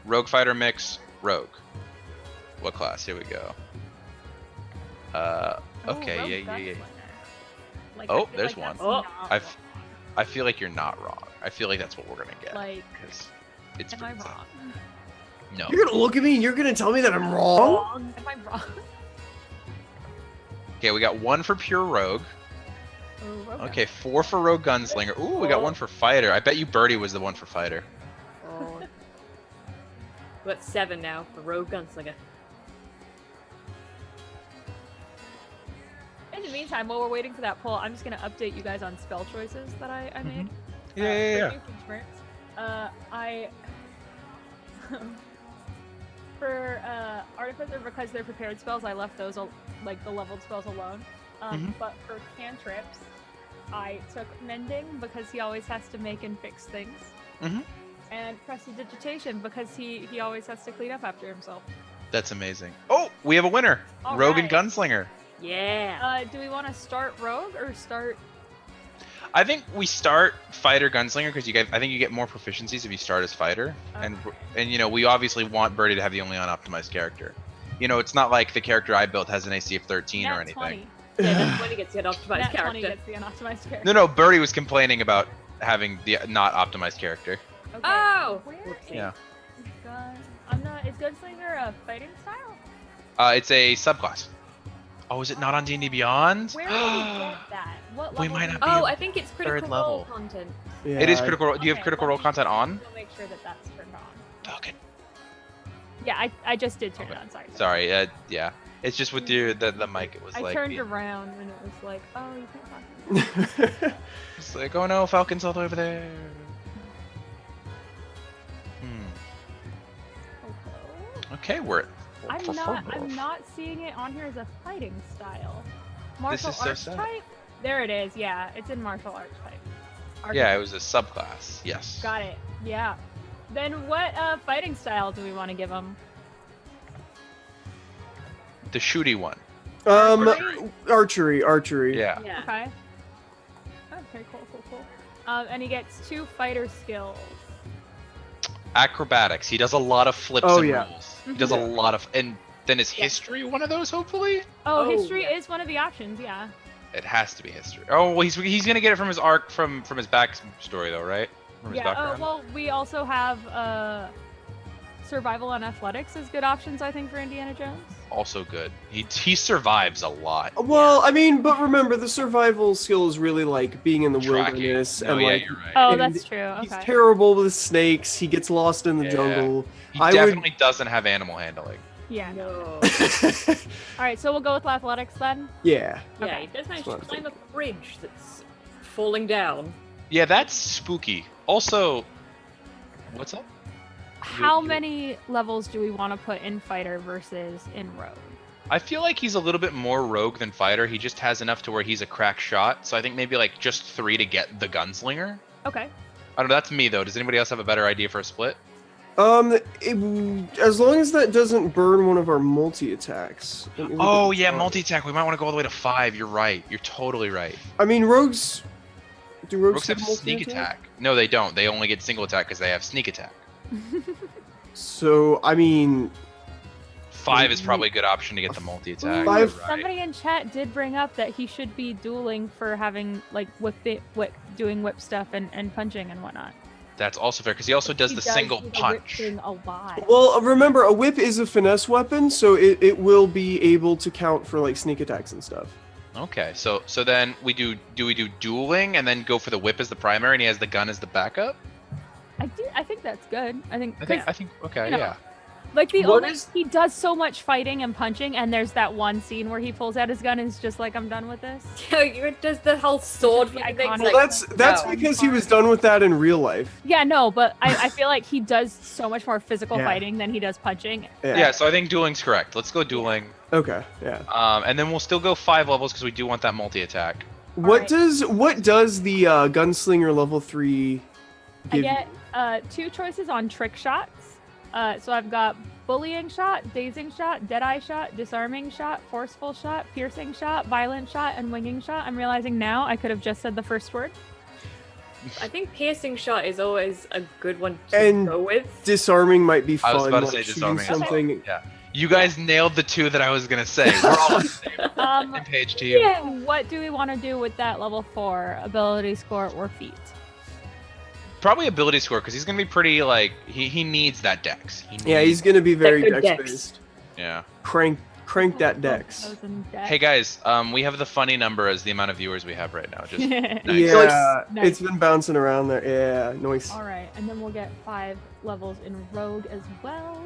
rogue fighter mix, rogue. What class? Here we go. Okay, yeah. Like, Oh, I feel there's like one. that's not I feel like you're not wrong. I feel like that's what we're gonna get. Like, Because it's am I pretty sad. wrong? No. You're gonna look at me and you're gonna tell me that I'm wrong? Am I wrong? Okay, we got 1 for pure rogue. Oh, Okay, 4 for rogue gunslinger. Ooh, we got 1 for fighter. I bet you Birdie was the one for fighter. Oh. We're at 7 now for rogue gunslinger. In the meantime, while we're waiting for that poll, I'm just gonna update you guys on spell choices that I made. Yeah. I for artificer, because they're prepared spells, I left those like the leveled spells alone. But for cantrips, I took mending because he always has to make and fix things, and prestidigitation because he always has to clean up after himself. That's amazing. Oh, we have a winner. All Rogue and right. gunslinger. Yeah. Do we want to start rogue or start? I think we start fighter gunslinger because I think you get more proficiencies if you start as fighter, and you know we obviously want Birdie to have the only unoptimized character. You know, it's not like the character I built has an AC of 13 or anything. 20. Yeah, that's 20 gets the unoptimized Nat 20 character. gets the unoptimized character. No, Birdie was complaining about having the not optimized character. Okay. Oh! Where Yeah. is gun? I'm not. Is gunslinger a fighting style? It's a subclass. Oh, is it not on D&D Beyond? Where do we get that? What level? We might not be Oh, a I think it's third critical role level. content. It is critical role. Do you have critical role content on? We'll make sure that that's turned on. Okay. Yeah, I just did turn it on. Sorry. Sorry. Yeah. It's just with the mic. It was I like. turned around and it was like, oh, you can't talk. It's like, oh no, Falcon's all the way over there. Okay, we're at. I'm not seeing it on here as a fighting style. Martial is so arts sad. type? There it is. Yeah, it's in martial arts type. Yeah, it was a subclass. Yes. Got it. Yeah. Then what fighting style do we want to give him? The shooty one. Archery. Yeah. Okay. Okay, cool. And he gets 2 fighter skills. Acrobatics. He does a lot of flips Oh, and yeah. rolls. He does a lot of, and then is history one of those? Hopefully. Oh, history is one of the options. Yeah. It has to be history. Oh, well, he's gonna get it from his arc from his backstory though, right? From his Yeah. background. Well, we also have survival and athletics as good options, I think, for Indiana Jones. Also good. He survives a lot. Well, I mean, but remember, the survival skill is really like being in the Tracking. wilderness No, and yeah, like. you're right. Oh, and that's true. He's Okay. terrible with snakes. He gets lost in the Yeah. jungle. He I definitely doesn't have animal handling. Yeah. No. All right, so we'll go with athletics then. Yeah. Yeah, he does manage to what I'm climb a bridge that's falling down. Yeah, that's spooky. Also, what's up? How many levels do we want to put in fighter versus in rogue? I feel like he's a little bit more rogue than fighter. He just has enough to where he's a crack shot. So I think maybe like just 3 to get the gunslinger. Okay. I don't know. That's me though. Does anybody else have a better idea for a split? As long as that doesn't burn one of our multi attacks. Oh yeah, multi-attack. We might want to go all the way to 5. You're right. You're totally right. I mean, rogues. Do rogues, Rogues have sneak attack. No, they don't. They only get single attack because they have sneak attack. So I mean, 5 is probably a good option to get the multi-attack. Five- You're right. Somebody in chat did bring up that he should be dueling for having like doing whip stuff and punching and whatnot. That's also fair because he also does He the single do the whip punch. thing a lot. well, remember a whip is a finesse weapon, so it will be able to count for like sneak attacks and stuff. Okay, so then we do we do dueling and then go for the whip as the primary and he has the gun as the backup? I think that's good. I think Okay, you know, yeah. like What he does so much fighting and punching, and there's that one scene where he pulls out his gun and is just like, I'm done with this. Yeah, does the whole sword thing. iconic. Well, that's because he was done with that in real life. Yeah, no, but I feel like he does so much more physical Yeah. fighting than he does punching. Yeah, so I think dueling's correct. Let's go dueling. Okay, yeah. And then we'll still go 5 levels because we do want that multi-attack. What does the gunslinger level 3 I give? get 2 choices on trick shots. So I've got bullying shot, dazing shot, deadeye shot, disarming shot, forceful shot, piercing shot, violent shot, and winging shot. I'm realizing now I could have just said the first word. I think piercing shot is always a good one to And go with. disarming might be I fun. was about to like say shooting disarming. something. Yeah. You guys nailed the 2 that I was gonna say. We're all on the same page to you. Yeah. What do we want to do with that level 4 ability score or feat? Probably ability score because he's gonna be pretty like he needs that dex. Yeah, he's gonna be very good dex dex. based. Yeah. Crank that dex. Hey guys, we have the funny number as the amount of viewers we have right now. Just nice. Yeah, Nice. it's been bouncing around there. Yeah, noise. All right, and then we'll get 5 levels in rogue as well.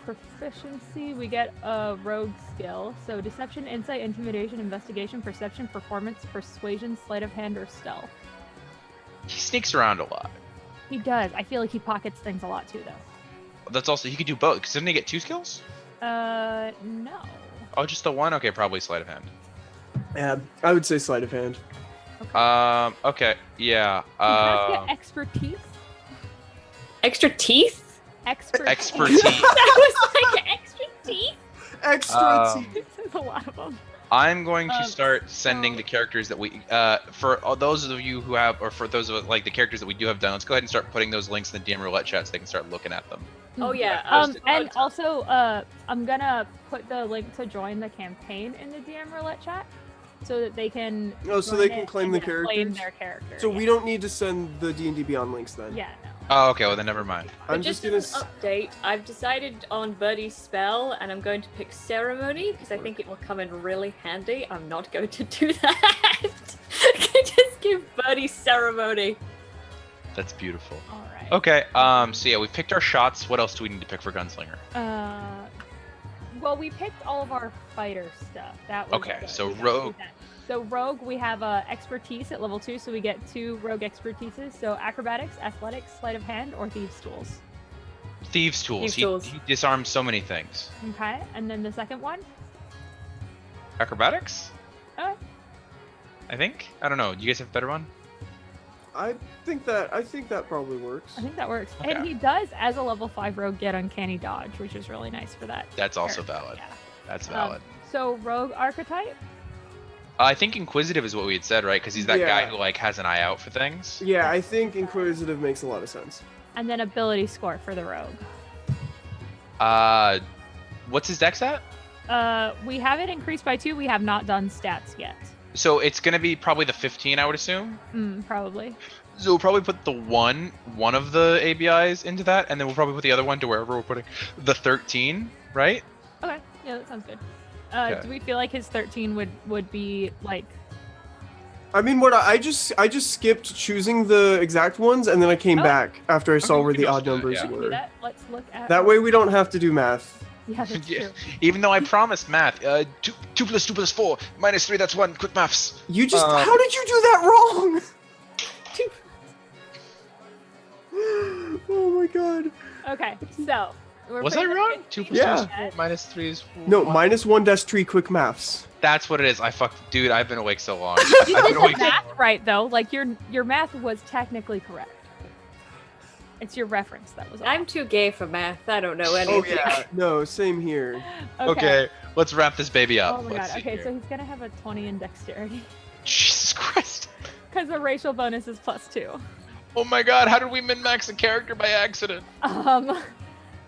Proficiency, we get a rogue skill. So deception, insight, intimidation, investigation, perception, performance, persuasion, sleight of hand, or stealth. He sneaks around a lot. He does. I feel like he pockets things a lot too, though. That's also he could do both. Cause didn't he get 2 skills? No. Oh, just the 1. Okay, probably sleight of hand. Yeah, I would say sleight of hand. Okay. Yeah. He does get expertise. Extra teeth? Expertise. That was like extra teeth. Extra There's a lot of them. I'm going to start sending the characters that we for all those of you who have, or for those of like the characters that we do have done. Let's go ahead and start putting those links in the DM roulette chat so they can start looking at them. Oh yeah. And also, I'm gonna put the link to join the campaign in the DM roulette chat, so that they can. Oh, so join they it can claim and the then claim characters. their character. So we don't need to send the D&D Beyond links then. Yeah. No. Oh, okay. Well, then never mind. I'm Just just gonna. as an update, I've decided on Birdie's spell, and I'm going to pick ceremony because I think it will come in really handy. I'm not going to do that. Just give Birdie ceremony. That's beautiful. All right. Okay. So yeah, we picked our shots. What else do we need to pick for gunslinger? Well, we picked all of our fighter stuff. That was Okay. good. So We got rogue. through that. So rogue, we have expertise at level 2, so we get 2 rogue expertises. So acrobatics, athletics, sleight of hand, or thieves tools. Thieves tools. Thieves He, tools. he disarms so many things. Okay, and then the second one. Acrobatics. Alright. I think. I don't know. Do you guys have a better one? I think that probably works. I think that works. Okay. And he does, as a level 5 rogue, get uncanny dodge, which is really nice for that. That's also character. valid. That's Um, valid. So rogue archetype. I think Inquisitive is what we had said, right? Because he's that Yeah. guy who like has an eye out for things. Yeah, I think Inquisitive makes a lot of sense. And then ability score for the rogue. What's his dex at? We have it increased by 2. We have not done stats yet. So it's gonna be probably the 15, I would assume. Probably. So we'll probably put the one of the ABIs into that, and then we'll probably put the other one to wherever we're putting the 13, right? Okay. Yeah, that sounds good. Okay. Do we feel like his 13 would be like? I mean, what I just skipped choosing the exact ones, and then I came back after I saw where the odd numbers Should we do were. that? Let's look at. That way we don't have to do math. Yeah, that's Yeah. true. Even though I promised math. 2 plus 2 plus 4 minus 3. That's 1. Quick maths. You just how did you do that wrong? Oh my god. Okay, so. Was I wrong? 2 plus 2 is 4 minus 3 is 4. No, -1-3 quick maths. That's what it is. Dude, I've been awake so long. You I've did been awake the so math right though. Like your math was technically correct. It's your reference that was off. I'm too gay for math. I don't know Oh anything. yeah, no, same here. Okay, let's wrap this baby up. Oh my Let's god. see Okay, here. so he's gonna have a 20 in dexterity. Jesus Christ. Because the racial bonus is +2. Oh my god, how did we min-max a character by accident?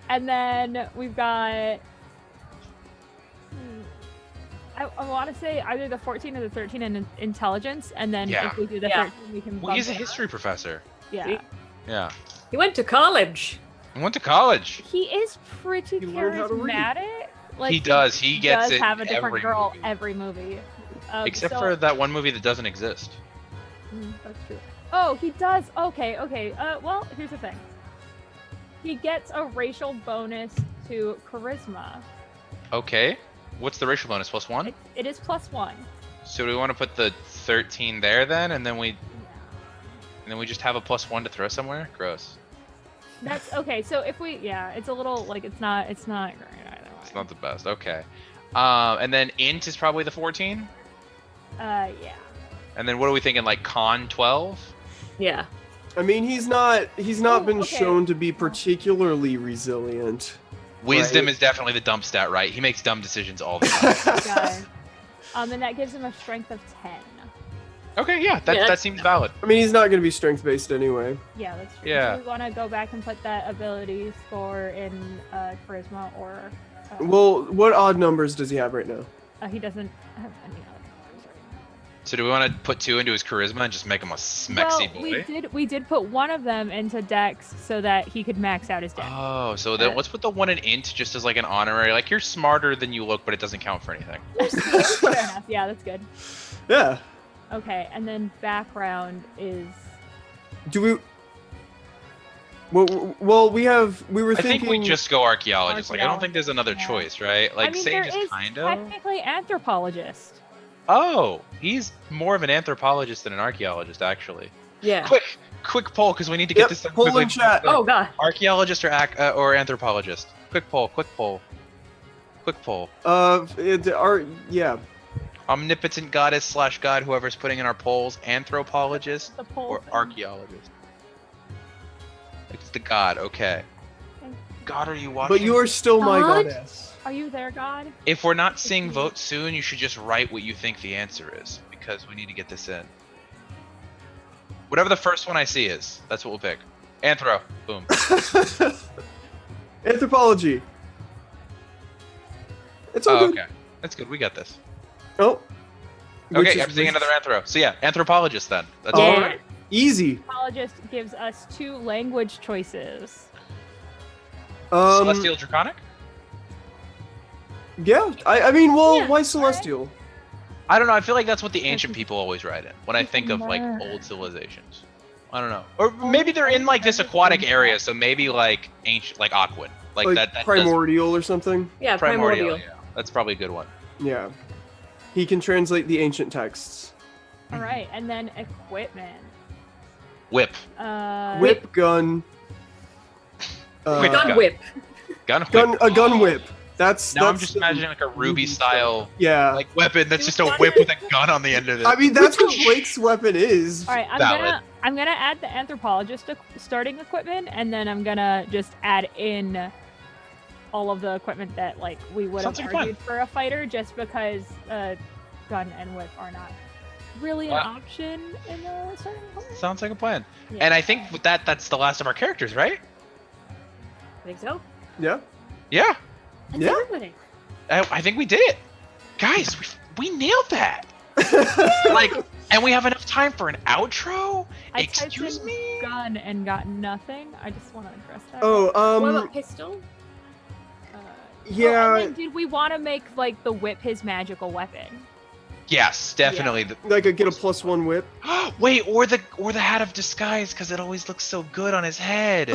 And then we've got. I want to say either the 14 or the 13 in intelligence, and then Yeah. if we do the Yeah. 13, we can. Well, he's a bump it up. history professor. Yeah. Yeah. He went to college. I went to college. He is pretty learned how to read. charismatic. Like He does. He gets does it have a in different every girl movie. every movie. Except so- for that one movie that doesn't exist. That's true. Oh, he does. Okay. Well, here's the thing. He gets a racial bonus to charisma. Okay. What's the racial bonus? +1? It is +1. So do we want to put the 13 there then, and then we just have a +1 to throw somewhere? Gross. That's okay. So if we, it's a little like it's not great either way. It's not the best. Okay. And then int is probably the 14. Yeah. And then what are we thinking? Like con 12? Yeah. I mean, he's not been okay. shown to be particularly resilient. Wisdom Right. is definitely the dump stat, right? He makes dumb decisions all the time. Guy. And that gives him a strength of 10. Okay, yeah, that seems valid. I mean, he's not going to be strength based anyway. Yeah, that's true. Yeah. Do we want to go back and put that ability score in charisma, or Well, what odd numbers does he have right now? he doesn't have any other numbers right now. So do we want to put 2 into his charisma and just make him a smexy boy? we did put one of them into Dex so that he could max out his Dex. Oh, so then let's put the 1 in int just as like an honorary. Like you're smarter than you look, but it doesn't count for anything. Fair enough. Yeah, that's good. Yeah. Okay, and then background is Do we? Well, we were I thinking. think we just go archaeologist. Like I don't think there's another choice, right? Like I mean, Sage there is is kind of. technically anthropologist. Oh, he's more of an anthropologist than an archaeologist, actually. Yeah. Quick poll, because we need to get this done poll quickly. in chat. Oh god. Archaeologist or anthropologist? Quick poll. Yeah. Omnipotent goddess / god, whoever's putting in our polls, anthropologist The poll or thing. archaeologist? It's the god, okay. God, are you watching? But you are still my God? goddess. Are you there, God? If we're not seeing votes soon, you should just write what you think the answer is, because we need to get this in. Whatever the first one I see is, that's what we'll pick. Anthro. Boom. Anthropology. It's all good. Okay. That's good. We got this. Oh. Which Okay, is- I'm seeing another anthro. So yeah, anthropologist then. That's All all. right. Easy. Anthropologist gives us 2 language choices. Celestial Draconic? Yeah. I mean, well, why celestial? I don't know. I feel like that's what the ancient people always write in when I think of like old civilizations. I don't know. Or maybe they're in like this aquatic area, so maybe like ancient, like Aquan, like that. That primordial or something. Yeah, does, primordial. Yeah, that's probably a good one. Yeah. He can translate the ancient texts. All right, and then equipment. Whip. Whip gun. Quick gun whip. Gun whip. A gun whip. That's Now I'm that's just the imagining like a Ruby Ruby style Yeah. like weapon that's just a whip with a gun on the end of it. I mean, that's what Blake's weapon is. All right, I'm gonna add the anthropologist starting equipment, and then I'm gonna just add in all of the equipment that like we would have Sounds like fun. argued for a fighter, just because gun and whip are not really an option in the starting equipment. Sounds like a plan. Yeah. And I think with that's the last of our characters, right? I think so. Yeah. Yeah. That's Yeah. everybody. I think we did it, guys. We nailed that. Like, and we have enough time for an outro. I Excuse typed in gun and got nothing. I just want to address that. Oh, What about pistol? Yeah. and then did we want to make like the whip his magical weapon? Yes, definitely. Like get a +1 whip. Wait, or the hat of disguise because it always looks so good on his head.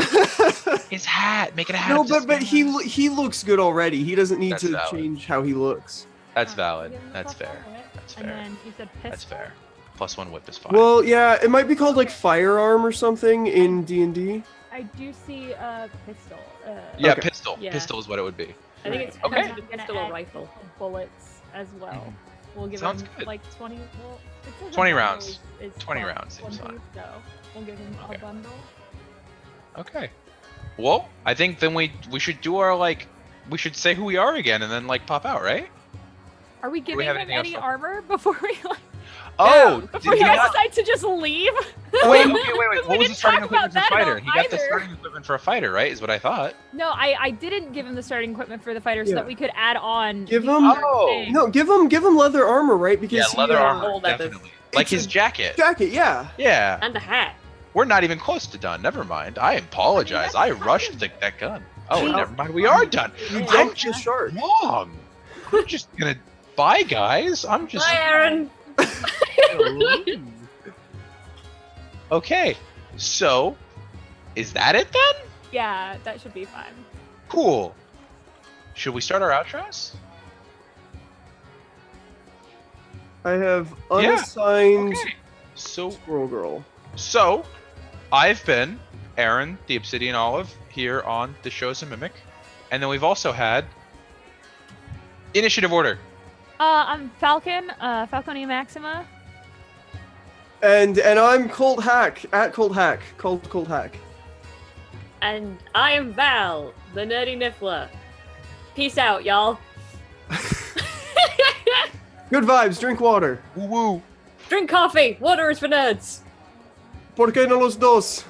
His hat, make it a hat. No, of but disguise. he looks good already. He doesn't need That's to valid. change how he looks. That's valid. That's fair. That's And fair. then you said pistol. That's fair. +1 whip is fine. Well, yeah, it might be called like firearm or something in D&D. I do see a pistol. Yeah, Okay. pistol. Yeah. Pistol is what it would be. I think it's Okay. I'm gonna Pistol or add rifle. bullets as well. We'll give Sounds him good. like 20. Well, it says a 20 bundle rounds. is 20 12, rounds seems 20, fine. So we'll give him a bundle. Okay. Well, I think then we should do our we should say who we are again and then pop out, right? Are we we giving have him anything else any for- armor before we Oh, before did you we guys not? decide to just leave? wait. We What was the didn't starting talk about equipment for that fighter? He got the either. starting equipment for a fighter, right? Is what I thought. No, I didn't give him the starting equipment for the fighter so Yeah. that we could add on. Give the him other thing. no, give him leather armor, right? Because Yeah, he, leather armor, Old leather. definitely. Like his jacket. jacket, yeah. Yeah. And the hat. We're not even close to done. Never mind. I apologize. I rushed that gun. Oh, never mind. We are done. You I'm jumped the just shark. wrong. I'm just gonna bye, guys. I'm just. Bye, Aaron. Okay. So, is that it then? Yeah, that should be fine. Cool. Should we start our outros? I have Yeah. unassigned Okay. So, Squirrel Girl. So, I've been Aaron, the Obsidian Olive, here on the show's a Mimic, and then we've also had Initiative Order. I'm Falcon, Falconia Maxima. And I'm Colt Hack at Colt Hack. Colt Hack. And I am Val, the nerdy niffler. Peace out, y'all. Good vibes. Drink water. Woo woo. Drink coffee. Water is for nerds. ¿Por qué no los dos?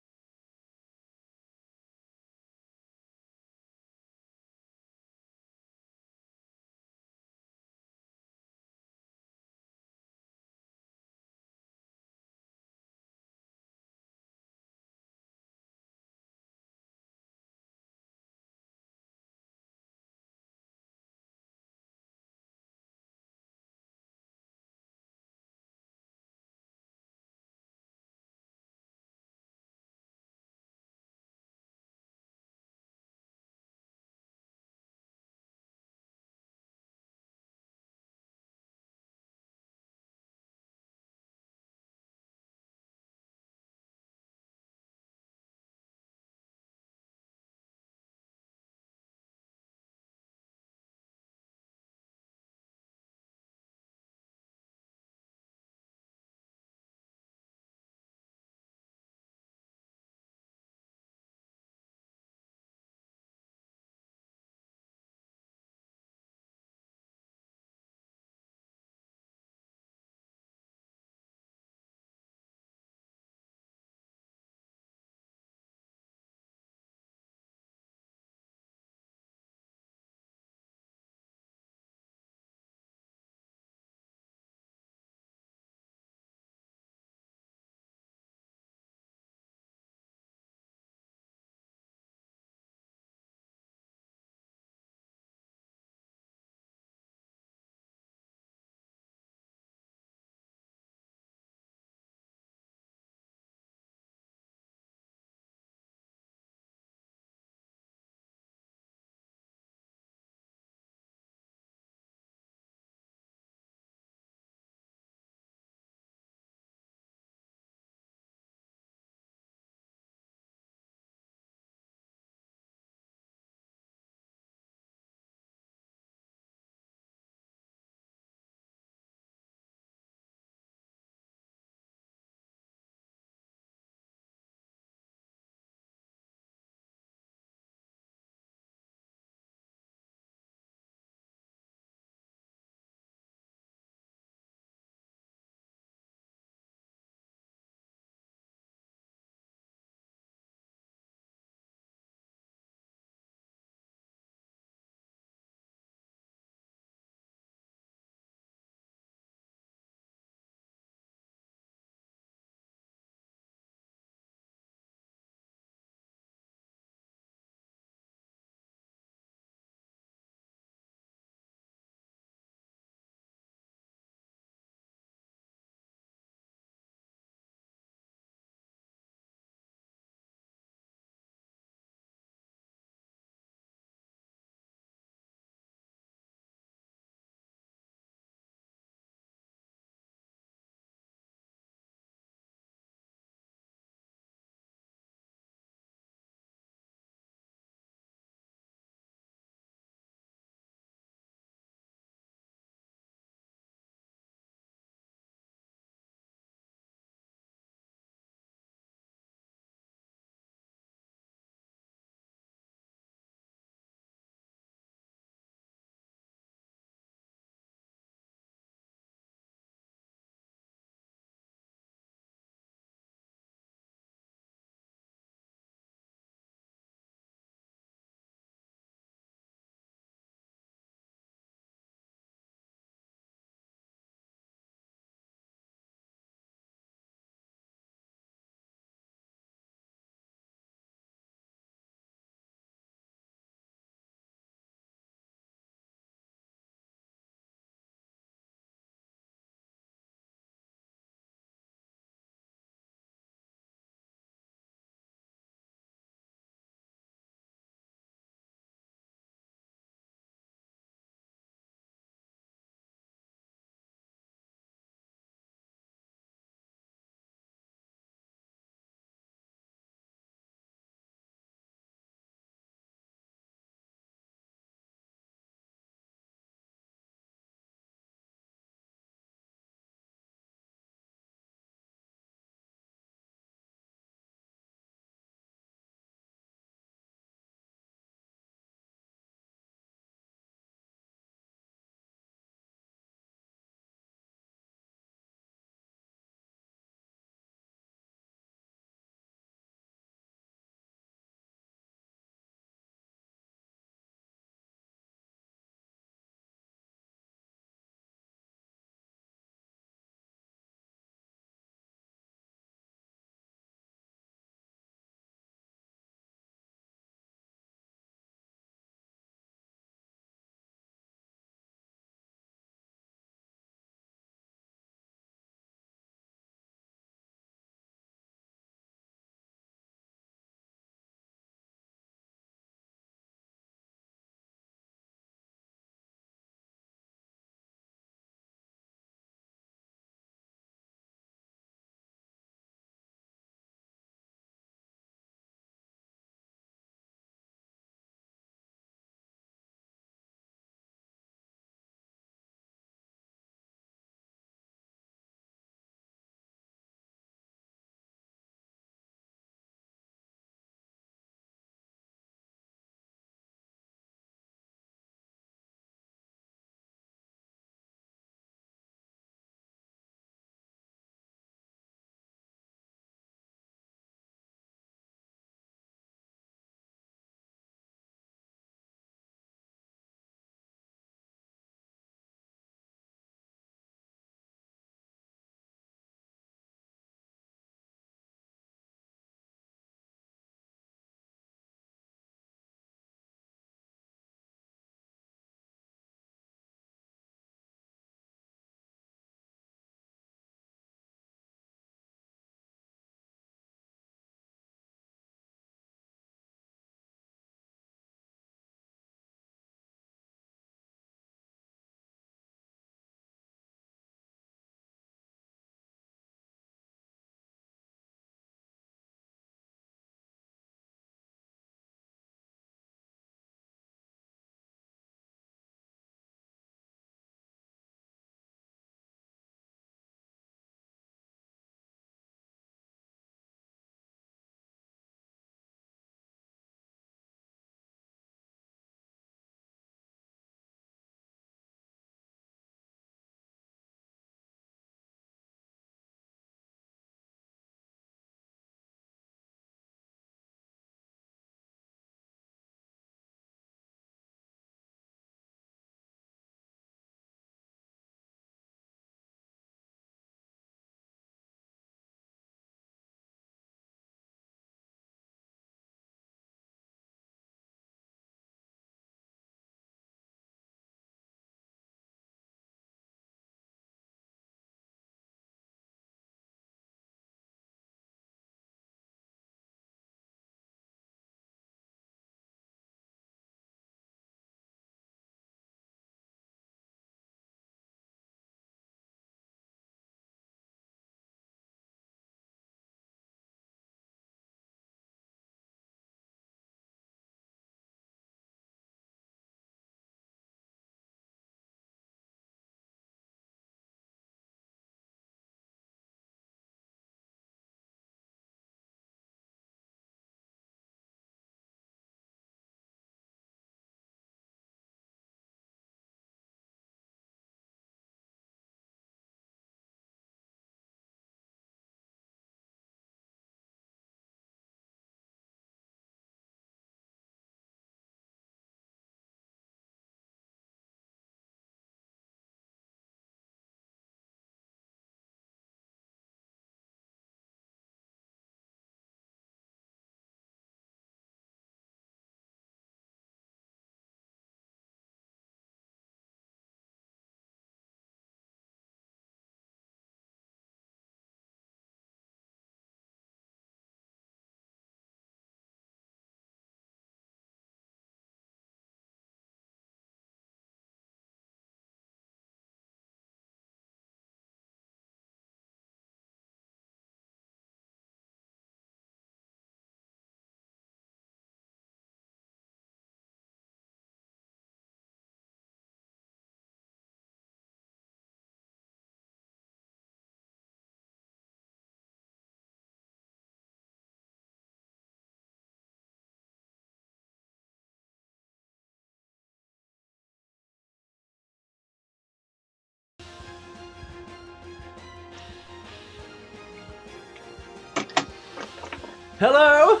Hello.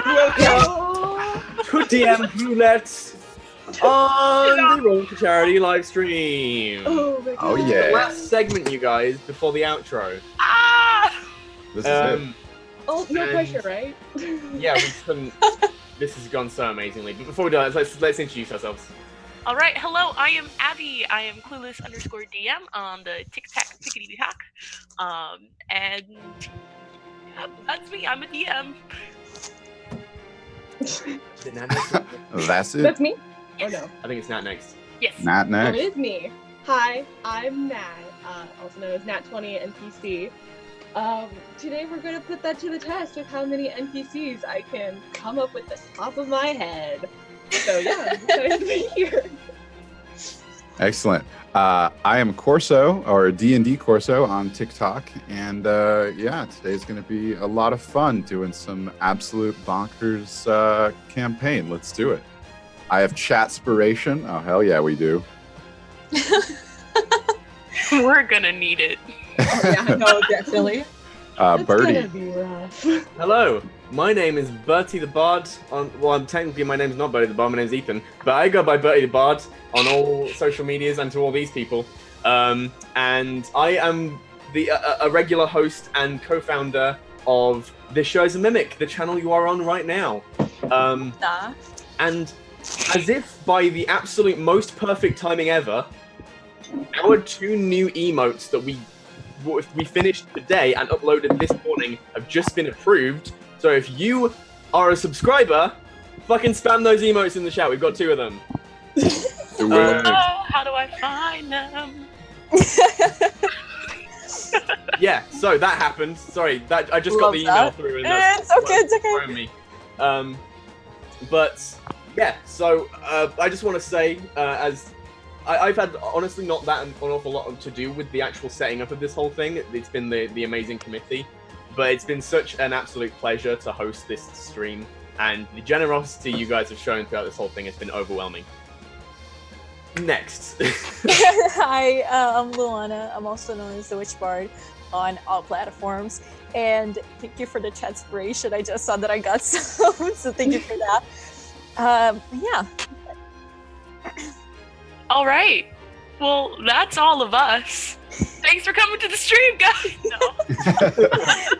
Welcome to DM Roulette on the Roll for Charity live stream. Oh my Oh, God. yeah. The last segment, you guys, before the outro. This is it. Oh, no And- pressure, right? Yeah, we couldn't. This has gone so amazingly. But before we do that, let's introduce ourselves. All right, hello. I am Abby. I am clueless_DM on the TikTok Tickety Talk. And yeah, that's me. I'm a DM. Is it Nat next? That's it. That's me? Or no? I think it's Nat next. Yes. Not Oh, next. it is me. Hi, I'm Nat, also known as Nat20 NPC. Today we're going to put that to the test of how many NPCs I can come up with the top of my head. So yeah, I'm excited to be here. Excellent. I am Corso, or D&D Corso on TikTok, and yeah, today's going to be a lot of fun doing some absolute bonkers campaign. Let's do it. I have Chatspiration. Oh, hell yeah, we do. We're gonna need it. Yeah, no, definitely. Birdie. be rough. Hello, my name is Bertie the Bard. Technically my name's not Bertie the Bard, my name's Ethan, but I go by Bertie the Bard on all social medias and to all these people. And I am a regular host and co-founder of This Show's a Mimic, the channel you are on right now. And as if by the absolute most perfect timing ever, our 2 new emotes that we finished today and uploaded this morning have just been approved. So if you are a subscriber, fucking spam those emotes in the chat. We've got 2 of them. Oh, how do I find them? Yeah, so that happened. Sorry, that I just got Love the email that. through. And It's okay, it's okay. thrown me. But yeah, so I just want to say, as I've had honestly not that an awful lot to do with the actual setting up of this whole thing. It's been the amazing committee, but it's been such an absolute pleasure to host this stream, and the generosity you guys have shown throughout this whole thing has been overwhelming. Next. Hi, I'm Luana. I'm also known as the Witch Bard on all platforms. And thank you for the chatspiration. I just saw that I got some, so thank you for that. Yeah. All right. Well, that's all of us. Thanks for coming to the stream, guys. No.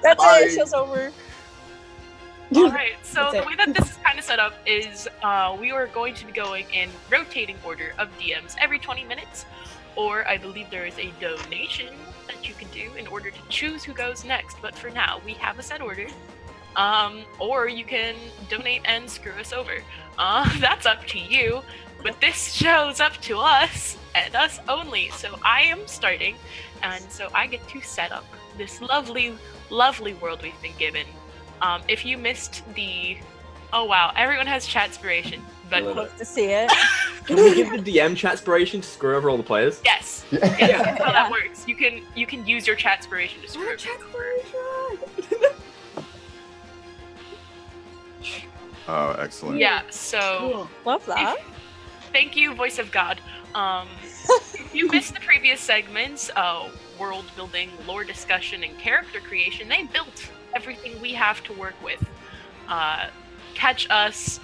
That's it. Show's over. All right. So That's the it. way that this is kind of set up is we are going to be going in rotating order of DMs every 20 minutes, or I believe there is a donation that you can do in order to choose who goes next. But for now, we have a set order. Or you can donate and screw us over. That's up to you. But this show's up to us and us only. So I am starting, and so I get to set up this lovely, lovely world we've been given. If you missed the, oh wow, everyone has Chatspiration, but Love to see it. Can we give the DM Chatspiration to screw over all the players? yes, that's how that works. You can use your Chatspiration to screw. Oh, excellent. Yeah, so love that. Thank you, Voice of God. If you missed the previous segments, world building, lore discussion, and character creation, they built everything we have to work with. Catch us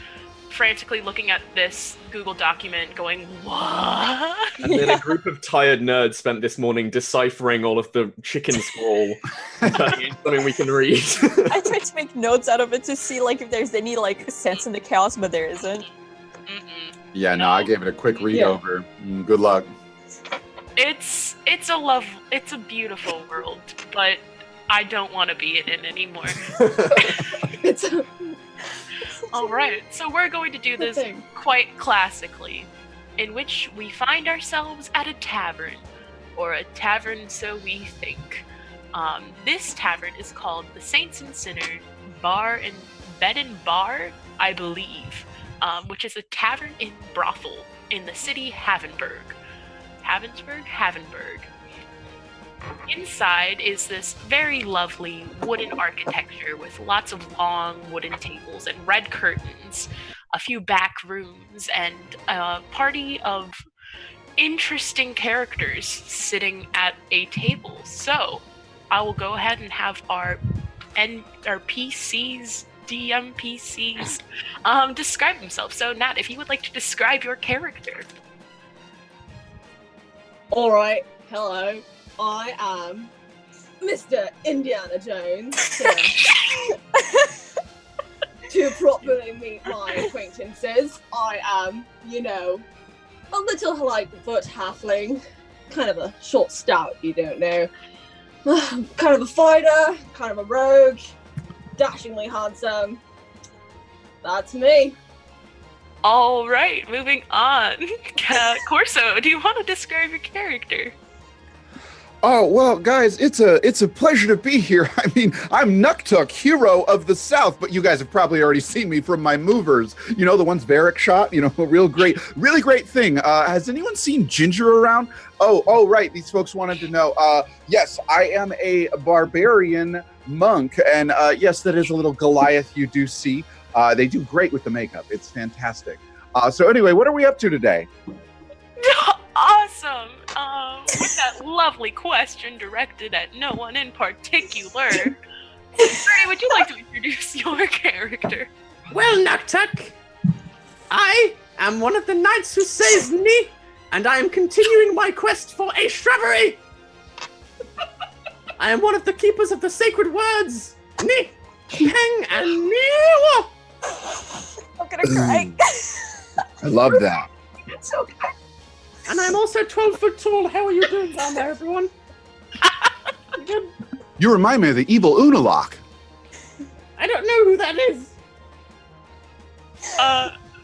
frantically looking at this Google document going, what? And then a group of tired nerds spent this morning deciphering all of the chicken scroll and turning it into something we can read. I tried to make notes out of it to see like if there's any like sense in the chaos, but there isn't. Yeah, no, I gave it a quick read over. Good luck. It's a beautiful world, but I don't want to be in it anymore. All right, so we're going to do this quite classically, in which we find ourselves at a tavern, or a tavern so we think. This tavern is called the Saints and Sinners Bed and Bar, I believe, which is a tavern in brothel in the city Havensburg. Havensburg. Inside is this very lovely wooden architecture with lots of long wooden tables and red curtains, a few back rooms, and a party of interesting characters sitting at a table. So I will go ahead and have our PCs DMPCs describe themselves. So, Nat, if you would like to describe your character. Alright, hello. I am Mr. Indiana Jones. To properly meet my acquaintances, I am, a little Lightfoot halfling. Kind of a short stout, you don't know. Kind of a fighter, kind of a rogue, dashingly handsome. That's me. All right, moving on. Corso, do you want to describe your character? Oh, well, guys, it's a pleasure to be here. I mean, I'm Nuktuk, hero of the South, but you guys have probably already seen me from my movers. You know, the ones Varric shot? A really great thing. Has anyone seen Ginger around? Oh, right, these folks wanted to know. Yes, I am a barbarian monk, and yes, that is a little Goliath you do see. They do great with the makeup. It's fantastic. So anyway, what are we up to today? Awesome! With that lovely question directed at no one in particular, Bernie, would you like to introduce your character? Well, Nuktuk, I am one of the knights who saves me, and I am continuing my quest for a shrubbery. I am one of the keepers of the sacred words, Ni, Peng, and Niwa. I'm gonna cry. I love that. It's okay. And I'm also 12 foot tall. How are you doing down there, everyone? Good. You remind me of the evil Unalak. I don't know who that is.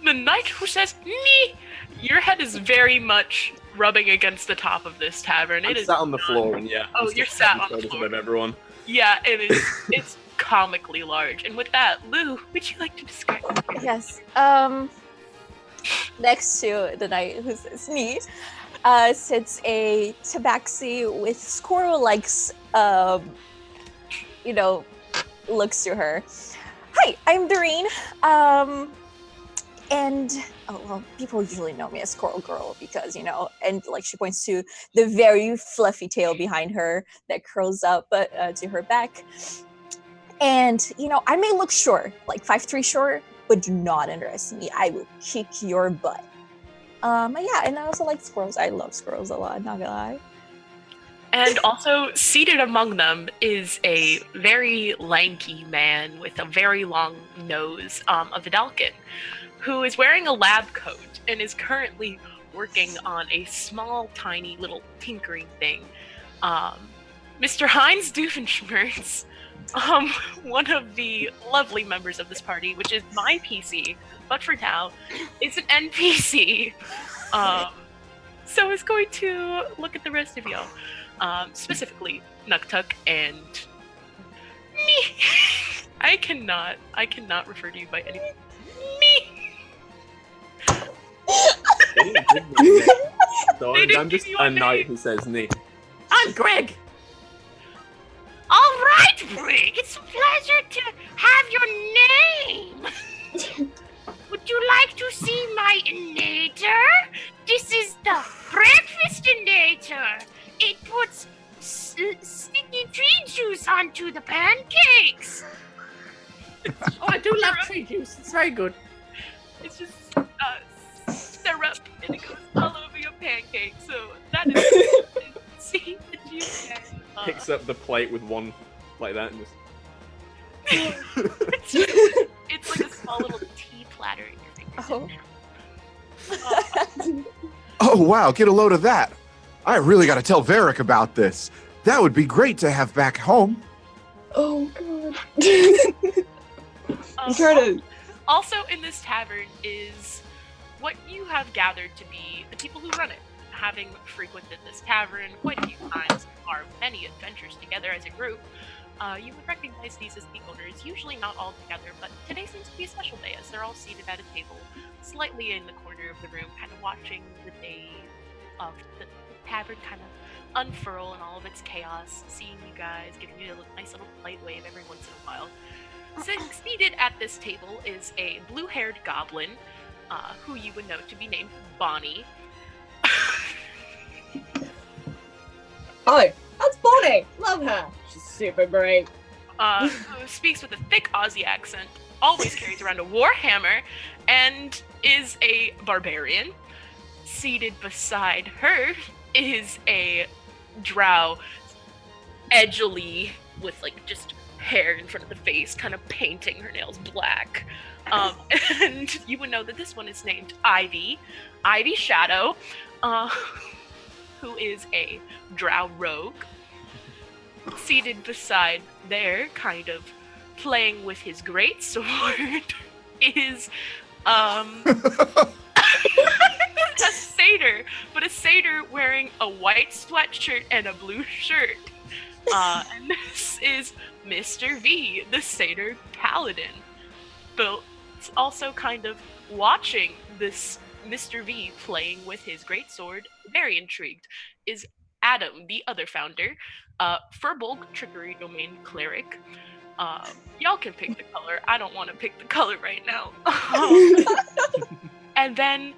The knight who says me. Your head is very much rubbing against the top of this tavern. I'm It is sat on the floor, and yeah. Oh, you're sat on the floor. Of everyone. Yeah, it is. It's comically large. And with that, Lou, would you like to describe it? Yes. Next to the knight who says me, sits a tabaxi with squirrel-like, looks to her. Hi, I'm Doreen. And people usually know me as Squirrel Girl because, and she points to the very fluffy tail behind her that curls up to her back. And, I may look short, like 5'3" short, but do not underestimate me. I will kick your butt. Yeah, and I also like squirrels. I love squirrels a lot, not gonna lie. And also, seated among them is a very lanky man with a very long nose, a Vidalcan, who is wearing a lab coat and is currently working on a small, tiny little tinkering thing. Mr. Heinz Doofenshmirtz, one of the lovely members of this party, which is my PC, but for now, is an NPC. So is going to look at the rest of y'all. Specifically, Nuktuk and me. I cannot refer to you by any me. So I'm just a knight who says Ni. I'm Greg. All right, Brig. It's a pleasure to have your name. Would you like to see my innator? This is the breakfast innator. It puts sticky tree juice onto the pancakes. Oh, I do love tree juice. It's very good. It's just syrup and it goes all over your pancake. So that is see the juice. Picks up the plate with one like that and just. It's like a small little tea platter in your fingers. Oh, wow, get a load of that. I really got to tell Varric about this. That would be great to have back home. Oh, God. I'm trying to... Also in this tavern is what you have gathered to be the people who run it. Having frequented this tavern quite a few times, our many adventures together as a group, you would recognize these as the owners, usually not all together, but today seems to be a special day as they're all seated at a table, slightly in the corner of the room, kind of watching the day of the tavern kind of unfurl in all of its chaos, seeing you guys, giving you a nice little light wave every once in a while. Seated at this table is a blue-haired goblin, who you would know to be named Bonnie. Hi, that's Bonnie. Love her. She's super great. Who speaks with a thick Aussie accent. always carries around a warhammer and is a barbarian. Seated beside her is a drow, edgily, with like just hair in front of the face, kind of painting her nails black. And you would know that this one is named Ivy Shadow, who is a drow rogue. Seated beside there, kind of playing with his greatsword, is a satyr, but a satyr wearing a white sweatshirt and a blue shirt. And this is Mr. V, the satyr paladin. But also kind of watching this Mr. V playing with his greatsword, very intrigued, is Adam, the other founder, Firbolg, Trickery Domain Cleric. Y'all can pick the color. I don't want to pick the color right now. And then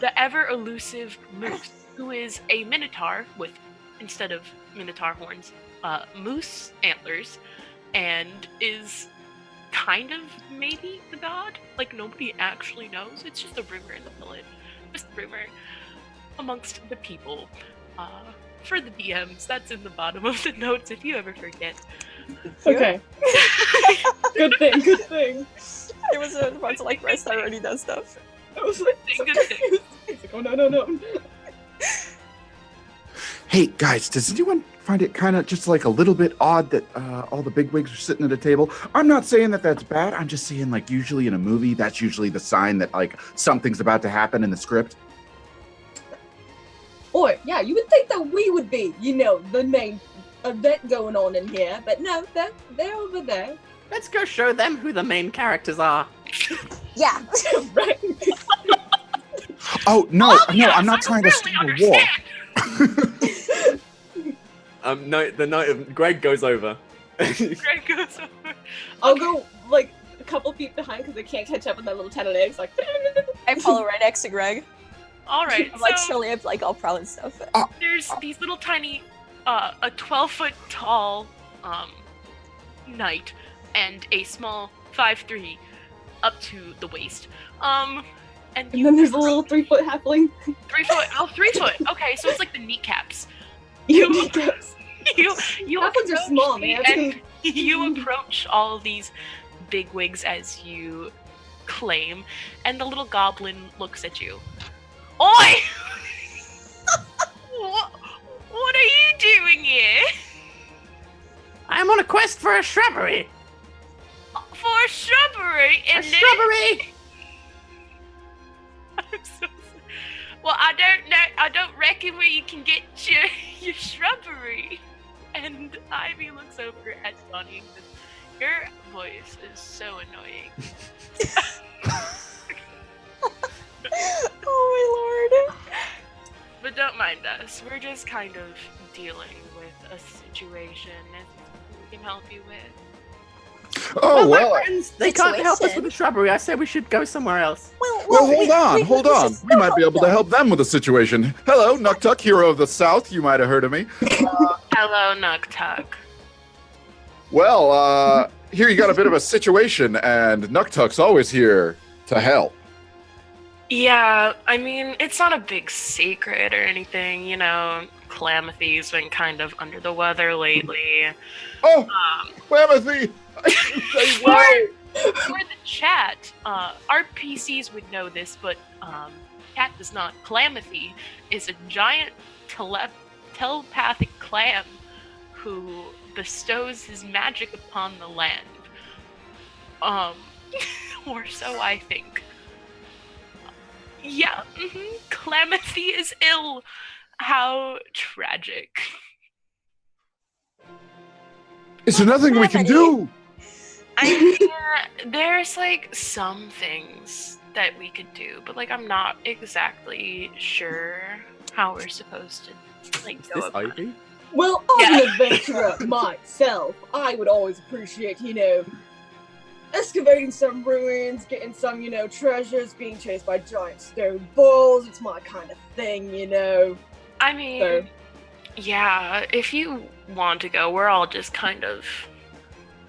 the ever elusive Moose, who is a minotaur with, instead of minotaur horns, moose antlers, and is kind of maybe the god. Like, nobody actually knows. It's just a rumor in the village. Just a rumor amongst the people. For the DMs, that's in the bottom of the notes if you ever forget. Okay. Good thing. It was about to like rest already done stuff. I was like, good thing. It's like, oh no. Hey guys, does anyone find it kind of just like a little bit odd that all the bigwigs are sitting at a table? I'm not saying that that's bad. I'm just saying, like, usually in a movie, that's usually the sign that like something's about to happen in the script. Or, yeah, you would think that we would be, the main event going on in here, but no, they're over there. Let's go show them who the main characters are. Yeah. Right. Oh no, I'm not trying to start a war. The night of Greg goes over. Greg goes over. I'll go like a couple feet behind because I can't catch up with my little 10 legs. Like, I follow right next to Greg. All right, I'm like so surely up like all proud and stuff. there's these little tiny, a 12-foot tall knight and a small 5'3" up to the waist. And then there's a little 3-foot halfling. 3 foot. Oh, 3 foot. Okay, so it's like the kneecaps. Kneecaps. You Halflings are small, man. and you approach all these bigwigs as you claim, and the little goblin looks at you. Oi! What are you doing here? I'm on a quest for a shrubbery. For a shrubbery? A shrubbery! I'm so sorry. Well, I don't know. I don't reckon where you can get your shrubbery. And Ivy looks over at Johnny and says, "Your voice is so annoying." Oh my lord. But don't mind us. We're just kind of dealing with a situation that we can help you with. Oh, my well. friends, they can't help us with the shrubbery. I say we should go somewhere else. Well, hold on. We might be able to help them with the situation. Hello, Nuktuk, hero of the South. You might have heard of me. Hello, Nuktuk. Well, here you got a bit of a situation, and Nuktuk's always here to help. Yeah, I mean, it's not a big secret or anything, Calamithy's been kind of under the weather lately. Oh, Calamity! For the chat, our PCs would know this, but chat does not. Calamity is a giant telepathic clam who bestows his magic upon the land. Or so I think. Yeah, Calamity is ill. How tragic. Is there nothing we can do? I mean, there's like some things that we could do, but like I'm not exactly sure how we're supposed to like go about it. Ivy? Well, as an adventurer myself, I would always appreciate, excavating some ruins, getting some, treasures, being chased by giant stone balls. It's my kind of thing, I mean, yeah, if you want to go, we're all just kind of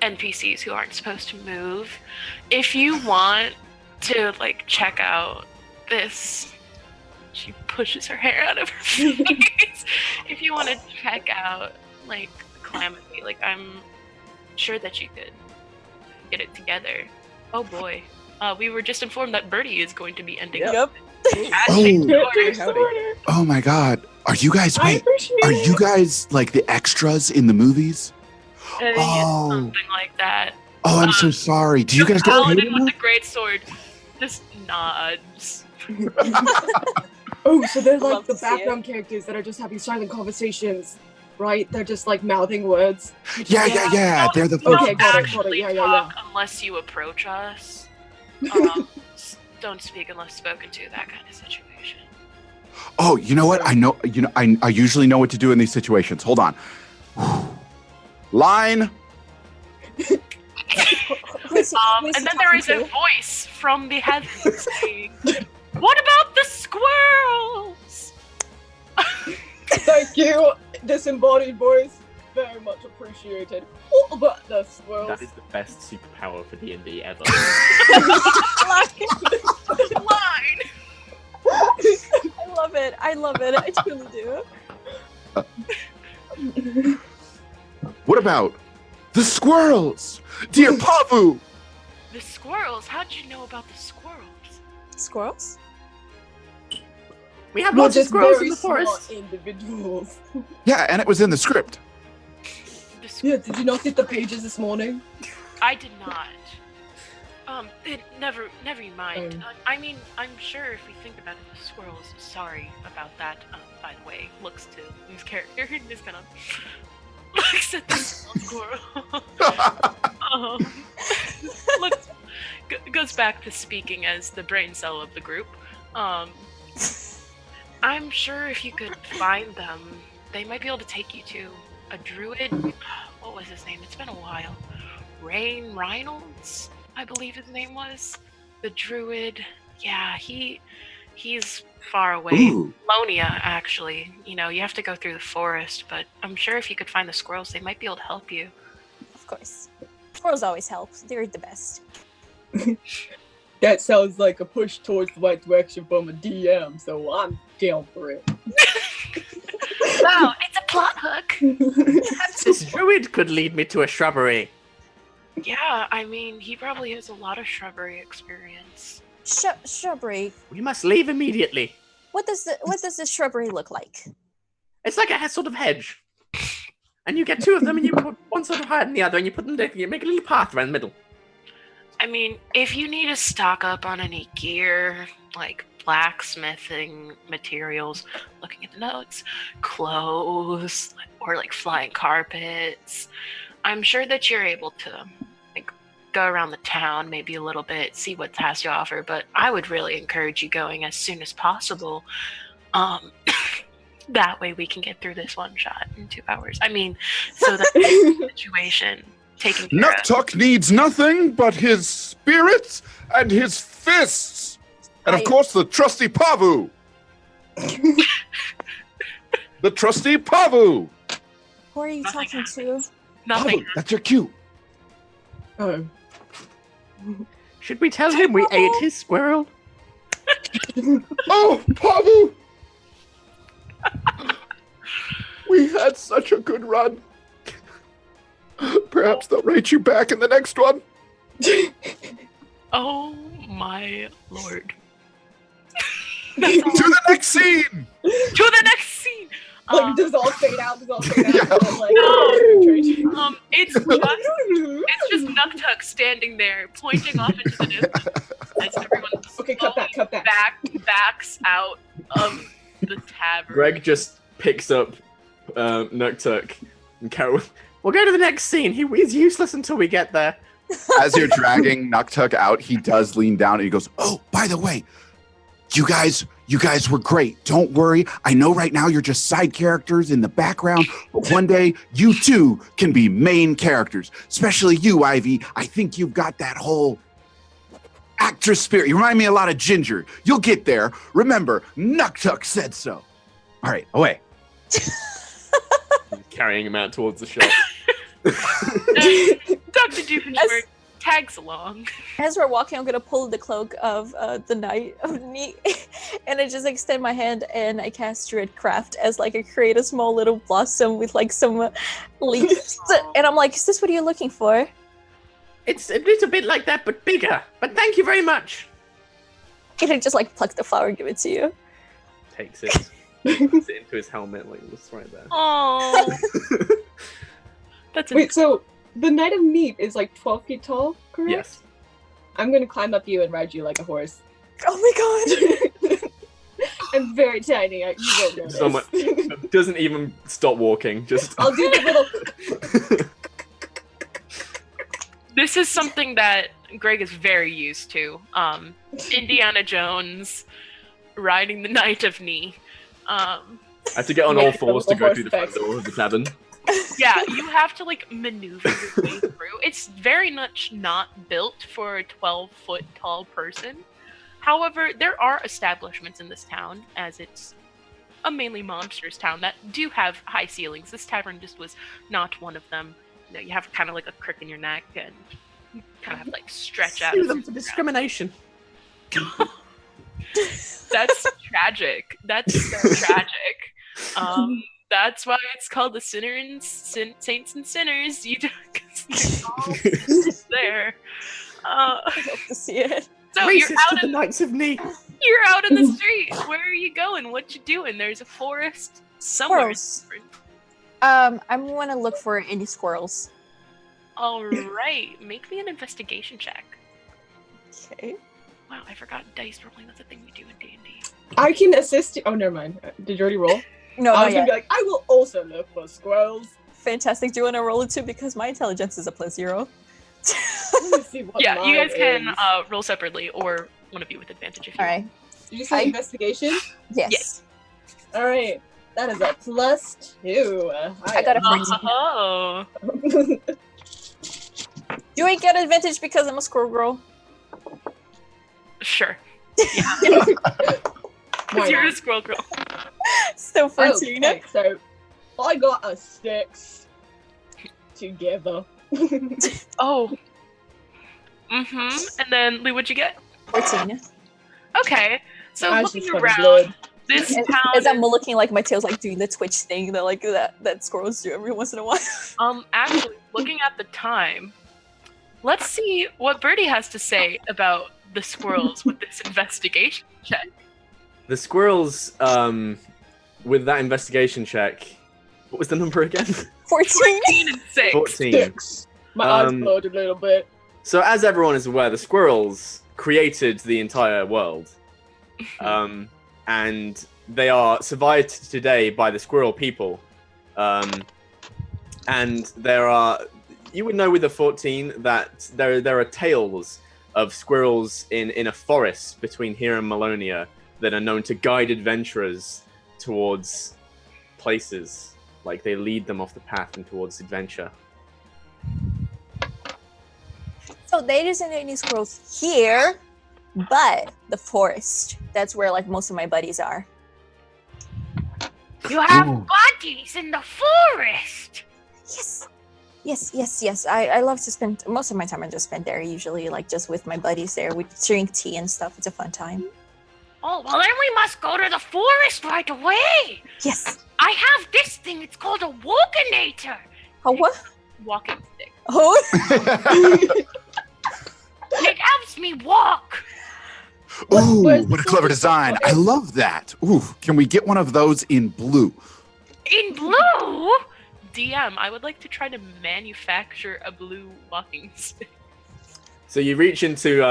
NPCs who aren't supposed to move. If you want to like check out this, she pushes her hair out of her face. If you want to check out like Calamity, like I'm sure that you could get it together. Oh boy, we were just informed that Birdie is going to be ending up. Oh my God! Are you guys Are you guys like the extras in the movies? Yeah, something like that. Oh, I'm so sorry. Do you guys get paid Paladin with the great sword just nods. Oh, so they're like Love the to see it. background characters that are just having silent conversations, right? They're just like mouthing words. Yeah. They're the Don't folks. actually Yeah. talk unless you approach us. Don't speak unless spoken to. That kind of situation. Oh, you know what? I know. You know, I usually know what to do in these situations. Hold on. Line. And then there is a voice from the heavens saying, "What about the squirrels?" Thank you, disembodied voice. Very much appreciated. What about the swirls? That is the best superpower for D&D ever. Line. I love it. I truly do. What about the squirrels, dear Pavu? The squirrels? How'd you know about the squirrels? Squirrels? We have We're lots of just squirrels very in the forest. smart individuals. Yeah, and it was in the script. Yeah, did you not get the pages this morning? I did not. Never mind. I mean, I'm sure if we think about it, the squirrels. Sorry about that. By the way, looks to whose character is gonna looks at the squirrel. Looks goes back to speaking as the brain cell of the group. I'm sure if you could find them, they might be able to take you to a druid. What was his name? It's been a while. Rain Reynolds, I believe his name was. The druid. Yeah, he's far away. Ooh. Lonia, actually. You know, you have to go through the forest, but I'm sure if you could find the squirrels, they might be able to help you. Of course. Squirrels always help. They're the best. That sounds like a push towards the right direction from a DM, so I'm down for it. Wow, it's a plot hook. This druid could lead me to a shrubbery. Yeah, I mean, he probably has a lot of shrubbery experience. Shrubbery. We must leave immediately. What does the shrubbery look like? It's like a sort of hedge. And you get two of them and you put one sort of higher than the other and you put them together, you make a little path around the middle. I mean, if you need to stock up on any gear, like blacksmithing materials, looking at the notes, clothes, or like flying carpets, I'm sure that you're able to like go around the town maybe a little bit, see what has to offer, but I would really encourage you going as soon as possible. That way we can get through this one shot in 2 hours. I mean, so that the situation taken care of. Nuktuk needs nothing but his spirits and his fists, and of course the trusty Pavu. The trusty Pavu. Who are you talking to? Nothing. Pavu, that's your cue. Oh. Should we tell him we ate his squirrel? Oh, Pavu! We had such a good run. Perhaps they'll write you back in the next one. Oh my lord. To the next scene! To the next scene! Like, does all fade out? Does all fade out? Like, It's just Nuktuk standing there, pointing off into the distance as everyone okay, cut that. backs out of the tavern. Greg just picks up Nuktuk and Carol. We'll go to the next scene. He's useless until we get there. As you're dragging Nuktuk out, he does lean down and he goes, "Oh, by the way, you guys were great. Don't worry. I know right now you're just side characters in the background, but one day you too can be main characters. Especially you, Ivy. I think you've got that whole actress spirit. You remind me a lot of Ginger. You'll get there. Remember, Nuktuk said so. All right, away." Carrying him out towards the shop. Duck, Doofenshmirtz tags along. As we're walking, I'm gonna pull the cloak of the Knight of Neat, and I just extend my hand and I cast Druidcraft as like I create a small little blossom with like some leaves, and I'm like, "Is this what you're looking for?" It's a little bit like that, but bigger. But thank you very much. And I just like pluck the flower and give it to you. Takes it, puts it into his helmet, like this right there. Oh. That's Wait, so the Knight of Neat is like 12 feet tall, correct? Yes. I'm gonna climb up you and ride you like a horse. Oh my god! I'm very tiny. You won't notice. Someone doesn't even stop walking. Just I'll do the little. This is something that Greg is very used to. Indiana Jones riding the Knight of Knee. I had to get on all fours to go through the front door of the tavern. Yeah, you have to like maneuver your way through. It's very much not built for a 12-foot tall person. However, there are establishments in this town, as it's a mainly monsters town, that do have high ceilings. This tavern just was not one of them. You know, you have kind of like a crick in your neck and you kind of have to like stretch out. Sue them for discrimination. That's tragic. That's so tragic. That's why it's called the Saints and Sinners. You don't all there. I hope to see it. So Racist you're out to the Knights of Knee. You're out in the street. Where are you going? What you doing? There's a forest somewhere. Squirrels. I'm gonna look for any squirrels. All right, make me an investigation check. Okay. Wow, I forgot dice rolling. That's a thing we do in D&D. I can assist you. Oh, never mind. Did you already roll? No, I not was gonna yet. be like, I will also look for squirrels. Fantastic. Do you want to roll it too? Because my intelligence is a +0. Let me see what Yeah, you mine guys can is. roll separately, or one of you with advantage if you. All right. Did you say investigation? Yes. All right. That is a +2. I got a 14. Oh. Do I get advantage because I'm a squirrel girl? Sure. Why Because you're not? a squirrel girl. Still 14. Okay, so I got a 6 together. Oh. And then, Lee, what'd you get? 14. Okay. So I looking just wanna around, blood. this As, town. as I'm looking, like my tail's like doing the twitch thing that like that squirrels do every once in a while. Actually, looking at the time, let's see what Birdie has to say about the squirrels with this investigation check. The squirrels, with that investigation check, what was the number again? 14. 14 and 6. 14. 6. My eyes glowed a little bit. So as everyone is aware, the squirrels created the entire world. And they are survived today by the squirrel people. And there are, you would know with the 14 that there are tales of squirrels in a forest between here and Malonia that are known to guide adventurers towards places. Like they lead them off the path and towards adventure. So there isn't any squirrels here, but the forest. That's where like most of my buddies are. You have buddies in the forest. Yes. I love to spend most of my time I just spend there usually like just with my buddies there. We drink tea and stuff. It's a fun time. Oh, well then we must go to the forest right away. Yes. I have this thing. It's called a Walkinator. A what? Walking stick. Oh. It helps me walk. Ooh, what a clever design. I love that. Ooh, can we get one of those in blue? In blue? DM, I would like to try to manufacture a blue walking stick. So you reach into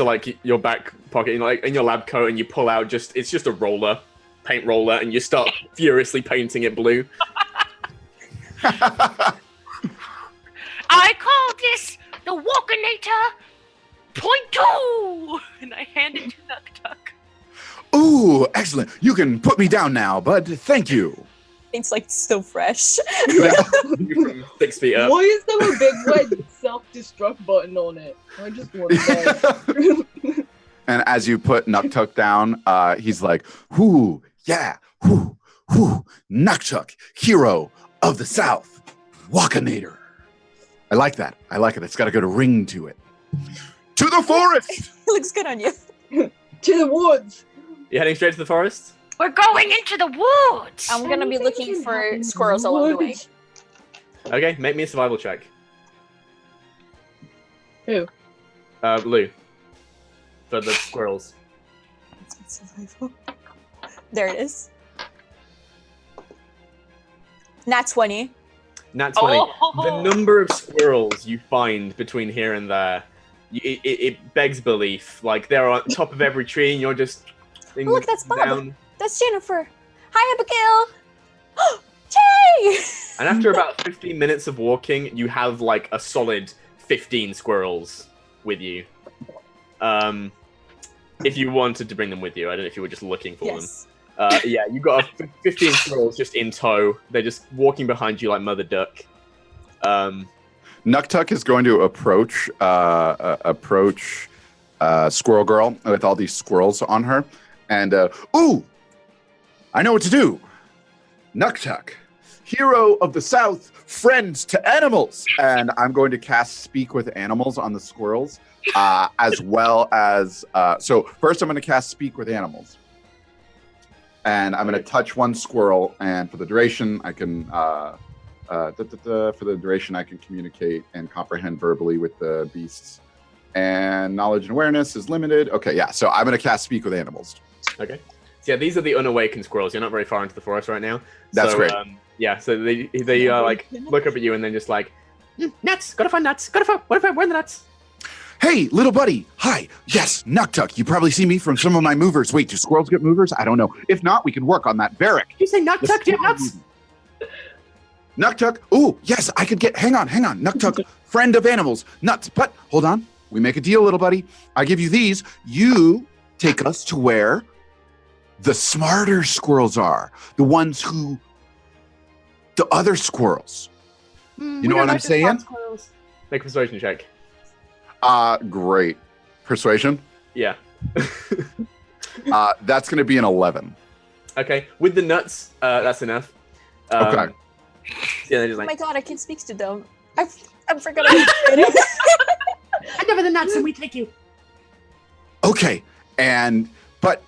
like your back pocket, like in your lab coat, and you pull out it's just a roller, paint roller, and you start furiously painting it blue. I call this the Walkinator .2, and I hand it to Nuktuk. Ooh, excellent. You can put me down now, bud. Thank you. It's like still fresh. You're from 6 feet up. Why is there a big red self-destruct button on it? I just want to know. And as you put Nuktuk down, he's like, whoo, yeah, whoo, whoo, Nuktuk, hero of the South, Walkinator. I like that. I like it. It's got a good ring to it. To the forest! Looks good on you. To the woods. You heading straight to the forest? We're going into the woods. I'm gonna be looking for squirrels along the way. Okay, make me a survival check. Who? Lou. For the squirrels. There it is. Nat 20. Nat 20. Oh. The number of squirrels you find between here and there, it begs belief. Like, they're on top of every tree and you're just... Oh, look, that's Bob. down. That's Jennifer. Hi, Abigail. Jay! And after about 15 minutes of walking, you have, like, a solid 15 squirrels with you. If you wanted to bring them with you. I don't know if you were just looking for them. Yeah, you got 15 squirrels just in tow. They're just walking behind you like Mother Duck. Nuktuk is going to approach Squirrel Girl with all these squirrels on her, and ooh, I know what to do. Nuktuk, hero of the South, friends to animals, and I'm going to cast Speak with Animals on the squirrels, as well as so first I'm going to cast Speak with Animals. And I'm going to touch one squirrel, and for the duration, I can communicate and comprehend verbally with the beasts. And knowledge and awareness is limited. Okay, yeah. So I'm going to cast Speak with Animals. Okay. So yeah, these are the unawakened squirrels. You're not very far into the forest right now. That's great. Yeah. So they like look up at you and then just like nuts. Gotta find nuts. Where are the nuts? Hey, little buddy. Hi. Yes, Nuktuk. You probably see me from some of my movers. Wait, do squirrels get movers? I don't know. If not, we can work on that barrack. Did you say Nuktuk? Do you have nuts? Nuktuk. Ooh, yes, I could get. Hang on. Nuktuk, friend of animals. Nuts. But hold on. We make a deal, little buddy. I give you these. You take us to where the smarter squirrels are. The ones who. The other squirrels. You know what I'm saying? Make a persuasion check. Great. Persuasion? Yeah. That's going to be an 11. Okay. With the nuts, that's enough. Okay. Yeah, they're just Oh like, my god, I can speak to them. I forgot I was Hand over the nuts and we take you. Okay. But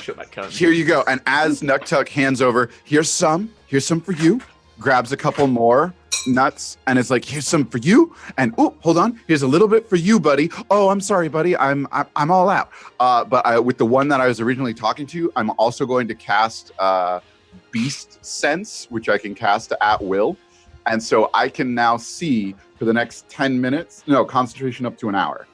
shut that cunt. here you go. And as Nuktuk hands over, here's some for you. Grabs a couple more nuts and it's like, here's some for you. And oh, hold on. Here's a little bit for you, buddy. Oh, I'm sorry, buddy. I'm all out. But with the one that I was originally talking to, I'm also going to cast Beast Sense, which I can cast at will. And so I can now see for the next 10 minutes, concentration up to an hour.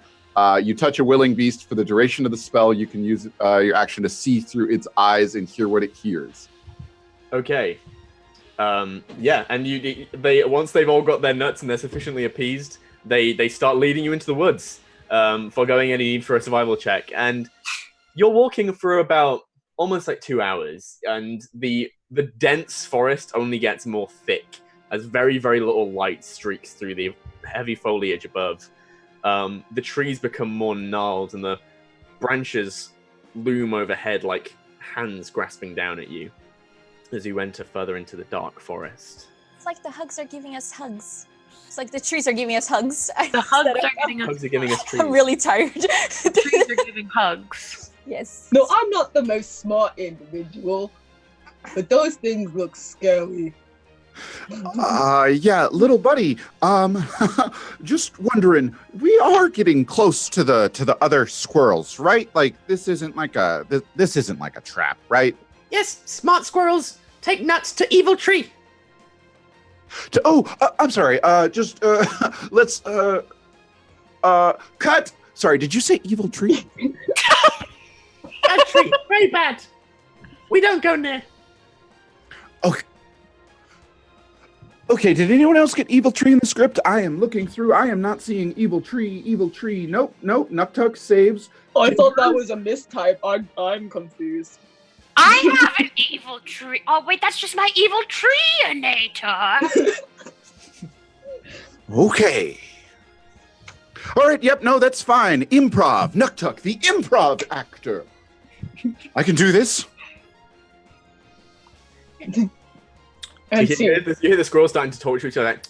You touch a willing beast for the duration of the spell. You can use your action to see through its eyes and hear what it hears. Okay. Yeah, and they once they've all got their nuts and they're sufficiently appeased, they start leading you into the woods, foregoing any need for a survival check. And you're walking for about almost like 2 hours, and the dense forest only gets more thick as very, very little light streaks through the heavy foliage above. The trees become more gnarled, and the branches loom overhead like hands grasping down at you as you enter further into the dark forest. It's like the hugs are giving us hugs. It's like the trees are giving us hugs. The hugs are giving us Hugs are giving us trees. I'm really tired. The trees are giving hugs. Yes. No, I'm not the most smart individual, but those things look scary. Yeah, little buddy. Just wondering, we are getting close to the other squirrels, right? Like this isn't like a trap, right? Yes, smart squirrels. Take nuts to Evil Tree. I'm sorry. Let's cut. Sorry, did you say Evil Tree? Bad tree. Very bad. We don't go near. Okay, did anyone else get Evil Tree in the script? I am looking through. I am not seeing Evil Tree. Nope. Nuktuk saves. I thought that was a mistype. I'm confused. I have an evil tree. Oh wait, that's just my evil tree-inator. Okay. All right, yep, no, that's fine. Improv. Nuktuk, the improv actor. I can do this. You hear the squirrels starting to talk to each other.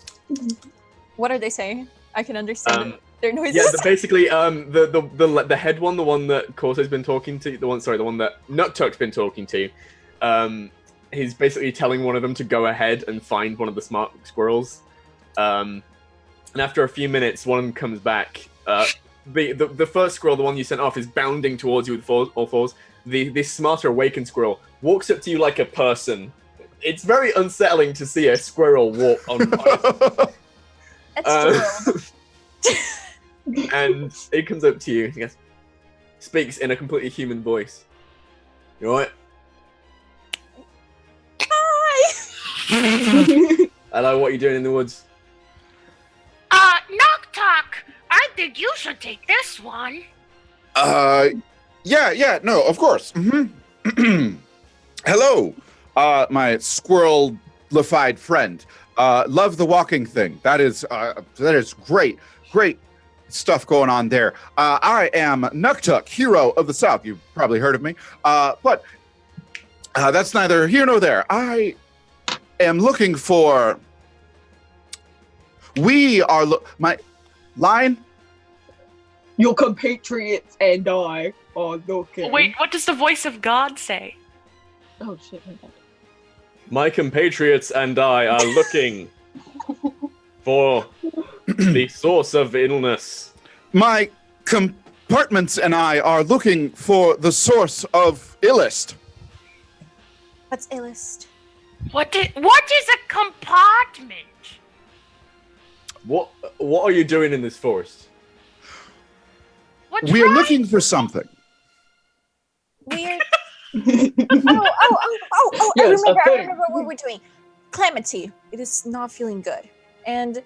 What are they saying? I can understand their noises. Yeah, basically, the head one, the one that Corso's been talking to, the one that Nuktuk's been talking to, he's basically telling one of them to go ahead and find one of the smart squirrels. And after a few minutes, one of them comes back. The first squirrel, the one you sent off, is bounding towards you with all fours. This smarter awakened squirrel walks up to you like a person. It's very unsettling to see a squirrel walk on fire. And it comes up to you. He goes, speaks in a completely human voice. You alright? Hi! Hello, what are you doing in the woods? Nuktuk, I think you should take this one. Yeah, no, of course. Hello, my squirrel-lified friend. Love the walking thing. That is great stuff going on there. I am Nuktuk, hero of the South. You've probably heard of me, but that's neither here nor there. I am looking for. We are my line. Your compatriots and I are looking. Wait, what does the voice of God say? Oh shit. My compatriots and I are looking for the source of illness. My compartments and I are looking for the source of illest. What's illest? What is a compartment? What are you doing in this forest? We're looking for something. We're. Oh! Yes, I remember what we're doing. Calamity. It is not feeling good, and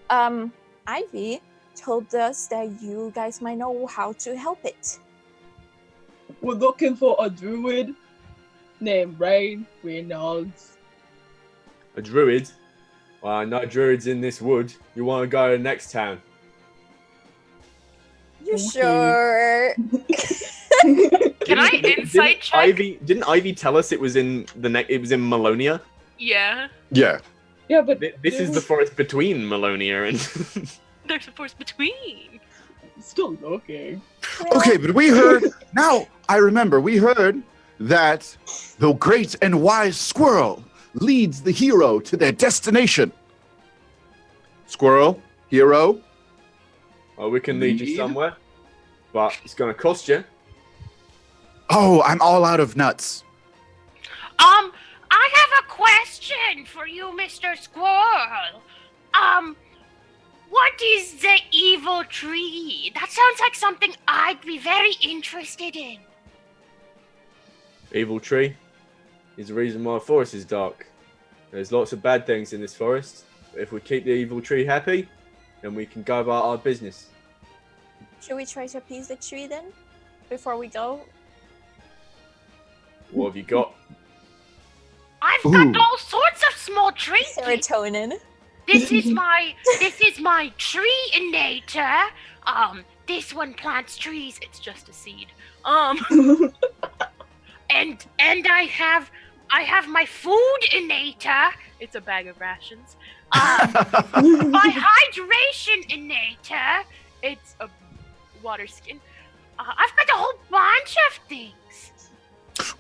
Ivy told us that you guys might know how to help it. We're looking for a druid named Rain Reynolds. A druid? Well, no druids in this wood. You want to go to the next town? You sure? Can I insight check? Didn't Ivy tell us it was in it was in Malonia? Yeah. Yeah. Yeah, but this is the forest between Malonia and. There's a forest between. Still looking. Okay, but we heard. Now I remember. We heard that the great and wise squirrel leads the hero to their destination. Squirrel, hero. Well, we can lead you somewhere, but it's gonna cost you. Oh, I'm all out of nuts. I have a question for you, Mr. Squirrel. What is the evil tree? That sounds like something I'd be very interested in. Evil tree is the reason why the forest is dark. There's lots of bad things in this forest. But if we keep the evil tree happy, then we can go about our business. Should we try to appease the tree then, before we go? What have you got? I've got all sorts of small trees. Serotonin. This is my tree innator. This one plants trees. It's just a seed. And I have my food innator. It's a bag of rations. My hydration innator. It's a water skin. I've got a whole bunch of things.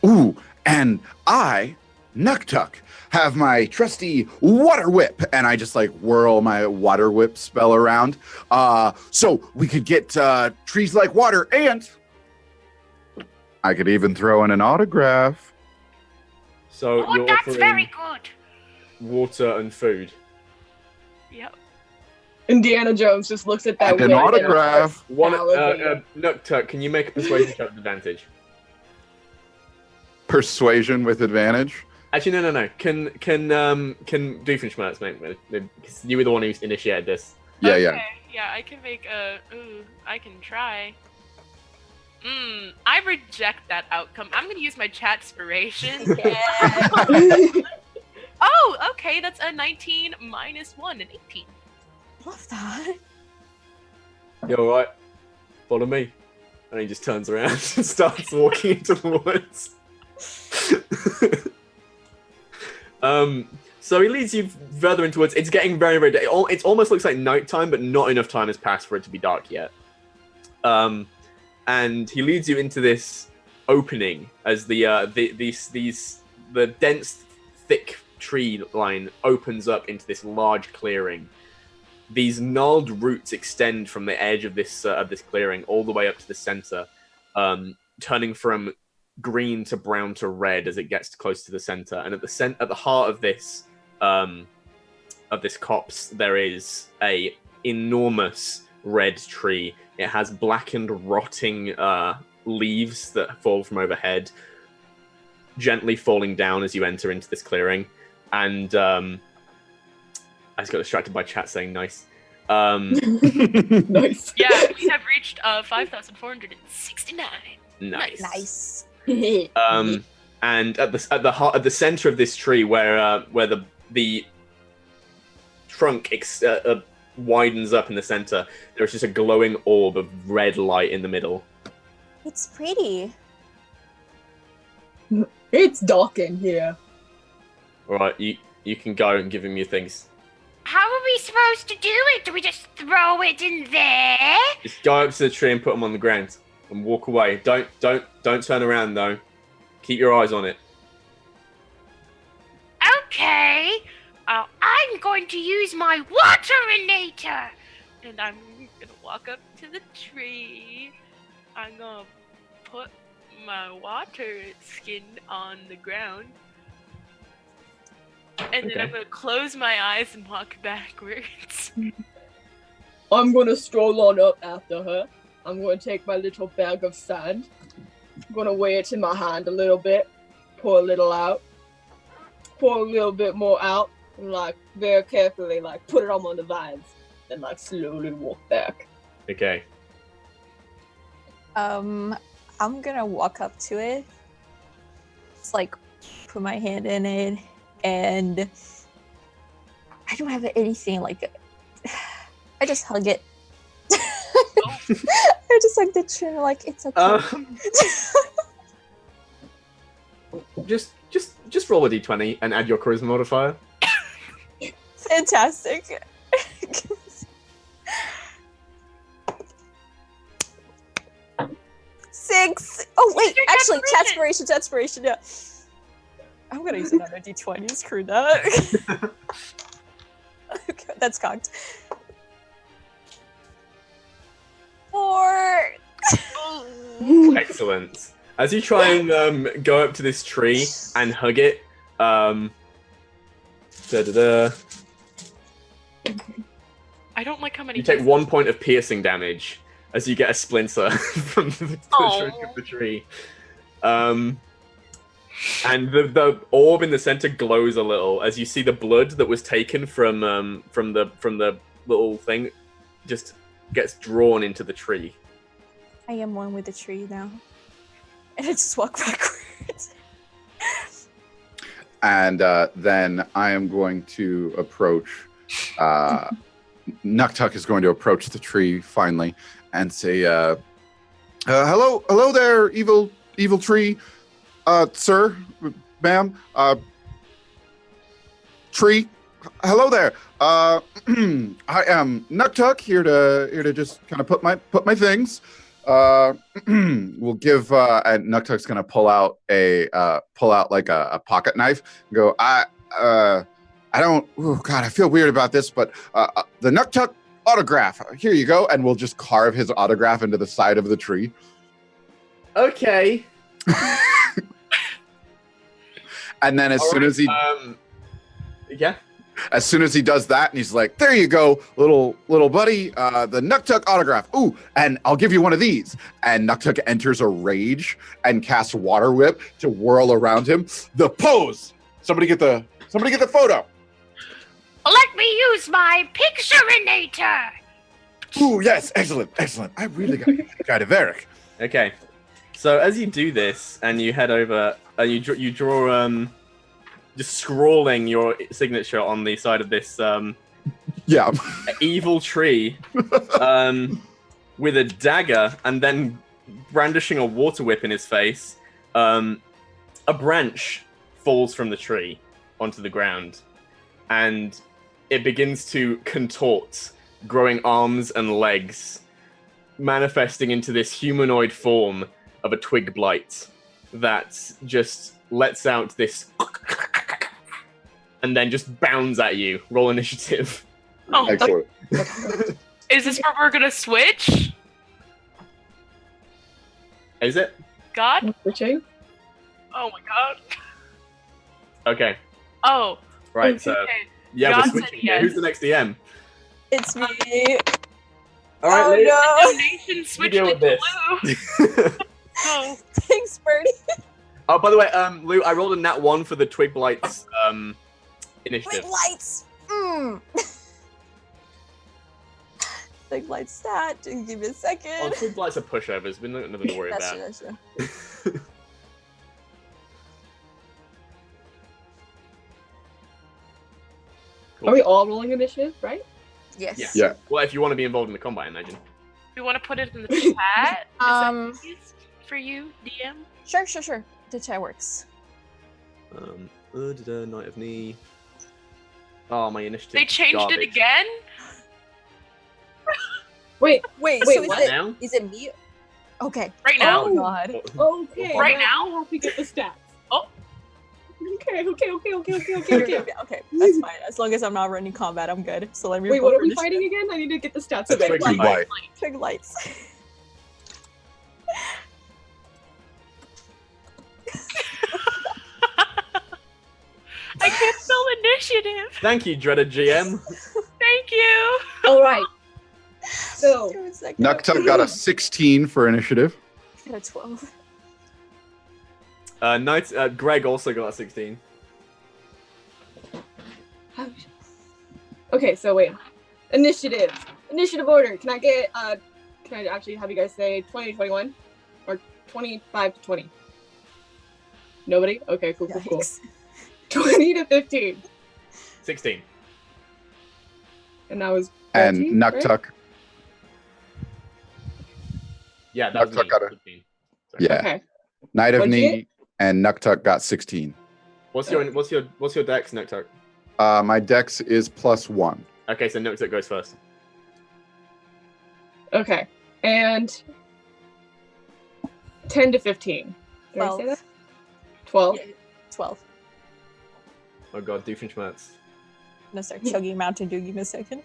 Ooh, and I, Nuktuk, have my trusty water whip, and I just like whirl my water whip spell around. So we could get trees like water, and I could even throw in an autograph. So Oh, you're that's offering very good. water and food. Yep. Indiana Jones just looks at that And an whip autograph. One, Salivating. Nuktuk, can you make a persuasion check with advantage? Persuasion with advantage. Actually, no. Can Doofenshmirtz make? Because you were the one who initiated this. Yeah, Okay, yeah, I can make a. Ooh, I can try. I reject that outcome. I'm gonna use my chat inspiration. Oh, okay, that's a 19 minus 1, an 18. Love that. You alright? Follow me. And he just turns around and starts walking into the woods. So he leads you further into woods. It's getting very, very dark. It almost looks like nighttime, but not enough time has passed for it to be dark yet. And he leads you into this opening as the dense, thick tree line opens up into this large clearing. These gnarled roots extend from the edge of this clearing all the way up to the center, turning from green to brown to red as it gets close to the center. And at the heart of this copse, there is a enormous red tree. It has blackened, rotting leaves that fall from overhead, gently falling down as you enter into this clearing. And I just got distracted by chat saying nice. Nice. Yeah, we have reached 5,469. Nice. Nice. And at the center of this tree, where the trunk widens up in the center, there's just a glowing orb of red light in the middle. It's pretty. It's dark in here. All right, you can go and give him your things. How are we supposed to do it? Do we just throw it in there? Just go up to the tree and put them on the ground and walk away. Don't turn around though. Keep your eyes on it. Okay. I'm going to use my waterinator. And I'm gonna walk up to the tree. I'm gonna put my water skin on the ground. And then I'm gonna close my eyes and walk backwards. I'm gonna stroll on up after her. I'm gonna take my little bag of sand. I'm gonna weigh it in my hand a little bit. Pour a little out. Pour a little bit more out. And very carefully put it on one of the vines. And slowly walk back. Okay. I'm gonna walk up to it. It's put my hand in it, and I don't have anything I just hug it. I just hug the tree, it's okay. Just roll a d20 and add your charisma modifier. Fantastic. 6. Oh wait, actually, chatspiration. Yeah. I'm gonna use another d20. Screw that. Okay, that's cocked. 4. Excellent. As you try and go up to this tree and hug it, I don't like how many. you take 1 point of piercing damage as you get a splinter from the trunk of the tree. And the orb in the center glows a little as you see the blood that was taken from the little thing just gets drawn into the tree. I am one with the tree now. And I just walk backwards. And then I am going to approach. Nuktuk is going to approach the tree finally and say, "Hello there, evil tree, sir, ma'am, tree. Hello there. I am Nuktuk here to just kind of put my things. We'll give and Nuktuk's gonna pull out like a pocket knife and go, I don't, oh God, I feel weird about this, but the Nuktuk autograph, here you go. And we'll just carve his autograph into the side of the tree. Okay. And then as soon as he does that, and he's like, there you go, little buddy, the Nuktuk autograph. Ooh, and I'll give you one of these. And Nuktuk enters a rage and casts Water Whip to whirl around him. The pose. Somebody get the photo. Let me use my picturinator. Ooh, yes, excellent. I really got to get the guy to Varric. Okay. So as you do this, and you head over, and you draw just scrawling your signature on the side of this evil tree with a dagger, and then brandishing a water whip in his face, a branch falls from the tree onto the ground, and it begins to contort, growing arms and legs, manifesting into this humanoid form of a twig blight that just lets out this and then just bounds at you. Roll initiative. Oh, Excellent. Is this where we're gonna switch? Is it? God? Switching? Oh my god. Okay. Oh. Right, so okay. yeah, God we're said switching here. yes. Who's the next DM? It's me. All right, Oh, Liz, no. Donation switched deal it with to this. Lou. Oh. Thanks, Birdie. Oh, by the way, Lou, I rolled a nat 1 for the Twig Blights initiative. Big lights. Big light stat. Give me a second. Oh, Twig Blights are pushovers. We're not nothing to worry That's about. true, that's true. Cool. Are we all rolling initiative, right? Yes. Yeah. Well, if you want to be involved in the combat, I imagine. We want to put it in the chat. Is that easiest for you, DM? Sure. The chat works. Night of Knee. Oh, my initiative. They changed garbage. it again? Wait, so what? is Now? it me? Okay. Right now? Oh god. Okay. Right now? now? I'll help you get the stats. Oh. Okay. Okay. That's fine. As long as I'm not running combat, I'm good. So let me. Wait, roll what are for we initiative. fighting again? I need to get the stats. The Okay. Twig Blight. Twig lights. I can't spell initiative. Thank you, dreaded GM. Thank you. All right. So, Nuktuk got a 16 for initiative. Got a 12. Greg also got a 16. okay. So wait. Initiative order. Can I actually have you guys say 20 to 21 or 25 to 20? Nobody? Okay. Cool. 20 to 15. 16. And that was. And 13, Nuktuk. right? Yeah, that was me. Nuktuk got a 15. yeah. Okay. Night of What'd you Knee and Nuktuk got 16. What's your dex, Nuktuk? My dex is +1. Okay, so Nuktuk goes first. Okay. And 10 to 15. Did I say that? 12. Yeah, 12. Oh god, Doofenshmirtz. I'm gonna start chugging Mountain Dew. Give me a second.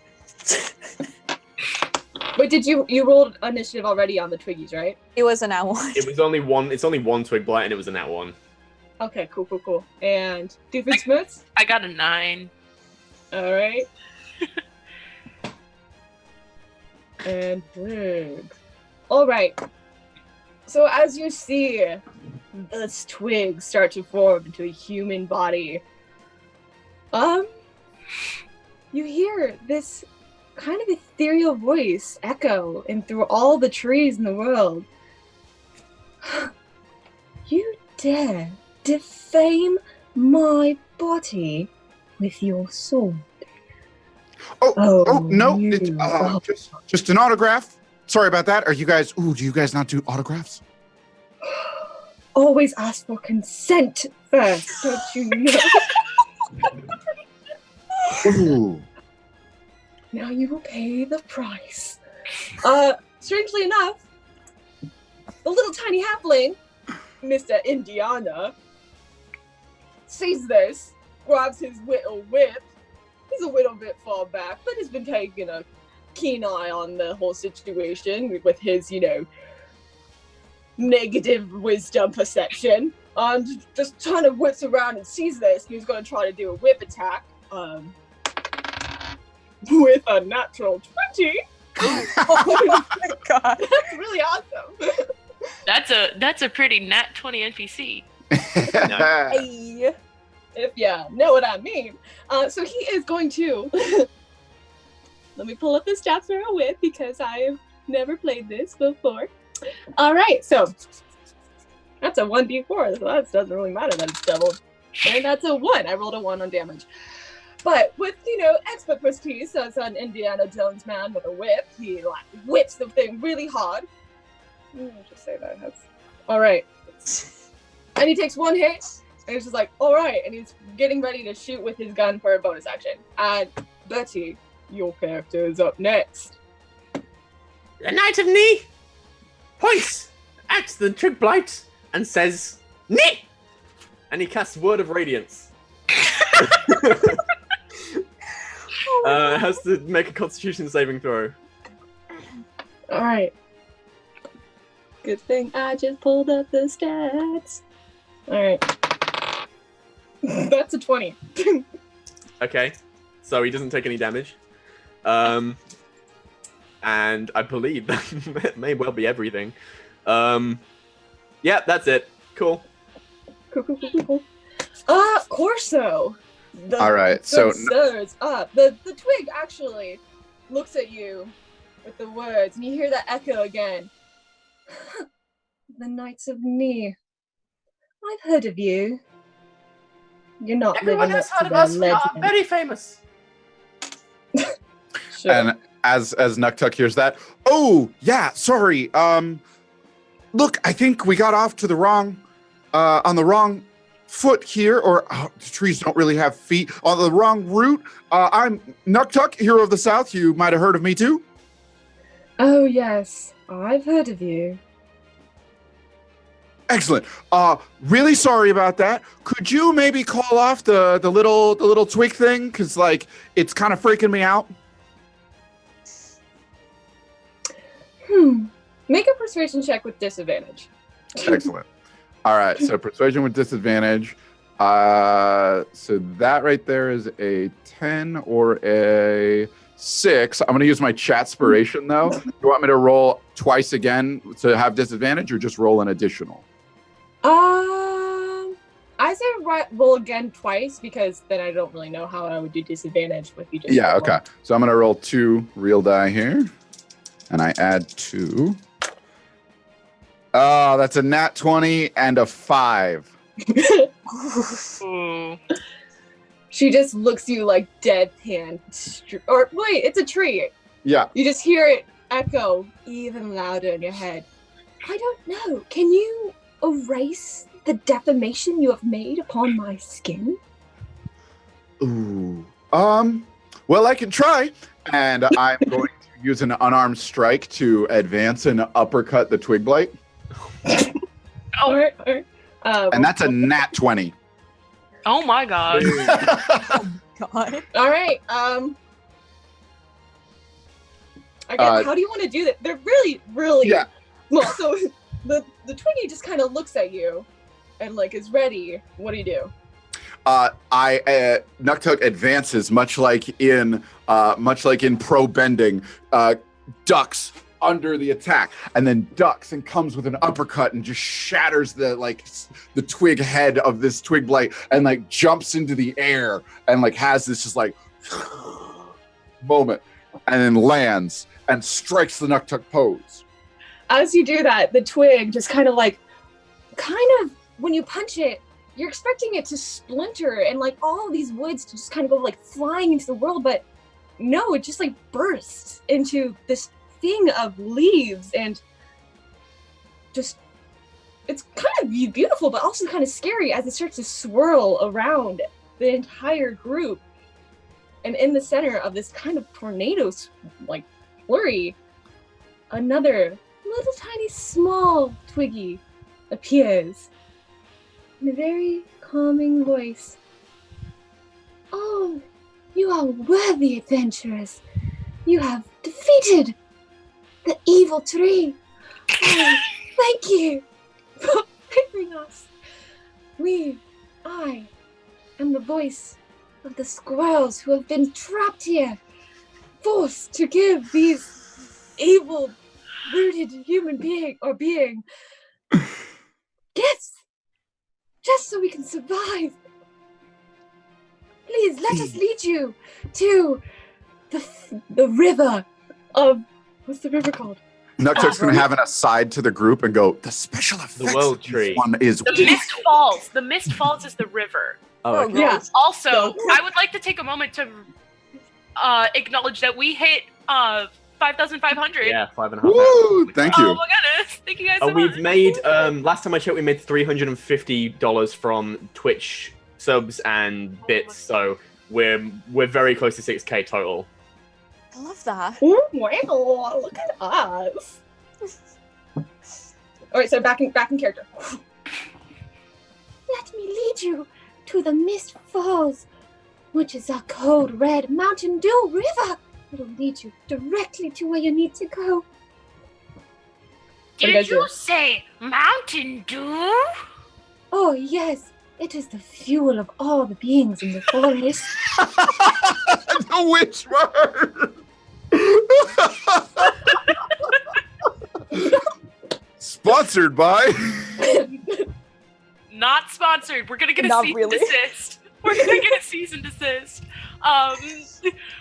But did you rolled initiative already on the Twiggies, right? It was an nat 1. It was only one. It's only one Twig Blight, and it was a nat 1. Okay, cool. And Doofenshmirtz? I got a 9. All right. And Twig. All right. So as you see this twig start to form into a human body, you hear this kind of ethereal voice echo in through all the trees in the world. You dare defame my body with your sword? Oh no! Just an autograph. Sorry about that. Are you guys? Do you guys not do autographs? Always ask for consent first, don't you know? Ooh. Now you will pay the price. Strangely enough, the little tiny halfling, Mr. Indiana, sees this, grabs his little whip. He's a little bit far back, but has been taking a keen eye on the whole situation with his, negative wisdom perception. Just kind of whips around and sees this. He's going to try to do a whip attack. With a natural 20. Oh my god. That's really awesome. That's a pretty nat 20 NPC. Hey. If you know what I mean. So he is going to let me pull up the stats for a whip because I've never played this before. All right, so that's a 1d4, so that doesn't really matter that it's doubled. And that's a 1. I rolled a 1 on damage. But with, expertise as an Indiana Jones man with a whip, he whips the thing really hard. Just say that. All right. And he takes 1 hit, And he's just like, all right. And he's getting ready to shoot with his gun for a bonus action. And Bertie, your character is up next. The Knight of Knee points at the Trig Blight and says, Knee! And he casts Word of Radiance. Has to make a Constitution saving throw. All right. Good thing I just pulled up the stats. All right. That's a 20. Okay, so he doesn't take any damage. And I believe that may well be everything. Yeah, that's it. Cool. Cool. Corso. All right, so the twig actually looks at you with the words, and you hear that echo again. The Knights of Knee. I've heard of you. You're not Everyone living has up heard to of us. the We are legend. very famous. And as Nuktuk hears that, oh yeah, sorry. Look, I think we got off to the wrong, on the wrong foot here, or the trees don't really have feet. On the wrong route. I'm Nuktuk, hero of the South. You might have heard of me too. Oh yes, I've heard of you. Excellent. Really sorry about that. Could you maybe call off the little twig thing? Cause like it's kind of freaking me out. Make a persuasion check with disadvantage. Excellent. All right, so persuasion with disadvantage. So that right there is a 10 or a 6. I'm gonna use my chatspiration though. Do you want me to roll twice again to have disadvantage, or just roll an additional? I say roll again twice, because then I don't really know how I would do disadvantage with you. Just Yeah, roll okay. So I'm gonna roll 2 real die here, and I add 2. Oh, that's a nat 20 and a 5. Ooh. She just looks you like deadpan. Or wait, it's a tree. Yeah. You just hear it echo even louder in your head. I don't know. Can you erase the defamation you have made upon my skin? Ooh. Well, I can try, and I'm going to use an unarmed strike to advance and uppercut the twig blight. All right. And that's a nat 20. Oh my god. God. All right. I guess, how do you want to do that? They're really Yeah. well. So the Twiggy just kind of looks at you, and like is ready. What do you do? Nuktuk advances much like in pro bending, ducks under the attack, and then ducks and comes with an uppercut and just shatters the twig head of this twig blight, and like jumps into the air and like has this just like moment, and then lands and strikes the Nuktuk pose. As you do that, the twig just kind of when you punch it, you're expecting it to splinter and like all of these woods to just kind of go like flying into the world, but no, it just like bursts into this thing of leaves, and just it's kind of beautiful but also kind of scary as it starts to swirl around the entire group. And in the center of this kind of tornado like flurry, another little tiny small Twiggy appears in a very calming voice. Oh, you are worthy adventurers. You have defeated the evil tree. Oh, thank you for picking us. I am the voice of the squirrels who have been trapped here, forced to give these evil-rooted human being gifts, just so we can survive. Please let us lead you to the river of, what's the river called? Nuktuk's gonna have an aside to the group and go, the special effects world of this tree. one is The Mist Falls. The Mist Falls is the river. Oh, okay. Yeah. Also, I would like to take a moment to acknowledge that we hit 5,500. Yeah, 5.5. Woo! Thank Oh you. my goodness. Thank you guys so We've much. made last time I checked, we made $350 from Twitch subs and bits, so we're very close to 6K total. I love that. Oh, wow, look at us. Alright, so back in character. Let me lead you to the Mist Falls, which is a cold red Mountain Dew river. It'll lead you directly to where you need to go. Did you say Mountain Dew? Oh, yes. It is the fuel of all the beings in the forest. The witch word. Sponsored by. Not sponsored. We're gonna get a Not cease really. and desist. We're gonna get a cease and desist.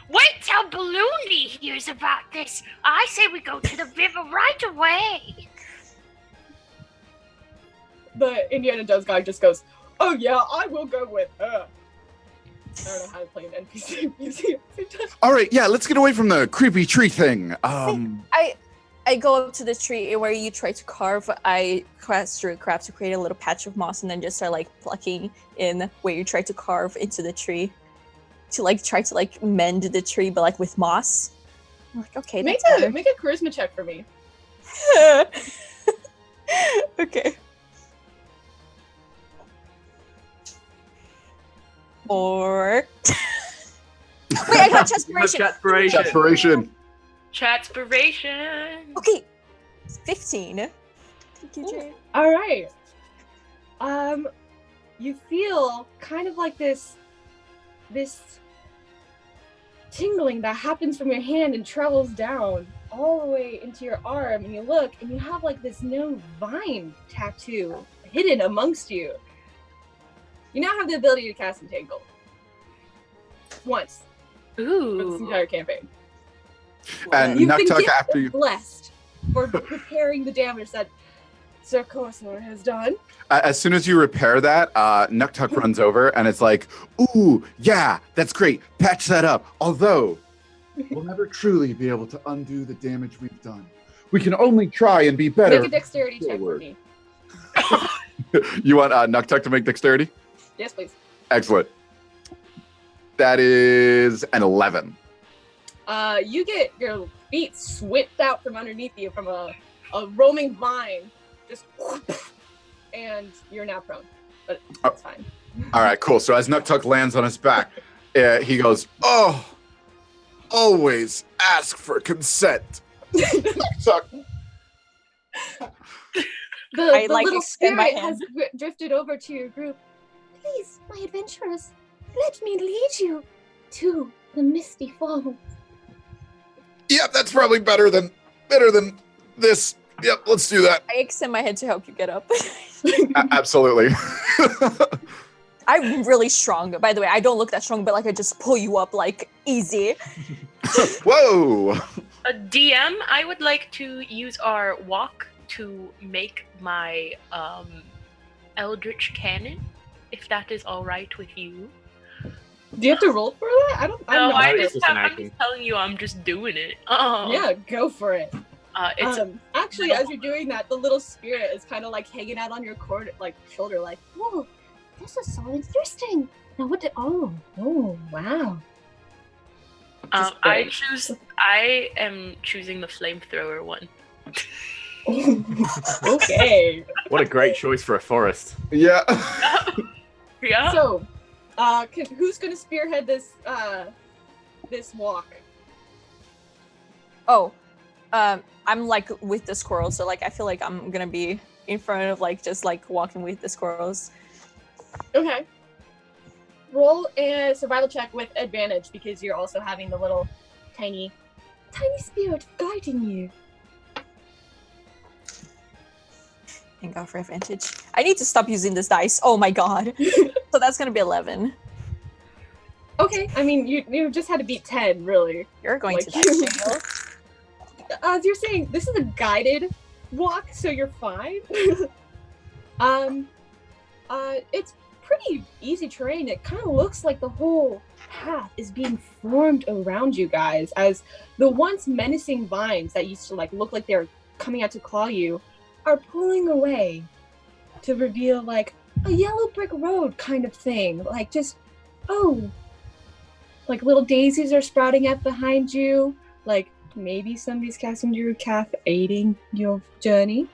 Wait till Balloony hears about this. I say we go to the river right away. The Indiana Jones guy just goes, "Oh yeah, I will go with her." I don't know how to play an NPC museum. All right, yeah, let's get away from the creepy tree thing. I go up to the tree where you try to carve. I cast through crafts to create a little patch of moss, and then just start like plucking in where you try to carve into the tree to like try to like mend the tree, but like with moss. I'm like, okay, Make that's a charisma check for me. better. Okay. Or wait, I got Chatspiration. Chatspiration. Okay, 15. Thank you, Jay. All right. You feel kind of like this tingling that happens from your hand and travels down all the way into your arm, and you look and you have like this no vine tattoo hidden amongst you. You now have the ability to cast Entangle. Once. Ooh. For this entire campaign. And You've been Nuktuk, after you. blessed for repairing the damage that Sir Corsair has done. As soon as you repair that, Nuktuk runs over and it's like, ooh, yeah, that's great. Patch that up. Although, we'll never truly be able to undo the damage we've done. We can only try and be better. Make a dexterity check for me. You want Nuktuk to make dexterity? Yes, please. Excellent. That is an 11. You get your feet whipped out from underneath you from a roaming vine, just and you're now prone. But it's fine. All right, cool. So as Nuktuk lands on his back, he goes, oh, always ask for consent. Nuktuk. The I, like, little extend my spirit has drifted over to your group. Please, my adventurers, let me lead you to the Misty Falls. Yep, that's probably better than this. Yep, let's do that. I extend my head to help you get up. Absolutely. I'm really strong. By the way, I don't look that strong, but like I just pull you up like easy. Whoa. A DM, I would like to use our walk to make my Eldritch Cannon, if that is all right with you. Do you have to roll for that? I'm No, not I'm sure. just telling you, I'm just doing it. Oh. Yeah, go for it. It's Actually, as you're doing that, the little spirit is kind of like hanging out on your shoulder, like, Whoa, this is so interesting. Now what did? Oh, wow. I am choosing the flamethrower one. Okay. What a great choice for a forest. Yeah. Yeah. So, who's gonna spearhead this walk? Oh, I'm like with the squirrels, so like I feel like I'm gonna be in front of like just like walking with the squirrels. Okay. Roll a survival check with advantage because you're also having the little tiny spirit guiding you. Thank God for advantage. I need to stop using this dice. Oh my God. So that's gonna be 11. Okay, I mean you just had to beat 10, really. You're going Like, to that jail. As you're saying, this is a guided walk, so you're fine. It's pretty easy terrain. It kind of looks like the whole path is being formed around you guys, as the once menacing vines that used to like look like they're coming out to claw you are pulling away to reveal like a yellow brick road kind of thing. Like just, oh, like little daisies are sprouting up behind you. Like maybe somebody's casting Druid Calf aiding your journey.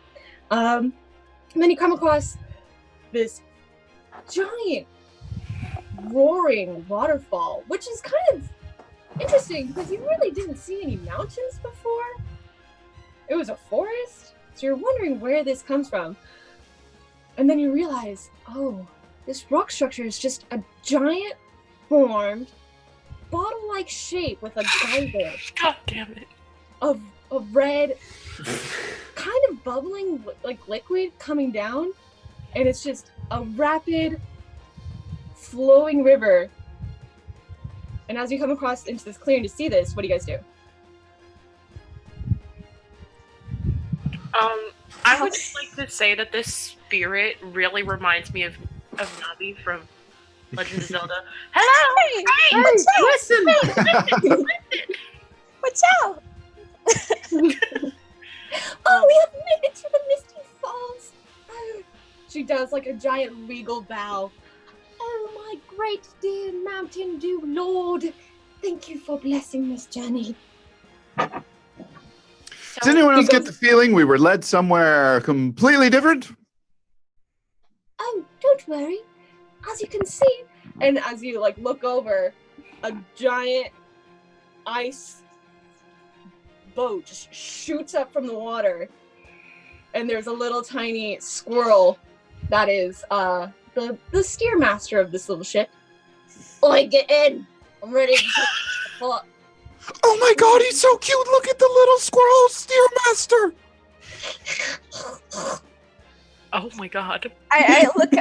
And then you come across this giant roaring waterfall, which is kind of interesting because you really didn't see any mountains before. It was a forest, so you're wondering where this comes from. And then you realize, oh, this rock structure is just a giant formed bottle-like shape with a geyser. God damn it. Of red, kind of bubbling like liquid coming down, and it's just a rapid flowing river. And as you come across into this clearing to see this, what do you guys do? I would just like to say that this spirit really reminds me of Navi from Legend of Zelda. Hello! Listen! Watch out! Oh, we have made it to the Misty Falls! She does like a giant regal bow. Oh, my great dear Mountain Dew Lord! Thank you for blessing this journey. Does anyone else get the feeling we were led somewhere completely different? Oh, don't worry. As you can see, and as you like look over, a giant ice boat just shoots up from the water, and there's a little tiny squirrel that is the steer master of this little ship. Oi, get in! I'm ready to pull up. Oh my god, he's so cute! Look at the little squirrel steer master! Oh my god. I look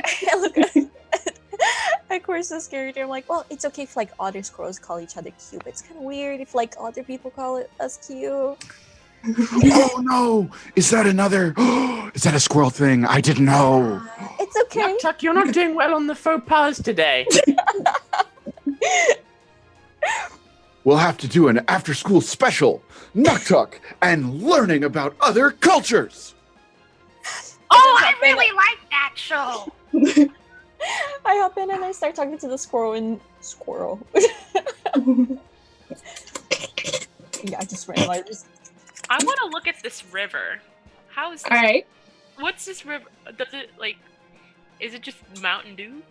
at Corsa's character. I'm like, well, it's okay if like other squirrels call each other cute, but it's kind of weird if like other people call us cute. Oh no! Is that another? Is that a squirrel thing? I didn't know. It's okay. Nuktuk, you're not doing well on the faux pas today. We'll have to do an after-school special, Nuktuk, and learning about other cultures. Oh, I really like that show. I hop in and I start talking to the squirrel and squirrel. Yeah, I just realized. I want to look at this river. How is this? All right. What's this river? Does it like? Is it just Mountain Dew?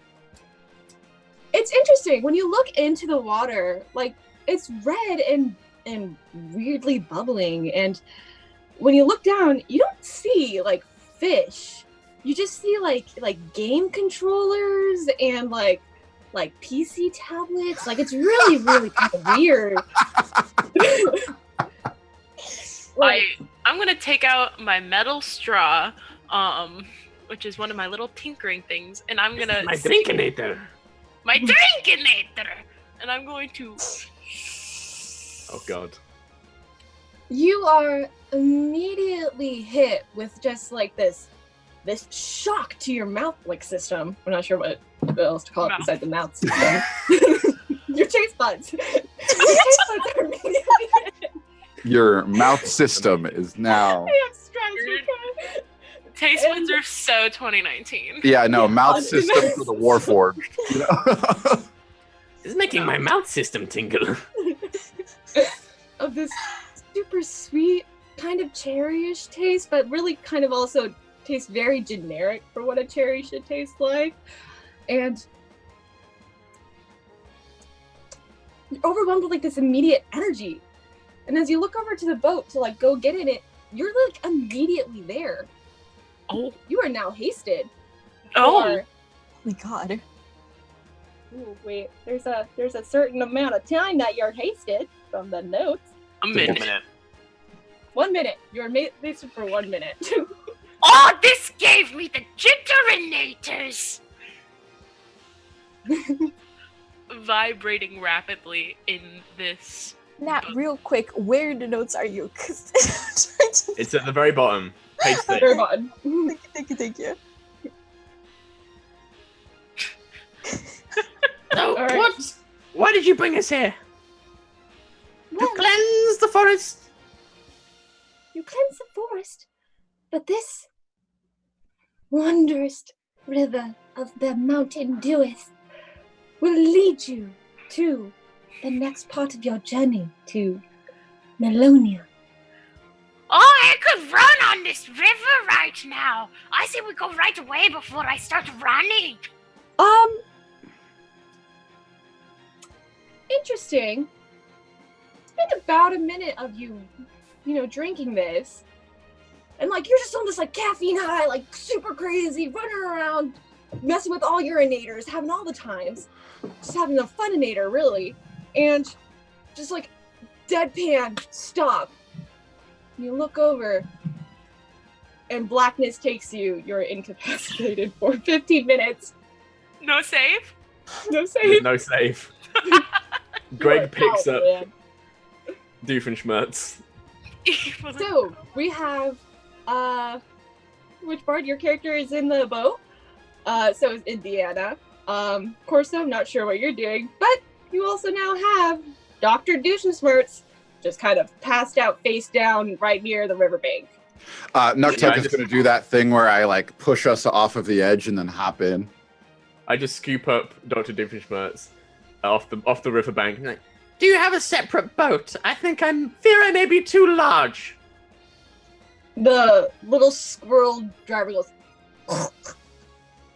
It's interesting when you look into the water. Like it's red and weirdly bubbling, and when you look down, you don't see like fish. You just see like game controllers and like PC tablets. Like it's really really kind of weird. I'm gonna take out my metal straw, which is one of my little tinkering things, and I'm gonna My drinkinator. my drinkinator, and I'm going to. Oh god. You are immediately hit with just like this shock to your mouth like system. I'm not sure what else to call it besides the mouth system. Your taste buds. Your taste buds are immediately hit. Your mouth system is now. I have stress. Taste buds are so 2019. Yeah, no, mouth system for the Warforged. You know? This is making my mouth system tingle. Of this super sweet, kind of cherryish taste, but really kind of also tastes very generic for what a cherry should taste like. And you're overwhelmed with like this immediate energy. And as you look over to the boat to like go get in it, you're like immediately there. Oh. You are now hasted. Oh. My god. Ooh, wait, there's a certain amount of time that you're hasted from the notes. A minute. 1 minute. You're hasted for 1 minute. Oh, this gave me the jitterinators. Vibrating rapidly in this. Nat, real quick, where in the notes are you? 'Cause It's at the very bottom. Page 6. Very bottom. Thank you. Oh, All right. what? Why did you bring us here? To cleanse the forest. You cleanse the forest, but this wondrous river of the mountain deweth will lead you to the next part of your journey to Melonia. Oh, I could run on this river right now. I say we go right away before I start running. Interesting. It's been about a minute of you drinking this. And like you're just on this like caffeine high, like super crazy, running around, messing with all urinators, having all the times. Just having a funinator, really. And just like deadpan, stop. You look over and blackness takes you. You're incapacitated for 15 minutes. No save? No save. No save. Greg picks up man. Doofenshmirtz. So we have which part? Your character is in the boat. So is Indiana. Corso, I'm not sure what you're doing, but you also now have Dr. Doofenshmirtz just kind of passed out face down right near the riverbank. Nuktuk is going to do that thing where I like push us off of the edge and then hop in. I just scoop up Dr. Doofenshmirtz off the riverbank. I'm like, do you have a separate boat? I fear I may be too large. The little squirrel driver goes,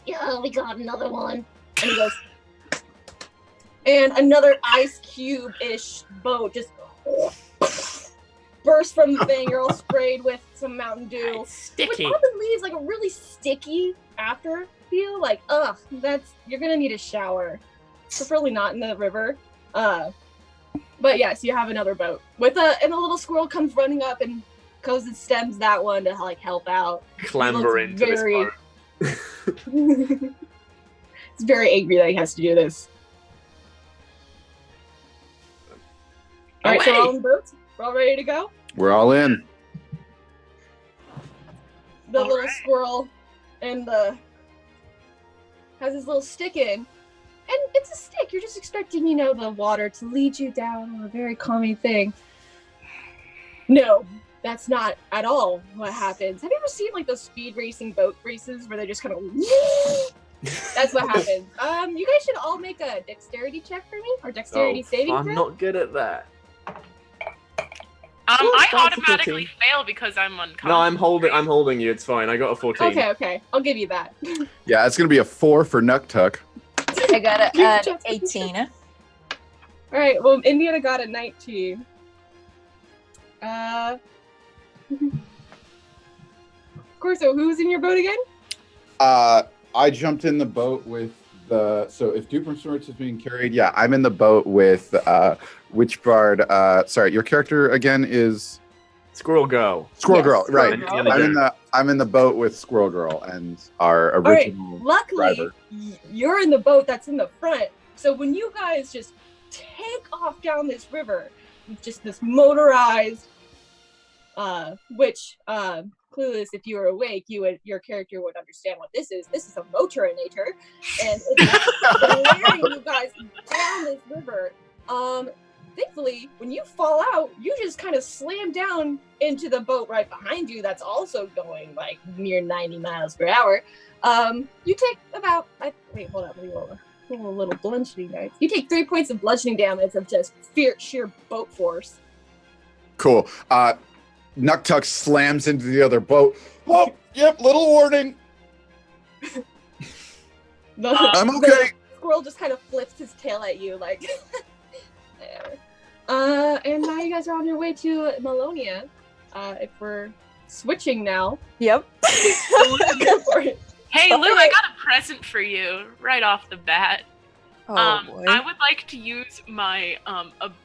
Yeah, we got another one. and he goes, and another ice cube-ish boat just bursts from the thing. You're all sprayed with some Mountain Dew. Sticky. Which often leaves like a really sticky after feel. Like, you're gonna need a shower. Preferably not in the river. But yes, you have another boat and a little squirrel comes running up and goes and stems that one to like help out. Clamber into this boat. It's very angry that he has to do this. All right, so we're all in boats. We're all ready to go. We're all in. The little squirrel and has his little stick in. And it's a stick. You're just expecting, the water to lead you down on a very calming thing. No, that's not at all what happens. Have you ever seen like those speed racing boat races where they just kind of that's what happens. You guys should all make a dexterity check for me, or dexterity saving I'm throw. not good at that. I that's a automatically 14. fail because I'm unconscious. No, I'm holding you. It's fine. I got a 14. Okay, I'll give you that. Yeah, it's going to be a 4 for Nuktuk. I got an 18. All right, well, Indiana got a 19. Corso, who's in your boat again? I jumped in the boat with so if Doofenshmirtz is being carried, yeah, I'm in the boat with Witchbard. Sorry, your character again is Squirrel Girl. Squirrel Girl, right? Squirrel Girl. I'm in the boat with Squirrel Girl and our All right, original luckily, driver. you're in the boat that's in the front. So when you guys just take off down this river with just this motorized, which Clueless, if you were awake, your character would understand what this is. This is a motorinator, and it's carrying you guys down this river. Thankfully, when you fall out, you just kind of slam down into the boat right behind you. That's also going like near 90 miles per hour. You take about wait, hold up, let me roll a little bludgeoning dice. You take 3 points of bludgeoning damage of just sheer boat force. Cool. Nuktuk slams into the other boat. Oh, yep, little warning. I'm okay. The squirrel just kind of flips his tail at you, like. And now you guys are on your way to Melonia. If we're switching now. Yep. Go for it. Hey, Lou, I got a present for you right off the bat. Oh, boy. I would like to use my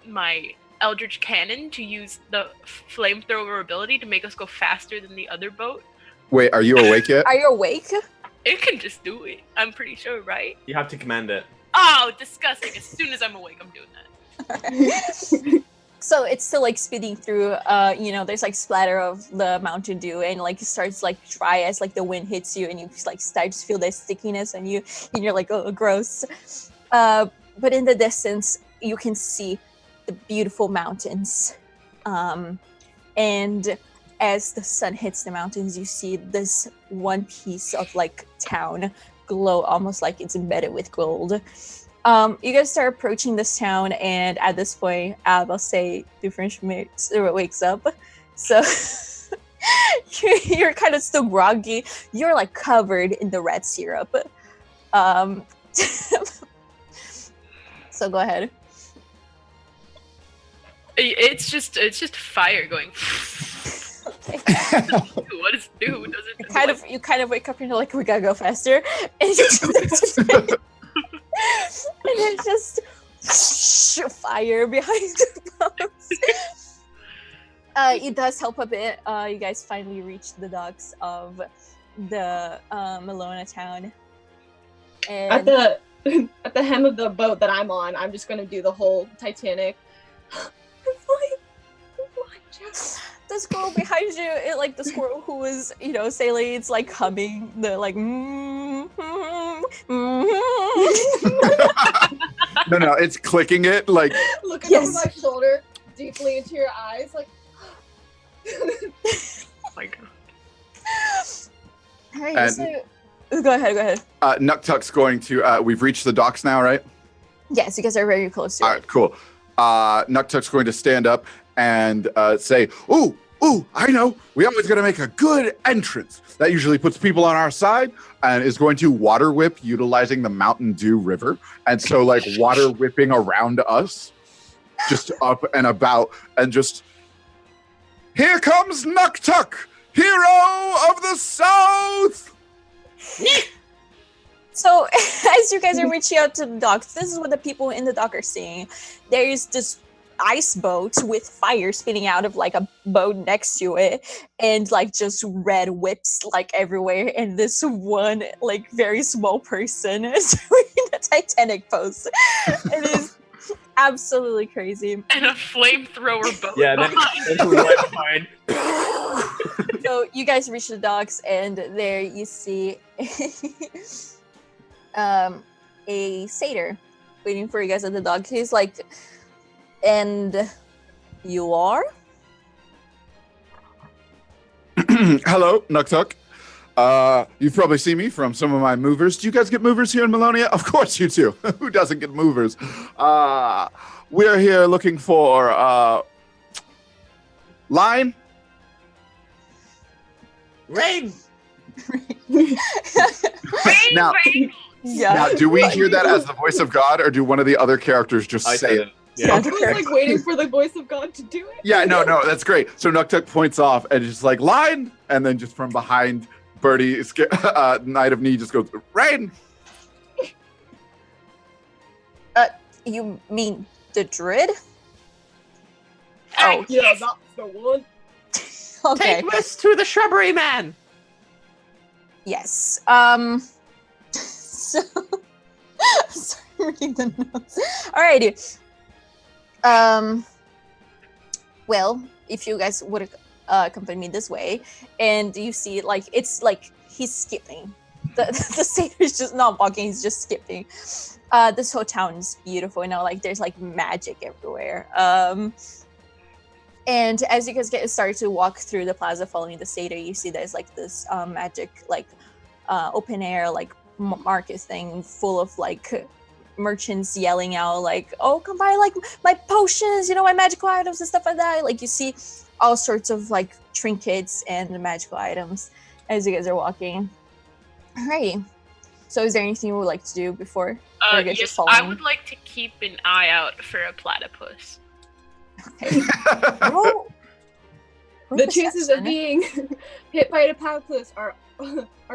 my Eldritch Cannon to use the flamethrower ability to make us go faster than the other boat. Wait, are you awake yet? Are you awake? It can just do it. I'm pretty sure, right? You have to command it. Oh, disgusting. As soon as I'm awake, I'm doing that. So it's still like speeding through, there's like splatter of the Mountain Dew and like it starts like dry as like the wind hits you and you like start to feel that stickiness on you and you're like, oh, gross. But in the distance, you can see the beautiful mountains. And as the sun hits the mountains, you see this one piece of like town glow, almost like it's embedded with gold. You guys start approaching this town, and at this point, I'll say the French wakes up. So you're kind of still groggy. You're like covered in the red syrup. So go ahead. It's just fire going. What is new? Does it? You kind of wake up and you're like, we gotta go faster, and it's just fire behind the boats. It does help a bit. You guys finally reach the docks of the Melona town. And At the hem of the boat that I'm on, I'm just gonna do the whole Titanic. the squirrel behind you, like the squirrel who was, sailing, it's like humming the like. No, it's clicking it like. Looking over my shoulder, deeply into your eyes, like. Oh my god. Alright, And- so go ahead. Nuktuk's going to. We've reached the docks now, right? Yes, you guys are very close to All right, cool. Nuktuk's going to stand up and say, "Ooh, I know. We always got to make a good entrance. That usually puts people on our side," and is going to water whip utilizing the Mountain Dew River. And so, like, water whipping around us, just up and about, and just, here comes Nuktuk, hero of the South! So, as you guys are reaching out to the docks, this is what the people in the dock are seeing. There's this ice boat with fire spinning out of like a boat next to it, and like just red whips like everywhere, and this one like very small person is doing the Titanic pose. It is absolutely crazy. And a flamethrower boat. Yeah, behind. So you guys reach the docks, and there you see a satyr waiting for you guys at the dock. He's like, and you are? Hello, Nuktuk. You've probably seen me from some of my movers. Do you guys get movers here in Melonia? Of course you do. Who doesn't get movers? We're here looking for Line. Rain. Now, now, do we hear that as the voice of God, or do one of the other characters just say it? I was like waiting for the voice of God to do it. Yeah, no, that's great. So Nuktuk points off and just like, Line, and then just from behind, Birdie, Knight of Knee just goes, Rain. You mean the Druid? Oh, yeah, that's the one. Okay. Take us to the shrubbery man. Yes. So sorry, reading the notes. Alrighty. Well, if you guys would accompany me this way, and you see, like, it's like he's skipping. The satyr's just not walking; he's just skipping. This whole town is beautiful. Like there's like magic everywhere. And as you guys start to walk through the plaza following the satyr, you see there's like this magic, like open air, like market thing full of like merchants yelling out like, "Oh, come buy like my potions, my magical items and stuff like that." Like you see all sorts of like trinkets and magical items as you guys are walking. Alrighty. So is there anything you would like to do before? Or you guys just Yes, I following? would like to keep an eye out for a platypus. The chances of being hit by a platypus are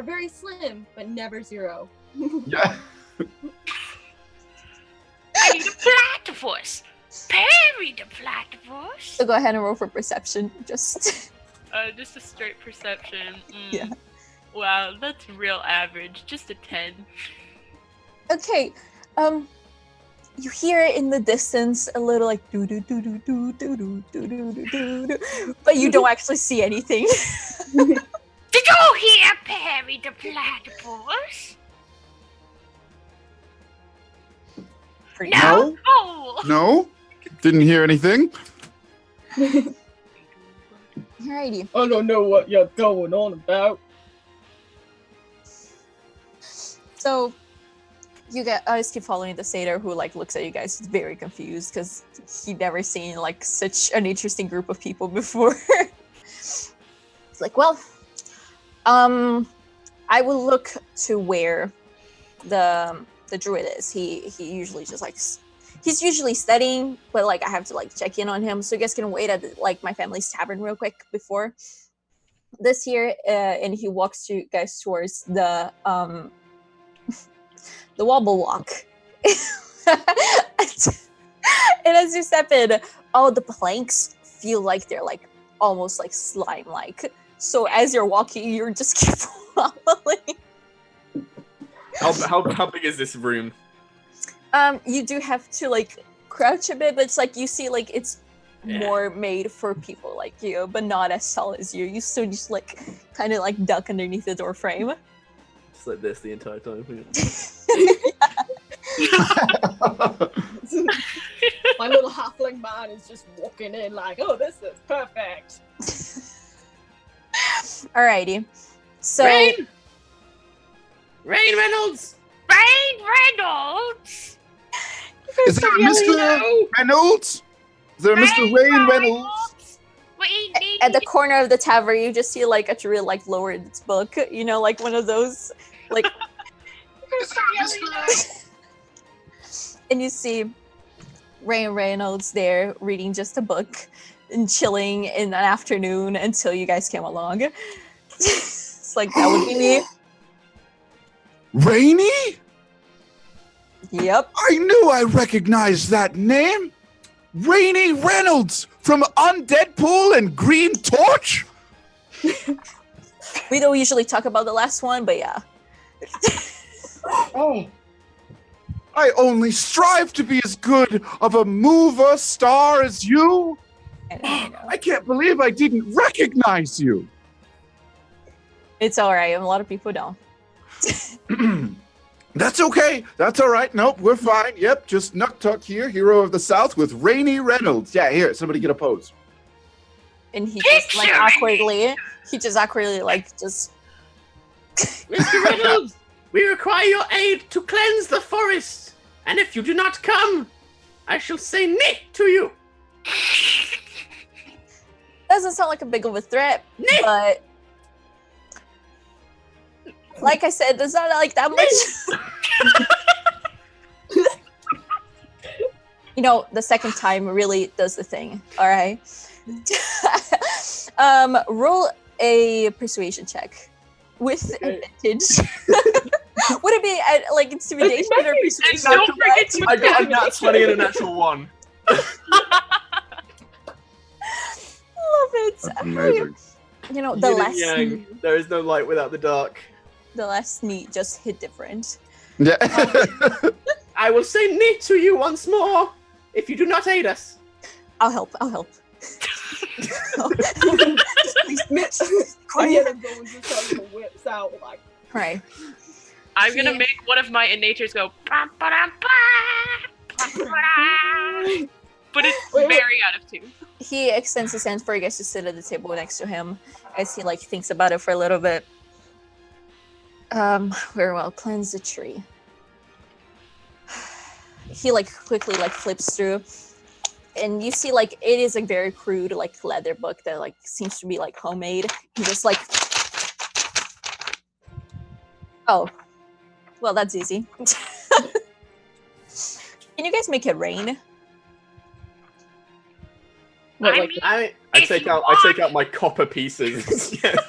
very slim, but never zero. Yeah. I need a platypus. Perry the platypus. So go ahead and roll for perception. Just Just a straight perception. Yeah. Wow, that's real average. Just a 10. okay. You hear in the distance a little like doo doo doo doo doo doo doo doo doo doo doo, but you don't actually see anything. Did you hear Perry the platypus? No? Oh. No? Didn't hear anything? Alrighty. I don't know what you're going on about. So you guys keep following the satyr, who like looks at you guys very confused because he never seen like such an interesting group of people before. It's like, well, I will look to where the druid is. He usually just like he's usually studying, but like I have to like check in on him. So you guys can wait at like my family's tavern real quick before this year, and he walks you guys towards the wobble walk. And as you step in, all the planks feel like they're like almost like slime like. So as you're walking, you're just keep following. How big is this room? You do have to like crouch a bit, but it's like you see like it's more made for people like you, but not as tall as you. You still just like kind of like duck underneath the door frame. Just like this the entire time. My little halfling man is just walking in like, oh, this is perfect. Alrighty. So Rain Reynolds! Rain Reynolds! Is there a Mr. Reynolds? Is there a Mr. Rain Reynolds? At the corner of the tavern, you just see like a druid like lowered its book. You know, like one of those like. And you see Rain Reynolds there reading just a book and chilling in an afternoon until you guys came along. It's like that would be me. Rainy? Yep. I knew I recognized that name. Rainy Reynolds from Undead Pool and Green Torch? We don't usually talk about the last one, but yeah. Oh. I only strive to be as good of a mover star as you. I can't believe I didn't recognize you. It's alright. A lot of people don't. That's okay. That's all right. Nope, we're fine. Yep, just Nuktuk here, hero of the South with Rainy Reynolds. Yeah, here, somebody get a pose. And he just like awkwardly like just. Mr. Reynolds, we require your aid to cleanse the forest, and if you do not come, I shall say nay to you. Doesn't sound like a big of a threat, but like I said, there's not like that much. You know, the second time really does the thing. All right. Roll a persuasion check with advantage. Would it be like intimidation or persuasion? I got a nat 20 and a natural 1. Love it. That's amazing. You know, the Yin and less yang. There is no light without the dark. the less neat just hit different. Yeah. I will say nay to you once more if you do not aid us. I'll help. Please, Mitch. Quiet and go and just have the whips out like. Right. I'm gonna make one of my innators go but it's very out of tune. He extends his hand for you guys to sit at the table next to him as he like thinks about it for a little bit. Very well, cleanse the tree. He like quickly like flips through, and you see like it is a very crude like leather book that like seems to be like homemade. He just like, oh, well that's easy. Can you guys make it rain? What, like, I take out my copper pieces. Yes.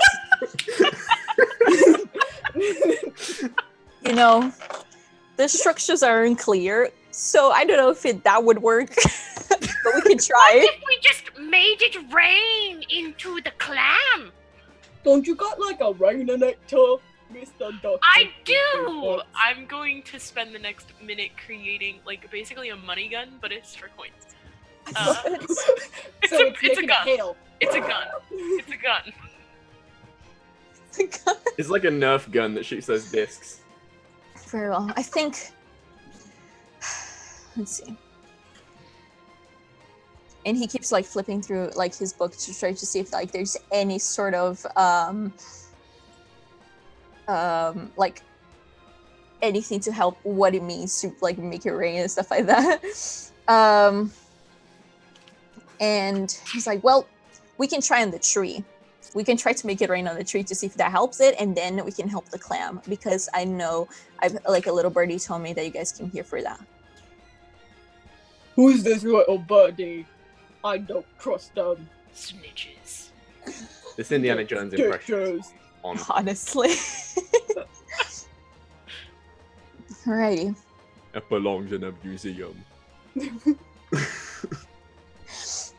You know, the structures are unclear, so I don't know if that would work, but we can try. What if we just made it rain into the clam? Don't you got like a rain-a-nectar, Mr. Duck? I do! I'm going to spend the next minute creating like basically a money gun, but it's for coins. It's a gun. It's a gun. It's a gun. It's like a Nerf gun that shoots those discs. Very well. I think. Let's see. and he keeps like flipping through like his book to try to see if like there's any sort of like anything to help what it means to like make it rain and stuff like that. And he's like, well, we can try on the tree. We can try to make it rain on the tree to see if that helps it, and then we can help the clam, because I know I've like a little birdie told me that you guys came here for that. Who's this little birdie? I don't trust them. Snitches. This Indiana Jones impression. Honestly. Alrighty. It belongs in a museum.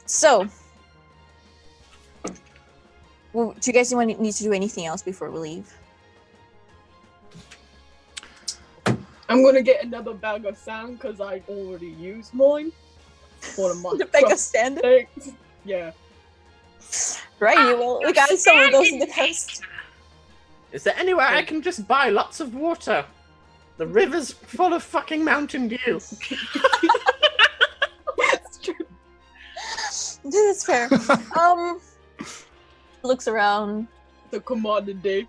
So, well, do you guys need to do anything else before we leave? I'm gonna get another bag of sand because I already used mine. One of my The bag of sand? things. Yeah. Right, we got some of those in the coast. Is there anywhere I can just buy lots of water? The river's full of fucking Mountain Dew. That's fair. Looks around. The commodity.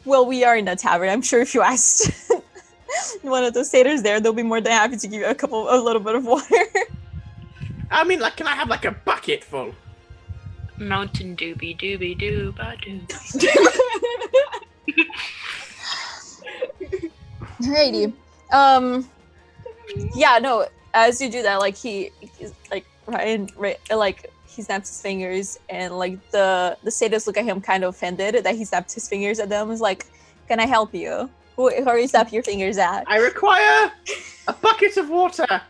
Well, we are in a tavern. I'm sure if you asked one of those satyrs there, they'll be more than happy to give you a little bit of water. I mean, like, can I have like a bucket full? Mountain Doobie Doobie Dooba Doo. Alrighty. Yeah, no, as you do that, like he snaps his fingers, and like the satyrs look at him kind of offended that he snapped his fingers at them. He's like, can I help you? Who are you snap your fingers at? I require a bucket of water.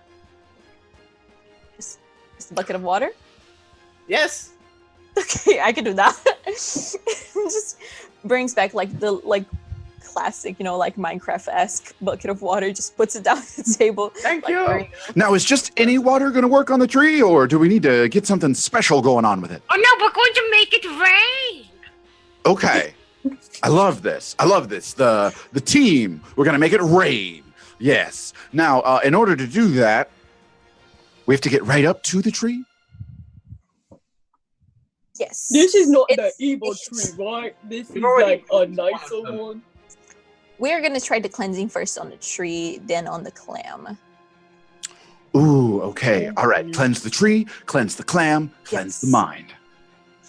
Just a bucket of water? Yes. Okay, I can do that. Just brings back like the classic, like Minecraft-esque bucket of water, just puts it down on the table. Thank you. Now, is just any water going to work on the tree, or do we need to get something special going on with it? Oh no, we're going to make it rain! Okay. I love this. The team, we're going to make it rain. Yes. Now, in order to do that, we have to get right up to the tree. Yes. This is not the evil tree, right? This is like a nicer one. We're gonna try the cleansing first on the tree, then on the clam. Ooh, okay. All right. Cleanse the tree, cleanse the clam, cleanse the mind.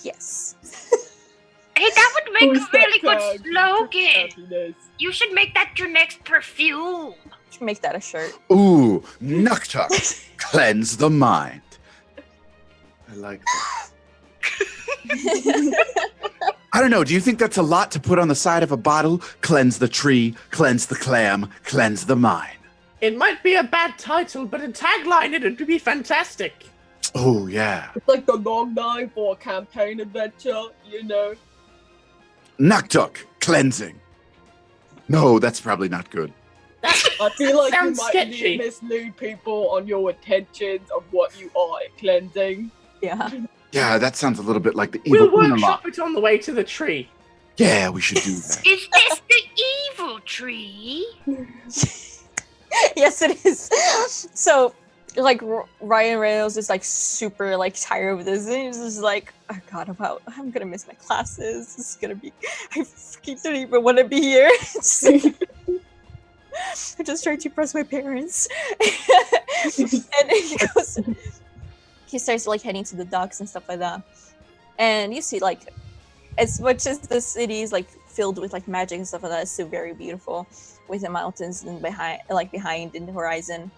Yes. Hey, that would make Who's a really that good tag? slogan. Happiness. You should make that your next perfume. Should make that a shirt. Ooh, Nuktuk, cleanse the mind. I like that. I don't know. Do you think that's a lot to put on the side of a bottle? Cleanse the tree, cleanse the clam, cleanse the mind. It might be a bad title, but a tagline it would be fantastic. Oh, yeah. It's like the long nine for a campaign adventure, Nuktuk, cleansing. No, that's probably not good. I feel like you Sounds might sketchy. mislead people on your intentions of what you are cleansing. Yeah. Yeah, that sounds a little bit like the We'll evil Unalaq. workshop it on the way to the tree. Yeah, we should do that. Is this the evil tree? Yes, it is. So, like, Ryan Reynolds is like super like tired of this, and he's just like, oh god, I'm gonna miss my classes. This is gonna be, I freaking don't even want to be here. I'm just trying to impress my parents. And he starts like heading to the docks and stuff like that. And you see, like, as much as the city is like filled with like magic and stuff like that, it's still very beautiful with the mountains and behind in the horizon.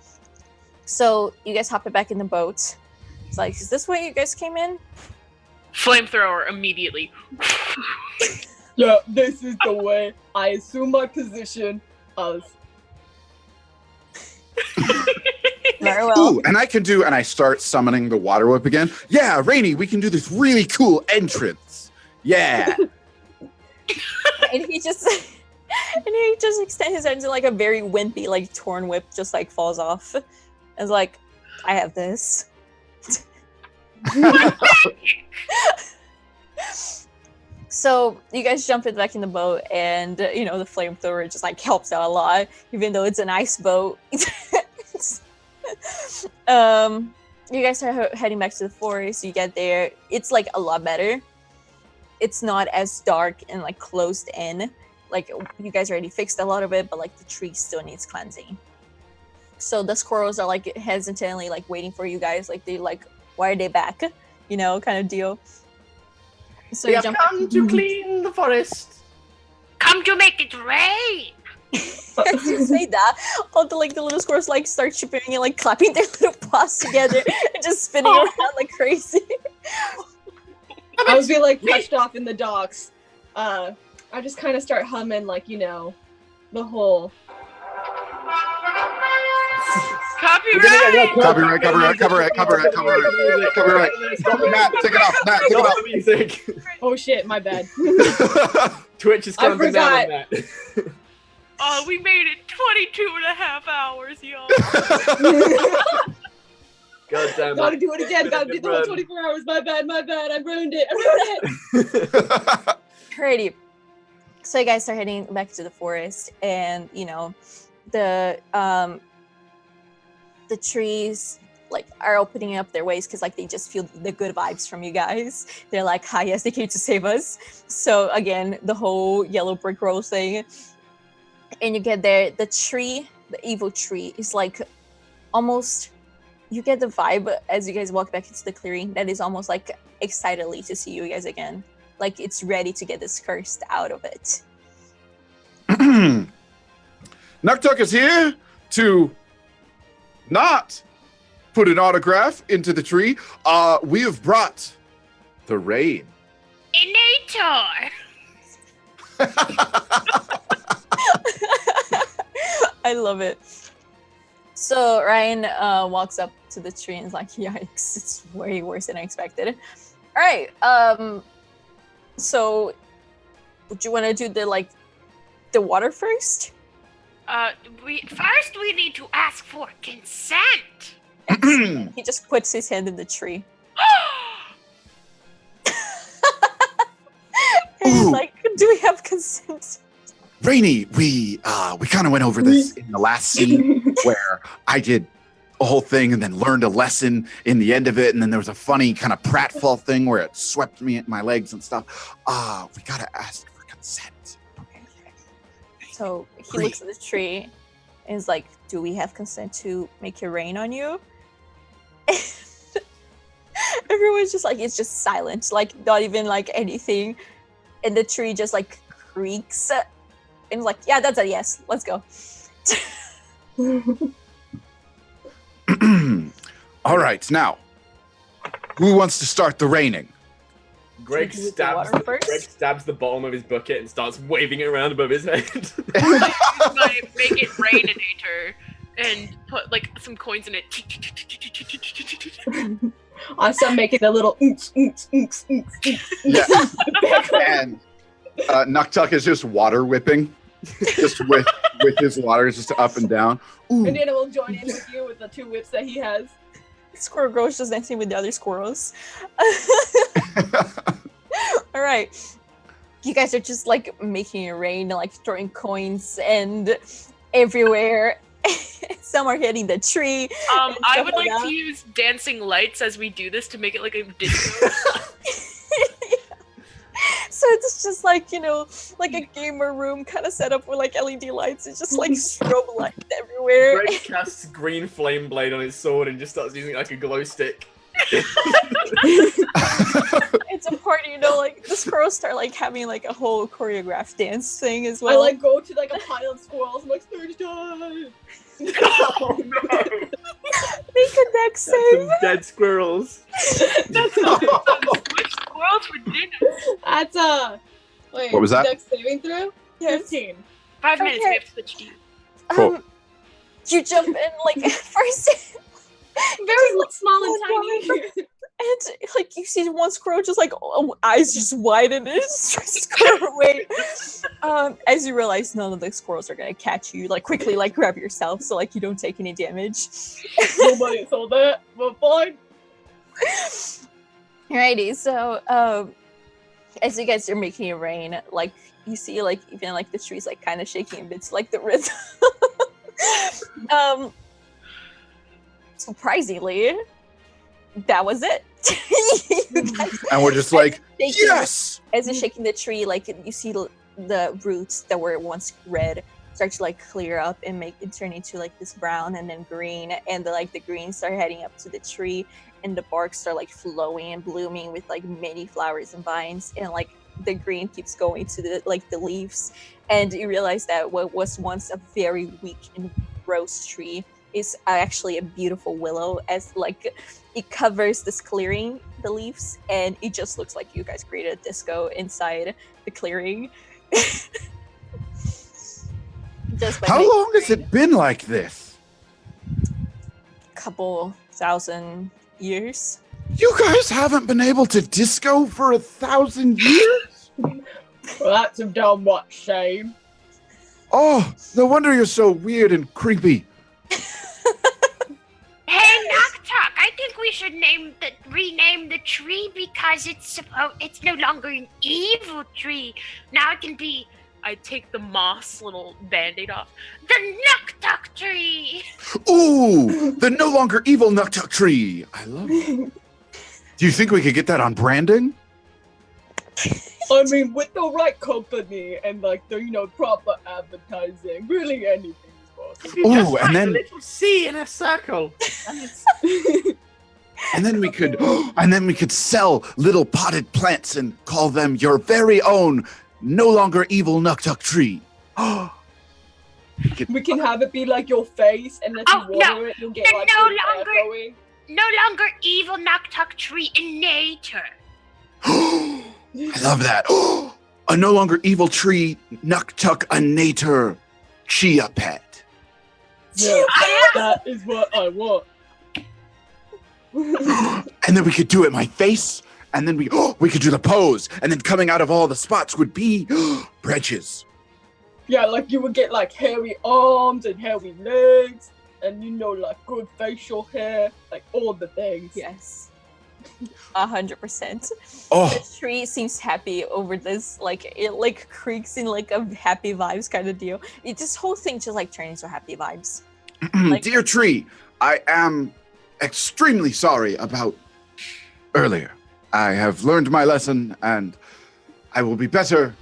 So you guys hop it back in the boat. It's like, is this where you guys came in? Flamethrower immediately. Yeah, this is the way. I assume my position as. Very well. Ooh, and I start summoning the water whip again. Yeah, Rainy, we can do this really cool entrance. Yeah. And he just extends his arms, and like a very wimpy, like torn whip just like falls off. And it's like, I have this. So you guys jump back in the boat, and the flamethrower just like helps out a lot, even though it's an ice boat. You guys are heading back to the forest. You get there. It's like a lot better. It's not as dark and like closed in. Like you guys already fixed a lot of it, but like the tree still needs cleansing. So the squirrels are like hesitantly like waiting for you guys. Like they like, why are they back? You know, kind of deal. So We you have jump. come to clean the forest. Come to make it rain. As you say that, all the like the little squirrels like start chipping and like clapping their little paws together and just spinning around like crazy. I was being like pushed off in the docks. I just kind of start humming like the whole. Copyright. Copyright. Matt, take it off. Matt, take it off. Music. Oh shit, my bad. Twitch is I clamping down on forgot. that. Oh, we made it 22 and a half hours, y'all. God damn it. Gotta do it again. Gotta do the whole 24 hours. My bad. I ruined it. Alrighty. So you guys start heading back to the forest, and the trees like are opening up their ways because like they just feel the good vibes from you guys. They're like, hi, yes, they came to save us. So again, the whole yellow brick road thing. And you get there, the tree, the evil tree, is like almost, you get the vibe as you guys walk back into the clearing that is almost like excitedly to see you guys again. Like it's ready to get this cursed out of it. Nuktuk is here to not put an autograph into the tree. We have brought the rain. Inator. I love it. So Ryan walks up to the tree and is like, yikes, it's way worse than I expected. All right. So would you want to do the water first? We need to ask for consent. He just puts his hand in the tree. And he's like, do we have consent? Rainy, we kind of went over this in the last scene where I did a whole thing and then learned a lesson in the end of it, and then there was a funny kind of pratfall thing where it swept me at my legs and stuff. We gotta ask for consent. So he looks at the tree and is like, do we have consent to make it rain on you? Everyone's just like, it's just silent, like not even like anything. And the tree just like creaks and it's like, yeah, that's a yes, let's go. All right, now, who wants to start the raining? Greg stabs the bottom of his bucket and starts waving it around above his head. Like, make it raininator and put like some coins in it. I start making a little Yeah. And Nuktuk is just water whipping, just with his water just up and down. Ooh. And Dana will join in with you with the 2 whips that he has. Squirrel Girl's just dancing with the other squirrels. All right. You guys are just like making it rain, like throwing coins and everywhere. Some are hitting the tree. I would like to use dancing lights as we do this to make it like a disco. So it's just like, like a gamer room kind of setup with like LED lights. It's just like strobe lights everywhere. Greg casts green flame blade on his sword and just starts using it like a glow stick. It's a party, like the squirrels start like having like a whole choreographed dance thing as well. I like go to like a pile of squirrels. I'm like, third time. Oh no! Make a dex save. Some dead squirrels. That's squirrels for dinner. That's wait. What was that? Dex saving throw? 15. 5 minutes. Okay. We have to switch to you. Cool. You jump in like first. Very small and tiny. And like you see one squirrel just like eyes just widen and it just tries to scurry away. As you realize none of the squirrels are gonna catch you, like quickly like grab yourself so like you don't take any damage. Nobody saw that, but fine. Alrighty, so as you guys are making it rain, like you see like even like the trees like kind of shaking a bit to like the rhythm. surprisingly, that was it. And we're just like, shaking- yes! As you're shaking the tree, like you see the roots that were once red start to like clear up and make it turn into like this brown and then green, and the greens start heading up to the tree, and the bark start like flowing and blooming with like many flowers and vines, and like the green keeps going to the leaves, and you realize that what was once a very weak and gross tree is actually a beautiful willow, as like it covers this clearing, the leaves, and it just looks like you guys created a disco inside the clearing. Just by How making long has it been like this? couple thousand years. You guys haven't been able to disco for 1,000 years? Well, that's a downright shame. Oh, no wonder you're so weird and creepy. Hey, Noctok, I think we should rename the tree because it's no longer an evil tree. Now it can be. I take the moss little band-aid off. The Noctok tree. Ooh, the no longer evil Nuktuk tree. I love it. Do you think we could get that on branding? I mean, with the right company and like the proper advertising, really anything is possible. Ooh, and then little C in a circle. and then we could sell little potted plants and call them your very own no longer evil Nuktuk tree. We can have it be like your face, and if you water it, you'll get The like no good hair longer- going. No longer evil Noctok tree in nature. I love that. A no longer evil tree Nuktuk Anator Chia pet. Yeah, that is what I want. And then we could do it my face, and then we could do the pose, and then coming out of all the spots would be branches. Yeah, like you would get like hairy arms and hairy legs, and like good facial hair, like all the things. Yes. 100%. Oh. The tree seems happy over this, like it like creaks in like a happy vibes kind of deal. This whole thing just like turns into happy vibes. Dear tree, I am extremely sorry about earlier. I have learned my lesson, and I will be better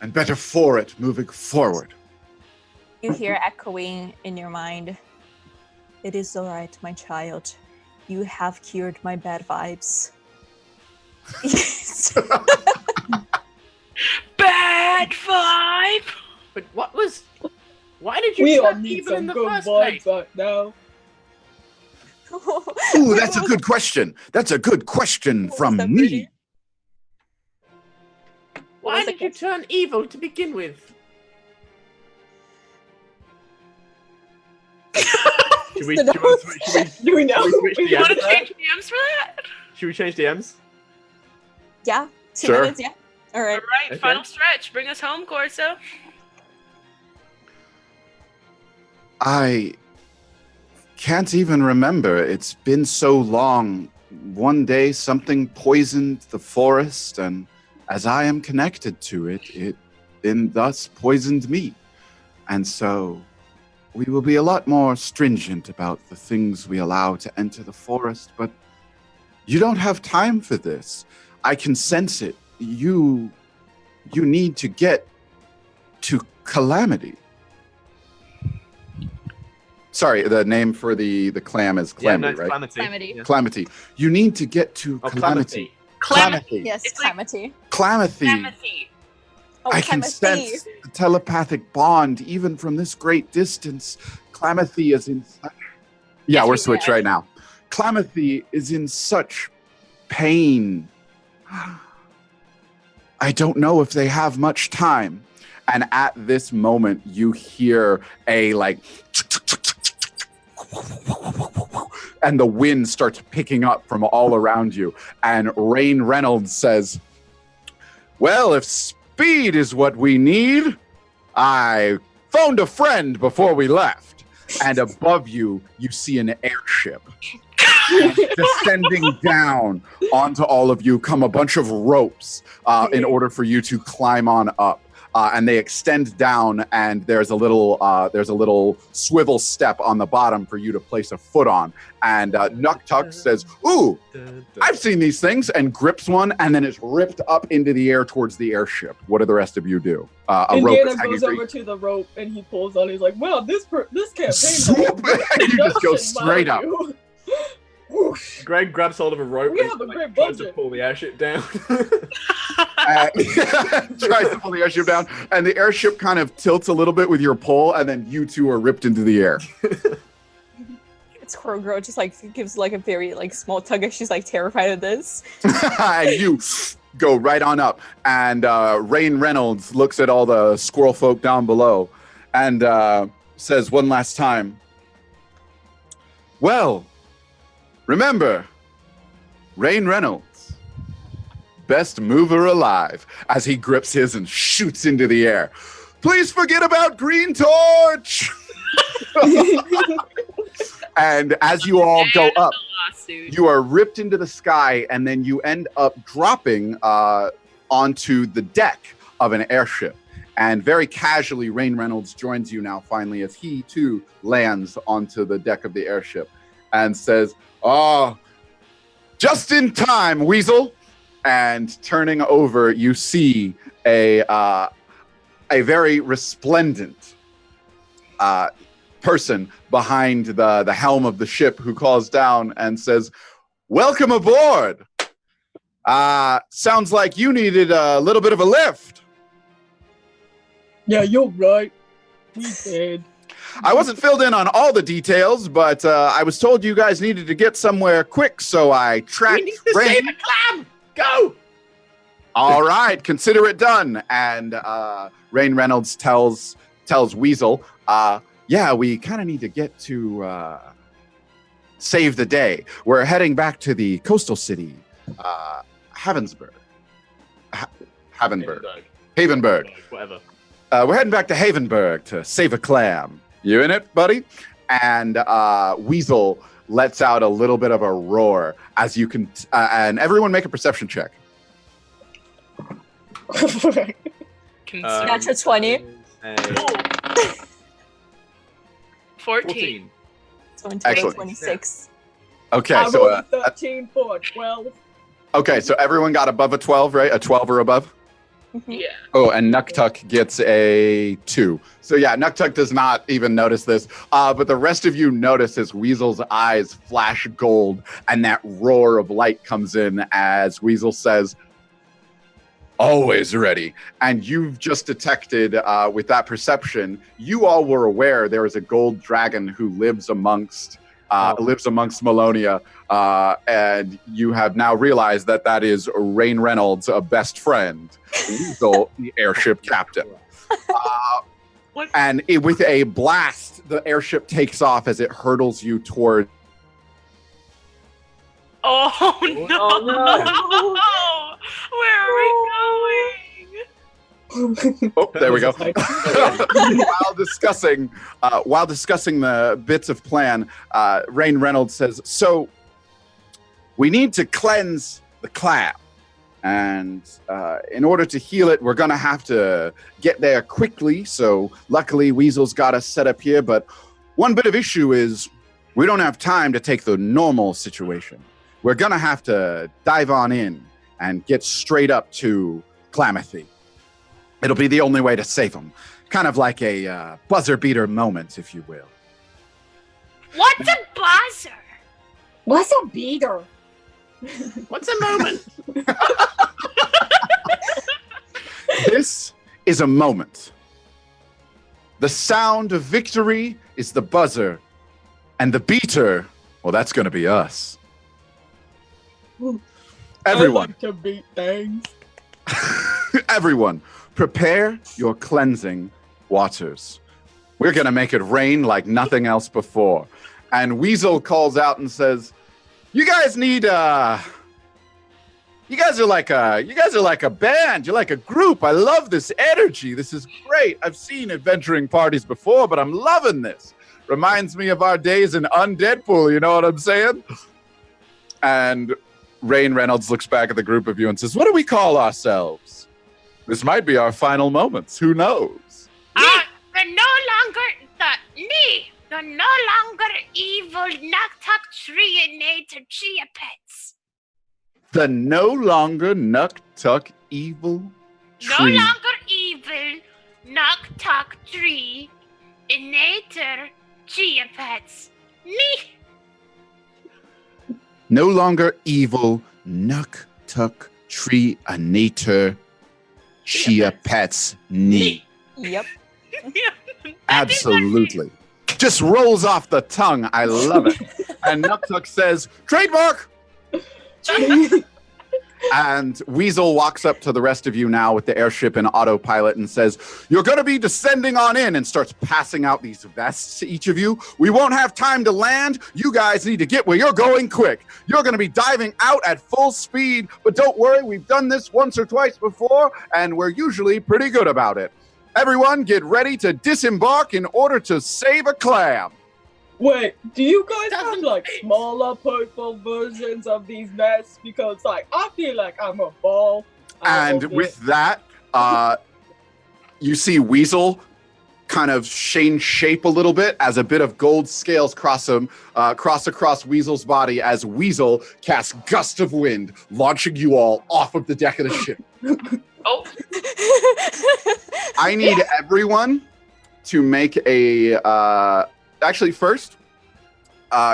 and better for it moving forward. You hear echoing in your mind, "It is all right, my child. You have cured my bad vibes." Bad vibe. But why did you We all turn need evil in some the good first vibes place? right now. Ooh, that's a good question. That's a good question from me. Why did you turn evil to begin with? Should we switch DMs? DMs for that? Should we change DMs? Yeah, 2 Sure. minutes, yeah. All right. All right, final stretch. Bring us home, Corso. I can't even remember. It's been so long. One day something poisoned the forest, and as I am connected to it, it then thus poisoned me. And so we will be a lot more stringent about the things we allow to enter the forest, but you don't have time for this. I can sense it. You need to get to Calamity. Sorry, the name for the clam is Calamity, right? Calamity. Yeah. Calamity. You need to get to Calamity. Calamity. Yes, Calamity. Calamity. Oh, I can Calamity. sense the telepathic bond even from this great distance. Calamity is in such... Yeah, we're switched right now. Calamity is in such pain. I don't know if they have much time. And at this moment, you hear a and the wind starts picking up from all around you. And Rain Reynolds says, "Well, if speed is what we need, I phoned a friend before we left." And above you, you see an airship. And descending down onto all of you come a bunch of ropes in order for you to climb on up. and they extend down, and there's a little swivel step on the bottom for you to place a foot on. And Nuktuk says, "Ooh, I've seen these things," and grips one, and then it's ripped up into the air towards the airship. What do the rest of you do? A rope Indiana is hanging goes free. over to the rope and he pulls on. He's like, "Well, this campaign." You just go straight up. Greg grabs hold of a rope We and have a great tries to budget. pull the airship down. Tries to pull the airship down, and the airship kind of tilts a little bit with your pull, and then you two are ripped into the air. It's Kurogro just like gives like a very like small tug as she's like terrified of this. And you go right on up, and Rain Reynolds looks at all the squirrel folk down below and says one last time, "Well, remember, Rain Reynolds, best mover alive," as he grips his and shoots into the air. "Please forget about Green Torch!" And as you all go up, you are ripped into the sky, and then you end up dropping onto the deck of an airship. And very casually, Rain Reynolds joins you now, finally, as he too lands onto the deck of the airship and says, "Oh, just in time, Weasel." And turning over, you see a very resplendent person behind the helm of the ship who calls down and says, "Welcome aboard. Sounds like you needed a little bit of a lift." Yeah, you're right. We did. I wasn't filled in on all the details, but I was told you guys needed to get somewhere quick, so I tracked Rain. Save a clam! Go! All right, consider it done. And Rain Reynolds tells Weasel, "Yeah, we kind of need to get to save the day. We're heading back to the coastal city, Havensburg. Havenburg. Whatever. We're heading back to Havenburg to save a clam. You in it, buddy?" And Weasel lets out a little bit of a roar as you can, and everyone make a perception check. Natural 20. 14. So in Excellent. 26. Okay, I so rolled a 13 for a 12. okay, so everyone got above a 12, right? A 12 or above. Yeah. Oh, and Nuktuk gets a 2. So yeah, Nuktuk does not even notice this. But the rest of you notice as Weasel's eyes flash gold and that roar of light comes in as Weasel says, "Always ready." And you've just detected with that perception, you all were aware there is a gold dragon who lives amongst Malonia. And you have now realized that is Rain Reynolds, a best friend, Weasel, the airship captain. And with a blast, the airship takes off as it hurtles you toward. Oh no! Where are we going? Oh, there we go. While discussing the bits of plan, Rain Reynolds says, "So we need to cleanse the clam, and in order to heal it, we're gonna have to get there quickly. So luckily, Weasel's got us set up here. But one bit of issue is we don't have time to take the normal situation. We're gonna have to dive on in and get straight up to Klamathi. It'll be the only way to save them. Kind of like a buzzer beater moment, if you will." What's a buzzer? What's a beater? What's a moment? This is a moment. The sound of victory is the buzzer, and the beater, well, that's going to be us. Everyone. I like to beat things. Everyone, prepare your cleansing waters. We're going to make it rain like nothing else before. And Weasel calls out and says, "You guys need you guys are like a band. You're like a group. I love this energy. This is great. I've seen adventuring parties before, but I'm loving this. Reminds me of our days in Undeadpool, you know what I'm saying?" And Rain Reynolds looks back at the group of you and says, "What do we call ourselves?" This might be our final moments. Who knows? The no longer evil Noctuck Tree-inator Chia Pets. The no longer Nuktuk evil No tree. longer evil Noctuck Tree-inator Chia Pets. Me. No longer evil Nuktuk tree anator Chia Pets knee. Yep. Absolutely. Just rolls off the tongue. I love it. And Nuktuk says, trademark! And Weasel walks up to the rest of you now with the airship in autopilot and says, you're going to be descending on in, and starts passing out these vests to each of you. We won't have time to land. You guys need to get where you're going quick. You're going to be diving out at full speed, but don't worry, we've done this once or twice before, and we're usually pretty good about it. Everyone get ready to disembark in order to save a clam. Wait, do you guys have like smaller purple versions of these vests? Because like I feel like I'm a ball. And with that, you see Weasel kind of change shape a little bit as a bit of gold scales cross across Weasel's body as Weasel casts Gust of Wind, launching you all off of the deck of the ship. Oh. I need everyone to make a... actually, first,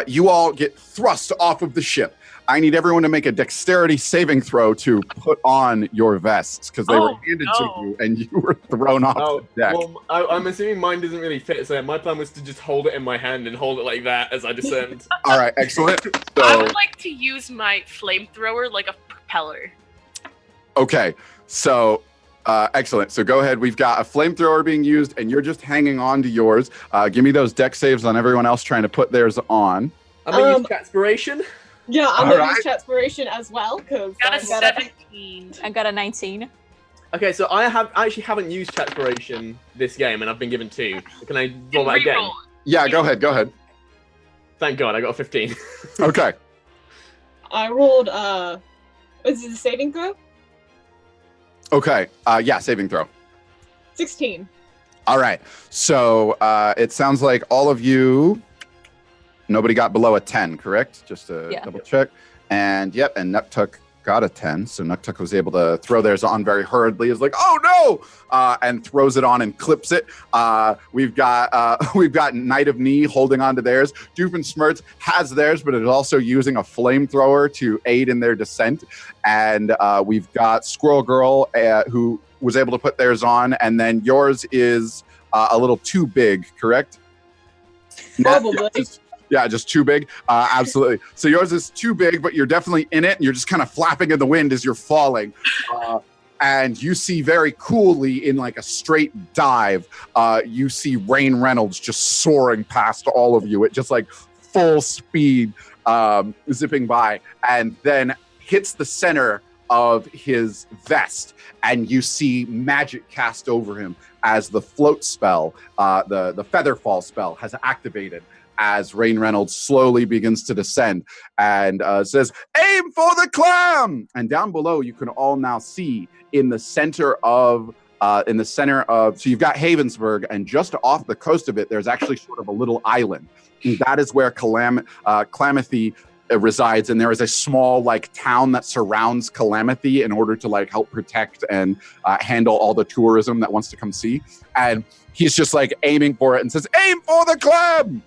you all get thrust off of the ship. I need everyone to make a dexterity saving throw to put on your vests because they were handed to you and you were thrown off the deck. Well, I'm assuming mine doesn't really fit, so my plan was to just hold it in my hand and hold it like that as I descend. All right, excellent. I So, would like to use my flamethrower like a propeller. okay, so excellent. So go ahead. We've got a flamethrower being used, and you're just hanging on to yours. Give me those deck saves on everyone else trying to put theirs on. I'm gonna use Catspiration. Yeah, I'm All gonna right. use Catspiration as well because Got a 17. I got a 19. Okay, so I actually haven't used Catspiration this game, and I've been given 2. Can I roll that again? Reroll. Yeah, go ahead. Go ahead. Thank God, I got a 15. Okay. I rolled is it a saving throw? Okay. Yeah, saving throw. 16. All right. So it sounds like all of you, nobody got below a 10, correct? Just to Yeah. double check. And yep, and Nuktuk got a 10. So Nuktuk was able to throw theirs on very hurriedly. Is like, oh no! And throws it on and clips it. We've got Knight of Knee holding on to theirs. Doofenshmirtz has theirs, but is also using a flamethrower to aid in their descent. And we've got Squirrel Girl who was able to put theirs on, and then yours is a little too big, correct? Probably. Just too big. Absolutely. So yours is too big, but you're definitely in it, and you're just kind of flapping in the wind as you're falling. And you see very coolly in like a straight dive, you see Rain Reynolds just soaring past all of you at just like full speed, zipping by, and then hits the center of his vest, and you see magic cast over him as the float spell, the Featherfall spell has activated as Rain Reynolds slowly begins to descend and says, aim for the clam! And down below, you can all now see in the center of, so you've got Havensburg, and just off the coast of it, there's actually sort of a little island. And that is where Calamity resides, and there is a small like town that surrounds Calamity in order to like help protect and handle all the tourism that wants to come see. And he's just like aiming for it and says, aim for the clam!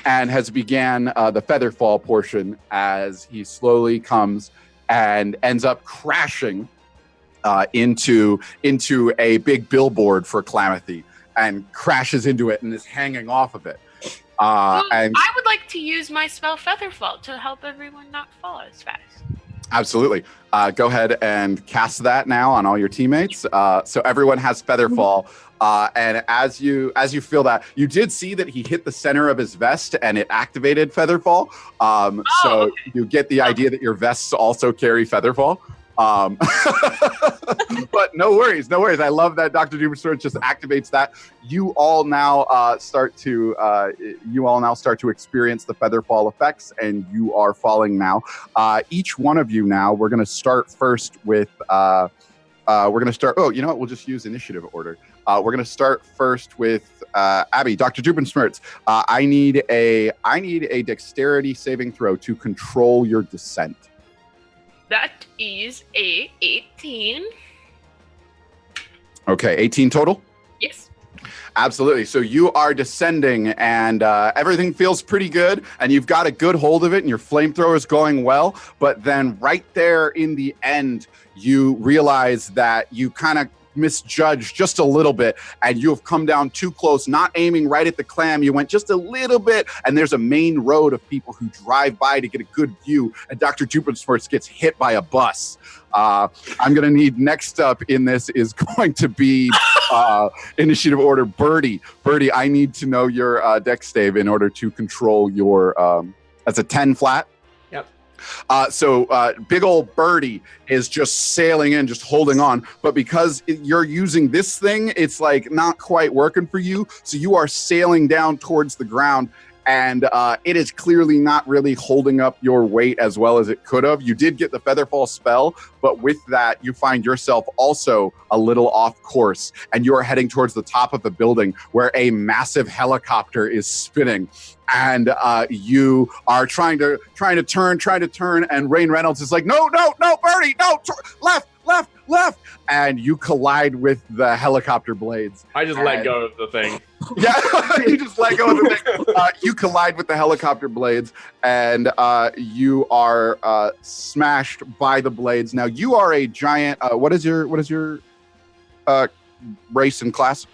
And has began the Featherfall portion as he slowly comes and ends up crashing into a big billboard for Calamity and crashes into it and is hanging off of it. And I would like to use my spell Featherfall to help everyone not fall as fast. absolutely. Go ahead and cast that now on all your teammates. So everyone has Featherfall. And as you feel that, you did see that he hit the center of his vest and it activated Featherfall. So you get the idea that your vests also carry Featherfall. But no worries. I love that Dr. Doomsword just activates that. You all now start to experience the Featherfall effects, and you are falling now. Each one of you now, we're going to start first with we're gonna start. Oh, you know what? We'll just use initiative order. We're gonna start first with Abby, Dr. Jubinsmirtz. I need a dexterity saving throw to control your descent. That is a 18. Okay, 18 total. Yes. Absolutely. So you are descending, and everything feels pretty good, and you've got a good hold of it, and your flamethrower is going well. But then right there in the end, you realize that you kind of misjudged just a little bit, and you have come down too close, not aiming right at the clam. You went just a little bit, and there's a main road of people who drive by to get a good view, and Dr. Jubinsmirtz gets hit by a bus. I'm going to need next up in this is going to be initiative order Birdie. Birdie, I need to know your dex save in order to control your, that's a 10 flat. Yep. So big old Birdie is just sailing in, just holding on. But because you're using this thing, it's like not quite working for you. So you are sailing down towards the ground. And it is clearly not really holding up your weight as well as it could have. You did get the Featherfall spell, but with that, you find yourself also a little off course, and you are heading towards the top of the building where a massive helicopter is spinning. And you are trying to turn, and Rain Reynolds is like, no, Birdie, no, left, and you collide with the helicopter blades. I just let go of the thing. Yeah, you just let go of the thing. You collide with the helicopter blades, and you are smashed by the blades. Now you are a giant. What is your race and class?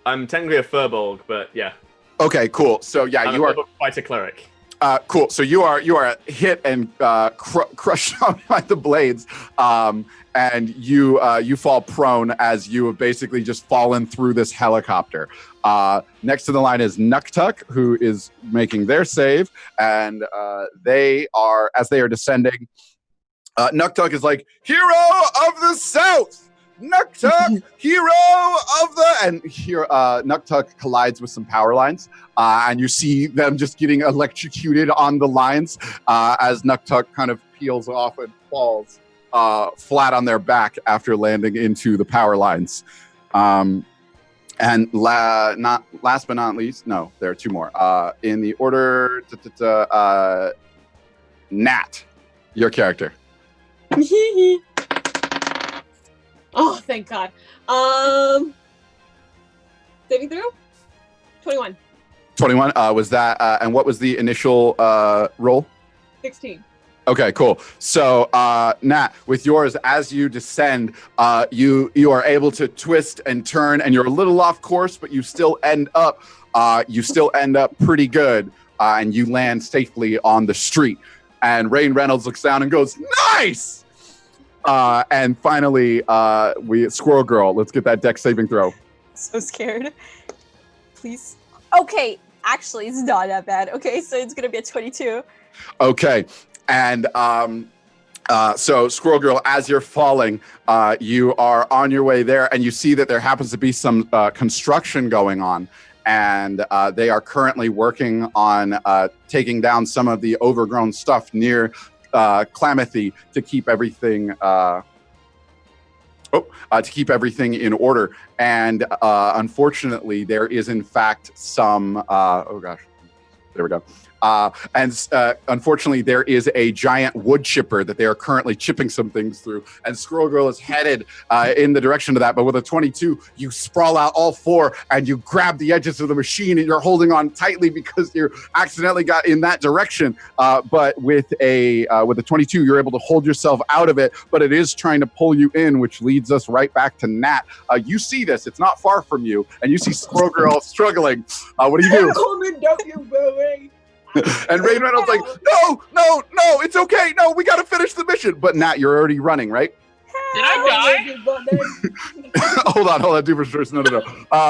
I'm technically a Furbolg, but yeah. Okay, cool. So yeah, you are quite a cleric. Cool. So you are hit and crushed out by the blades, and you fall prone as you have basically just fallen through this helicopter. Next to the line is Nuktuk, who is making their save, and they are descending. Nuktuk is like, hero of the South. Nuktuk, hero of the, and here Nuktuk collides with some power lines, and you see them just getting electrocuted on the lines as Nuktuk kind of peels off and falls flat on their back after landing into the power lines. And not last but not least, no, there are two more. In the order, Nat, your character. Oh, thank God. Saving throw? 21. 21. Was that, and what was the initial roll? 16. Okay, cool. So, Nat, with yours, as you descend, you are able to twist and turn, and you're a little off course, but you still end up pretty good, and you land safely on the street. And Rain Reynolds looks down and goes, "Nice!" And finally, Squirrel Girl. Let's get that dex saving throw. So scared. Please. Okay, actually, it's not that bad. Okay, so it's gonna be a 22. Okay. And so, Squirrel Girl, as you're falling, you are on your way there, and you see that there happens to be some construction going on, and they are currently working on taking down some of the overgrown stuff near Klamathi to keep everything in order. And unfortunately, there is in fact some. Oh gosh, there we go. Unfortunately, there is a giant wood chipper that they are currently chipping some things through, and Squirrel Girl is headed in the direction of that. But with a 22, you sprawl out all four, and you grab the edges of the machine, and you're holding on tightly because you accidentally got in that direction. But with a 22, you're able to hold yourself out of it, but it is trying to pull you in, which leads us right back to Nat. You see this; it's not far from you, and you see Squirrel Girl struggling. What do you do? Don't you worry. And Rain Reynolds like, no, it's okay. No, we got to finish the mission. But Nat, you're already running, right? Did I die? Hold on, Doofus. No.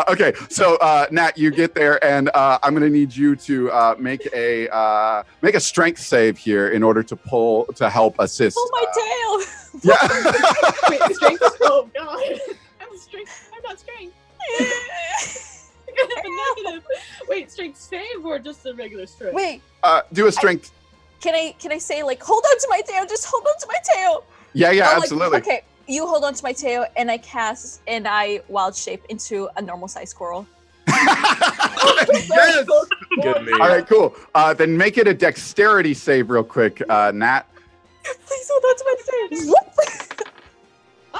Okay, so Nat, you get there, and I'm going to need you to make a strength save here in order to help assist. Pull my tail. Yeah. Wait, strength? Oh God, I'm not strength. Negative. Wait, strength save or just a regular strength? Wait. Do a strength. Can I say like hold on to my tail? Just hold on to my tail. Yeah, Or, like, absolutely. Okay. You hold on to my tail, and I cast, and I wild shape into a normal sized squirrel. Yes. Good move. All right, cool. Then make it a dexterity save real quick, Nat. Please hold on to my tail.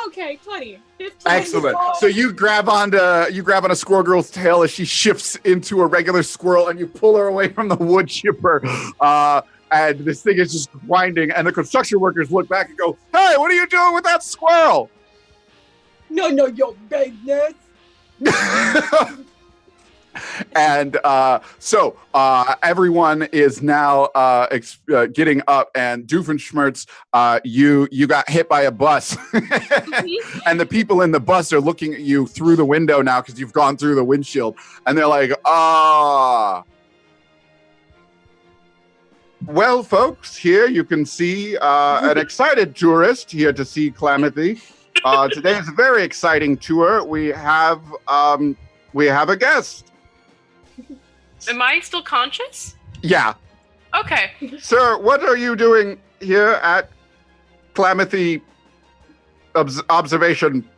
Okay, 20. 15. Excellent. So you grab onto Squirrel Girl's tail as she shifts into a regular squirrel, and you pull her away from the wood chipper. And this thing is just grinding, and the construction workers look back and go, "Hey, what are you doing with that squirrel?" No, your business. And so everyone is now getting up, and Doofenshmirtz, you got hit by a bus, and the people in the bus are looking at you through the window now because you've gone through the windshield, and they're like, "Ah." Well, folks, here you can see an excited tourist here to see Calamity. Today is a very exciting tour. We have a guest. Am I still conscious? Yeah. Okay. Sir, what are you doing here at Calamity Observation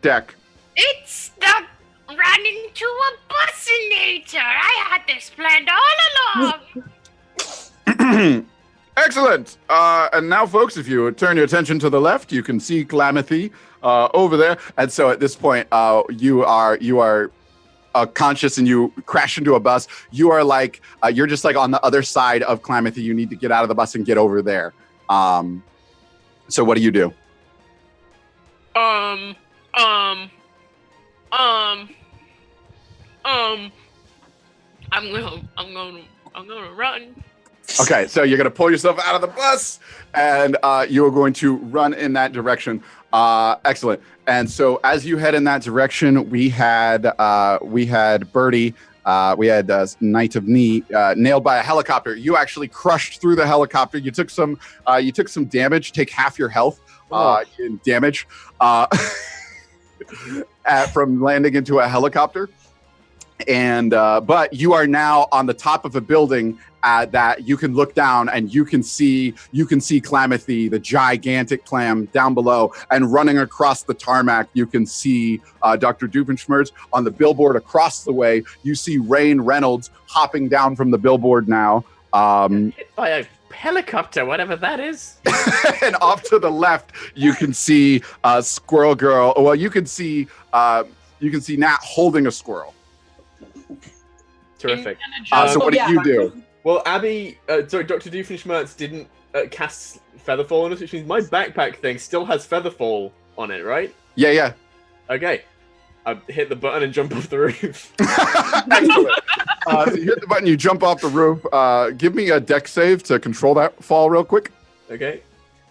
Deck? It's the running to a businator. I had this planned all along. Excellent. And now, folks, if you turn your attention to the left, you can see Calamity over there. And so at this point, you are conscious, and you crash into a bus. You are like, you're just like on the other side of Calamity. You need to get out of the bus and get over there. So what do you do? I'm gonna run. Okay, so you're going to pull yourself out of the bus, and you are going to run in that direction. Excellent. And so as you head in that direction, we had Birdie, we had Knight of Knee nailed by a helicopter. You actually crushed through the helicopter. You took some damage. Take half your health in damage from landing into a helicopter. And but you are now on the top of a building that you can look down, and you can see Calamity, the gigantic clam, down below, and running across the tarmac. You can see Dr. Doofenshmirtz on the billboard across the way. You see Rain Reynolds hopping down from the billboard now. Hit by a helicopter, whatever that is. And off to the left, you can see Squirrel Girl. Well, you can see Nat holding a squirrel. Terrific. So what did you do? Well, Abby, Dr. Doofenshmirtz didn't cast Featherfall on us, which means my backpack thing still has Featherfall on it, right? Yeah. Okay. I hit the button and jump off the roof. Excellent. So you hit the button, you jump off the roof. Give me a dex save to control that fall real quick. Okay.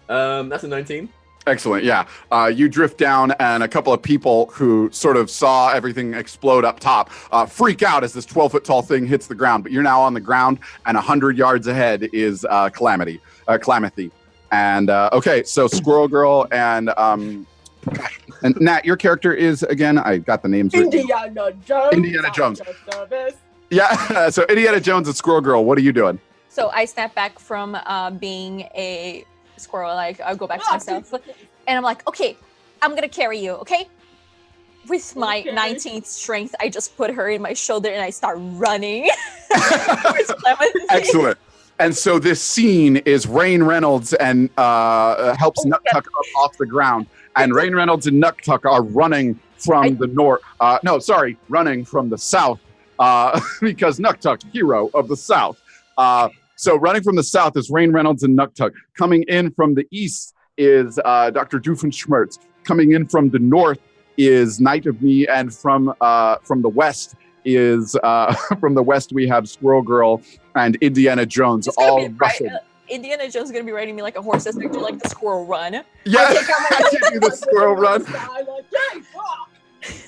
That's a 19. Excellent, yeah. You drift down, and a couple of people who sort of saw everything explode up top freak out as this 12-foot tall thing hits the ground. But you're now on the ground, and 100 yards ahead is Calamity. And okay, so Squirrel Girl and Nat, your character is, again, I got the names right. Indiana Jones. Yeah, so Indiana Jones and Squirrel Girl, what are you doing? So I snap back from being a squirrel, like I'll go back to myself, and I'm like, okay, I'm gonna carry you, okay? With my 19th strength, I just put her in my shoulder and I start running. Excellent. And so this scene is Rain Reynolds and helps Nuktuk up off the ground, and Rain Reynolds and Nuktuk are running from the north. Running from the south because Nuktuk, hero of the south. So running from the south is Rain Reynolds and Nuktuk. Coming in from the east is Dr. Doofenshmirtz. Coming in from the north is Knight of Knee, and from the west is we have Squirrel Girl and Indiana Jones all rushing. Indiana Jones is gonna be riding me like a horse as I do like the squirrel run. Yeah, I do the squirrel run.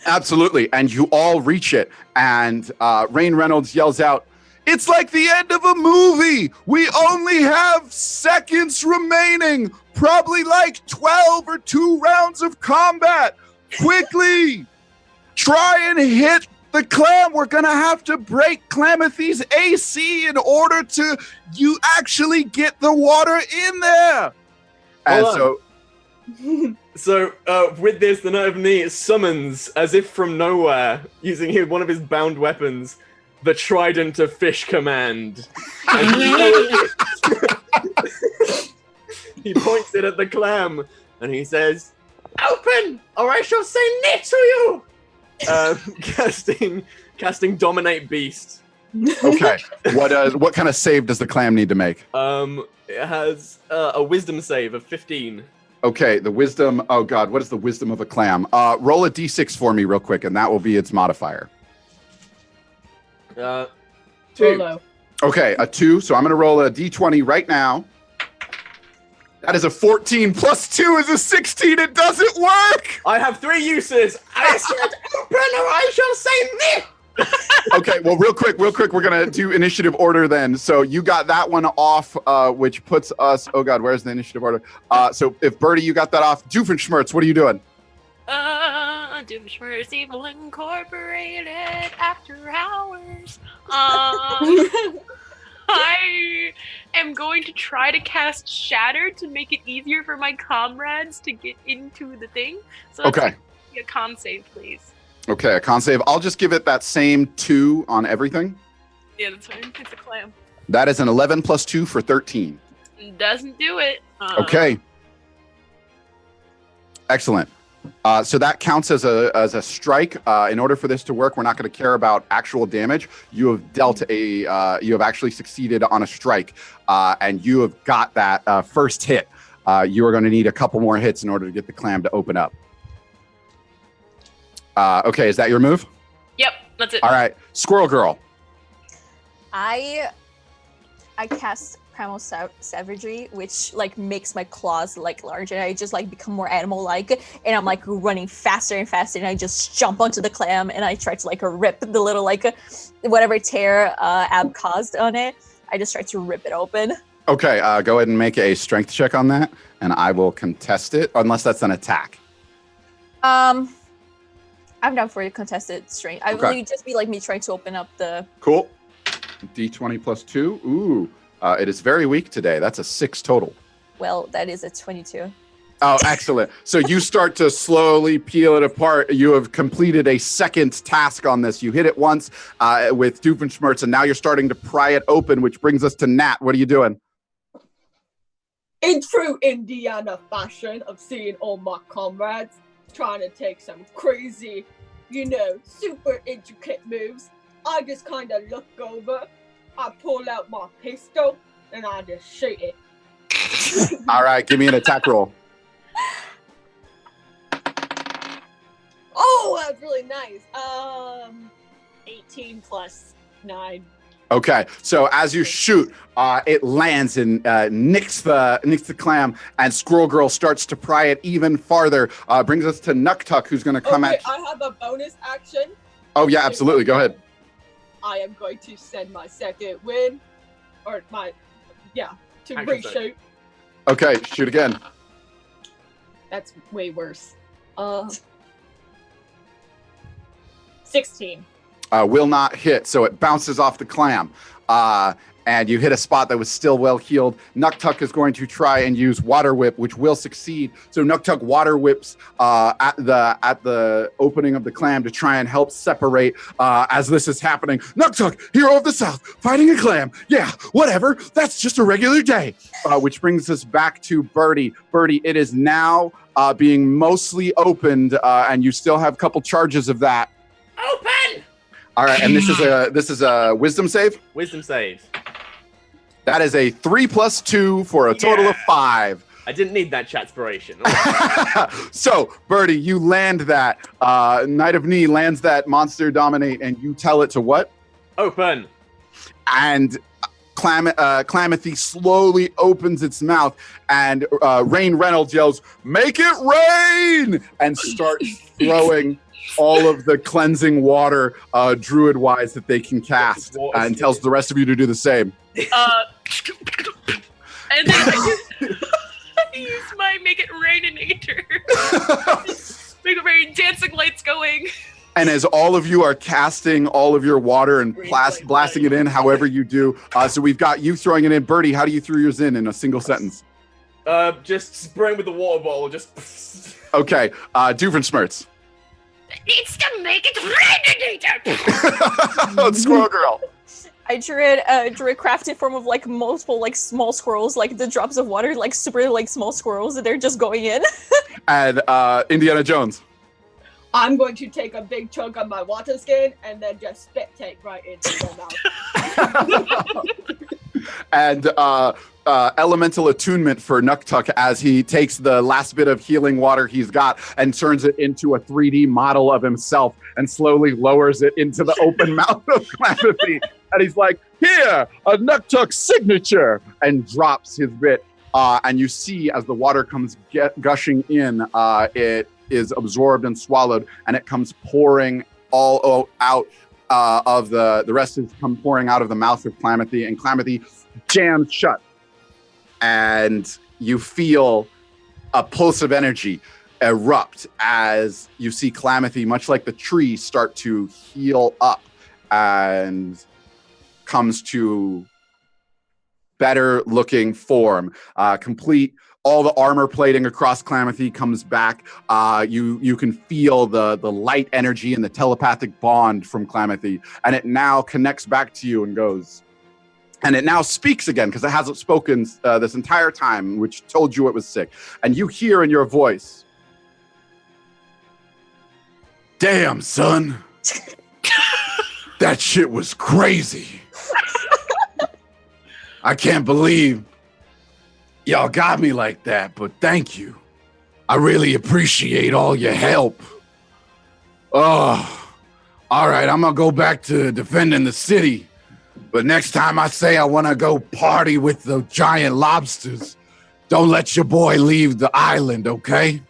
Absolutely, and you all reach it, and Rain Reynolds yells out, "It's like the end of a movie! We only have seconds remaining! Probably like 12 or 2 rounds of combat! Quickly! Try and hit the clam! We're gonna have to break Clamothy's AC in order to you actually get the water in there!" And so So, with this, the Knight of Knee summons, as if from nowhere, using one of his bound weapons, the Trident of Fish Command. And he points it at the clam, and he says, "Open, or I shall say knit to you!" Casting Dominate Beast. Okay. What kind of save does the clam need to make? It has a Wisdom save of 15. Okay, the wisdom. Oh God, what is the wisdom of a clam? Roll a d6 for me real quick, and that will be its modifier. 2. Low. Okay, a 2. So I'm going to roll a d20 right now. That is a 14 plus 2 is a 16. It doesn't work. I have 3 uses. I said open, or I shall say knit. Okay, well, real quick, we're gonna do initiative order then. So you got that one off, which puts us. Oh God, where's the initiative order? So if Birdie, you got that off. Doofenshmirtz, what are you doing? Doofenshmirtz Evil Incorporated after hours. I am going to try to cast Shatter to make it easier for my comrades to get into the thing. So that's Okay. a con save, please. Okay, a con save. I'll just give it that same 2 on everything. Yeah, that's fine. It's a clam. That is an 11 plus 2 for 13. Doesn't do it. Okay. Excellent. So that counts as a strike. In order for this to work, we're not going to care about actual damage. You have dealt you have actually succeeded on a strike, and you have got that first hit. You are going to need a couple more hits in order to get the clam to open up. Okay, is that your move? Yep, that's it. All right, Squirrel Girl. I cast Primal Savagery, which like makes my claws like larger. I just like become more animal-like, and I'm like running faster and faster. And I just jump onto the clam, and I try to like rip the little like whatever tear Ab caused on it. I just try to rip it open. Okay, go ahead and make a strength check on that, and I will contest it, unless that's an attack. I'm down for a contested strength. I Okay. will just be like me trying to open up the. Cool. D20 plus 2. Ooh, it is very weak today. That's a 6 total. Well, that is a 22. Oh, excellent. So you start to slowly peel it apart. You have completed a second task on this. You hit it once with Doofenshmirtz, and now you're starting to pry it open, which brings us to Nat. What are you doing? In true Indiana fashion of seeing all my comrades trying to take some crazy, super intricate moves, I just kind of look over, I pull out my pistol, and I just shoot it. All right, give me an attack roll. Oh, that's really nice. 18 plus 9. Okay, so as you shoot, it lands and nicks the clam, and Squirrel Girl starts to pry it even farther. Brings us to Nuktuk, who's going to come at. I have a bonus action. Oh yeah, absolutely. Go ahead. I am going to send my second wind, to Action reshoot. Okay, shoot again. That's way worse. 16. Will not hit, so it bounces off the clam. And you hit a spot that was still well healed. Nuktuk is going to try and use Water Whip, which will succeed. So Nuktuk Water Whips at the opening of the clam to try and help separate as this is happening. Nuktuk, hero of the South, fighting a clam. Yeah, whatever. That's just a regular day. Which brings us back to Birdie. Birdie, it is now being mostly opened, and you still have a couple charges of that. Open! All right, and this is a wisdom save. Wisdom save. That is a 3 plus 2 for a total of 5. I didn't need that chatspiration. So, Birdie, you land that. Knight of Knee lands that monster dominate, and you tell it to what? Open. And Clamathy slowly opens its mouth, and Rain Reynolds yells, "Make it rain!" and starts throwing all of the cleansing water, druid-wise, that they can cast, and tells the rest of you to do the same. And then I use my Make It Raininator. Make it rain, dancing lights going. And as all of you are casting all of your water and blasting it in, however you do, so we've got you throwing it in. Birdie, how do you throw yours in a single sentence? Just spraying with the water bottle, just. Okay, Doofenshmirtz. It's to make it Predator! Squirrel Girl. I drew it crafted form of like multiple like small squirrels, like the drops of water, like super like small squirrels, and they're just going in. And Indiana Jones. I'm going to take a big chunk of my water skin and then just spit take right into their mouth. And elemental attunement for Nuktuk as he takes the last bit of healing water he's got and turns it into a 3D model of himself and slowly lowers it into the open mouth of Calamity. And he's like, here, a Nuktuk signature, and drops his bit. And you see as the water comes gushing in, it is absorbed and swallowed, and it comes pouring all out of the rest is come pouring out of the mouth of Calamity, and Calamity jams shut. And you feel a pulse of energy erupt as you see Calamity, much like the tree, start to heal up and comes to better looking form, complete. All the armor plating across Calamity comes back. You can feel the light energy and the telepathic bond from Calamity, and it now connects back to you and goes. And it now speaks again because it hasn't spoken this entire time, which told you it was sick. And you hear in your voice, "Damn, son, that shit was crazy. I can't believe y'all got me like that, but thank you. I really appreciate all your help. Oh, all right, I'm gonna go back to defending the city. But next time I say I want to go party with the giant lobsters, don't let your boy leave the island, okay?"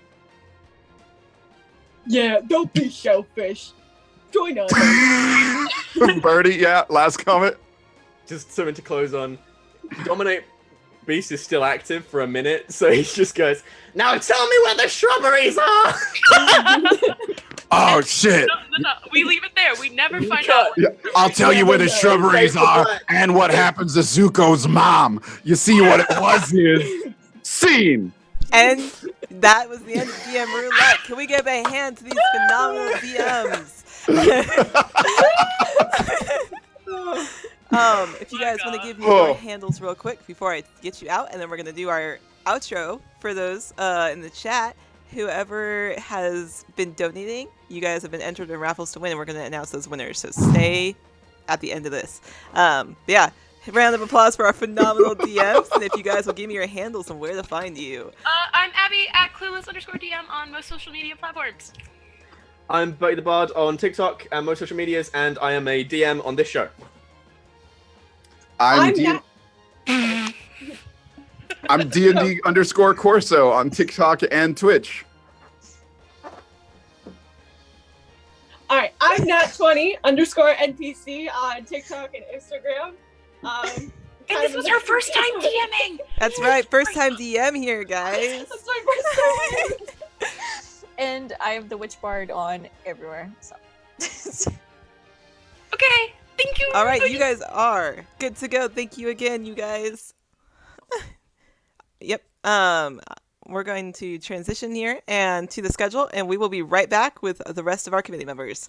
Yeah, don't be shellfish. Join us. Birdie, yeah, last comment. Just something to close on. Dominate Beast is still active for a minute, so he just goes, "Now tell me where the shrubberies are!" Oh, shit. No, we leave it there. We never find out. Yeah, I'll tell you where the shrubberies are and what happens to Zuko's mom. You see what it was is scene. And that was the end of DM Roulette. Can we give a hand to these phenomenal DMs? If you guys want to give me your handles real quick before I get you out, and then we're going to do our outro for those in the chat. Whoever has been donating, you guys have been entered in raffles to win, and we're going to announce those winners. So stay at the end of this. Yeah, round of applause for our phenomenal DMs. And if you guys will give me your handles and where to find you. I'm Abby at clueless_DM on most social media platforms. I'm Bertie the Bard on TikTok and most social medias, and I am a DM on this show. I'm D&D_Corso on TikTok and Twitch. Alright, I'm Nat20_NPC on TikTok and Instagram. And this was her first time DMing! That's right, first time DM here, guys. That's my first time. And I am the Witch Bard on everywhere. So. Okay, thank you. All right, you guys are good to go. Thank you again, you guys. Yep. We're going to transition here and to the schedule, and we will be right back with the rest of our committee members.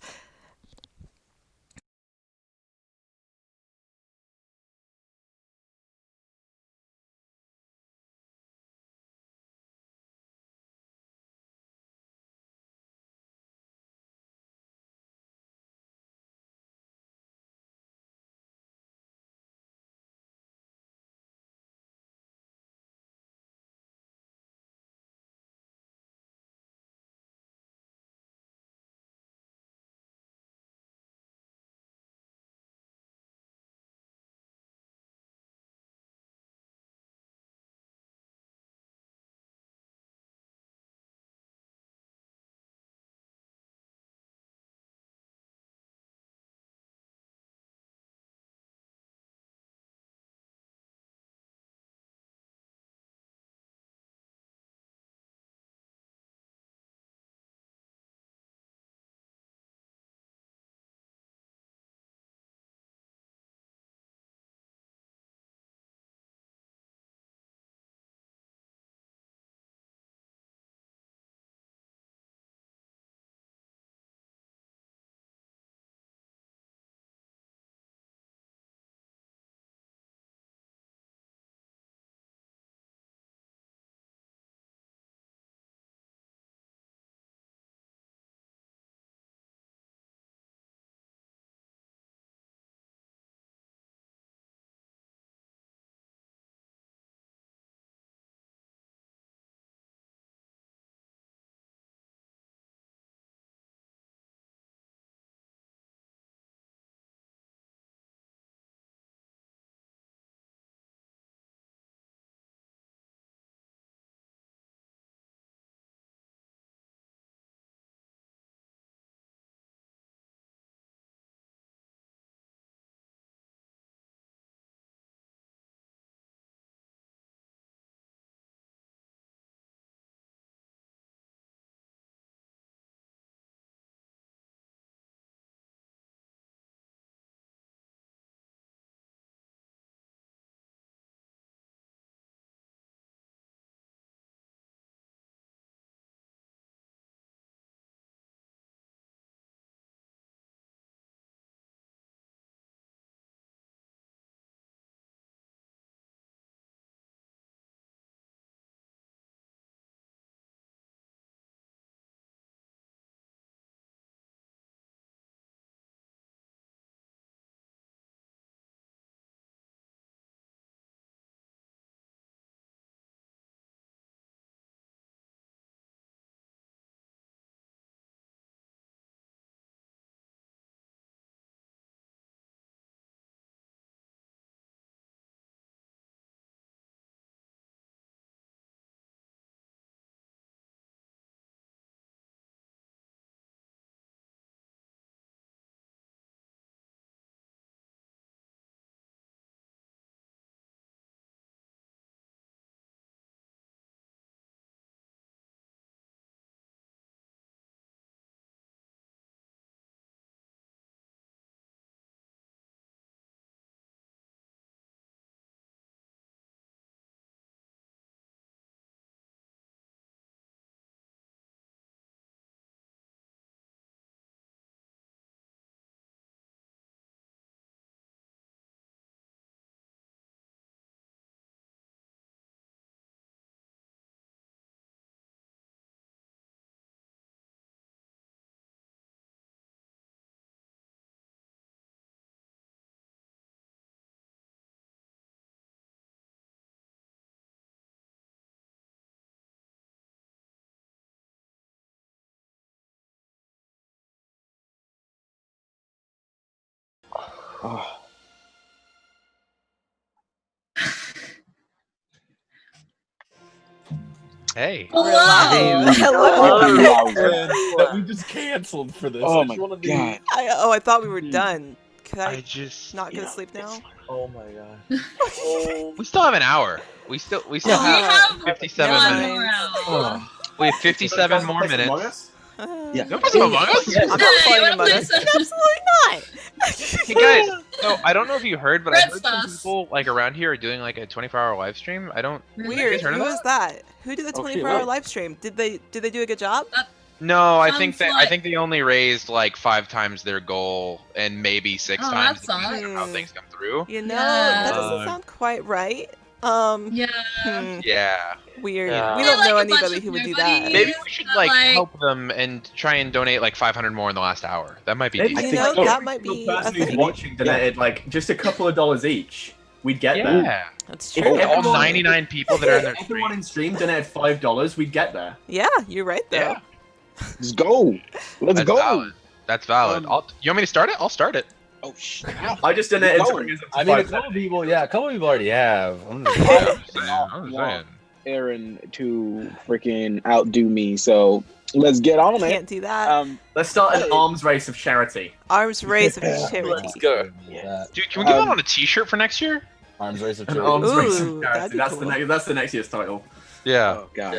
Oh. Hey. We're live. Hello. That we just canceled for this. Oh I my just wanna be- God. I thought we were done. Can I just not go to sleep now? Oh my god. We still have an hour. We still have 57 minutes. Oh. We have 57 more minutes. Yeah. No play some Among Us? I'm not playing Among Us. Absolutely not. Hey guys, so I don't know if you heard, but I Red heard some sauce. people like around here are doing like a 24-hour live stream. I don't. Weird. You guys heard Who of was that? Who did the Oh, shit, 24-hour what? live stream? Did they do a good job? No, I Sounds think that like- they only raised like 5 times their goal and maybe 6 Oh, times that depending on how sucks. things come through. You know, that doesn't Uh, sound quite right. Yeah. Yeah. Weird. Yeah. We They're don't like know a bunch anybody of who would do nobodies. that. Maybe we should But, like like- help them and try and donate like 500 more in the last hour. That might be Maybe decent. You know, so. that might The be a person who's thing. watching donated like just a couple of dollars each. We'd get there. Yeah. That's If true. All 99 people that are in their if everyone in stream donated $5, we'd get there. Yeah, you're right though. Yeah. Let's go. Let's That's go. valid. That's valid. You want me to start it? I'll start it. Oh shit. I just donated. I mean, a couple people, yeah, a couple people already have. I'm just I'm just saying. Aaron to freaking outdo me, so let's get on it. Can't do that. Let's start an arms race of charity. Arms race of charity. Let's go. Dude, can we give on a T-shirt for next year? Arms race of An charity. arms race Ooh, of that'd charity. be That's the next year's title. Yeah. Oh gosh.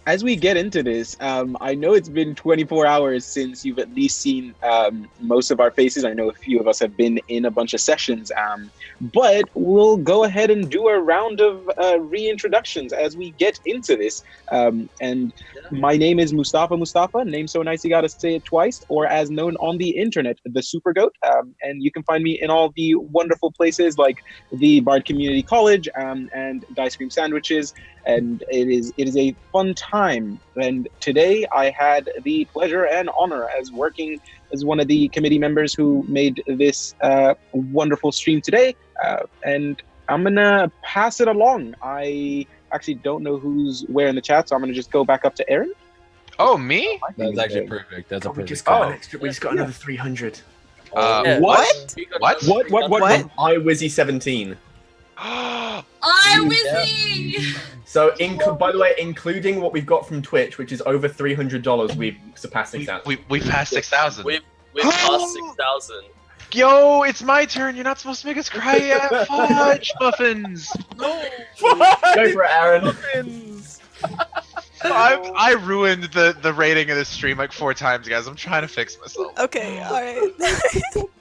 As we get into this, I know it's been 24 hours since you've at least seen most of our faces. I know a few of us have been in a bunch of sessions, but we'll go ahead and do a round of reintroductions as we get into this. And my name is Mustafa, name so nice you gotta say it twice, or as known on the internet, the Super Goat. And you can find me in all the wonderful places like the Bard Community College and Dice Cream Sandwiches. And it is a fun time. And today I had the pleasure and honor as working as one of the committee members who made this wonderful stream today. And I'm gonna pass it along. I actually don't know who's where in the chat, so I'm gonna just go back up to Aaron. Oh, me? That's actually perfect. That's a We perfect. just got an extra. We just got another 300. What? What? I Wizzy 17. I Wizzy! So, by the way, including what we've got from Twitch, which is over $300, we've surpassed 6,000. We passed 6,000. We've passed 6,000. Yo, it's my turn. You're not supposed to make us cry yet. Fudge muffins. Go for it, Aaron. I ruined the rating of this stream like 4 times, guys. I'm trying to fix myself. Okay, alright.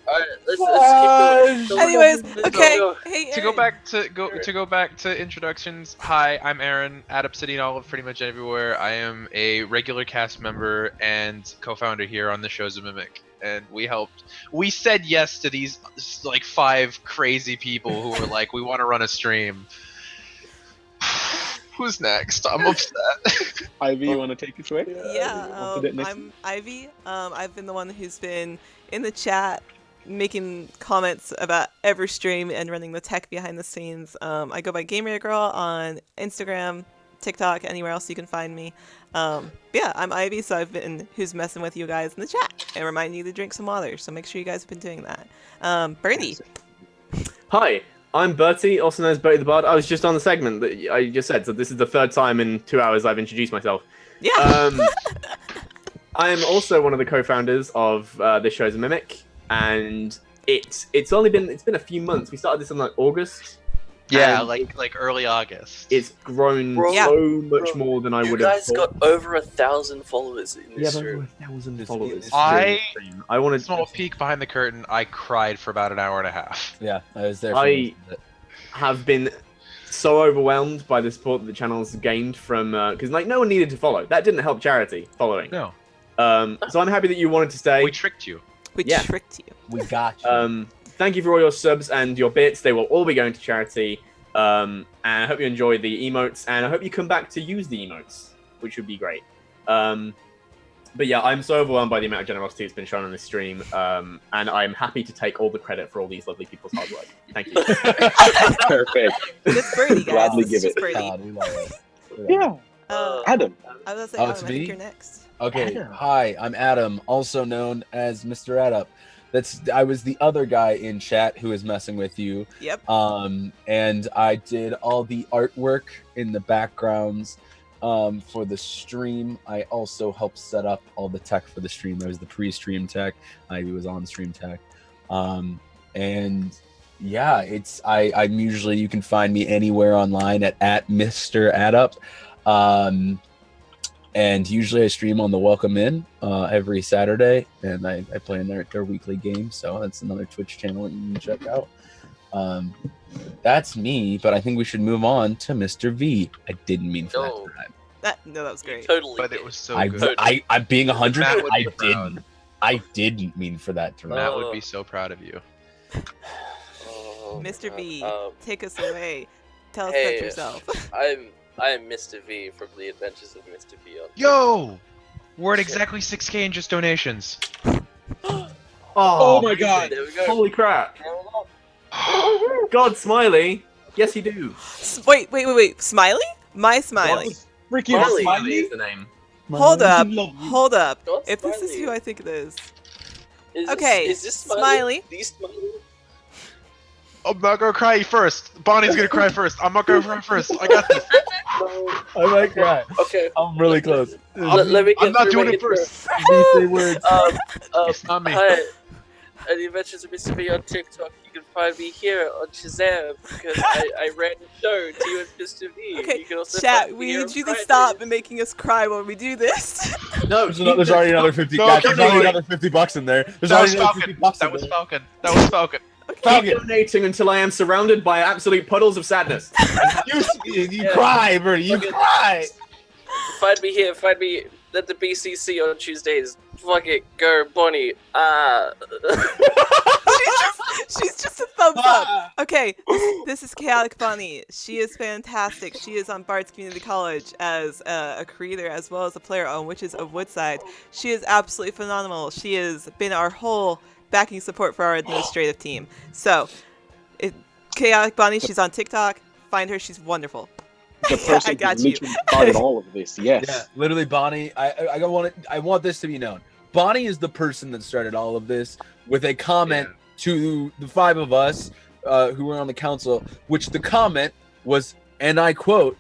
Alright, let's keep going. Anyways, okay. Go. Hey, To go back to introductions. Hi, I'm Aaron at Obsidian Olive, pretty much everywhere. I am a regular cast member and co-founder here on the show's a Mimic, and we said yes to these like 5 crazy people who were like, we want to run a stream. Who's next? I'm upset. Ivy, you want to take us away? Yeah, I'm Ivy. I've been the one who's been in the chat making comments about every stream and running the tech behind the scenes. I go by Gamer Girl on Instagram, TikTok, anywhere else you can find me. Yeah, I'm Ivy, so I've been who's messing with you guys in the chat and reminding you to drink some water. So make sure you guys have been doing that. Bernie. Hi, I'm Bertie, also known as Bertie the Bard. I was just on the segment that I just said, so this is the 3rd time in 2 hours I've introduced myself. Yeah. I am also one of the co-founders of this show's a Mimic, and it's been a few months. We started this in like August. Yeah, and like early August. It's grown Bro, so much more than I would have You guys got over 1,000 followers in this over stream. 1,000 followers. I wanted small peek behind the curtain. I cried for about an hour and a half. Yeah, I was there. I have been so overwhelmed by the support that the channel's gained from because like no one needed to follow. That didn't help charity following. No. So I'm happy that you wanted to stay. We tricked you. We tricked you. We got you. Thank you for all your subs and your bits. They will all be going to charity. And I hope you enjoy the emotes, and I hope you come back to use the emotes, which would be great. But yeah, I'm so overwhelmed by the amount of generosity that's been shown on this stream, and I'm happy to take all the credit for all these lovely people's hard work. Thank you. Perfect. It's Brady, guys. Gladly This give is just it. Brady. God, we love it. Yeah. Adam. I was gonna say, Oh, Adam, it's I think me? you're next. Okay, Adam. hi, I'm Adam, also known as Mr. Adup. I was the other guy in chat who was messing with you. Yep. And I did all the artwork in the backgrounds for the stream. I also helped set up all the tech for the stream. There was the pre-stream tech. Ivy was on stream tech. And yeah, I'm usually, you can find me anywhere online at Mr. Addup. And usually I stream on the Welcome In every Saturday, and I play in their weekly game. So that's another Twitch channel that you can check out. That's me, but I think we should move on to Mr. V. I didn't mean for that to rhyme. That was great. Totally. But it was so I'm being 100. Matt would be proud. I didn't mean for that to rhyme. Matt would be so proud of you. Mr. V, take us away. Tell us Hey, about yourself. I am Mr. V from The Adventures of Mr. V. Yo! We're at exactly 6K in just donations. Oh my god. There we go. Holy crap. God, Smiley. Yes, you do. Wait. Smiley? My Smiley. Freaking Smiley is the name. Hold up. God, If this is Smiley. who I think it is. Okay. Is this Smiley? The Smiley? I'm not gonna cry first. Bonnie's gonna cry first. I'm not gonna cry first. I got this. I might cry. Okay. I'm really close. Let me get I'm not through doing my it first. Say words. It's not me. Hi, at The Adventures of Mr. V on TikTok. You can find me here on Shazam because I ran the show to you and Mr. V. Okay, You can also chat, find me we here need on you to Fridays. stop making us cry when we do this. No, there's already another 50. No, guys, keep there's already going. another $50 in there. There's That was already another Falcon. $50 That in was there. Falcon. That was Falcon. Keep donating until I am surrounded by absolute puddles of sadness. You cry, Bertie. You cry. Find me here. Find me at the BCC on Tuesdays. Fuck it, go Bonnie. She's just a thumbs up. Okay, this is Chaotic Bunny. She is fantastic. She is on Bards Community College as a creator as well as a player on Witches of Woodside. She is absolutely phenomenal. She has been our whole backing support for our administrative team. So, Chaotic Bunny, she's on TikTok. Find her. She's wonderful. The person I got who you. literally started all of this. Yes. Yeah, literally, Bonnie. I want this to be known. Bonnie is the person that started all of this with a comment to the five of us who were on the council, which the comment was, and I quote,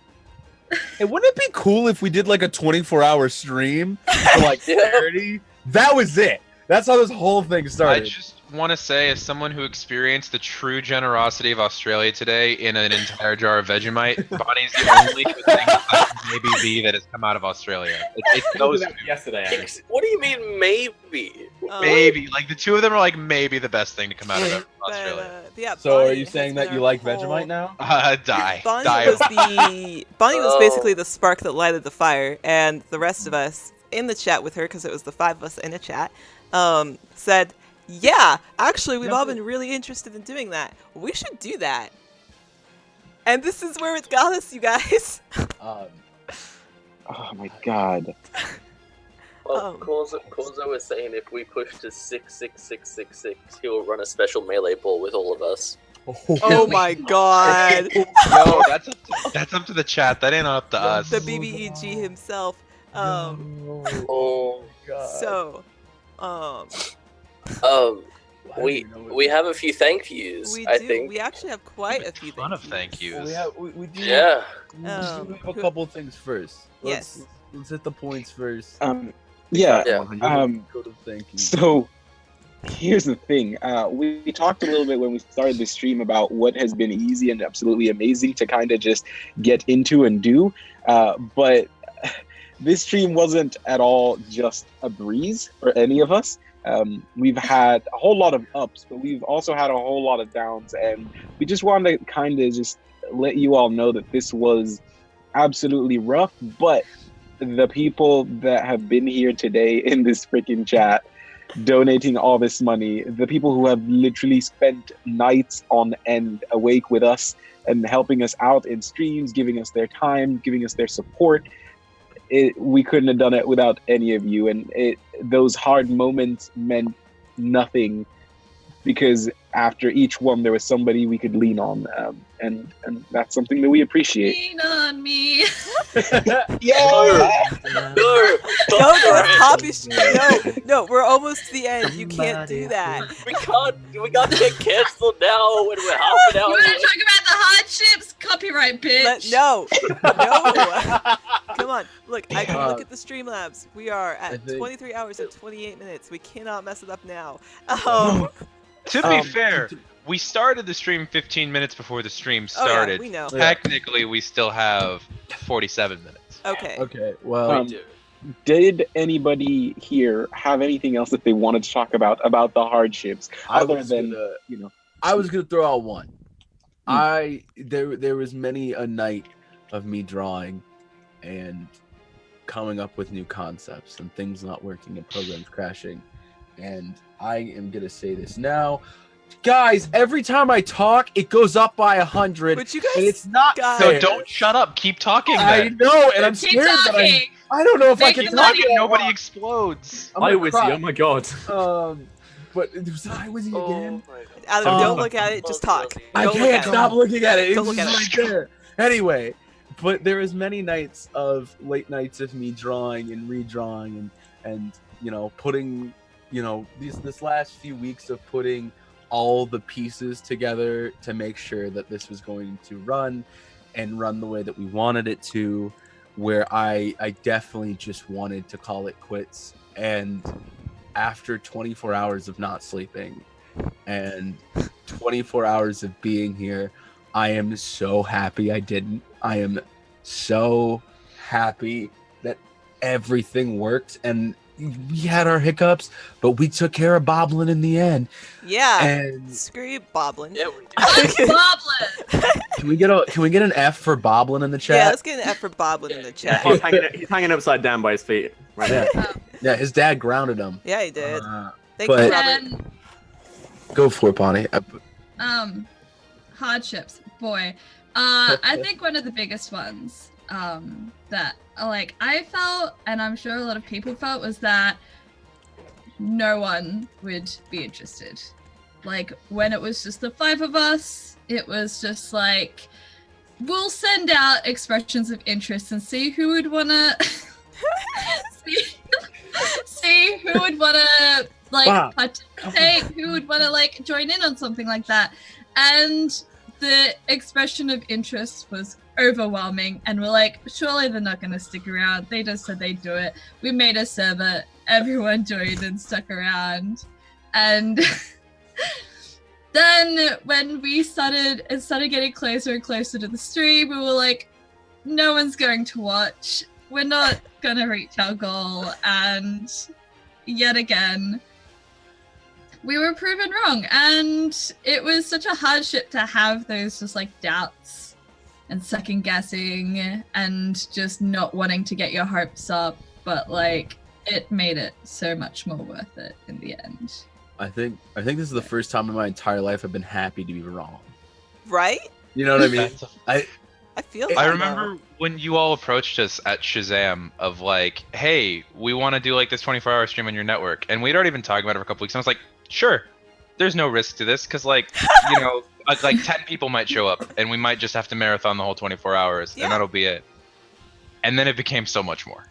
"Hey, wouldn't it be cool if we did like a 24-hour stream for like charity?" That was it. That's how this whole thing started. I just want to say, as someone who experienced the true generosity of Australia today in an entire jar of Vegemite, Bonnie's the only good thing besides maybe V that has come out of Australia. It's those two. Yesterday. What do you mean maybe? Maybe. Like, the two of them are like maybe the best thing to come out of Australia. So are you saying that you like Vegemite now? Die. Bonnie Die. was basically the spark that lighted the fire, and the rest of us in the chat with her, because it was the five of us in a chat, said, yeah, actually, we've all been really interested in doing that. We should do that. And this is where it got us, you guys. Oh my god. Well, Corzo was saying if we push to 66666, he will run a special melee ball with all of us. Oh my god. No, that's up to the chat. That ain't up to us. The BBEG himself. Oh god. So, we have a few thank yous. we I do. think. We actually have quite a few Ton of thank yous. We do. Yeah. We have a couple things first. Yes. Let's hit the points first. Yeah. Go to thank you. So here's the thing. We talked a little bit when we started the stream about what has been easy and absolutely amazing to kind of just get into and do. But this stream wasn't at all just a breeze for any of us. We've had a whole lot of ups, but we've also had a whole lot of downs, and we just wanted to kind of just let you all know that this was absolutely rough, but the people that have been here today in this freaking chat donating all this money, the people who have literally spent nights on end awake with us and helping us out in streams, giving us their time, giving us their support, we couldn't have done it without any of you. And those hard moments meant nothing, because after each one there was somebody we could lean on, and that's something that we appreciate. Lean on me. Yeah. No, No, let's copy. No, we're almost to the end. You can't do that. We can't get canceled now when we're half an You hour. want to talk about the hardships? Copyright, bitch. No. Come on. Look, I can look at the Streamlabs. We are at 23 hours and 28 minutes. We cannot mess it up now. To be fair, we started the stream 15 minutes before the stream started. we know. Technically, we still have 47 minutes. Okay. Okay. Well, did anybody here have anything else that they wanted to talk about the hardships, other than I was gonna throw out one. There was many a night of me drawing and coming up with new concepts and things not working and programs crashing, and I am gonna say this now. Guys, every time I talk, it goes up by 100. But you guys, and it's not So fair. don't shut up. Keep talking. I Then. know, and I'm Keep scared that talking. I don't know if I Make can your talk. money. Nobody explodes. I'm gonna Wizzy, cry. oh my god. But was I Wizzy again? Adam, don't look at it. Just talk. I Don't look can't at it. stop looking at it. It's Don't look just at right there. Anyway, but there was many nights of late nights of me drawing and redrawing and putting this last few weeks of putting all the pieces together to make sure that this was going to run the way that we wanted it to, where I definitely just wanted to call it quits. And after 24 hours of not sleeping and 24 hours of being here, I am so happy I didn't. I am so happy that everything worked, and we had our hiccups, but we took care of Boblin in the end. Yeah. And screw you, Boblin. Yeah, Boblin. Can we get an F for Boblin in the chat? Yeah, let's get an F for Boblin in the chat. He's hanging upside down by his feet right Yeah. now. Yeah, his dad grounded him. Yeah, he did. Thank but- you, Robert. And Go for it, Bonnie. hardships, boy. I think one of the biggest ones that I felt, and I'm sure a lot of people felt, was that no one would be interested. Like, when it was just the 5 of us, it was just like, we'll send out expressions of interest and see who would want to see who would want to participate, who would want to join in on something like that. And the expression of interest was overwhelming, and we're like, surely they're not going to stick around. They just said they'd do it. We made a server, everyone joined and stuck around. And then when it started getting closer and closer to the stream, we were like, no one's going to watch. We're not going to reach our goal. And yet again, we were proven wrong. And it was such a hardship to have those just doubts and second guessing and just not wanting to get your hopes up. But it made it so much more worth it in the end. I think this is the first time in my entire life I've been happy to be wrong. Right? You know what I mean? I feel I remember when you all approached us at Shazam of hey, we want to do this 24-hour stream on your network, and we'd already been talking about it for a couple weeks. And I was like, sure, there's no risk to this because 10 people might show up, and we might just have to marathon the whole 24 hours, and that'll be it. And then it became so much more.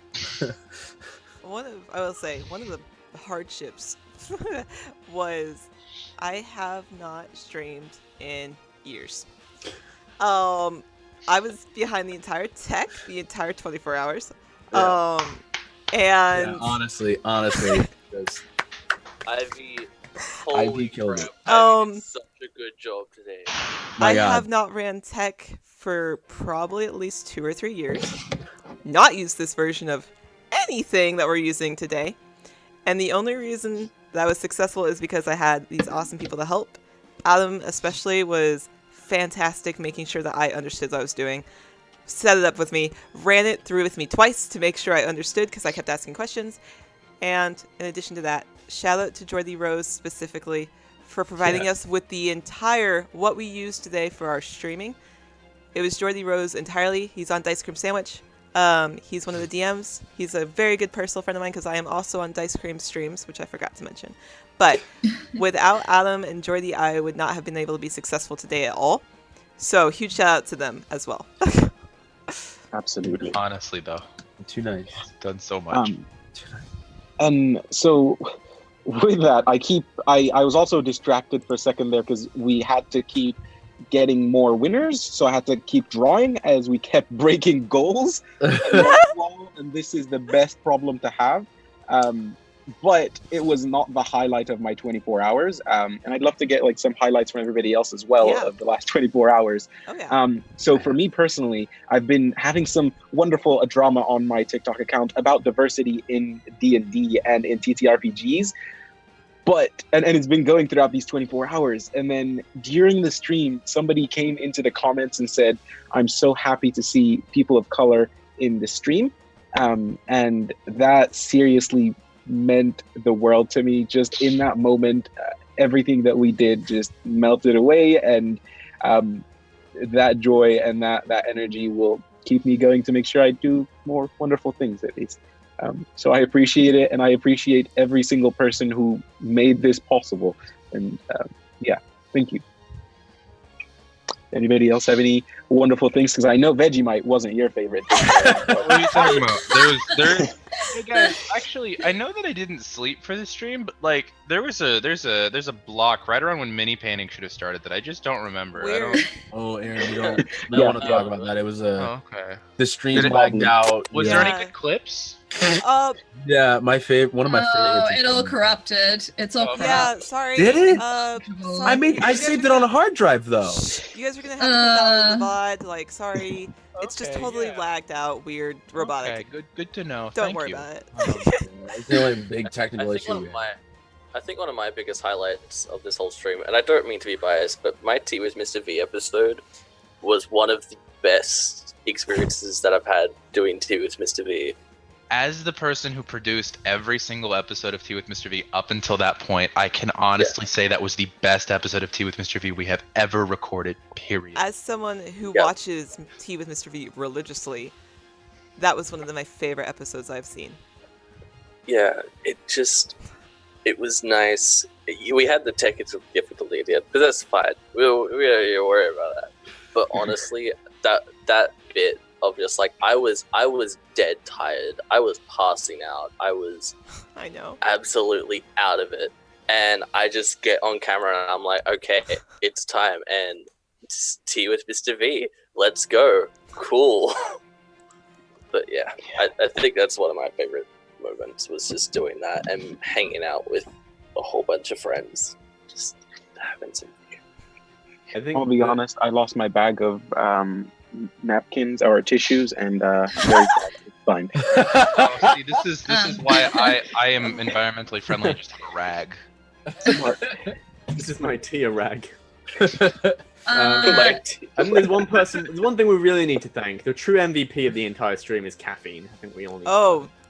I will say one of the hardships was I have not streamed in years. I was behind the entire tech, the entire 24 hours. Yeah. And honestly, because Ivy, Ivy killed it. Ivy did such a good job today. I have not ran tech for probably at least 2 or 3 years. Not used this version of anything that we're using today. And the only reason that I was successful is because I had these awesome people to help. Adam especially was fantastic making sure that I understood what I was doing. Set it up with me, ran it through with me twice to make sure I understood because I kept asking questions. And in addition to that, shout out to Jordy Rose specifically for providing us with the entire what we used today for our streaming. It was Jordy Rose entirely. He's on Dice Cream Sandwich. He's one of the DMs. He's a very good personal friend of mine because I am also on Dice Cream streams, which I forgot to mention. But without Adam and Jordy, I would not have been able to be successful today at all. So huge shout out to them as well. Absolutely. Honestly, though, too nice. Done so much. So with that, I was also distracted for a second there because we had to keep getting more winners, so I had to keep drawing as we kept breaking goals. And this is the best problem to have. But it was not the highlight of my 24 hours. And I'd love to get like some highlights from everybody else as well of the last 24 hours. So for me personally, I've been having some wonderful drama on my TikTok account about diversity in D&D and in TTRPGs. And it's been going throughout these 24 hours. And then during the stream, somebody came into the comments and said, I'm so happy to see people of color in the stream. And that seriously meant the world to me. Just in that moment, everything that we did just melted away. And that joy and that energy will keep me going to make sure I do more wonderful things at least. So I appreciate it, and I appreciate every single person who made this possible. And thank you. Anybody else have any wonderful things? Because I know Vegemite wasn't your favorite thing. What are you talking about? Hey guys, actually, I know that I didn't sleep for the stream, but like there's a block right around when mini painting should have started that I just don't remember. Oh, Aaron, we don't want to talk about that. It was okay. The stream lagged out. Was there any good clips? Yeah, one of my favorites. It all corrupted. It's all corrupt. Yeah, sorry. Did it? Sorry. I saved it on a hard drive though. You guys are gonna have to put that on the VOD. Like, sorry. It's just totally lagged out, weird, robotic. Okay, good to know. Don't Thank worry you. about it. It's the only big technical issue. I think one of my biggest highlights of this whole stream, and I don't mean to be biased, but my Tea with Mr. V episode was one of the best experiences that I've had doing Tea with Mr. V. As the person who produced every single episode of Tea with Mr. V up until that point, I can honestly say that was the best episode of Tea with Mr. V we have ever recorded, period. As someone who watches Tea with Mr. V religiously, that was one of my favorite episodes I've seen. Yeah, it was nice. We had the technical difficulty at the end, but that's fine. We don't worry about that. But honestly, that bit of just like I was dead tired. I was passing out. I know. Absolutely out of it. And I just get on camera and I'm like, okay, it's time. And Tea with Mr. V. Let's go. Cool. But yeah, I think that's one of my favorite moments was just doing that and hanging out with a whole bunch of friends. Just having some I'll be honest, I lost my bag of napkins or tissues and very sad. It's fine. Oh, see, this is why I am environmentally friendly and just have a rag. This is my Tia rag. I think there's one thing we really need to thank. The true MVP of the entire stream is caffeine. I think we all need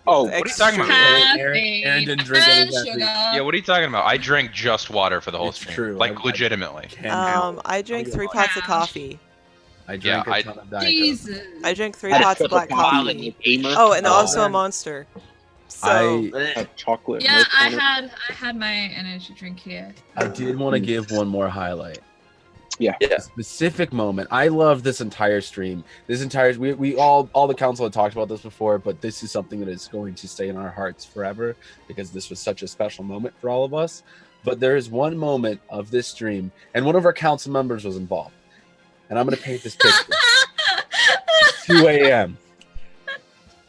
what are you talking about? Aaron didn't drink any caffeine. Yeah, what are you talking about? I drank just water for the whole stream. True. Like legitimately. I drank 3 pots of coffee. I drank a ton of Diet Coke. Jesus. I drank 3 pots of black coffee. Oh, and also a Monster. So I had chocolate. Yeah, I had my energy drink here. I did want to give one more highlight. Yeah. A specific moment. I love this entire stream. We all the council had talked about this before, but this is something that is going to stay in our hearts forever because this was such a special moment for all of us. But there is one moment of this stream, and one of our council members was involved. And I'm going to paint this picture. It's 2 a.m.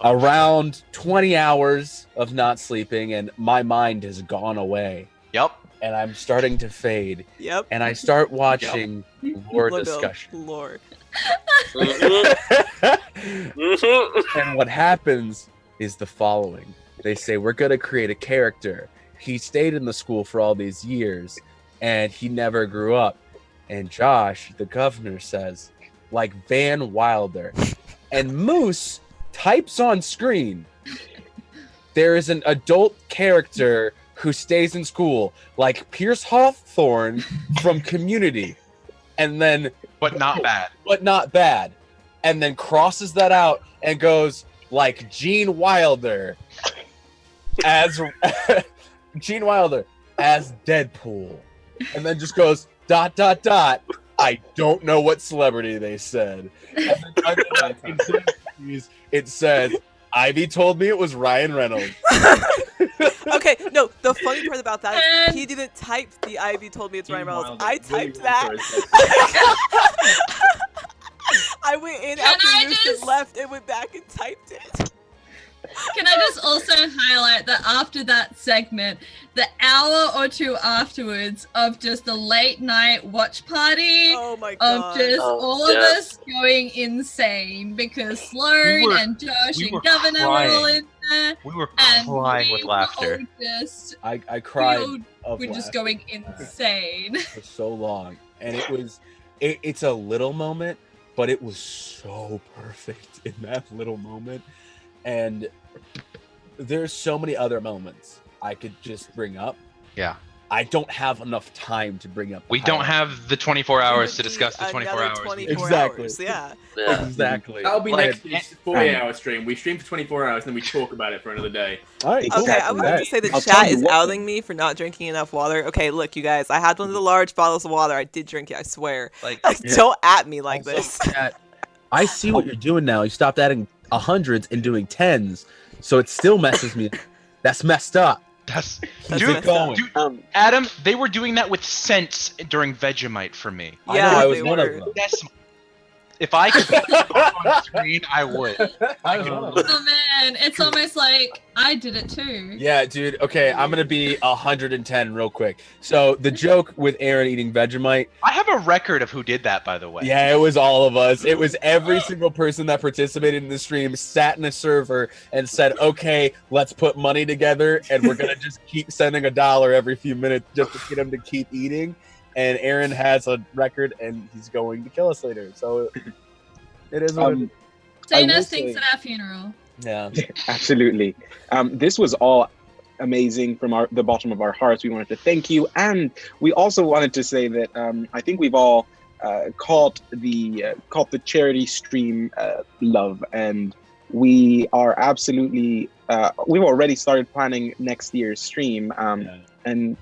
Around 20 hours of not sleeping, and my mind has gone away. Yep. And I'm starting to fade. Yep. And I start watching lore discussion. Lord. And what happens is the following. They say, we're going to create a character. He stayed in the school for all these years, and he never grew up. And Josh, the governor, says, like Van Wilder. And Moose types on screen, there is an adult character who stays in school, like Pierce Hawthorne from Community. And then... But not bad. But not bad. And then crosses that out and goes, like Gene Wilder as... Gene Wilder as Deadpool. And then just goes... ... I don't know what celebrity they said. And then it says Ivy told me it was Ryan Reynolds. Okay, no, the funny part about that is he didn't type the Ivy told me it's Ryan Reynolds. I typed that. I went in after Lucian left and went back and typed it. Can I just also highlight that after that segment, the hour or two afterwards of just the late night watch party of just all of us going insane because Sloan and Josh and Governor were all in there. We were and crying we with were laughter. all just, I cried. we're just going insane. For so long, and it's a little moment, but it was so perfect in that little moment. And there's so many other moments I could just bring up. Yeah. I don't have enough time to bring up. We don't have the 24 hours to discuss the 24 hours. 24 Exactly. hours, yeah. Exactly. That'll be Like, next week's 48-hour stream. We stream for 24 hours, and then we talk about it for another day. All right. Okay, I would like to say the chat is outing me for not drinking enough water. Okay, look, you guys, I had one of the large bottles of water. I did drink it, I swear. Like, don't at me like this. I see what you're doing now. You stopped adding 100s and doing 10s, so it still messes me. That's messed up. That's Keep going. Dude, Adam, they were doing that with scents during Vegemite for me. I know, I was one of them. If I could put it on screen, I would. Oh man, it's almost like I did it too. Yeah, dude. Okay, I'm gonna be 110 real quick. So the joke with Aaron eating Vegemite. I have a record of who did that, by the way. Yeah, it was all of us. It was every single person that participated in the stream sat in a server and said, "Okay, let's put money together, and we're gonna just keep sending $1 every few minutes just to get him to keep eating." And Aaron has a record, and he's going to kill us later. So it is what it is. Say I will nice things say- at our funeral. Yeah. Absolutely. This was all amazing from the bottom of our hearts. We wanted to thank you, and we also wanted to say that I think we've all caught the charity stream love, and we are absolutely we've already started planning next year's stream, and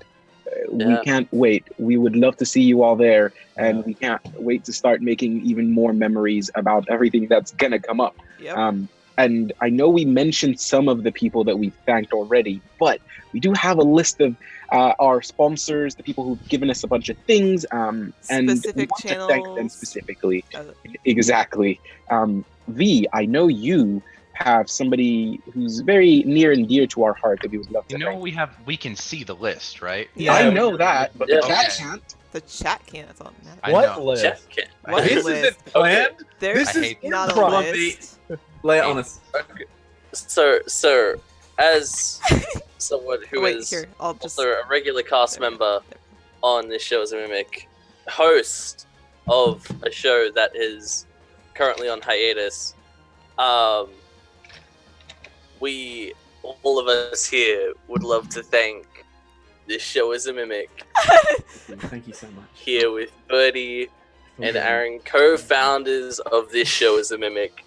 we can't wait. We would love to see you all there, and we can't wait to start making even more memories about everything that's gonna come up. And I know we mentioned some of the people that we've thanked already, but we do have a list of our sponsors, the people who've given us a bunch of things, and Specific we want to thank them channels. specifically. Exactly. V, I know you have somebody who's very near and dear to our heart that we would love to You know, thank. we can see the list, right? I know that, but the Okay. chat can't. The chat can't. That's all that matters. I What know. list? Chat can't. What This list? isn't planned. There's I hate not a improv. list. Lay it on us. So, as someone who Wait, is here, I'll just- also a regular cast member on this show as a mimic, host of a show that is currently on hiatus, we, all of us here, would love to thank this show as a mimic. Thank you so much. Here with Birdie and Aaron, co-founders of this show as a mimic,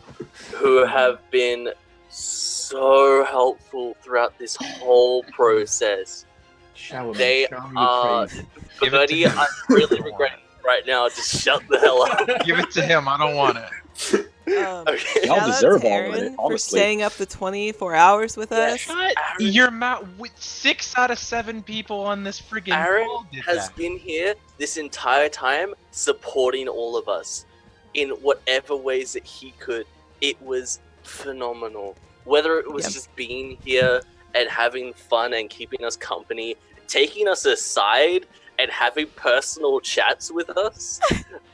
who have been so helpful throughout this whole process. Shower me, They shower me with are praise. Birdie. I'm really regretting right now. Just shut the hell up. Give it to him. I don't want it. Okay. Shout out to Aaron for staying up the 24 hours with us. Shut your mouth. With 6 out of 7 people on this friggin' Aaron call did has that. been here this entire time supporting all of us in whatever ways that he could. It was phenomenal. Whether it was just being here and having fun and keeping us company, taking us aside and having personal chats with us.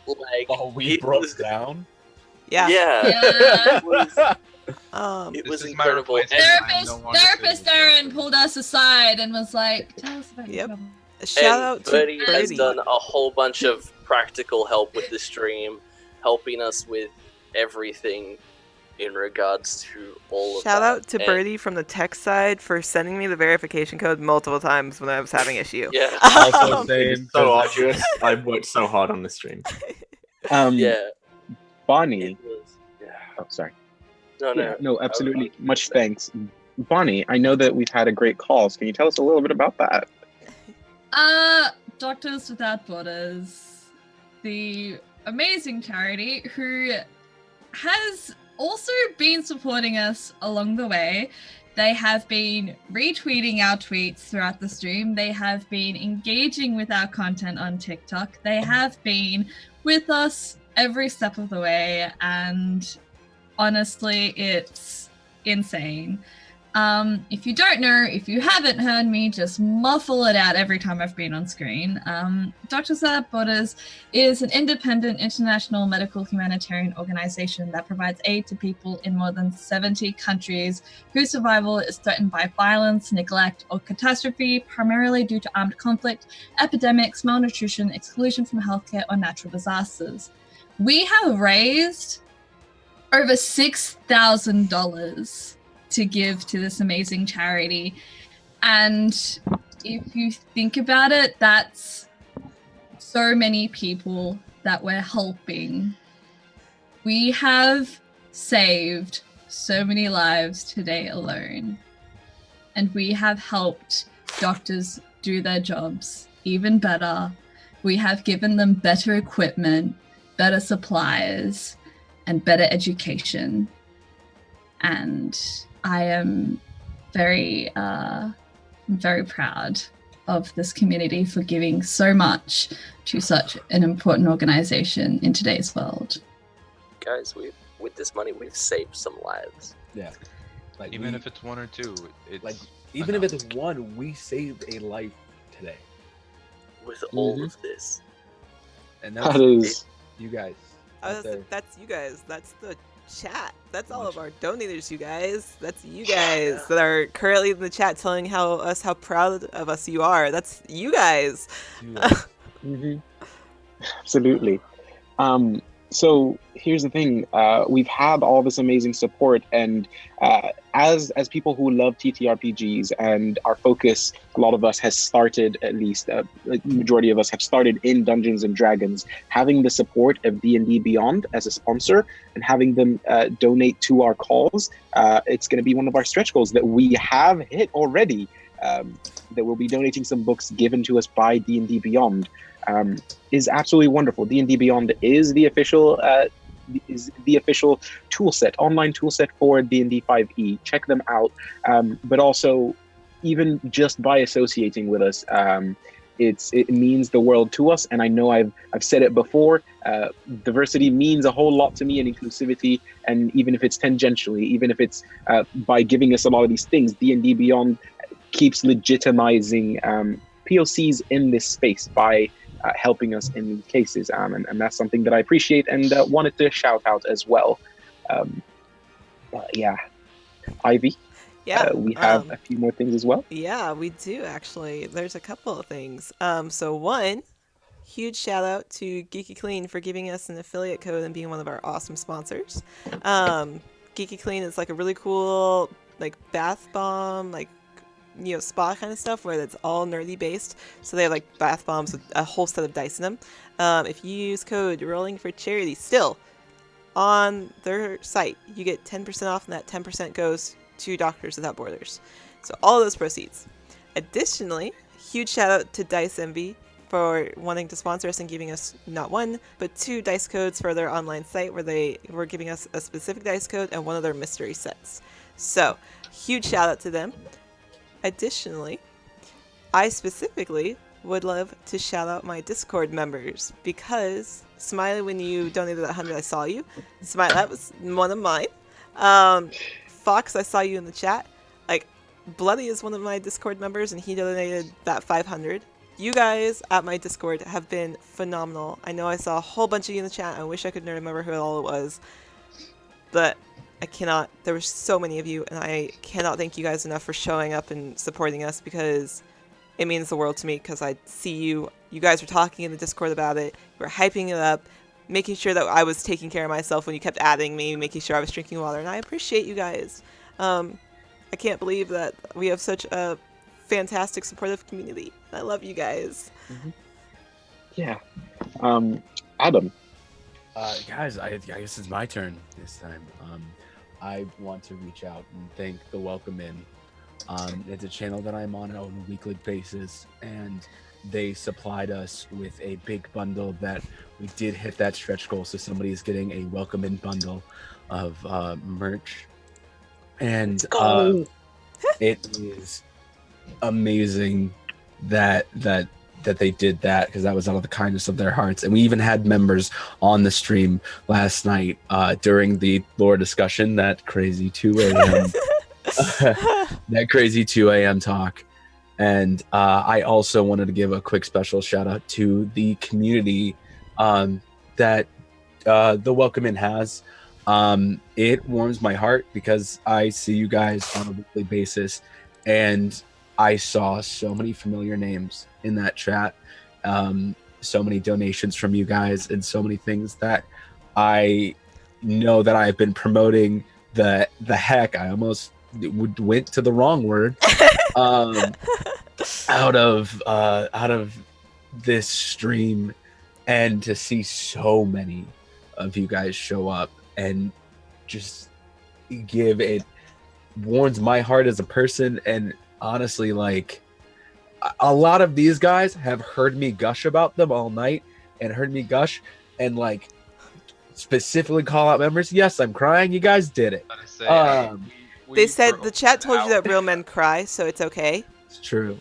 Like, we it broke was- down. Yeah. Yeah. It was, it This was is my incredible. replacement. I no longer Therapist Aaron pulled us aside and was like, "Tell us about your problem." Shout and out to Birdie has Birdie. done a whole bunch of practical help with the stream, helping us with everything in regards to all of Shout that. out to And- Birdie from the tech side for sending me the verification code multiple times when I was having issue. Yeah. Also saying It's so arduous. I've worked so hard on this stream. Yeah. Bonnie. Yeah. Oh, sorry. No, Yeah, no, absolutely. Much thanks. Bonnie, I know that we've had a great call. So can you tell us a little bit about that? Doctors Without Borders, the amazing charity who has also been supporting us along the way. They have been retweeting our tweets throughout the stream. They have been engaging with our content on TikTok. They have been with us every step of the way, and honestly, it's insane. If you don't know, if you haven't heard me just muffle it out every time I've been on screen, Doctors Without Borders is an independent international medical humanitarian organization that provides aid to people in more than 70 countries whose survival is threatened by violence, neglect, or catastrophe, primarily due to armed conflict, epidemics, malnutrition, exclusion from healthcare, or natural disasters. We have raised over $6,000 to give to this amazing charity. And if you think about it, that's so many people that we're helping. We have saved so many lives today alone. And we have helped doctors do their jobs even better. We have given them better equipment, better supplies, and better education. And I am very proud of this community for giving so much to such an important organization in today's world. Guys, with this money, we've saved some lives. Yeah. Like even if it's one or two, it's like even if it's one, we saved a life today. With all of this. And That is- you guys. That's you guys. That's the chat. That's all of our donators, you guys. That's you guys that are currently in the chat telling how proud of us you are. That's you guys. Absolutely. So here's the thing. We've had all this amazing support, and as people who love TTRPGs, and our focus, a lot of us has started, at least like majority of us have started in Dungeons and Dragons. Having the support of D&D Beyond as a sponsor and having them donate to our cause, it's going to be one of our stretch goals that we have hit already. That we'll be donating some books given to us by D&D Beyond. Is absolutely wonderful. D&D Beyond is the official tool set, online tool set for D&D 5e. Check them out. But also, even just by associating with us, it means the world to us. And I know I've said it before. Diversity means a whole lot to me, and inclusivity. And even if it's tangentially, even if it's by giving us a lot of these things, D&D Beyond keeps legitimizing POCs in this space by helping us in these cases, and that's something that I appreciate and wanted to shout out as well. Yeah, Ivy. Yeah, we have a few more things as well. Yeah, we do actually. There's a couple of things. So one, huge shout out to Geeky Clean for giving us an affiliate code and being one of our awesome sponsors. Geeky Clean is like a really cool like bath bomb, like spa kind of stuff where it's all nerdy based. So they have like bath bombs with a whole set of dice in them. If you use code Rolling for Charity still on their site, you get 10% off, and that 10% goes to Doctors Without Borders. So all those proceeds. Additionally, huge shout out to Dice Envy for wanting to sponsor us and giving us not one, but 2 dice codes for their online site, where they were giving us a specific dice code and one of their mystery sets. So huge shout out to them. Additionally, I specifically would love to shout out my Discord members, because Smiley, when you donated that 100, I saw you. Smiley, that was one of mine. Fox, I saw you in the chat. Like, Bloody is one of my Discord members, and he donated that 500. You guys at my Discord have been phenomenal. I know I saw a whole bunch of you in the chat. I wish I could remember who all it was, but I cannot. There were so many of you, and I cannot thank you guys enough for showing up and supporting us, because it means the world to me. Because I see you guys were talking in the Discord about it, you were hyping it up, making sure that I was taking care of myself when you kept adding me, making sure I was drinking water, and I appreciate you guys. I can't believe that we have such a fantastic supportive community. I love you guys. Yeah. Adam. Guys, I guess it's my turn this time. I want to reach out and thank the Welcome In It's a channel that I'm on a weekly basis, and they supplied us with a big bundle that we did hit that stretch goal. So somebody is getting a welcome in bundle of merch, and it is amazing that they did that, because that was out of the kindness of their hearts. And we even had members on the stream last night during the lore discussion, that crazy 2 a.m. that crazy 2 a.m. talk. And I also wanted to give a quick special shout out to the community that the Welcome In has. It warms my heart because I see you guys on a weekly basis, and I saw so many familiar names in that chat, so many donations from you guys, and so many things that I know that I've been promoting the heck. I almost went to the wrong word out of this stream, and to see so many of you guys show up and just give it warms my heart as a person. And honestly, like, a lot of these guys have heard me gush about them all night, and heard me gush and like specifically call out members. Yes, I'm crying. You guys did it. They said the chat told you that real men cry, so it's okay. It's true.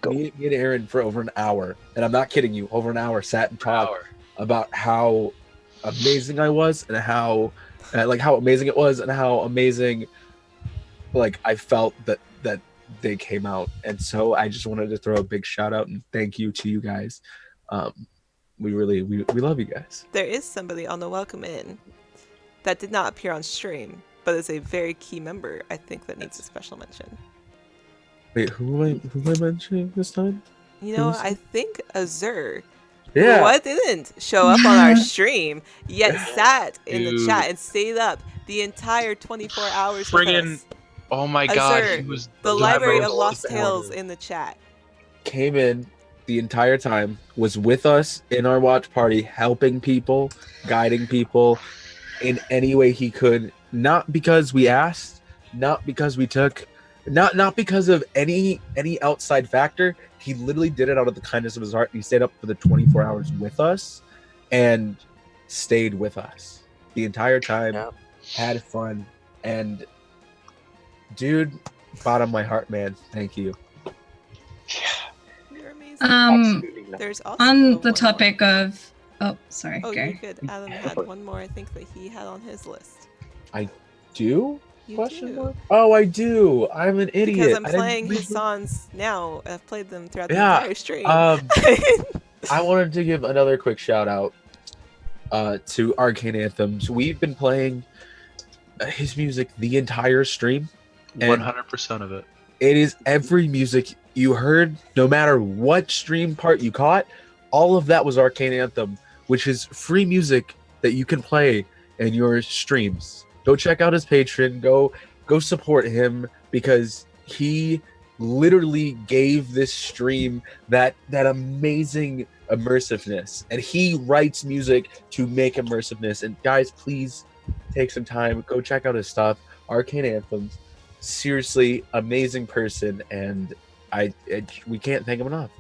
Me and Aaron for over an hour, and I'm not kidding you, over an hour sat and talked about how amazing I was, and how amazing it was, and how amazing like I felt that they came out. And so I just wanted to throw a big shout out and thank you to you guys. We love you guys. There is somebody on the Welcome In that did not appear on stream, but is a very key member, I think, that needs a special mention. Wait, who am I mentioning this time? You know, I think Azur. Yeah. What didn't show up on our stream, yet sat in the chat and stayed up the entire 24 hours with us. Oh my god, Azur, he was the Library of most Lost Tales in the chat. Came in the entire time, was with us in our watch party, helping people, guiding people in any way he could, not because we asked, not because we took, not because of any outside factor. He literally did it out of the kindness of his heart. He stayed up for the 24 hours with us and stayed with us the entire time, had fun, and dude, bottom of my heart, man, thank you. There's also on the topic of sorry, Oh, go. you're good. Adam had one more, I think, that he had on his list. I do? You Question do. mark? Oh, I do. I'm an idiot. Because I'm I didn't playing his read- songs now. I've played them throughout the Yeah. entire stream. I wanted to give another quick shout out to Arcane Anthems. We've been playing his music the entire stream. and 100% of it. It is every music you heard, no matter what stream part you caught. All of that was Arcane Anthem, which is free music that you can play in your streams. Go check out his Patreon. Go support him, because he literally gave this stream that amazing immersiveness, and he writes music to make immersiveness. And guys, please take some time, go check out his stuff. Arcane Anthems, seriously amazing person, and we can't thank him enough.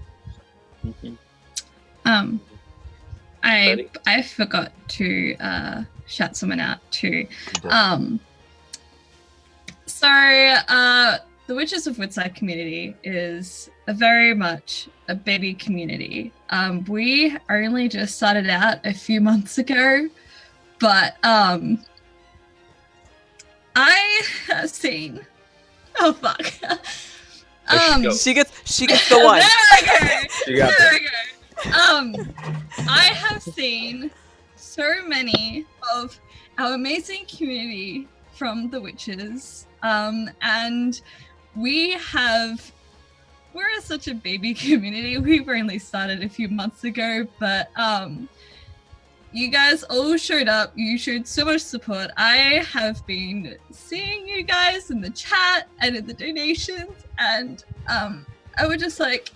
I forgot to shout someone out too. The Witches of Woodside community is very much a baby community. We only just started out a few months ago, but I have seen. Oh fuck! She gets the one. There we go. I have seen so many of our amazing community from the witches, and we're such a baby community. We've only started a few months ago, but you guys all showed up. You showed so much support. I have been seeing you guys in the chat and in the donations, and I would just like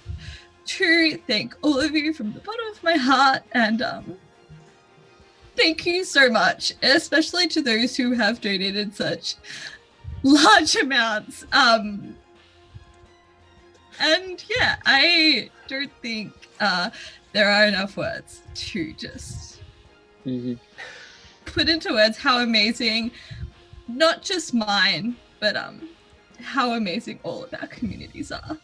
to thank all of you from the bottom of my heart, and thank you so much, especially to those who have donated such large amounts. And yeah, I don't think there are enough words to just put into words how amazing, not just mine, but how amazing all of our communities are.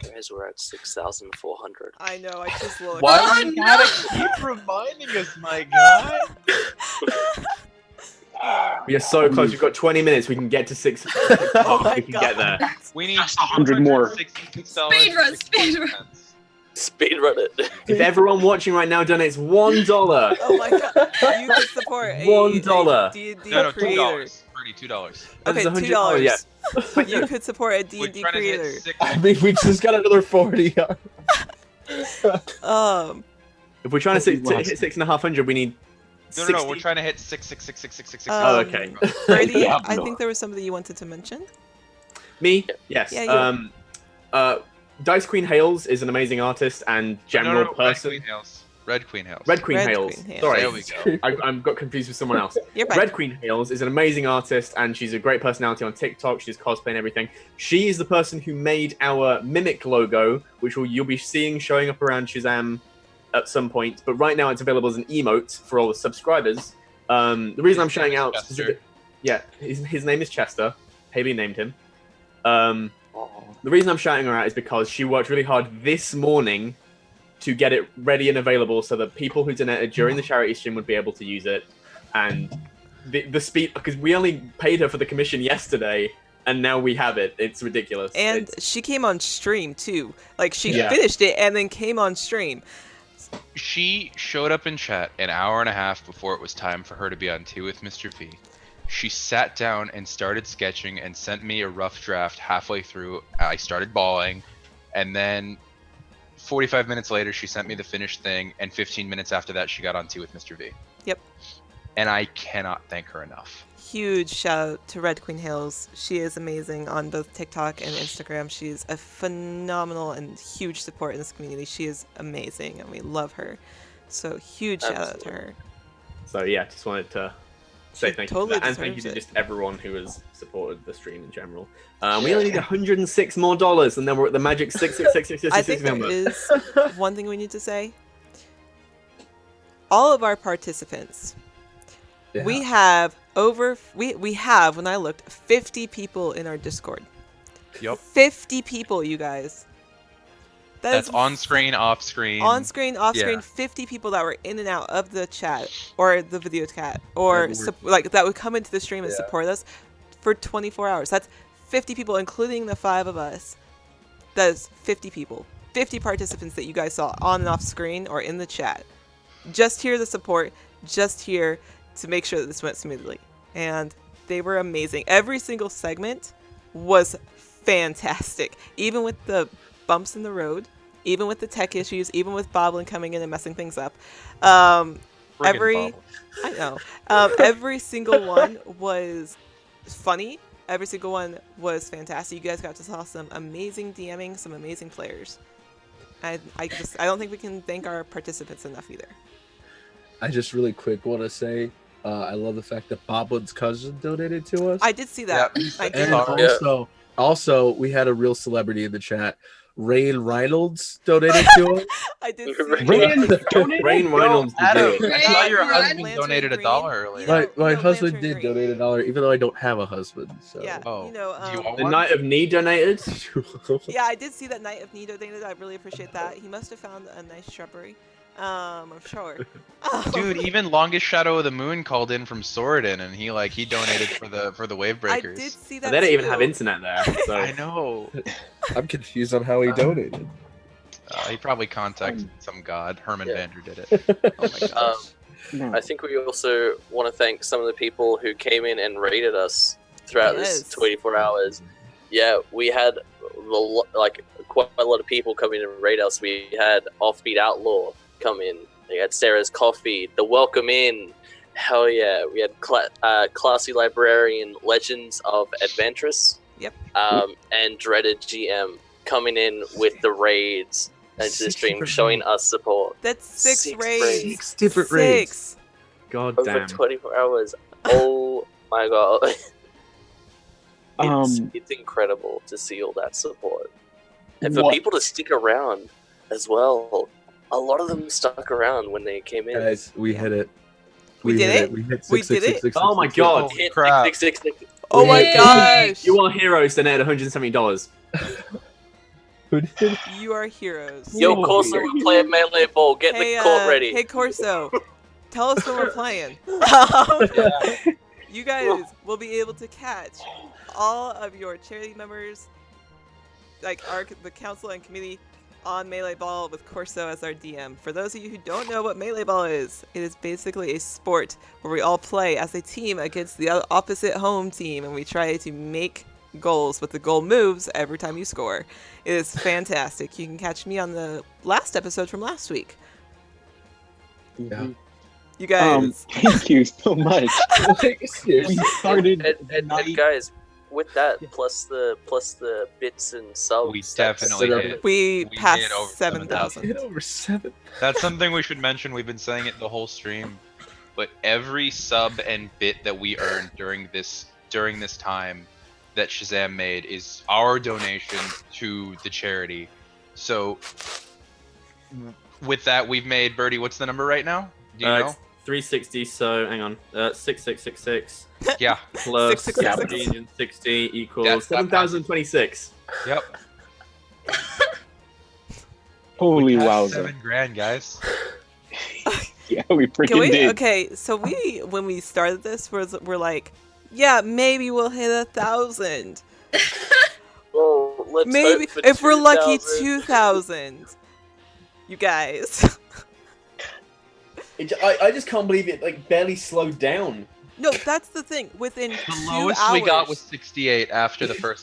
Guys, we're at 6,400. I know, I just looked. Why do you gotta keep reminding us, my guy? We are so close. We've got 20 minutes. We can get to 6. We can get there. We need 100 more. Speedrun. Speedrun it. If everyone watching right now donates $1. Oh my god, you could support a $1. D&D No, creator. $2. $2. Okay, That's $2. Yeah. You could support a D&D trying to hit creator. 6. I mean, we just got another 40. If we're trying to hit 6,500, we need. No, we're trying to hit 6. Oh, okay. Brady, Yeah. I think there was somebody you wanted to mention. Me? Yes. Yeah, Dice Queen Hales is an amazing artist and general person. Red Queen Hales. Red Queen Hales. Sorry, There we go. I got confused with someone else. You're fine. Red Queen Hales is an amazing artist and she's a great personality on TikTok. She does cosplay and everything. She is the person who made our Mimic logo, which you'll be seeing showing up around Shazam at some point. But right now it's available as an emote for all the subscribers. The reason I'm shouting out, his name is Chester. Haley named him. The reason I'm shouting her out is because she worked really hard this morning to get it ready and available so that people who donated during the charity stream would be able to use it. And the speed, because we only paid her for the commission yesterday, and now we have it. It's ridiculous. And she came on stream too. Like she Yeah. finished it and then came on stream. She showed up in chat an hour and a half before it was time for her to be on Tea with Mr. V. She sat down and started sketching and sent me a rough draft halfway through. I started bawling, and then 45 minutes later she sent me the finished thing, and 15 minutes after that she got on Tea with Mr. V. Yep. And I cannot thank her enough. Huge shout out to Red Queen Hills. She is amazing on both TikTok and Instagram. She's a phenomenal and huge support in this community. She is amazing and we love her. So huge shout out to her. So yeah, just wanted to say thank you totally for that. And thank you deserves to it. just everyone who has supported the stream in general. We only need $106 more, and then we're at the magic 66666 I think there number. is one thing we need to say. All of our participants, we have we have, when I looked, 50 people in our Discord. Yep. 50 people, you guys. That's on screen, off screen. On screen, off screen, Yeah. 50 people that were in and out of the chat or the video chat or That were- like that would come into the stream and support us for 24 hours. That's 50 people, including the 5 of us. That is 50 people, 50 participants that you guys saw on and off screen or in the chat. Just here the support, just here to make sure that this went smoothly. And they were amazing. Every single segment was fantastic, even with the bumps in the road, even with the tech issues, even with Boblin coming in and messing things up. Every single one was funny. Every single one was fantastic. You guys got to saw some amazing DMing, some amazing players. I don't think we can thank our participants enough either. I just really quick want to say I love the fact that Boblin's cousin donated to us. I did see that. I did. And also we had a real celebrity in the chat. Rain Reynolds donated to us. I did see Rain Reynolds did Adam, it. I saw your husband Lantern donated $1 earlier. My husband did donate $1, even though I don't have a husband. So. Yeah, Oh. you know, The Knight of Knee donated. yeah, I did see that Knight of Nido donated. I really appreciate that. He must have found a nice shrubbery. I'm sure. Dude, even Longest Shadow of the Moon called in from Soradin, and he donated for the wave breakers. I did see They that. don't even too. have internet there. So. I know. I'm confused on how he donated. He probably contacted some god. Herman Vander did it. Oh my gosh. I think we also want to thank some of the people who came in and rated us throughout this 24 hours. Yeah, we had quite a lot of people come in and rate us. We had Offbeat Outlaw come in. We had Sarah's Coffee, The Welcome In. Hell yeah. We had Classy Librarian, Legends of Adventurous. Yep. And Dreaded GM coming in with the raids into the stream, showing us support. That's 6 raids. 6 different raids. God Over damn. 24 hours. Oh my god. It's incredible to see all that support. And for What? people to stick around as well, a lot of them stuck around when they came in. Guys, we hit it. We did hit it? We hit We 6, did 6, it? 6, 6, Oh my 6, god. Hit crap. 666. Oh my gosh! You are heroes donated $170. You are heroes. Yo, Corso, we're playing Melee Ball. Get Hey, the court ready. Hey, Corso, tell us when we're playing. You guys will be able to catch all of your charity members, like the council and committee, on Melee Ball with Corso as our DM. For those of you who don't know what Melee Ball is, it is basically a sport where we all play as a team against the opposite home team, and we try to make goals with the goal moves every time you score. It is fantastic. You can catch me on the last episode from last week. Yeah. You guys. Thank you so much. We started And guys, with that, plus the bits and subs, We definitely hit. We passed hit over 7,000. Hit over 7. That's something we should mention. We've been saying it the whole stream, but every sub and bit that we earned during this time that Shazam made is our donation to the charity. So with that, we've made, Birdie, what's the number right now? Do you know? It's 360, so hang on. 6666. Yeah. Plus 6666. 360 equals That's not 7,026. Yep. Holy That's wowza. $7,000, guys. Yeah, we Can freaking we? did. Okay, so when we started this, we're like, yeah, maybe we'll hit 1,000. Well, let's Maybe hope for if we're lucky, 2,000. 2,000. You guys. I just can't believe it like barely slowed down. No, that's the thing. Within The 2 lowest hours. we got was 68 after the first